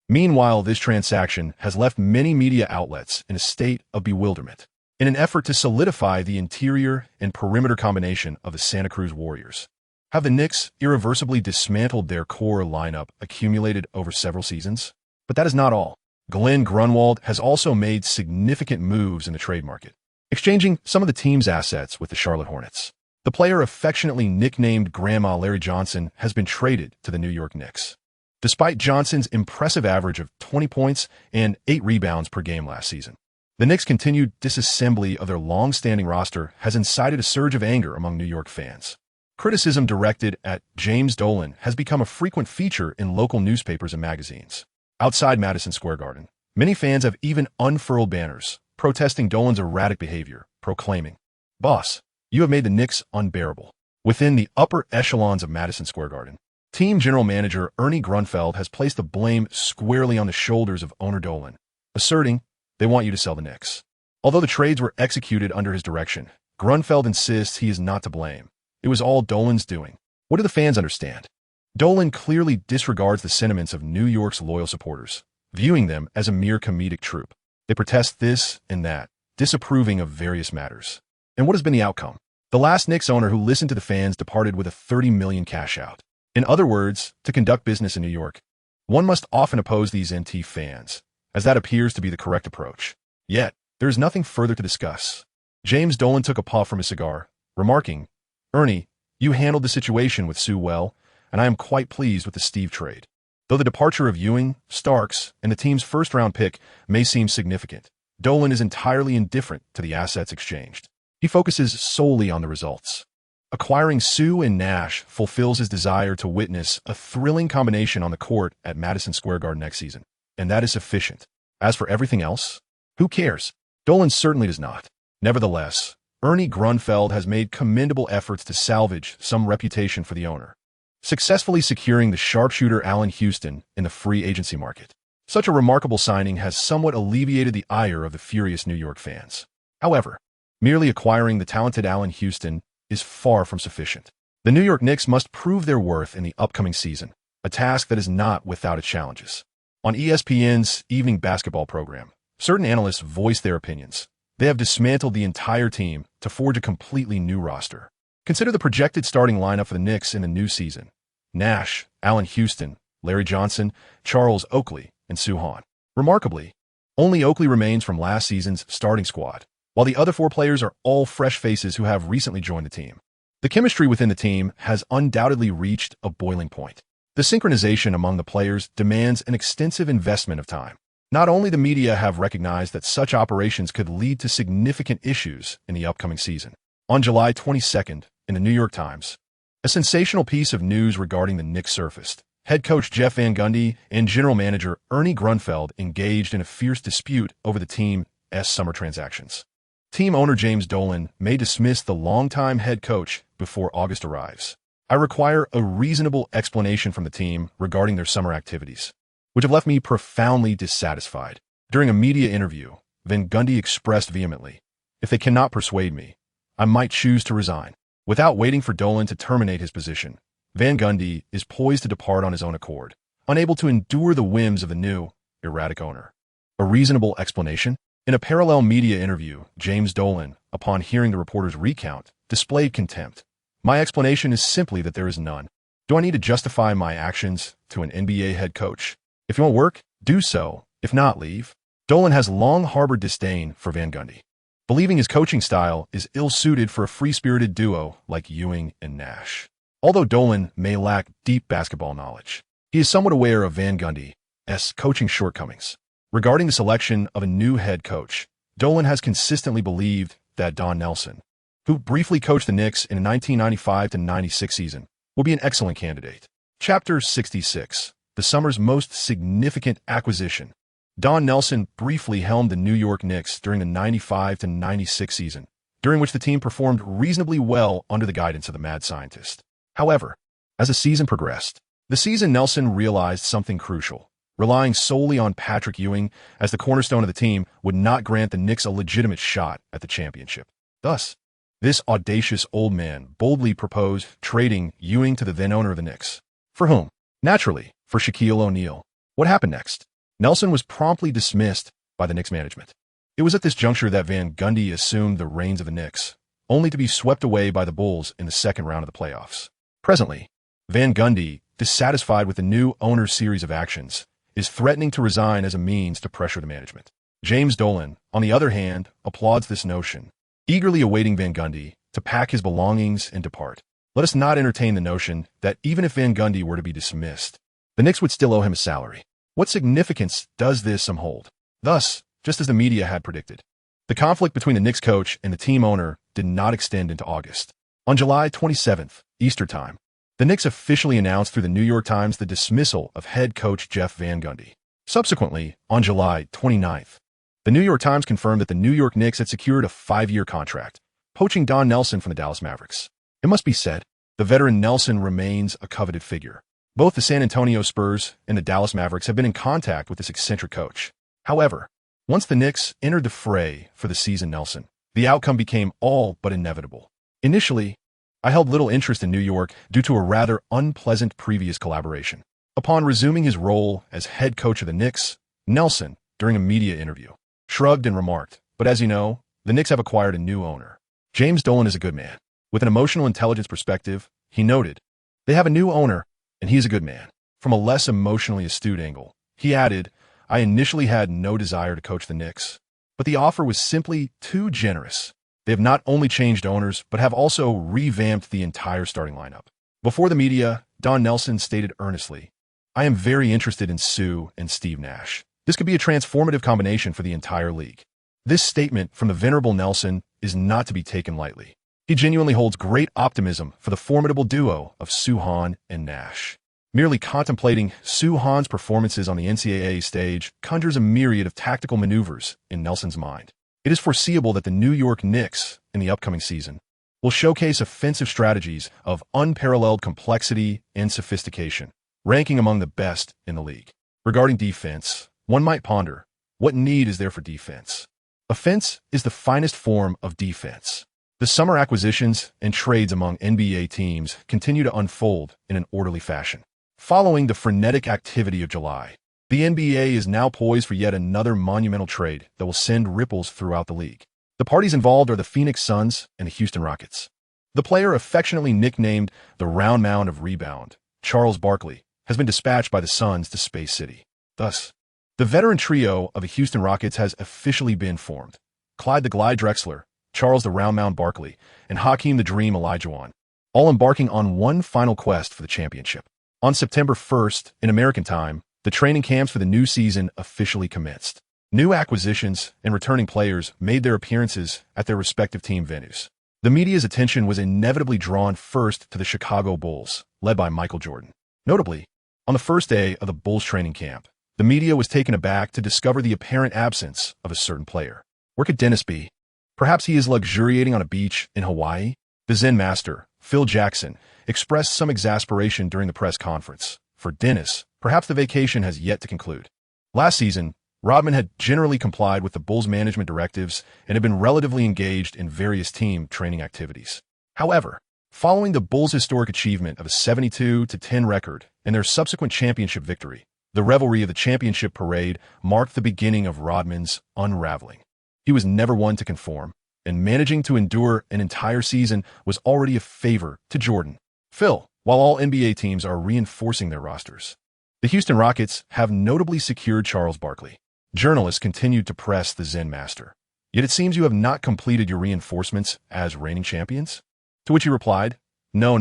Meanwhile, this transaction has left many media outlets in a state of bewilderment. In an effort to solidify the interior and perimeter combination of the Santa Cruz Warriors, have the Knicks irreversibly dismantled their core lineup accumulated over several seasons? But that is not all. Glenn Grunwald has also made significant moves in the trade market, exchanging some of the team's assets with the Charlotte Hornets. The player affectionately nicknamed Grandma Larry Johnson has been traded to the New York Knicks. Despite Johnson's impressive average of 20 points and 8 rebounds per game last season, the Knicks' continued disassembly of their long-standing roster has incited a surge of anger among New York fans. Criticism directed at James Dolan has become a frequent feature in local newspapers and magazines. Outside Madison Square Garden, many fans have even unfurled banners protesting Dolan's erratic behavior, proclaiming, "Boss, you have made the Knicks unbearable." Within the upper echelons of Madison Square Garden, team general manager Ernie Grunfeld has placed the blame squarely on the shoulders of owner Dolan, asserting They want you to sell the Knicks. Although the trades were executed under his direction, Grunfeld insists he is not to blame. It was all Dolan's doing. What do the fans understand? Dolan clearly disregards the sentiments of New York's loyal supporters, viewing them as a mere comedic troupe. They protest this and that, disapproving of various matters. And what has been the outcome? The last Knicks owner who listened to the fans departed with a $30 million cash out. In other words, to conduct business in New York, one must often oppose these NT fans, as that appears to be the correct approach. Yet, there is nothing further to discuss. James Dolan took a puff from his cigar, remarking, "Ernie, you handled the situation with Sue well, and I am quite pleased with the Steve trade. Though the departure of Ewing, Starks, and the team's first-round pick may seem significant, Dolan is entirely indifferent to the assets exchanged. He focuses solely on the results. Acquiring Sue and Nash fulfills his desire to witness a thrilling combination on the court at Madison Square Garden next season, and that is sufficient. As for everything else, who cares? Dolan certainly does not. Nevertheless, Ernie Grunfeld has made commendable efforts to salvage some reputation for the owner, successfully securing the sharpshooter Allen Houston in the free agency market. Such a remarkable signing has somewhat alleviated the ire of the furious New York fans. However, merely acquiring the talented Allen Houston is far from sufficient. The New York Knicks must prove their worth in the upcoming season, a task that is not without its challenges. On ESPN's evening basketball program, certain analysts voiced their opinions. They have dismantled the entire team to forge a completely new roster. Consider the projected starting lineup for the Knicks in the new season: Nash, Allen Houston, Larry Johnson, Charles Oakley, and Sue Hahn. Remarkably, only Oakley remains from last season's starting squad, while the other four players are all fresh faces who have recently joined the team. The chemistry within the team has undoubtedly reached a boiling point. The synchronization among the players demands an extensive investment of time. Not only the media have recognized that such operations could lead to significant issues in the upcoming season. On July 22nd, in the New York Times, a sensational piece of news regarding the Knicks surfaced. Head coach Jeff Van Gundy and general manager Ernie Grunfeld engaged in a fierce dispute over the team's summer transactions. Team owner James Dolan may dismiss the longtime head coach before August arrives. I require a reasonable explanation from the team regarding their summer activities, which have left me profoundly dissatisfied. During a media interview, Van Gundy expressed vehemently, "If they cannot persuade me, I might choose to resign." Without waiting for Dolan to terminate his position, Van Gundy is poised to depart on his own accord, unable to endure the whims of the new, erratic owner. A reasonable explanation? In a parallel media interview, James Dolan, upon hearing the reporter's recount, displayed contempt. "My explanation is simply that there is none. Do I need to justify my actions to an NBA head coach? If you want work, do so. If not, leave." Dolan has long harbored disdain for Van Gundy, believing his coaching style is ill-suited for a free-spirited duo like Ewing and Nash. Although Dolan may lack deep basketball knowledge, he is somewhat aware of Van Gundy's coaching shortcomings. Regarding the selection of a new head coach, Dolan has consistently believed that Don Nelson, who briefly coached the Knicks in the 1995-96 season, will be an excellent candidate. Chapter 66. The summer's most significant acquisition. Don Nelson briefly helmed the New York Knicks during the 95-96 season, during which the team performed reasonably well under the guidance of the mad scientist. However, as the season progressed, Nelson realized something crucial. Relying solely on Patrick Ewing as the cornerstone of the team would not grant the Knicks a legitimate shot at the championship. Thus, this audacious old man boldly proposed trading Ewing to the then-owner of the Knicks. For whom? Naturally, for Shaquille O'Neal. What happened next? Nelson was promptly dismissed by the Knicks management. It was at this juncture that Van Gundy assumed the reins of the Knicks, only to be swept away by the Bulls in the second round of the playoffs. Presently, Van Gundy, dissatisfied with the new owner's series of actions, is threatening to resign as a means to pressure the management. James Dolan, on the other hand, applauds this notion, eagerly awaiting Van Gundy to pack his belongings and depart. Let us not entertain the notion that even if Van Gundy were to be dismissed, the Knicks would still owe him a salary. What significance does this hold? Thus, just as the media had predicted, the conflict between the Knicks coach and the team owner did not extend into August. On July 27th, Easter time, the Knicks officially announced through the New York Times the dismissal of head coach Jeff Van Gundy. Subsequently, on July 29th, the New York Times confirmed that the New York Knicks had secured a 5-year contract, poaching Don Nelson from the Dallas Mavericks. It must be said, the veteran Nelson remains a coveted figure. Both the San Antonio Spurs and the Dallas Mavericks have been in contact with this eccentric coach. However, Once the Knicks entered the fray for the season, Nelson, the outcome became all but inevitable. Initially, I held little interest in New York due to a rather unpleasant previous collaboration. Upon resuming his role as head coach of the Knicks, Nelson, during a media interview, shrugged and remarked, "But as you know, the Knicks have acquired a new owner. James Dolan is a good man." With an emotional intelligence perspective, he noted, "They have a new owner, and he is a good man." From a less emotionally astute angle, he added, "I initially had no desire to coach the Knicks, but the offer was simply too generous. They have not only changed owners, but have also revamped the entire starting lineup." Before the media, Don Nelson stated earnestly, "I am very interested in Sue and Steve Nash. This could be a transformative combination for the entire league." This statement from the venerable Nelson is not to be taken lightly. He genuinely holds great optimism for the formidable duo of Sue and Nash. Merely contemplating Sue performances on the NCAA stage conjures a myriad of tactical maneuvers in Nelson's mind. It is foreseeable that the New York Knicks, in the upcoming season, will showcase offensive strategies of unparalleled complexity and sophistication, ranking among the best in the league. Regarding defense, one might ponder, what need is there for defense? Offense is the finest form of defense. The summer acquisitions and trades among NBA teams continue to unfold in an orderly fashion. Following the frenetic activity of July, the NBA is now poised for yet another monumental trade that will send ripples throughout the league. The parties involved are the Phoenix Suns and the Houston Rockets. The player affectionately nicknamed the Round Mound of Rebound, Charles Barkley, has been dispatched by the Suns to Space City. Thus, the veteran trio of the Houston Rockets has officially been formed. Clyde the Glide Drexler, Charles the Round Mound Barkley, and Hakeem the Dream Olajuwon, all embarking on one final quest for the championship. On September 1st, in American time, the training camps for the new season officially commenced. New acquisitions and returning players made their appearances at their respective team venues. The media's attention was inevitably drawn first to the Chicago Bulls, led by Michael Jordan. Notably, on the first day of the Bulls training camp, the media was taken aback to discover the apparent absence of a certain player. Where could Dennis be? Perhaps he is luxuriating on a beach in Hawaii? The Zen master, Phil Jackson, expressed some exasperation during the press conference. For Dennis, perhaps the vacation has yet to conclude. Last season, Rodman had generally complied with the Bulls' management directives and had been relatively engaged in various team training activities. However, following the Bulls' historic achievement of a 72-10 record and their subsequent championship victory, the revelry of the championship parade marked the beginning of Rodman's unraveling. He was never one to conform, and managing to endure an entire season was already a favor to Jordan. Phil, while all NBA teams are reinforcing their rosters, the Houston Rockets have notably secured Charles Barkley. Journalists continued to press the Zen master. "Yet it seems you have not completed your reinforcements as reigning champions?" To which he replied, No,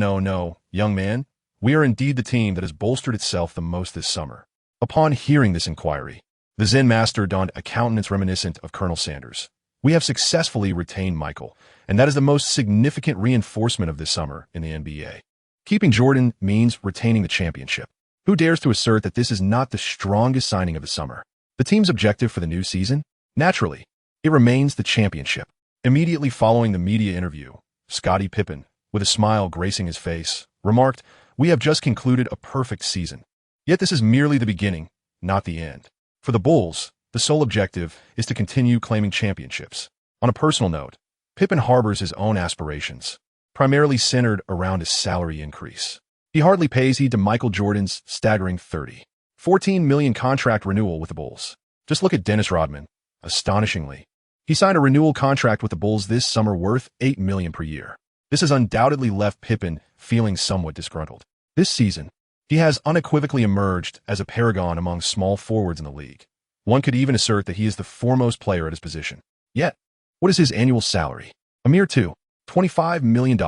young man. We are indeed the team that has bolstered itself the most this summer." Upon hearing this inquiry, the Zen master donned a countenance reminiscent of Colonel Sanders. "We have successfully retained Michael, and that is the most significant reinforcement of this summer in the NBA. Keeping Jordan means retaining the championship. Who dares to assert that this is not the strongest signing of the summer? The team's objective for the new season? Naturally, it remains the championship." Immediately following the media interview, Scottie Pippen, with a smile gracing his face, remarked, "We have just concluded a perfect season. Yet this is merely the beginning, not the end. For the Bulls, the sole objective is to continue claiming championships." On a personal note, Pippen harbors his own aspirations, primarily centered around his salary increase. He hardly pays heed to Michael Jordan's staggering $14 million contract renewal with the Bulls. Just look at Dennis Rodman. Astonishingly, he signed a renewal contract with the Bulls this summer worth $8 million per year. This has undoubtedly left Pippen feeling somewhat disgruntled. This season, he has unequivocally emerged as a paragon among small forwards in the league. One could even assert that he is the foremost player at his position. Yet, what is his annual salary? A mere $25 million.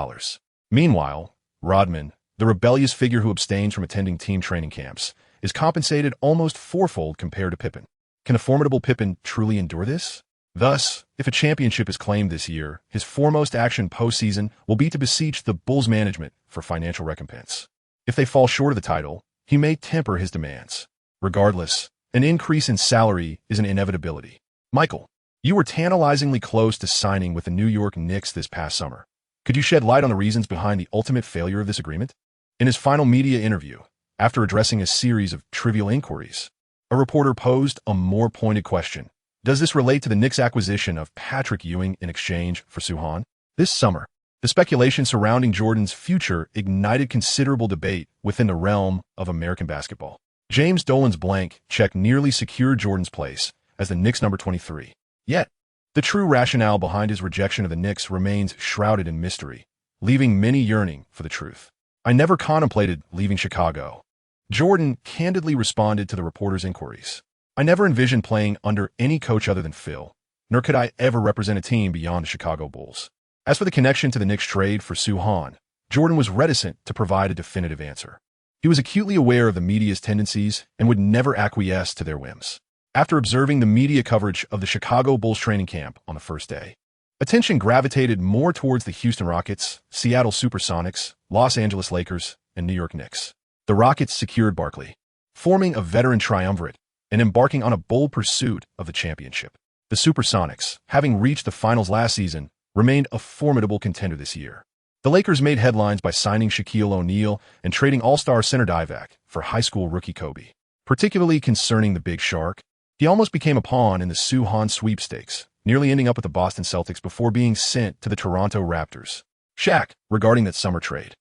Meanwhile, Rodman, the rebellious figure who abstains from attending team training camps, is compensated almost fourfold compared to Pippen. Can a formidable Pippen truly endure this? Thus, if a championship is claimed this year, his foremost action postseason will be to beseech the Bulls management for financial recompense. If they fall short of the title, he may temper his demands. Regardless, an increase in salary is an inevitability. Michael, you were tantalizingly close to signing with the New York Knicks this past summer. Could you shed light on the reasons behind the ultimate failure of this agreement? In his final media interview, after addressing a series of trivial inquiries, a reporter posed a more pointed question. Does this relate to the Knicks' acquisition of Patrick Ewing in exchange for Soo-Han? This summer, the speculation surrounding Jordan's future ignited considerable debate within the realm of American basketball. James Dolan's blank check nearly secured Jordan's place as the Knicks' number 23. Yet, the true rationale behind his rejection of the Knicks remains shrouded in mystery, leaving many yearning for the truth. "I never contemplated leaving Chicago," Jordan candidly responded to the reporter's inquiries. "I never envisioned playing under any coach other than Phil, nor could I ever represent a team beyond the Chicago Bulls." As for the connection to the Knicks trade for Soo-Han, Jordan was reticent to provide a definitive answer. He was acutely aware of the media's tendencies and would never acquiesce to their whims. After observing the media coverage of the Chicago Bulls training camp on the first day, attention gravitated more towards the Houston Rockets, Seattle Supersonics, Los Angeles Lakers, and New York Knicks. The Rockets secured Barkley, forming a veteran triumvirate and embarking on a bold pursuit of the championship. The Supersonics, having reached the finals last season, remained a formidable contender this year. The Lakers made headlines by signing Shaquille O'Neal and trading all-star center Divac for high school rookie Kobe. Particularly concerning the Big Shark, he almost became a pawn in the Soo-Han sweepstakes, nearly ending up with the Boston Celtics before being sent to the Toronto Raptors. Shaq, regarding that summer trade.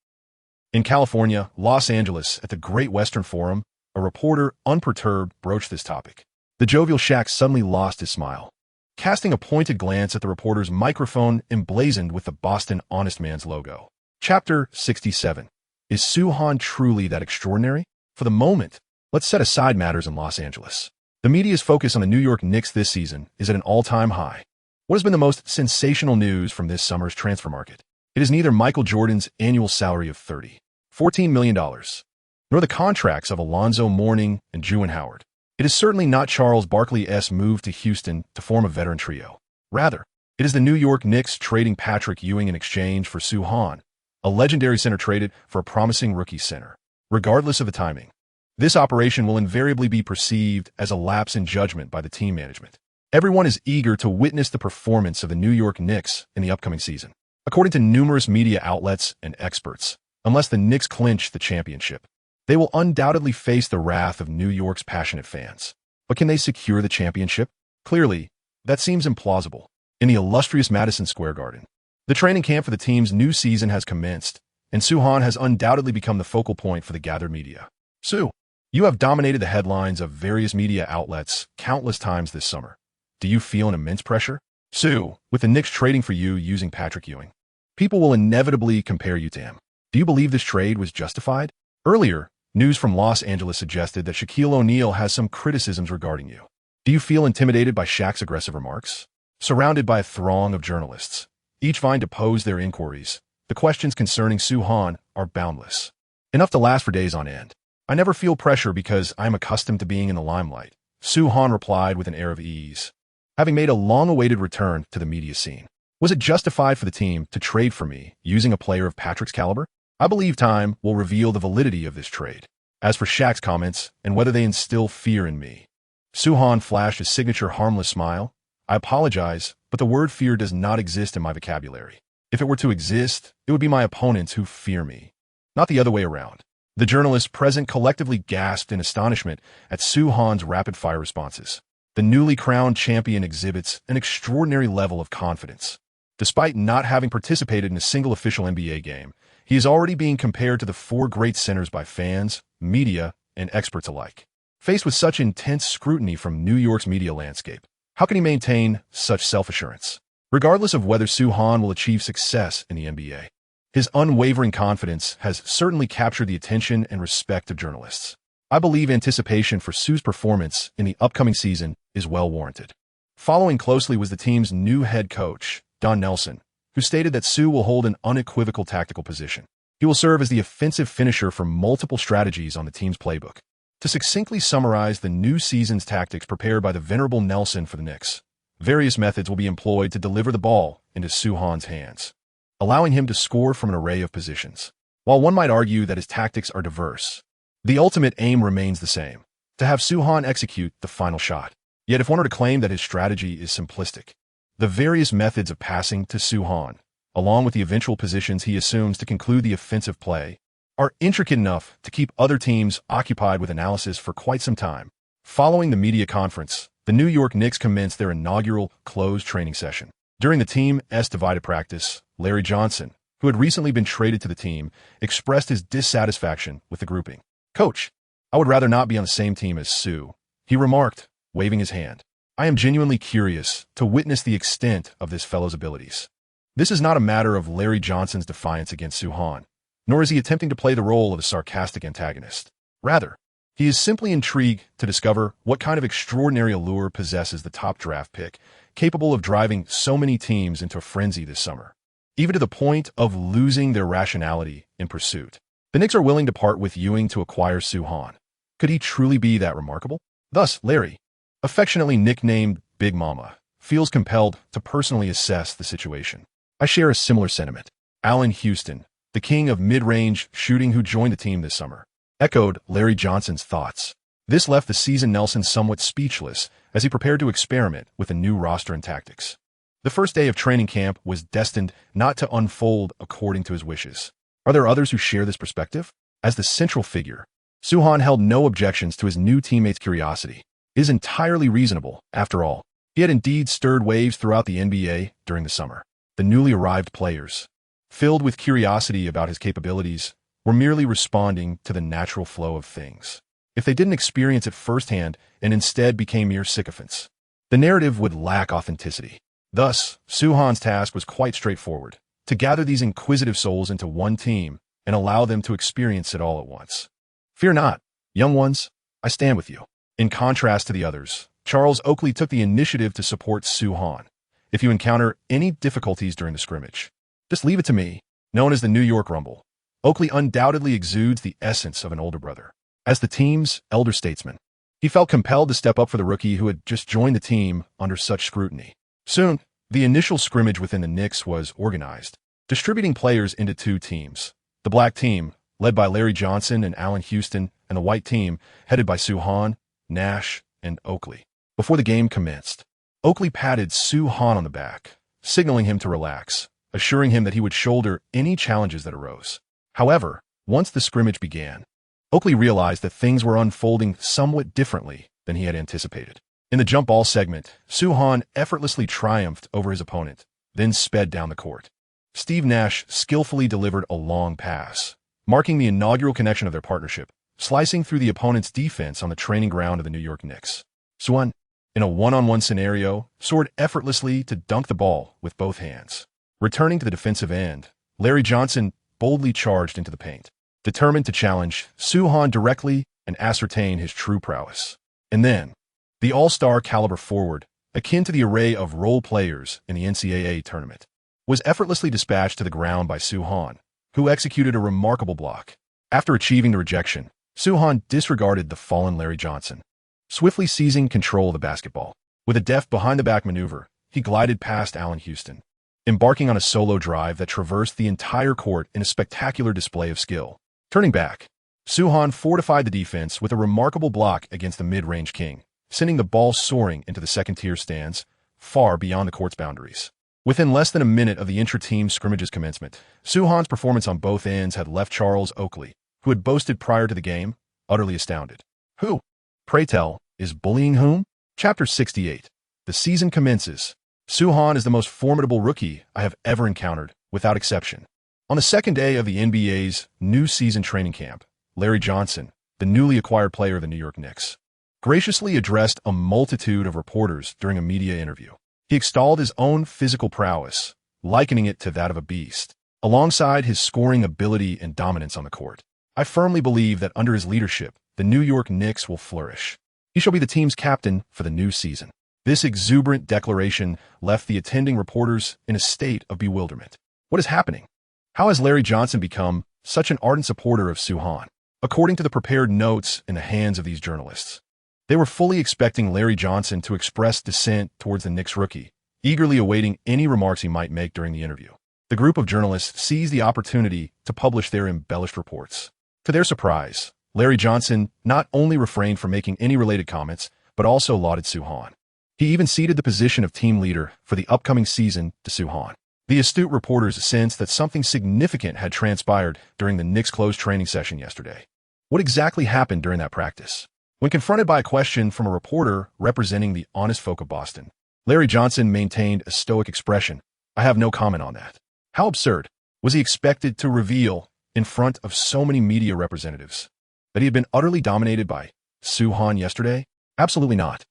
In California, Los Angeles, at the Great Western Forum, a reporter, unperturbed, broached this topic. The jovial Shaq suddenly lost his smile, casting a pointed glance at the reporter's microphone emblazoned with the Boston Honest Man's logo. Chapter 67. Is Soo-Han truly that extraordinary? For the moment, let's set aside matters in Los Angeles. The media's focus on the New York Knicks this season is at an all-time high. What has been the most sensational news from this summer's transfer market? It is neither Michael Jordan's annual salary of $14 million, nor the contracts of Alonzo Mourning and Juwan Howard. It is certainly not Charles Barkley's move to Houston to form a veteran trio. Rather, it is the New York Knicks trading Patrick Ewing in exchange for Soo-Han, a legendary center traded for a promising rookie center. Regardless of the timing, this operation will invariably be perceived as a lapse in judgment by the team management. Everyone is eager to witness the performance of the New York Knicks in the upcoming season. According to numerous media outlets and experts, unless the Knicks clinch the championship, they will undoubtedly face the wrath of New York's passionate fans. But can they secure the championship? Clearly, that seems implausible. In the illustrious Madison Square Garden, the training camp for the team's new season has commenced, and Soo-Han has undoubtedly become the focal point for the gathered media. Soo, you have dominated the headlines of various media outlets countless times this summer. Do you feel an immense pressure? Soo, with the Knicks trading for you using Patrick Ewing, people will inevitably compare you to him. Do you believe this trade was justified? Earlier, news from Los Angeles suggested that Shaquille O'Neal has some criticisms regarding you. Do you feel intimidated by Shaq's aggressive remarks? Surrounded by a throng of journalists, each vying to pose their inquiries, the questions concerning Soo-Han are boundless. Enough to last for days on end. "I never feel pressure because I am accustomed to being in the limelight," Soo-Han replied with an air of ease, having made a long-awaited return to the media scene. "Was it justified for the team to trade for me using a player of Patrick's caliber? I believe time will reveal the validity of this trade. As for Shaq's comments and whether they instill fear in me," Soo-Han flashed his signature harmless smile. "I apologize, but the word fear does not exist in my vocabulary. If it were to exist, it would be my opponents who fear me, not the other way around." The journalists present collectively gasped in astonishment at Soo-Han's rapid-fire responses. The newly crowned champion exhibits an extraordinary level of confidence. Despite not having participated in a single official NBA game, he is already being compared to the four great centers by fans, media, and experts alike. Faced with such intense scrutiny from New York's media landscape, how can he maintain such self-assurance? Regardless of whether Soo-Han will achieve success in the NBA, his unwavering confidence has certainly captured the attention and respect of journalists. I believe anticipation for Soo's performance in the upcoming season is well warranted. Following closely was the team's new head coach, Don Nelson, who stated that Soo will hold an unequivocal tactical position. He will serve as the offensive finisher for multiple strategies on the team's playbook. To succinctly summarize the new season's tactics prepared by the venerable Nelson for the Knicks, various methods will be employed to deliver the ball into Soo-Han's hands, allowing him to score from an array of positions. While one might argue that his tactics are diverse, the ultimate aim remains the same: to have Soo-Han execute the final shot. Yet if one were to claim that his strategy is simplistic, the various methods of passing to Soo-Han, along with the eventual positions he assumes to conclude the offensive play, are intricate enough to keep other teams occupied with analysis for quite some time. Following the media conference, the New York Knicks commenced their inaugural closed training session. During the team's divided practice, Larry Johnson, who had recently been traded to the team, expressed his dissatisfaction with the grouping. "Coach, I would rather not be on the same team as Sue," he remarked, waving his hand. "I am genuinely curious to witness the extent of this fellow's abilities." This is not a matter of Larry Johnson's defiance against Soo-Han, nor is he attempting to play the role of a sarcastic antagonist. Rather, he is simply intrigued to discover what kind of extraordinary allure possesses the top draft pick, capable of driving so many teams into a frenzy this summer, even to the point of losing their rationality in pursuit. The Knicks are willing to part with Ewing to acquire Soo-Han. Could he truly be that remarkable? Thus, Larry, affectionately nicknamed Big Mama, feels compelled to personally assess the situation. "I share a similar sentiment." Allen Houston, the king of mid-range shooting who joined the team this summer, echoed Larry Johnson's thoughts. This left the seasoned Nelson somewhat speechless as he prepared to experiment with a new roster and tactics. The first day of training camp was destined not to unfold according to his wishes. Are there others who share this perspective? As the central figure, Soo-Han held no objections to his new teammates' curiosity. It is entirely reasonable, after all. He had indeed stirred waves throughout the NBA during the summer. The newly arrived players, filled with curiosity about his capabilities, were merely responding to the natural flow of things. If they didn't experience it firsthand and instead became mere sycophants, the narrative would lack authenticity. Thus, Soo-Han's task was quite straightforward: to gather these inquisitive souls into one team and allow them to experience it all at once. "Fear not, young ones, I stand with you." In contrast to the others, Charles Oakley took the initiative to support Soo-Han. "If you encounter any difficulties during the scrimmage, just leave it to me." Known as the New York Rumble, Oakley undoubtedly exudes the essence of an older brother. As the team's elder statesman, he felt compelled to step up for the rookie who had just joined the team under such scrutiny. Soon, the initial scrimmage within the Knicks was organized, distributing players into two teams. The black team, led by Larry Johnson and Allen Houston, and the white team, headed by Soo-Han, Nash, and Oakley. Before the game commenced, Oakley patted Soo-Han on the back, signaling him to relax, assuring him that he would shoulder any challenges that arose. However, once the scrimmage began, Oakley realized that things were unfolding somewhat differently than he had anticipated. In the jump ball segment, Soo-Han effortlessly triumphed over his opponent, then sped down the court. SteveNash skillfully delivered a long pass, marking the inaugural connection of their partnership, slicing through the opponent's defense on the training ground of the New York Knicks. Soo-Han, in a one-on-one scenario, soared effortlessly to dunk the ball with both hands. Returning to the defensive end, Larry Johnson boldly charged into the paint, determined to challenge Soo-Han directly and ascertain his true prowess. And then, the all-star caliber forward, akin to the array of role players in the NCAA tournament, was effortlessly dispatched to the ground by Soo-Han, who executed a remarkable block. After achieving the rejection, Soo-Han disregarded the fallen Larry Johnson, swiftly seizing control of the basketball. With a deft behind-the-back maneuver, he glided past Allen Houston, embarking on a solo drive that traversed the entire court in a spectacular display of skill. Turning back, Soo-Han fortified the defense with a remarkable block against the mid-range king, sending the ball soaring into the second-tier stands, far beyond the court's boundaries. Within less than a minute of the intra-team scrimmage's commencement, Soo-Han's performance on both ends had left Charles Oakley, who had boasted prior to the game, utterly astounded. Who, pray tell, is bullying whom? Chapter 68. The season commences. Soo-Han is the most formidable rookie I have ever encountered, without exception. On the second day of the NBA's new season training camp, Larry Johnson, the newly acquired player of the New York Knicks, graciously addressed a multitude of reporters during a media interview. He extolled his own physical prowess, likening it to that of a beast, alongside his scoring ability and dominance on the court. "I firmly believe that under his leadership, the New York Knicks will flourish. He shall be the team's captain for the new season." This exuberant declaration left the attending reporters in a state of bewilderment. What is happening? How has Larry Johnson become such an ardent supporter of Soo-Han? According to the prepared notes in the hands of these journalists, they were fully expecting Larry Johnson to express dissent towards the Knicks rookie, eagerly awaiting any remarks he might make during the interview. The group of journalists seized the opportunity to publish their embellished reports. To their surprise, Larry Johnson not only refrained from making any related comments, but also lauded Soo-Han. He even ceded the position of team leader for the upcoming season to Soo-Han. The astute reporters sensed that something significant had transpired during the Knicks' closed training session yesterday. What exactly happened during that practice? When confronted by a question from a reporter representing the honest folk of Boston, Larry Johnson maintained a stoic expression. "I have no comment on that." How absurd. Was he expected to reveal, in front of so many media representatives, that he had been utterly dominated by Soo-Han yesterday? Absolutely not.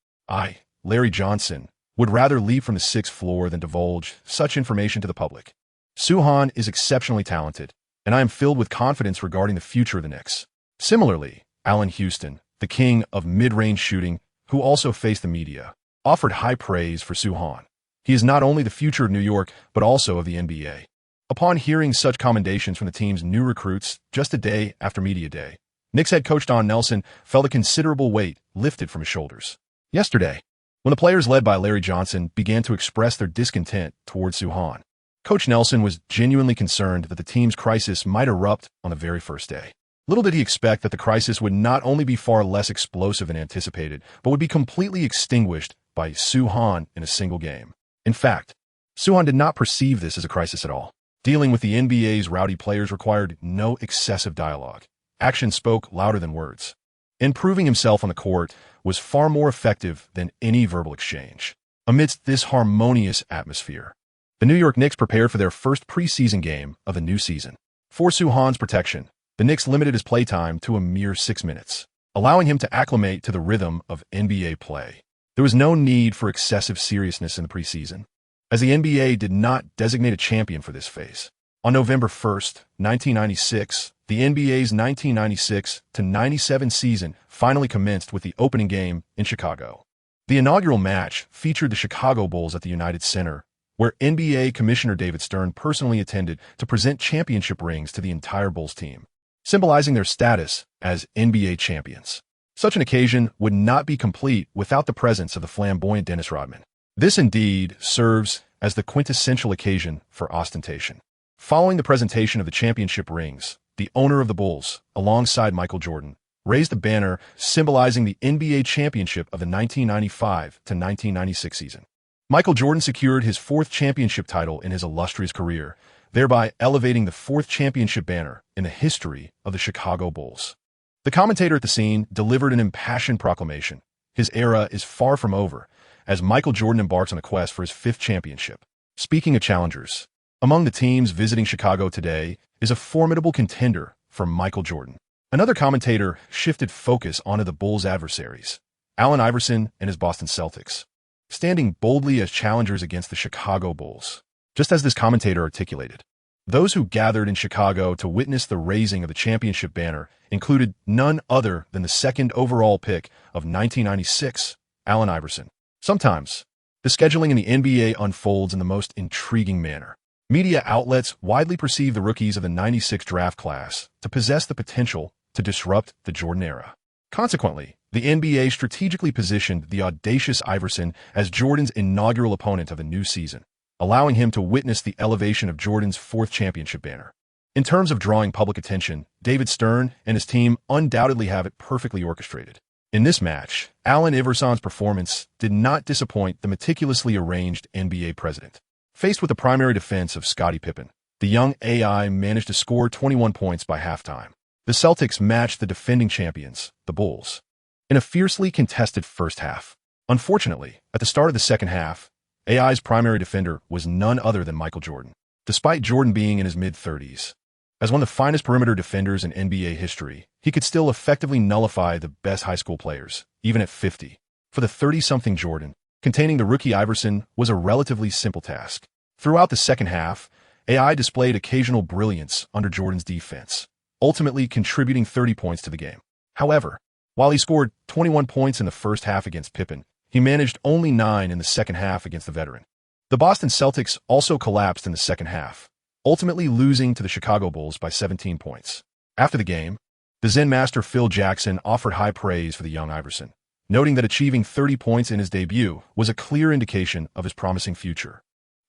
Larry Johnson, would rather leap from the sixth floor than divulge such information to the public. Soo-Han is exceptionally talented, and I am filled with confidence regarding the future of the Knicks. Similarly, Allen Houston, the king of mid-range shooting, who also faced the media, offered high praise for Soo-Han. He is not only the future of New York, but also of the NBA. Upon hearing such commendations from the team's new recruits just a day after Media Day, Knicks head coach Don Nelson felt a considerable weight lifted from his shoulders. Yesterday, when the players led by Larry Johnson began to express their discontent towards Soo-Han, Coach Nelson was genuinely concerned that the team's crisis might erupt on the very first day. Little did he expect that the crisis would not only be far less explosive than anticipated, but would be completely extinguished by Soo-Han in a single game. In fact, Soo-Han did not perceive this as a crisis at all. Dealing with the NBA's rowdy players required no excessive dialogue. Action spoke louder than words. And proving himself on the court was far more effective than any verbal exchange. Amidst this harmonious atmosphere, the New York Knicks prepared for their first preseason game of the new season. For Soo-Han's protection, the Knicks limited his playtime to a mere 6 minutes, allowing him to acclimate to the rhythm of NBA play. There was no need for excessive seriousness in the preseason, as the NBA did not designate a champion for this phase. On November 1st, 1996, the NBA's 1996-97 season finally commenced with the opening game in Chicago. The inaugural match featured the Chicago Bulls at the United Center, where NBA Commissioner David Stern personally attended to present championship rings to the entire Bulls team, symbolizing their status as NBA champions. Such an occasion would not be complete without the presence of the flamboyant Dennis Rodman. This indeed serves as the quintessential occasion for ostentation. Following the presentation of the championship rings, the owner of the Bulls, alongside Michael Jordan, raised a banner symbolizing the NBA championship of the 1995-1996 season. Michael Jordan secured his fourth championship title in his illustrious career, thereby elevating the fourth championship banner in the history of the Chicago Bulls. The commentator at the scene delivered an impassioned proclamation. His era is far from over, as Michael Jordan embarks on a quest for his fifth championship. Speaking of challengers, among the teams visiting Chicago today is a formidable contender for Michael Jordan. Another commentator shifted focus onto the Bulls' adversaries, Allen Iverson and his Boston Celtics, standing boldly as challengers against the Chicago Bulls. Just as this commentator articulated, those who gathered in Chicago to witness the raising of the championship banner included none other than the second overall pick of 1996, Allen Iverson. Sometimes, the scheduling in the NBA unfolds in the most intriguing manner. Media outlets widely perceive the rookies of the 96 draft class to possess the potential to disrupt the Jordan era. Consequently, the NBA strategically positioned the audacious Iverson as Jordan's inaugural opponent of the new season, allowing him to witness the elevation of Jordan's fourth championship banner. In terms of drawing public attention, David Stern and his team undoubtedly have it perfectly orchestrated. In this match, Allen Iverson's performance did not disappoint the meticulously arranged NBA president. Faced with the primary defense of Scottie Pippen, the young AI managed to score 21 points by halftime. The Celtics matched the defending champions, the Bulls, in a fiercely contested first half. Unfortunately, at the start of the second half, AI's primary defender was none other than Michael Jordan. Despite Jordan being in his mid-30s, as one of the finest perimeter defenders in NBA history, he could still effectively nullify the best high school players, even at 50. For the 30-something Jordan, containing the rookie Iverson was a relatively simple task. Throughout the second half, AI displayed occasional brilliance under Jordan's defense, ultimately contributing 30 points to the game. However, while he scored 21 points in the first half against Pippen, he managed only 9 in the second half against the veteran. The Boston Celtics also collapsed in the second half, ultimately losing to the Chicago Bulls by 17 points. After the game, the Zen master Phil Jackson offered high praise for the young Iverson, noting that achieving 30 points in his debut was a clear indication of his promising future.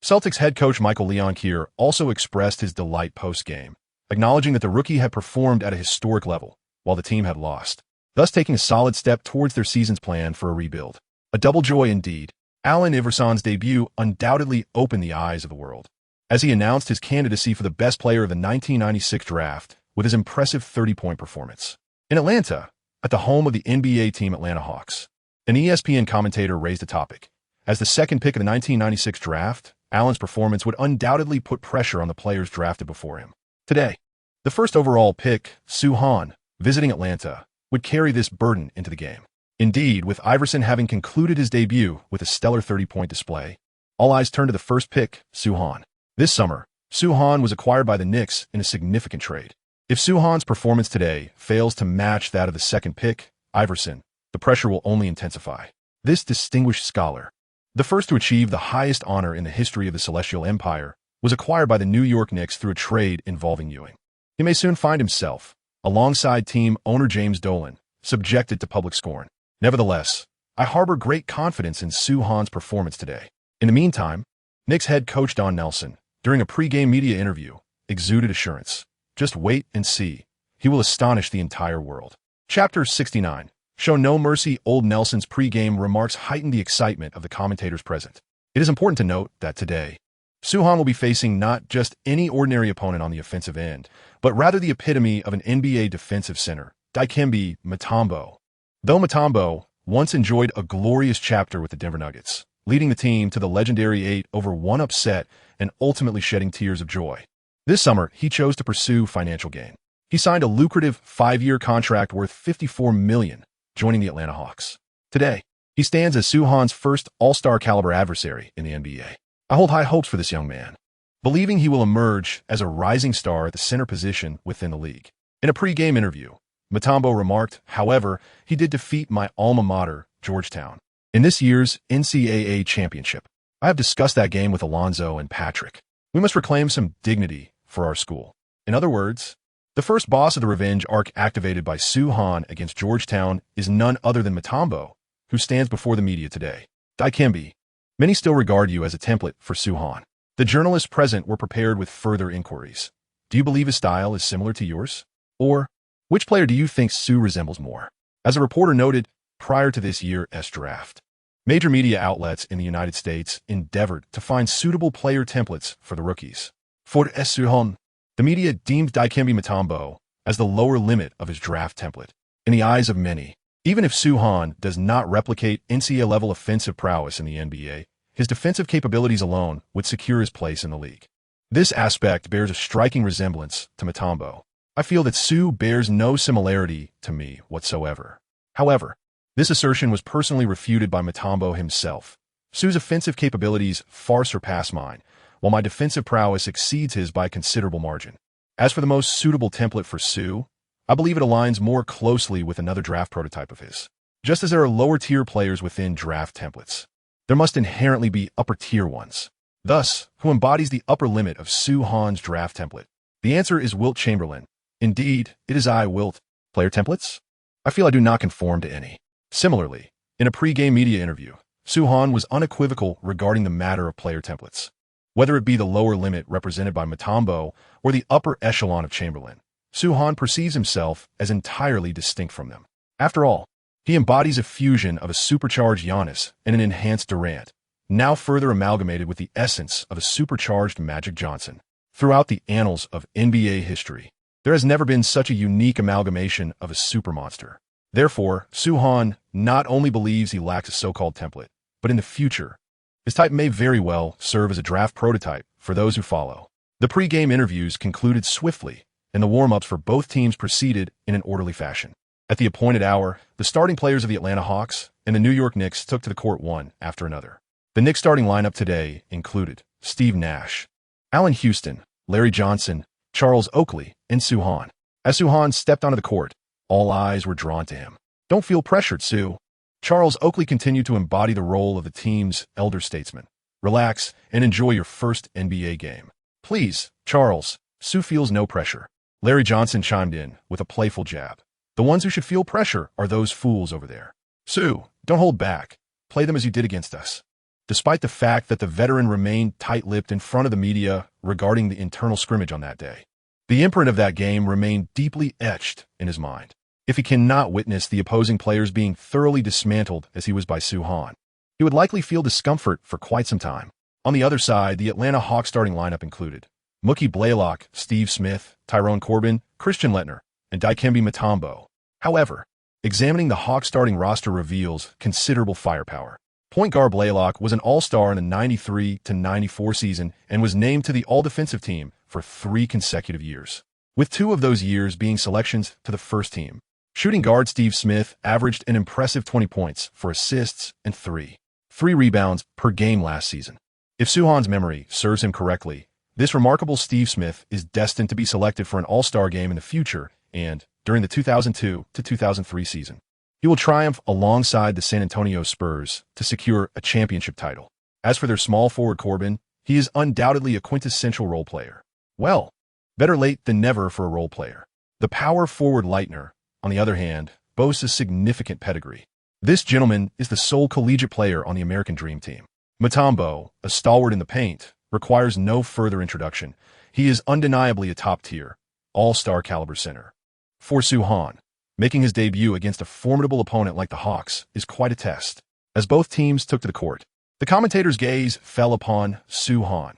Celtics head coach Michael Leonkier also expressed his delight post-game, acknowledging that the rookie had performed at a historic level, while the team had lost, thus taking a solid step towards their season's plan for a rebuild. A double joy indeed. Allen Iverson's debut undoubtedly opened the eyes of the world, as he announced his candidacy for the best player of the 1996 draft with his impressive 30-point performance. In Atlanta, at the home of the NBA team Atlanta Hawks. An ESPN commentator raised a topic. As the second pick of the 1996 draft, Allen's performance would undoubtedly put pressure on the players drafted before him. Today, the first overall pick, Soo Han, visiting Atlanta, would carry this burden into the game. Indeed, with Iverson having concluded his debut with a stellar 30-point display, all eyes turned to the first pick, Soo Han. This summer, Soo Han was acquired by the Knicks in a significant trade. If Soo Han's performance today fails to match that of the second pick, Iverson, the pressure will only intensify. This distinguished scholar, the first to achieve the highest honor in the history of the Celestial Empire, was acquired by the New York Knicks through a trade involving Ewing. He may soon find himself, alongside team owner James Dolan, subjected to public scorn. Nevertheless, I harbor great confidence in Soo Han's performance today. In the meantime, Knicks head coach Don Nelson, during a pregame media interview, exuded assurance. Just wait and see. He will astonish the entire world. Chapter 69. Show no mercy. Old Nelson's pregame remarks heightened the excitement of the commentators present. It is important to note that today, Soo Han will be facing not just any ordinary opponent on the offensive end, but rather the epitome of an NBA defensive center, Dikembe Mutombo. Though Mutombo once enjoyed a glorious chapter with the Denver Nuggets, leading the team to the legendary 8-1 upset and ultimately shedding tears of joy, this summer he chose to pursue financial gain. He signed a lucrative 5-year contract worth $54 million, joining the Atlanta Hawks. Today, he stands as Soo Han's first all-star caliber adversary in the NBA. I hold high hopes for this young man, believing he will emerge as a rising star at the center position within the league. In a pre-game interview, Mutombo remarked, "However, he did defeat my alma mater, Georgetown, in this year's NCAA championship. I have discussed that game with Alonzo and Patrick. We must reclaim some dignity for our school." In other words, the first boss of the revenge arc activated by Soo Han against Georgetown is none other than Mutombo, who stands before the media today. Dikembe, many still regard you as a template for Soo Han. The journalists present were prepared with further inquiries. Do you believe his style is similar to yours? Or, which player do you think Soo resembles more? As a reporter noted, prior to this year's draft, major media outlets in the United States endeavored to find suitable player templates for the rookies. For Soo Han, the media deemed Dikembe Mutombo as the lower limit of his draft template. In the eyes of many, even if Soo Han does not replicate NCAA-level offensive prowess in the NBA, his defensive capabilities alone would secure his place in the league. This aspect bears a striking resemblance to Mutombo. I feel that Soo bears no similarity to me whatsoever. However, this assertion was personally refuted by Mutombo himself. Soo's offensive capabilities far surpass mine, while my defensive prowess exceeds his by a considerable margin. As for the most suitable template for Soo, I believe it aligns more closely with another draft prototype of his. Just as there are lower-tier players within draft templates, there must inherently be upper-tier ones. Thus, who embodies the upper limit of Soo Han's draft template? The answer is Wilt Chamberlain. Indeed, it is I, Wilt. Player templates? I feel I do not conform to any. Similarly, in a pre-game media interview, Soo Han was unequivocal regarding the matter of player templates. Whether it be the lower limit represented by Mutombo or the upper echelon of Chamberlain, Soo Han perceives himself as entirely distinct from them. After all, he embodies a fusion of a supercharged Giannis and an enhanced Durant, now further amalgamated with the essence of a supercharged Magic Johnson. Throughout the annals of NBA history, there has never been such a unique amalgamation of a supermonster. Therefore, Soo Han not only believes he lacks a so-called template, but in the future, his type may very well serve as a draft prototype for those who follow. The pre-game interviews concluded swiftly, and the warm-ups for both teams proceeded in an orderly fashion. At the appointed hour, the starting players of the Atlanta Hawks and the New York Knicks took to the court one after another. The Knicks starting lineup today included SteveNash, Allen Houston, Larry Johnson, Charles Oakley, and Soo Han. As Soo Han stepped onto the court, all eyes were drawn to him. "Don't feel pressured, Soo." Charles Oakley continued to embody the role of the team's elder statesman. "Relax and enjoy your first NBA game." "Please, Charles." Soo feels no pressure. Larry Johnson chimed in with a playful jab. "The ones who should feel pressure are those fools over there. Soo, don't hold back. Play them as you did against us." Despite the fact that the veteran remained tight-lipped in front of the media regarding the internal scrimmage on that day, the imprint of that game remained deeply etched in his mind. If he cannot witness the opposing players being thoroughly dismantled as he was by Soo Han, he would likely feel discomfort for quite some time. On the other side, the Atlanta Hawks starting lineup included Mookie Blaylock, Steve Smith, Tyrone Corbin, Christian Leitner, and Dikembe Mutombo. However, Examining the Hawks starting roster reveals considerable firepower. Point guard Blaylock was an all-star in the 93-94 season and was named to the all-defensive team for 3 consecutive years, with 2 of those years being selections to the first team. Shooting guard Steve Smith averaged an impressive 20 points, 4 assists, and 3 rebounds per game last season. If Suhan's memory serves him correctly, this remarkable Steve Smith is destined to be selected for an all-star game in the future, and during the 2002-2003 season, he will triumph alongside the San Antonio Spurs to secure a championship title. As for their small forward Corbin, he is undoubtedly a quintessential role player. Well, better late than never for a role player. The power forward Leitner, on the other hand, boasts a significant pedigree. This gentleman is the sole collegiate player on the American Dream Team. Mutombo, a stalwart in the paint, requires no further introduction. He is undeniably a top-tier, all-star caliber center. For Suhan, making his debut against a formidable opponent like the Hawks is quite a test. As both teams took to the court, the commentator's gaze fell upon Suhan.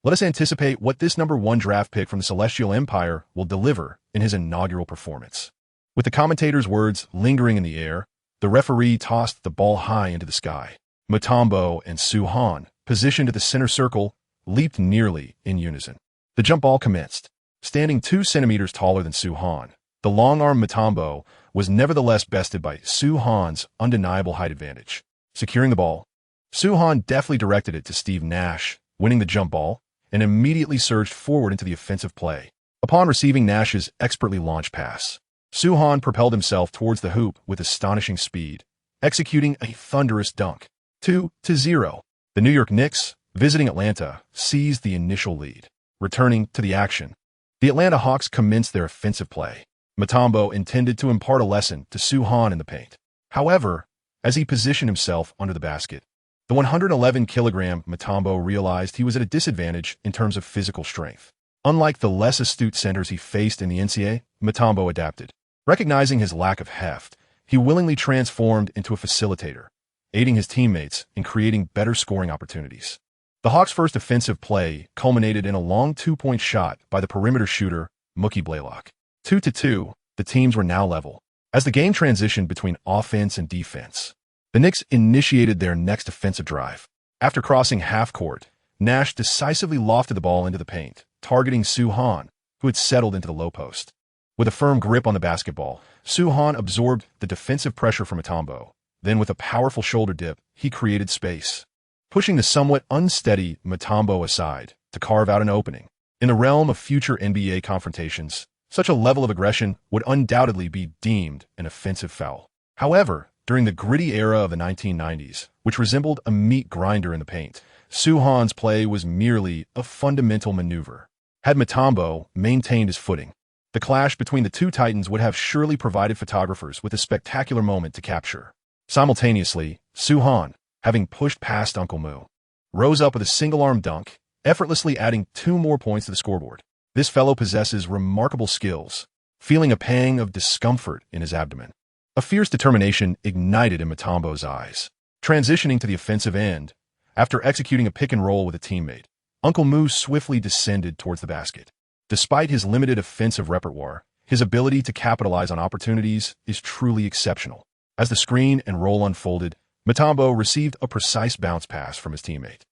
Let us anticipate what this #1 draft pick from the Celestial Empire will deliver in his inaugural performance. With the commentator's words lingering in the air, the referee tossed the ball high into the sky. Mutombo and Suhan, positioned at the center circle, leaped nearly in unison. The jump ball commenced. Standing 2 centimeters taller than Suhan, the long-arm Mutombo was nevertheless bested by Suhan's undeniable height advantage. Securing the ball, Suhan deftly directed it to SteveNash, winning the jump ball, and immediately surged forward into the offensive play. Upon receiving Nash's expertly launched pass, Suhan propelled himself towards the hoop with astonishing speed, executing a thunderous dunk. 2-0. The New York Knicks, visiting Atlanta, seized the initial lead. Returning to the action, the Atlanta Hawks commenced their offensive play. Mutombo intended to impart a lesson to Suhan in the paint. However, as he positioned himself under the basket, the 111-kilogram Mutombo realized he was at a disadvantage in terms of physical strength. Unlike the less astute centers he faced in the NCAA, Mutombo adapted. Recognizing his lack of heft, he willingly transformed into a facilitator, aiding his teammates in creating better scoring opportunities. The Hawks' first offensive play culminated in a long 2-point shot by the perimeter shooter, Mookie Blaylock. 2-2, the teams were now level. As the game transitioned between offense and defense, the Knicks initiated their next offensive drive. After crossing half court, Nash decisively lofted the ball into the paint, targeting Suhan, who had settled into the low post. With a firm grip on the basketball, Suhan absorbed the defensive pressure from Mutombo. Then with a powerful shoulder dip, he created space, pushing the somewhat unsteady Mutombo aside to carve out an opening. In the realm of future NBA confrontations, such a level of aggression would undoubtedly be deemed an offensive foul. However, during the gritty era of the 1990s, which resembled a meat grinder in the paint, Suhan's play was merely a fundamental maneuver. Had Mutombo maintained his footing, the clash between the two titans would have surely provided photographers with a spectacular moment to capture. Simultaneously, Suhan, having pushed past Uncle Moo, rose up with a single-arm dunk, effortlessly adding 2 more points to the scoreboard. This fellow possesses remarkable skills, feeling a pang of discomfort in his abdomen. A fierce determination ignited in Mutombo's eyes. Transitioning to the offensive end, after executing a pick-and-roll with a teammate, Uncle Moo swiftly descended towards the basket. Despite his limited offensive repertoire, his ability to capitalize on opportunities is truly exceptional. As the screen and roll unfolded, Mutombo received a precise bounce pass from his teammate.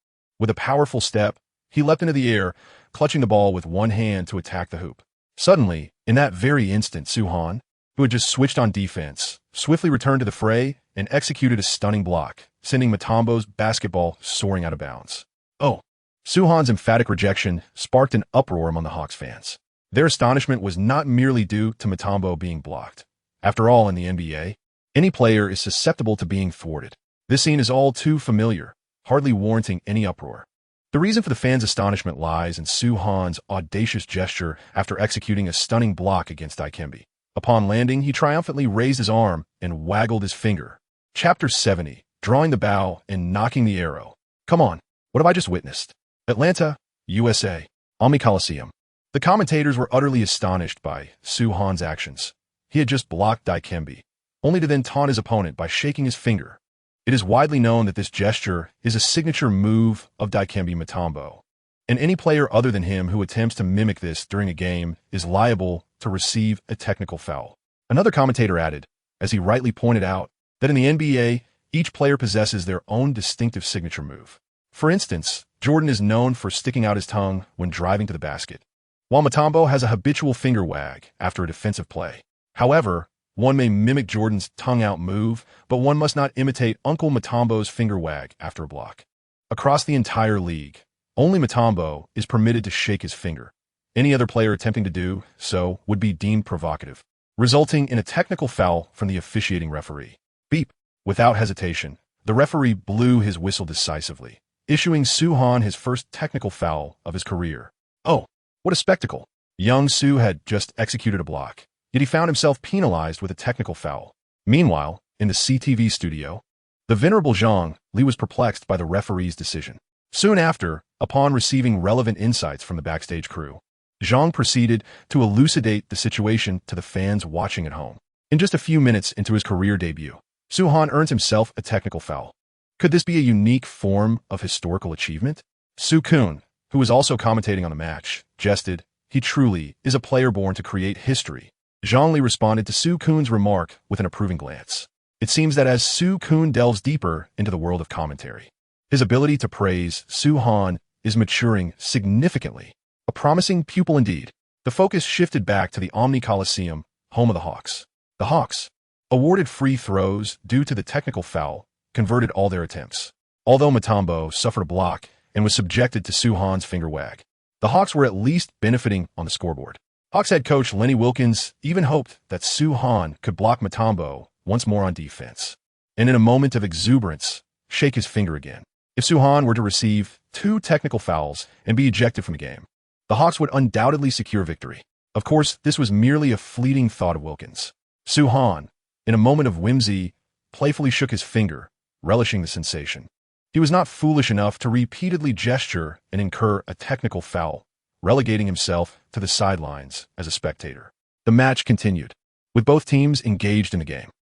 With a powerful step, he leapt into the air, clutching the ball with one hand to attack the hoop. Suddenly, in that very instant, Suhan, who had just switched on defense, swiftly returned to the fray and executed a stunning block, sending Mutombo's basketball soaring out of bounds. Oh! Suhan's emphatic rejection sparked an uproar among the Hawks fans. Their astonishment was not merely due to Mutombo being blocked. After all, in the NBA, any player is susceptible to being thwarted. This scene is all too familiar, hardly warranting any uproar. The reason for the fans' astonishment lies in Suhan's audacious gesture after executing a stunning block against Dikembe. Upon landing, he triumphantly raised his arm and waggled his finger. Chapter 70, drawing the bow and knocking the arrow. Come on, what have I just witnessed? Atlanta, USA, Omni Coliseum. The commentators were utterly astonished by Suhan's actions. He had just blocked Dikembe, only to then taunt his opponent by shaking his finger. It is widely known that this gesture is a signature move of Dikembe Mutombo, and any player other than him who attempts to mimic this during a game is liable to receive a technical foul. Another commentator added, as he rightly pointed out that in the NBA, each player possesses their own distinctive signature move. For instance, Jordan is known for sticking out his tongue when driving to the basket, while Mutombo has a habitual finger wag after a defensive play. However, one may mimic Jordan's tongue-out move, but one must not imitate Uncle Mutombo's finger wag after a block. Across the entire league, only Mutombo is permitted to shake his finger. Any other player attempting to do so would be deemed provocative, resulting in a technical foul from the officiating referee. Beep. Without hesitation, the referee blew his whistle decisively, issuing Soo-Han his first technical foul of his career. Oh, what a spectacle! Young Soo had just executed a block, yet he found himself penalized with a technical foul. Meanwhile, in the CTV studio, the venerable Zhang Li was perplexed by the referee's decision. Soon after, upon receiving relevant insights from the backstage crew, Zhang proceeded to elucidate the situation to the fans watching at home. In just a few minutes into his career debut, Soo-Han earns himself a technical foul. Could this be a unique form of historical achievement? Soo-Kun, who was also commentating on the match, jested, "He truly is a player born to create history." Zhang Li responded to Soo-Kun's remark with an approving glance. It seems that as Soo-Kun delves deeper into the world of commentary, his ability to praise Soo-Han is maturing significantly. A promising pupil indeed. The focus shifted back to the Omni Coliseum, home of the Hawks. The Hawks, awarded free throws due to the technical foul, converted all their attempts. Although Mutombo suffered a block and was subjected to Soo-Han's finger wag, the Hawks were at least benefiting on the scoreboard. Hawks head coach Lenny Wilkins even hoped that Soo-Han could block Mutombo once more on defense, and in a moment of exuberance, shake his finger again. If Soo-Han were to receive 2 technical fouls and be ejected from the game, the Hawks would undoubtedly secure victory. Of course, this was merely a fleeting thought of Wilkins. Soo-Han, in a moment of whimsy, playfully shook his finger, relishing the sensation. He was not foolish enough to repeatedly gesture and incur a technical foul, relegating himself to the sidelines as a spectator. The match continued, with both teams engaged in the game.